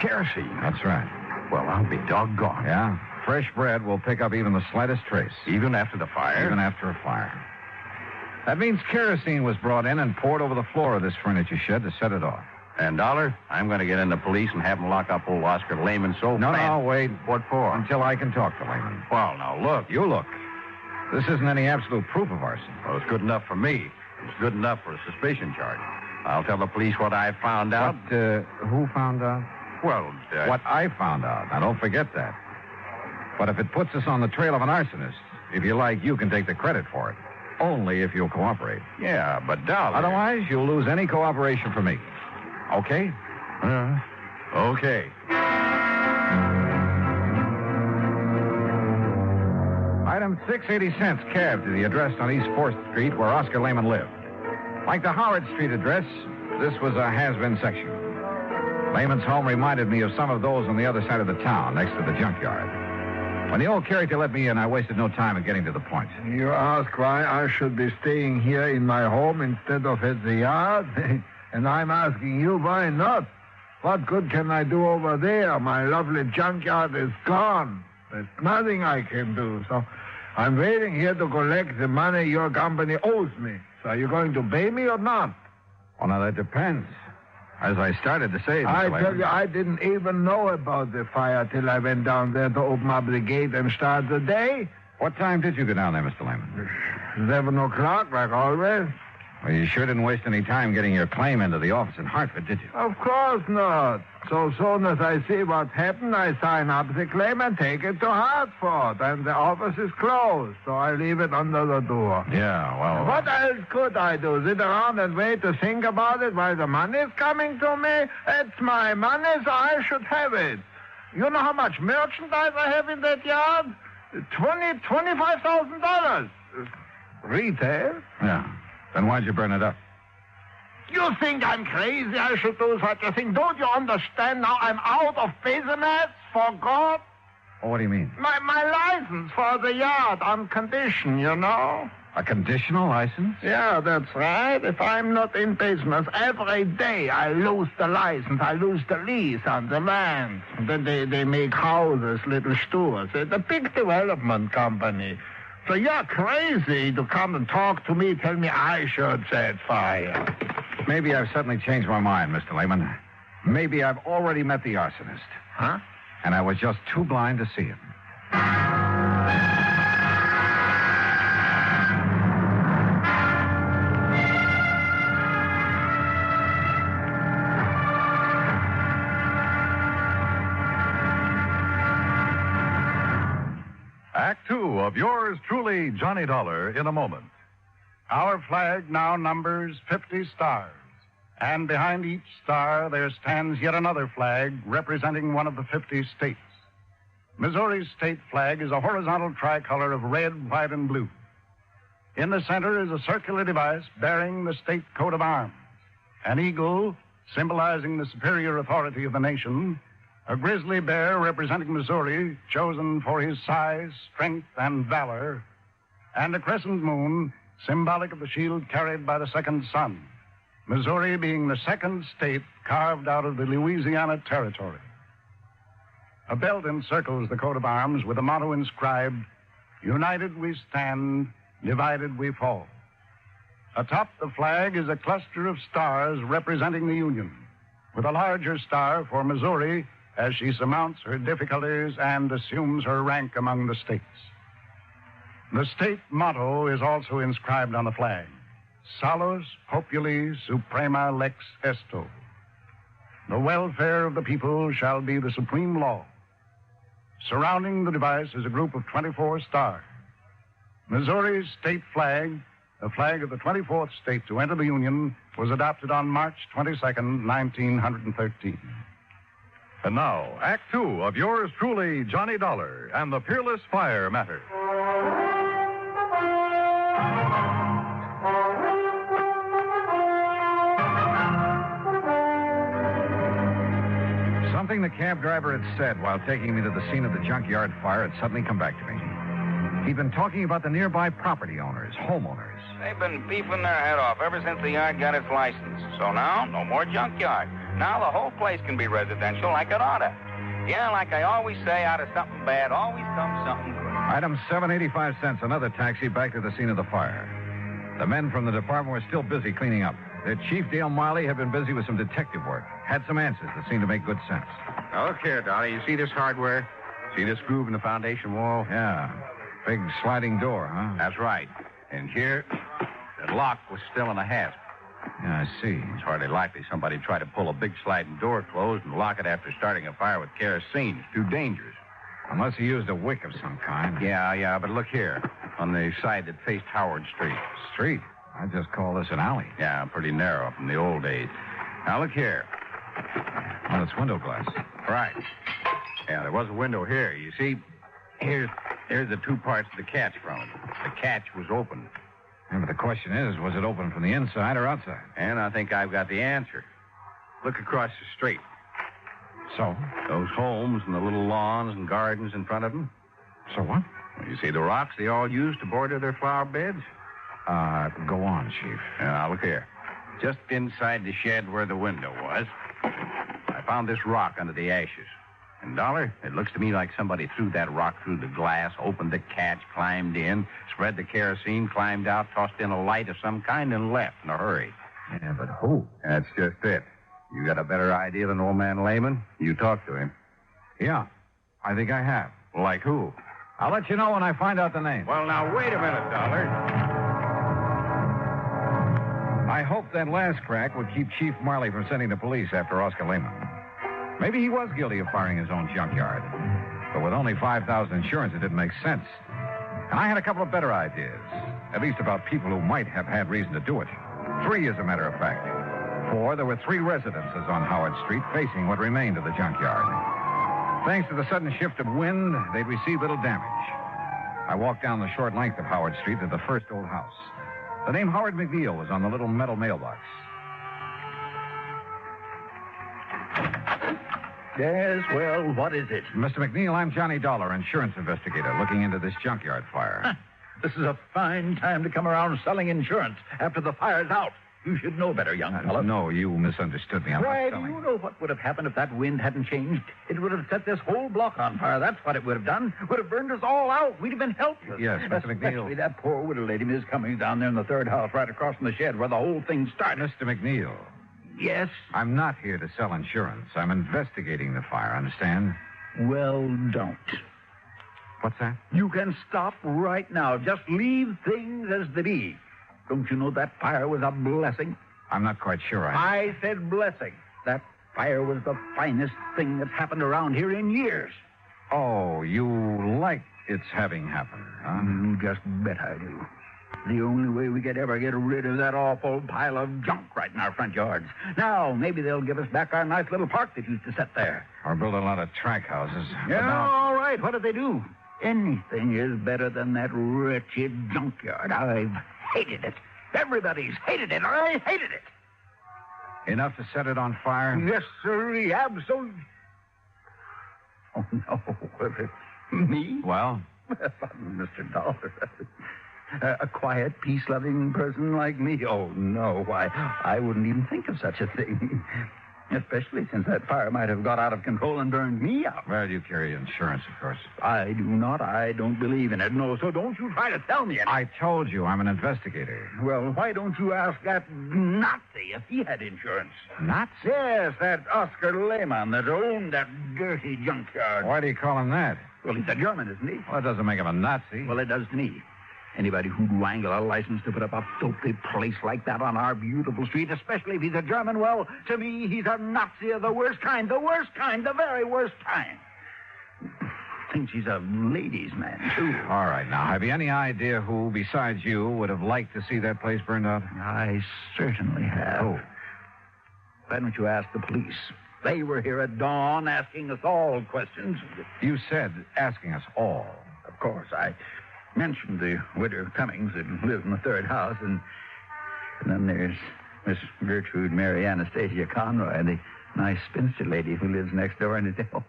kerosene. That's right. Well, I'll be doggone. Yeah? Fresh bread will pick up even the slightest trace. Even after the fire? Even after a fire. That means kerosene was brought in and poured over the floor of this furniture shed to set it off. And, Dollar, I'm going to get in the police and have them lock up old Oscar Lehman so fast. No, wait. What for? Until I can talk to Lehman. Well, now, look. You look. This isn't any absolute proof of arson. Well, it's good enough for me. It's good enough for a suspicion charge. I'll tell the police what I found out. Who found out? Well, what I found out. Now, don't forget that. But if it puts us on the trail of an arsonist, if you like, you can take the credit for it. Only if you'll cooperate. Yeah, but Dollar... Otherwise, you'll lose any cooperation from me. Okay? Okay. Item 680 cents cab to the address on East 4th Street where Oscar Lehman lived. Like the Howard Street address, this was a has-been section. Lehman's home reminded me of some of those on the other side of the town, next to the junkyard. When the old character let me in, I wasted no time in getting to the point. You ask why I should be staying here in my home instead of at the yard? And I'm asking you why not. What good can I do over there? My lovely junkyard is gone. There's nothing I can do. So I'm waiting here to collect the money your company owes me. So are you going to pay me or not? Well, now, that depends. As I started to say... I tell you, I didn't even know about the fire till I went down there to open up the gate and start the day. What time did you go down there, Mr. Lehman? 11 o'clock, like always. Well, you sure didn't waste any time getting your claim into the office in Hartford, did you? Of course not. So soon as I see what happened, I sign up the claim and take it to Hartford. And the office is closed, so I leave it under the door. Yeah, well... What else could I do? Sit around and wait to think about it while the money's coming to me? It's my money, so I should have it. You know how much merchandise I have in that yard? $25,000. Retail? Yeah. Then why'd you burn it up? You think I'm crazy I should do such a thing? Don't you understand now I'm out of business, for God? Oh, what do you mean? My license for the yard on condition, you know. A conditional license? Yeah, that's right. If I'm not in business, every day I lose the license. I lose the lease on the land. Then they make houses, little stores. It's a big development company. So you're crazy to come and talk to me, tell me I should set fire. Maybe I've suddenly changed my mind, Mr. Lehman. Maybe I've already met the arsonist. Huh? And I was just too blind to see him. Act two of yours truly, Johnny Dollar, in a moment. Our flag now numbers 50 stars. And behind each star there stands yet another flag representing one of the 50 states. Missouri's state flag is a horizontal tricolor of red, white, and blue. In the center is a circular device bearing the state coat of arms. An eagle, symbolizing the superior authority of the nation. A grizzly bear representing Missouri, chosen for his size, strength, and valor. And a crescent moon, symbolic of the shield carried by the second son. Missouri being the second state carved out of the Louisiana Territory. A belt encircles the coat of arms with a motto inscribed, "United we stand, divided we fall." Atop the flag is a cluster of stars representing the Union, with a larger star for Missouri as she surmounts her difficulties and assumes her rank among the states. The state motto is also inscribed on the flag. Salus populi suprema lex esto. The welfare of the people shall be the supreme law. Surrounding the device is a group of 24 stars. Missouri's state flag, the flag of the 24th state to enter the Union, was adopted on March 22nd, 1913. And now, Act two of yours truly, Johnny Dollar, and the Peerless Fire Matter. Something the cab driver had said while taking me to the scene of the junkyard fire had suddenly come back to me. He'd been talking about the nearby property owners, homeowners. They've been beefing their head off ever since the yard got its license. So now, no more junkyard. Now the whole place can be residential like it oughta. Yeah, like I always say, out of something bad always comes something good. Item 785 cents, another taxi back to the scene of the fire. The men from the department were still busy cleaning up. Their chief, Dale Miley, had been busy with some detective work. Had some answers that seemed to make good sense. Now, look here, Dolly. You see this hardware? See this groove in the foundation wall? Yeah. Big sliding door, huh? That's right. And here, the lock was still in a hasp. Yeah, I see. It's hardly likely somebody tried to pull a big sliding door closed and lock it after starting a fire with kerosene. It's too dangerous. Unless he used a wick of some kind. Yeah, but look here. On the side that faced Howard Street. Street? I just call this an alley. Yeah, pretty narrow from the old days. Now, look here. Well, it's window glass. Right. Yeah, there was a window here. You see, here's the two parts of the catch from it. The catch was open. Yeah, but the question is, was it open from the inside or outside? And I think I've got the answer. Look across the street. So? Those homes and the little lawns and gardens in front of them. So what? Well, you see the rocks they all use to border their flower beds? Go on, Chief. Now, look here. Just inside the shed where the window was, I found this rock under the ashes. And, Dollar, it looks to me like somebody threw that rock through the glass, opened the catch, climbed in, spread the kerosene, climbed out, tossed in a light of some kind, and left in a hurry. Yeah, but who? That's just it. You got a better idea than old man Lehman? You talk to him. Yeah, I think I have. Like who? I'll let you know when I find out the name. Well, now, wait a minute, Dollar. I hoped that last crack would keep Chief Marley from sending the police after Oscar Lehman. Maybe he was guilty of firing his own junkyard. But with only $5,000 insurance, it didn't make sense. And I had a couple of better ideas, at least about people who might have had reason to do it. 3, as a matter of fact. 4, there were 3 residences on Howard Street facing what remained of the junkyard. Thanks to the sudden shift of wind, they'd received little damage. I walked down the short length of Howard Street to the first old house. The name Howard McNeil was on the little metal mailbox. Yes, well, what is it? Mr. McNeil, I'm Johnny Dollar, insurance investigator, looking into this junkyard fire. This is a fine time to come around selling insurance after the fire's out. You should know better, young fellow. No, you misunderstood me. I'm Why, not do telling you know what would have happened if that wind hadn't changed? It would have set this whole block on fire. That's what it would have done. Would have burned us all out. We'd have been helpless. Yes, Mr. McNeil. Especially that poor widow lady, Miss Cummings, down there in the third house right across from the shed where the whole thing started. Mr. McNeil. Yes? I'm not here to sell insurance. I'm investigating the fire, understand? Well, don't. What's that? You can stop right now. Just leave things as they be. Don't you know that fire was a blessing? I'm not quite sure I said blessing. That fire was the finest thing that's happened around here in years. Oh, you like its having happened, huh? You just bet I do. The only way we could ever get rid of that awful pile of junk right in our front yards. Now, maybe they'll give us back our nice little park that used to sit there. Or build a lot of track houses. Yeah, all right. What did they do? Anything is better than that wretched junkyard. I've hated it. Everybody's hated it. I hated it. Enough to set it on fire? Yes, sir. Absolutely. Oh, no. Me? Well? Mr. Dollar. A quiet, peace-loving person like me? Oh, no. Why, I wouldn't even think of such a thing. Especially since that fire might have got out of control and burned me out. Well, you carry insurance, of course. I do not. I don't believe in it. No, so don't you try to tell me anything. I told you I'm an investigator. Well, why don't you ask that Nazi if he had insurance? Nazi? Yes, that Oscar Lehmann that owned that dirty junkyard. Why do you call him that? Well, he's a German, isn't he? Well, it doesn't make him a Nazi. Well, it does to me. Anybody who'd wrangle a license to put up a filthy place like that on our beautiful street, especially if he's a German, well, to me, he's a Nazi of the worst kind. The worst kind. The very worst kind. Thinks he's a ladies' man, too. All right, now, have you any idea who, besides you, would have liked to see that place burned out? I certainly have. Oh. Why don't you ask the police? They were here at dawn asking us all questions. You said asking us all. Of course, I mentioned the widow Cummings that lives in the third house, and then there's Miss Gertrude Mary Anastasia Conroy, the nice spinster lady who lives next door, and it's a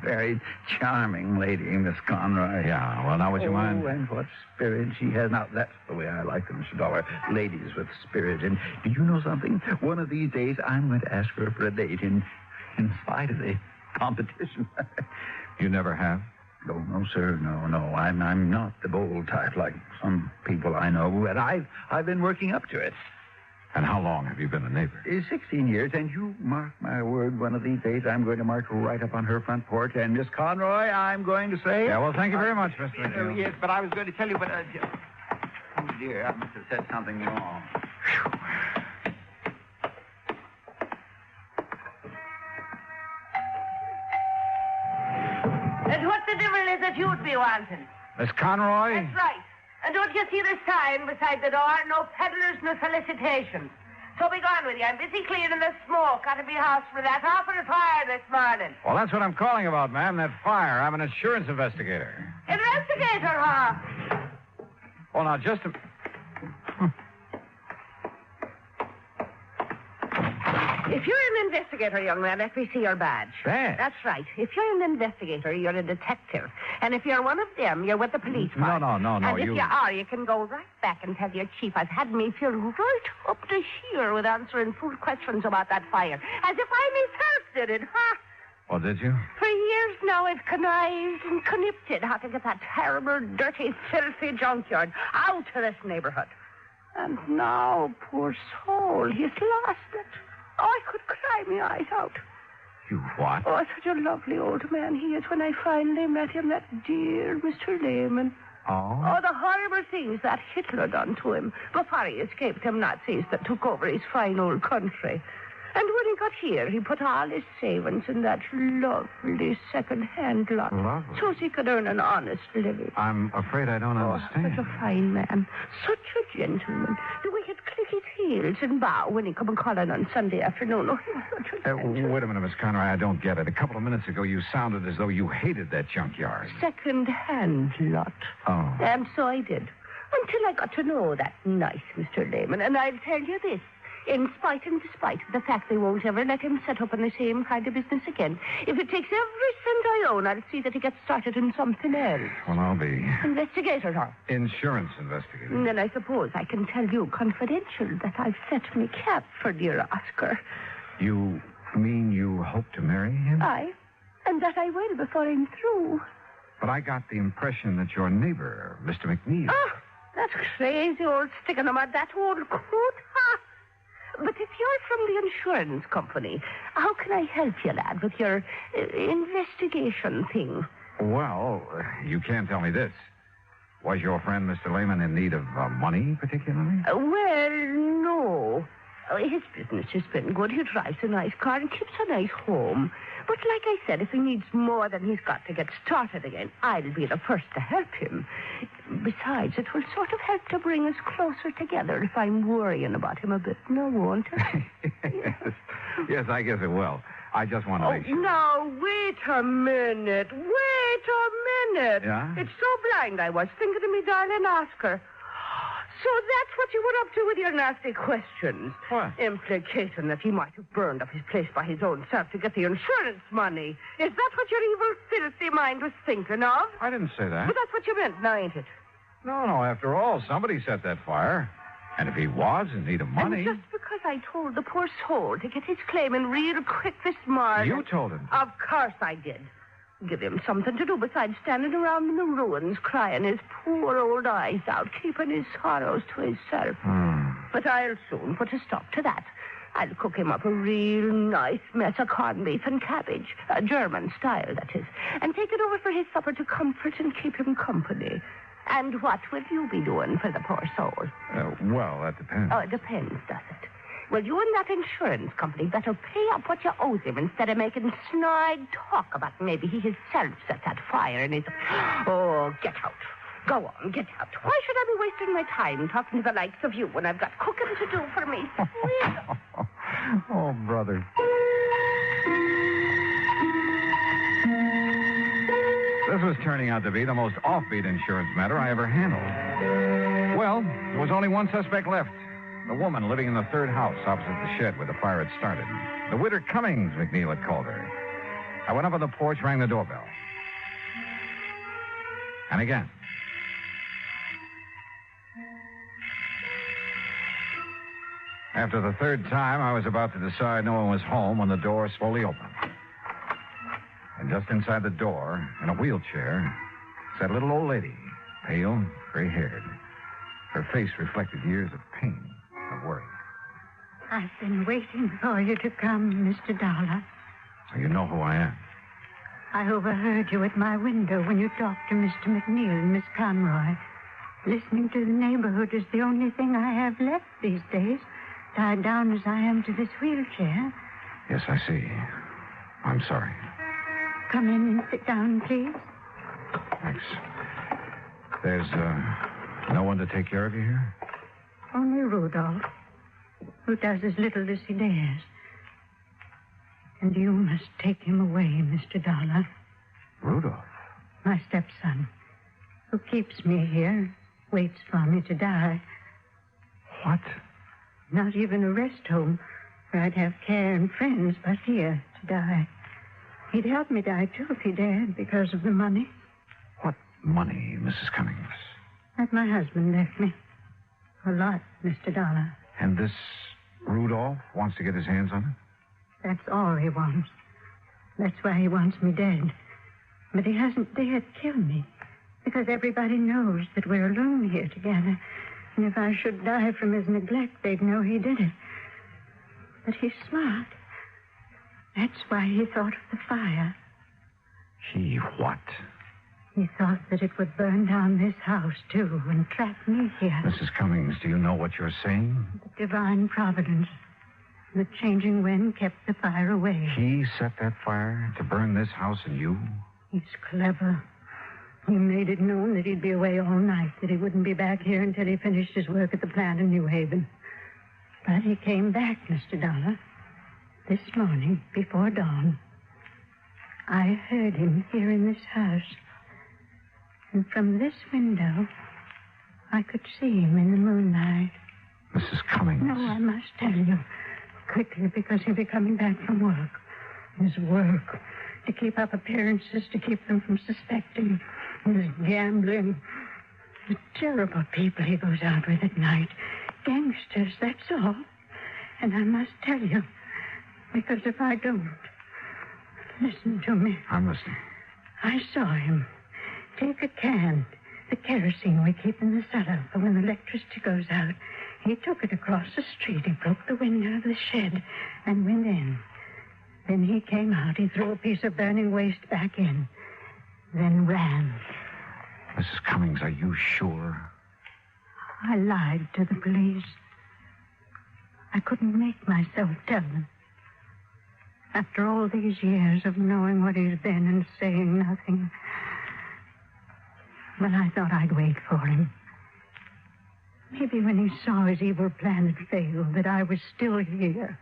very charming lady, Miss Conroy. Yeah, well, now would you mind? Oh, and what spirit she has. Now, that's the way I like them, Mr. Dollar. Ladies with spirit. And do you know something? One of these days, I'm going to ask her for a date in spite of the competition. You never have? No, sir. No. I'm not the bold type like some people I know, but I've been working up to it. And how long have you been a neighbor? 16 years, and you mark my word, one of these days I'm going to march right up on her front porch, and Miss Conroy, I'm going to say... Yeah, well, thank you very much, Mr. McNeil. Yes, but I was going to tell you, but... oh, dear, I must have said something wrong. And what the devil is it you'd be wanting? Miss Conroy? That's right. And don't you see the sign beside the door? No peddlers, no solicitations. So be gone with you. I'm busy cleaning the smoke out of my house for that awful fire this morning. Well, that's what I'm calling about, ma'am, that fire. I'm an insurance investigator. Investigator, huh? Oh, now, just a... If you're an investigator, young man, let me see your badge. Badge? That's right. If you're an investigator, you're a detective. And if you're one of them, you're with the police force. No, And if you... you are, you can go right back and tell your chief I've had me filled right up to here with answering fool questions about that fire. As if I myself did it, huh? Oh, did you? For years now, I've connived and connipted how to get that terrible, dirty, filthy junkyard out of this neighborhood. And now, poor soul, he's lost it. Oh, I could cry my eyes out. You what? Oh, such a lovely old man he is when I finally met him, that dear Mr. Lehman. Oh? Oh, the horrible things that Hitler done to him before he escaped them Nazis that took over his fine old country. And when he got here, he put all his savings in that lovely second-hand lot. Lovely. So he could earn an honest living. I'm afraid I don't understand. Such a fine man. Such a gentleman. The way he'd click his heels and bow when he come and call in on Sunday afternoon. Oh, he was such a gentleman. Wait a minute, Miss Conroy. I don't get it. A couple of minutes ago, you sounded as though you hated that junkyard. Second-hand lot. Oh. And so I did. Until I got to know that nice Mr. Lehman. And I'll tell you this. in spite and despite of the fact they won't ever let him set up in the same kind of business again. If it takes every cent I own, I'll see that he gets started in something else. Well, I'll be Investigator, huh? insurance investigator. And then I suppose I can tell you confidential that I've set me cap for dear Oscar. You mean you hope to marry him? Aye, and that I will before I'm through. But I got the impression that your neighbor, Mr. McNeil... Oh, that crazy old stick in the mud, that old croot. Ha! But if you're from the insurance company, how can I help you, lad, with your investigation thing? Well, you can't tell me this. Was your friend, Mr. Lehman, in need of money, particularly? Well, no. His business has been good. He drives a nice car and keeps a nice home. But like I said, if he needs more than he's got to get started again, I'll be the first to help him. Besides, it will sort of help to bring us closer together if I'm worrying about him a bit, no, won't it? Yes, I guess it will. I just want to make sure. Now, wait a minute. Wait a minute. Yeah? It's so blind I was thinking of me darling Oscar. So that's what you were up to with your nasty questions. What? Implicating that he might have burned up his place by his own self to get the insurance money. Is that what your evil, filthy mind was thinking of? I didn't say that. But that's what you meant, now, ain't it? No, after all, somebody set that fire. And if he was in need of money... And just because I told the poor soul to get his claim in real quick this morning... You told him? Of course I did. Give him something to do besides standing around in the ruins, crying his poor old eyes out, keeping his sorrows to himself. But I'll soon put a stop to that. I'll cook him up a real nice mess of corned beef and cabbage, German style, that is, and take it over for his supper to comfort and keep him company. And what will you be doing for the poor soul? Well, that depends. Oh, it depends, does it? Well, you and that insurance company better pay up what you owe him instead of making snide talk about maybe he himself set that fire in his... Oh, get out. Go on, get out. Why should I be wasting my time talking to the likes of you when I've got cooking to do for me? Oh, brother. This was turning out to be the most offbeat insurance matter I ever handled. Well, there was only one suspect left. The woman living in the third house opposite the shed where the fire had started. The widow Cummings, McNeil had called her. I went up on the porch, rang the doorbell. And again. After the third time, I was about to decide no one was home when the door slowly opened. And just inside the door, in a wheelchair, sat a little old lady, pale, gray-haired. Her face reflected years of pain. Worry. I've been waiting for you to come, Mr. Dollar. You know who I am. I overheard you at my window when you talked to Mr. McNeil and Miss Conroy. Listening to the neighborhood is the only thing I have left these days, tied down as I am to this wheelchair. Yes, I see. I'm sorry. Come in and sit down, please. Thanks. There's no one to take care of you here? Only Rudolph, who does as little as he dares. And you must take him away, Mr. Dollar. Rudolph? My stepson, who keeps me here, waits for me to die. What? Not even a rest home where I'd have care and friends, but here to die. He'd help me die, too, if he dared, because of the money. What money, Mrs. Cummings? That my husband left me. A lot, Mr. Dollar. And this Rudolph wants to get his hands on it? That's all he wants. That's why he wants me dead. But he hasn't dared kill me, because everybody knows that we're alone here together. And if I should die from his neglect, they'd know he did it. But he's smart. That's why he thought of the fire. He what? He thought that it would burn down this house, too, and trap me here. Mrs. Cummings, do you know what you're saying? The divine providence. The changing wind kept the fire away. He set that fire to burn this house and you? He's clever. He made it known that he'd be away all night, that he wouldn't be back here until he finished his work at the plant in New Haven. But he came back, Mr. Dollar, this morning before dawn. I heard him here in this house. And from this window, I could see him in the moonlight. Mrs. Cummings. No, I must tell you. Quickly, because he'll be coming back from work. His work. To keep up appearances, to keep them from suspecting. His gambling. The terrible people he goes out with at night. Gangsters, that's all. And I must tell you, because if I don't... Listen to me. I'm listening. I saw him take a can, the kerosene we keep in the cellar for when the electricity goes out. He took it across the street. He broke the window of the shed and went in. Then he came out. He threw a piece of burning waste back in. Then ran. Mrs. Cummings, are you sure? I lied to the police. I couldn't make myself tell them. After all these years of knowing what he's been and saying nothing. Well, I thought I'd wait for him. Maybe when he saw his evil plan had failed, that I was still here.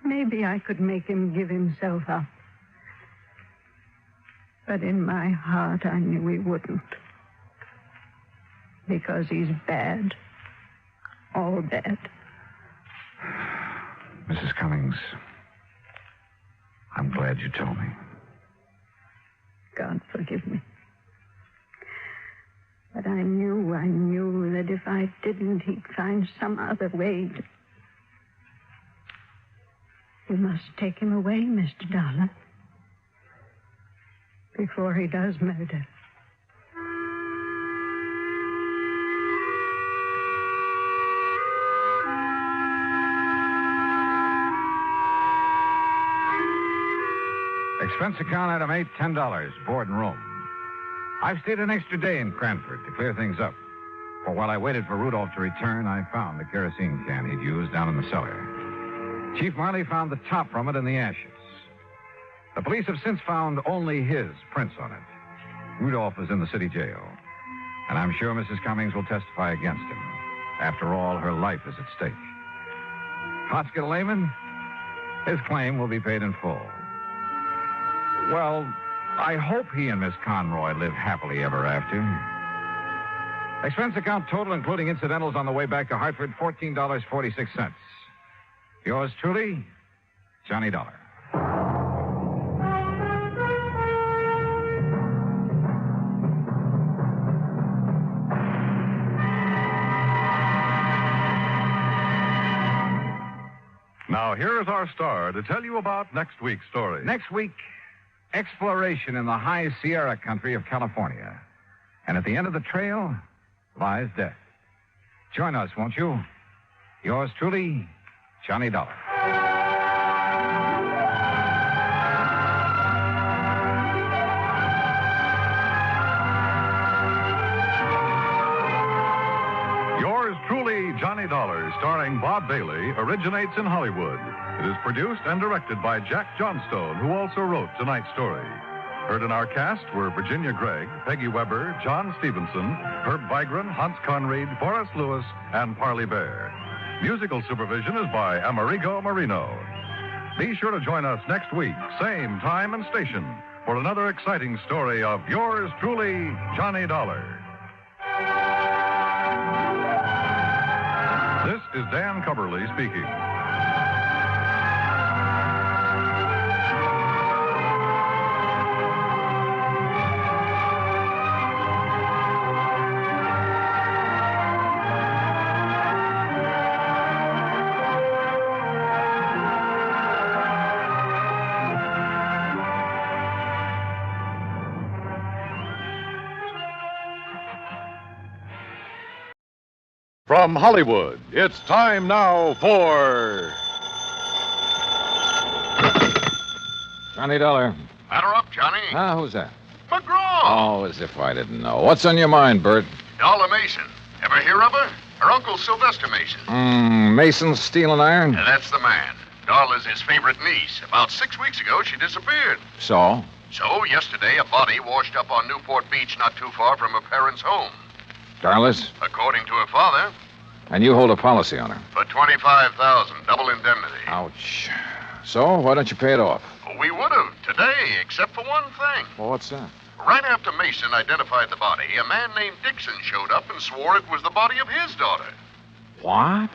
Maybe I could make him give himself up. But in my heart, I knew he wouldn't. Because he's bad. All bad. Mrs. Cummings, I'm glad you told me. God forgive me. But I knew that if I didn't, he'd find some other way to... You must take him away, Mr. Dollar. Before he does murder. Expense account item 8, $10, board and room. I've stayed an extra day in Cranford to clear things up. For while I waited for Rudolph to return, I found the kerosene can he'd used down in the cellar. Chief Marley found the top from it in the ashes. The police have since found only his prints on it. Rudolph is in the city jail. And I'm sure Mrs. Cummings will testify against him. After all, her life is at stake. Hospital layman, his claim will be paid in full. Well, I hope he and Miss Conroy live happily ever after. Expense account total, including incidentals on the way back to Hartford, $14.46. Yours truly, Johnny Dollar. Now, here is our star to tell you about next week's story. Next week, exploration in the high Sierra country of California. And at the end of the trail lies death. Join us, won't you? Yours truly, Johnny Dollar. Yours truly, Johnny Dollar, starring Bob Bailey, originates in Hollywood. It is produced and directed by Jack Johnstone, who also wrote tonight's story. Heard in our cast were Virginia Gregg, Peggy Weber, John Stevenson, Herb Vigran, Hans Conried, Forrest Lewis, and Parley Bear. Musical supervision is by Amerigo Marino. Be sure to join us next week, same time and station, for another exciting story of yours truly, Johnny Dollar. This is Dan Cubberly speaking. From Hollywood, it's time now for... Johnny Dollar. Batter up, Johnny. Who's that? McGraw. Oh, as if I didn't know. What's on your mind, Bert? Dollar Mason. Ever hear of her? Her uncle, Sylvester Mason. Mason Steel and Iron? That's the man. Dollar's his favorite niece. About 6 weeks ago, she disappeared. So? So, yesterday, a body washed up on Newport Beach not too far from her parents' home. Darlis? According to her father. And you hold a policy on her? For $25,000, double indemnity. Ouch. So, why don't you pay it off? We would have, today, except for one thing. Well, what's that? Right after Mason identified the body, a man named Dixon showed up and swore it was the body of his daughter. What?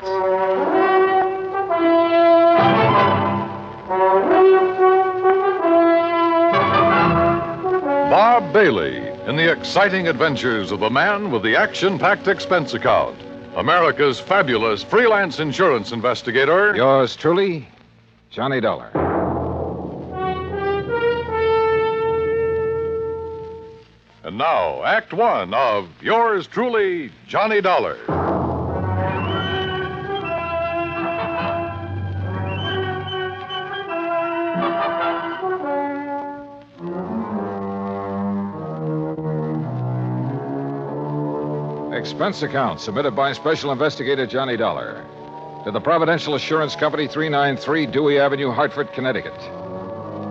Bob Bailey in the exciting adventures of the man with the action-packed expense account. America's fabulous freelance insurance investigator. Yours truly, Johnny Dollar. And now, Act One of yours truly, Johnny Dollar. Expense account submitted by Special Investigator Johnny Dollar to the Providential Assurance Company, 393 Dewey Avenue, Hartford, Connecticut.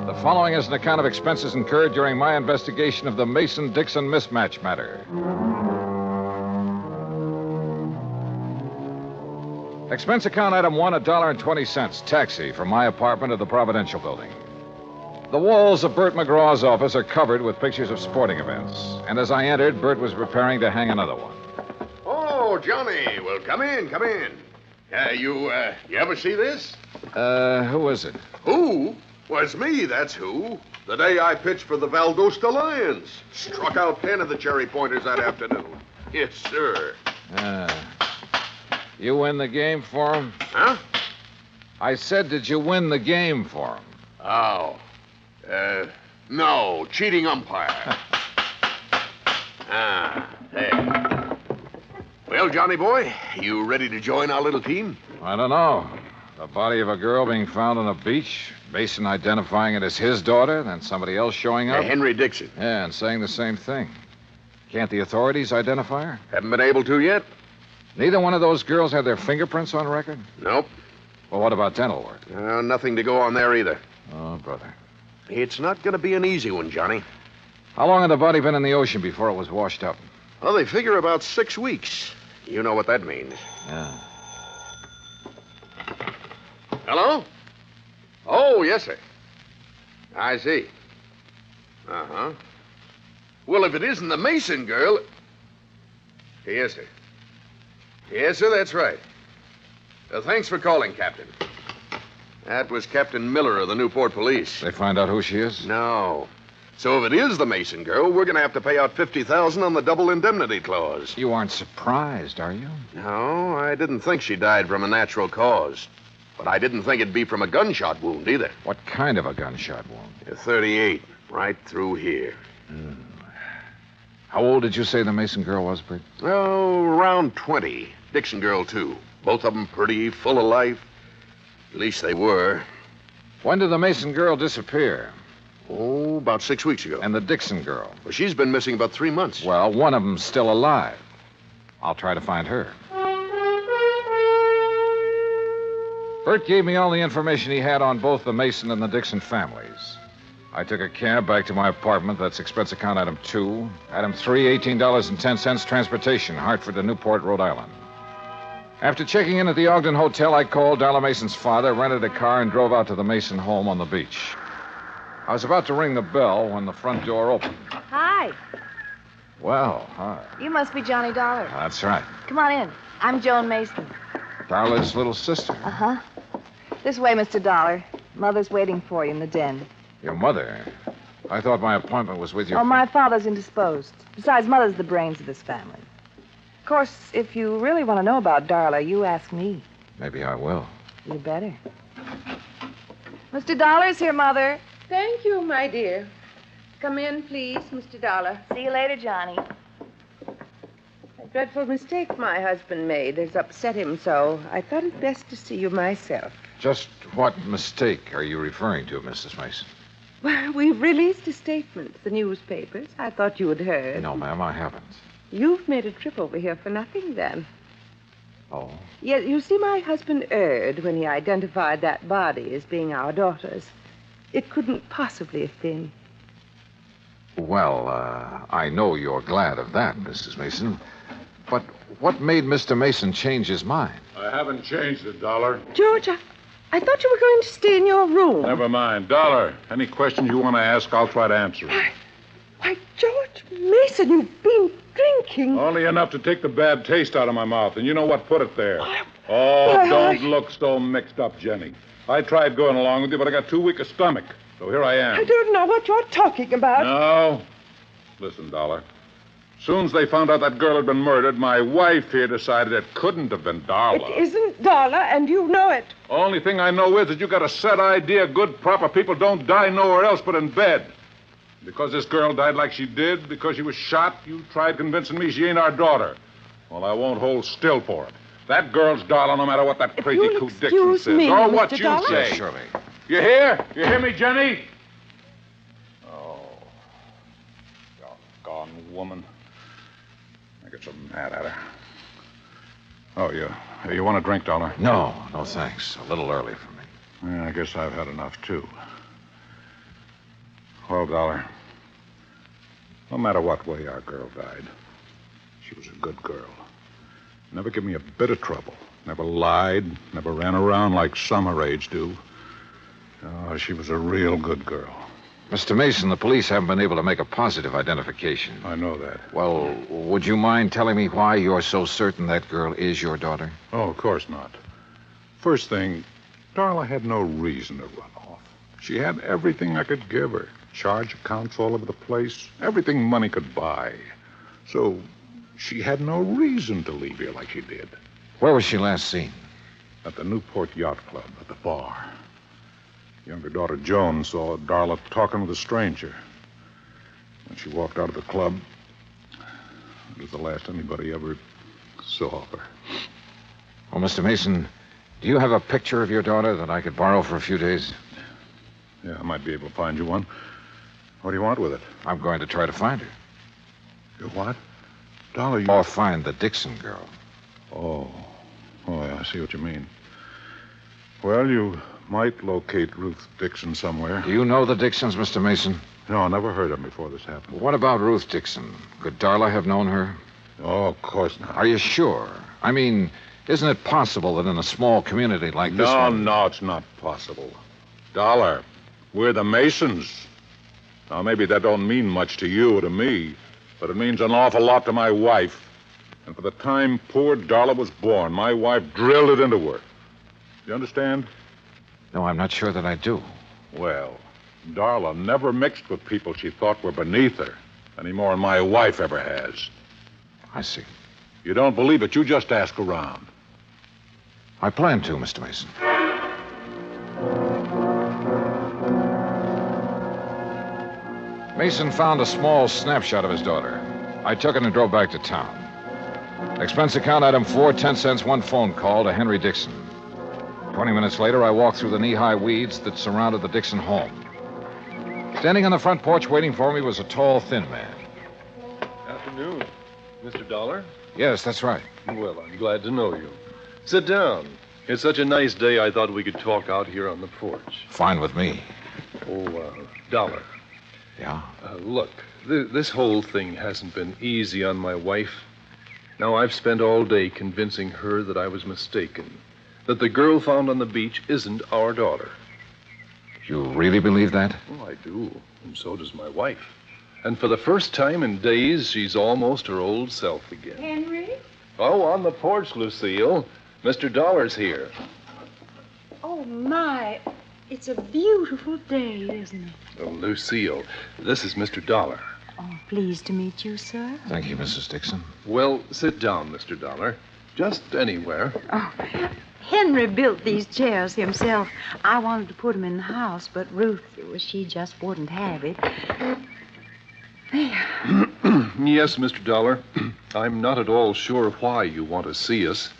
The following is an account of expenses incurred during my investigation of the Mason-Dixon mismatch matter. Expense account item 1, $1.20, taxi from my apartment to the Providential Building. The walls of Bert McGraw's office are covered with pictures of sporting events, and as I entered, Bert was preparing to hang another one. Oh, Johnny. Well, come in, come in. You ever see this? Who is it? Who? Well, it's me, that's who. The day I pitched for the Valdosta Lions. Struck out 10 of the cherry pointers that afternoon. Yes, sir. You win the game for him? Huh? I said, did you win the game for him? Oh. No, cheating umpire. There. Well, Johnny boy, you ready to join our little team? I don't know. The body of a girl being found on a beach, Mason identifying it as his daughter, then somebody else showing up. Henry Dixon. Yeah, and saying the same thing. Can't the authorities identify her? Haven't been able to yet. Neither one of those girls had their fingerprints on record? Nope. Well, what about dental work? Nothing to go on there either. Oh, brother. It's not going to be an easy one, Johnny. How long had the body been in the ocean before it was washed up? Well, they figure about 6 weeks. You know what that means. Yeah. Hello? Oh, yes, sir. I see. Uh-huh. Well, if it isn't the Mason girl... Yes, sir. Yes, sir, that's right. Thanks for calling, Captain. That was Captain Miller of the Newport Police. They find out who she is? No. So if it is the Mason girl, we're going to have to pay out $50,000 on the double indemnity clause. You aren't surprised, are you? No, I didn't think she died from a natural cause. But I didn't think it'd be from a gunshot wound either. What kind of a gunshot wound? A 38, right through here. How old did you say the Mason girl was, Bert? Oh, around 20. Dixon girl, too. Both of them pretty, full of life. At least they were. When did the Mason girl disappear? Oh, about 6 weeks ago. And the Dixon girl? Well, she's been missing about 3 months. Well, one of them's still alive. I'll try to find her. Bert gave me all the information he had on both the Mason and the Dixon families. I took a cab back to my apartment. That's expense account item 2. Item 3, $18.10, transportation, Hartford to Newport, Rhode Island. After checking in at the Ogden Hotel, I called Darla Mason's father, rented a car, and drove out to the Mason home on the beach. I was about to ring the bell when the front door opened. Hi. Well, hi. You must be Johnny Dollar. That's right. Come on in. I'm Joan Mason. Darla's little sister. Uh-huh. This way, Mr. Dollar. Mother's waiting for you in the den. Your mother? I thought my appointment was with your... Oh, my father's indisposed. Besides, Mother's the brains of this family. Of course, if you really want to know about Darla, you ask me. Maybe I will. You better. Mr. Dollar's here, Mother. Thank you, my dear. Come in, please, Mr. Dollar. See you later, Johnny. A dreadful mistake my husband made has upset him so. I thought it best to see you myself. Just what mistake are you referring to, Mrs. Mason? Well, we've released a statement to the newspapers. I thought you had heard. No, ma'am, I haven't. You've made a trip over here for nothing, then. Oh? Yes, you see, my husband erred when he identified that body as being our daughter's. It couldn't possibly have been. Well, I know you're glad of that, Mrs. Mason. But what made Mr. Mason change his mind? I haven't changed it, Dollar. George, I thought you were going to stay in your room. Never mind. Dollar, any questions you want to ask, I'll try to answer them. Why, George, Mason, you've been drinking. Only enough to take the bad taste out of my mouth, and you know what put it there. Oh, don't look so mixed up, Jenny. I tried going along with you, but I got too weak a stomach. So here I am. I don't know what you're talking about. No. Listen, Dollar. Soon as they found out that girl had been murdered, my wife here decided it couldn't have been Darla. It isn't Darla, and you know it. Only thing I know is that you got a set idea good, proper people don't die nowhere else but in bed. Because this girl died like she did, because she was shot, you tried convincing me she ain't our daughter. Well, I won't hold still for it. That girl's Darla, no matter what that crazy coot Dixon says. Me, or what Mr. you Dollar? say. Yes, surely. You hear? You hear me, Jenny? Oh. Doggone woman. I get so mad at her. Oh, you want a drink, Dollar? No, thanks. A little early for me. Yeah, I guess I've had enough, too. Well, Dollar, no matter what way our girl died, she was a good girl. Never gave me a bit of trouble. Never lied, never ran around like some her age do. Oh, she was a real good girl. Mr. Mason, the police haven't been able to make a positive identification. I know that. Well, would you mind telling me why you're so certain that girl is your daughter? Oh, of course not. First thing, Darla had no reason to run off. She had everything I could give her. Charge accounts all over the place. Everything money could buy. So she had no reason to leave here like she did. Where was she last seen? At the Newport Yacht Club, at the bar. Younger daughter Joan saw Darla talking with a stranger. When she walked out of the club, it was the last anybody ever saw of her. Well, Mr. Mason, do you have a picture of your daughter that I could borrow for a few days? Yeah, I might be able to find you one. What do you want with it? I'm going to try to find her. You what? Dollar, you... Or find the Dixon girl. Oh, yeah, I see what you mean. Well, you might locate Ruth Dixon somewhere. Do you know the Dixons, Mr. Mason? No, I never heard of them before this happened. What about Ruth Dixon? Could Darla have known her? Oh, of course not. Are you sure? I mean, isn't it possible that in a small community like this one... No, it's not possible. Dollar, we're the Masons. Now, maybe that don't mean much to you or to me, but it means an awful lot to my wife. And for the time poor Darla was born, my wife drilled it into her. You understand? No, I'm not sure that I do. Well, Darla never mixed with people she thought were beneath her, any more than my wife ever has. I see. You don't believe it, you just ask around. I plan to, Mr. Mason. Mason found a small snapshot of his daughter. I took it and drove back to town. Expense account item 4, 10 cents, one phone call to Henry Dixon. 20 minutes later, I walked through the knee-high weeds that surrounded the Dixon home. Standing on the front porch waiting for me was a tall, thin man. Afternoon. Mr. Dollar? Yes, that's right. Well, I'm glad to know you. Sit down. It's such a nice day, I thought we could talk out here on the porch. Fine with me. Oh, Dollar. Yeah? Look, this whole thing hasn't been easy on my wife. Now, I've spent all day convincing her that I was mistaken, that the girl found on the beach isn't our daughter. You really believe that? Well, I do, and so does my wife. And for the first time in days, she's almost her old self again. Henry? Oh, on the porch, Lucille. Mr. Dollar's here. Oh, my. It's a beautiful day, isn't it? Oh, Lucille, this is Mr. Dollar. Oh, pleased to meet you, sir. Thank you, Mrs. Dixon. Well, sit down, Mr. Dollar. Just anywhere. Oh, Henry built these chairs himself. I wanted to put them in the house, but Ruth, she just wouldn't have it. There. Yes, Mr. Dollar. I'm not at all sure why you want to see us.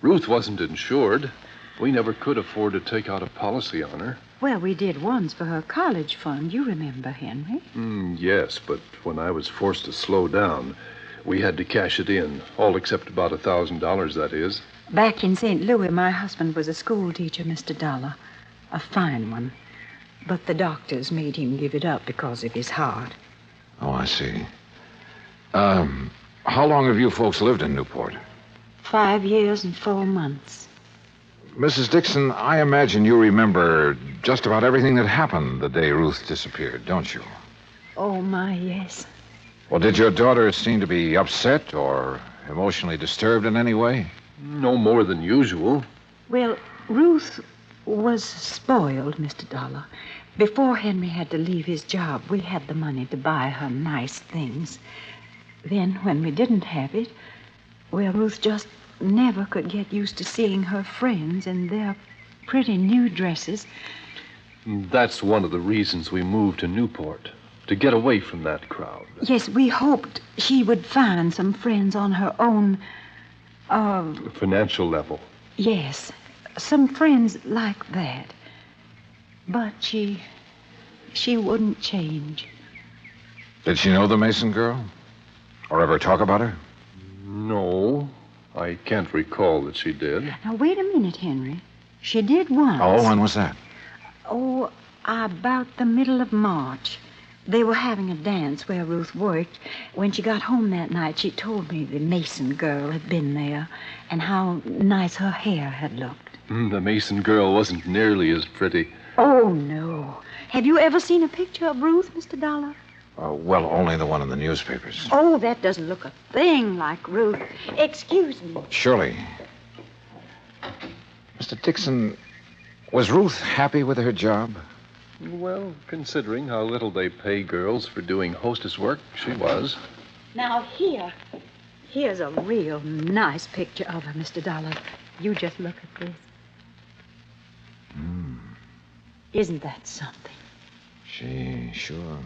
Ruth wasn't insured. We never could afford to take out a policy on her. Well, we did once for her college fund. You remember, Henry? Yes, but when I was forced to slow down, we had to cash it in. All except about $1,000, that is. Back in St. Louis, my husband was a school teacher, Mr. Dollar. A fine one. But the doctors made him give it up because of his heart. Oh, I see. How long have you folks lived in Newport? 5 years and 4 months. Mrs. Dixon, I imagine you remember just about everything that happened the day Ruth disappeared, don't you? Oh, my, yes. Well, did your daughter seem to be upset or emotionally disturbed in any way? No more than usual. Well, Ruth was spoiled, Mr. Dollar. Before Henry had to leave his job, we had the money to buy her nice things. Then, when we didn't have it, well, Ruth just never could get used to seeing her friends in their pretty new dresses. That's one of the reasons we moved to Newport, to get away from that crowd. Yes, we hoped she would find some friends on her own, Financial level. yes, some friends like that. But she wouldn't change. Did she know the Mason girl? Or ever talk about her? No, I can't recall that she did. Now, wait a minute, Henry. She did once. Oh, when was that? Oh, about the middle of March. They were having a dance where Ruth worked. When she got home that night, she told me the Mason girl had been there and how nice her hair had looked. The Mason girl wasn't nearly as pretty. Oh, no. Have you ever seen a picture of Ruth, Mr. Dollar? Well, only the one in the newspapers. Oh, that doesn't look a thing like Ruth. Excuse me. Surely. Mr. Dixon, was Ruth happy with her job? Well, considering how little they pay girls for doing hostess work, she was. Now, here's a real nice picture of her, Mr. Dollar. You just look at this. Isn't that something? Sure.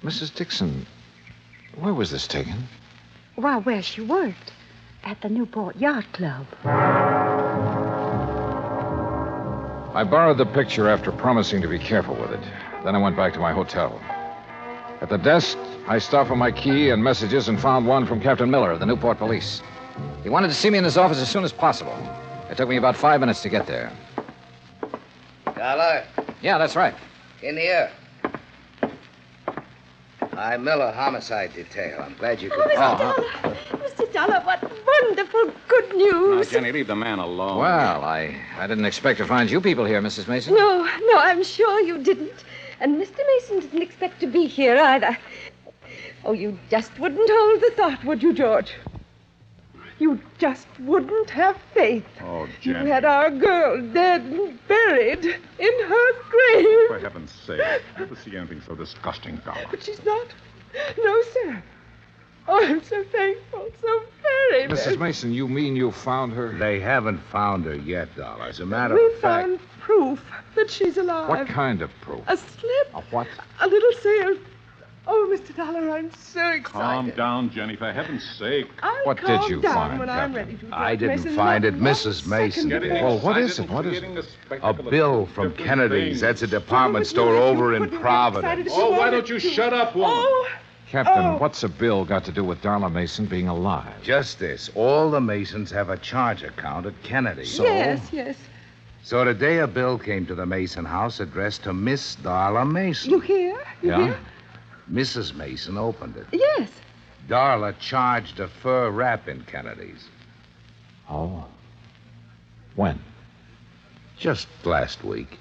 Mrs. Dixon, where was this taken? Why, where she worked. At the Newport Yacht Club. I borrowed the picture after promising to be careful with it. Then I went back to my hotel. At the desk, I stopped for my key and messages and found one from Captain Miller of the Newport Police. He wanted to see me in his office as soon as possible. It took me about 5 minutes to get there. Dollar, Yeah, that's right. in here. I'm Miller, homicide detail. I'm glad you could... Mr. Dollar, what wonderful good news. Now, Jenny, leave the man alone. Well, I didn't expect to find you people here, Mrs. Mason. No, I'm sure you didn't. And Mr. Mason didn't expect to be here either. Oh, you just wouldn't hold the thought, would you, George? You just wouldn't have faith. Oh, You Jenny. had our girl dead and buried in her grave. For heaven's sake, never see anything so disgusting, Dollar. But she's not. No, sir. Oh, I'm so thankful, so very, Mrs. Mason, you mean you found her? They haven't found her yet, Dollar. As a matter We of fact... found proof that she's alive. What kind of proof? A slip. A what? A little sail. Oh, Mr. Dollar, I'm so excited. Calm down, Jenny, for heaven's sake. I'll What did calm you down find, when I'm Captain? ready to. I didn't Mason, find not it. one Mrs. Mason second did. before. Well, what is it? What is it? A bill from Kennedy's. That's a department store over in Providence. Oh, why don't you shut up, woman? Oh, Captain, what's a bill got to do with Darla Mason being alive? Just this. All the Masons have a charge account at Kennedy's. yes. So today a bill came to the Mason house addressed to Miss Darla Mason. You hear? You hear? Mrs. Mason opened it. Yes. Darla charged a fur wrap in Kennedy's. Oh. When? Just last week.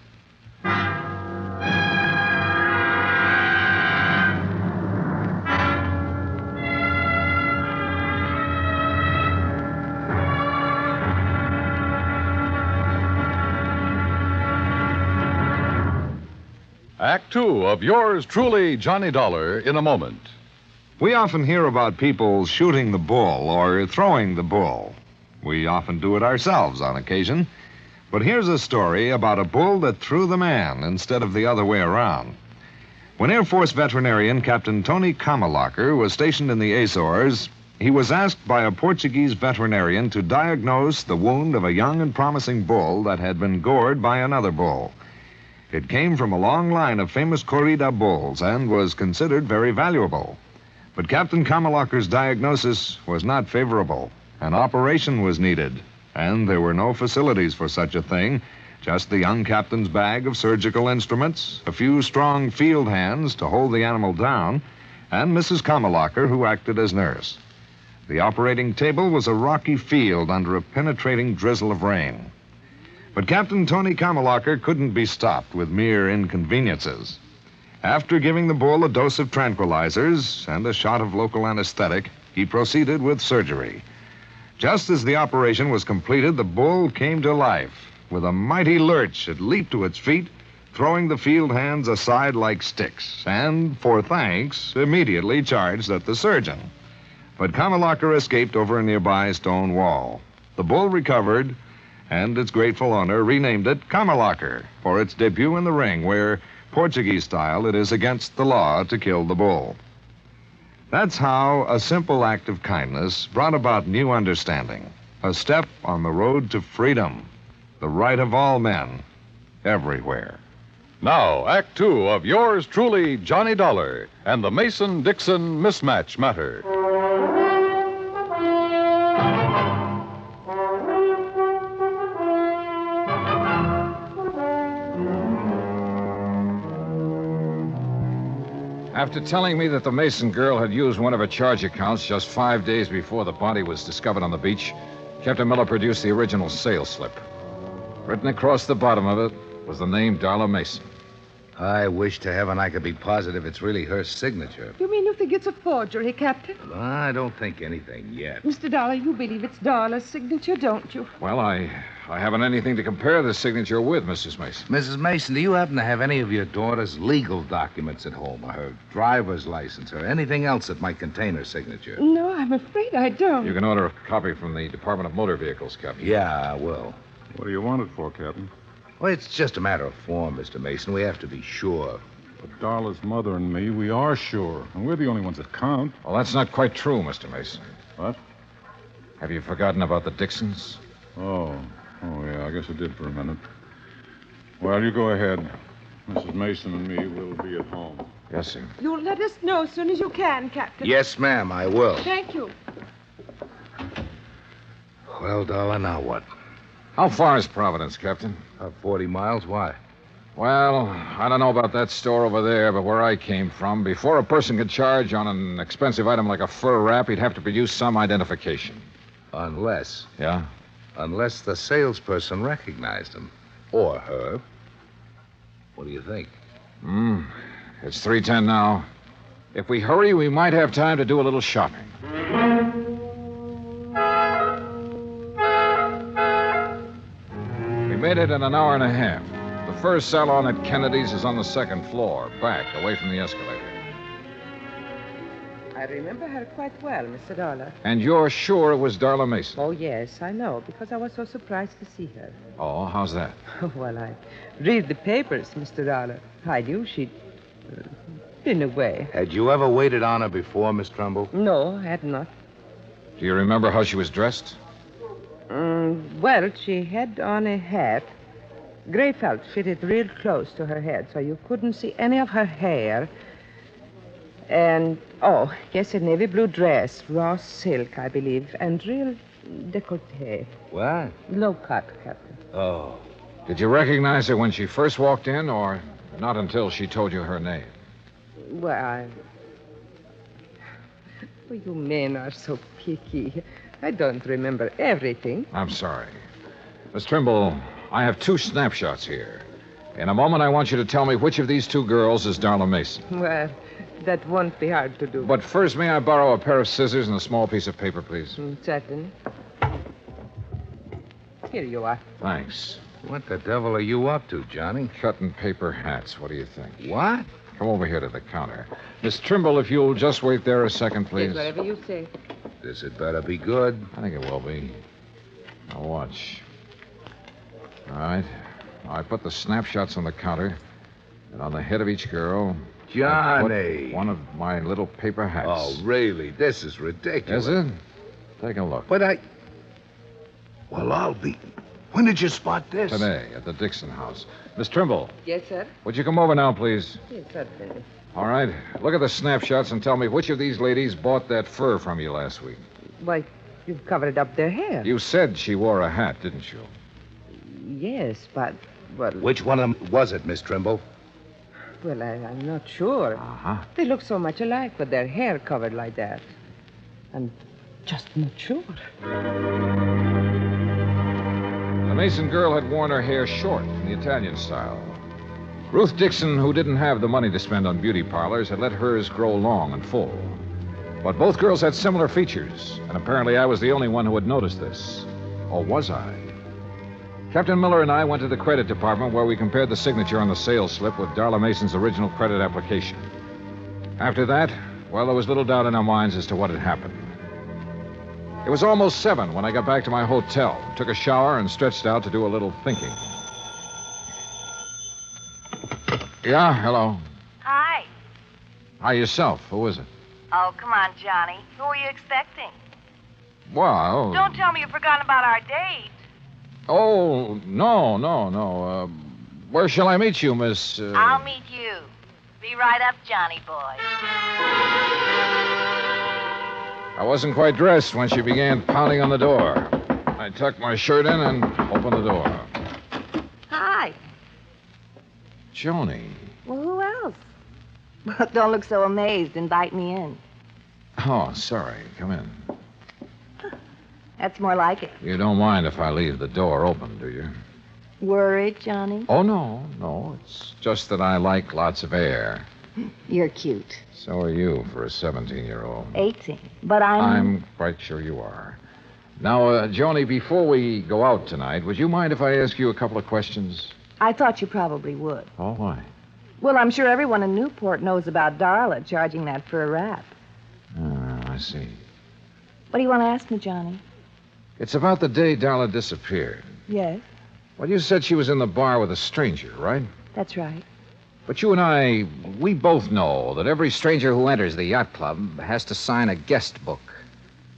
Act two of yours truly, Johnny Dollar, in a moment. We often hear about people shooting the bull or throwing the bull. We often do it ourselves on occasion. But here's a story about a bull that threw the man instead of the other way around. When Air Force veterinarian Captain Tony Kamalacher was stationed in the Azores, he was asked by a Portuguese veterinarian to diagnose the wound of a young and promising bull that had been gored by another bull. It came from a long line of famous corrida bulls and was considered very valuable. But Captain Kamalacher's diagnosis was not favorable. An operation was needed, and there were no facilities for such a thing. Just the young captain's bag of surgical instruments, a few strong field hands to hold the animal down, and Mrs. Kamalacher, who acted as nurse. The operating table was a rocky field under a penetrating drizzle of rain. But Captain Tony Kamalacher couldn't be stopped with mere inconveniences. After giving the bull a dose of tranquilizers and a shot of local anesthetic, he proceeded with surgery. Just as the operation was completed, the bull came to life. With a mighty lurch, it leaped to its feet, throwing the field hands aside like sticks, and, for thanks, immediately charged at the surgeon. But Kamalaker escaped over a nearby stone wall. The bull recovered, and its grateful owner renamed it Kamalaker for its debut in the ring, where, Portuguese style, it is against the law to kill the bull. That's how a simple act of kindness brought about new understanding, a step on the road to freedom, the right of all men, everywhere. Now, Act Two of yours truly, Johnny Dollar, and the Mason-Dixon mismatch matter. After telling me that the Mason girl had used one of her charge accounts just 5 days before the body was discovered on the beach, Captain Miller produced the original sales slip. Written across the bottom of it was the name Darla Mason. I wish to heaven I could be positive it's really her signature. You mean you think it's a forgery, Captain? I don't think anything yet. Mr. Dollar, you believe it's Darla's signature, don't you? Well, I haven't anything to compare the signature with, Mrs. Mason. Mrs. Mason, do you happen to have any of your daughter's legal documents at home, or her driver's license, or anything else that might contain her signature? No, I'm afraid I don't. You can order a copy from the Department of Motor Vehicles, Captain. Yeah, I will. What do you want it for, Captain? Well, it's just a matter of form, Mr. Mason. We have to be sure. But Darla's mother and me, we are sure. And we're the only ones that count. Well, that's not quite true, Mr. Mason. What? Have you forgotten about the Dixons? Oh, yeah, I guess I did for a minute. Well, you go ahead. Mrs. Mason and me will be at home. Yes, sir. You'll let us know as soon as you can, Captain. Yes, ma'am, I will. Thank you. Well, Darla, now what? How far is Providence, Captain? 40 miles. Why? Well, I don't know about that store over there, but where I came from, before a person could charge on an expensive item like a fur wrap, he'd have to produce some identification. Unless. Yeah? Unless the salesperson recognized him. Or her. What do you think? It's 3:10 now. If we hurry, we might have time to do a little shopping. We made it in an hour and a half. The first salon at Kennedy's is on the second floor, back, away from the escalator. I remember her quite well, Mr. Dollar. And you're sure it was Darla Mason? Oh, yes, I know, because I was so surprised to see her. Oh, how's that? Well, I read the papers, Mr. Dollar. I knew she'd been away. Had you ever waited on her before, Miss Trumbull? No, I had not. Do you remember how she was dressed? Well, she had on a hat. Gray felt fitted real close to her head, so you couldn't see any of her hair. And, yes, a navy blue dress, raw silk, I believe, and real décolleté. What? Low cut, Captain. Oh. Did you recognize her when she first walked in, or not until she told you her name? Well, you men are so picky. I don't remember everything. I'm sorry. Miss Trimble, I have 2 snapshots here. In a moment, I want you to tell me which of these 2 girls is Darla Mason. Well, that won't be hard to do. But first, may I borrow a pair of scissors and a small piece of paper, please? Certainly. Here you are. Thanks. What the devil are you up to, Johnny? Cutting paper hats. What do you think? What? Come over here to the counter. Miss Trimble, if you'll just wait there a second, please. Yes, whatever you say. This had better be good. I think it will be. Now, watch. All right. Now, I put the snapshots on the counter, and on the head of each girl... Johnny! I put one of my little paper hats. Oh, really? This is ridiculous. Is it? Take a look. But Well, I'll be... When did you spot this? Today, at the Dixon house. Miss Trimble. Yes, sir? Would you come over now, please? Yes, certainly. All right. Look at the snapshots and tell me which of these ladies bought that fur from you last week. Why, you've covered up their hair. You said she wore a hat, didn't you? Yes, but, well... Which one of them was it, Miss Trimble? Well, I'm not sure. Uh-huh. They look so much alike with their hair covered like that. I'm just not sure. The Mason girl had worn her hair short in the Italian style. Ruth Dixon, who didn't have the money to spend on beauty parlors, had let hers grow long and full. But both girls had similar features, and apparently I was the only one who had noticed this. Or was I? Captain Miller and I went to the credit department where we compared the signature on the sales slip with Darla Mason's original credit application. After that, well, there was little doubt in our minds as to what had happened. It was almost 7 when I got back to my hotel, took a shower, and stretched out to do a little thinking. Yeah, hello. Hi. Hi, yourself. Who is it? Oh, come on, Johnny. Who are you expecting? Well... Don't tell me you've forgotten about our date. Oh, no. Where shall I meet you, Miss... I'll meet you. Be right up, Johnny boy. I wasn't quite dressed when she began pounding on the door. I tucked my shirt in and opened the door. Hi. Joni. Well, who else? Well, don't look so amazed. Invite me in. Oh, sorry. Come in. That's more like it. You don't mind if I leave the door open, do you? Worried, Johnny? Oh, no. It's just that I like lots of air. You're cute. So are you for a 17-year-old. 18. But I'm quite sure you are. Now, Joni, before we go out tonight, would you mind if I ask you a couple of questions? I thought you probably would. Oh, why? Well, I'm sure everyone in Newport knows about Darla charging that for a rap. I see. What do you want to ask me, Johnny? It's about the day Darla disappeared. Yes, Well, you said she was in the bar with a stranger, right? that's right. But you and I, we both know that every stranger who enters the yacht club has to sign a guest book,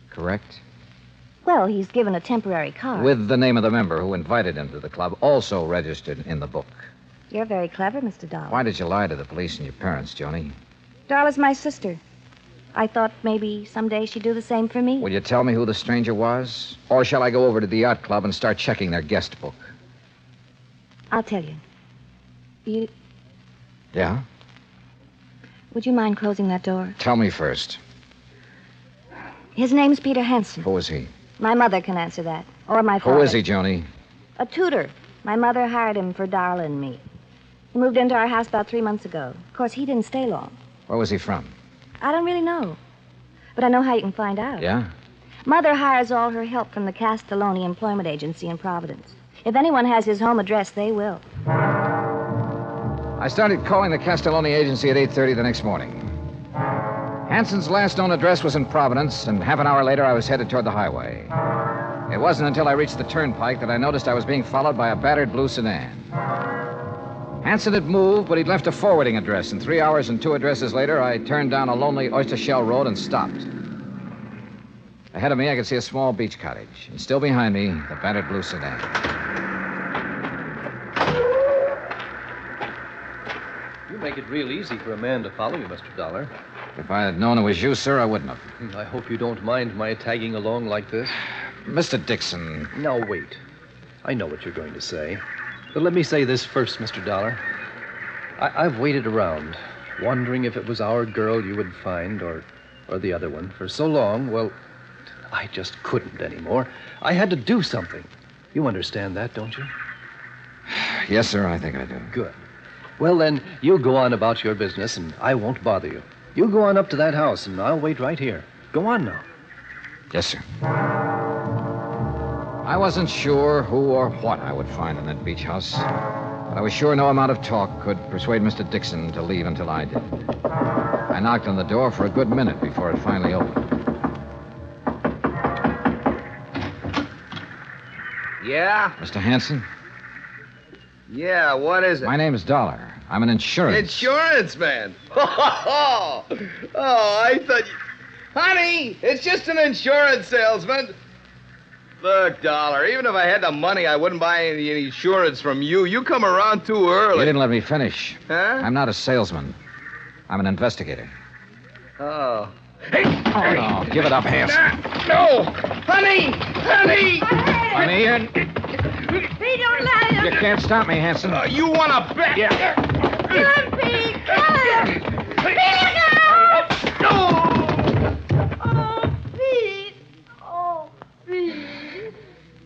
correct? Well, he's given a temporary card. With the name of the member who invited him to the club also registered in the book. You're very clever, Mr. Dollar. Why did you lie to the police and your parents, Joni? Darla's my sister. I thought maybe someday she'd do the same for me. Will you tell me who the stranger was? Or shall I go over to the yacht club and start checking their guest book? I'll tell you. Yeah? Would you mind closing that door? Tell me first. His name's Peter Hansen. Who is he? My mother can answer that. Or my father. Who is he, Joni? A tutor. My mother hired him for Darla and me. He moved into our house about 3 months ago. Of course, he didn't stay long. Where was he from? I don't really know. But I know how you can find out. Yeah? Mother hires all her help from the Castelloni Employment Agency in Providence. If anyone has his home address, they will. I started calling the Castelloni agency at 8:30 the next morning. Hanson's last known address was in Providence, and half an hour later I was headed toward the highway. It wasn't until I reached the turnpike that I noticed I was being followed by a battered blue sedan. Hanson had moved, but he'd left a forwarding address, and 3 hours and 2 addresses later, I turned down a lonely oyster shell road and stopped. Ahead of me, I could see a small beach cottage, and still behind me, the battered blue sedan. You make it real easy for a man to follow you, Mr. Dollar. If I had known it was you, sir, I wouldn't have. I hope you don't mind my tagging along like this. Mr. Dixon. Now, wait. I know what you're going to say. But let me say this first, Mr. Dollar. I've waited around, wondering if it was our girl you would find or the other one for so long. Well, I just couldn't anymore. I had to do something. You understand that, don't you? Yes, sir, I think I do. Good. Well, then, you go on about your business, and I won't bother you. You go on up to that house, and I'll wait right here. Go on now. Yes, sir. I wasn't sure who or what I would find in that beach house, but I was sure no amount of talk could persuade Mr. Dixon to leave until I did. I knocked on the door for a good minute before it finally opened. Yeah? Mr. Hanson? Yeah, what is it? My name is Dollar. I'm an insurance. Insurance man. Oh, I thought you... Honey, it's just an insurance salesman. Look, Dollar, even if I had the money, I wouldn't buy any insurance from you. You come around too early. You didn't let me finish. Huh? I'm not a salesman. I'm an investigator. Oh. Hey! Oh, no. Give it up, Hanson. No! Honey! Honey! Honey, Pete, don't let him. you can't stop me, Hanson. You want to bet? Yeah. Kill him, Pete. Kill him. Pete, look out! Oh, Pete. Oh, Pete.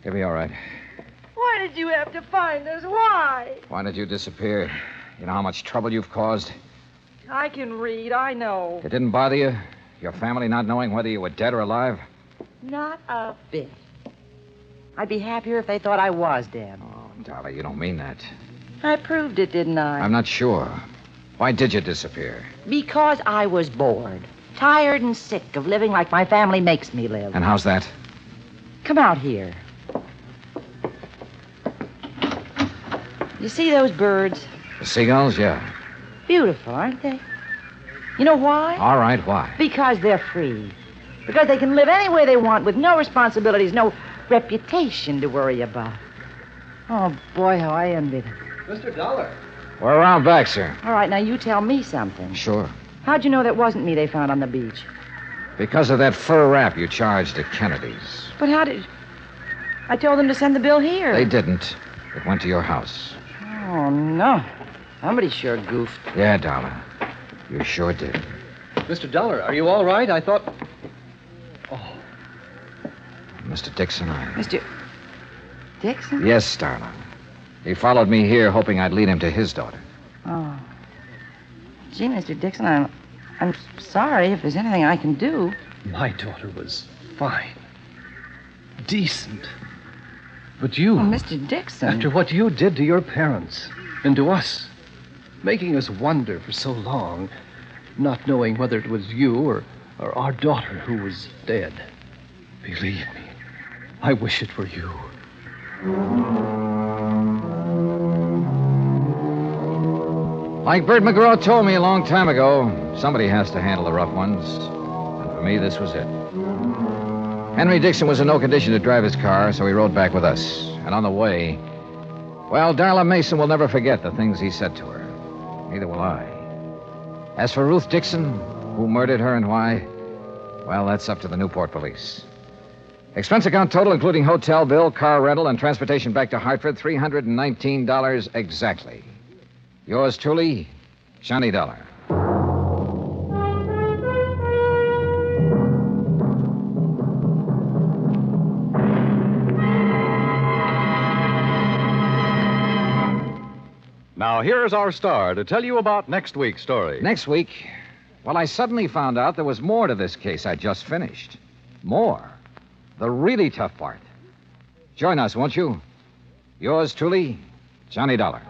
He'll be all right. Why did you have to find us? Why? Why did you disappear? You know how much trouble you've caused? I can read, I know. It didn't bother you? Your family not knowing whether you were dead or alive? Not a bit. I'd be happier if they thought I was dead. Oh, Dolly, you don't mean that. I proved it, didn't I? I'm not sure. Why did you disappear? Because I was bored. Tired and sick of living like my family makes me live. And how's that? Come out here. You see those birds? The seagulls, yeah. Beautiful, aren't they? You know why? All right, why? Because they're free. Because they can live any way they want with no responsibilities, no reputation to worry about. Oh, boy, how I envy them. Mr. Dollar. We're around back, sir. All right, now you tell me something. Sure. How'd you know that wasn't me they found on the beach? Because of that fur wrap you charged at Kennedy's. But how did... I told them to send the bill here. They didn't. It went to your house. Oh, no. Somebody sure goofed. Yeah, darling. You sure did. Mr. Dollar, are you all right? I thought... Oh. Mr. Dixon, Mr. Dixon? Yes, darling. He followed me here hoping I'd lead him to his daughter. Oh. Gee, Mr. Dixon, I'm sorry if there's anything I can do. My daughter was fine. Decent. But you... Oh, Mr. Dixon. After what you did to your parents and to us, making us wonder for so long, not knowing whether it was you or our daughter who was dead. Believe me, I wish it were you. Like Bert McGraw told me a long time ago, somebody has to handle the rough ones. And for me, this was it. Henry Dixon was in no condition to drive his car, so he rode back with us. And on the way, well, Darla Mason will never forget the things he said to her. Neither will I. As for Ruth Dixon, who murdered her and why, well, that's up to the Newport police. Expense account total, including hotel bill, car rental, and transportation back to Hartford, $319 exactly. Yours truly, Johnny Dollar. Now, here's our star to tell you about next week's story. Next week, well, I suddenly found out there was more to this case I just finished. More. The really tough part. Join us, won't you? Yours truly, Johnny Dollar.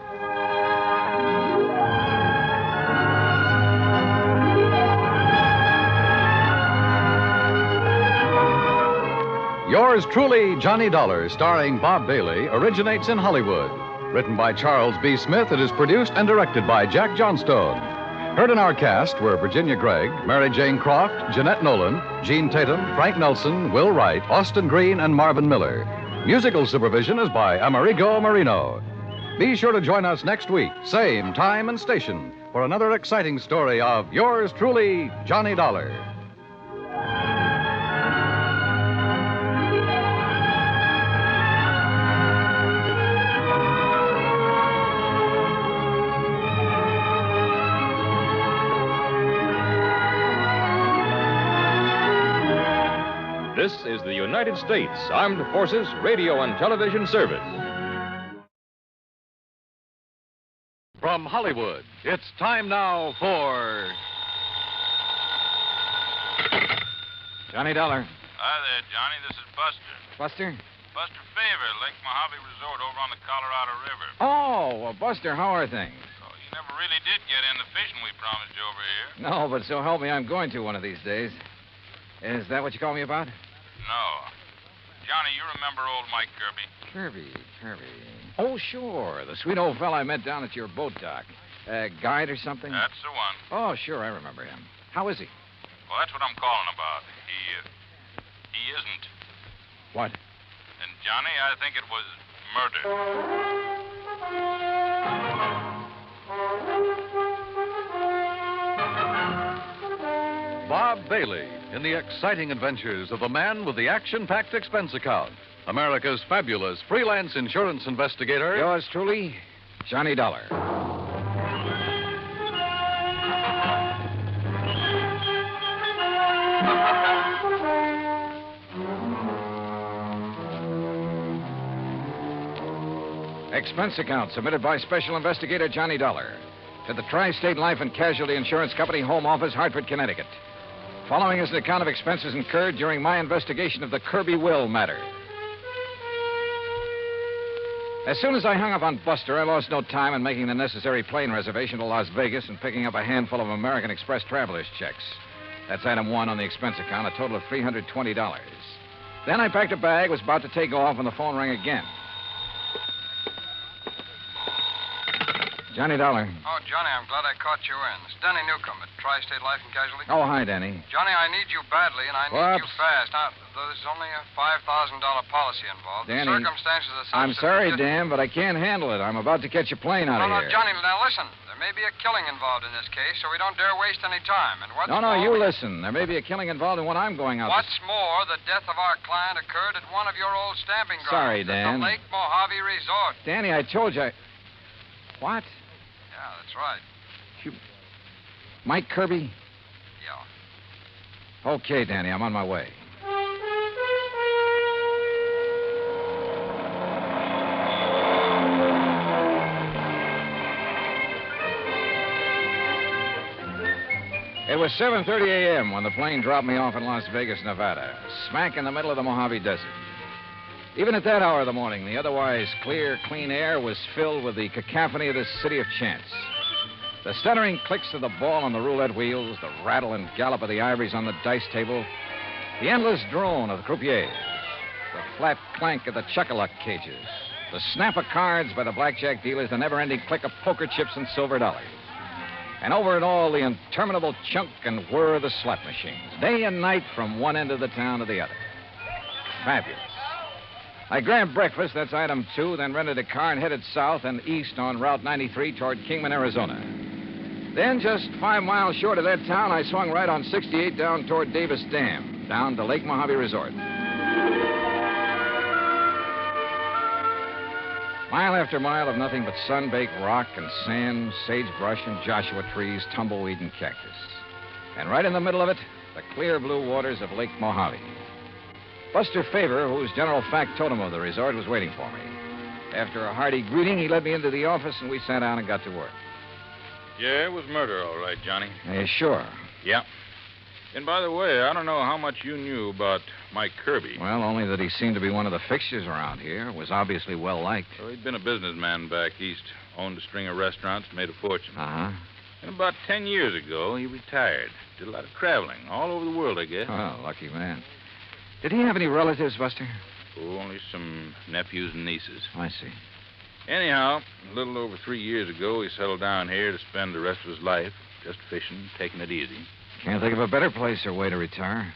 Yours truly, Johnny Dollar, starring Bob Bailey, originates in Hollywood. Written by Charles B. Smith, it is produced and directed by Jack Johnstone. Heard in our cast were Virginia Gregg, Mary Jane Croft, Jeanette Nolan, Gene Tatum, Frank Nelson, Will Wright, Austin Green, and Marvin Miller. Musical supervision is by Amerigo Marino. Be sure to join us next week, same time and station, for another exciting story of yours truly, Johnny Dollar. This is the United States Armed Forces Radio and Television Service. From Hollywood, it's time now for... Johnny Dollar. Hi there, Johnny. This is Buster. Buster? Buster Favor, Lake Mojave Resort over on the Colorado River. Oh, well, Buster, how are things? Oh, you never really did get in the fishing we promised you over here. No, but so help me, I'm going to one of these days. Is that what you called me about? No. Johnny, you remember old Mike Kirby? Kirby. Oh, sure. The sweet old fella I met down at your boat dock. Guide or something? That's the one. Oh, sure, I remember him. How is he? Well, that's what I'm calling about. He isn't. What? And, Johnny, I think it was murder. Bob Bailey in the exciting adventures of the man with the action-packed expense account. America's fabulous freelance insurance investigator. Yours truly, Johnny Dollar. Expense account submitted by Special Investigator Johnny Dollar. to the Tri-State Life and Casualty Insurance Company Home Office, Hartford, Connecticut. Following is an account of expenses incurred during my investigation of the Kirby will matter. As soon as I hung up on Buster, I lost no time in making the necessary plane reservation to Las Vegas and picking up a handful of American Express traveler's checks. That's item 1 on the expense account, a total of $320. Then I packed a bag, was about to take off when the phone rang again. Johnny Dollar. Oh, Johnny, I'm glad I caught you in. It's Danny Newcomb at Tri-State Life and Casualty. Oh, hi, Danny. Johnny, I need you badly, and I need you fast. Now, there's only a $5,000 policy involved. Danny, the circumstances are such I'm that sorry, we just... Dan, but I can't handle it. I'm about to catch a plane out of No, here. Johnny, now listen. There may be a killing involved in this case, so we don't dare waste any time. And what's No, more, you listen. There may be a killing involved in what I'm going out What's more, the death of our client occurred at one of your old stamping grounds. Sorry, At Dan. the Lake Mojave Resort. Danny, I told you. What? Yeah, that's right. Mike Kirby? Yeah. Okay, Danny, I'm on my way. It was 7:30 a.m. when the plane dropped me off in Las Vegas, Nevada, smack in the middle of the Mojave Desert. Even at that hour of the morning, the otherwise clear, clean air was filled with the cacophony of this city of chance. The stuttering clicks of the ball on the roulette wheels, the rattle and gallop of the ivories on the dice table, the endless drone of the croupiers, the flat clank of the chuck-a-luck cages, the snap of cards by the blackjack dealers, the never-ending click of poker chips and silver dollars. And over it all, the interminable chunk and whir of the slot machines, day and night from one end of the town to the other. Fabulous. I grabbed breakfast, that's item 2, then rented a car and headed south and east on Route 93 toward Kingman, Arizona. Then, just 5 miles short of that town, I swung right on 68 down toward Davis Dam, down to Lake Mojave Resort. Mile after mile of nothing but sun-baked rock and sand, sagebrush and Joshua trees, tumbleweed and cactus. And right in the middle of it, the clear blue waters of Lake Mojave. Buster Favor, who's general factotum of the resort, was waiting for me. After a hearty greeting, he led me into the office, and we sat down and got to work. Yeah, it was murder, all right, Johnny. Sure. Yeah. And by the way, I don't know how much you knew about Mike Kirby. Well, only that he seemed to be one of the fixtures around here, was obviously well-liked. Well, he'd been a businessman back east, owned a string of restaurants, made a fortune. Uh-huh. And about 10 years ago, he retired. Did a lot of traveling, all over the world, I guess. Oh, lucky man. Did he have any relatives, Buster? Oh, only some nephews and nieces. I see. Anyhow, a little over 3 years ago, he settled down here to spend the rest of his life just fishing, taking it easy. Can't think of a better place or way to retire.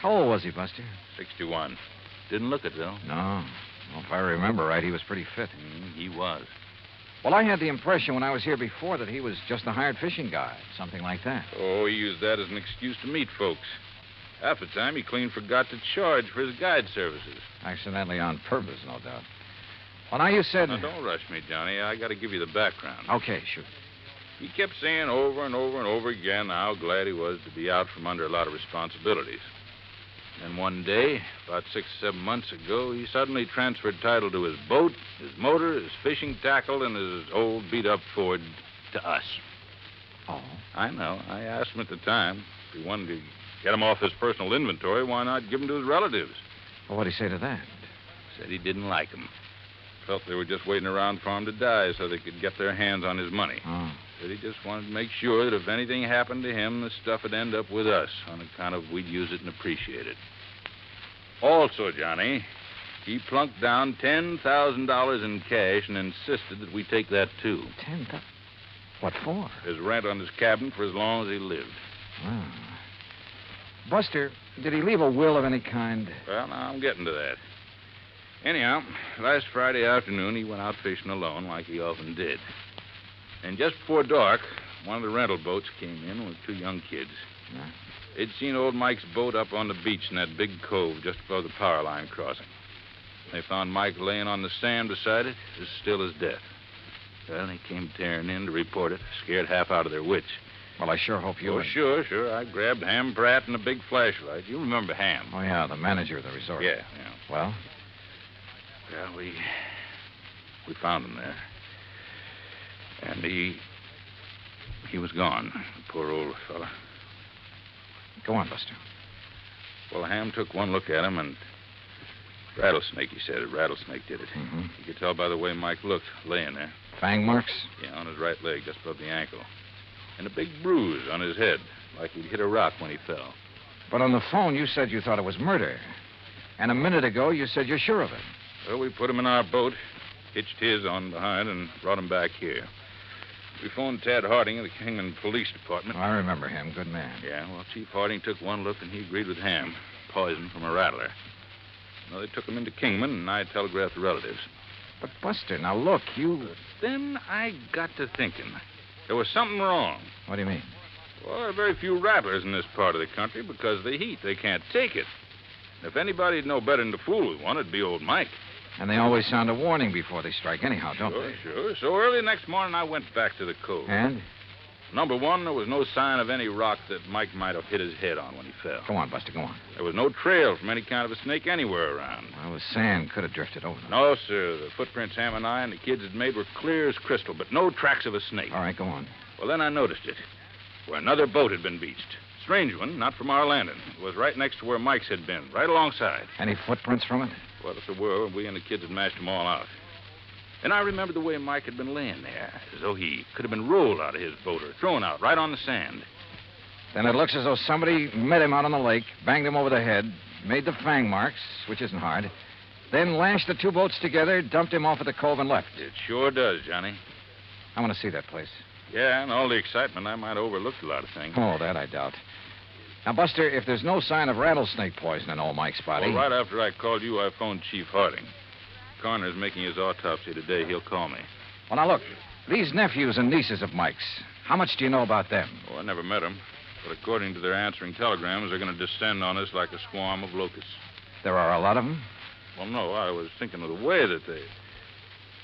How old was he, Buster? 61. Didn't look it, though. No. Well, if I remember right, he was pretty fit. He was. Well, I had the impression when I was here before that he was just a hired fishing guide, something like that. Oh, he used that as an excuse to meet folks. Half the time, he clean forgot to charge for his guide services. Accidentally on purpose, no doubt. Well, now you said... Now, don't rush me, Johnny. I got to give you the background. Okay, shoot. He kept saying over and over and over again how glad he was to be out from under a lot of responsibilities. Then one day, about 6 or 7 months ago, he suddenly transferred title to his boat, his motor, his fishing tackle, and his old beat-up Ford to us. Oh? I know. I asked him at the time if he wanted to get him off his personal inventory, why not give him to his relatives? Well, what'd he say to that? Said he didn't like them. Felt they were just waiting around for him to die so they could get their hands on his money. Oh. Said he just wanted to make sure that if anything happened to him, the stuff would end up with us on account of we'd use it and appreciate it. Also, Johnny, he plunked down $10,000 in cash and insisted that we take that, too. $10,000? What for? His rent on his cabin for as long as he lived. Oh. Buster, did he leave a will of any kind? Well, now I'm getting to that. Anyhow, last Friday afternoon, he went out fishing alone like he often did. And just before dark, one of the rental boats came in with 2 young kids. Yeah. They'd seen old Mike's boat up on the beach in that big cove just above the power line crossing. They found Mike laying on the sand beside it, as still as death. Well, they came tearing in to report it, scared half out of their wits. Well, I sure hope you... Oh, sure. I grabbed Ham Pratt and a big flashlight. You remember Ham. Oh, yeah, the manager of the resort. Yeah. Well? Well, we found him there. And he he was gone. Poor old fella. Go on, Buster. Well, Ham took one look at him and... Rattlesnake, he said. A rattlesnake did it. Mm-hmm. You could tell by the way Mike looked, laying there. Fang marks? Yeah, on his right leg, just above the ankle. And a big bruise on his head, like he'd hit a rock when he fell. But on the phone, you said you thought it was murder. And a minute ago, you said you're sure of it. Well, we put him in our boat, hitched his on behind, and brought him back here. We phoned Tad Harding of the Kingman Police Department. I remember him. Good man. Yeah, well, Chief Harding took one look, and he agreed with Ham. Poison from a rattler. Well, they took him into Kingman, and I telegraphed the relatives. But, Buster, now look, you... Then I got to thinking. There was something wrong. What do you mean? Well, there are very few rattlers in this part of the country because of the heat. They can't take it. If anybody'd know better than to fool with one, it'd be old Mike. And they always sound a warning before they strike anyhow, don't they? Sure. So early next morning, I went back to the cove. And? Number one, there was no sign of any rock that Mike might have hit his head on when he fell. Go on, Buster, go on. There was no trail from any kind of a snake anywhere around. Well, the sand could have drifted over them. No, sir. The footprints Ham and I and the kids had made were clear as crystal, but no tracks of a snake. All right, go on. Well, then I noticed it, where another boat had been beached. Strange one, not from our landing. It was right next to where Mike's had been, right alongside. Any footprints from it? Well, if there were, we and the kids had mashed them all out. Then I remembered the way Mike had been laying there, as though he could have been rolled out of his boat or thrown out right on the sand. Then it looks as though somebody met him out on the lake, banged him over the head, made the fang marks, which isn't hard, then lashed the two boats together, dumped him off at the cove, and left. It sure does, Johnny. I want to see that place. Yeah, and all the excitement, I might have overlooked a lot of things. Oh, that I doubt. Now, Buster, if there's no sign of rattlesnake poison in old Mike's body... Well, right after I called you, I phoned Chief Harding. Coroner's making his autopsy today. He'll call me. Well, now, look, these nephews and nieces of Mike's, how much do you know about them? Oh, I never met them. But according to their answering telegrams, they're going to descend on us like a swarm of locusts. There are a lot of them? Well, no, I was thinking of the way that they...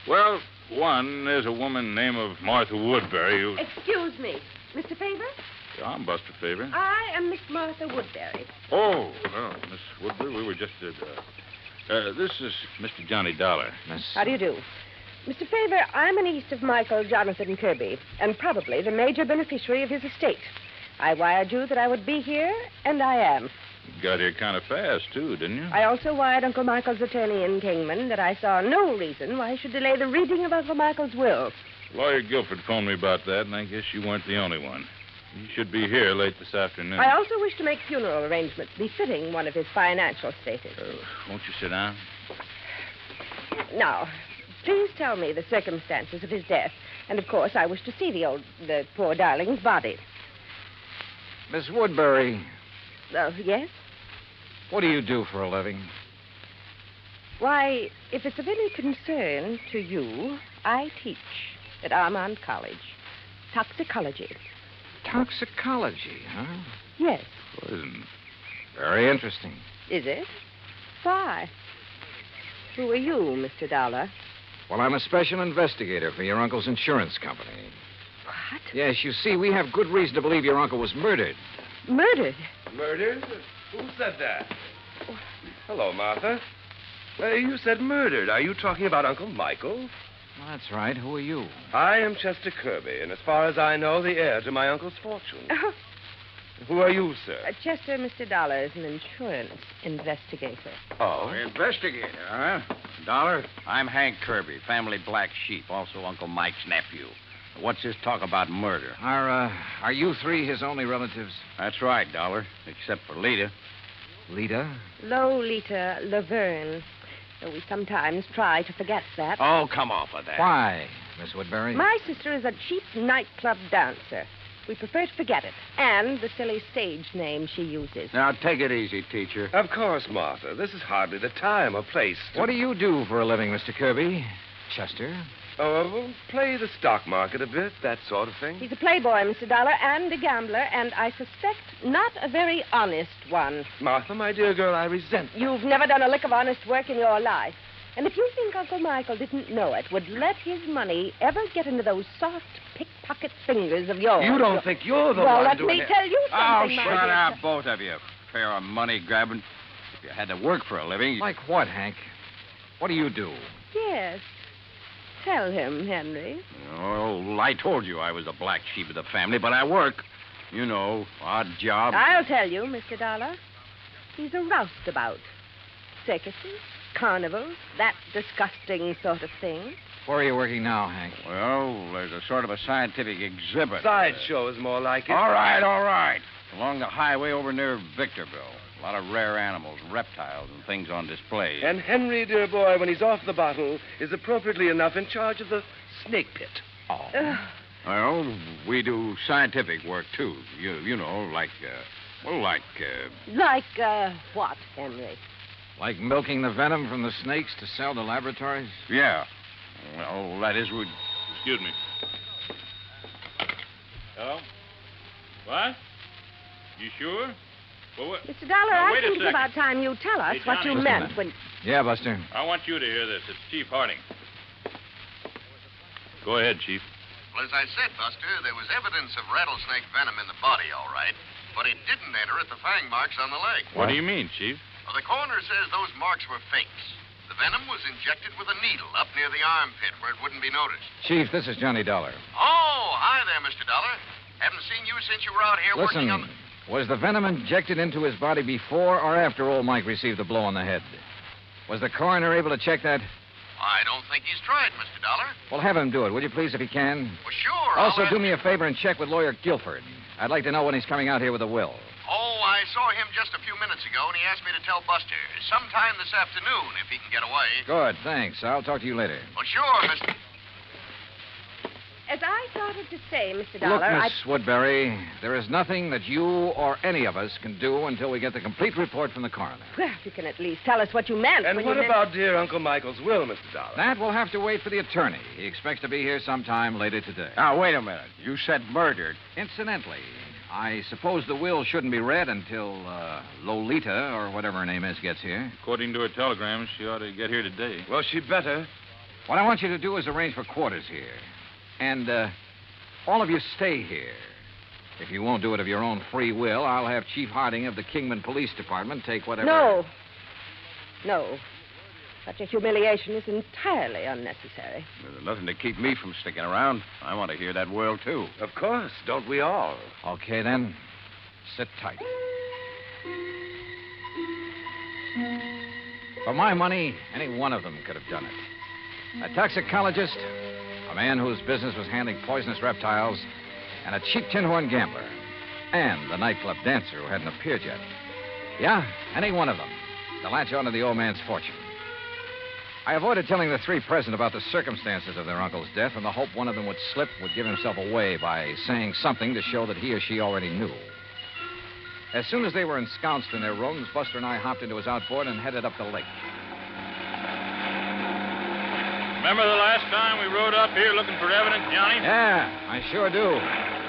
Well, one, there's a woman named of Martha Woodbury who... Excuse me. Mr. Faber? Yeah, I'm Buster Faber. I am Miss Martha Woodbury. Oh, well, Miss Woodbury, we were just at... this is Mr. Johnny Dollar. How do you do? Mr. Faber, I'm a niece of Michael Jonathan Kirby, and probably the major beneficiary of his estate. I wired you that I would be here, and I am. You got here kind of fast, too, didn't you? I also wired Uncle Michael's attorney in Kingman that I saw no reason why he should delay the reading of Uncle Michael's will. Lawyer Guilford phoned me about that, and I guess you weren't the only one. He should be here late this afternoon. I also wish to make funeral arrangements befitting one of his financial status. Won't you sit down? Now, please tell me the circumstances of his death. And, of course, I wish to see the poor darling's body. Miss Woodbury. Yes? What do you do for a living? Why, if it's of any concern to you, I teach at Armand College. Toxicology. Toxicology, huh? Yes. Poison. Very interesting. Is it? Why? Who are you, Mr. Dollar? Well, I'm a special investigator for your uncle's insurance company. What? Yes, you see, we have good reason to believe your uncle was murdered. Murdered? Murdered? Who said that? Hello, Martha. You said murdered. Are you talking about Uncle Michael? Well, that's right. Who are you? I am Chester Kirby, and as far as I know, the heir to my uncle's fortune. Who are you, sir? Chester, Mr. Dollar is an insurance investigator. Oh. Investigator, huh? Dollar, I'm Hank Kirby, family black sheep, also Uncle Mike's nephew. What's this talk about murder? Are you three his only relatives? That's right, Dollar, except for Lita. Lita? Lolita Laverne. We sometimes try to forget that. Oh, come off of that. Why, Miss Woodbury? My sister is a cheap nightclub dancer. We prefer to forget it, and the silly stage name she uses. Now, take it easy, teacher. Of course, Martha. This is hardly the time or place to... What do you do for a living, Mr. Kirby? Chester? Play the stock market a bit, that sort of thing. He's a playboy, Mr. Dollar, and a gambler, and I suspect not a very honest one. Martha, my dear girl, I resent that. You've never done a lick of honest work in your life. And if you think Uncle Michael didn't know it, would let his money ever get into those soft pickpocket fingers of yours... You don't think you're the well, one let doing me it. tell you something, Oh, shut up, both of you. Pair of money grabbing. If you had to work for a living... Like what, Hank? What do you do? Yes. tell him, Henry? Oh, I told you I was the black sheep of the family, but I work. You know, odd job. I'll tell you, Mr. Dollar. He's a roustabout. Circuses, carnivals, that disgusting sort of thing. Where are you working now, Hank? Well, there's a sort of a scientific exhibit. Sideshow is more like it. All right. Along the highway over near Victorville. A lot of rare animals, reptiles, and things on display. And Henry, dear boy, when he's off the bottle, is appropriately enough in charge of the snake pit. Oh. Well, we do scientific work, too. You know, like what, Henry? Like milking the venom from the snakes to sell to laboratories? Yeah. Well, that is what... Excuse me. Hello? What? You sure? Well, what? Mr. Dollar, Now, I wait a think it's second. about time you tell us Hey, what you Johnny, meant when... Yeah, Buster. I want you to hear this. It's Chief Harding. Go ahead, Chief. Well, as I said, Buster, there was evidence of rattlesnake venom in the body, all right. But it didn't enter at the fang marks on the leg. What do you mean, Chief? Well, the coroner says those marks were fakes. The venom was injected with a needle up near the armpit where it wouldn't be noticed. Chief, this is Johnny Dollar. Oh, hi there, Mr. Dollar. Haven't seen you since you were out here working on Listen, the... was the venom injected into his body before or after old Mike received the blow on the head? Was the coroner able to check that? I don't think he's tried, Mr. Dollar. Well, have him do it, will you please, if he can? Well, sure. Also, I'll do me a favor and check with lawyer Guilford. I'd like to know when he's coming out here with a will. Oh, I saw him just a few minutes ago, and he asked me to tell Buster. Sometime this afternoon, if he can get away. Good, thanks. I'll talk to you later. Well, sure, Mr. As I started to say, Mr. Look, Dollar, Miss Woodbury, there is nothing that you or any of us can do until we get the complete report from the coroner. Well, you can at least tell us what you meant. And when what you meant... about dear Uncle Michael's will, Mr. Dollar? That will have to wait for the attorney. He expects to be here sometime later today. Now, wait a minute. You said murdered. Incidentally, I suppose the will shouldn't be read until Lolita, or whatever her name is, gets here. According to her telegram, she ought to get here today. Well, she'd better. What I want you to do is arrange for quarters here. And, all of you stay here. If you won't do it of your own free will, I'll have Chief Harding of the Kingman Police Department take whatever... No. Such a humiliation is entirely unnecessary. There's nothing to keep me from sticking around. I want to hear that will, too. Of course. Don't we all? Okay, then. Sit tight. For my money, any one of them could have done it. A toxicologist, a man whose business was handling poisonous reptiles, and a cheap tin horn gambler, and the nightclub dancer who hadn't appeared yet. Yeah, any one of them to latch on to the old man's fortune. I avoided telling the three present about the circumstances of their uncle's death in the hope one of them would slip, would give himself away by saying something to show that he or she already knew. As soon as they were ensconced in their rooms, Buster and I hopped into his outboard and headed up the lake. Remember the last time we rode up here looking for evidence, Johnny? Yeah, I sure do.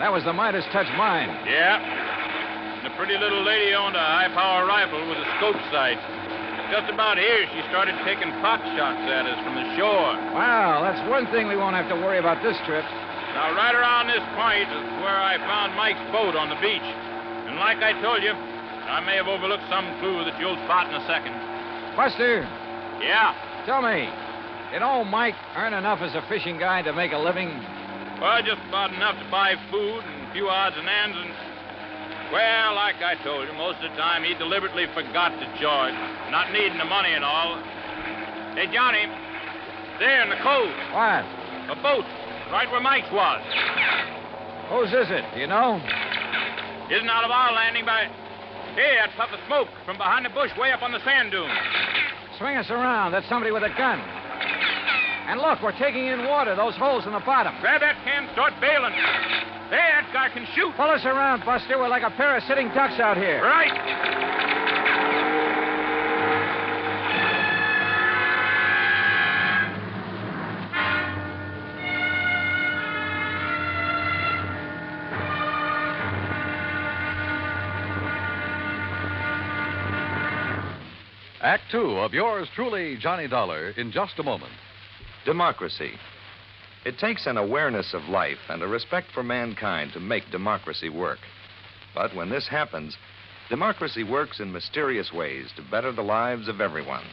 That was the Midas touch mine. Yeah. And the pretty little lady owned a high-power rifle with a scope sight. Just about here, she started taking pot shots at us from the shore. Wow, that's one thing we won't have to worry about this trip. Now, right around this point is where I found Mike's boat on the beach. And like I told you, I may have overlooked some clue that you'll spot in a second. Buster. Yeah? Tell me, did old Mike earn enough as a fishing guide to make a living? Well, just about enough to buy food and a few odds and ends and... Well, like I told you, most of the time he deliberately forgot to charge, not needing the money and all. Hey, Johnny, there in the cove. What? A boat, right where Mike's was. Whose is it? Do you know? Isn't out of our landing by... Hey, that puff of smoke from behind the bush way up on the sand dune. Swing us around. That's somebody with a gun. And look, we're taking in water, those holes in the bottom. Grab that can, start bailing. There, that guy can shoot. Pull us around, Buster. We're like a pair of sitting ducks out here. Right. Act Two of yours truly, Johnny Dollar, in just a moment. Democracy. It takes an awareness of life and a respect for mankind to make democracy work. But when this happens, democracy works in mysterious ways to better the lives of everyone.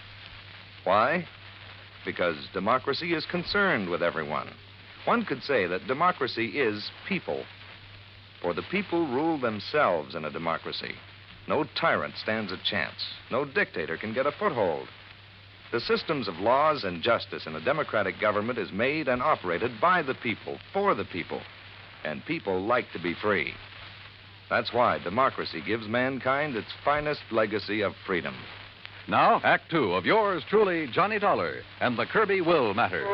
Why? because democracy is concerned with everyone. One could say that democracy is people. For the people rule themselves in a democracy. No tyrant stands a chance. No dictator can get a foothold. The systems of laws and justice in a democratic government is made and operated by the people, for the people. And people like to be free. That's why democracy gives mankind its finest legacy of freedom. Now, Act Two of yours truly, Johnny Dollar, and the Kirby Will Matter.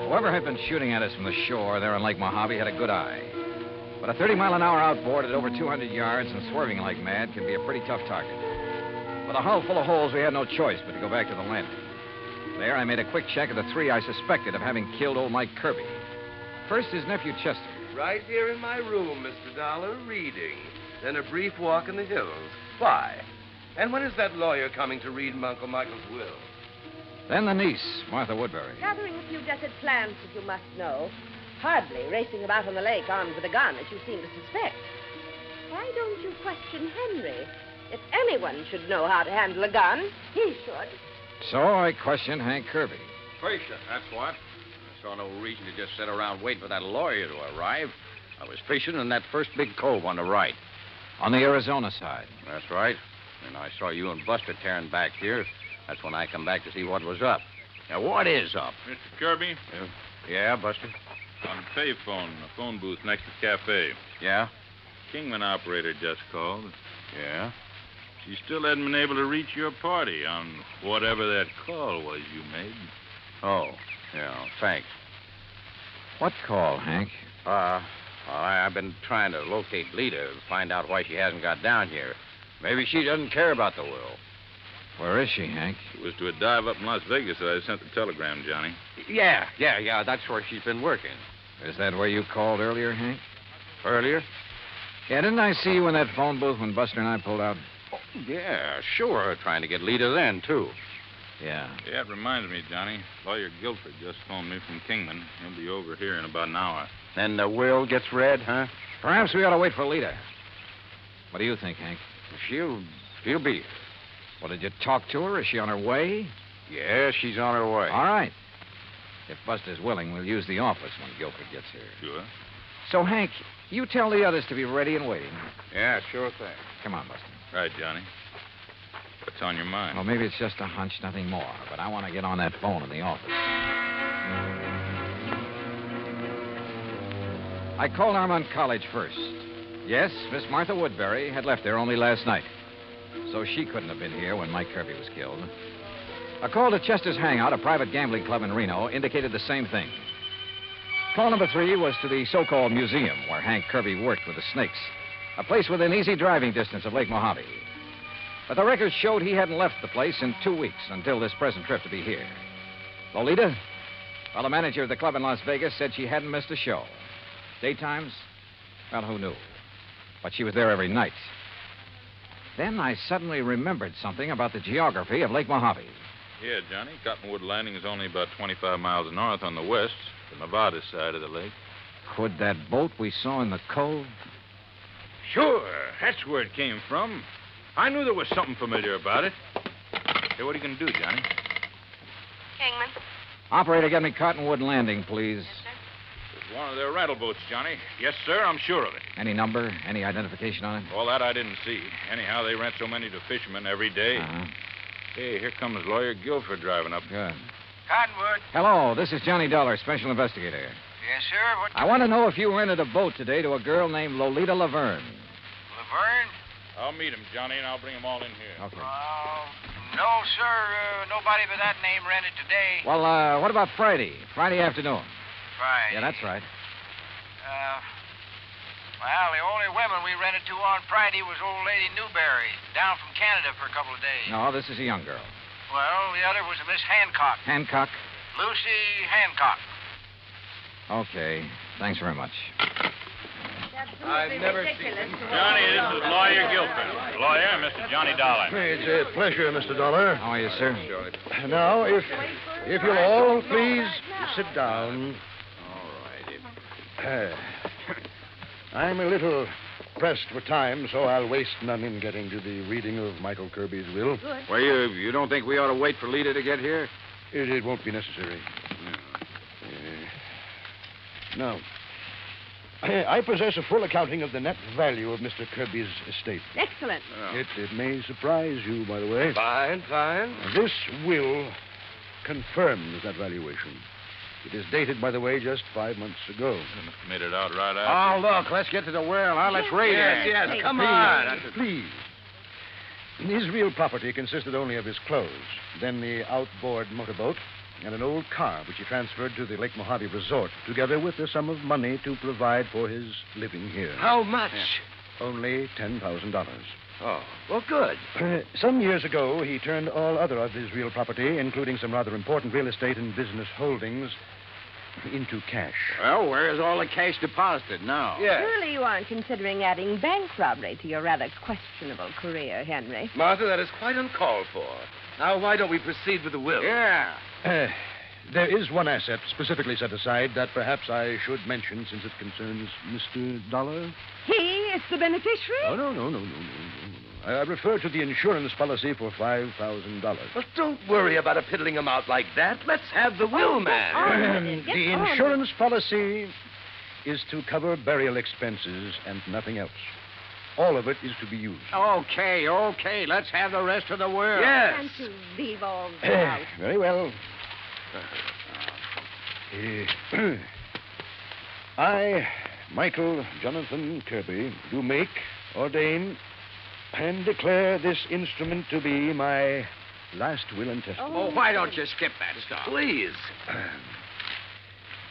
Whoever had been shooting at us from the shore there on Lake Mojave had a good eye. But a 30-mile-an-hour outboard at over 200 yards and swerving like mad can be a pretty tough target. With a hull full of holes, we had no choice but to go back to the landing. There, I made a quick check of the three I suspected of having killed old Mike Kirby. First, his nephew Chester. Right here in my room, Mr. Dollar, reading. Then a brief walk in the hills. Why? And when is that lawyer coming to read Uncle Michael's will? Then the niece, Martha Woodbury. Gathering a few desert plants, if you must know. Hardly racing about on the lake armed with a gun, as you seem to suspect. Why don't you question Henry? If anyone should know how to handle a gun, he should. So I questioned Hank Kirby. Patient, that's what. I saw no reason to just sit around waiting for that lawyer to arrive. I was fishing in that first big cove on the right. On the Arizona side. That's right. And I saw you and Buster tearing back here. That's when I come back to see what was up. Now, what is up? Mr. Kirby? Yeah, Buster? On the payphone, the phone booth next to the cafe. Yeah? Kingman operator just called. Yeah? She still hadn't been able to reach your party on whatever that call was you made. Oh, yeah, thanks. What call, Hank? I've been trying to locate Lita to find out why she hasn't got down here. Maybe she doesn't care about the will. Where is she, Hank? It was to a dive up in Las Vegas that I sent the telegram, Johnny. Yeah, that's where she's been working. Is that where you called earlier, Hank? Earlier? Yeah, didn't I see you in that phone booth when Buster and I pulled out? Oh, yeah, sure. Trying to get Lita then, too. Yeah. Yeah, it reminds me, Johnny. Lawyer Guilford just phoned me from Kingman. He'll be over here in about an hour. Then the will gets read, huh? Perhaps we ought to wait for Lita. What do you think, Hank? She'll be here. Well, did you talk to her? Is she on her way? Yeah, she's on her way. All right. If Buster's willing, we'll use the office when Guilford gets here. Sure. So, Hank, you tell the others to be ready and waiting. Yeah, sure thing. Come on, Buster. Right, Johnny. What's on your mind? Well, maybe it's just a hunch, nothing more. But I want to get on that phone in the office. I called Armand College first. Yes, Miss Martha Woodbury had left there only last night. So she couldn't have been here when Mike Kirby was killed. A call to Chester's Hangout, a private gambling club in Reno, indicated the same thing. Call number 3 was to the so-called museum where Hank Kirby worked with the snakes, a place within easy driving distance of Lake Mojave. But the records showed he hadn't left the place in 2 weeks until this present trip to be here. Lolita? Well, the manager of the club in Las Vegas said she hadn't missed a show. Daytimes? Well, who knew? But she was there every night. Then I suddenly remembered something about the geography of Lake Mojave. Yeah, Johnny. Cottonwood Landing is only about 25 miles north on the west, the Nevada side of the lake. Could that boat we saw in the cove? Sure. That's where it came from. I knew there was something familiar about it. Hey, what are you going to do, Johnny? Kingman. Operator, get me Cottonwood Landing, please. It's one of their rental boats, Johnny. Yes, sir, I'm sure of it. Any number? Any identification on it? All that I didn't see. Anyhow, they rent so many to fishermen every day. Uh-huh. Hey, here comes Lawyer Guilford driving up. Good. Cottonwood. Hello, this is Johnny Dollar, special investigator. Yes, sir. What? I want to know if you rented a boat today to a girl named Lolita Laverne. Laverne? I'll meet him, Johnny, and I'll bring him all in here. Okay. No, sir. Nobody by that name rented today. Well, what about Friday? Friday afternoon. Friday? Yeah, that's right. Well, the only women we rented to on Friday was old lady Newberry, down from Canada for a couple of days. No, this is a young girl. Well, the other was a Miss Hancock. Hancock? Lucy Hancock. Okay. Thanks very much. I've never seen it. Johnny, this is Lawyer Guilford. Lawyer, Mr. Johnny Dollar. It's a pleasure, Mr. Dollar. How are you, sir? Now, if you'll all please sit down. All right. I'm a little pressed for time, so I'll waste none in getting to the reading of Michael Kirby's will. Good. Well, you don't think we ought to wait for Lita to get here? It won't be necessary. Now, I possess a full accounting of the net value of Mr. Kirby's estate. Excellent. It may surprise you, by the way. Fine, fine. This will confirms that valuation. It is dated, by the way, just 5 months ago. Made it out right Oh, after. look, let's get to the will. Now, let's read it. Yes, come Please, on. please. His real property consisted only of his clothes, then the outboard motorboat, and an old car which he transferred to the Lake Mojave Resort, together with a sum of money to provide for his living here. How much? Only $10,000. Oh, well, good. Some years ago, he turned all other of his real property, including some rather important real estate and business holdings, into cash. Well, where is all the cash deposited now? Surely you aren't considering adding bank robbery to your rather questionable career, Henry. Martha, that is quite uncalled for. Now, why don't we proceed with the will? Yeah. There is one asset specifically set aside that perhaps I should mention since it concerns Mr. Dollar. He is the beneficiary? Oh, no. I refer to the insurance policy for $5,000. Well, don't worry about a piddling amount like that. Let's have the will, man. The insurance policy is to cover burial expenses and nothing else. All of it is to be used. Okay. Let's have the rest of the will. Yes. Can't you leave all that out? Very well. I, Michael Jonathan Kirby, do make, ordain, and declare this instrument to be my last will and testament. Oh, why don't you skip that stuff? Please.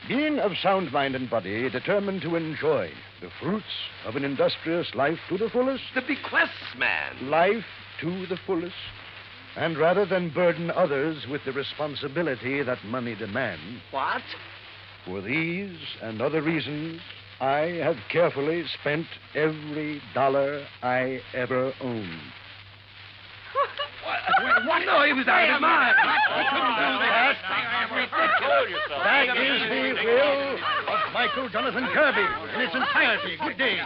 Being of sound mind and body, determined to enjoy the fruits of an industrious life to the fullest. The bequests, man. Life to the fullest. And rather than burden others with the responsibility that money demands. What? For these and other reasons, I have carefully spent every dollar I ever owned. What? No, he was out of his mind. He couldn't do that. That is the will of Michael Jonathan Kirby in its entirety. Good day.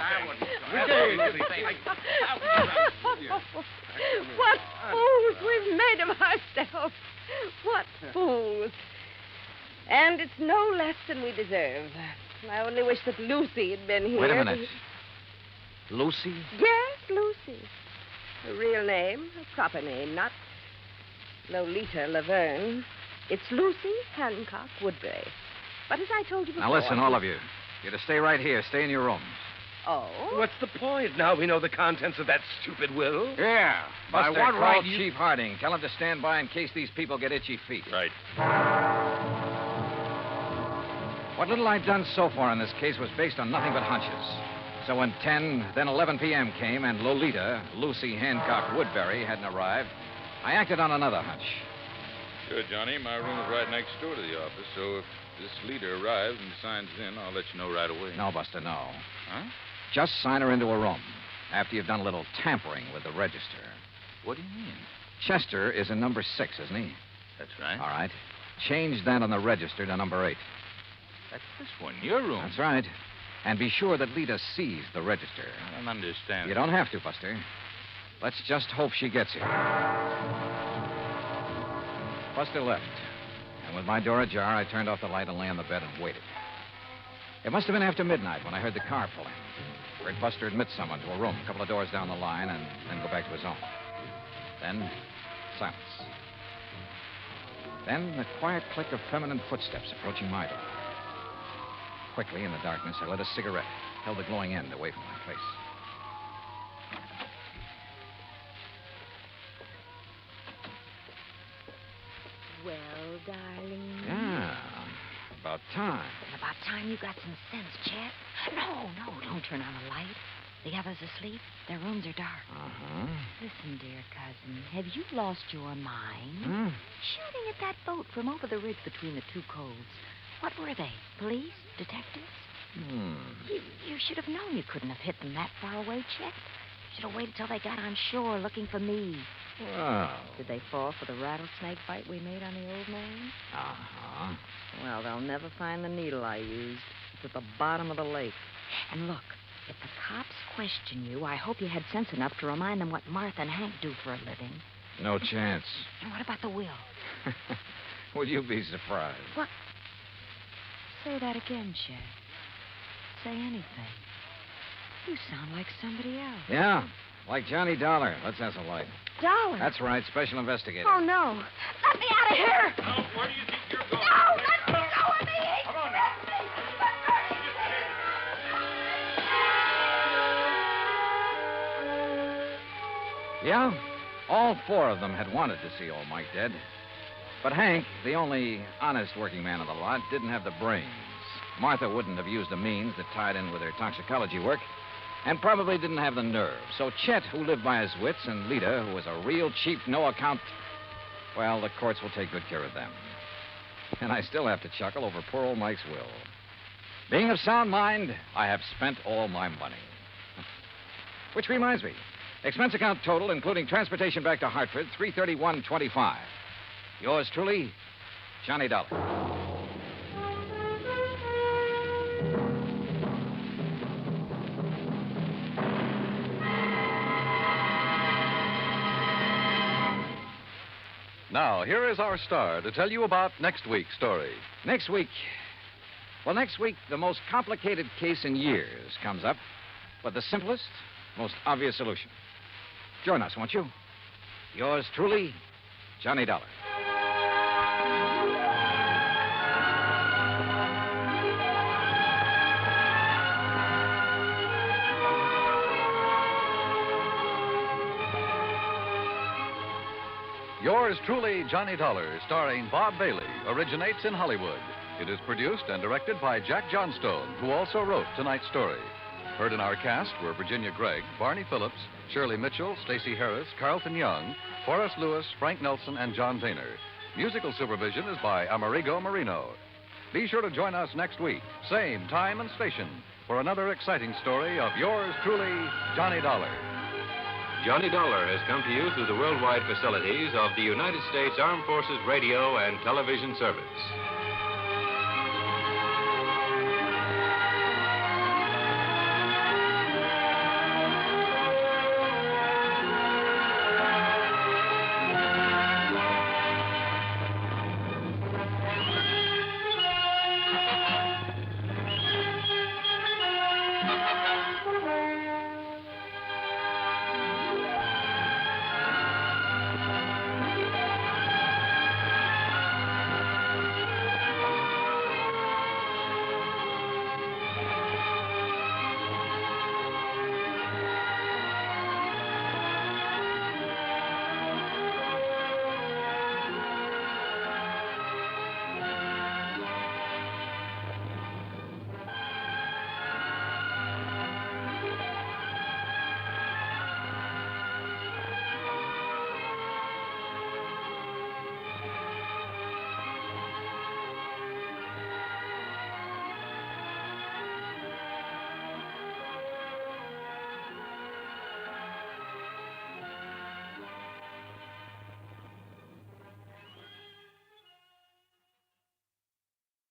Good day. What fools we've made of ourselves. What fools. And it's no less than we deserve. I only wish that Lucy had been here. Wait a minute. Lucy? Yes, Lucy. Her real name, her proper name, not Lolita Laverne. It's Lucy Hancock Woodbury. But as I told you before... Now listen, all of you. You're to stay right here. Stay in your rooms. Oh? What's the point? Now we know the contents of that stupid will. Yeah. By Buster, what call right Chief Harding. Tell him to stand by in case these people get itchy feet. Right. What little I've done so far in this case was based on nothing but hunches. So when 10, then 11 p.m. came and Lolita, Lucy Hancock Woodbury, hadn't arrived, I acted on another hunch. Sure, Johnny. My room is right next door to the office, so if this leader arrives and signs in, I'll let you know right away. No, Buster, no. Huh? Just sign her into a room after you've done a little tampering with the register. What do you mean? Chester is in number 6, isn't he? That's right. All right. Change that on the register to number 8. That's this one, your room. That's right. And be sure that Lita sees the register. I don't understand. You don't have to, Buster. Let's just hope she gets here. Buster left. And with my door ajar, I turned off the light and lay on the bed and waited. It must have been after midnight when I heard the car pull in. Heard Buster admit someone to a room a couple of doors down the line and then go back to his own. Then, silence. Then the quiet click of feminine footsteps approaching my door. Quickly, in the darkness, I lit a cigarette, held the glowing end away from my face. Well, darling. Yeah, about time. About time you got some sense, Chet. No, don't turn on the light. The others asleep. Their rooms are dark. Uh-huh. Listen, dear cousin, have you lost your mind? Hmm? Shooting at that boat from over the ridge between the two coves. What were they? Police? Detectives? You should have known you couldn't have hit them that far away, Chet. You should have waited till they got on shore looking for me. Well. Did they fall for the rattlesnake bite we made on the old man? Uh-huh. Well, they'll never find the needle I used. It's at the bottom of the lake. And look, If the cops question you, I hope you had sense enough to remind them what Martha and Hank do for a living. No chance. And what about the will? Would you be surprised? What? Say that again, Chet. Say anything. You sound like somebody else. Yeah, like Johnny Dollar. Let's have some light. Dollar? That's right, special investigator. Oh, no. Let me out of here! Now, where do you think you're going? No, let me go with me! Come on now. Yeah, all four of them had wanted to see old Mike dead. But Hank, the only honest working man of the lot, didn't have the brains. Martha wouldn't have used the means that tied in with her toxicology work, and probably didn't have the nerve. So Chet, who lived by his wits, and Lita, who was a real cheap, no-account... Well, the courts will take good care of them. And I still have to chuckle over poor old Mike's will. Being of sound mind, I have spent all my money. Which reminds me, expense account total, including transportation back to Hartford, $331.25. Yours truly, Johnny Dollar. Now, here is our star to tell you about next week's story. Next week, the most complicated case in years comes up, but the simplest, most obvious solution. Join us, won't you? Yours truly, Johnny Dollar. Yours truly, Johnny Dollar, starring Bob Bailey, originates in Hollywood. It is produced and directed by Jack Johnstone, who also wrote tonight's story. Heard in our cast were Virginia Gregg, Barney Phillips, Shirley Mitchell, Stacey Harris, Carlton Young, Forrest Lewis, Frank Nelson, and John Painter. Musical supervision is by Amerigo Marino. Be sure to join us next week, same time and station, for another exciting story of yours truly, Johnny Dollar. Johnny Dollar has come to you through the worldwide facilities of the United States Armed Forces Radio and Television Service.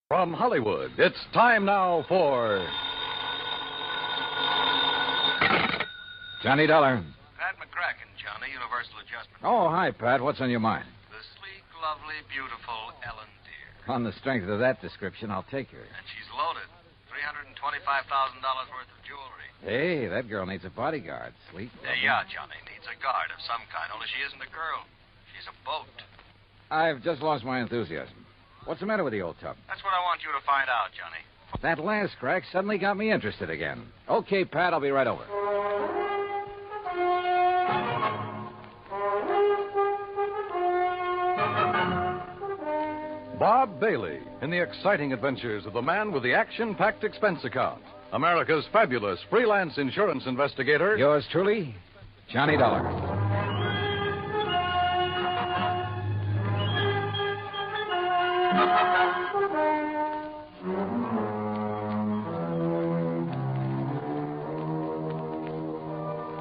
From Hollywood, it's time now for... Johnny Dollar. Pat McCracken, Johnny, Universal Adjustment. Oh, hi, Pat. What's on your mind? The sleek, lovely, beautiful Ellen Deere. On the strength of that description, I'll take her. And she's loaded. $325,000 worth of jewelry. Hey, that girl needs a bodyguard. Sleek. Yeah, Johnny, needs a guard of some kind, only she isn't a girl. She's a boat. I've just lost my enthusiasm. What's the matter with the old tub? That's what I want you to find out, Johnny. That last crack suddenly got me interested again. Okay, Pat, I'll be right over. Bob Bailey in the exciting adventures of the man with the action-packed expense account. America's fabulous freelance insurance investigator. Yours truly, Johnny Dollar.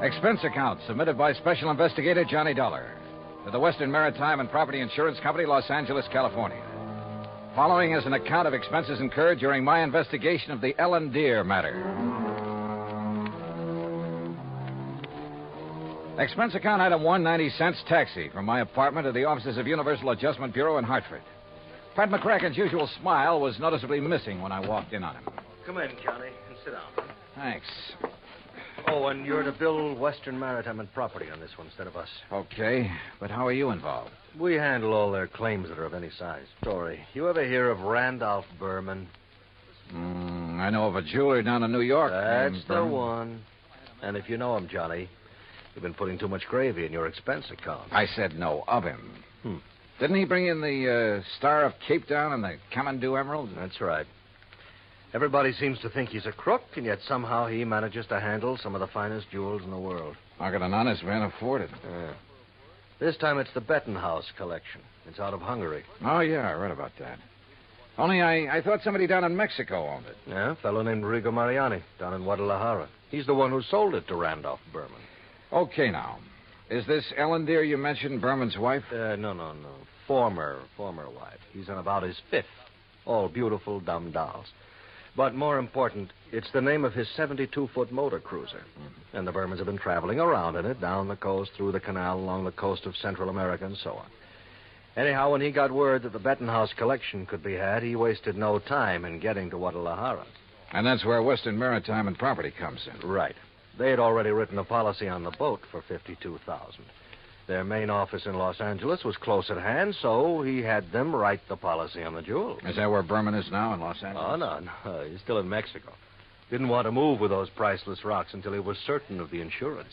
Expense account submitted by Special Investigator Johnny Dollar to the Western Maritime and Property Insurance Company, Los Angeles, California. Following is an account of expenses incurred during my investigation of the Ellen Deere matter. Expense account item 190 cents taxi from my apartment to the offices of Universal Adjustment Bureau in Hartford. Pat McCracken's usual smile was noticeably missing when I walked in on him. Come in, Johnny, and sit down. Thanks. Oh, and you're to bill Western Maritime and Property on this one instead of us. Okay, but how are you involved? We handle all their claims that are of any size. Story. You ever hear of Randolph Berman? I know of a jeweler down in New York. That's the Berman. one. And if you know him, Johnny, you've been putting too much gravy in your expense account. I said no of him. Didn't he bring in the Star of Cape Town and the Kamandu Emerald? That's right. Everybody seems to think he's a crook, and yet somehow he manages to handle some of the finest jewels in the world. How could an honest man afford it? This time it's the Bettenhouse collection. It's out of Hungary. Oh, yeah, I read about that. Only I thought somebody down in Mexico owned it. Yeah, a fellow named Rigo Mariani down in Guadalajara. He's the one who sold it to Randolph Berman. Okay, now. Is this Ellen Deere you mentioned Berman's wife? No. Former wife. He's on about his fifth. All beautiful, dumb dolls. But more important, it's the name of his 72-foot motor cruiser. And the Bermans have been traveling around in it, down the coast, through the canal, along the coast of Central America, and so on. Anyhow, when he got word that the Bettenhouse collection could be had, he wasted no time in getting to Guadalajara. And that's where Western Maritime and Property comes in. Right. They had already written a policy on the boat for $52,000. Their main office in Los Angeles was close at hand, so he had them write the policy on the jewels. Is that where Berman is now, in Los Angeles? Oh, no. He's still in Mexico. Didn't want to move with those priceless rocks until he was certain of the insurance.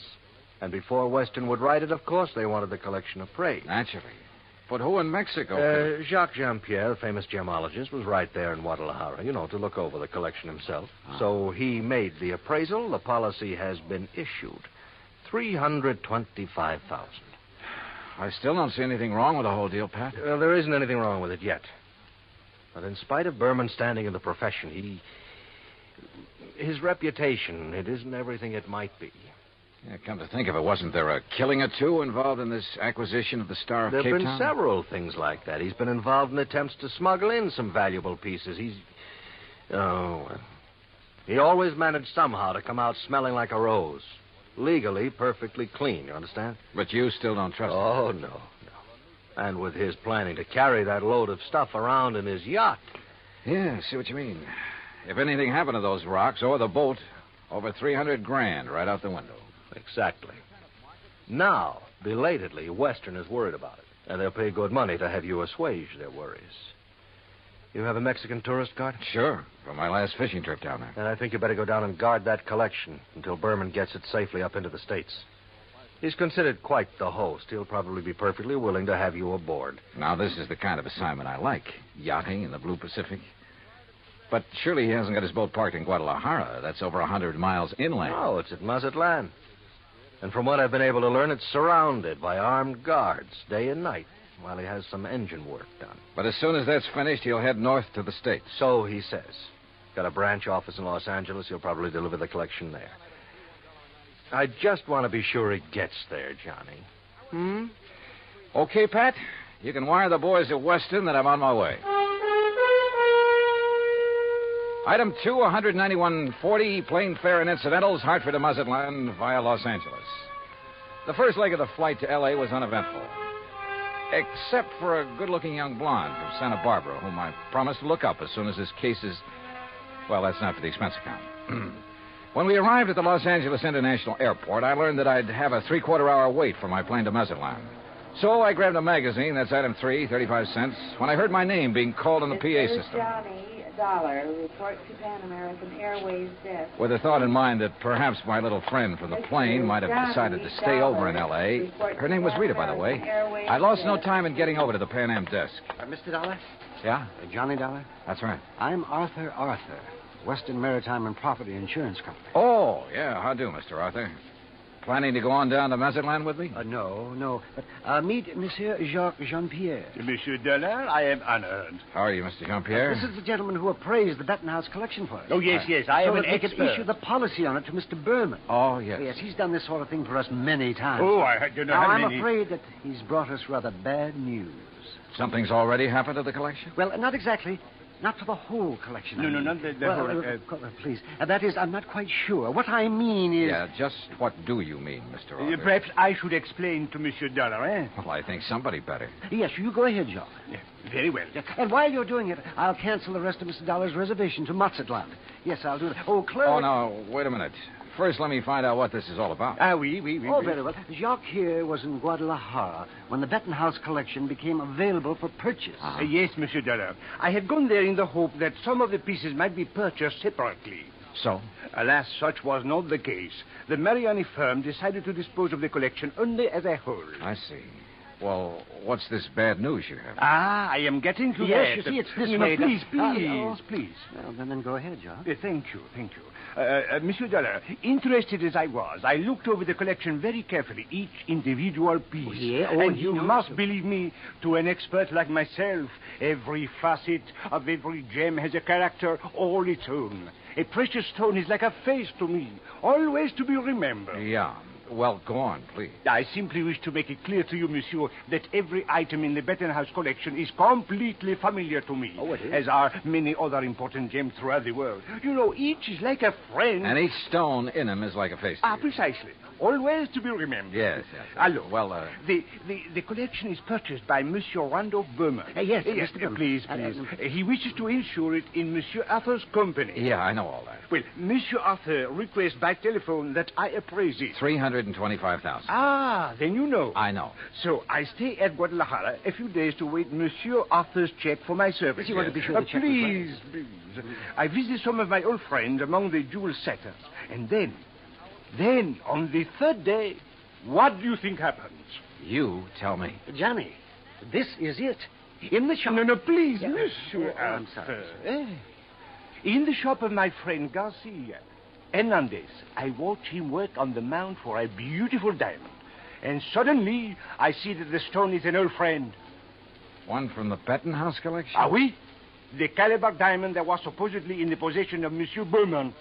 And before Western would write it, of course, they wanted the collection appraised. Naturally. But who in Mexico? Jacques Jean-Pierre, the famous gemologist, was right there in Guadalajara, to look over the collection himself. So he made the appraisal. The policy has been issued. $325,000. I still don't see anything wrong with the whole deal, Pat. There isn't anything wrong with it yet. But in spite of Berman's standing in the profession, his reputation, it isn't everything it might be. Yeah, come to think of it, wasn't there a killing or two involved in this acquisition of the Star of Cape Town? There have been several things like that. He's been involved in attempts to smuggle in some valuable pieces. He always managed somehow to come out smelling like a rose. Legally, perfectly clean, you understand? But you still don't trust him? Oh, no. And with his planning to carry that load of stuff around in his yacht. Yeah, I see what you mean. If anything happened to those rocks or the boat, over $300,000 right out the window. Exactly. Now, belatedly, Western is worried about it. And they'll pay good money to have you assuage their worries. You have a Mexican tourist card? Sure, from my last fishing trip down there. And I think you better go down and guard that collection until Berman gets it safely up into the States. He's considered quite the host. He'll probably be perfectly willing to have you aboard. Now, this is the kind of assignment I like. Yachting in the Blue Pacific. But surely he hasn't got his boat parked in Guadalajara. That's over 100 miles inland. No, it's at Mazatlan. And from what I've been able to learn, it's surrounded by armed guards day and night while he has some engine work done. But as soon as that's finished, he'll head north to the States. So he says. Got a branch office in Los Angeles. He'll probably deliver the collection there. I just want to be sure he gets there, Johnny. Okay, Pat. You can wire the boys at Weston that I'm on my way. Item 2, $191.40, plane fare and incidentals, Hartford to Mazatlan via Los Angeles. The first leg of the flight to L.A. was uneventful, except for a good-looking young blonde from Santa Barbara, whom I promised to look up as soon as his case is... Well, that's not for the expense account. When we arrived at the Los Angeles International Airport, I learned that I'd have a three-quarter-hour wait for my plane to Mazatlan. So I grabbed a magazine, that's item 3, 35 cents, when I heard my name being called on the PA system. Johnny Dollar, report to Pan American Airways desk. With a thought in mind that perhaps my little friend from the plane might have decided to stay over in L.A. Her name was Rita, by the way. I lost no time in getting over to the Pan Am desk. Mr. Dollar? Yeah? Johnny Dollar? That's right. I'm Arthur, Western Maritime and Property Insurance Company. Oh, yeah. How do, Mr. Arthur? Planning to go on down to Mazatlan with me? No. But meet Monsieur Jacques Jean-Pierre. Monsieur Dollar, I am honored. How are you, Mr. Jean-Pierre? This is the gentleman who appraised the Bettenhouse collection for us. Oh, yes. I am an they expert. could issue the policy on it to Mr. Berman. Oh, yes. Yes, he's done this sort of thing for us many times. Oh, I do not have I'm any... afraid that he's brought us rather bad news. Something's already happened to the collection? Well, not exactly. Not for the whole collection. No, I no, mean. not the Well, whole... please. That is, I'm not quite sure. What I mean is... Yeah, just what do you mean, Mr. Arthur? Perhaps I should explain to Monsieur Dollar, eh? Well, I think somebody better. Yes, you go ahead, John. Very well. And while you're doing it, I'll cancel the rest of Mr. Dollar's reservation to Mazatlan. Yes, I'll do that. Oh, Claire... Oh, no, wait a minute. First, let me find out what this is all about. Oui. Oh, very well. Jacques here was in Guadalajara when the Bettenhouse collection became available for purchase. Yes, Monsieur Dollar. I had gone there in the hope that some of the pieces might be purchased separately. So? Alas, such was not the case. The Mariani firm decided to dispose of the collection only as a whole. I see. Well, what's this bad news you have? I am getting to yes, that. you see, it's this no, way. Please. Well, then go ahead, John. Thank you. Monsieur Dollar, interested as I was, I looked over the collection very carefully, each individual piece. And you must believe me, to an expert like myself, every facet of every gem has a character all its own. A precious stone is like a face to me, always to be remembered. Yeah. Well, go on, please. I simply wish to make it clear to you, monsieur, that every item in the Bettenhouse collection is completely familiar to me. Oh, it is? As are many other important gems throughout the world. You know, each is like a friend. And each stone in them is like a face. Precisely. Always to be remembered. Yes. Allô. Well, The collection is purchased by Monsieur Randolph Berman. Yes, Mr. Berman. Please. He wishes to insure it in Monsieur Arthur's company. Yeah, I know all that. Well, Monsieur Arthur requests by telephone that I appraise it. $325,000. Then you know. I know. So I stay at Guadalajara a few days to wait Monsieur Arthur's check for my service. You want to be sure the check was please. I visit some of my old friends among the jewel setters. And then, on the third day, what do you think happens? You tell me. Johnny, this is it. In the shop... No, please, Yeah. Monsieur I'm Arthur. sorry. In the shop of my friend Garcia. Hernandez, I watch him work on the mount for a beautiful diamond. And suddenly, I see that the stone is an old friend. One from the Bettenhouse collection? Oui. The Calabar diamond that was supposedly in the possession of Monsieur Berman.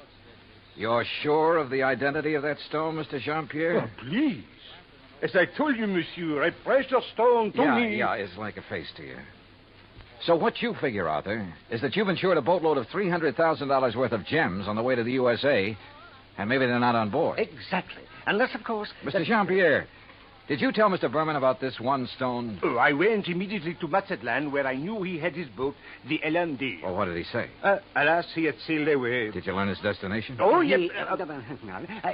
You're sure of the identity of that stone, Mr. Jean-Pierre? Oh, please. As I told you, monsieur, a precious stone to me. Yeah, it's like a face to you. So what you figure, Arthur, is that you've insured a boatload of $300,000 worth of gems on the way to the USA, and maybe they're not on board. Exactly. Unless, of course... Mr. Jean-Pierre, did you tell Mr. Berman about this one stone? Oh, I went immediately to Mazatlan, where I knew he had his boat, the LMD. Well, what did he say? Alas, he had sailed away. Did you learn his destination? Oh, yes.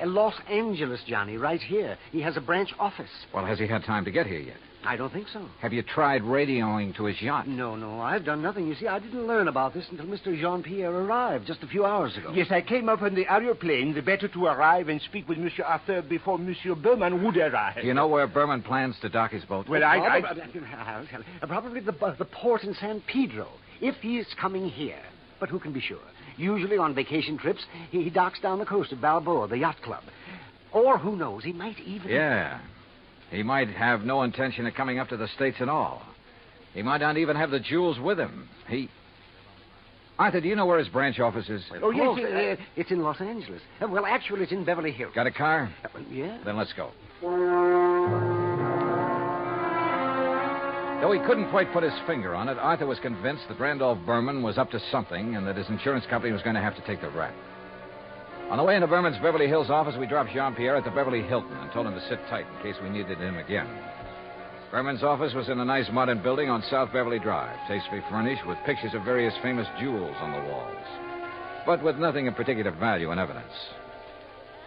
Los Angeles, Johnny, right here. He has a branch office. Well, has he had time to get here yet? I don't think so. Have you tried radioing to his yacht? No, I've done nothing. You see, I didn't learn about this until Mr. Jean-Pierre arrived just a few hours ago. Yes, I came up on the aeroplane, the better to arrive and speak with Monsieur Arthur before Monsieur Berman would arrive. Do you know where Berman plans to dock his boat? Well, probably the port in San Pedro, if he's coming here. But who can be sure? Usually on vacation trips, he docks down the coast at Balboa, the yacht club. Or who knows, he might even... Yeah. He might have no intention of coming up to the States at all. He might not even have the jewels with him. Arthur, do you know where his branch office is? Oh, yes, it's in Los Angeles. Well, actually, it's in Beverly Hills. Got a car? Yeah. Then let's go. Though he couldn't quite put his finger on it, Arthur was convinced that Randolph Berman was up to something and that his insurance company was going to have to take the rap. On the way into Berman's Beverly Hills office, we dropped Jean-Pierre at the Beverly Hilton and told him to sit tight in case we needed him again. Berman's office was in a nice modern building on South Beverly Drive, tastefully furnished with pictures of various famous jewels on the walls, but with nothing of particular value in evidence.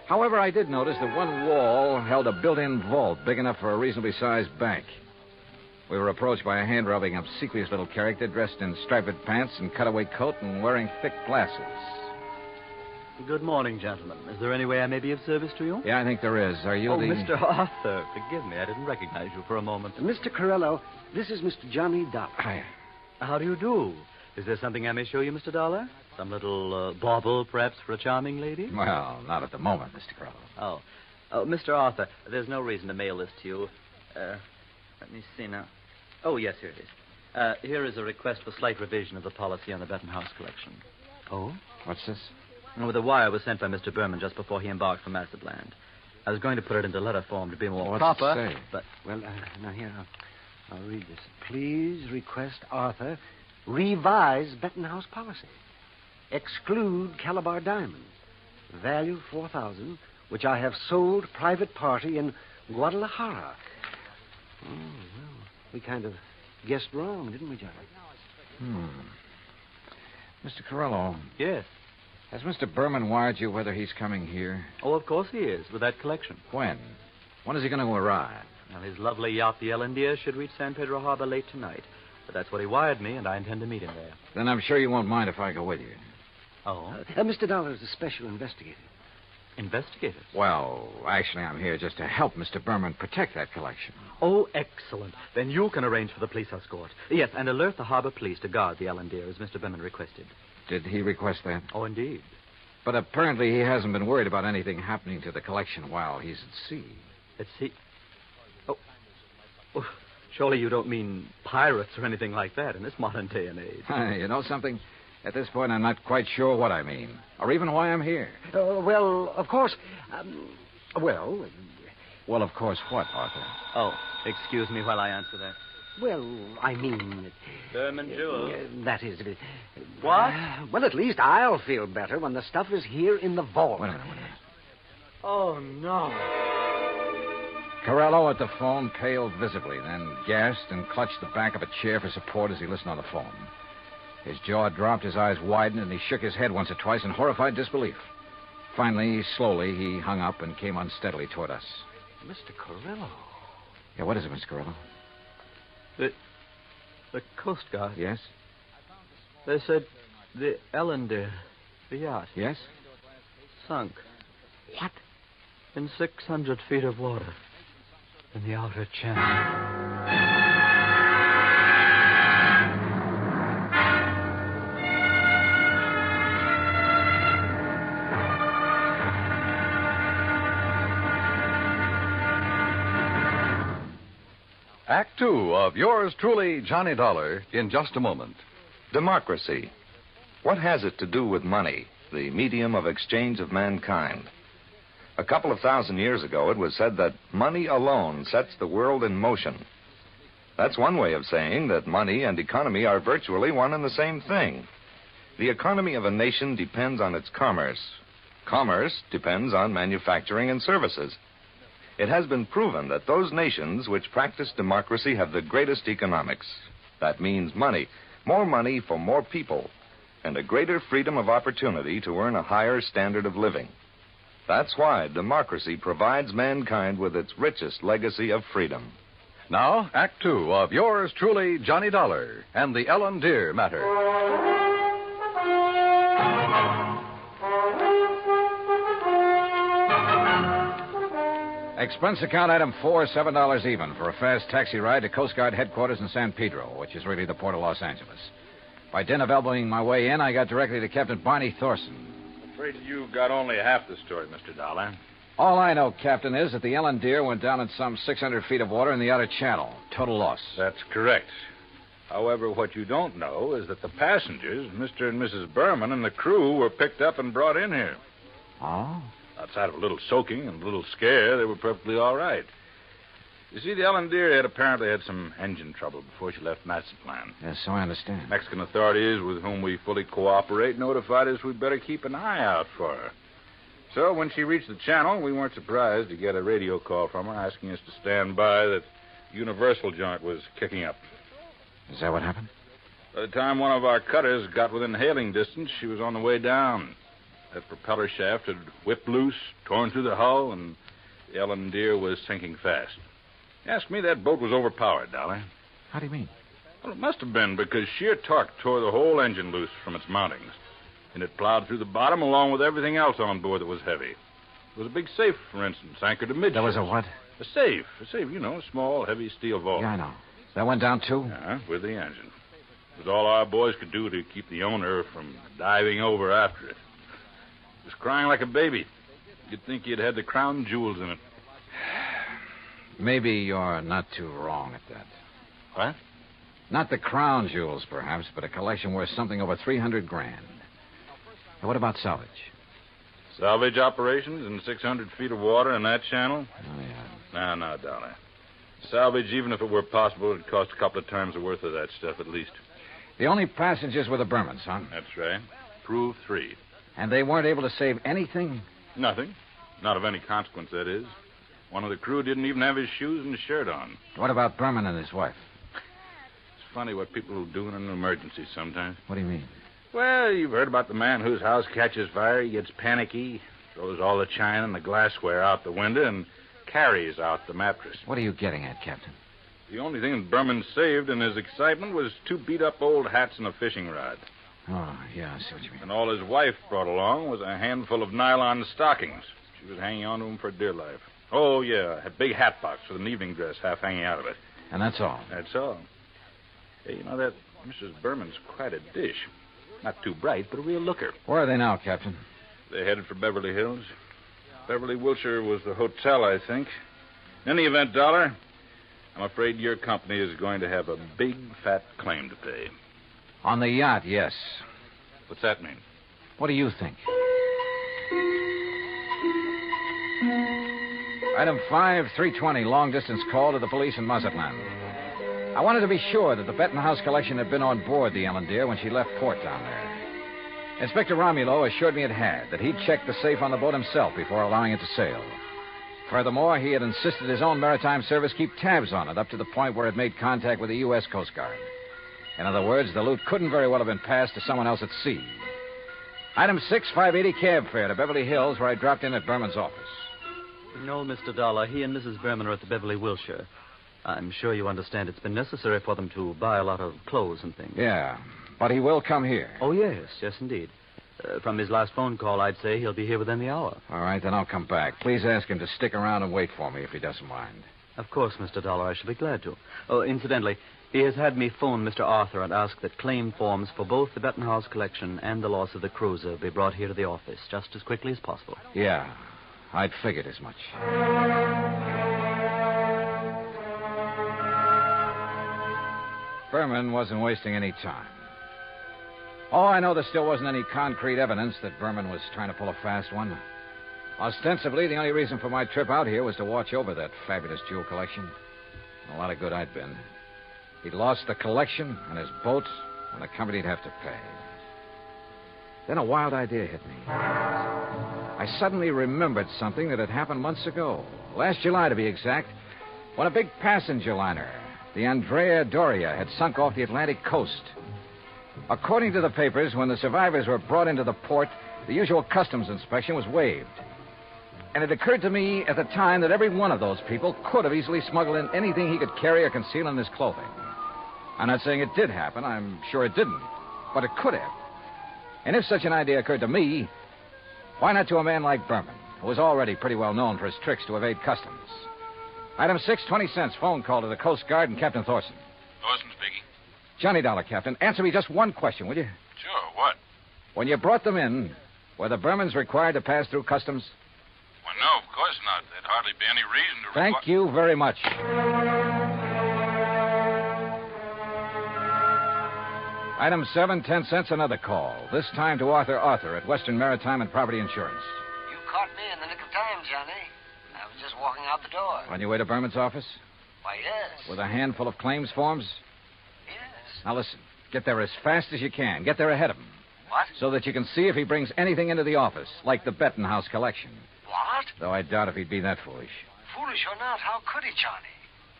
However, I did notice that one wall held a built-in vault big enough for a reasonably sized bank. We were approached by a hand-rubbing, obsequious little character dressed in striped pants and cutaway coat and wearing thick glasses. Good morning, gentlemen. Is there any way I may be of service to you? Yeah, I think there is. Are you the... Mr. Arthur, forgive me. I didn't recognize you for a moment. Mr. Corello, this is Mr. Johnny Dollar. Hi. How do you do? Is there something I may show you, Mr. Dollar? Some little bauble, perhaps, for a charming lady? Well, not at the moment, Mr. Corello. Oh, Mr. Arthur, there's no reason to mail this to you. Let me see now. Oh, yes, here it is. Here is a request for slight revision of the policy on the Bettenhouse collection. Oh? What's this? Well, the wire was sent by Mr. Berman just before he embarked for Mazatlan. I was going to put it into letter form to be more proper, it say? but... Well, now here, I'll read this. Please request Arthur revise Bettenhouse policy. Exclude Calabar diamonds. Value $4,000, which I have sold private party in Guadalajara. Oh, well, we kind of guessed wrong, didn't we, Johnny? Mr. Corello. Yes. Has Mr. Berman wired you whether he's coming here? Oh, of course he is, with that collection. When? When is he going to arrive? Well, his lovely yacht, the Ellendeer, should reach San Pedro Harbor late tonight. But that's what he wired me, and I intend to meet him there. Then I'm sure you won't mind if I go with you. Oh? Mr. Dollar is a special investigator. Investigator? Well, actually, I'm here just to help Mr. Berman protect that collection. Oh, excellent. Then you can arrange for the police escort. Yes, and alert the harbor police to guard the Ellendeer, as Mr. Berman requested. Did he request that? Oh, indeed. But apparently he hasn't been worried about anything happening to the collection while he's at sea. At sea? Oh, surely you don't mean pirates or anything like that in this modern day and age. You know something? At this point, I'm not quite sure what I mean, or even why I'm here. Well, of course. Well, of course, what, Arthur? Oh, excuse me while I answer that. Well, I mean... Berman Jewels. That is... What? Well, at least I'll feel better when the stuff is here in the vault. Wait a minute. Oh, no. Corello at the phone paled visibly, then gasped and clutched the back of a chair for support as he listened on the phone. His jaw dropped, his eyes widened, and he shook his head once or twice in horrified disbelief. Finally, slowly, he hung up and came unsteadily toward us. Mr. Corello. Yeah, what is it, Mr. Corello? The Coast Guard. Yes? They said the Ellendeer, the yacht. Yes? Sunk. What? In 600 feet of water. In the outer channel. Act Two of yours truly, Johnny Dollar, in just a moment. Democracy. What has it to do with money, the medium of exchange of mankind? A couple of thousand years ago, it was said that money alone sets the world in motion. That's one way of saying that money and economy are virtually one and the same thing. The economy of a nation depends on its commerce. Commerce depends on manufacturing and services. It has been proven that those nations which practice democracy have the greatest economics. That means money, more money for more people, and a greater freedom of opportunity to earn a higher standard of living. That's why democracy provides mankind with its richest legacy of freedom. Now, Act Two of yours truly, Johnny Dollar, and the Ellendeer matter. Expense account item 4, $7 even for a fast taxi ride to Coast Guard headquarters in San Pedro, which is really the port of Los Angeles. By dint of elbowing my way in, I got directly to Captain Barney Thorson. Afraid you got only half the story, Mr. Dollar. All I know, Captain, is that the Ellendeer went down in some 600 feet of water in the outer channel. Total loss. That's correct. However, what you don't know is that the passengers, Mr. and Mrs. Berman, and the crew were picked up and brought in here. Oh? Outside of a little soaking and a little scare, they were perfectly all right. You see, the Ellendeer had apparently had some engine trouble before she left Mazatlan. Yes, so I understand. Mexican authorities, with whom we fully cooperate, notified us we'd better keep an eye out for her. So when she reached the channel, we weren't surprised to get a radio call from her asking us to stand by that Universal joint was kicking up. Is that what happened? By the time one of our cutters got within hailing distance, she was on the way down. That propeller shaft had whipped loose, torn through the hull, and the Ellendeer was sinking fast. Ask me, that boat was overpowered, Dolly. How do you mean? Well, it must have been, because sheer torque tore the whole engine loose from its mountings. And it plowed through the bottom along with everything else on board that was heavy. There was a big safe, for instance, anchored amidships. There was a what? A safe, you know, a small, heavy steel vault. Yeah, I know. That went down, too? Yeah, with the engine. It was all our boys could do to keep the owner from diving over after it. It was crying like a baby. You'd think he'd had the crown jewels in it. Maybe you're not too wrong at that. What? Not the crown jewels, perhaps, but a collection worth something over $300,000. Now, what about salvage? Salvage operations in 600 feet of water in that channel? Oh, yeah. No, Dolly. Salvage, even if it were possible, it'd cost a couple of times the worth of that stuff at least. The only passengers were the Bermans, huh? That's right. Prove 3. And they weren't able to save anything? Nothing. Not of any consequence, that is. One of the crew didn't even have his shoes and shirt on. What about Berman and his wife? It's funny what people will do in an emergency sometimes. What do you mean? Well, you've heard about the man whose house catches fire. He gets panicky, throws all the china and the glassware out the window, and carries out the mattress. What are you getting at, Captain? The only thing that Berman saved in his excitement was 2 beat-up old hats and a fishing rod. Oh, yeah, I see what you mean. And all his wife brought along was a handful of nylon stockings. She was hanging on to them for dear life. Oh, yeah, a big hat box with an evening dress half hanging out of it. And that's all? That's all. Hey, you know, that Mrs. Berman's quite a dish. Not too bright, but a real looker. Where are they now, Captain? They're headed for Beverly Hills. Beverly, Wilshire was the hotel, I think. In any event, Dollar, I'm afraid your company is going to have a big, fat claim to pay. On the yacht, yes. What's that mean? What do you think? Item 5, 320, long-distance call to the police in Mazatlan. I wanted to be sure that the Bettenhouse collection had been on board the Ellen Deer when she left port down there. Inspector Romulo assured me it had, that he'd checked the safe on the boat himself before allowing it to sail. Furthermore, he had insisted his own maritime service keep tabs on it up to the point where it made contact with the U.S. Coast Guard. In other words, the loot couldn't very well have been passed to someone else at sea. Item 6, 580 cab fare to Beverly Hills, where I dropped in at Berman's office. No, Mr. Dollar. He and Mrs. Berman are at the Beverly Wilshire. I'm sure you understand it's been necessary for them to buy a lot of clothes and things. Yeah, but he will come here. Oh, yes, indeed. From his last phone call, I'd say he'll be here within the hour. All right, then I'll come back. Please ask him to stick around and wait for me if he doesn't mind. Of course, Mr. Dollar, I shall be glad to. Oh, incidentally, he has had me phone Mr. Arthur and ask that claim forms for both the Bettenhouse collection and the loss of the cruiser be brought here to the office just as quickly as possible. Yeah, I'd figured as much. Berman wasn't wasting any time. Oh, I know there still wasn't any concrete evidence that Berman was trying to pull a fast one. Ostensibly, the only reason for my trip out here was to watch over that fabulous jewel collection. A lot of good I'd been. He'd lost the collection and his boat, and the company'd have to pay. Then a wild idea hit me. I suddenly remembered something that had happened months ago. Last July, to be exact, when a big passenger liner, the Andrea Doria, had sunk off the Atlantic coast. According to the papers, when the survivors were brought into the port, the usual customs inspection was waived. And it occurred to me at the time that every one of those people could have easily smuggled in anything he could carry or conceal in his clothing. I'm not saying it did happen. I'm sure it didn't. But it could have. And if such an idea occurred to me, why not to a man like Berman, who was already pretty well known for his tricks to evade customs? Item 6, 20 cents, phone call to the Coast Guard and Captain Thorson. Thorson speaking. Johnny Dollar, Captain. Answer me just one question, will you? Sure, what? When you brought them in, were the Bermans required to pass through customs? Well, no, of course not. There'd hardly be any reason to... Thank you very much. Item 7, 10 cents, another call. This time to Arthur at Western Maritime and Property Insurance. You caught me in the nick of time, Johnny. I was just walking out the door. On your way to Berman's office? Why, yes. With a handful of claims forms? Yes. Now listen, get there as fast as you can. Get there ahead of him. What? So that you can see if he brings anything into the office, like the Bettenhouse collection. What? Though I doubt if he'd be that foolish. Foolish or not, how could he, Johnny?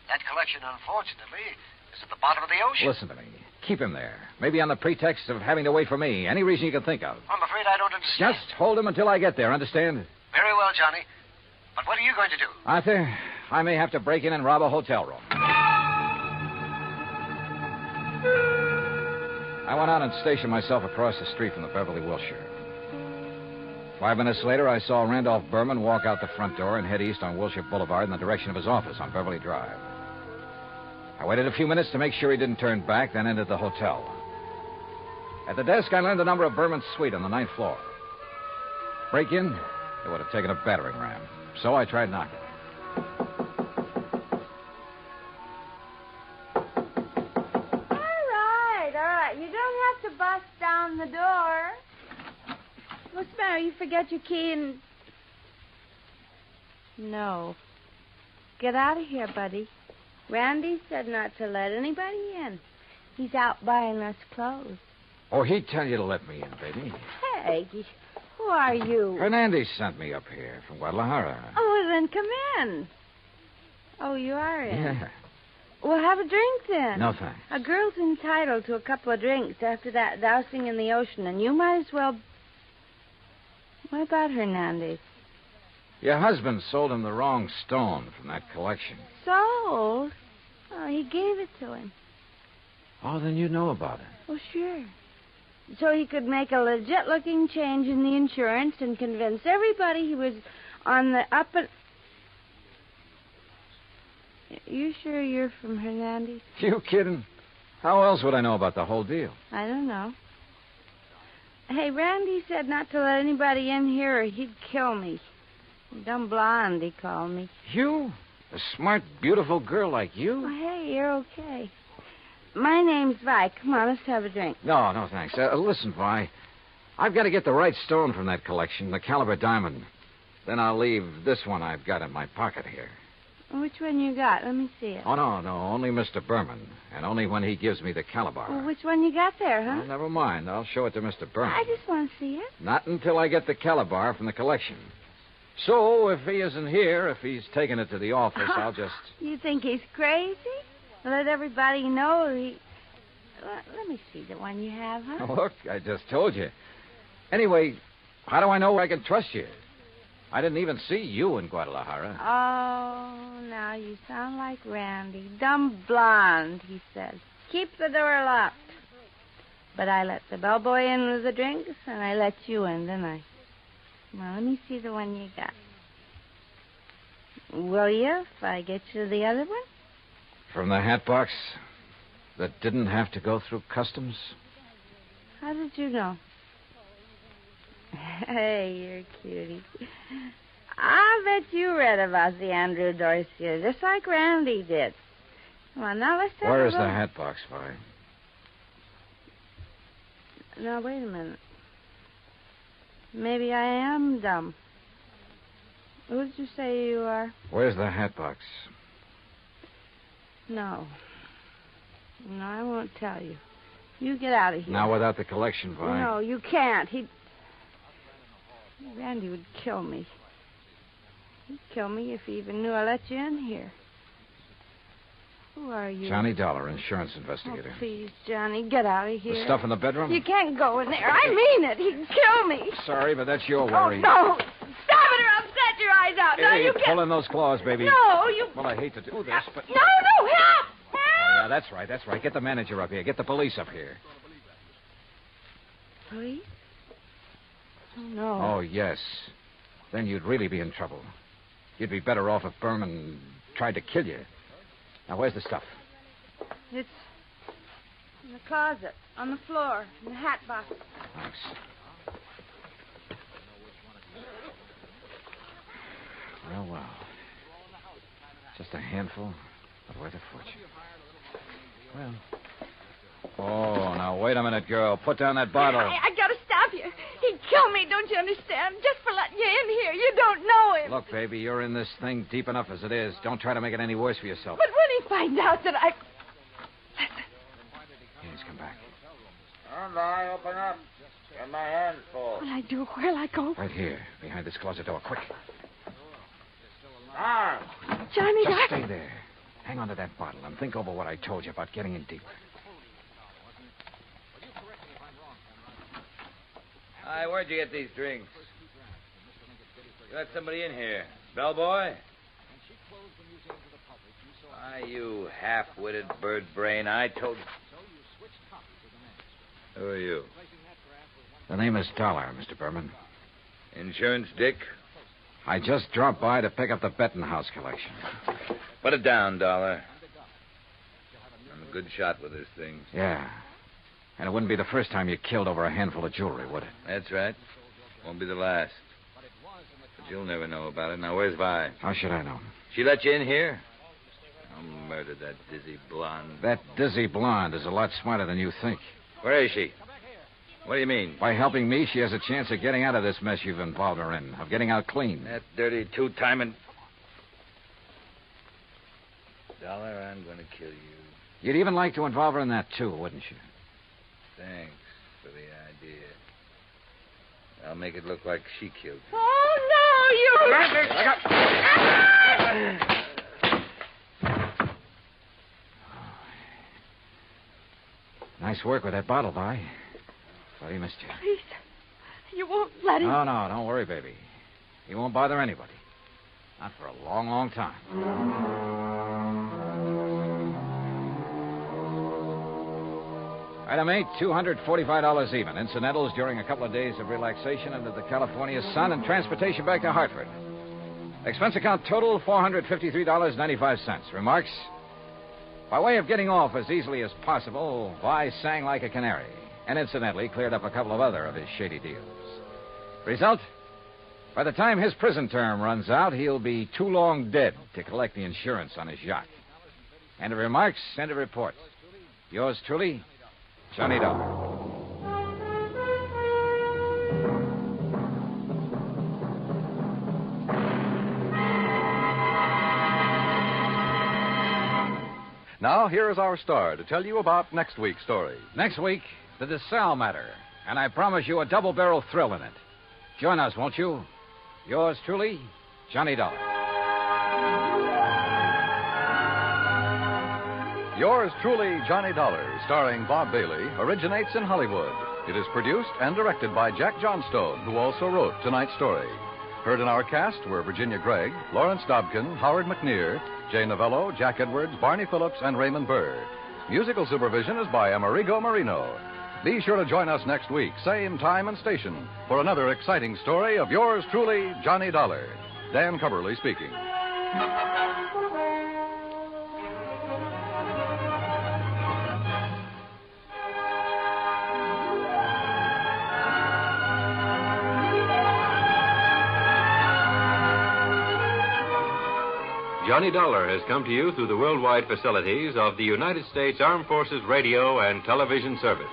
That collection, unfortunately, is at the bottom of the ocean. Listen to me. Keep him there. Maybe on the pretext of having to wait for me. Any reason you can think of. I'm afraid I don't understand. Just hold him until I get there, understand? Very well, Johnny. But what are you going to do? Arthur, I may have to break in and rob a hotel room. I went out and stationed myself across the street from the Beverly Wilshire. 5 minutes later, I saw Randolph Berman walk out the front door and head east on Wilshire Boulevard in the direction of his office on Beverly Drive. I waited a few minutes to make sure he didn't turn back, then entered the hotel. At the desk, I learned the number of Berman's suite on the 9th floor. Break in? It would have taken a battering ram. So I tried knocking. All right. You don't have to bust down the door. What's the matter? You forget your key and... No. Get out of here, buddy. Randy said not to let anybody in. He's out buying us clothes. Oh, he'd tell you to let me in, baby. Hey, who are you? Hernandez sent me up here from Guadalajara. Oh, well, then come in. Oh, you are in? Yeah. Well, have a drink then. No, thanks. A girl's entitled to a couple of drinks after that dousing in the ocean, and you might as well... What about Hernandez? Your husband sold him the wrong stone from that collection. Sold? Oh, he gave it to him. Oh, then you know about it. Well, sure. So he could make a legit-looking change in the insurance and convince everybody he was on the up and... You sure you're from Hernandez? You kidding? How else would I know about the whole deal? I don't know. Hey, Randy said not to let anybody in here or he'd kill me. Dumb blonde, he called me. You? A smart, beautiful girl like you? Oh, hey, you're okay. My name's Vi. Come on, let's have a drink. No, thanks. Listen, Vi. I've got to get the right stone from that collection, the caliber diamond. Then I'll leave this one I've got in my pocket here. Which one you got? Let me see it. Oh, no, only Mr. Berman. And only when he gives me the caliber. Well, which one you got there, huh? Well, never mind. I'll show it to Mr. Berman. I just want to see it. Not until I get the caliber from the collection. So, if he isn't here, if he's taken it to the office, I'll just... You think he's crazy? Let everybody know he... Let me see the one you have, huh? Look, I just told you. Anyway, how do I know I can trust you? I didn't even see you in Guadalajara. Oh, now you sound like Randy. Dumb blonde, he says. Keep the door locked. But I let the bellboy in with the drinks, and I let you in, didn't I? Well, let me see the one you got. Will you, if I get you the other one? From the hat box that didn't have to go through customs? How did you know? Hey, you're a cutie. I bet you read about the Andrew Dorsey, just like Randy did. Come on, now let's have Where's a the look. hat box, Vi? Now, wait a minute. Maybe I am dumb. Who'd you say you are? Where's the hat box? No. No, I won't tell you. You get out of here. Now, without the collection, Vi. No, you can't. Randy would kill me. He'd kill me if he even knew I let you in here. Who are you? Johnny Dollar, insurance investigator. Oh, please, Johnny, get out of here. The stuff in the bedroom? You can't go in there. I mean it. He'd kill me. Sorry, but that's your worry. Oh, no. Stop it or I'll set your eyes out. Now Hey, you get... pull in those claws, baby. No, you... Well, I hate to do this, but... No, help! Oh, yeah, that's right. Get the manager up here. Get the police up here. Police? Oh, no. Oh, yes. Then you'd really be in trouble. You'd be better off if Berman tried to kill you. Now, where's the stuff? It's in the closet, on the floor, in the hat box. Thanks. Well. Just a handful, but worth a fortune. Well. Oh, now, wait a minute, girl. Put down that bottle. I gotta stop you. He'd kill me, don't you understand? Just for letting you in here. You don't know him. Look, baby, you're in this thing deep enough as it is. Don't try to make it any worse for yourself. But when he finds out that I... Listen. Yes, come back. And I open up. Get my hands full. What'll I do? Where'll I go? Right here, behind this closet door. Quick. Arms. Johnny, Just stay there. Hang on to that bottle and think over what I told you about getting in deep. Hi, where'd you get these drinks? You let somebody in here. Bellboy? Why, you half-witted bird brain, I told you. Who are you? The name is Dollar, Mr. Berman. Insurance dick? I just dropped by to pick up the Bettenhouse collection. Put it down, Dollar. I'm a good shot with this thing. Yeah. And it wouldn't be the first time you killed over a handful of jewelry, would it? That's right. Won't be the last. But you'll never know about it. Now, where's Vi? How should I know? She let you in here? I'll murder that dizzy blonde. That dizzy blonde is a lot smarter than you think. Where is she? What do you mean? By helping me, she has a chance of getting out of this mess you've involved her in, of getting out clean. That dirty two-timing... Dollar, I'm going to kill you. You'd even like to involve her in that, too, wouldn't you? Thanks for the idea. I'll make it look like she killed you. Oh, no, Nice work with that bottle, Vi. Thought he missed you. Please, you won't let him. No, don't worry, baby. He won't bother anybody. Not for a long, long time. Item 8, $245 even. Incidentals during a couple of days of relaxation under the California sun and transportation back to Hartford. Expense account total, $453.95. Remarks? By way of getting off as easily as possible, Vi sang like a canary, and incidentally cleared up a couple of other of his shady deals. Result? By the time his prison term runs out, he'll be too long dead to collect the insurance on his yacht. End of remarks, end of report. Yours truly, Johnny Dollar. Now, here is our star to tell you about next week's story. Next week, the DeSalle matter. And I promise you a double-barrel thrill in it. Join us, won't you? Yours truly, Johnny Dollar. Yours truly, Johnny Dollar, starring Bob Bailey, originates in Hollywood. It is produced and directed by Jack Johnstone, who also wrote tonight's story. Heard in our cast were Virginia Gregg, Lawrence Dobkin, Howard McNear, Jay Novello, Jack Edwards, Barney Phillips, and Raymond Burr. Musical supervision is by Amerigo Marino. Be sure to join us next week, same time and station, for another exciting story of yours truly, Johnny Dollar. Dan Cumberly speaking. Johnny Dollar has come to you through the worldwide facilities of the United States Armed Forces Radio and Television Service.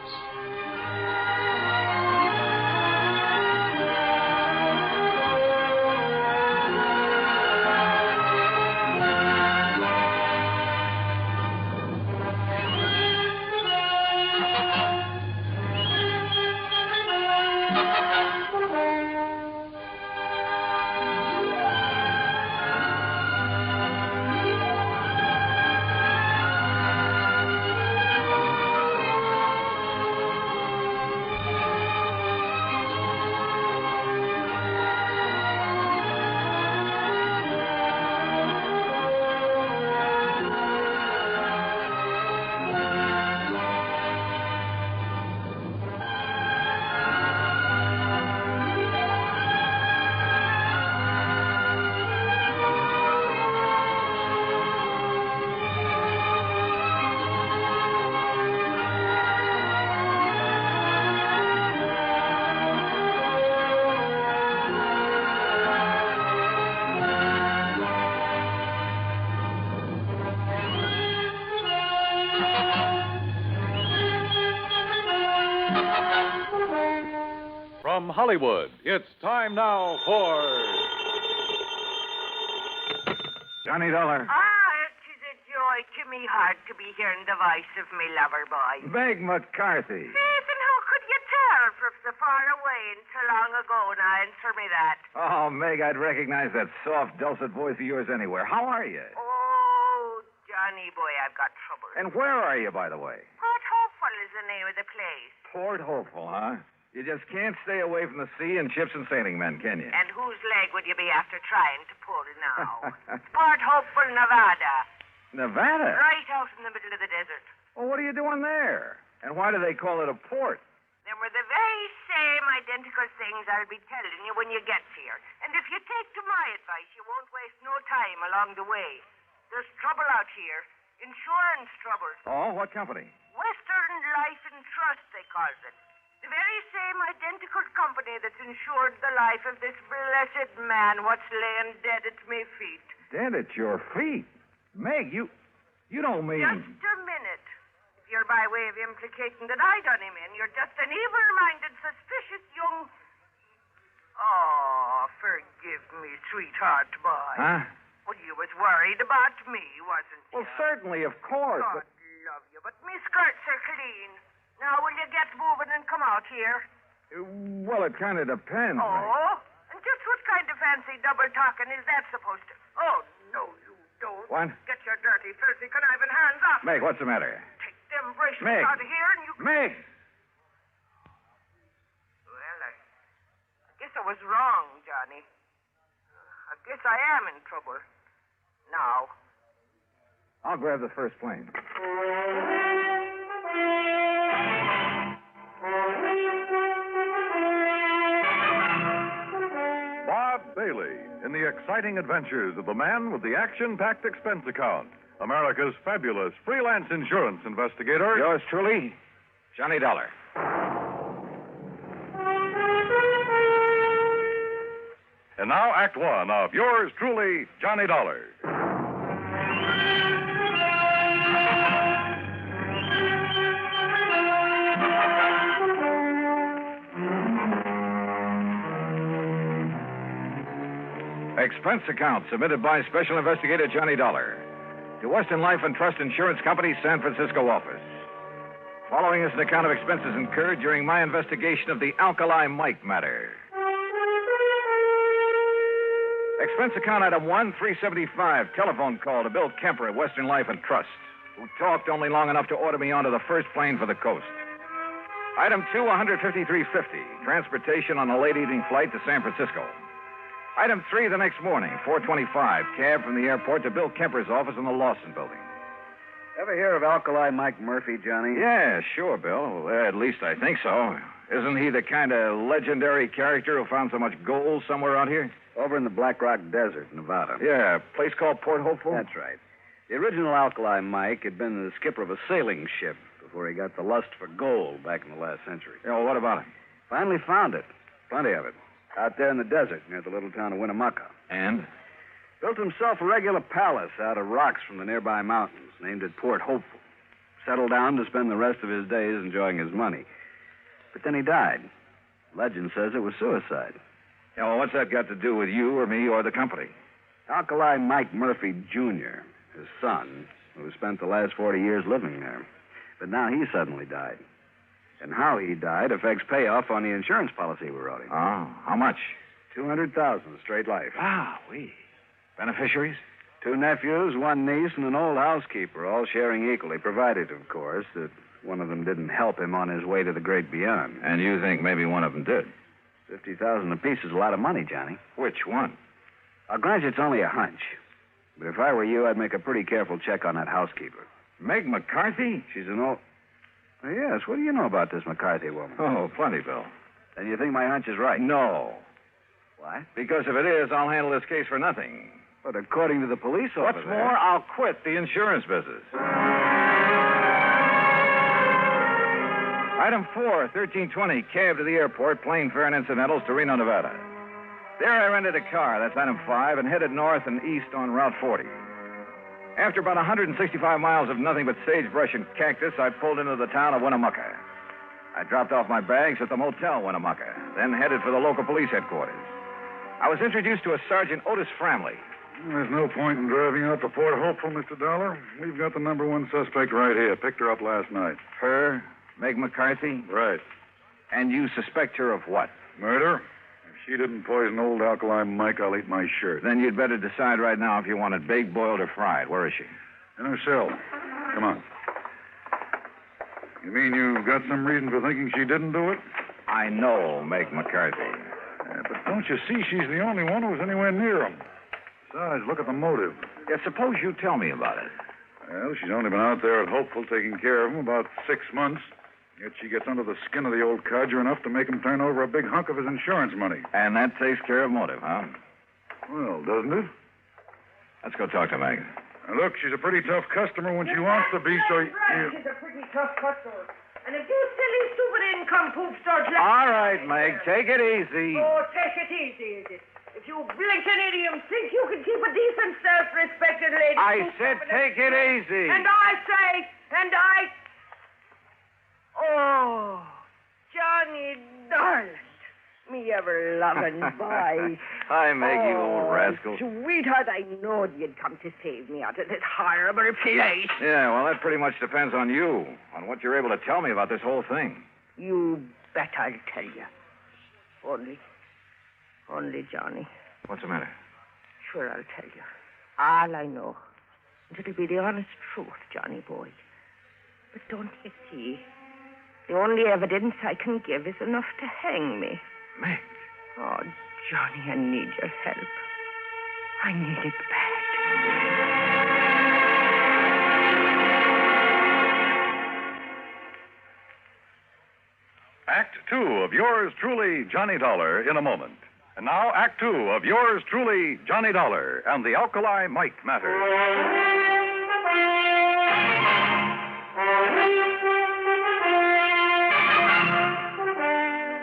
From Hollywood, it's time now for Johnny Dollar. It is a joy to me heart to be hearing the voice of me lover boy. Meg McCarthy. Yes, and how could you tell from so far away and so long ago? Now answer me that. Oh, Meg, I'd recognize that soft, dulcet voice of yours anywhere. How are you? Oh, Johnny boy, I've got trouble. And where are you, by the way? Port Hopeful is the name of the place. Port Hopeful, huh? You just can't stay away from the sea and ships and sailing men, can you? And whose leg would you be after trying to pull now? Port Hopeful, Nevada. Nevada? Right out in the middle of the desert. Well, what are you doing there? And why do they call it a port? Them were the very same identical things I'll be telling you when you get here. And if you take to my advice, you won't waste no time along the way. There's trouble out here. Insurance trouble. Oh, what company? Western Life and Trust, they calls it. The very same identical company that's insured the life of this blessed man what's laying dead at me feet. Dead at your feet? Meg, you don't mean... Just a minute. If you're by way of implicating that I done him in, you're just an evil-minded, suspicious young... Oh, forgive me, sweetheart boy. Huh? Well, you was worried about me, wasn't you? Well, certainly, of course. God But... love you, but me skirts are clean. Now, will you get moving and come out here? Well, it kind of depends. Oh? And just what kind of fancy double talking is that supposed to... Oh, no, you don't. What? Get your dirty, filthy, conniving hands off. Meg, what's the matter? Take them bracelets Meg. out of here and you... Meg! Well, I guess I was wrong, Johnny. I guess I am in trouble. Now. I'll grab the first plane. Bob Bailey in the exciting adventures of the man with the action-packed expense account. America's fabulous freelance insurance investigator. Yours truly, Johnny Dollar. And now, Act One of yours truly, Johnny Dollar. Expense account submitted by Special Investigator Johnny Dollar to Western Life and Trust Insurance Company's San Francisco office. Following is an account of expenses incurred during my investigation of the Alkali Mike matter. Expense account item 1, 375, telephone call to Bill Kemper at Western Life and Trust, who talked only long enough to order me onto the first plane for the coast. Item 2, 153.50, transportation on a late evening flight to San Francisco. Item 3, the next morning, 4:25, cab from the airport to Bill Kemper's office in the Lawson building. Ever hear of Alkali Mike Murphy, Johnny? Yeah, sure, Bill. At least I think so. Isn't he the kind of legendary character who found so much gold somewhere out here? Over in the Black Rock Desert, Nevada. Yeah, a place called Port Hopeful? That's right. The original Alkali Mike had been the skipper of a sailing ship before he got the lust for gold back in the last century. Yeah, well, what about him? Finally found it. Plenty of it. Out there in the desert near the little town of Winnemucca. And? Built himself a regular palace out of rocks from the nearby mountains, named it Port Hopeful. Settled down to spend the rest of his days enjoying his money. But then he died. Legend says it was suicide. Yeah, well, what's that got to do with you or me or the company? Alkali Mike Murphy, Jr., his son, who spent the last 40 years living there. But now he suddenly died. And how he died affects payoff on the insurance policy we wrote him. Oh, how much? $200,000, straight life. Ah, we. Beneficiaries? 2 nephews, 1 niece, and an old housekeeper, all sharing equally, provided, of course, that one of them didn't help him on his way to the great beyond. And you think maybe one of them did? $50,000 apiece is a lot of money, Johnny. Which one? I'll grant you it's only a hunch. But if I were you, I'd make a pretty careful check on that housekeeper. Meg McCarthy? She's an old... Oh, yes, what do you know about this McCarthy woman? Oh, plenty, Bill. Then you think my hunch is right? No. What? Because if it is, I'll handle this case for nothing. But according to the police over What's there... more, I'll quit the insurance business. Item 4, 1320, cab to the airport, plane fare and incidentals to Reno, Nevada. There I rented a car, that's item 5, and headed north and east on Route 40. After about 165 miles of nothing but sagebrush and cactus, I pulled into the town of Winnemucca. I dropped off my bags at the Motel Winnemucca, then headed for the local police headquarters. I was introduced to a Sergeant Otis Framley. There's no point in driving out to Port Hopeful, Mr. Dollar. We've got the number 1 suspect right here. Picked her up last night. Her? Meg McCarthy? Right. And you suspect her of what? Murder? If she didn't poison old Alkali Mike, I'll eat my shirt. Then you'd better decide right now if you want it baked, boiled, or fried. Where is she? In her cell. Come on. You mean you've got some reason for thinking she didn't do it? I know Meg McCarthy. Yeah, but don't you see she's the only one who was anywhere near him? Besides, look at the motive. Yeah, suppose you tell me about it. Well, she's only been out there at Hopeful taking care of him about 6 months. Yet she gets under the skin of the old codger enough to make him turn over a big hunk of his insurance money. And that takes care of motive, huh? Well, doesn't it? Let's go talk to Meg. Now, look, she's a pretty tough customer when she wants to be, so... Right, she's a pretty tough customer. And if you silly, stupid income-poop start... All right, Meg, take it easy. Oh, take it easy, is it? If you blinking idiom think you can keep a decent, self-respected lady... I said take it easy. And I say, Oh, Johnny, darling. Me ever-loving boy. Hi, Meg, you old rascal. Sweetheart, I knowed you'd come to save me out of this horrible place. Yeah, well, that pretty much depends on you, on what you're able to tell me about this whole thing. You bet I'll tell you. Only, Johnny. What's the matter? Sure, I'll tell you. All I know. And it'll be the honest truth, Johnny boy. But don't you see? The only evidence I can give is enough to hang me. Meg. Oh, Johnny, I need your help. I need it bad. Act 2 of yours truly, Johnny Dollar, in a moment. And now, Act 2 of yours truly, Johnny Dollar, and the Alkali Mike Matter.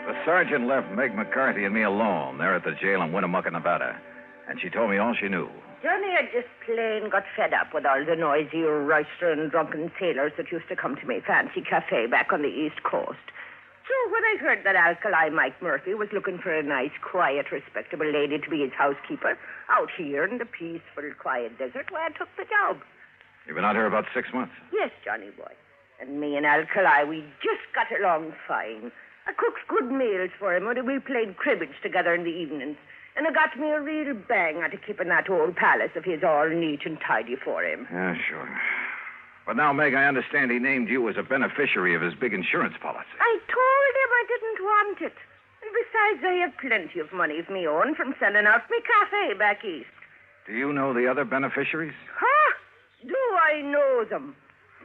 The sergeant left Meg McCarthy and me alone there at the jail in Winnemucca, Nevada. And she told me all she knew. Johnny had just plain got fed up with all the noisy, roistering, drunken sailors that used to come to my fancy cafe back on the East Coast. So when I heard that Alkali Mike Murphy was looking for a nice, quiet, respectable lady to be his housekeeper out here in the peaceful, quiet desert, well, I took the job. You've been out here about 6 months. Yes, Johnny boy. And me and Alkali, we just got along fine. I cooked good meals for him, and we played cribbage together in the evenings. And it got me a real bang out of keeping that old palace of his all neat and tidy for him. Yeah, sure. But now, Meg, I understand he named you as a beneficiary of his big insurance policy. I told him I didn't want it. And besides, I have plenty of money of me own from selling out my cafe back east. Do you know the other beneficiaries? Huh? Do I know them?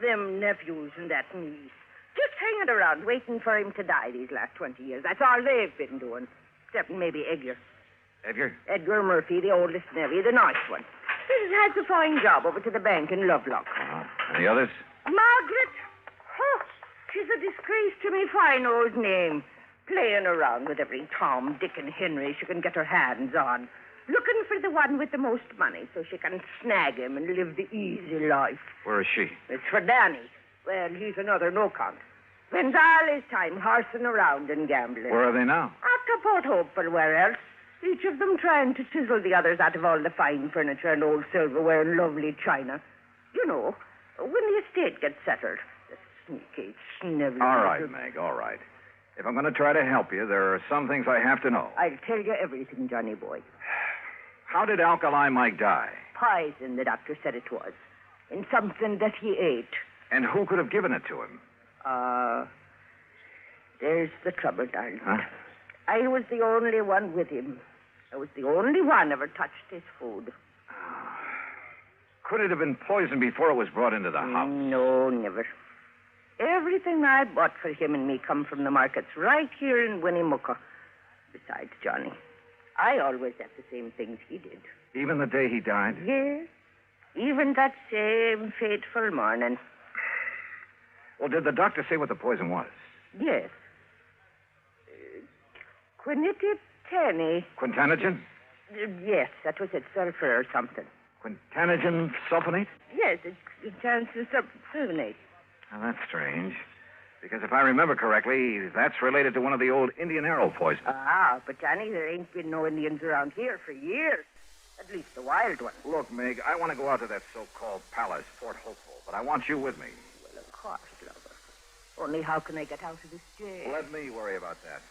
Them nephews and that niece. Just hanging around waiting for him to die these last 20 years. That's all they've been doing. Except maybe Edgar. Edgar? Edgar Murphy, the oldest nephew, the nice one. He has a fine job over to the bank in Lovelock. And the others? Margaret. Oh, she's a disgrace to me fine old name. Playing around with every Tom, Dick, and Henry she can get her hands on. Looking for the one with the most money so she can snag him and live the easy life. Where is she? It's for Danny. Well, he's another no-count. Spends all his time horsing around and gambling. Where are they now? Up to Port Hopeful, where else? Each of them trying to chisel the others out of all the fine furniture and old silverware and lovely china. You know, when the estate gets settled. The sneaky, snivelling... All right, Meg, all right. If I'm going to try to help you, there are some things I have to know. I'll tell you everything, Johnny boy. How did Alkali Mike die? Poison, the doctor said it was. In something that he ate. And who could have given it to him? There's the trouble, darling. Huh? I was the only one with him. I was the only one ever touched his food. Could it have been poisoned before it was brought into the house? No, never. Everything I bought for him and me come from the markets right here in Winnemucca. Besides, Johnny, I always had the same things he did. Even the day he died? Yes. Even that same fateful morning. Well, did the doctor say what the poison was? Yes. Quinititani. Quintanogen? Yes, that was it. Sulfur or something. Quintanogen sulfonate? Yes, it's chances of sulfonate. Now, that's strange. Because if I remember correctly, that's related to one of the old Indian arrow poisons. Ah, but Johnny, there ain't been no Indians around here for years. At least the wild ones. Look, Meg, I want to go out to that so-called palace, Fort Hopeful, but I want you with me. Well, of course, lover. Only how can I get out of this jail? Let me worry about that.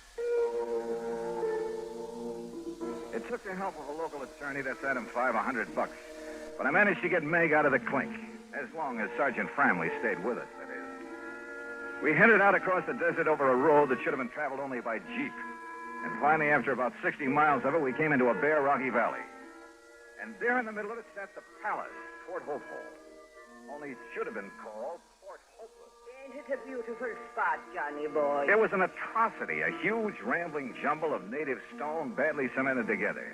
It took the help of a local attorney that set him $500. But I managed to get Meg out of the clink, as long as Sergeant Framley stayed with us, that is. We headed out across the desert over a road that should have been traveled only by jeep. And finally, after about 60 miles of it, we came into a bare, rocky valley. And there in the middle of it sat the palace, Fort Hopeful. Only it should have been called Fort Hopeless. Ain't it a beautiful spot, Johnny boy? It was an atrocity, a huge, rambling jumble of native stone badly cemented together.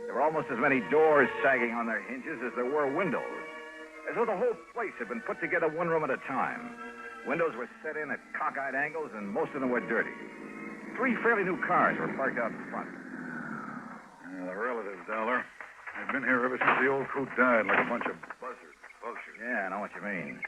There were almost as many doors sagging on their hinges as there were windows, as though the whole place had been put together one room at a time. Windows were set in at cockeyed angles, and most of them were dirty. 3 fairly new cars were parked out in front. Yeah, the relatives, Dollar. They've been here ever since the old coot died, like a bunch of buzzards. Yeah, I know what you mean.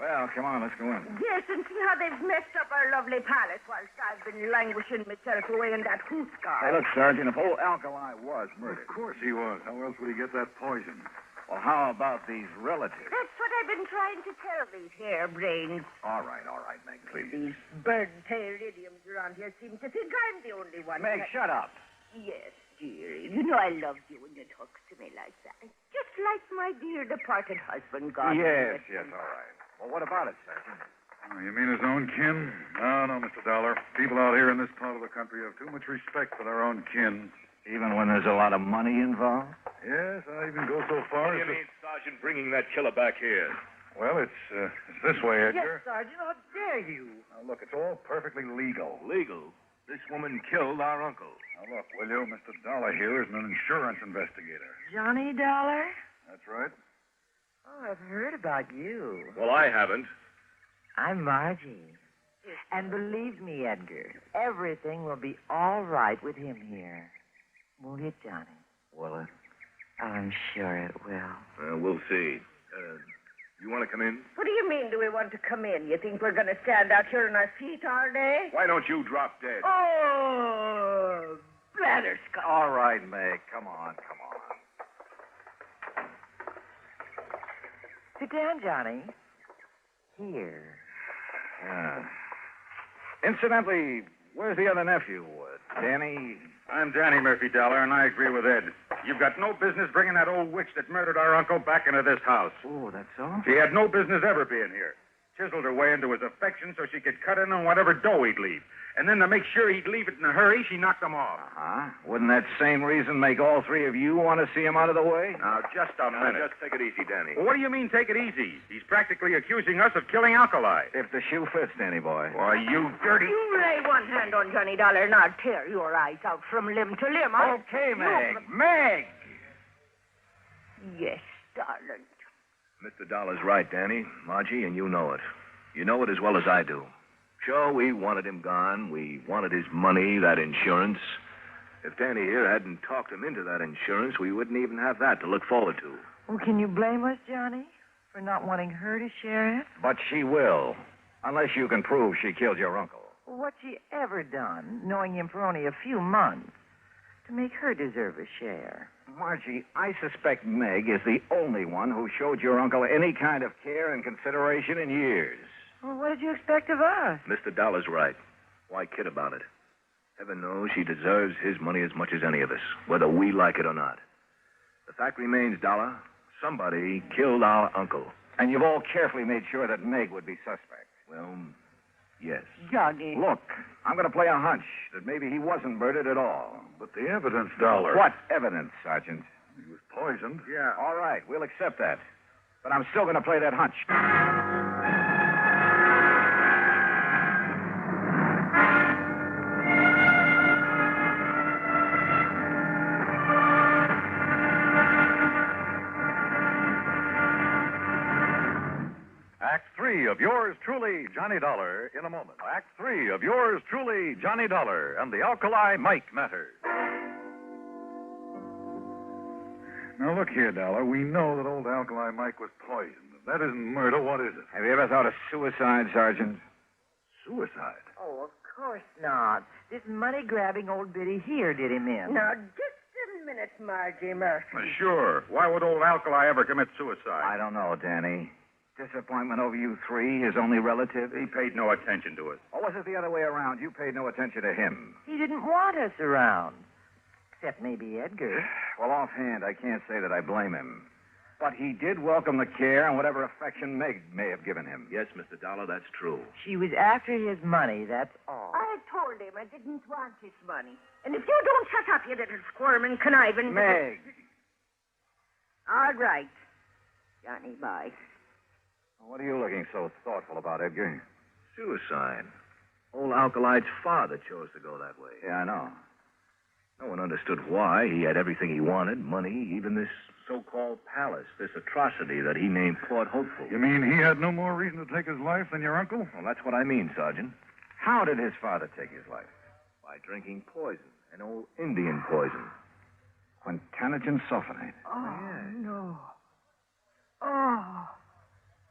Well, come on, let's go in. Yes, and see how they've messed up our lovely palace whilst I've been languishing myself away in that hoose car. Hey, look, Sergeant, if old Alkali was murdered. Of course he was. How else would he get that poison? Well, how about these relatives? That's what I've been trying to tell these harebrains. All right, Meg, please. These bird-tailed idioms around here seem to think I'm the only one. Meg, shut up. Yes, dearie. You know I loved you when you talked to me like that. Just like my dear departed husband, God. Yes, all right. Well, what about it, Sergeant? Oh, you mean his own kin? No, Mr. Dollar. People out here in this part of the country have too much respect for their own kin. Even when there's a lot of money involved? Yes, I even go so far What do you mean, Sergeant, bringing that killer back here? Well, it's this way, Edgar. Yes, Sergeant, how dare you? Now, look, it's all perfectly legal. Legal? This woman killed our uncle. Now, look, will you? Mr. Dollar here is an insurance investigator. Johnny Dollar? That's right. Oh, I've heard about you. Well, I haven't. I'm Margie. And believe me, Edgar, everything will be all right with him here. Won't it, Johnny? Will it? I'm sure it will. We'll see. You want to come in? What do you mean, do we want to come in? You think we're going to stand out here on our feet all day? Why don't you drop dead? Oh, blatherskite. All right, Meg, come on. Sit down, Johnny. Here. Yeah. Incidentally, where's the other nephew? Danny? I'm Danny Murphy Dollar, and I agree with Ed. You've got no business bringing that old witch that murdered our uncle back into this house. Oh, that's all? She had no business ever being here. Chiseled her way into his affection so she could cut in on whatever dough he'd leave. And then to make sure he'd leave it in a hurry, she knocked him off. Uh-huh. Wouldn't that same reason make all three of you want to see him out of the way? Now, just a minute. Just take it easy, Danny. Well, what do you mean, take it easy? He's practically accusing us of killing Alkali. If the shoe fits, Danny boy. Why, you dirty... You lay one hand on Johnny Dollar and I'll tear your eyes out from limb to limb. Okay, Meg. Meg! Yes, darling. Mr. Dollar's right, Danny. Margie, and you know it. You know it as well as I do. Sure, we wanted him gone. We wanted his money, that insurance. If Danny here hadn't talked him into that insurance, we wouldn't even have that to look forward to. Well, can you blame us, Johnny, for not wanting her to share it? But she will. Unless you can prove she killed your uncle. What's she ever done, knowing him for only a few months, to make her deserve a share? Margie, I suspect Meg is the only one who showed your uncle any kind of care and consideration in years. Well, what did you expect of us? Mr. Dollar's right. Why kid about it? Heaven knows she deserves his money as much as any of us, whether we like it or not. The fact remains, Dollar, somebody killed our uncle. And you've all carefully made sure that Meg would be suspect. Well, yes. Johnny. Look, I'm going to play a hunch that maybe he wasn't murdered at all. But the evidence, Dollar. What evidence, Sergeant? He was poisoned. Yeah, all right, we'll accept that. But I'm still going to play that hunch. Act 3 of yours truly, Johnny Dollar, in a moment. Act 3 of yours truly, Johnny Dollar, and the Alkali Mike matter. Now, look here, Dollar. We know that old Alkali Mike was poisoned. If that isn't murder, what is it? Have you ever thought of suicide, Sergeant? Suicide? Oh, of course not. This money-grabbing old biddy here did him in. Now, just a minute, Margie Murphy. Sure. Why would old Alkali ever commit suicide? I don't know, Danny. Disappointment over you three, his only relative? He paid no attention to it. Or was it the other way around? You paid no attention to him. He didn't want us around. Except maybe Edgar. Well, offhand, I can't say that I blame him. But he did welcome the care and whatever affection Meg may have given him. Yes, Mr. Dollar, that's true. She was after his money, that's all. I told him I didn't want his money. And if you don't shut up, you little squirming, conniving... Meg! All right. Johnny, bye. What are you looking so thoughtful about, Edgar? Suicide. Old Alkali's father chose to go that way. Yeah, I know. No one understood why. He had everything he wanted, money, even this so-called palace, this atrocity that he named Port Hopeful. You mean he had no more reason to take his life than your uncle? Well, that's what I mean, Sergeant. How did his father take his life? By drinking poison, an old Indian poison. Quintanogen sulfonate. Oh, no. Oh,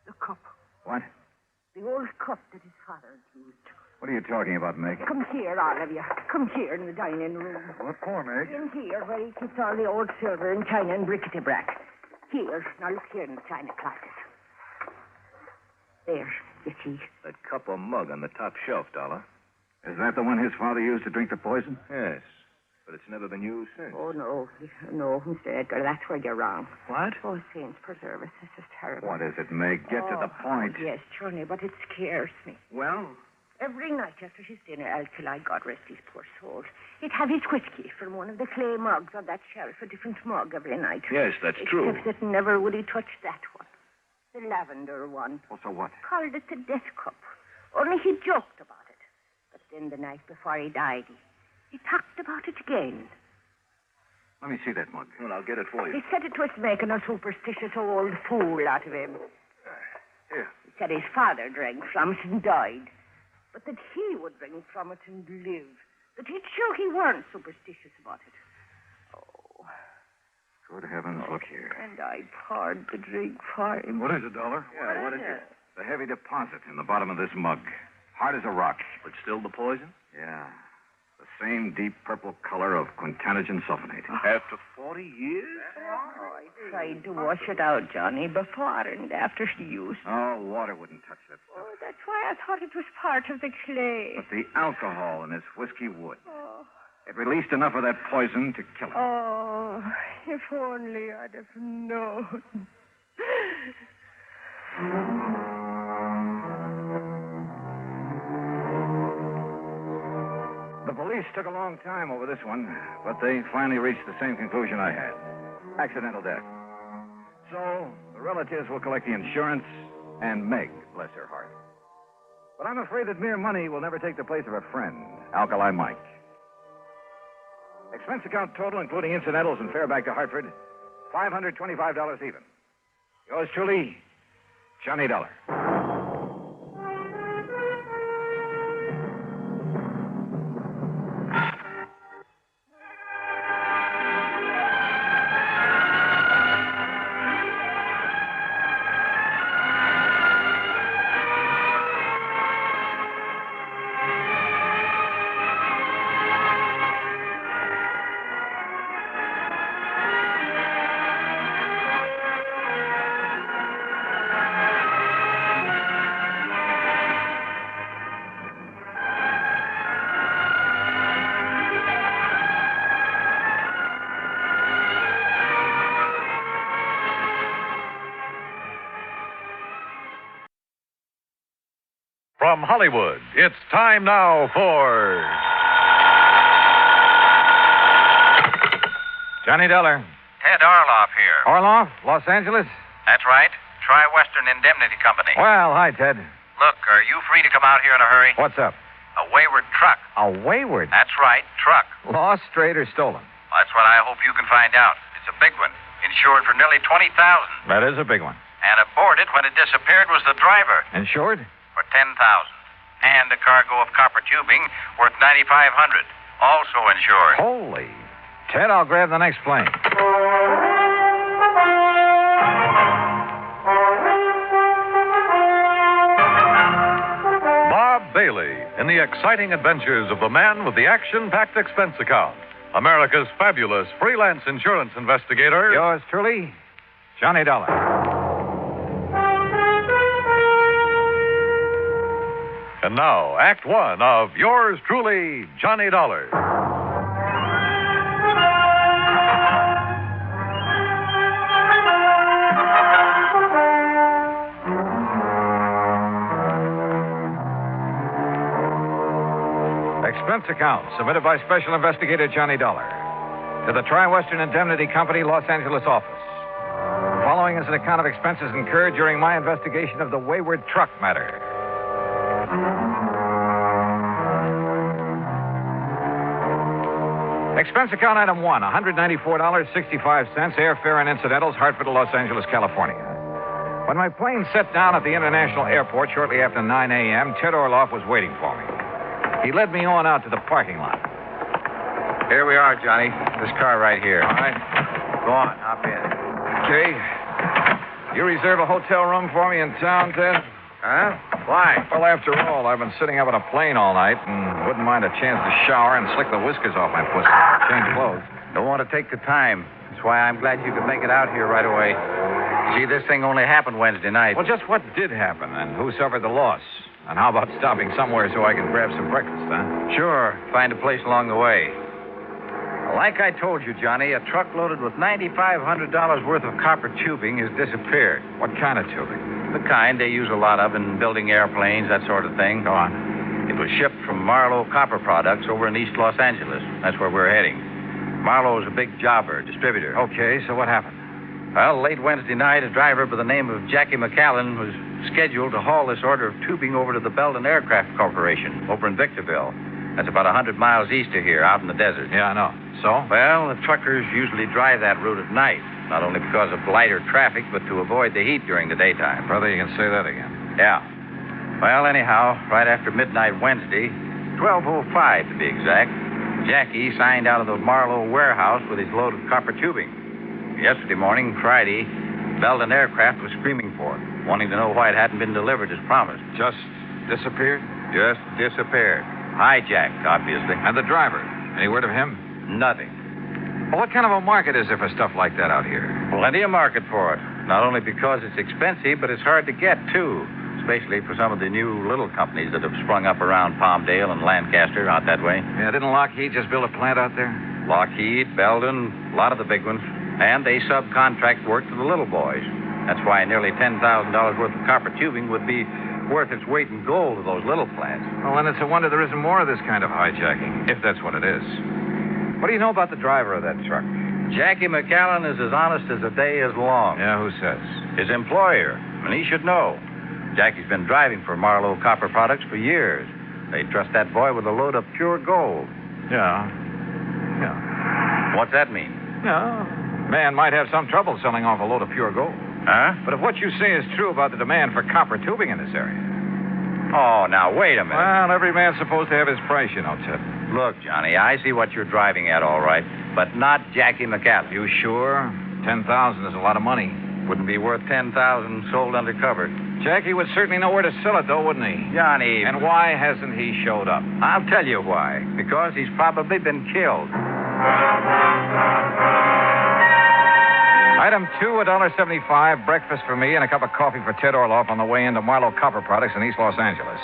the cup. What? The old cup that his father used. What are you talking about, Meg? Come here, all of you. Come here in the dining room. What for, Meg? In here, where he keeps all the old silver and china and bric-a-brac. Here. Now look here in the china closet. There, you see. That cup or mug on the top shelf, Dollar. Is that the one his father used to drink the poison? Yes. But it's never been used since. Oh, no. No, Mr. Edgar, that's where you're wrong. What? Oh, saints preserve us. This is terrible. What is it, Meg? Get to the point. Yes, Johnny, but it scares me. Well? Every night after his dinner, Alkali, God rest his poor soul, he'd have his whiskey from one of the clay mugs on that shelf, a different mug every night. Yes, that's true. Except that never would he touch that one. The lavender one. Well, so what? Called it the death cup. Only he joked about it. But then the night before he died, he talked about it again. Let me see that mug. Well, I'll get it for you. He said it was making a superstitious old fool out of him. Here. He said his father drank from it and died. But that he would drink from it and live. That he'd show he weren't superstitious about it. Oh. Good heavens, look here. And I poured the drink for him. What is it, Dollar? Yeah, what is it? The heavy deposit in the bottom of this mug. Hard as a rock. But still the poison? Yeah. The same deep purple color of quintanogen sulfonate. After 40 years? Oh, I tried to wash it out, Johnny, before and after use. Oh, water wouldn't touch that stuff. Oh, that's why I thought it was part of the clay. But the alcohol in his whiskey would. Oh. It released enough of that poison to kill him. Oh, if only I'd have known. The police took a long time over this one, but they finally reached the same conclusion I had. Accidental death. So, the relatives will collect the insurance, and Meg, bless her heart. But I'm afraid that mere money will never take the place of a friend, Alkali Mike. Expense account total, including incidentals and fare back to Hartford, $525 even. Yours truly, Johnny Dollar. From Hollywood, it's time now for Johnny Dollar. Ted Orloff here. Orloff, Los Angeles? That's right. Tri-Western Indemnity Company. Well, hi, Ted. Look, are you free to come out here in a hurry? What's up? A wayward truck. A wayward? That's right, truck. Lost, strayed, or stolen? That's what I hope you can find out. It's a big one. Insured for nearly $20,000. That is a big one. And aboard it when it disappeared was the driver. Insured? For $10,000. And a cargo of copper tubing worth $9,500. Also insured. Holy. Ted, I'll grab the next plane. Bob Bailey in the exciting adventures of the man with the action-packed expense account. America's fabulous freelance insurance investigator. Yours truly, Johnny Dollar. And now, Act One of yours truly, Johnny Dollar. Expense account submitted by Special Investigator Johnny Dollar to the Tri-Western Indemnity Company, Los Angeles office. The following is an account of expenses incurred during my investigation of the wayward truck matter. Expense account item 1, $194.65, airfare and incidentals, Hartford to Los Angeles, California. When my plane set down at the International Airport shortly after 9 a.m., Ted Orloff was waiting for me. He led me on out to the parking lot. Here we are, Johnny. This car right here. All right. Go on, hop in. Okay. You reserve a hotel room for me in town, Ted? Huh? Why? Well, after all, I've been sitting up in a plane all night and wouldn't mind a chance to shower and slick the whiskers off my pussy. Change clothes. Don't want to take the time. That's why I'm glad you could make it out here right away. See, this thing only happened Wednesday night. Well, just what did happen and who suffered the loss? And how about stopping somewhere so I can grab some breakfast, huh? Sure. Find a place along the way. Like I told you, Johnny, a truck loaded with $9,500 worth of copper tubing has disappeared. What kind of tubing? The kind they use a lot of in building airplanes, that sort of thing. Go on. It was shipped from Marlowe Copper Products over in East Los Angeles. That's where we're heading. Marlowe's a big jobber, distributor. Okay, so what happened? Well, late Wednesday night, a driver by the name of Jackie McAllen was scheduled to haul this order of tubing over to the Belden Aircraft Corporation over in Victorville. That's about 100 miles east of here, out in the desert. Yeah, I know. So? Well, the truckers usually drive that route at night, not only because of lighter traffic, but to avoid the heat during the daytime. Brother, you can say that again. Yeah. Well, anyhow, right after midnight Wednesday, 12:05 to be exact, Jackie signed out of the Marlowe warehouse with his load of copper tubing. Yesterday morning, Friday, Belden Aircraft was screaming for it, wanting to know why it hadn't been delivered as promised. Just disappeared? Just disappeared. Hijacked, obviously. And the driver? Any word of him? Nothing. Well, what kind of a market is there for stuff like that out here? Plenty of market for it. Not only because it's expensive, but it's hard to get, too. Especially for some of the new little companies that have sprung up around Palmdale and Lancaster, out that way. Yeah, didn't Lockheed just build a plant out there? Lockheed, Belden, a lot of the big ones. And they subcontract work to the little boys. That's why nearly $10,000 worth of copper tubing would be worth its weight in gold to those little plants. Well, then it's a wonder there isn't more of this kind of hijacking, if that's what it is. What do you know about the driver of that truck? Jackie McAllen is as honest as the day is long. Yeah, who says? His employer, and he should know. Jackie's been driving for Marlowe Copper Products for years. They trust that boy with a load of pure gold. Yeah. What's that mean? Yeah. Man might have some trouble selling off a load of pure gold. Huh? But if what you say is true about the demand for copper tubing in this area... Oh, now, wait a minute. Well, every man's supposed to have his price, you know, Ted. Look, Johnny, I see what you're driving at, all right, but not Jackie McAllen. You sure? 10,000 is a lot of money. Wouldn't be worth 10,000 sold undercover. Jackie would certainly know where to sell it, though, wouldn't he? Johnny. And why hasn't he showed up? I'll tell you why. Because he's probably been killed. Item 2, $1.75, breakfast for me and a cup of coffee for Ted Orloff on the way into Marlowe Copper Products in East Los Angeles.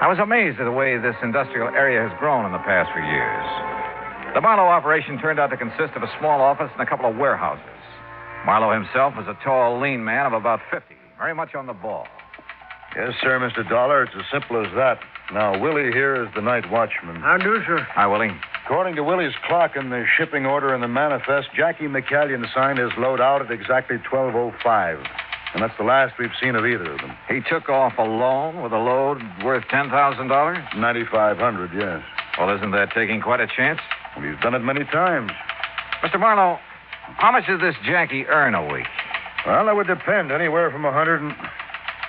I was amazed at the way this industrial area has grown in the past few years. The Marlowe operation turned out to consist of a small office and a couple of warehouses. Marlowe himself was a tall, lean man of about 50, very much on the ball. Yes, sir, Mr. Dollar. It's as simple as that. Now, Willie here is the night watchman. How do, sir? Hi, Willie. According to Willie's clock in the shipping order in the manifest, Jackie McAllen signed his load out at exactly 12:05. And that's the last we've seen of either of them. He took off alone with a load worth $10,000? $9,500, yes. Well, isn't that taking quite a chance? Well, he's done it many times. Mr. Marlowe, how much does this Jackie earn a week? Well, that would depend. Anywhere from 100 and...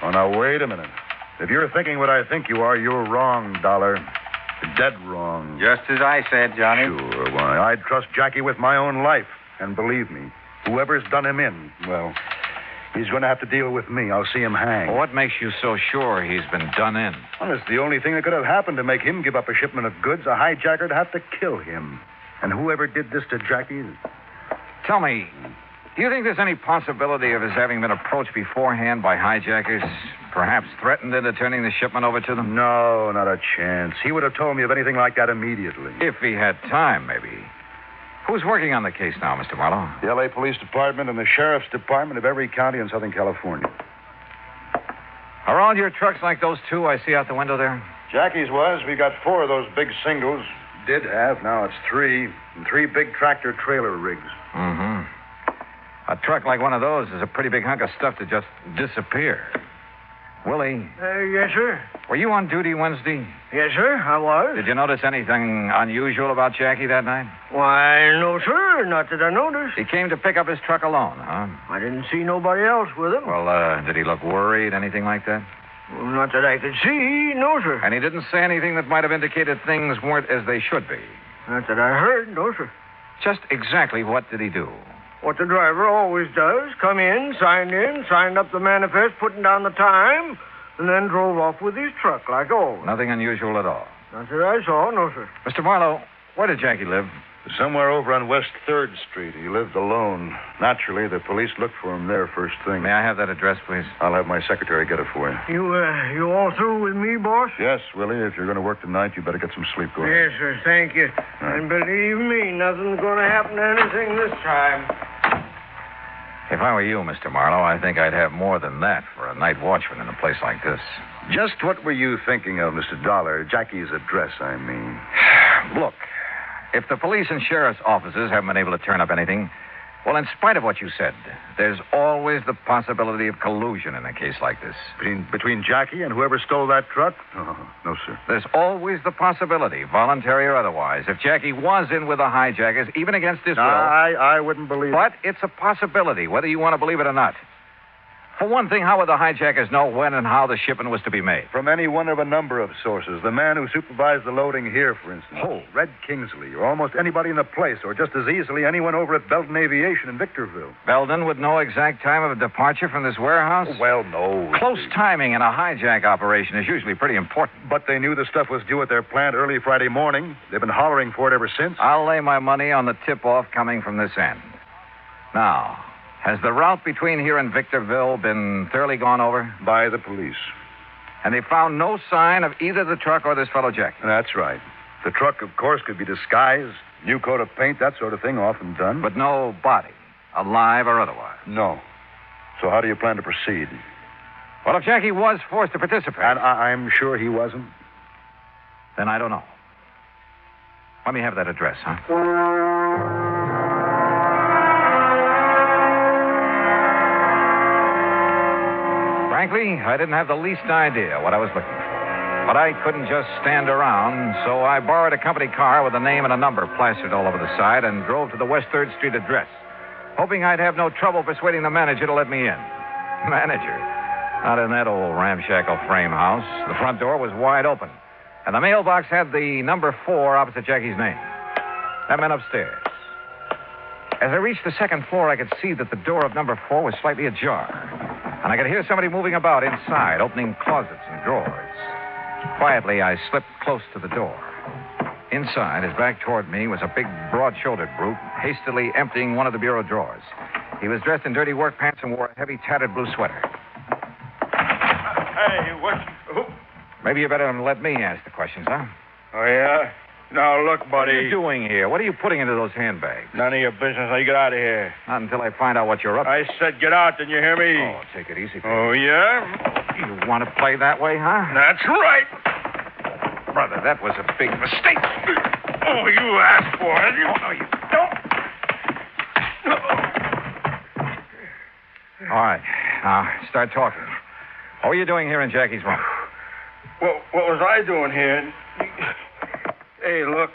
Oh, now, wait a minute. If you're thinking what I think you are, you're wrong, Dollar. You're dead wrong. Just as I said, Johnny. Sure, why, I'd trust Jackie with my own life. And believe me, whoever's done him in, well, he's going to have to deal with me. I'll see him hang. Well, what makes you so sure he's been done in? Well, it's the only thing that could have happened to make him give up a shipment of goods. A hijacker'd have to kill him. And whoever did this to Jackie... Tell me, do you think there's any possibility of his having been approached beforehand by hijackers? Perhaps threatened into turning the shipment over to them? No, not a chance. He would have told me of anything like that immediately. If he had time, maybe. Who's working on the case now, Mr. Marlowe? The L.A. Police Department and the Sheriff's Department of every county in Southern California. Are all your trucks like those two I see out the window there? Jackie's was. We got 4 of those big singles. Did have. Now it's 3. And 3 big tractor-trailer rigs. Mm-hmm. A truck like one of those is a pretty big hunk of stuff to just disappear. Willie. Yes, sir. Were you on duty Wednesday? Yes, sir, I was. Did you notice anything unusual about Jackie that night? Why, no, sir. Not that I noticed. He came to pick up his truck alone, huh? I didn't see nobody else with him. Well, did he look worried, anything like that? Well, not that I could see, no, sir. And he didn't say anything that might have indicated things weren't as they should be? Not that I heard, no, sir. Just exactly what did he do? What the driver always does. Come in, signed up the manifest, putting down the time, and then drove off with his truck like always. Nothing unusual at all. Not that I saw, no, sir. Mr. Marlowe, where did Jackie live? Somewhere over on West 3rd Street. He lived alone. Naturally, the police looked for him there first thing. May I have that address, please? I'll have my secretary get it for you. You all through with me, boss? Yes, Willie. If you're going to work tonight, you better get some sleep. Go ahead. Yes, sir. Thank you. And believe me, nothing's going to happen to anything this time. If I were you, Mr. Marlowe, I think I'd have more than that for a night watchman in a place like this. Just what were you thinking of, Mr. Dollar? Jackie's address, I mean. Look, if the police and sheriff's offices haven't been able to turn up anything, well, in spite of what you said, there's always the possibility of collusion in a case like this. Between Jackie and whoever stole that truck? Oh, no, sir. There's always the possibility, voluntary or otherwise, if Jackie was in with the hijackers, even against his will. I wouldn't believe it. But it's a possibility, whether you want to believe it or not. For one thing, how would the hijackers know when and how the shipment was to be made? From any one of a number of sources. The man who supervised the loading here, for instance. Who? Red Kingsley, or almost anybody in the place, or just as easily anyone over at Belton Aviation in Victorville. Belden would know exact time of departure from this warehouse? Well, no. Close timing in a hijack operation is usually pretty important. But they knew the stuff was due at their plant early Friday morning. They've been hollering for it ever since. I'll lay my money on the tip-off coming from this end. Now, has the route between here and Victorville been thoroughly gone over? By the police. And they found no sign of either the truck or this fellow Jack? That's right. The truck, of course, could be disguised, new coat of paint, that sort of thing, often done. But no body, alive or otherwise? No. So how do you plan to proceed? Well, if Jackie was forced to participate... And I'm sure he wasn't. Then I don't know. Let me have that address, huh? Frankly, I didn't have the least idea what I was looking for. But I couldn't just stand around, so I borrowed a company car with a name and a number plastered all over the side and drove to the West 3rd Street address, hoping I'd have no trouble persuading the manager to let me in. Manager? Not in that old ramshackle frame house. The front door was wide open, and the mailbox had the number 4 opposite Jackie's name. That meant upstairs. As I reached the second floor, I could see that the door of number 4 was slightly ajar, and I could hear somebody moving about inside, opening closets and drawers. Quietly, I slipped close to the door. Inside, his back toward me, was a big, broad-shouldered brute, hastily emptying one of the bureau drawers. He was dressed in dirty work pants and wore a heavy, tattered blue sweater. Hey, what? Maybe you better let me ask the questions, huh? Oh, yeah? Now, look, buddy. What are you doing here? What are you putting into those handbags? None of your business. Now, you get out of here. Not until I find out what you're up to. I said get out. Didn't you hear me? Oh, take it easy, baby. Oh, yeah? You want to play that way, huh? That's right. Brother, that was a big mistake. Oh, you asked for it. Oh, no, you don't. All right. Now, start talking. What were you doing here in Jackie's room? What was I doing here? Hey, look.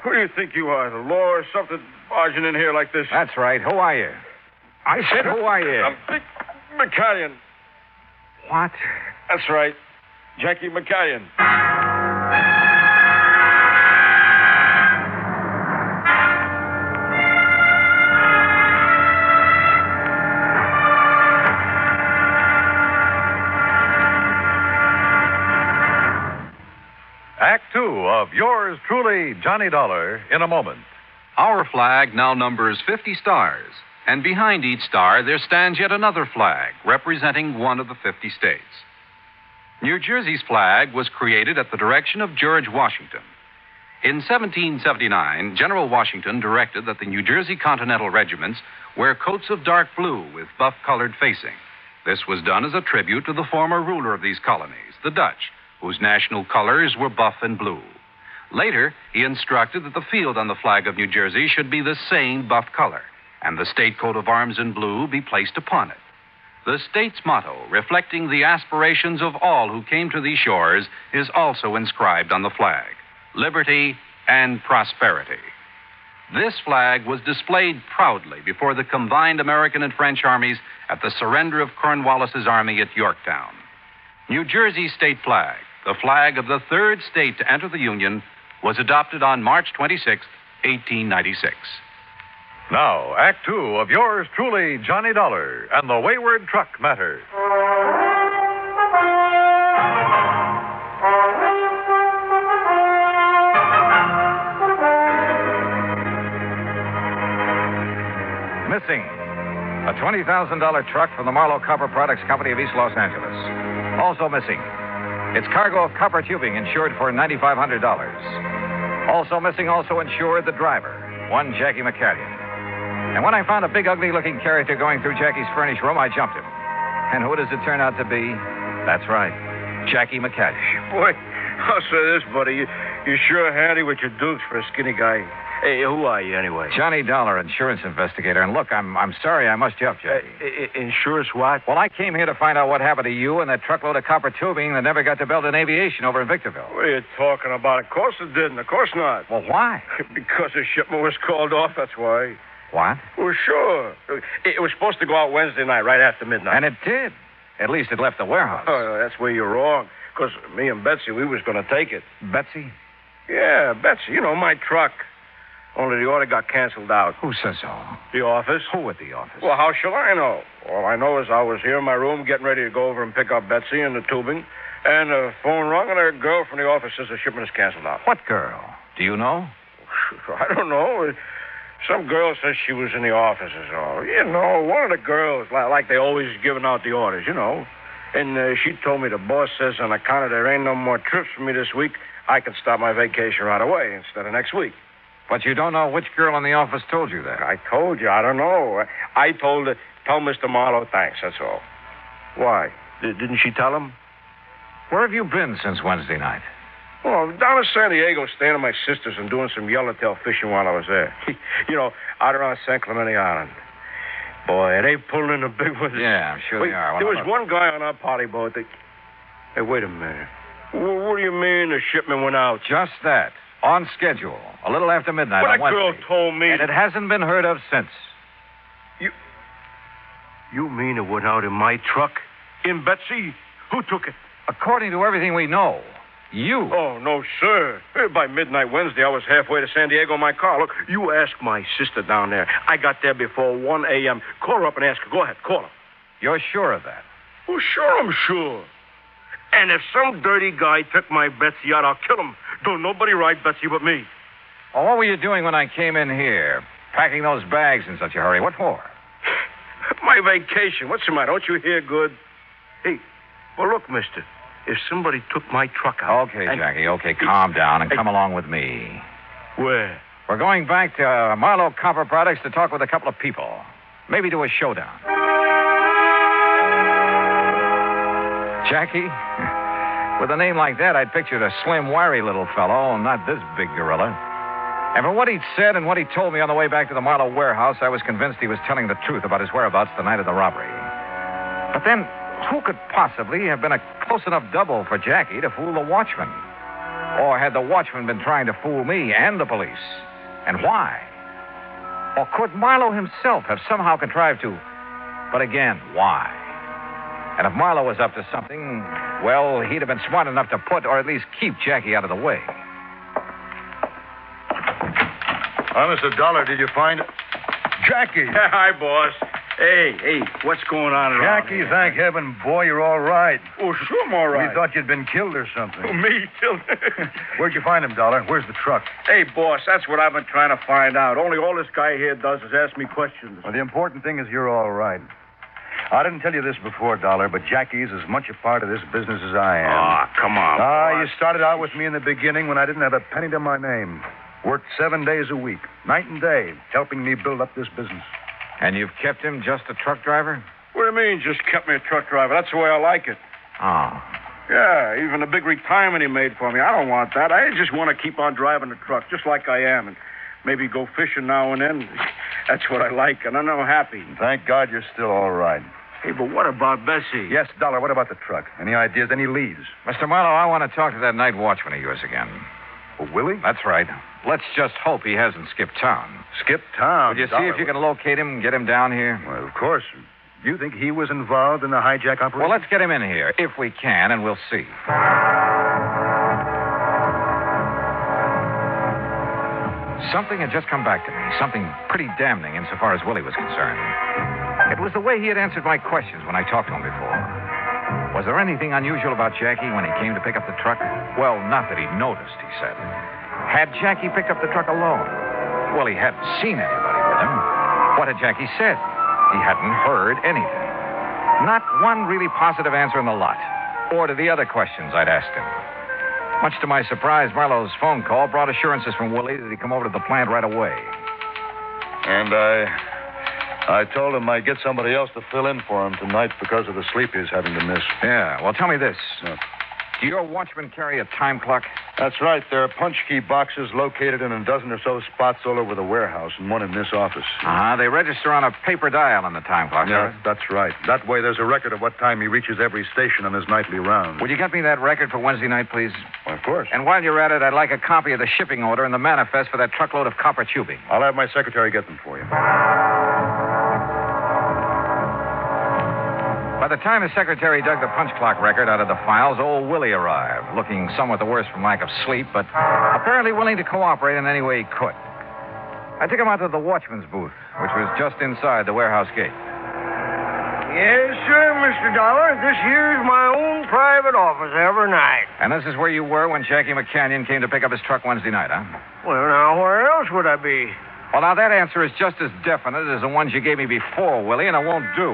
Who do you think you are, the law or something, barging in here like this? That's right. Who are you? I said, who are you? I'm Vic McCallion. What? That's right. Jackie McCallion. Act 2 of yours truly, Johnny Dollar, in a moment. Our flag now numbers 50 stars, and behind each star there stands yet another flag representing one of the 50 states. New Jersey's flag was created at the direction of George Washington. In 1779, General Washington directed that the New Jersey Continental regiments wear coats of dark blue with buff-colored facing. This was done as a tribute to the former ruler of these colonies, the Dutch, whose national colors were buff and blue. Later, he instructed that the field on the flag of New Jersey should be the same buff color, and the state coat of arms in blue be placed upon it. The state's motto, reflecting the aspirations of all who came to these shores, is also inscribed on the flag: liberty and prosperity. This flag was displayed proudly before the combined American and French armies at the surrender of Cornwallis's army at Yorktown. New Jersey's state flag, the flag of the third state to enter the Union, was adopted on March 26, 1896. Now, Act 2 of yours truly, Johnny Dollar, and the Wayward Truck Matter. missing. A $20,000 truck from the Marlowe Copper Products Company of East Los Angeles. Also missing. Its cargo of copper tubing insured for $9,500. Also missing, also insured, the driver, one Jackie McCallion. And when I found a big, ugly-looking character going through Jackie's furnished room, I jumped him. And who does it turn out to be? That's right, Jackie McCallion. Boy, I'll say this, buddy. You're sure handy with your dukes for a skinny guy. Hey, who are you, anyway? Johnny Dollar, insurance investigator. And look, I'm sorry I must jump, Jackie. Insurance what? Well, I came here to find out what happened to you and that truckload of copper tubing that never got to Belden Aviation over in Victorville. What are you talking about? Of course it didn't. Of course not. Well, why? Because the shipment was called off, that's why. What? Well, sure. It was supposed to go out Wednesday night, right after midnight. And it did. At least it left the warehouse. Oh, that's where you're wrong. Because me and Betsy, we was going to take it. Betsy? Yeah, Betsy. You know, my truck. Only the order got canceled out. Who says so? The office. Who at the office? Well, how shall I know? All I know is I was here in my room getting ready to go over and pick up Betsy and the tubing, and the phone rung, and a girl from the office says the shipment is canceled out. What girl? Do you know? I don't know. Some girl says she was in the office is all. You know, one of the girls, like they always giving out the orders, you know. And she told me the boss says on account of there ain't no more trips for me this week, I can start my vacation right away instead of next week. But you don't know which girl in the office told you that. I told you. I don't know. I told her, tell Mr. Marlowe thanks, that's all. Why? Didn't she tell him? Where have you been since Wednesday night? Well, down in San Diego, staying at my sister's and doing some yellowtail fishing while I was there. You know, out around San Clemente Island. Boy, they pulling in the big ones. Yeah, I'm sure they are. There was one guy on our party boat that... Hey, wait a minute. What do you mean the shipment went out? Just that. On schedule. A little after midnight But on that girl Wednesday. told me... And it hasn't been heard of since. You mean it went out in my truck? In Betsy? Who took it? According to everything we know, you. Oh, no, sir. By midnight Wednesday, I was halfway to San Diego in my car. Look, you ask my sister down there. I got there before 1 a.m. Call her up and ask her. Go ahead, call her. You're sure of that? Oh, sure, I'm sure. And if some dirty guy took my Betsy out, I'll kill him. Don't nobody ride Betsy but me. Well, what were you doing when I came in here? Packing those bags in such a hurry. What for? My vacation. What's the matter? Don't you hear good? Hey, well, look, mister. If somebody took my truck out... Okay, Jackie, okay, calm down and come along with me. Where? We're going back to Marlowe Copper Products to talk with a couple of people. Maybe do a showdown. Jackie, with a name like that, I'd pictured a slim, wiry little fellow, not this big gorilla. And from what he'd said and what he told me on the way back to the Marlowe warehouse, I was convinced he was telling the truth about his whereabouts the night of the robbery. But then, who could possibly have been a close enough double for Jackie to fool the watchman? Or had the watchman been trying to fool me and the police? And why? Or could Marlowe himself have somehow contrived to... But again, why? And if Marlowe was up to something, well, he'd have been smart enough to put or at least keep Jackie out of the way. Honest Dollar, did you find it? Jackie. Hi, boss. Hey, what's going on around Jackie, here? thank heaven, boy, you're all right. Oh, sure I'm all right. We thought you'd been killed or something. Oh, me killed? Where'd you find him, Dollar? Where's the truck? Hey, boss, that's what I've been trying to find out. Only all this guy here does is ask me questions. Well, the important thing is you're all right. I didn't tell you this before, Dollar, but Jackie's as much a part of this business as I am. Ah, come on, boss. You started out with me in the beginning when I didn't have a penny to my name. Worked 7 days a week, night and day, helping me build up this business. And you've kept him just a truck driver? What do you mean, just kept me a truck driver? That's the way I like it. Oh. Yeah, even the big retirement he made for me. I don't want that. I just want to keep on driving the truck, just like I am, and maybe go fishing now and then. That's what I like, and I'm happy. Thank God you're still all right. Hey, but what about Bessie? Yes, Dollar, what about the truck? Any ideas, any leads? Mr. Marlowe, I want to talk to that night watchman of yours again. Oh, Willie? That's right. Let's just hope he hasn't skipped town. Skipped town? Would you see if you can locate him and get him down here? Well, of course. You think he was involved in the hijack operation? Well, let's get him in here, if we can, and we'll see. Something had just come back to me. Something pretty damning insofar as Willie was concerned. It was the way he had answered my questions when I talked to him before. Was there anything unusual about Jackie when he came to pick up the truck? Well, not that he noticed, he said. Had Jackie picked up the truck alone? Well, he hadn't seen anybody with him. What had Jackie said? He hadn't heard anything. Not one really positive answer in the lot, or to the other questions I'd asked him. Much to my surprise, Marlowe's phone call brought assurances from Willie that he'd come over to the plant right away. And I told him I'd get somebody else to fill in for him tonight because of the sleep he's having to miss. Yeah, well, tell me this. Do your watchmen carry a time clock? That's right. There are punch key boxes located in a dozen or so spots all over the warehouse and one in this office. They register on a paper dial on the time clock, Yeah, sir. that's right. That way there's a record of what time he reaches every station on his nightly round. Would you get me that record for Wednesday night, please? Well, of course. And while you're at it, I'd like a copy of the shipping order and the manifest for that truckload of copper tubing. I'll have my secretary get them for you. By the time his secretary dug the punch clock record out of the files, old Willie arrived, looking somewhat the worse from lack of sleep, but apparently willing to cooperate in any way he could. I took him out to the watchman's booth, which was just inside the warehouse gate. Yes, sir, Mr. Dollar. This here's my own private office every night. And this is where you were when Jackie McCanyon came to pick up his truck Wednesday night, huh? Well, now, where else would I be? Well, now, that answer is just as definite as the ones you gave me before, Willie, and it won't do.